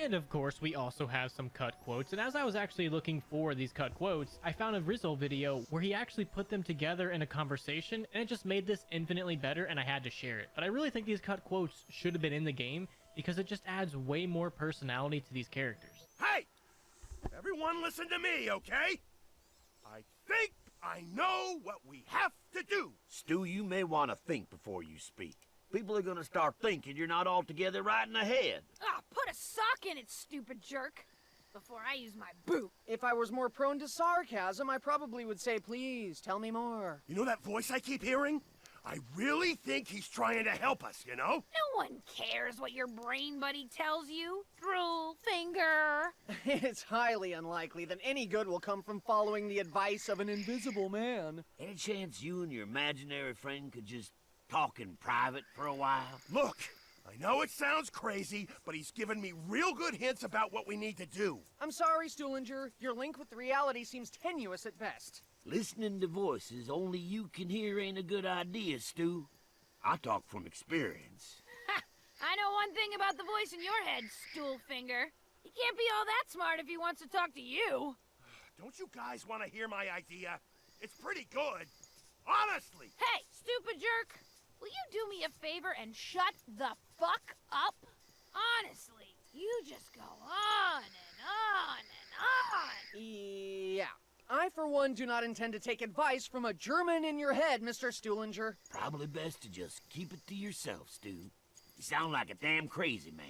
And of course, we also have some cut quotes, and as I was actually looking for these cut quotes, I found a Rizzo video where he actually put them together in a conversation, and it just made this infinitely better, and I had to share it. But I really think these cut quotes should have been in the game, because it just adds way more personality to these characters. Hey! Everyone listen to me, okay? I think I know what we have to do. Stu, you may want to think before you speak. People are gonna start thinking you're not altogether right in the head. Ah, put a sock in it, stupid jerk, before I use my boot. If I was more prone to sarcasm, I probably would say, please, tell me more. You know that voice I keep hearing? I really think he's trying to help us, you know? No one cares what your brain buddy tells you, drool finger. It's highly unlikely that any good will come from following the advice of an invisible man. Any chance you and your imaginary friend could just talk in private for a while? Look, I know it sounds crazy, but he's given me real good hints about what we need to do. I'm sorry, Stuhlinger. Your link with the reality seems tenuous at best. Listening to voices only you can hear ain't a good idea, Stu. I talk from experience. Ha! I know one thing about the voice in your head, stool finger. He can't be all that smart if he wants to talk to you. Don't you guys want to hear my idea? It's pretty good. Honestly. Hey, stupid jerk. Will you do me a favor and shut the fuck up? Honestly, you just go on and on and on. Yeah. I, for one, do not intend to take advice from a German in your head, Mr. Stuhlinger. Probably best to just keep it to yourself, Stu. You sound like a damn crazy man.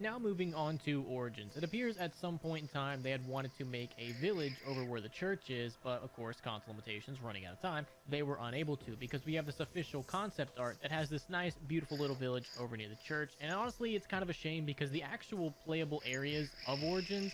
Now moving on to Origins. It appears at some point in time they had wanted to make a village over where the church is, but of course, console limitations running out of time, they were unable to, because we have this official concept art that has this nice, beautiful little village over near the church. And honestly, it's kind of a shame because the actual playable areas of Origins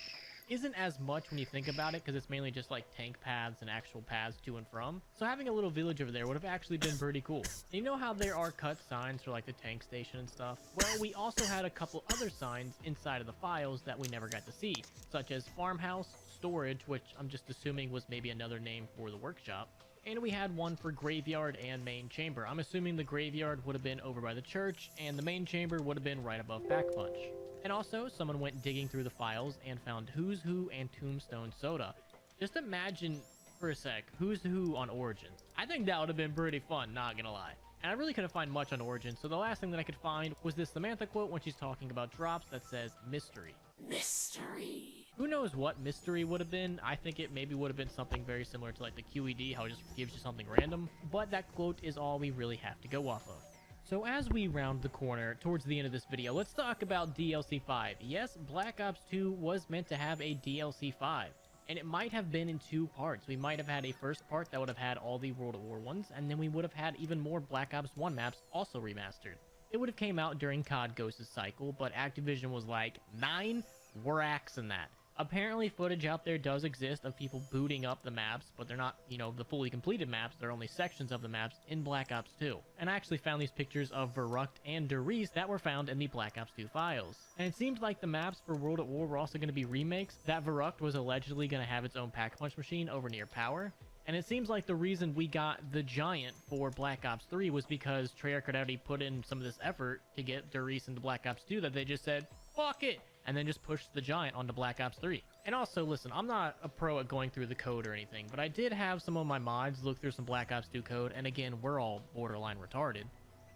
isn't as much when you think about it, because it's mainly just like tank paths and actual paths to and from. So having a little village over there would have actually been pretty cool. And you know how there are cut signs for like the tank station and stuff? Well, we also had a couple other signs inside of the files that we never got to see, such as farmhouse, storage, which I'm just assuming was maybe another name for the workshop. And we had one for graveyard and main chamber. I'm assuming the graveyard would have been over by the church, and the main chamber would have been right above Pack Punch. And also, someone went digging through the files and found Who's Who and Tombstone Soda. Just imagine for a sec, Who's Who on Origins. I think that would have been pretty fun, not gonna lie. And I really couldn't find much on Origins, so the last thing that I could find was this Samantha quote when she's talking about drops that says, mystery. Mystery. Who knows what mystery would have been? I think it maybe would have been something very similar to like the QED, how it just gives you something random. But that quote is all we really have to go off of. So as we round the corner towards the end of this video, let's talk about DLC 5. Yes, Black Ops 2 was meant to have a DLC 5, and it might have been in two parts. We might have had a first part that would have had all the World at War ones, and then we would have had even more Black Ops 1 maps also remastered. It would have came out during COD Ghost's cycle, but Activision was like, 9? We're axing that. Apparently footage out there does exist of people booting up the maps, but they're not, you know, the fully completed maps. They're only sections of the maps in Black Ops 2. And I actually found these pictures of Verrucht and Derice that were found in the Black Ops 2 files. And it seems like the maps for World at War were also going to be remakes. That Verrucht was allegedly going to have its own pack-punch machine over near Power. And it seems like the reason we got the Giant for Black Ops 3 was because Treyarch had already put in some of this effort to get Derice into Black Ops 2 that they just said, fuck it! And then just pushed the Giant onto Black Ops 3. And also, listen, I'm not a pro at going through the code or anything, but I did have some of my mods look through some Black Ops 2 code, and again, we're all borderline retarded.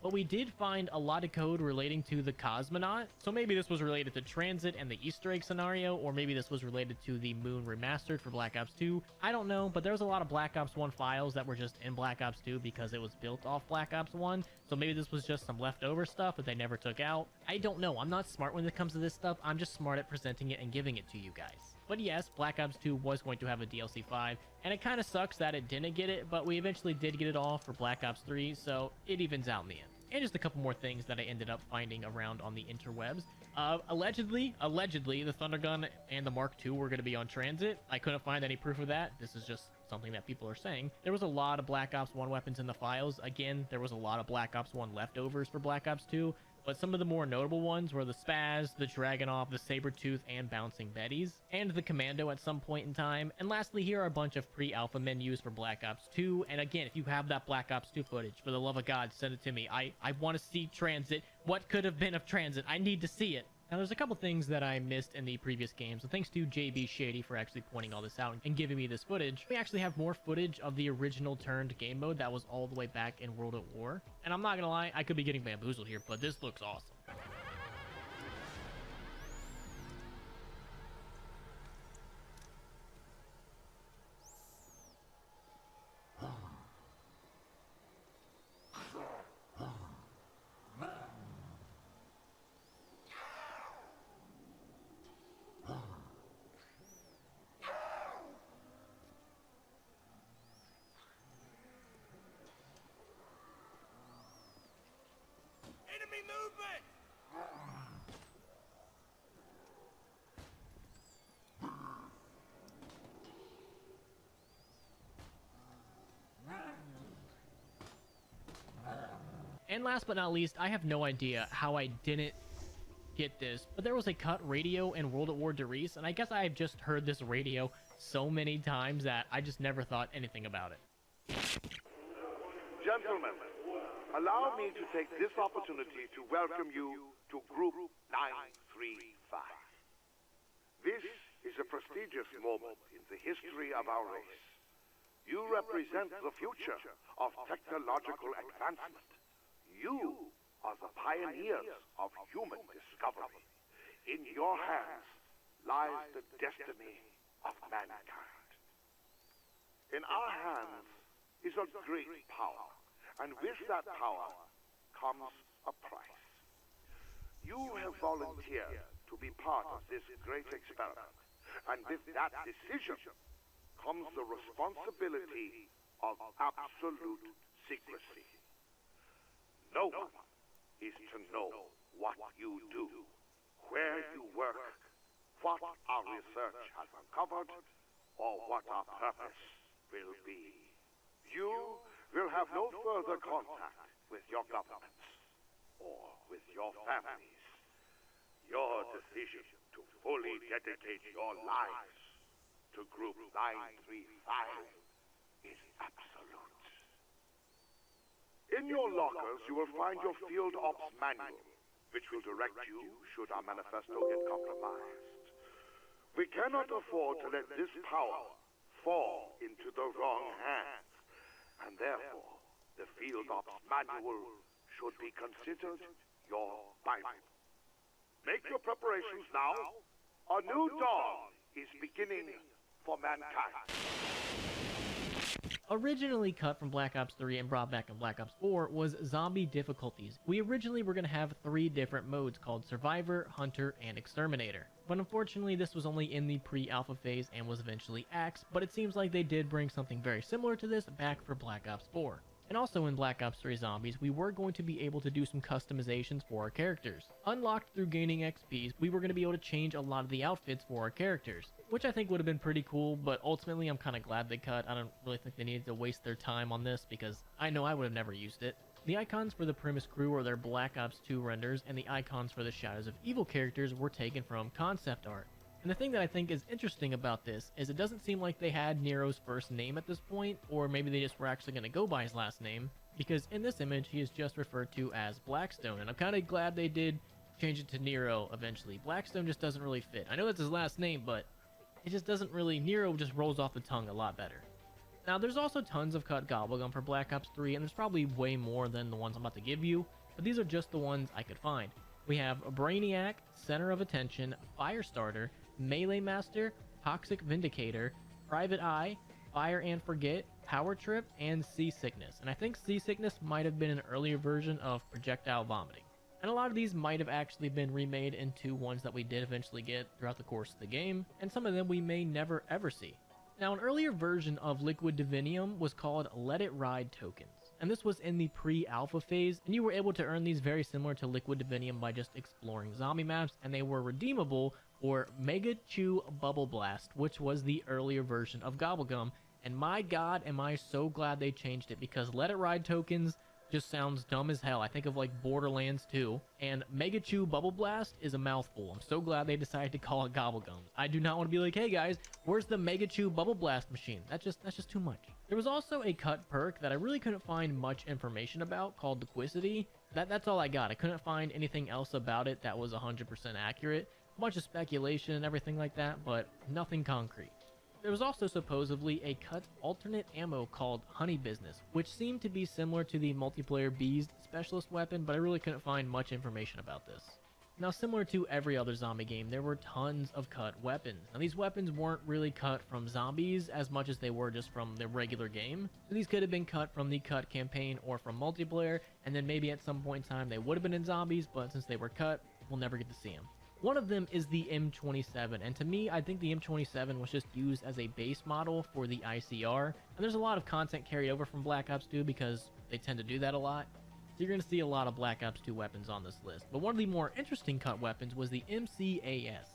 But we did find a lot of code relating to the Cosmonaut, so maybe this was related to Transit and the Easter egg scenario, or maybe this was related to the Moon Remastered for Black Ops 2. I don't know, but there was a lot of Black Ops 1 files that were just in Black Ops 2 because it was built off Black Ops 1, so maybe this was just some leftover stuff that they never took out. I don't know, I'm not smart when it comes to this stuff, I'm just smart at presenting it and giving it to you guys. But yes, Black Ops 2 was going to have a DLC 5, and it kind of sucks that it didn't get it, but we eventually did get it all for Black Ops 3, so it evens out in the end. And just a couple more things that I ended up finding around on the interwebs. Allegedly, the Thunder Gun and the Mark II were going to be on Transit. I couldn't find any proof of that. This is just something that people are saying. There was a lot of Black Ops 1 weapons in the files. Again, there was a lot of Black Ops 1 leftovers for Black Ops 2. But some of the more notable ones were the Spaz, the Dragunov, the Sabretooth, and Bouncing Betties, and the Commando at some point in time. And lastly, here are a bunch of pre-alpha menus for Black Ops 2. And again, if you have that Black Ops 2 footage, for the love of God, send it to me. I want to see Transit. What could have been of Transit? I need to see it. Now, there's a couple things that I missed in the previous games, so thanks to JB Shady for actually pointing all this out and giving me this footage. We actually have more footage of the original turned game mode that was all the way back in World at War. And I'm not gonna lie, I could be getting bamboozled here, but this looks awesome. Enemy movement! And last but not least, I have no idea how I didn't get this, but there was a cut radio in World at War Derice, and I guess I've just heard this radio so many times that I just never thought anything about it. Gentlemen, allow me to take this opportunity to welcome you to Group 935. This is a prestigious moment in the history of our race. You represent the future of technological advancement. You are the pioneers of human discovery. In your hands lies the destiny of mankind. In our hands is a great power, and with that power comes a price. You have volunteered to be part of this great experiment. And with that decision comes the responsibility of absolute secrecy. No one is to know what you do, where you work, what our research has uncovered, or what our purpose will be. You will have no further contact with your governments or with your families. Your decision to fully dedicate your lives to Group 935 is absolute. In your lockers, you will find your Field Ops Manual, which will direct you should our manifesto get compromised. We cannot afford to let this power fall into the wrong hands, and therefore, the Field Ops Manual should be considered your Bible. Make your preparations now. A new dawn is beginning for mankind. Originally cut from Black Ops 3 and brought back in Black Ops 4 was zombie difficulties. We originally were going to have 3 different modes called Survivor, Hunter, and Exterminator. But unfortunately this was only in the pre-alpha phase and was eventually axed, but it seems like they did bring something very similar to this back for Black Ops 4. And also in Black Ops 3 Zombies, we were going to be able to do some customizations for our characters. Unlocked through gaining XPs, we were going to be able to change a lot of the outfits for our characters, which I think would have been pretty cool, but ultimately I'm kind of glad they cut. I don't really think they needed to waste their time on this because I know I would have never used it. The icons for the Primus crew are their Black Ops 2 renders, and the icons for the Shadows of Evil characters were taken from concept art. And the thing that I think is interesting about this is it doesn't seem like they had Nero's first name at this point, or maybe they just were actually going to go by his last name, because in this image he is just referred to as Blackstone, and I'm kind of glad they did change it to Nero eventually. Blackstone just doesn't really fit. I know that's his last name, but it just doesn't really, Nero just rolls off the tongue a lot better. Now there's also tons of cut gobblegum for Black Ops 3, and there's probably way more than the ones I'm about to give you, but these are just the ones I could find. We have Brainiac, Center of Attention, Firestarter, Melee Master, Toxic Vindicator, Private Eye, Fire and Forget, Power Trip, and Seasickness. And I think Seasickness might have been an earlier version of Projectile Vomiting. And a lot of these might have actually been remade into ones that we did eventually get throughout the course of the game, and some of them we may never ever see. Now, an earlier version of Liquid Divinium was called Let It Ride tokens, and this was in the pre-alpha phase, and you were able to earn these very similar to Liquid Divinium by just exploring zombie maps, and they were redeemable for Mega Chew Bubble Blast, which was the earlier version of Gobblegum, and my god am I so glad they changed it, because Let It Ride tokens just sounds dumb as hell. I think of like Borderlands 2, and Mega Chew Bubble Blast is a mouthful. I'm so glad they decided to call it Gobblegums. I do not want to be like, hey guys, where's the Mega Chew Bubble Blast machine? That's just too much. There was also a cut perk that I really couldn't find much information about called Liquidity. That's all I got. I couldn't find anything else about it that was 100% accurate. A bunch of speculation and everything like that, but nothing concrete. There was also supposedly a cut alternate ammo called Honey Business, which seemed to be similar to the multiplayer Beast specialist weapon, but I really couldn't find much information about this. Now, similar to every other zombie game, there were tons of cut weapons. Now, these weapons weren't really cut from zombies as much as they were just from the regular game. So these could have been cut from the cut campaign or from multiplayer, and then maybe at some point in time they would have been in zombies, but since they were cut, we'll never get to see them. One of them is the M27, and to me, I think the M27 was just used as a base model for the ICR, and there's a lot of content carried over from Black Ops 2 because they tend to do that a lot. So you're going to see a lot of Black Ops 2 weapons on this list. But one of the more interesting cut weapons was the MCAS,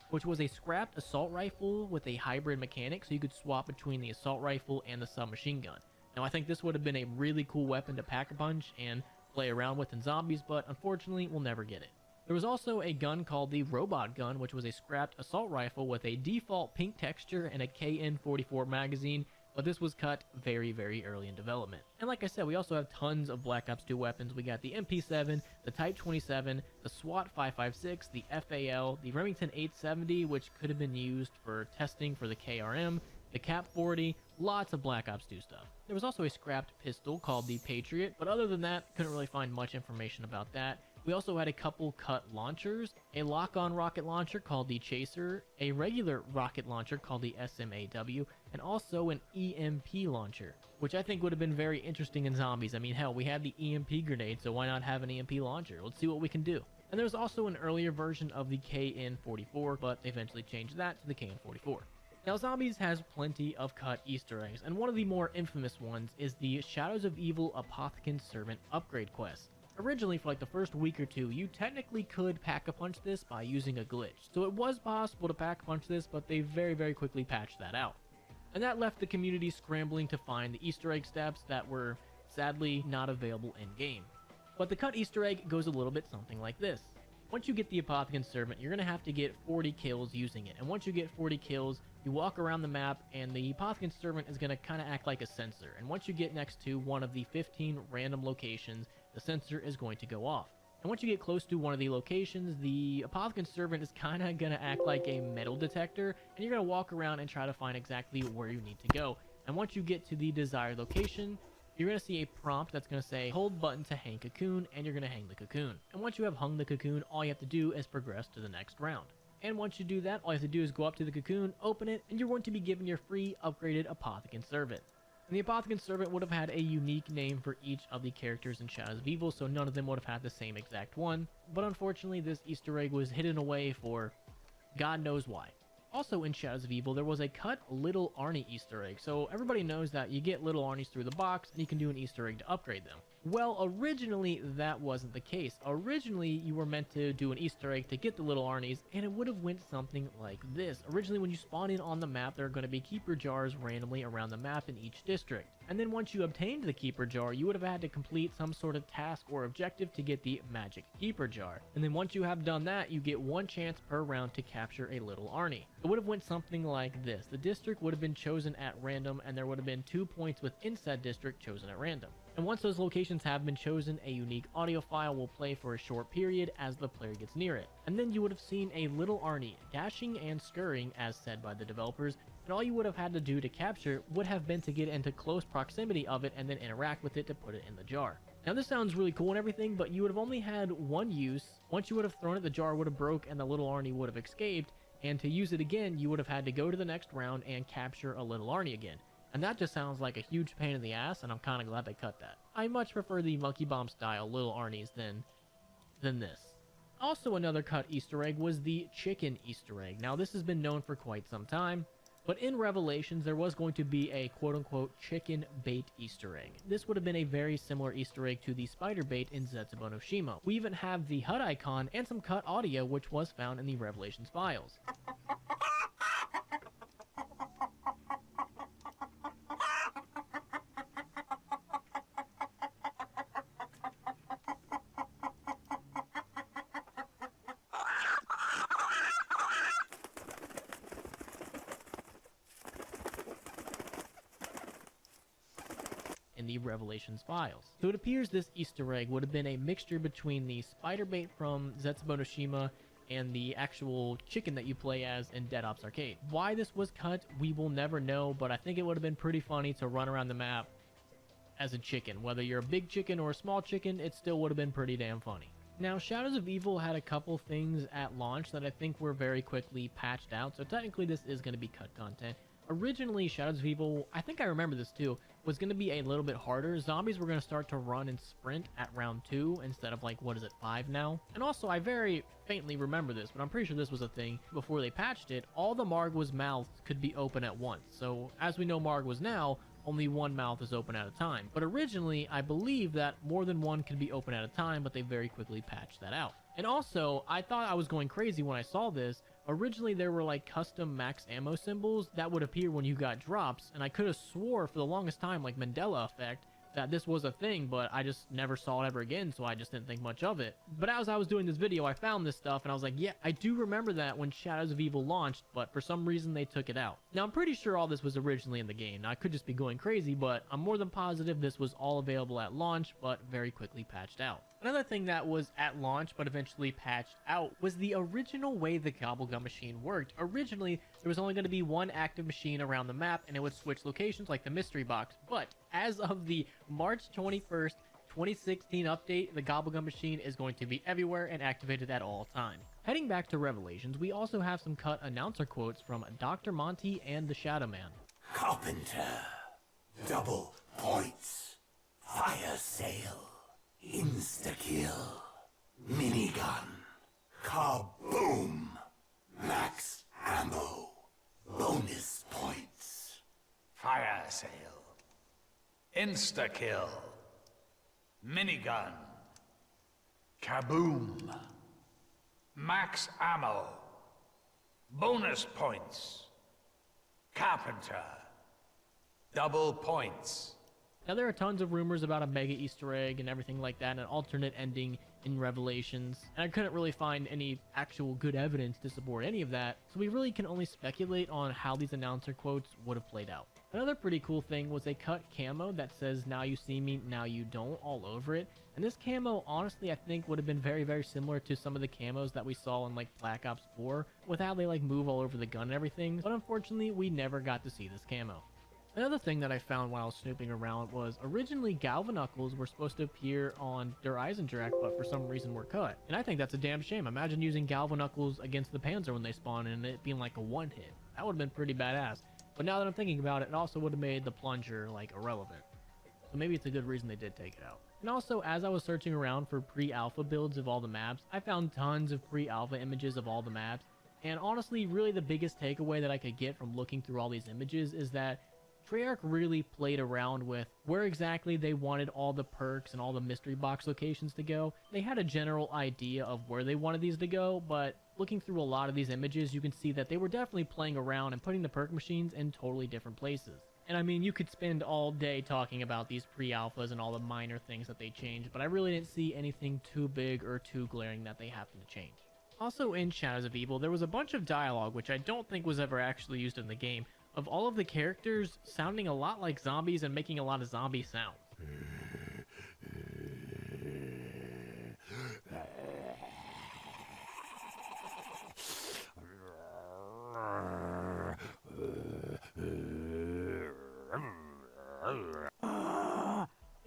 which was a scrapped assault rifle with a hybrid mechanic, so you could swap between the assault rifle and the submachine gun. Now, I think this would have been a really cool weapon to pack a punch and play around with in zombies, but unfortunately, we'll never get it. There was also a gun called the Robot Gun, which was a scrapped assault rifle with a default pink texture and a KN-44 magazine, but this was cut very, very early in development. And like I said, we also have tons of Black Ops 2 weapons. We got the MP7, the Type 27, the SWAT 556, the FAL, the Remington 870, which could have been used for testing for the KRM, the Cap 40, lots of Black Ops 2 stuff. There was also a scrapped pistol called the Patriot, but other than that, couldn't really find much information about that. We also had a couple cut launchers, a lock-on rocket launcher called the Chaser, a regular rocket launcher called the SMAW, and also an EMP launcher, which I think would have been very interesting in zombies. I mean, hell, we had the EMP grenade, so why not have an EMP launcher? Let's see what we can do. And there's also an earlier version of the KN44, but they eventually changed that to the KN44. Now, Zombies has plenty of cut Easter eggs, and one of the more infamous ones is the Shadows of Evil Apothicon Servant upgrade quest. Originally, for like the first week or two, you technically could pack-a-punch this by using a glitch. So it was possible to pack-a-punch this, but they very quickly patched that out. And that left the community scrambling to find the Easter egg steps that were sadly not available in-game. But the cut Easter egg goes a little bit something like this. Once you get the Apothicon Servant, you're going to have to get 40 kills using it. And once you get 40 kills, you walk around the map, and the Apothicon Servant is going to kind of act like a sensor. And once you get next to one of the 15 random locations, the sensor is going to go off. And once you get close to one of the locations, the Apothicon Servant is kind of going to act like a metal detector, and you're going to walk around and try to find exactly where you need to go. And once you get to the desired location, you're going to see a prompt that's going to say, hold button to hang cocoon, and you're going to hang the cocoon. And once you have hung the cocoon, all you have to do is progress to the next round. And once you do that, all you have to do is go up to the cocoon, open it, and you're going to be given your free upgraded Apothicon Servant. And the Apothicon Servant would have had a unique name for each of the characters in Shadows of Evil, so none of them would have had the same exact one. But unfortunately, this Easter egg was hidden away for God knows why. Also in Shadows of Evil, there was a cut Little Arnie Easter egg, so everybody knows that you get Little Arnies through the box, and you can do an Easter egg to upgrade them. Well, originally that wasn't the case. Originally, you were meant to do an Easter egg to get the Little Arnies, and it would have went something like this. Originally, when you spawn in on the map, there are going to be keeper jars randomly around the map in each district. And then once you obtained the keeper jar, you would have had to complete some sort of task or objective to get the magic keeper jar. And then once you have done that, you get one chance per round to capture a Little Arnie. It would have went something like this. The district would have been chosen at random, and there would have been 2 points within said district chosen at random. And once those locations have been chosen, a unique audio file will play for a short period as the player gets near it. And then you would have seen a Little Arnie dashing and scurrying as said by the developers, and all you would have had to do to capture would have been to get into close proximity of it and then interact with it to put it in the jar. Now this sounds really cool and everything, but you would have only had one use. Once you would have thrown it, the jar would have broke and the Little Arnie would have escaped, and to use it again, you would have had to go to the next round and capture a Little Arnie again. And that just sounds like a huge pain in the ass, and I'm kind of glad they cut that. I much prefer the Monkey Bomb style Little Arnies than this. Also another cut Easter egg was the chicken Easter egg. Now this has been known for quite some time, but in Revelations there was going to be a quote-unquote chicken bait Easter egg. This would have been a very similar Easter egg to the spider bait in Zetsubo no Shima. We even have the HUD icon and some cut audio which was found in the Revelations files. In the Revelations files. So it appears this Easter egg would have been a mixture between the spider bait from Zetsubo no Shima and the actual chicken that you play as in Dead Ops Arcade. Why this was cut, we will never know, but I think it would have been pretty funny to run around the map as a chicken. Whether you're a big chicken or a small chicken, it still would have been pretty damn funny. Now, Shadows of Evil had a couple things at launch that I think were very quickly patched out, so technically this is going to be cut content. Originally, Shadows of Evil, I think I remember this too, was going to be a little bit harder. Zombies were going to start to run and sprint at round 2 instead of like, 5 now? And also, I very faintly remember this, but I'm pretty sure this was a thing before they patched it. All the Margwa's mouths could be open at once. So, as we know Margwa's now, only one mouth is open at a time. But originally, I believe that more than one could be open at a time, but they very quickly patched that out. And also, I thought I was going crazy when I saw this. Originally, there were like custom max ammo symbols that would appear when you got drops, and I could have swore for the longest time, like Mandela effect, that this was a thing, but I just never saw it ever again, so I just didn't think much of it. But as I was doing this video, I found this stuff, and I was like, yeah, I do remember that when Shadows of Evil launched, but for some reason they took it out. Now, I'm pretty sure all this was originally in the game. Now, I could just be going crazy, but I'm more than positive this was all available at launch, but very quickly patched out. Another thing that was at launch but eventually patched out was the original way the Gobblegum machine worked. Originally, there was only going to be one active machine around the map and it would switch locations like the mystery box. But as of the March 21st, 2016 update, the Gobblegum machine is going to be everywhere and activated at all times. Heading back to Revelations, we also have some cut announcer quotes from Dr. Monty and the Shadow Man. Carpenter, double points, fire sale, insta-kill, minigun, Kaboom! Max ammo. Bonus points. Fire sale. Insta-kill. Minigun. Kaboom. Max ammo. Bonus points. Carpenter. Double points. Now, there are tons of rumors about a mega Easter egg and everything like that, and an alternate ending in Revelations, and I couldn't really find any actual good evidence to support any of that, so we really can only speculate on how these announcer quotes would have played out. Another pretty cool thing was a cut camo that says "Now you see me, now you don't" all over it, and this camo honestly I think would have been very similar to some of the camos that we saw in like Black Ops 4 with how they like move all over the gun and everything, but unfortunately we never got to see this camo. Another thing that I found while I was snooping around was originally Galvanuckles were supposed to appear on Der Eisendrache, but for some reason were cut. And I think that's a damn shame. Imagine using Galvanuckles against the Panzer when they spawn and it being like a one hit. That would have been pretty badass. But now that I'm thinking about it, it also would have made the plunger like irrelevant. So maybe it's a good reason they did take it out. And also, as I was searching around for pre-alpha builds of all the maps, I found tons of pre-alpha images of all the maps. And honestly, really the biggest takeaway that I could get from looking through all these images is that Treyarch really played around with where exactly they wanted all the perks and all the mystery box locations to go. They had a general idea of where they wanted these to go, but looking through a lot of these images, you can see that they were definitely playing around and putting the perk machines in totally different places. And I mean, you could spend all day talking about these pre-alphas and all the minor things that they changed, but I really didn't see anything too big or too glaring that they happened to change. Also, in Shadows of Evil, there was a bunch of dialogue, which I don't think was ever actually used in the game, of all of the characters sounding a lot like zombies and making a lot of zombie sounds.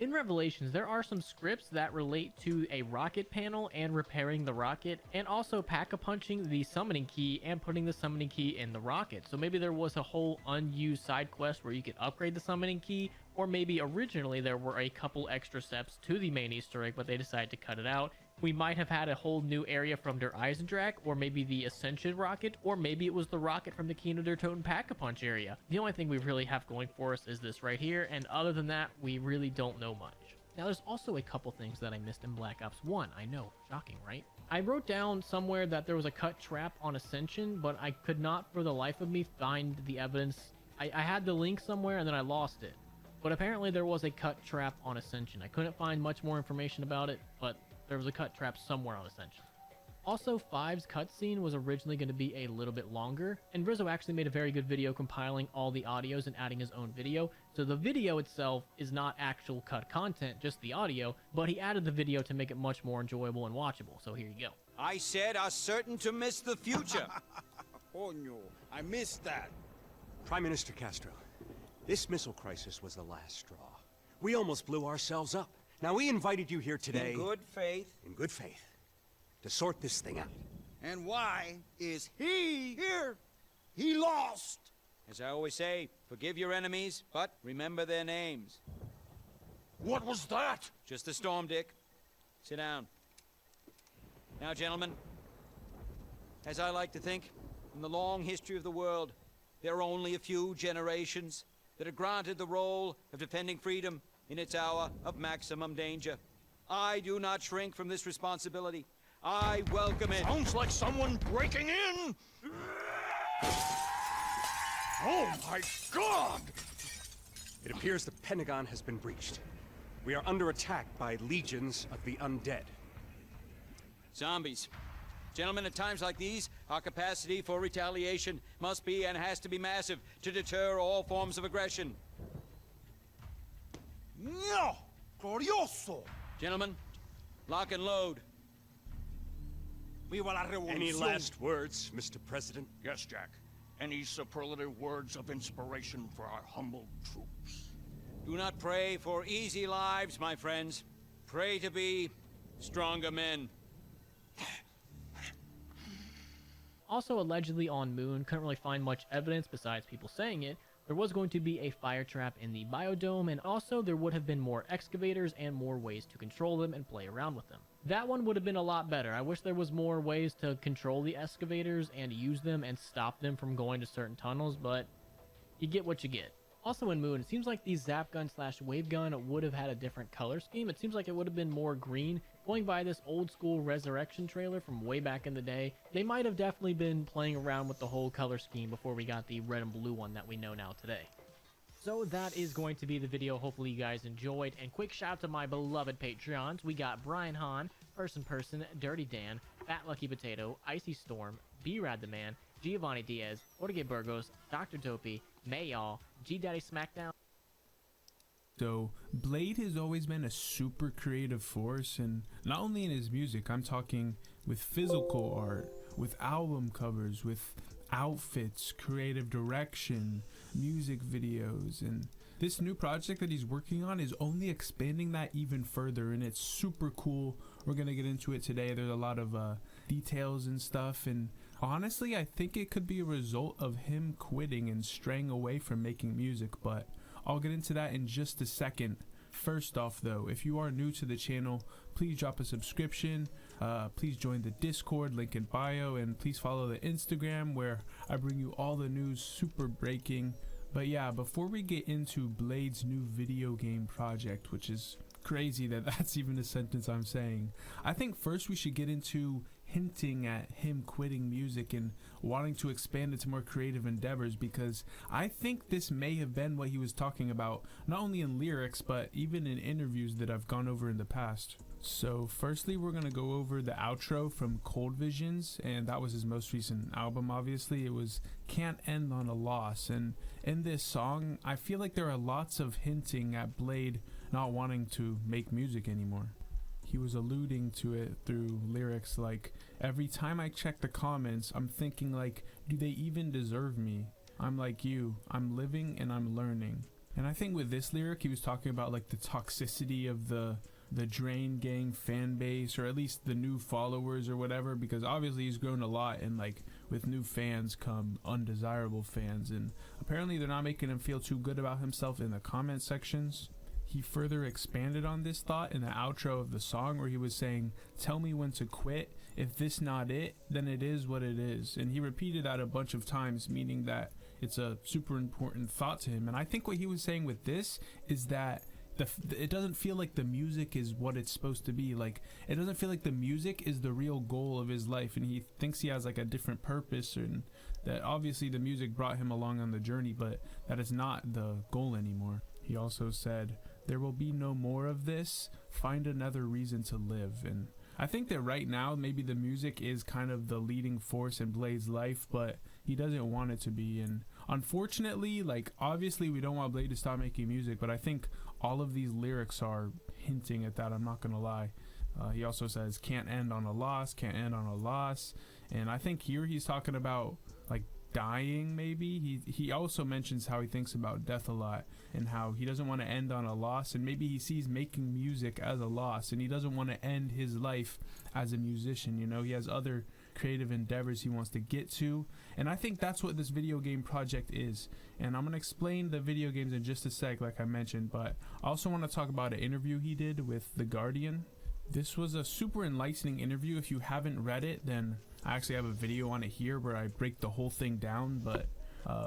In Revelations, there are some scripts that relate to a rocket panel and repairing the rocket, and also pack-a-punching the summoning key and putting the summoning key in the rocket. So maybe there was a whole unused side quest where you could upgrade the summoning key, or maybe originally there were a couple extra steps to the main Easter egg, but they decided to cut it out. We might have had a whole new area from Der Eisendrache, or maybe the Ascension rocket, or maybe it was the rocket from the Kino der Toten Pack-a-Punch area. The only thing we really have going for us is this right here, and other than that, we really don't know much. Now, there's also a couple things that I missed in Black Ops 1. I know, shocking, right? I wrote down somewhere that there was a cut trap on Ascension, but I could not for the life of me find the evidence. I had the link somewhere and then I lost it. But apparently there was a cut trap on Ascension. I couldn't find much more information about it, but there was a cut trap somewhere on Ascension. Also, 5's cutscene was originally going to be a little bit longer, and Rizzo actually made a very good video compiling all the audios and adding his own video, so the video itself is not actual cut content, just the audio, but he added the video to make it much more enjoyable and watchable, so here you go. I said are certain to miss the future. Oh no, I missed that. Prime Minister Castro, this missile crisis was the last straw. We almost blew ourselves up. Now, we invited you here today... In good faith. In good faith. To sort this thing out. And why is he here? He lost. As I always say, forgive your enemies, but remember their names. What was that? Just a storm, Dick. Sit down. Now, gentlemen, as I like to think, in the long history of the world, there are only a few generations that are granted the role of defending freedom in its hour of maximum danger. I do not shrink from this responsibility. I welcome it. Sounds like someone breaking in! Oh my God! It appears the Pentagon has been breached. We are under attack by legions of the undead. Zombies. Gentlemen, at times like these, our capacity for retaliation must be and has to be massive to deter all forms of aggression. No! Glorioso! Gentlemen, lock and load. Viva la revolución. Any last words, Mr. President? Yes, Jack. Any superlative words of inspiration for our humble troops? Do not pray for easy lives, my friends. Pray to be stronger men. Also, allegedly on Moon, couldn't really find much evidence besides people saying it, There was going to be a fire trap in the biodome, and also there would have been more excavators and more ways to control them and play around with them. That one would have been a lot better. I wish there was more ways to control the excavators and use them and stop them from going to certain tunnels, but you get what you get. Also in Moon, it seems like the Zap Gun / Wave Gun would have had a different color scheme. It seems like it would have been more green. Going by this old school Resurrection trailer from way back in the day, they might have definitely been playing around with the whole color scheme before we got the red and blue one that we know now today. So that is going to be the video. Hopefully you guys enjoyed. And quick shout out to my beloved Patreons. We got Brian Hahn, Person, Dirty Dan, Fat Lucky Potato, Icy Storm, B-Rad the Man, Giovanni Diaz, Jorge Burgos, Dr. Dopey, Mayall, G-Daddy Smackdown. So Blade has always been a super creative force, and not only in his music, I'm talking with physical art, with album covers, with outfits, creative direction, music videos, and this new project that he's working on is only expanding that even further, and it's super cool. We're gonna get into it today. There's a lot of details and stuff, and honestly I think it could be a result of him quitting and straying away from making music, but I'll get into that in just a second. First off though, if you are new to the channel, please drop a subscription, please join the Discord, link in bio, and please follow the Instagram where I bring you all the news super breaking. But yeah, before we get into Blade's new video game project, which is crazy that that's even a sentence I'm saying, I think first we should get into hinting at him quitting music and wanting to expand into more creative endeavors, because I think this may have been what he was talking about, not only in lyrics but even in interviews that I've gone over in the past. So firstly, we're gonna go over the outro from Cold Visions, and that was his most recent album. Obviously it was Can't End on a Loss, and in this song I feel like there are lots of hinting at Blade not wanting to make music anymore. He was alluding to it through lyrics like, every time I check the comments I'm thinking like, do they even deserve me? I'm like you, I'm living and I'm learning. And I think with this lyric he was talking about like the toxicity of the Drain Gang fan base, or at least the new followers or whatever, because obviously he's grown a lot, and like with new fans come undesirable fans, and apparently they're not making him feel too good about himself in the comment sections. He further expanded on this thought in the outro of the song where he was saying, tell me when to quit, if this not it, then it is what it is. And he repeated that a bunch of times, meaning that it's a super important thought to him. And I think what he was saying with this is that it doesn't feel like the music is what it's supposed to be. Like, it doesn't feel like the music is the real goal of his life, and he thinks he has like a different purpose, and that obviously the music brought him along on the journey, but that is not the goal anymore. He also said, there will be no more of this, find another reason to live. And I think that right now maybe the music is kind of the leading force in Blade's life, but he doesn't want it to be. And unfortunately, like, obviously we don't want Blade to stop making music, but I think all of these lyrics are hinting at that, I'm not gonna lie. He also says can't end on a loss, can't end on a loss, and I think here he's talking about like dying maybe. He also mentions how he thinks about death a lot, and how he doesn't want to end on a loss, and maybe he sees making music as a loss, and he doesn't want to end his life as a musician. You know, he has other creative endeavors he wants to get to, and I think that's what this video game project is. And I'm gonna explain the video games in just a sec, like I mentioned, but I also want to talk about an interview he did with The Guardian. This was a super enlightening interview. If you haven't read it, then I actually have a video on it here where I break the whole thing down, but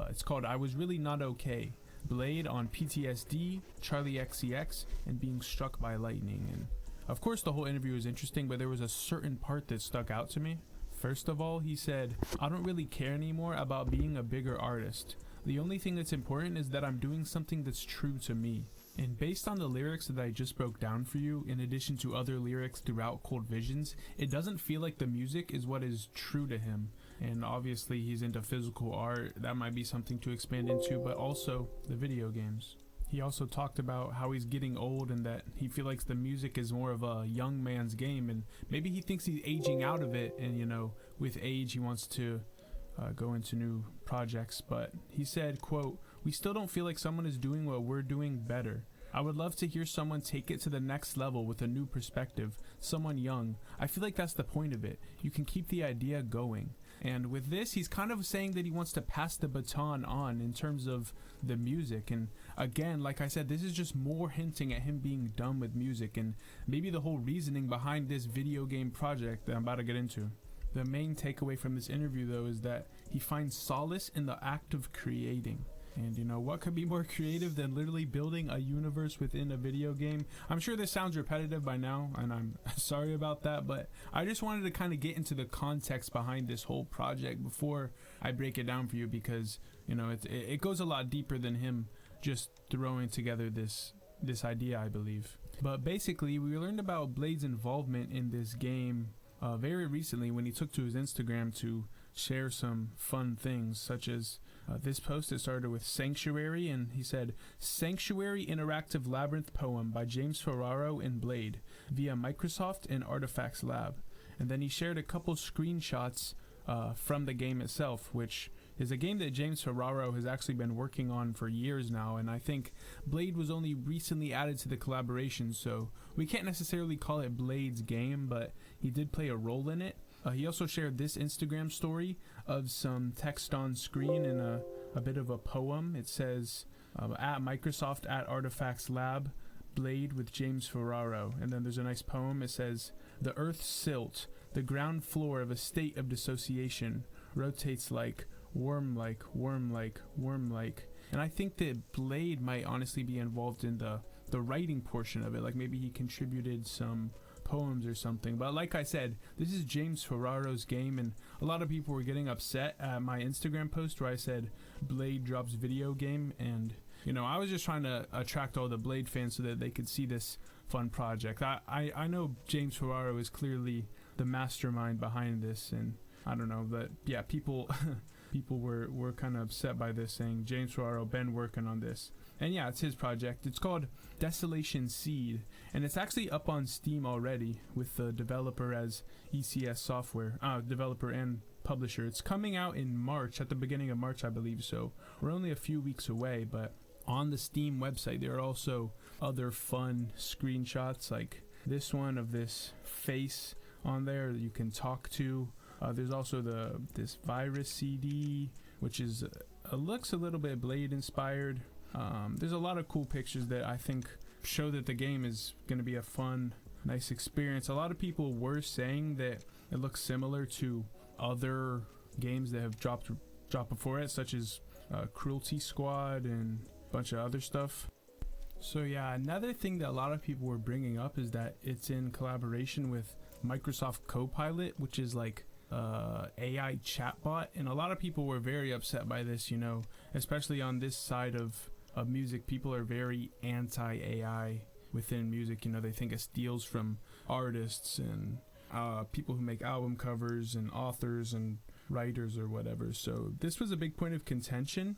it's called I Was Really Not Okay, Blade on PTSD, Charlie XCX, and being struck by lightning. And of course the whole interview is interesting, but there was a certain part that stuck out to me. First of all, he said, I don't really care anymore about being a bigger artist. The only thing that's important is that I'm doing something that's true to me. And based on the lyrics that I just broke down for you, in addition to other lyrics throughout Cold Visions, it doesn't feel like the music is what is true to him. And obviously he's into physical art, that might be something to expand into, but also the video games. He also talked about how he's getting old and that he feels like the music is more of a young man's game, and maybe he thinks he's aging out of it, and you know, with age he wants to go into new projects. But he said, quote, we still don't feel like someone is doing what we're doing better. I would love to hear someone take it to the next level with a new perspective, someone young. I feel like that's the point of it. You can keep the idea going. And with this, he's kind of saying that he wants to pass the baton on in terms of the music. And again, like I said, this is just more hinting at him being done with music and maybe the whole reasoning behind this video game project that I'm about to get into. The main takeaway from this interview, though, is that he finds solace in the act of creating. And you know, what could be more creative than literally building a universe within a video game? I'm sure this sounds repetitive by now, and I'm sorry about that, but I just wanted to kind of get into the context behind this whole project before I break it down for you, because, you know, it goes a lot deeper than him just throwing together this idea, I believe. But basically, we learned about Blade's involvement in this game very recently when he took to his Instagram to share some fun things, such as this post that started with Sanctuary, and he said, "Sanctuary Interactive Labyrinth Poem by James Ferraro in Blade via Microsoft and Artifacts Lab." And then he shared a couple screenshots from the game itself, which is a game that James Ferraro has actually been working on for years now, and I think Blade was only recently added to the collaboration, so we can't necessarily call it Blade's game, but he did play a role in it. He also shared this Instagram story of some text on screen and a bit of a poem. It says, at Microsoft, at Artifacts Lab, Blade with James Ferraro. And then there's a nice poem. It says, "The earth's silt, the ground floor of a state of dissociation, rotates like, worm-like, worm-like, worm-like." And I think that Blade might honestly be involved in the writing portion of it. Like maybe he contributed some poems or something. But like I said, this is James Ferraro's game, and a lot of people were getting upset at my Instagram post where I said Blade drops video game, and you know, I was just trying to attract all the Blade fans so that they could see this fun project. I know James Ferraro is clearly the mastermind behind this, and I don't know, but yeah, people were kind of upset by this, saying James Ferraro been working on this. And yeah, it's his project. It's called Desolation Seed, and it's actually up on Steam already with the developer as ECS Software, developer and publisher. It's coming out in March, at the beginning of March, I believe, so we're only a few weeks away. But on the Steam website, there are also other fun screenshots, like this one of this face on there that you can talk to. There's also this virus CD, which is looks a little bit Blade inspired. There's a lot of cool pictures that I think show that the game is going to be a fun, nice experience. A lot of people were saying that it looks similar to other games that have dropped before it, such as Cruelty Squad and a bunch of other stuff. So yeah, another thing that a lot of people were bringing up is that it's in collaboration with Microsoft Copilot, which is like AI chatbot, and a lot of people were very upset by this, you know, especially on this side of music. People are very anti-AI within music. You know, they think it steals from artists and people who make album covers and authors and writers or whatever. So this was a big point of contention.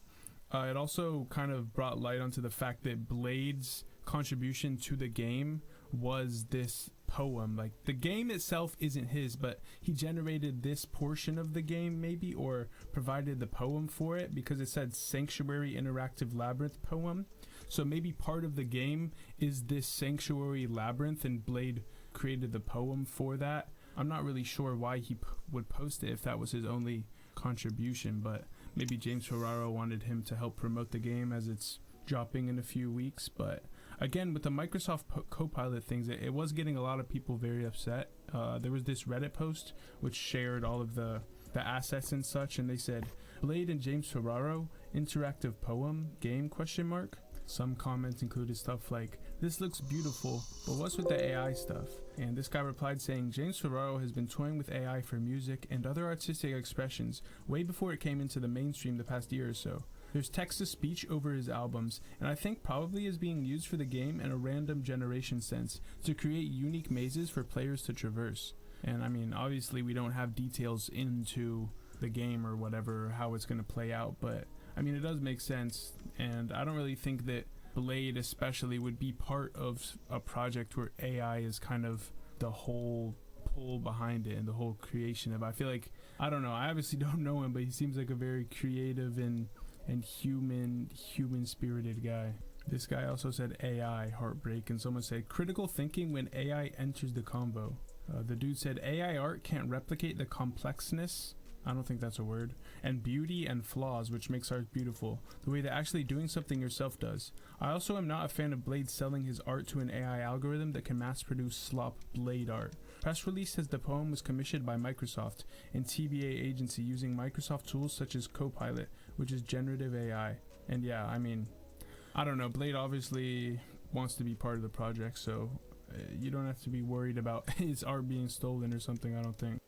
It also kind of brought light onto the fact that Blade's contribution to the game was this poem. Like, the game itself isn't his, but he generated this portion of the game maybe, or provided the poem for it, because it said Sanctuary Interactive Labyrinth Poem. So maybe part of the game is this Sanctuary Labyrinth, and Blade created the poem for that. I'm not really sure why he would post it if that was his only contribution, but maybe James Ferraro wanted him to help promote the game as it's dropping in a few weeks. But again, with the Microsoft Copilot things, it was getting a lot of people very upset. There was this Reddit post which shared all of the assets and such, and they said, "Blade and James Ferraro interactive poem game ? Some comments included stuff like, "This looks beautiful, but what's with the AI stuff?" And this guy replied saying, "James Ferraro has been toying with AI for music and other artistic expressions way before it came into the mainstream the past year or so. There's text-to-speech over his albums, and I think probably is being used for the game in a random generation sense to create unique mazes for players to traverse." And I mean, obviously we don't have details into the game or whatever, how it's going to play out, but I mean, it does make sense, and I don't really think that Blade especially would be part of a project where AI is kind of the whole pull behind it and the whole creation of it. I feel like, I don't know, I obviously don't know him, but he seems like a very creative and human spirited guy. This guy also said AI heartbreak, and someone said critical thinking when AI enters the convo. The dude said AI art can't replicate the complexness I don't think that's a word. And beauty and flaws, which makes art beautiful, the way that actually doing something yourself does. I also am not a fan of Blade selling his art to an AI algorithm that can mass produce slop Blade art. Press release says the poem was commissioned by Microsoft and TBA agency using Microsoft tools such as Copilot, which is generative AI. And yeah, I mean, I don't know, Blade obviously wants to be part of the project, so you don't have to be worried about his art being stolen or something, I don't think.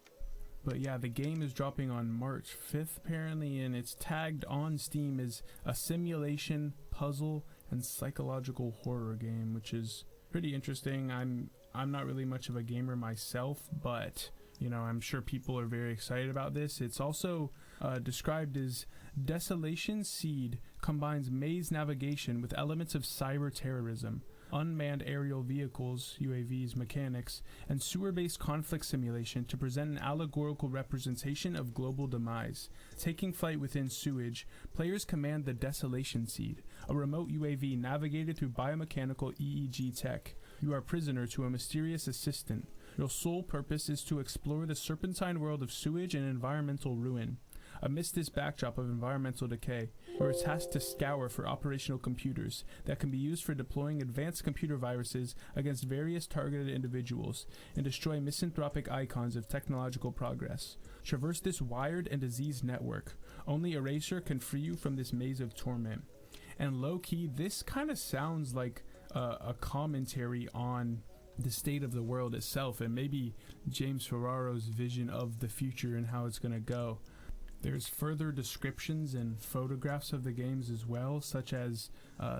But yeah, the game is dropping on March 5th apparently, and it's tagged on Steam as a simulation, puzzle, and psychological horror game, which is pretty interesting. I'm not really much of a gamer myself, but you know, I'm sure people are very excited about this. It's also described as Desolation Seed combines maze navigation with elements of cyber terrorism, unmanned aerial vehicles, UAVs, mechanics, and sewer-based conflict simulation to present an allegorical representation of global demise. Taking flight within sewage, players command the Desolation Seed, a remote UAV navigated through biomechanical EEG tech. You are prisoner to a mysterious assistant. Your sole purpose is to explore the serpentine world of sewage and environmental ruin. Amidst this backdrop of environmental decay, you are tasked to scour for operational computers that can be used for deploying advanced computer viruses against various targeted individuals and destroy misanthropic icons of technological progress. Traverse this wired and diseased network. Only Eraser can free you from this maze of torment. And low-key, this kind of sounds like a commentary on the state of the world itself and maybe James Ferraro's vision of the future and how it's going to go. There's further descriptions and photographs of the games as well, such as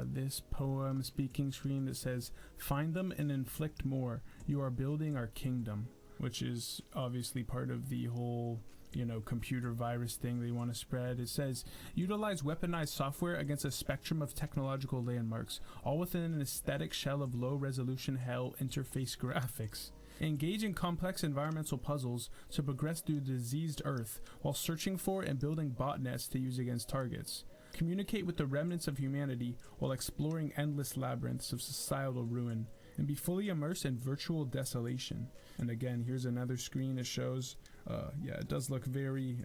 this poem speaking screen that says, "Find them and inflict more. You are building our kingdom," which is obviously part of the whole, you know, computer virus thing they want to spread. It says, "Utilize weaponized software against a spectrum of technological landmarks, all within an aesthetic shell of low-resolution hell interface graphics. Engage in complex environmental puzzles to progress through the diseased Earth while searching for and building botnets to use against targets. Communicate with the remnants of humanity while exploring endless labyrinths of societal ruin, and be fully immersed in virtual desolation." And again, here's another screen that shows, yeah, it does look very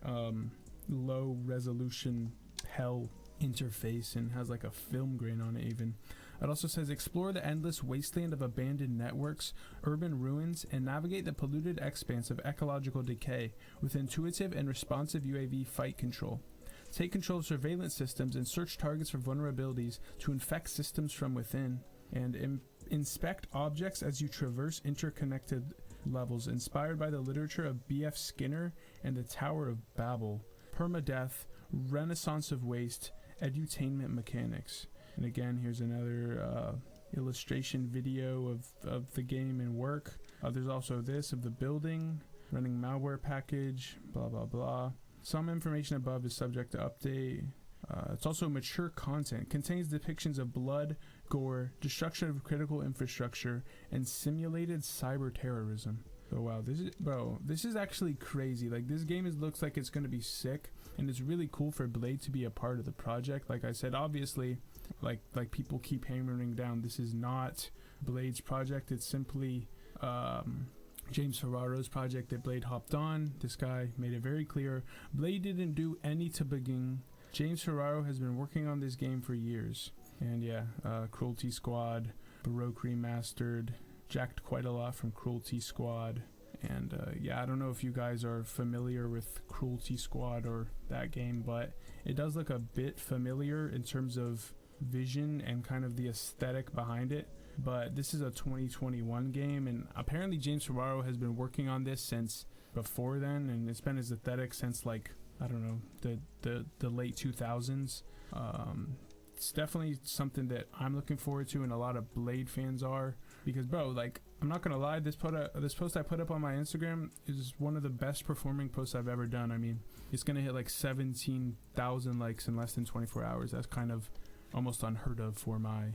low resolution hell interface and has like a film grain on it even. It also says, "Explore the endless wasteland of abandoned networks, urban ruins, and navigate the polluted expanse of ecological decay with intuitive and responsive UAV fight control. Take control of surveillance systems and search targets for vulnerabilities to infect systems from within, and inspect objects as you traverse interconnected levels inspired by the literature of B.F. Skinner and the Tower of Babel. Permadeath, renaissance of waste, edutainment mechanics." And again, here's another illustration video of the game in work. There's also this of the building, running malware package, blah blah blah. Some information above is subject to update. It's also mature content, contains depictions of blood, gore, destruction of critical infrastructure, and simulated cyber terrorism. Oh wow, this is actually crazy. Like, this game looks like it's going to be sick, and it's really cool for Blade to be a part of the project. Like I said, obviously, like people keep hammering down, this is not Blade's project. It's simply James Ferraro's project that Blade hopped on. This guy made it very clear Blade didn't do any to begin. James Ferraro has been working on this game for years. And yeah, Cruelty Squad, Baroque Remastered, jacked quite a lot from Cruelty Squad. And yeah, I don't know if you guys are familiar with Cruelty Squad or that game, but it does look a bit familiar in terms of vision and kind of the aesthetic behind it. But this is a 2021 game, and apparently James Ferraro has been working on this since before then, and it's been his aesthetic since, like, I don't know, the late 2000s. It's definitely something that I'm looking forward to, and a lot of Blade fans are, because bro, like, I'm not gonna lie, this post I put up on my Instagram is one of the best performing posts I've ever done. I mean, it's gonna hit like 17,000 likes in less than 24 hours. That's kind of almost unheard of for my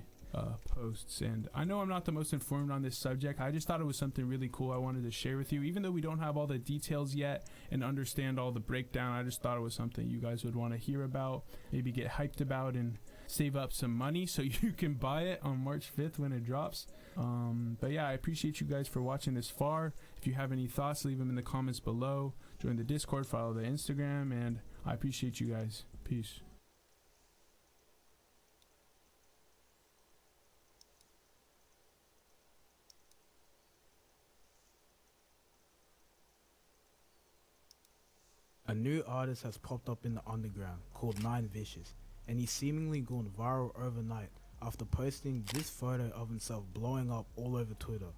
posts. And I know I'm not the most informed on this subject. I just thought it was something really cool I wanted to share with you, even though we don't have all the details yet and understand all the breakdown. I just thought it was something you guys would want to hear about, maybe get hyped about, and save up some money so you can buy it on March 5th when it drops. But yeah, I appreciate you guys for watching this far. If you have any thoughts, leave them in the comments below. Join the Discord, follow the Instagram, and I appreciate you guys. Peace. A new artist has popped up in the underground called 9 Vicious, and he's seemingly gone viral overnight after posting this photo of himself blowing up all over Twitter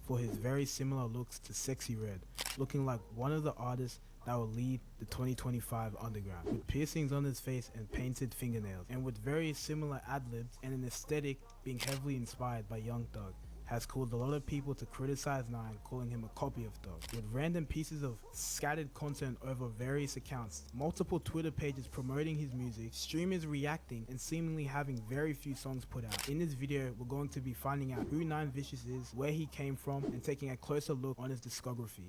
for his very similar looks to Sexy Red, looking like one of the artists that will lead the 2025 underground, with piercings on his face and painted fingernails, and with very similar ad-libs and an aesthetic being heavily inspired by Young Thug, has caused a lot of people to criticize 9, calling him a copy of Thug, with random pieces of scattered content over various accounts, multiple Twitter pages promoting his music, streamers reacting, and seemingly having very few songs put out. In this video, we're going to be finding out who 9 Vicious is, where he came from, and taking a closer look on his discography.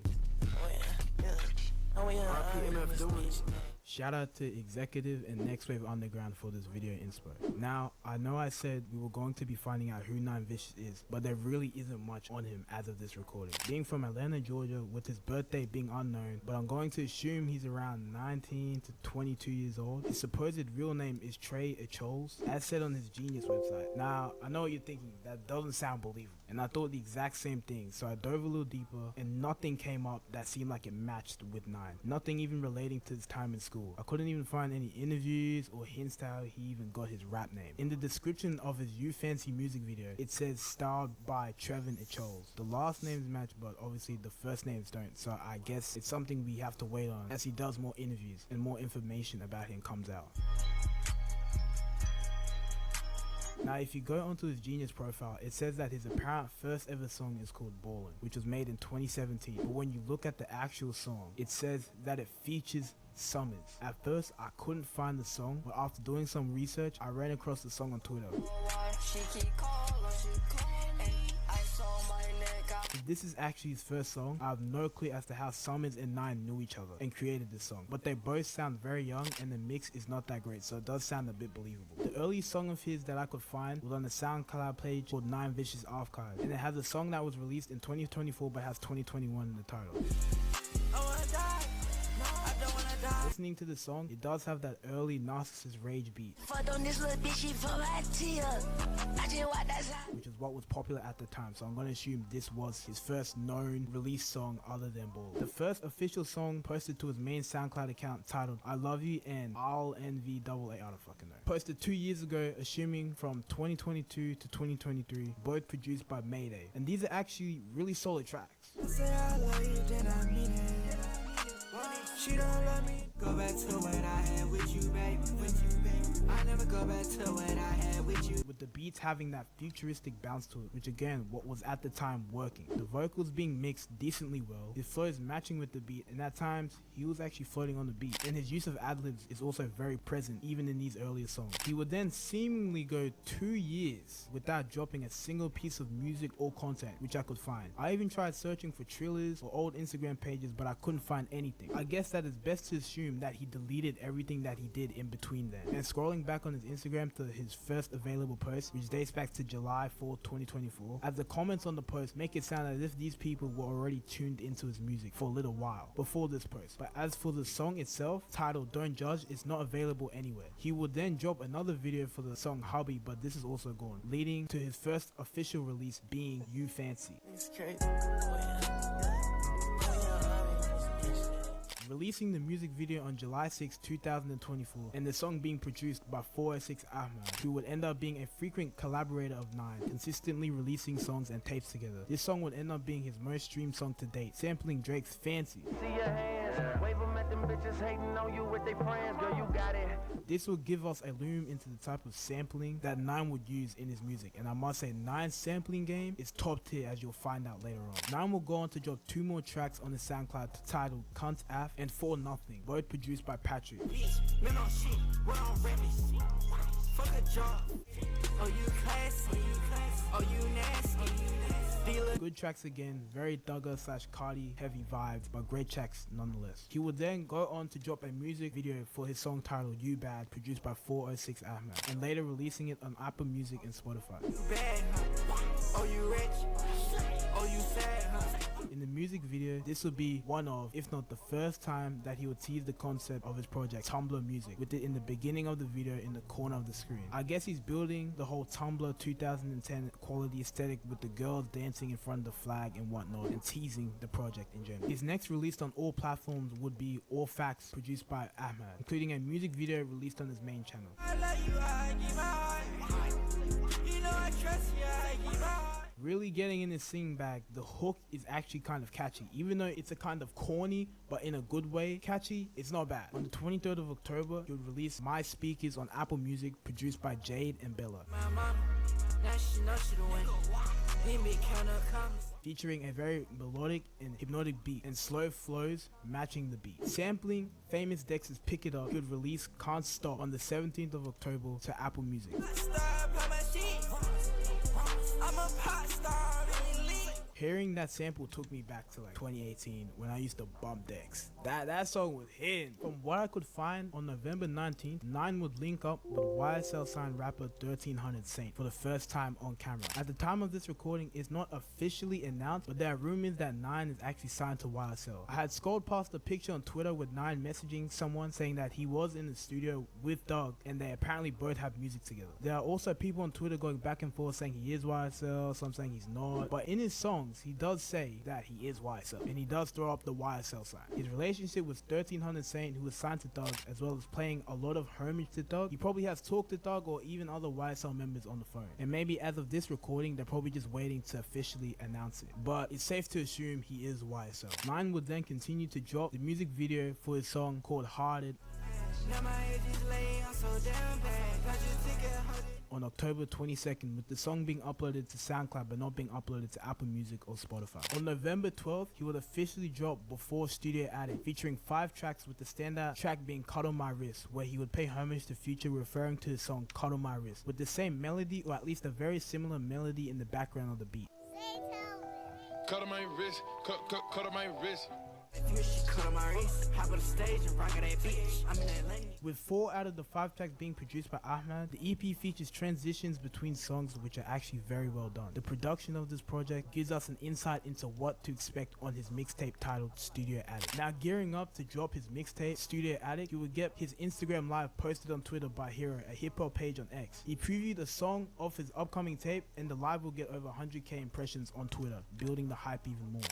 Shout out to Executive and Next Wave Underground for this video inspo. Now, I know I said we were going to be finding out who 9 Vicious is, but there really isn't much on him as of this recording. Being from Atlanta, Georgia, with his birthday being unknown, but I'm going to assume he's around 19 to 22 years old. His supposed real name is Trey Echols, as said on his Genius website. Now, I know what you're thinking, that doesn't sound believable, and I thought the exact same thing, so I dove a little deeper, and nothing came up that seemed like it matched with 9. Nothing even relating to his time in school. I couldn't even find any interviews or hints to how he even got his rap name. In the description of his You Fancy music video, it says styled by Trevin Echols. The last names match, but obviously the first names don't, so I guess it's something we have to wait on as he does more interviews and more information about him comes out. Now, if you go onto his Genius profile, it says that his apparent first ever song is called Ballin', which was made in 2017. But when you look at the actual song, it says that it features Summers. At first, I couldn't find the song, but after doing some research, I ran across the song on Twitter. If this is actually his first song, I have no clue as to how Summers and 9 knew each other and created this song, but they both sound very young and the mix is not that great, so it does sound a bit believable. The earliest song of his that I could find was on the SoundCloud page called 9 Vicious Archive, and it has a song that was released in 2024 but has 2021 in the title. Listening to the song, it does have that early Narcissist Rage beat, which is what was popular at the time, so I'm going to assume this was his first known release song other than Ball. The first official song posted to his main SoundCloud account titled I Love You and I'll NVAA, I don't fucking know. Posted 2 years ago, assuming from 2022 to 2023, both produced by Mayday, and these are actually really solid tracks. She don't love me. Go back to what I had with you, baby. I never go back to what I had with you. With the beats having that futuristic bounce to it, which again, what was at the time working. The vocals being mixed decently well. His flow is matching with the beat, and at times, he was actually floating on the beat. And his use of ad-libs is also very present, even in these earlier songs. He would then seemingly go 2 years without dropping a single piece of music or content, which I could find. I even tried searching for trailers or old Instagram pages, but I couldn't find anything. I guess that it's best to assume that he deleted everything that he did in between then. And scrolling back on his Instagram to his first available post, which dates back to July 4, 2024, as the comments on the post make it sound as if these people were already tuned into his music for a little while before this post. But as for the song itself, titled Don't Judge, it's not available anywhere. He would then drop another video for the song Hubby, but this is also gone, leading to his first official release being You Fancy. It's crazy. Releasing the music video on July 6, 2024, and the song being produced by 406 Ahmad, who would end up being a frequent collaborator of 9, consistently releasing songs and tapes together. This song would end up being his most streamed song to date, sampling Drake's Fancy. See your hands, wave them at them bitches hating on you with their friends, girl, you got it. This will give us a loom into the type of sampling that 9 would use in his music, and I must say 9's sampling game is top tier, as you'll find out later on. 9 will go on to drop 2 more tracks on his SoundCloud titled Cunt Af and For Nothing, both produced by Patrick. Fuck a job. Oh, you classy. Oh, you nasty. Good tracks again, very Thugger / Cardi heavy vibes, but great tracks nonetheless. He would then go on to drop a music video for his song titled You Bad, produced by 406 Ahmed, and later releasing it on Apple Music and Spotify. Oh, you rich? Oh, you sad, huh? In the music video, this would be one of, if not the first time, that he would tease the concept of his project, Tumblr Music, with it in the beginning of the video in the corner of the screen. I guess he's building the whole Tumblr 2010 quality aesthetic with the girls dancing in front of the flag and whatnot, and teasing the project in general. His next released on all platforms would be All Facts, produced by Ahmed, including a music video released on his main channel. Really getting in his sing bag, the hook is actually kind of catchy. Even though it's a kind of corny, but in a good way catchy, it's not bad. On the 23rd of October, he would release My Speakers on Apple Music, produced by Jade and Bella, featuring a very melodic and hypnotic beat and slow flows matching the beat. Sampling famous Dex's Pick It Up, he would release Can't Stop on the 17th of October to Apple Music. I'm a pop star, really. Hearing that sample took me back to like 2018 when I used to bump Dex. That song was hidden. From what I could find, on November 19th, 9 would link up with YSL signed rapper 1300 Saint for the first time on camera. At the time of this recording, it's not officially announced, but there are rumors that 9 is actually signed to YSL. I had scrolled past a picture on Twitter with 9 messaging someone saying that he was in the studio with Doug and they apparently both have music together. There are also people on Twitter going back and forth saying he is YSL, some saying he's not, but in his songs he does say that he is YSL, and he does throw up the YSL sign. His relationship with 1300 Saint, who was signed to Doug, as well as playing a lot of homage to Doug, he probably has talked to Doug or even other YSL members on the phone. And maybe as of this recording, they're probably just waiting to officially announce it. But it's safe to assume he is YSL. 9 would then continue to drop the music video for his song called Hearted on October 22nd, with the song being uploaded to SoundCloud but not being uploaded to Apple Music or Spotify. On November 12th, he would officially drop Before Studio Attic, featuring 5 tracks, with the standout track being Cut On My Wrist, where he would pay homage to Future, referring to his song Cut On My Wrist, with the same melody, or at least a very similar melody in the background of the beat. Cut on my wrist, cut on my wrist. With 4 out of the 5 tracks being produced by Ahmed, the EP features transitions between songs which are actually very well done. The production of this project gives us an insight into what to expect on his mixtape titled Studio Attic. Now gearing up to drop his mixtape Studio Attic, he would get his Instagram live posted on Twitter by Hero, a hip hop page on X. He previewed a song of his upcoming tape, and the live will get over 100k impressions on Twitter, building the hype even more.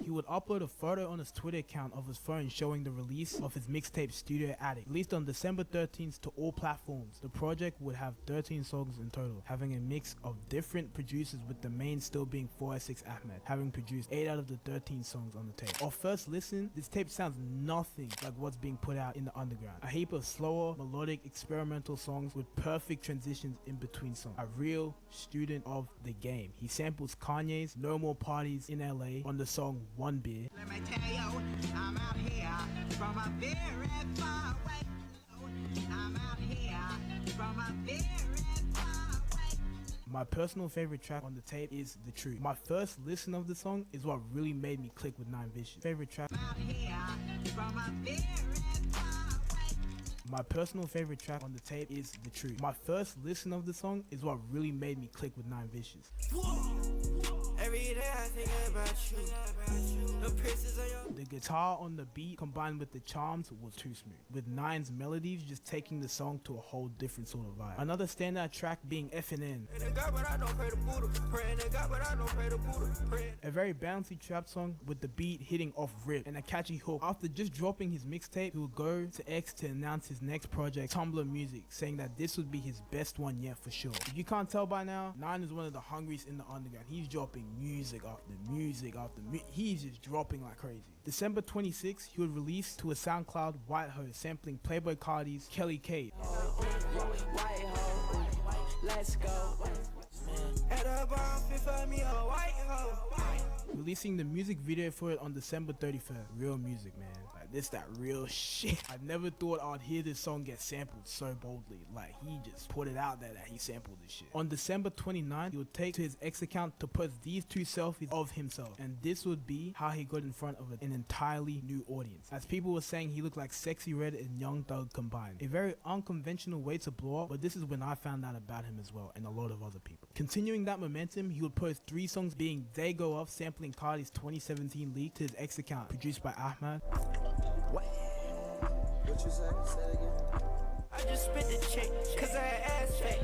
He would upload a photo on his Twitter account of his phone showing the release of his mixtape Studio Attic. Released on December 13th to all platforms, the project would have 13 songs in total, having a mix of different producers, with the main still being 406 Ahmed, having produced 8 out of the 13 songs on the tape. Off first listen, this tape sounds nothing like what's being put out in the underground. A heap of slower, melodic, experimental songs with perfect transitions in between songs. A real student of the game. He samples Kanye's No More Parties in LA on the song One Beer. Let me tell you, I'm out here from a very far away. I'm out here from a very far away. My personal favorite track on the tape is The Truth. My first listen of the song is what really made me click with 9 Vicious. Favorite track. I'm out here from a very far away. My personal favorite track on the tape is The Truth. My first listen of the song is what really made me click with 9 Vicious. Every day I think about you. The pieces of your... The guitar on the beat combined with the charms was too smooth, with 9's melodies just taking the song to a whole different sort of vibe. Another standout track being FNN. A very bouncy trap song with the beat hitting off rip and a catchy hook. After just dropping his mixtape, he would go to X to announce his next project, Tumblr Music, saying that this would be his best one yet for sure. If you can't tell by now, 9 is one of the hungriest in the underground. He's dropping music after music after he's just dropping like crazy. December 26th, he would release to a SoundCloud White Ho, sampling Playboy Cardi's Kelly K. White hoe, let's go. At a bar, for me a white hoe. Releasing the music video for it on December 31st. Real music, man. Like, like this that real shit. I never thought I'd hear this song get sampled so boldly. Like he just put it out there that he sampled this shit. On December 29th, he would take to his X account to post these 2 selfies of himself, and this would be how he got in front of an entirely new audience. As people were saying, he looked like Sexy Red and Young Thug combined. A very unconventional way to blow up, but this is when I found out about him as well, and a lot of other people. Continuing that momentum, he would post 3 songs being They Go Up, sampling Cardi's 2017 leak, to his X account, produced by Ahmad. What you say? Say it again. I just spit the check, cause I had ass fat.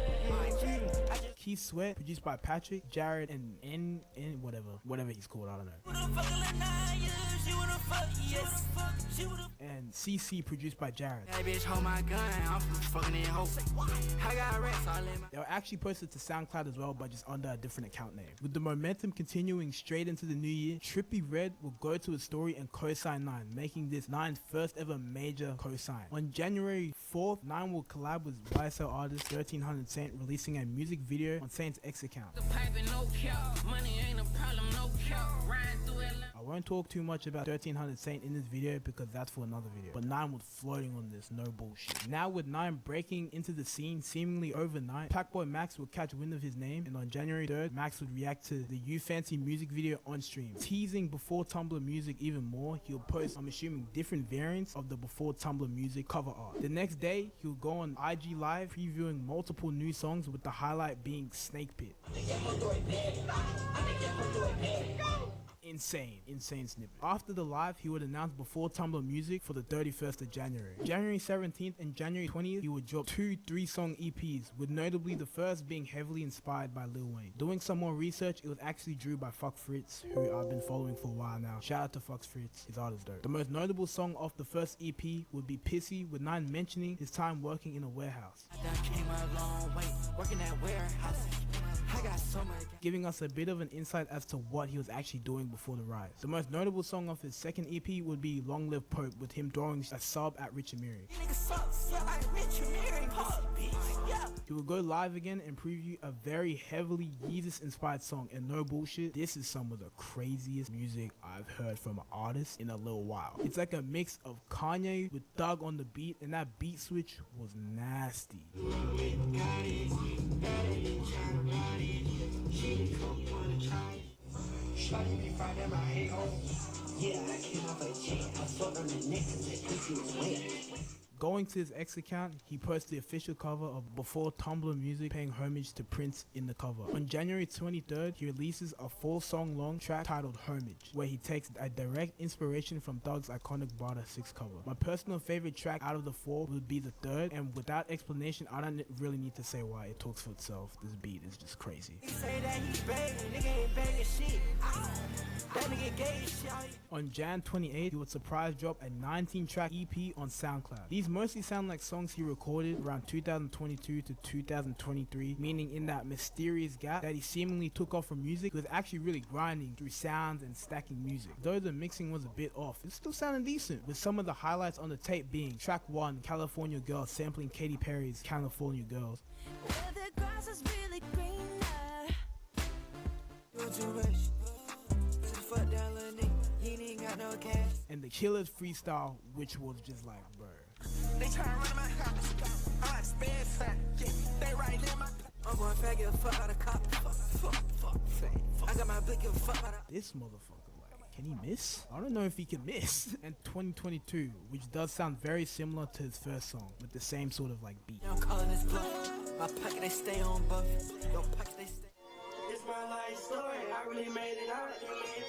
Keith Sweat, produced by Patrick, Jared, and N whatever he's called, I don't know. And CC, produced by Jared. Hey bitch, hold my gun, I'm fucking in hope. I got rats all in my... They were actually posted to SoundCloud as well, but just under a different account name. With the momentum continuing straight into the new year, Trippie Redd will go to a story and co-sign 9, making this 9's first ever major co-sign. On January 4th, 9 will collab with YSL artist 1300 Saint, releasing a music video on Saint's X account. I won't talk too much about 1300 Saint in this video because that's for another video, but 9 was floating on this, no bullshit. Now with 9 breaking into the scene seemingly overnight, Packboy Max would catch wind of his name, and on January 3rd, Max would react to the You Fancy music video on stream. Teasing Before Tumblr music even more, he'll post, I'm assuming, different variants of the Before Tumblr music cover art. The next day, he'll go on IG Live previewing multiple new songs, with the highlight being Snake Pit. Insane snippet. After the live, he would announce Before Tumblr music for the 31st of January. January 17th and January 20th, he would drop 2 3-song EPs, with notably the first being heavily inspired by Lil Wayne. Doing some more research, it was actually drew by Fuck Fritz, who I've been following for a while now. Shout out to Fuck Fritz, his art is dope. The most notable song off the first EP would be Pissy, with 9 mentioning his time working in a warehouse. That came a long way, working at warehouse. I got so much. Giving us a bit of an insight as to what he was actually doing before the rise. The most notable song of his second EP would be Long Live Pope, with him throwing a sub at Rich Amiri. He will go live again and preview a very heavily Yeezus inspired song, and no bullshit, this is some of the craziest music I've heard from an artist in a little while. It's like a mix of Kanye with Thug on the beat, and that beat switch was nasty. Going to his X account, he posted the official cover of Before Tumblr music, paying homage to Prince in the cover. On January 23rd, he releases a 4-song long track titled Homage, where he takes a direct inspiration from Thug's iconic Barter 6 cover. My personal favorite track out of the 4 would be the 3rd, and without explanation, I don't really need to say why. It talks for itself. This beat is just crazy. On Jan 28th, he would surprise drop a 19-track EP on SoundCloud. These mostly sound like songs he recorded around 2022 to 2023, meaning in that mysterious gap that he seemingly took off from music, he was actually really grinding through sounds and stacking music. Though the mixing was a bit off, it still sounded decent, with some of the highlights on the tape being track 1, California Girls, sampling Katy Perry's California Girls. And the Killers freestyle, which was just like, bro. They try to run my house. I like spare fat. Yeah, they right near my. I'm going fat, give a fuck out of cop. Fuck. I got my blick, give a fuck out of. This motherfucker, like, can he miss? I don't know if he can miss. And 2022, which does sound very similar to his first song, with the same sort of like beat. I'm calling this bluff. My pocket, they stay on buff. Your pocket, they stay. It's my life story. I really made it out.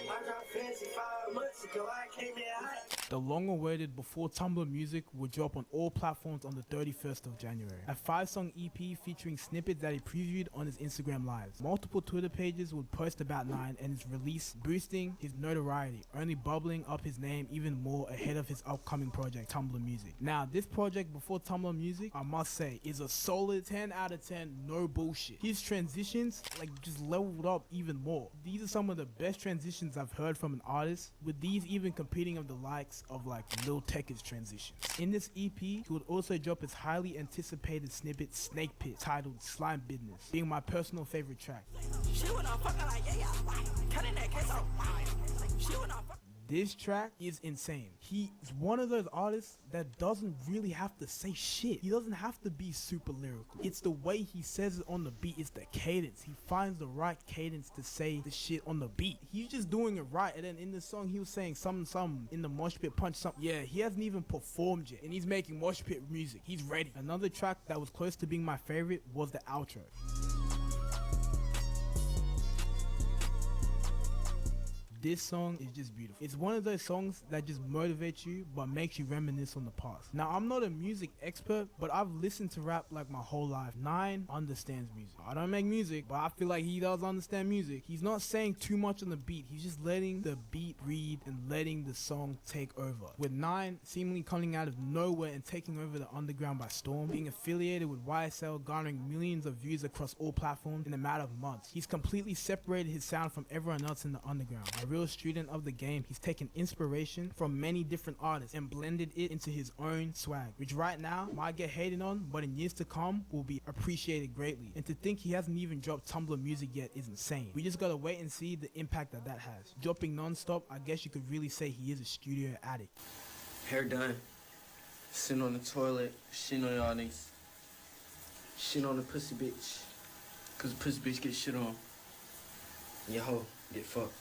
I dropped fancy 5 months ago. I came in hot. The long-awaited Before Tumblr music will drop on all platforms on the 31st of January. A 5-song EP featuring snippets that he previewed on his Instagram lives. Multiple Twitter pages would post about 9 and his release, boosting his notoriety, only bubbling up his name even more ahead of his upcoming project, Tumblr Music. Now, this project, Before Tumblr Music, I must say, is a solid 10 out of 10, no bullshit. His transitions, like, just leveled up even more. These are some of the best transitions I've heard from an artist, with these even competing of the likes of like Lil Tecca's transitions. In this EP, he would also drop his highly anticipated snippet Snake Pit, titled Slime Business, being my personal favorite track. This track is insane. He's one of those artists that doesn't really have to say shit. He doesn't have to be super lyrical. It's the way he says it on the beat. It's the cadence. He finds the right cadence to say the shit on the beat. He's just doing it right. And then in the song, he was saying something in the mosh pit punch something. Yeah, he hasn't even performed yet. And he's making mosh pit music. He's ready. Another track that was close to being my favorite was the outro. This song is just beautiful. It's one of those songs that just motivates you but makes you reminisce on the past. Now, I'm not a music expert, but I've listened to rap like my whole life. 9 understands music. I don't make music, but I feel like he does understand music. He's not saying too much on the beat. He's just letting the beat read and letting the song take over. With 9 seemingly coming out of nowhere and taking over the underground by storm, being affiliated with YSL, garnering millions of views across all platforms in a matter of months. He's completely separated his sound from everyone else in the underground. A real student of the game, he's taken inspiration from many different artists and blended it into his own swag, which right now might get hated on, but in years to come will be appreciated greatly. And to think he hasn't even dropped Tumblr music yet is insane. We just gotta wait and see the impact that has. Dropping non-stop, I guess you could really say he is a studio addict. Hair done. Sitting on the toilet, shitting on y'all niggas. Shitting on the pussy bitch. Cause the pussy bitch get shit on. And your hoe get fucked.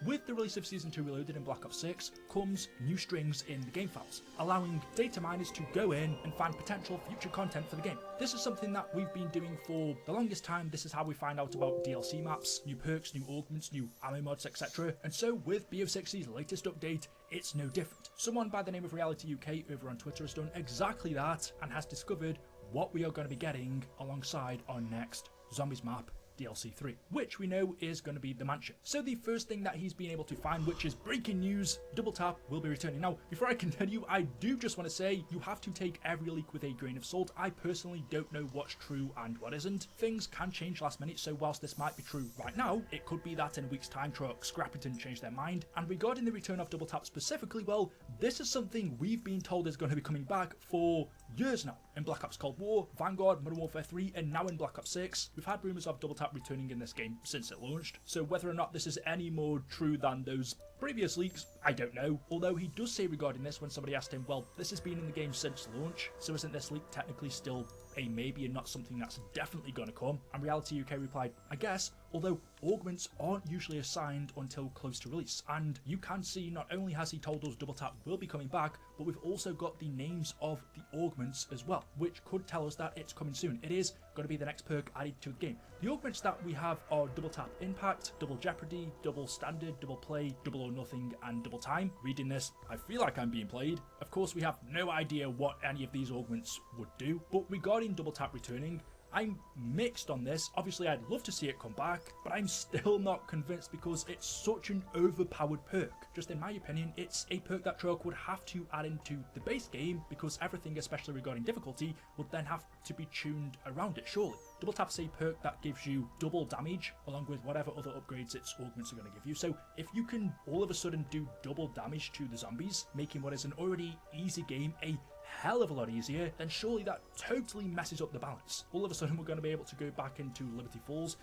With the release of Season 2 Reloaded in Black Ops 6 comes new strings in the game files, allowing data miners to go in and find potential future content for the game. This is something that we've been doing for the longest time. This is how we find out about DLC maps, new perks, new augments, new ammo mods, etc. And so with BO6's latest update, it's no different. Someone by the name of Reality UK over on Twitter has done exactly that and has discovered what we are going to be getting alongside our next Zombies map, DLC 3, which we know is going to be the mansion. So the first thing that he's been able to find, which is breaking news, Double Tap will be returning. Now, before I continue, I do just want to say you have to take every leak with a grain of salt. I personally don't know what's true and what isn't. Things can change last minute, so whilst this might be true right now, it could be that in a week's time Truck Scrappington changed their mind. And regarding the return of Double Tap specifically, well, this is something we've been told is going to be coming back for years now. In Black Ops Cold War, Vanguard, Modern Warfare 3, and now in Black Ops 6, we've had rumours of Double Tap returning in this game since it launched. So whether or not this is any more true than those previous leaks, I don't know. Although he does say regarding this when somebody asked him, well, this has been in the game since launch, so isn't this leak technically still a maybe and not something that's definitely going to come? And Reality UK replied, I guess, although augments aren't usually assigned until close to release. And you can see not only has he told us Double Tap will be coming back, but we've also got the names of the augments as well, which could tell us that it's coming soon. It is going to be the next perk added to the game. The augments that we have are Double Tap Impact, Double Jeopardy, Double Standard, Double Play, Double or Nothing, and Double Time. Reading this, I feel like I'm being played. Of course, we have no idea what any of these augments would do, but regarding Double Tap returning, I'm mixed on this. Obviously, I'd love to see it come back, but I'm still not convinced because it's such an overpowered perk. Just in my opinion, it's a perk that Treyarch would have to add into the base game because everything, especially regarding difficulty, would then have to be tuned around it, surely. Double tap is a perk that gives you double damage along with whatever other upgrades its augments are going to give you. So if you can all of a sudden do double damage to the zombies, making what is an already easy game a hell of a lot easier, then surely that totally messes up the balance. All of a sudden we're going to be able to go back into Liberty Falls,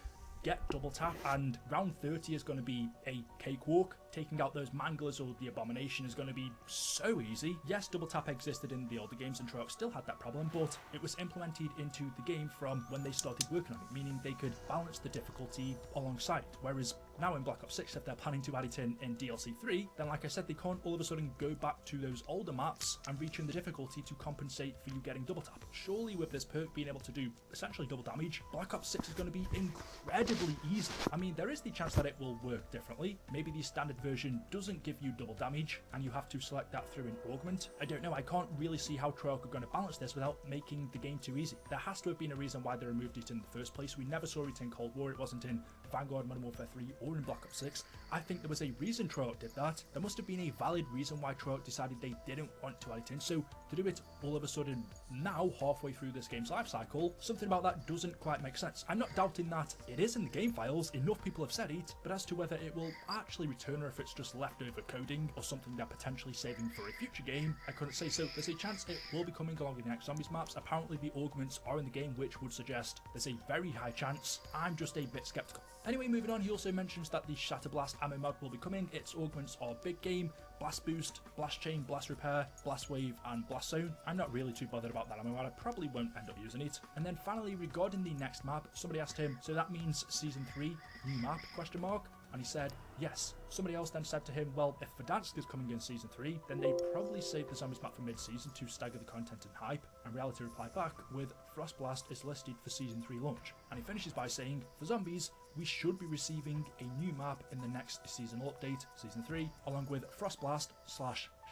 get double tap, and round 30 is going to be a cakewalk. Taking out those manglers or the abomination is going to be so easy. Yes, double tap existed in the older games and Treyarch still had that problem, but it was implemented into the game from when they started working on it, meaning they could balance the difficulty alongside it. Whereas now in Black Ops 6, if they're planning to add it in DLC 3, then like I said, they can't all of a sudden go back to those older maps and reaching the difficulty to compensate for you getting double tap. Surely with this perk being able to do essentially double damage, Black Ops 6 is going to be incredibly easy. I mean, there is the chance that it will work differently. Maybe the standard version doesn't give you double damage and you have to select that through an augment. I don't know, I can't really see how Treyarch are going to balance this without making the game too easy. There has to have been a reason why they removed it in the first place. We never saw it in Cold War, it wasn't in Vanguard, Modern Warfare 3 or in Black Ops 6. I think there was a reason Treyarch did that. There must have been a valid reason why Treyarch decided they didn't want to add it in, so to do it all of a sudden now, halfway through this game's life cycle, something about that doesn't quite make sense. I'm not doubting that it is in the game files, enough people have said it, but as to whether it will actually return or if it's just leftover coding or something they're potentially saving for a future game, I couldn't say. So there's a chance it will be coming along in the next Zombies maps. Apparently the augments are in the game, which would suggest there's a very high chance. I'm just a bit skeptical. Anyway, moving on, he also mentions that the Shatter Blast ammo mod will be coming. Its augments are Big Game, Blast Boost, Blast Chain, Blast Repair, Blast Wave, and Blast Zone. I'm not really too bothered about that ammo mod, I probably won't end up using it. And then finally, regarding the next map, somebody asked him, so that means Season 3, new map, question mark? And he said, yes. Somebody else then said to him, well, if Verdansk is coming in Season 3, then they probably saved the Zombies map for mid-season to stagger the content and hype. And Reality replied back with, Frostblast is listed for Season 3 launch. And he finishes by saying, for Zombies, we should be receiving a new map in the next seasonal update, Season 3, along with Frostblast /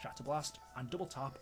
Shatterblast and Double Tap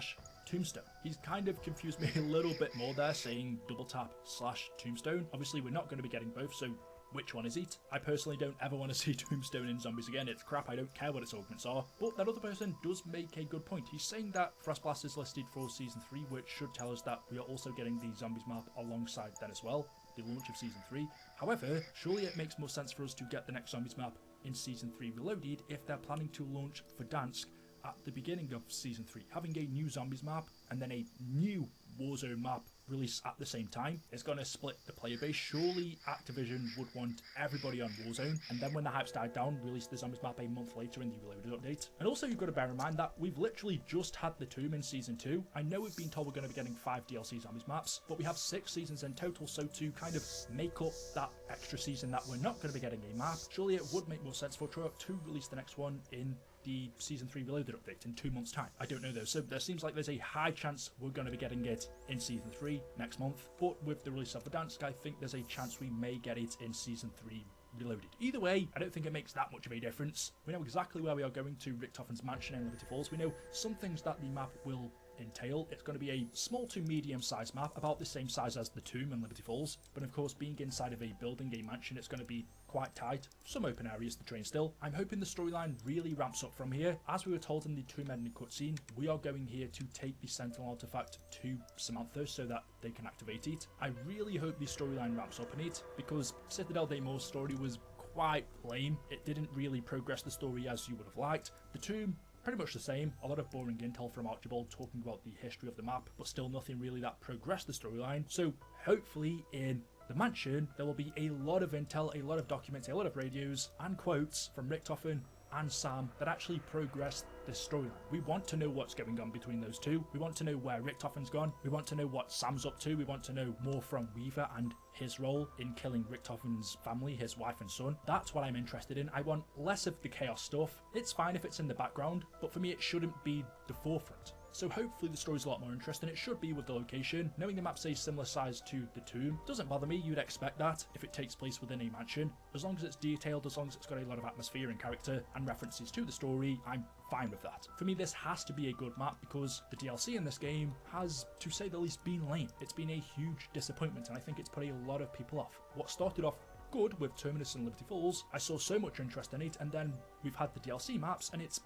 / Tombstone. He's kind of confused me a little bit more there, saying Double Tap / Tombstone. Obviously, we're not going to be getting both, so which one is it? I personally don't ever want to see Tombstone in Zombies again. It's crap, I don't care what its augments are. But that other person does make a good point. He's saying that Frostblast is listed for Season 3, which should tell us that we are also getting the Zombies map alongside then as well, the launch of Season 3. However, surely it makes more sense for us to get the next Zombies map in Season 3 Reloaded if they're planning to launch Verdansk at the beginning of Season 3. Having a new Zombies map and then a new Warzone map release at the same time is going to split the player base. Surely Activision would want everybody on Warzone, and then when the hype's died down, release the Zombies map a month later in the Reloaded update. And also you've got to bear in mind that we've literally just had the Tomb in Season 2. I know we've been told we're going to be getting 5 DLC Zombies maps, but we have 6 seasons in total, so to kind of make up that extra season that we're not going to be getting a map, surely it would make more sense for Treyarch to release the next one in the Season 3 Reloaded update in 2 months' time. I don't know though, so there seems like there's a high chance we're going to be getting it in Season 3 next month, but with the release of Verdansk, I think there's a chance we may get it in Season 3 Reloaded. Either way, I don't think it makes that much of a difference. We know exactly where we are going to Richtofen's mansion in Liberty Falls. We know some things that the map will entail. It's going to be a small to medium sized map, about the same size as the Tomb and Liberty Falls, but of course being inside of a building, a mansion, it's going to be quite tight, some open areas to train still. I'm hoping the storyline really ramps up from here. As we were told in the Tomb ending cutscene, we are going here to take the Sentinel artifact to Samantha so that they can activate it. I really hope the storyline ramps up in it, because Citadel Daemon's story was quite lame. It didn't really progress the story as you would have liked. The Tomb, pretty much the same, a lot of boring intel from Archibald talking about the history of the map, but still nothing really that progressed the storyline. So hopefully in the mansion there will be a lot of intel, a lot of documents, a lot of radios and quotes from Richtofen and Sam that actually progress this storyline. We want to know what's going on between those two. We want to know where Richtofen's gone. We want to know what Sam's up to. We want to know more from Weaver and his role in killing Richtofen's family, his wife and son. That's what I'm interested in. I want less of the chaos stuff. It's fine if it's in the background, but for me it shouldn't be the forefront. So hopefully the story's a lot more interesting. It should be with the location. Knowing the map's a similar size to the tomb doesn't bother me. You'd expect that if it takes place within a mansion. As long as it's detailed, as long as it's got a lot of atmosphere and character and references to the story, I'm fine with that. For me, this has to be a good map because the DLC in this game has, to say the least, been lame. It's been a huge disappointment, and I think it's put a lot of people off. What started off good with Terminus and Liberty Falls, I saw so much interest in it, and then we've had the DLC maps, and it's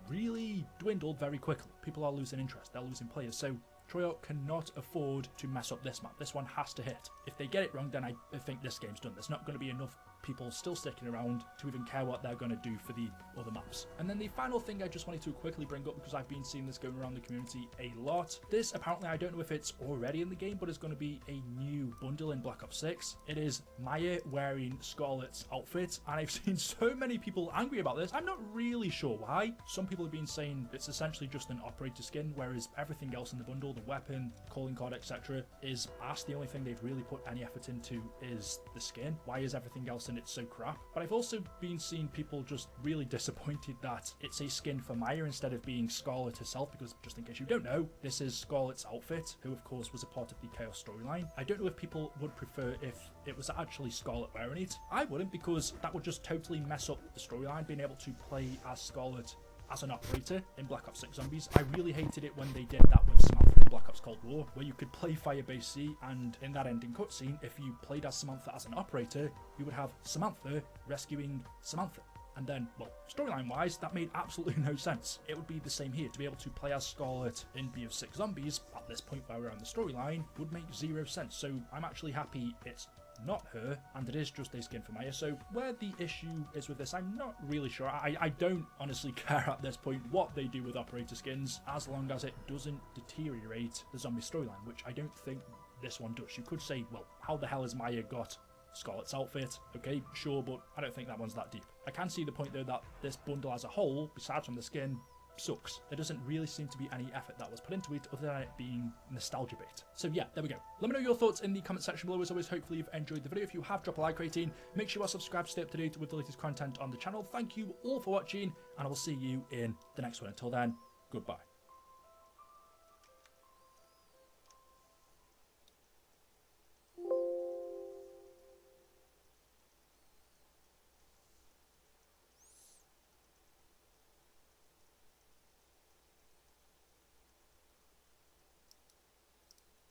really dwindled very quickly. People are losing interest, they're losing players, so Treyarch cannot afford to mess up this map. This one has to hit. If they get it wrong, then I think this game's done. There's not going to be enough people still sticking around to even care what they're going to do for the other maps. And then the final thing I just wanted to quickly bring up, because I've been seeing this going around the community a lot. This, apparently, I don't know if it's already in the game, but it's going to be a new bundle in Black Ops 6. It is Maya wearing Scarlet's outfit, and I've seen so many people angry about this. I'm not really sure why. Some people have been saying it's essentially just an operator skin, whereas everything else in the bundle, the weapon, calling card, etc., is ass. The only thing they've really put any effort into is the skin. Why is everything else in it so crap? But I've also been seeing people just really disappointed that it's a skin for Maya instead of being Scarlet herself, because just in case you don't know, this is Scarlet's outfit, who of course was a part of the Chaos storyline. I don't know if people would prefer if it was actually Scarlet wearing it. I wouldn't, because that would just totally mess up the storyline, being able to play as Scarlet as an operator in Black Ops 6 Zombies. I really hated it when they did that with Samantha in Black Ops Cold War, where you could play Firebase C, and in that ending cutscene, if you played as Samantha as an operator, you would have Samantha rescuing Samantha. And then, well, storyline-wise, that made absolutely no sense. It would be the same here. To be able to play as Scarlet in BO6 Zombies, at this point where we're on the storyline, would make zero sense. So I'm actually happy it's not her, and it is just a skin for Maya. So where the issue is with this, I'm not really sure. I don't honestly care at this point what they do with operator skins, as long as it doesn't deteriorate the zombie storyline, which I don't think this one does. You could say, well, how the hell has Maya got Scarlet's outfit? Okay, sure, but I don't think that one's that deep. I can see the point though that this bundle as a whole, besides from the skin, sucks. There doesn't really seem to be any effort that was put into it other than it being nostalgia bait. So yeah, there we go. Let me know your thoughts in the comment section below. As always, hopefully you've enjoyed the video. If you have, drop a like rating. Make sure you are subscribed to stay up to date with the latest content on the channel. Thank you all for watching, and I will see you in the next one. Until then, goodbye.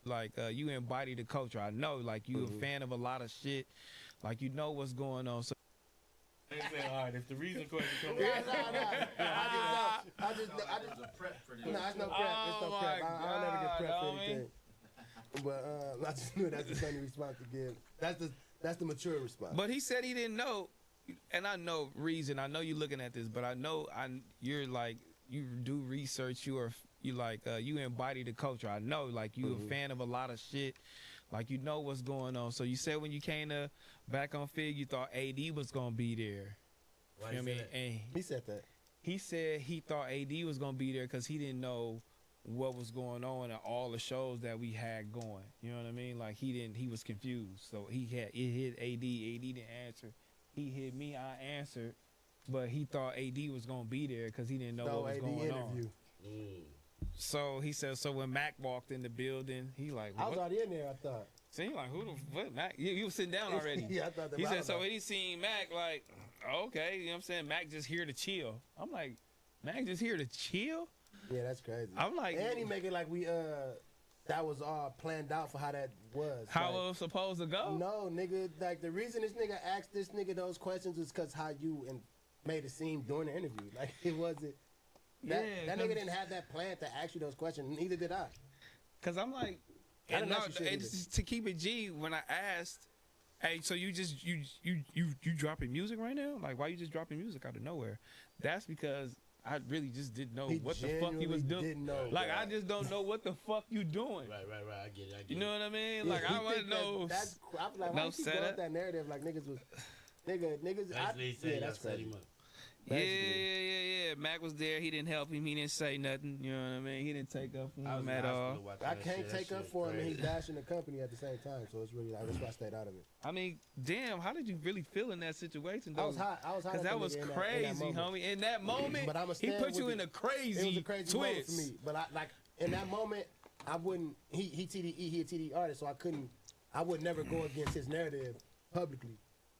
Like, you embody the culture. I know, like, you a fan of a lot of shit. Like, you know what's going on. So They say, all right, if the reason question comes I just prep for this. No, it's no prep. It's no prep. I'll never get prep for anything. But I just knew that's the funny response to give. That's the mature response. But he said he didn't know, and I know reason. I know you're looking at this, but I know you're like, you do research. You embody the culture. I know, like, you a fan of a lot of shit. Like, you know what's going on. So you said when you came to back on Fig, you thought AD was gonna be there. Why You know what I mean? And he said that. he said he thought AD was gonna be there because he didn't know what was going on in all the shows that we had going. You know what I mean? Like, he was confused. So it hit AD. AD didn't answer. He hit me. I answered, but he thought AD was gonna be there because he didn't know what was going on. So he said, so when Mac walked in the building, he like, what? I was already in there, I thought. So he like, who the what, Mac? You was sitting down already. Yeah, I thought that. He said, so when he seen Mac, like, okay, you know what I'm saying? Mac just here to chill. I'm like, Mac just here to chill? Yeah, that's crazy. I'm like, and he make it like we that was all planned out for how that was. How like, it was supposed to go? No, nigga, like the reason this nigga asked this nigga those questions was because how you made it seem during the interview. Like, it wasn't. That nigga didn't have that plan to ask you those questions. Neither did I. Cause I'm like, and to keep it G, when I asked, hey, so you just you dropping music right now? Like, why you just dropping music out of nowhere? That's because I really just didn't know what the fuck he was doing. Didn't know, like, bro. I just don't know what the fuck you doing. Right. I get it. You know what I mean? Yeah, like, I want to know. That's I was like, why you keep going with that narrative? Like, niggas was niggas. Yeah, that's crazy. Yeah. Mac was there. He didn't help him. He didn't say nothing. You know what I mean? He didn't take up for him at all. I can't take up for him, and he's bashing the company at the same time. So it's really like, that's why I stayed out of it. I mean, damn, how did you really feel in that situation, though? I was hot. Because that was crazy, homie. In that moment, but he put you in a crazy it was a crazy moment twist. for me. But in that moment, I wouldn't. He TDE, he a TDE artist, so I would never go against his narrative publicly.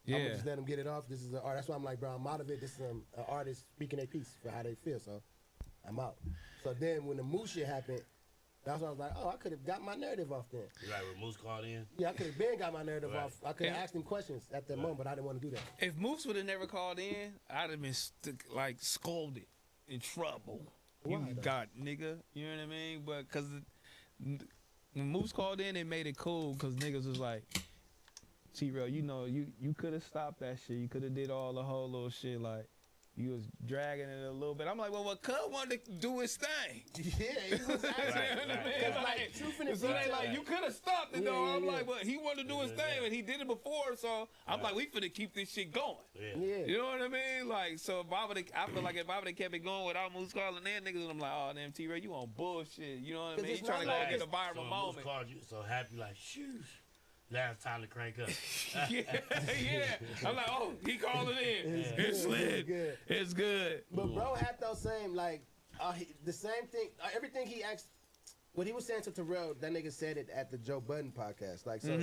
I would just let him get it off. This is an art. That's why I'm like, bro, I'm out of it. This is an artist speaking their piece for how they feel. So I'm out. So then when the Moose shit happened, that's when I was like, oh, I could have got my narrative off then. You right, when Moose called in? Yeah, I could have been got my narrative off. I could have asked him questions at that moment, but I didn't want to do that. If Moose would have never called in, I'd have been scolded, in trouble. Why, You though? got nigga, you know what I mean? But because when Moose called in, it made it cool because niggas was like, T-Rail, you know, you could have stopped that shit. You could have did all the whole little shit like. You was dragging it a little bit. I'm like, well, Cub wanted to do his thing. Yeah, he was like, truth in the so they detail. like, you could have stopped it, though. I'm like, well, he wanted to do his thing, and he did it before, so I'm like, we finna keep this shit going. Yeah. You know what I mean? Like, so if I feel like if I would have kept it going without Moose calling in, niggas, I'm like, oh, damn, T-Ray, you on bullshit. You know what I mean? He's trying to go get a viral moment. Moose called you so happy, like, shoosh. Now it's time to crank up. yeah. I'm like, oh, he calling in. It's lit. It's good. But bro had those same, like, the same thing. Everything he asked, what he was saying to Terrell, that nigga said it at the Joe Budden podcast. Like, so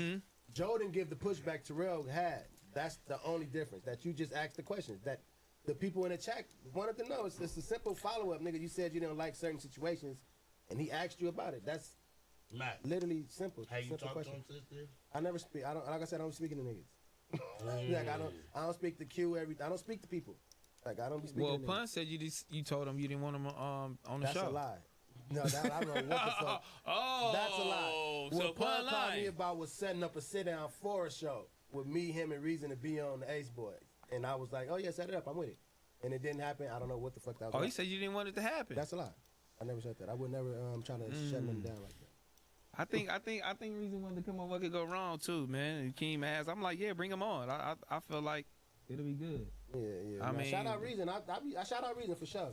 Joe didn't give the pushback Terrell had. That's the only difference, that you just asked the questions. That the people in the chat wanted to know. It's a simple follow-up, nigga. You said you didn't like certain situations, and he asked you about it. That's Matt, literally simple. how you simple talk question. to him, sister? I never speak. I don't. Like I said, I don't speak to niggas. Like I don't speak to Q. I don't speak to people. Like I don't be speaking. Well, to Pun niggas. said you told him you didn't want him on the That's show. a lie. No, I don't know what the fuck. Oh, that's a lie. so What Pun Pun called me lied. about was setting up a sit down for a show with me, him, and Reason to be on the Ace Boys, and I was like, oh yeah, set it up. I'm with it, and it didn't happen. I don't know what the fuck that was. Oh, about. he said you didn't want it to happen. That's a lie. I never said that. I would never try to shut them down like that. I think Reason wanted to come on. What could go wrong too, man? Keem asked. I'm like, yeah, bring him on. I feel like it'll be good. Yeah. I Man, mean, shout out Reason. I shout out Reason for sure. You know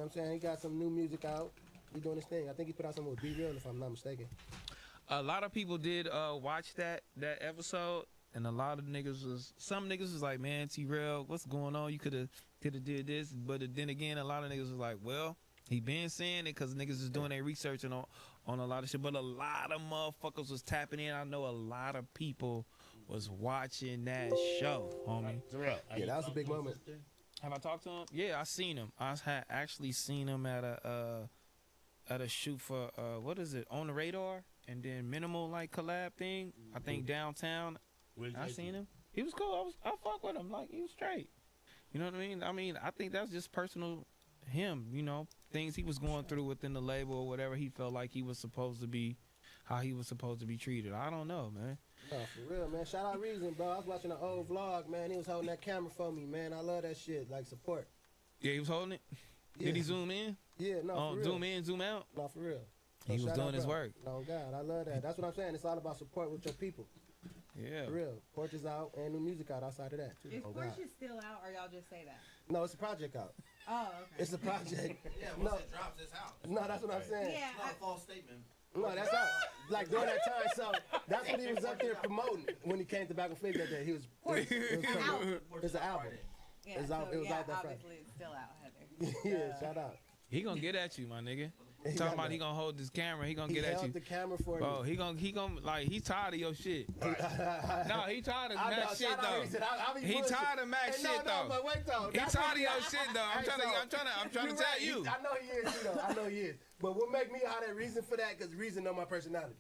what I'm saying? He got some new music out. He doing his thing. I think he put out something with Be Real, if I'm not mistaken. a lot of people did watch that episode, and a lot of some niggas was like, man, T-Rail, what's going on? You could have did this, but then again, a lot of niggas was like, well, he been saying it because niggas is doing their research on a lot of shit, but a lot of motherfuckers was tapping in. I know a lot of people was watching that show, homie. Yeah, that was a big moment. Have I talked to him? Yeah, I seen him. I had actually seen him at a shoot for what is it, On the Radar, and then Minimal like collab thing. I think downtown. I seen him. He was cool. I fuck with him. Like he was straight. You know what I mean? I think that's just personal. Him, you know, things he was going through within the label or whatever. He felt like he was supposed to be, how he was supposed to be treated. I don't know, man. No, for real, man. Shout out Reason, bro. I was watching an old vlog, man. He was holding that camera for me, man. I love that shit. Like support. Yeah, he was holding it. Yeah. Did he zoom in? Yeah, no, for real. Zoom in, zoom out. No, for real. He was shout doing out, his bro. work. Oh God, I love that. That's what I'm saying. It's all about support with your people. Yeah. For real. Porch is out and new music out outside of that too. Is Oh, Porch God. is still out, or y'all just say that? No, it's a project out. Oh, okay. It's a project. Yeah, no, once it drops, it's out. no, that's what I'm saying. Yeah, It's not a false statement. No, that's out. Like during that time, so that's what he was up there promoting when he came to Back and Flip that day. He was. It's an album. Yeah, It's out. so, It was yeah, out that Friday. obviously it's still out, Heather. Yeah, shout out. He gonna get at you, my nigga. He Talking got about that. he gonna hold this camera. He gonna He get at held you. the camera for Bro, me. he gonna like he tired of your shit. No, he tired of I know, Mac shit shout out though. Reason. I be He bullshit. tired of Mac Hey, shit no, though. but wait though. He That's tired what- of your shit though. I'm Hey, trying so- to You're tell right. you. I know he is too though. I know he is. But what make me hot at Reason for that? Because Reason know my personality.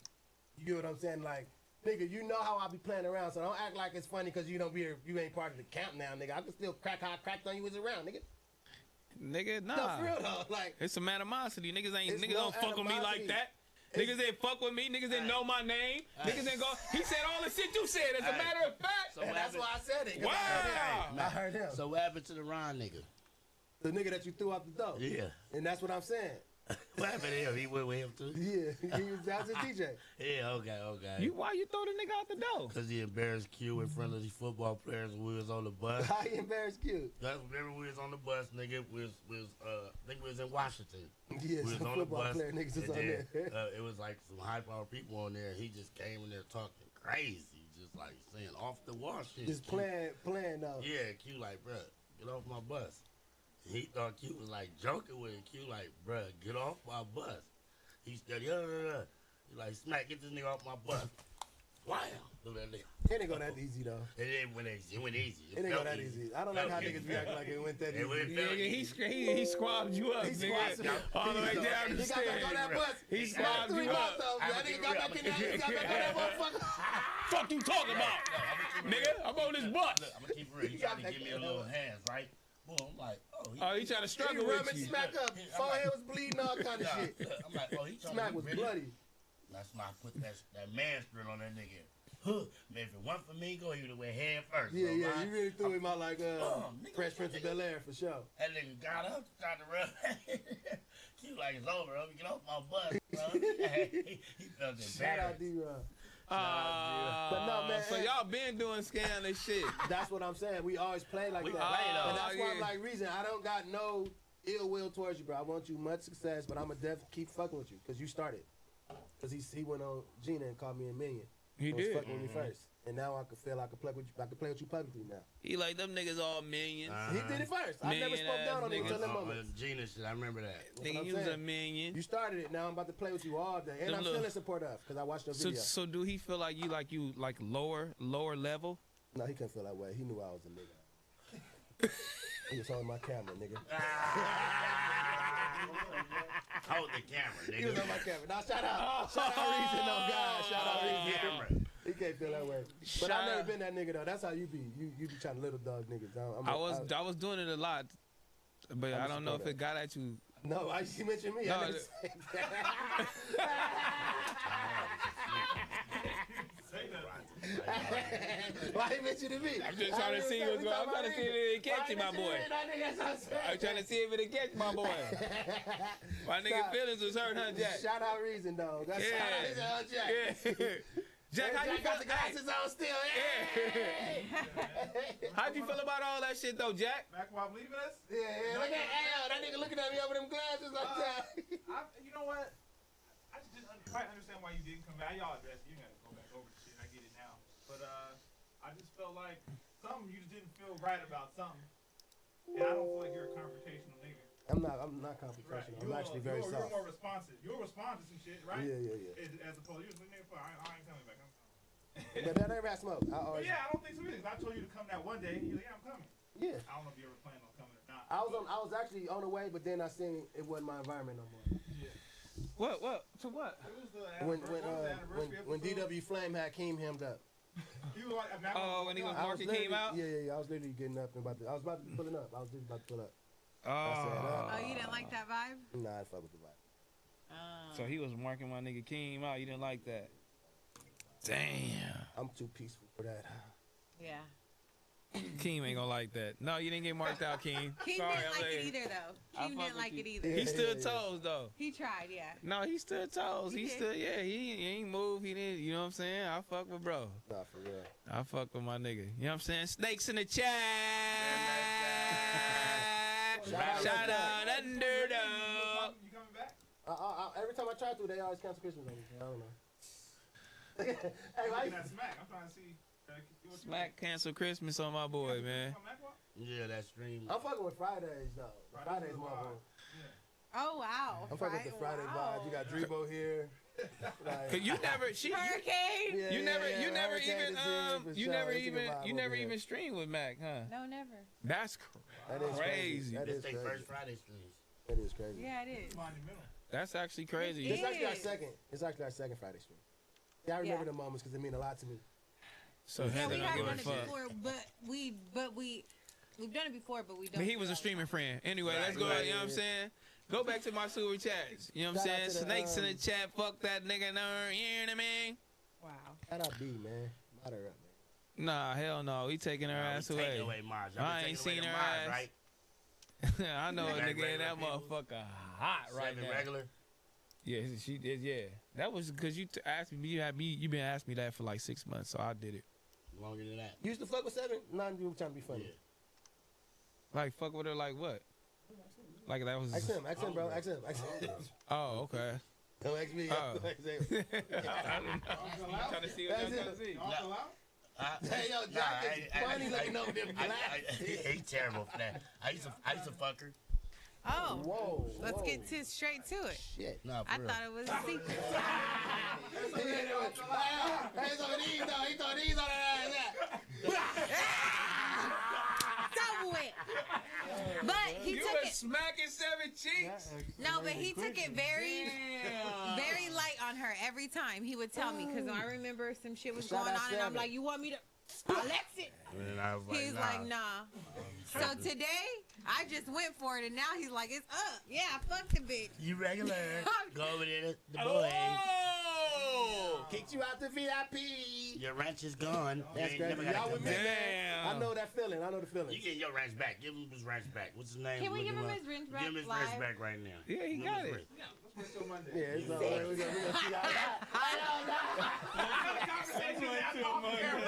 You get what I'm saying? Like, nigga, you know how I be playing around, so don't act like it's funny because you ain't part of the camp now, nigga. I can still crack how I cracked on you was around, nigga. Nigga, nah. No, for real though. Like, It's some animosity. Niggas It's don't no fuck with me like animosity. that. Niggas ain't fuck with me. Niggas didn't know my name. Niggas didn't go. He said all the shit you said. As a matter of fact. So that's why I said it. 'cause Wow. I heard him. So what happened to the Ron nigga? The nigga that you threw out the door. Yeah. And that's what I'm saying. What happened to him? He went with him too? Yeah, that was a DJ. Yeah, okay. Why you throw the nigga out the door? Because he embarrassed Q in front of these football players when we was on the bus. How you embarrassed Q? That's whenever we was on the bus, nigga, I think we was in Washington. Yeah, we was some on the football bus, player niggas was and on then, there. it was like some high power people on there. He just came in there talking crazy, just like saying off the wall shit. Just Q. playing though. Yeah, Q like, bruh, get off my bus. He thought Q was like joking with it. Q like, bruh, get off my bus. He said, He like, Smack, get this nigga off my bus. Wow. Do that nigga. It ain't go that easy though. It went easy. It went easy. It ain't go that easy. I don't like how niggas be acting like it went that easy. Yeah, he squabbed you up, nigga. All the way down the stairs. He got back on that bus. He squabbed you up. That nigga got back in there. He got back on that motherfucker. Fuck you talking about? Nigga, I'm on this bus. Look, I'm gonna keep it real. He tried to give me a little hands, right? Boom, I'm like, he trying to struggle he with rubbing you. Smack up. Forehead was bleeding, all kind of shit. I'm like, he trying Smack to was really? bloody. That's why I put that man spirit on that nigga. Man, if it wasn't for me, go, he would have went head first. Yeah, bro, you really threw him out like Fresh Prince of Bel-Air for sure. That nigga got up, tried to run. He was like, it's over, homie. Get off my bus, bro. He felt embarrassed. Shout out D-Rock. But no, man. So y'all been doing scandalous shit. That's what I'm saying. We always play like that. And that's why I'm like, Reason, I don't got no ill will towards you, bro. I want you much success, but I'm going to definitely keep fucking with you because you started. Because he went on Gina and called me a million. He was did. fucking with me first. And now I can feel I can play with you. I can play with you publicly now. He like them niggas all millions. He did it first. I never spoke down on him until that moment. Gina shit, I remember that. Nigga, you was a million. You started it. Now I'm about to play with you all day, and I'm feeling supportive because I watched the video. So do he feel like you lower level? No, he couldn't feel that way. He knew I was a nigga. He was holding my camera, nigga. Hold the camera, nigga. He was on my camera. Now shout out Reason, no God. Shout out Reason. He can't feel that way. But I never been that nigga though. That's how you be. You be trying to little dog niggas. I was doing it a lot, but I don't know if it got at you. No, you mentioned me. No, I didn't say that. Why you mentioning me? I'm just trying to see what's going on. I'm trying to see if it catch you, my boy. I'm trying to see if it catch my boy. My nigga feelings was hurt, huh, Jack? Shout out Reason, dog. That's shout out his old Jack. Yeah. Jack, how you got the glasses on still? Yeah. How'd you feel about all that shit, though, Jack? Back while leaving us? Yeah. Look at that nigga looking at me over them glasses like that. You know what? I just didn't quite understand why you didn't come back. Y'all addressed it. You gotta go back over the shit. I get it now. But I just felt like something you just didn't feel right about something. And I don't feel like you're a confrontational nigga. I'm not confrontational. Right. I'm actually very soft. You're more responsive. You'll respond to some shit, right? Yeah. As opposed to you're like, nigga, I ain't coming back. I'm coming. But that never had smoke. I don't think so either. I told you to come that one day. You're like, yeah, I'm coming. Yeah. I don't know if you ever planned on coming or not. I was actually on the way, but then I seen it wasn't my environment no more. Yeah. What? To what? It was the When DW Flame had Keem hemmed up. He was like, when he was marking Keem out? Yeah. I was literally getting up and I was about to be pulling up. I was literally about to pull up. Oh, you didn't like that vibe? Nah, I fuck with the vibe. So he was marking my nigga Keem out. You didn't like that? Damn. I'm too peaceful for that. Yeah. Keem ain't gonna like that. No, you didn't get marked out, Keem. Keem didn't like it either, though. Keem didn't like it either. He stood toes, though. He tried, yeah. No, he stood toes. He stood, he ain't moved. He didn't, you know what I'm saying? I fuck with bro. Nah, for real. I fuck with my nigga. You know what I'm saying? Snakes in the chat. Shout out Underdog. You coming back? Every time I try to, they always cancel Christmas on me. I don't know. Hey, why? That smack. I'm trying to see. Smack cancel Christmas on my boy, man. Yeah, that stream. I'm fucking with Fridays though. Fridays more fun. Oh wow. I'm fucking with the Friday vibes. You got Drebo here. Cause you never, Hurricane. you never even streamed with Mac, huh? No, never. That's crazy. That is crazy. crazy. First Friday streams. That is crazy. Yeah, it is. That's actually crazy. It's actually our second. It's actually our second Friday stream. Yeah, I remember the moments because they mean a lot to me. So we Heather don't haven't give a done it fuck. before, but we've done it before, but we don't. But he was a streaming friend. Anyway, let's go. You know what I'm saying? Go back to my super chats. You know what I'm saying? Snakes in the chat. Fuck that nigga. You know what I mean? Wow. Shout out B, man. Mod her up, man. Nah, hell no. We taking her ass away. I ain't seen her ass. Right? I know a nigga in that motherfucker hot right now. Regular? Yeah, she did. Yeah, that was because you asked me. You been asking me that for like 6 months, so I did it. Longer than that. You used to fuck with 7? Nah, you were trying to be funny. Yeah. Like fuck with her, like what? Like that was. Ask him, bro. Ask him. Oh, okay. Don't ask me. Oh. Ask him. I'm trying to see what y'all trying to see. Hey, yo, Jack is funny looking over them glasses. He terrible for that. I used to fuck her. Oh. Whoa. Let's get straight to it. Shit. Nah, I thought it was a secret. Double it. But he took it. Smacking 7 cheeks. No, but he took it very light on her every time. He would tell me because I remember some shit was going on, and I'm like, "You want me to flex it?" He's like, "Nah." So today, I just went for it, and now he's like, "It's up." Yeah, fuck the bitch. You regular. Go over there to the boy. Oh! Kicked you out the VIP. Your ranch is gone. That's crazy. Y'all with me, man. I know that feeling. I know the feeling. You get your ranch back. Give him his ranch back. What's his name? Can we give him his ranch back? Give him his ranch back right now. Yeah, he got it. Yeah, it's all right. We're gonna see how that.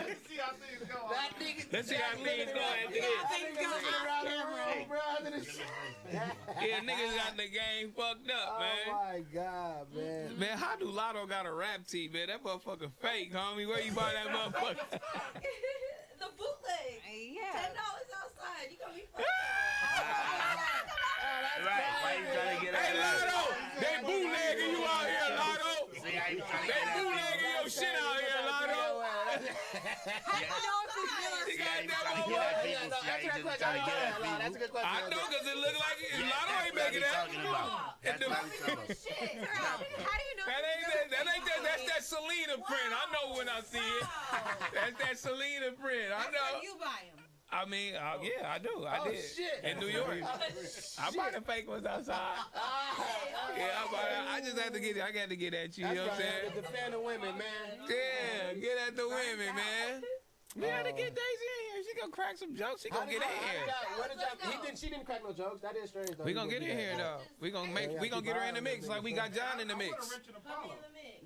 Let's see how things go after this. Yeah, niggas got the game fucked up, man. Oh my God, man. Man, how do Lotto got a rap team, man? That motherfucker fake, homie. Where you buy that motherfucker? The bootleg. Yeah. $10 outside. You gonna be fucked Right. Why you trying to get Hey, Lotto! They bootlegging you out here, Lotto! See how you trying to They get bootlegging your shit out here, Lotto! That's a good question. I know, because it look like Lotto ain't making that. That's what I'm talking about. How do you know? That's that Selena print. I know when I see it. That's that Selena print. I know. You buy him. I mean, yeah, I do. I did. Shit. In New York. I buy the fake ones outside. Yeah, I just have to get it. I got to get at you. You know what I'm saying? Defend the women, man. Yeah, get at the women, man. We gotta get Daisy in here. She gonna crack some jokes. She gonna get in here. She didn't crack no jokes. That is strange, though. We gonna get in here though. We gonna get her in the mix like we got John in the mix.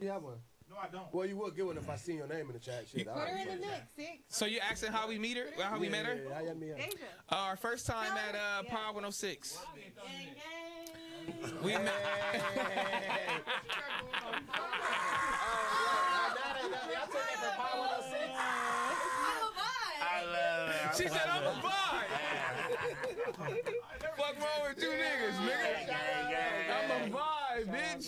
You have one? No, I don't. Well, you would get one if I see your name in the chat. Shit, Put her in the mix, Six. So you asking how we meet her? How we met her? Deja. Our first time at Power 106. We met. She said I'm a vibe. Fuck wrong with you niggas, nigga? I'm a vibe, bitch.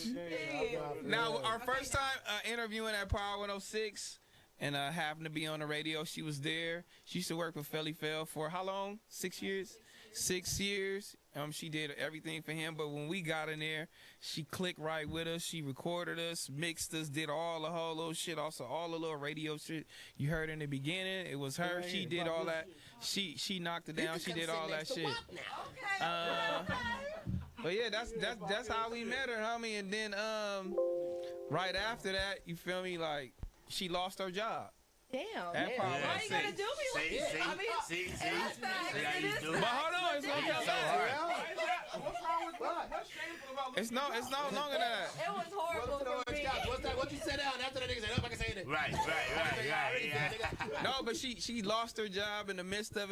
Now, our first time interviewing at Power 106 and happened to be on the radio, she was there. She used to work with Felly Fell for how long? 6 years? 6 years. She did everything for him, but when we got in there, she clicked right with us. She recorded us, mixed us, did all the whole little shit. Also, all the little radio shit you heard in the beginning. It was her. She did all that. She knocked it down. She did all that shit. But yeah, that's how we met her, homie. And then right after that, you feel me? Like she lost her job. Damn. Why you gotta do me like this? I mean, But hold on, it's gonna come back. What's wrong with what? What's shameful about It's no longer that. It was horrible for me. What you said down after the nigga said, "Oh, I can say it." Right. No, but she lost her job in the midst of it.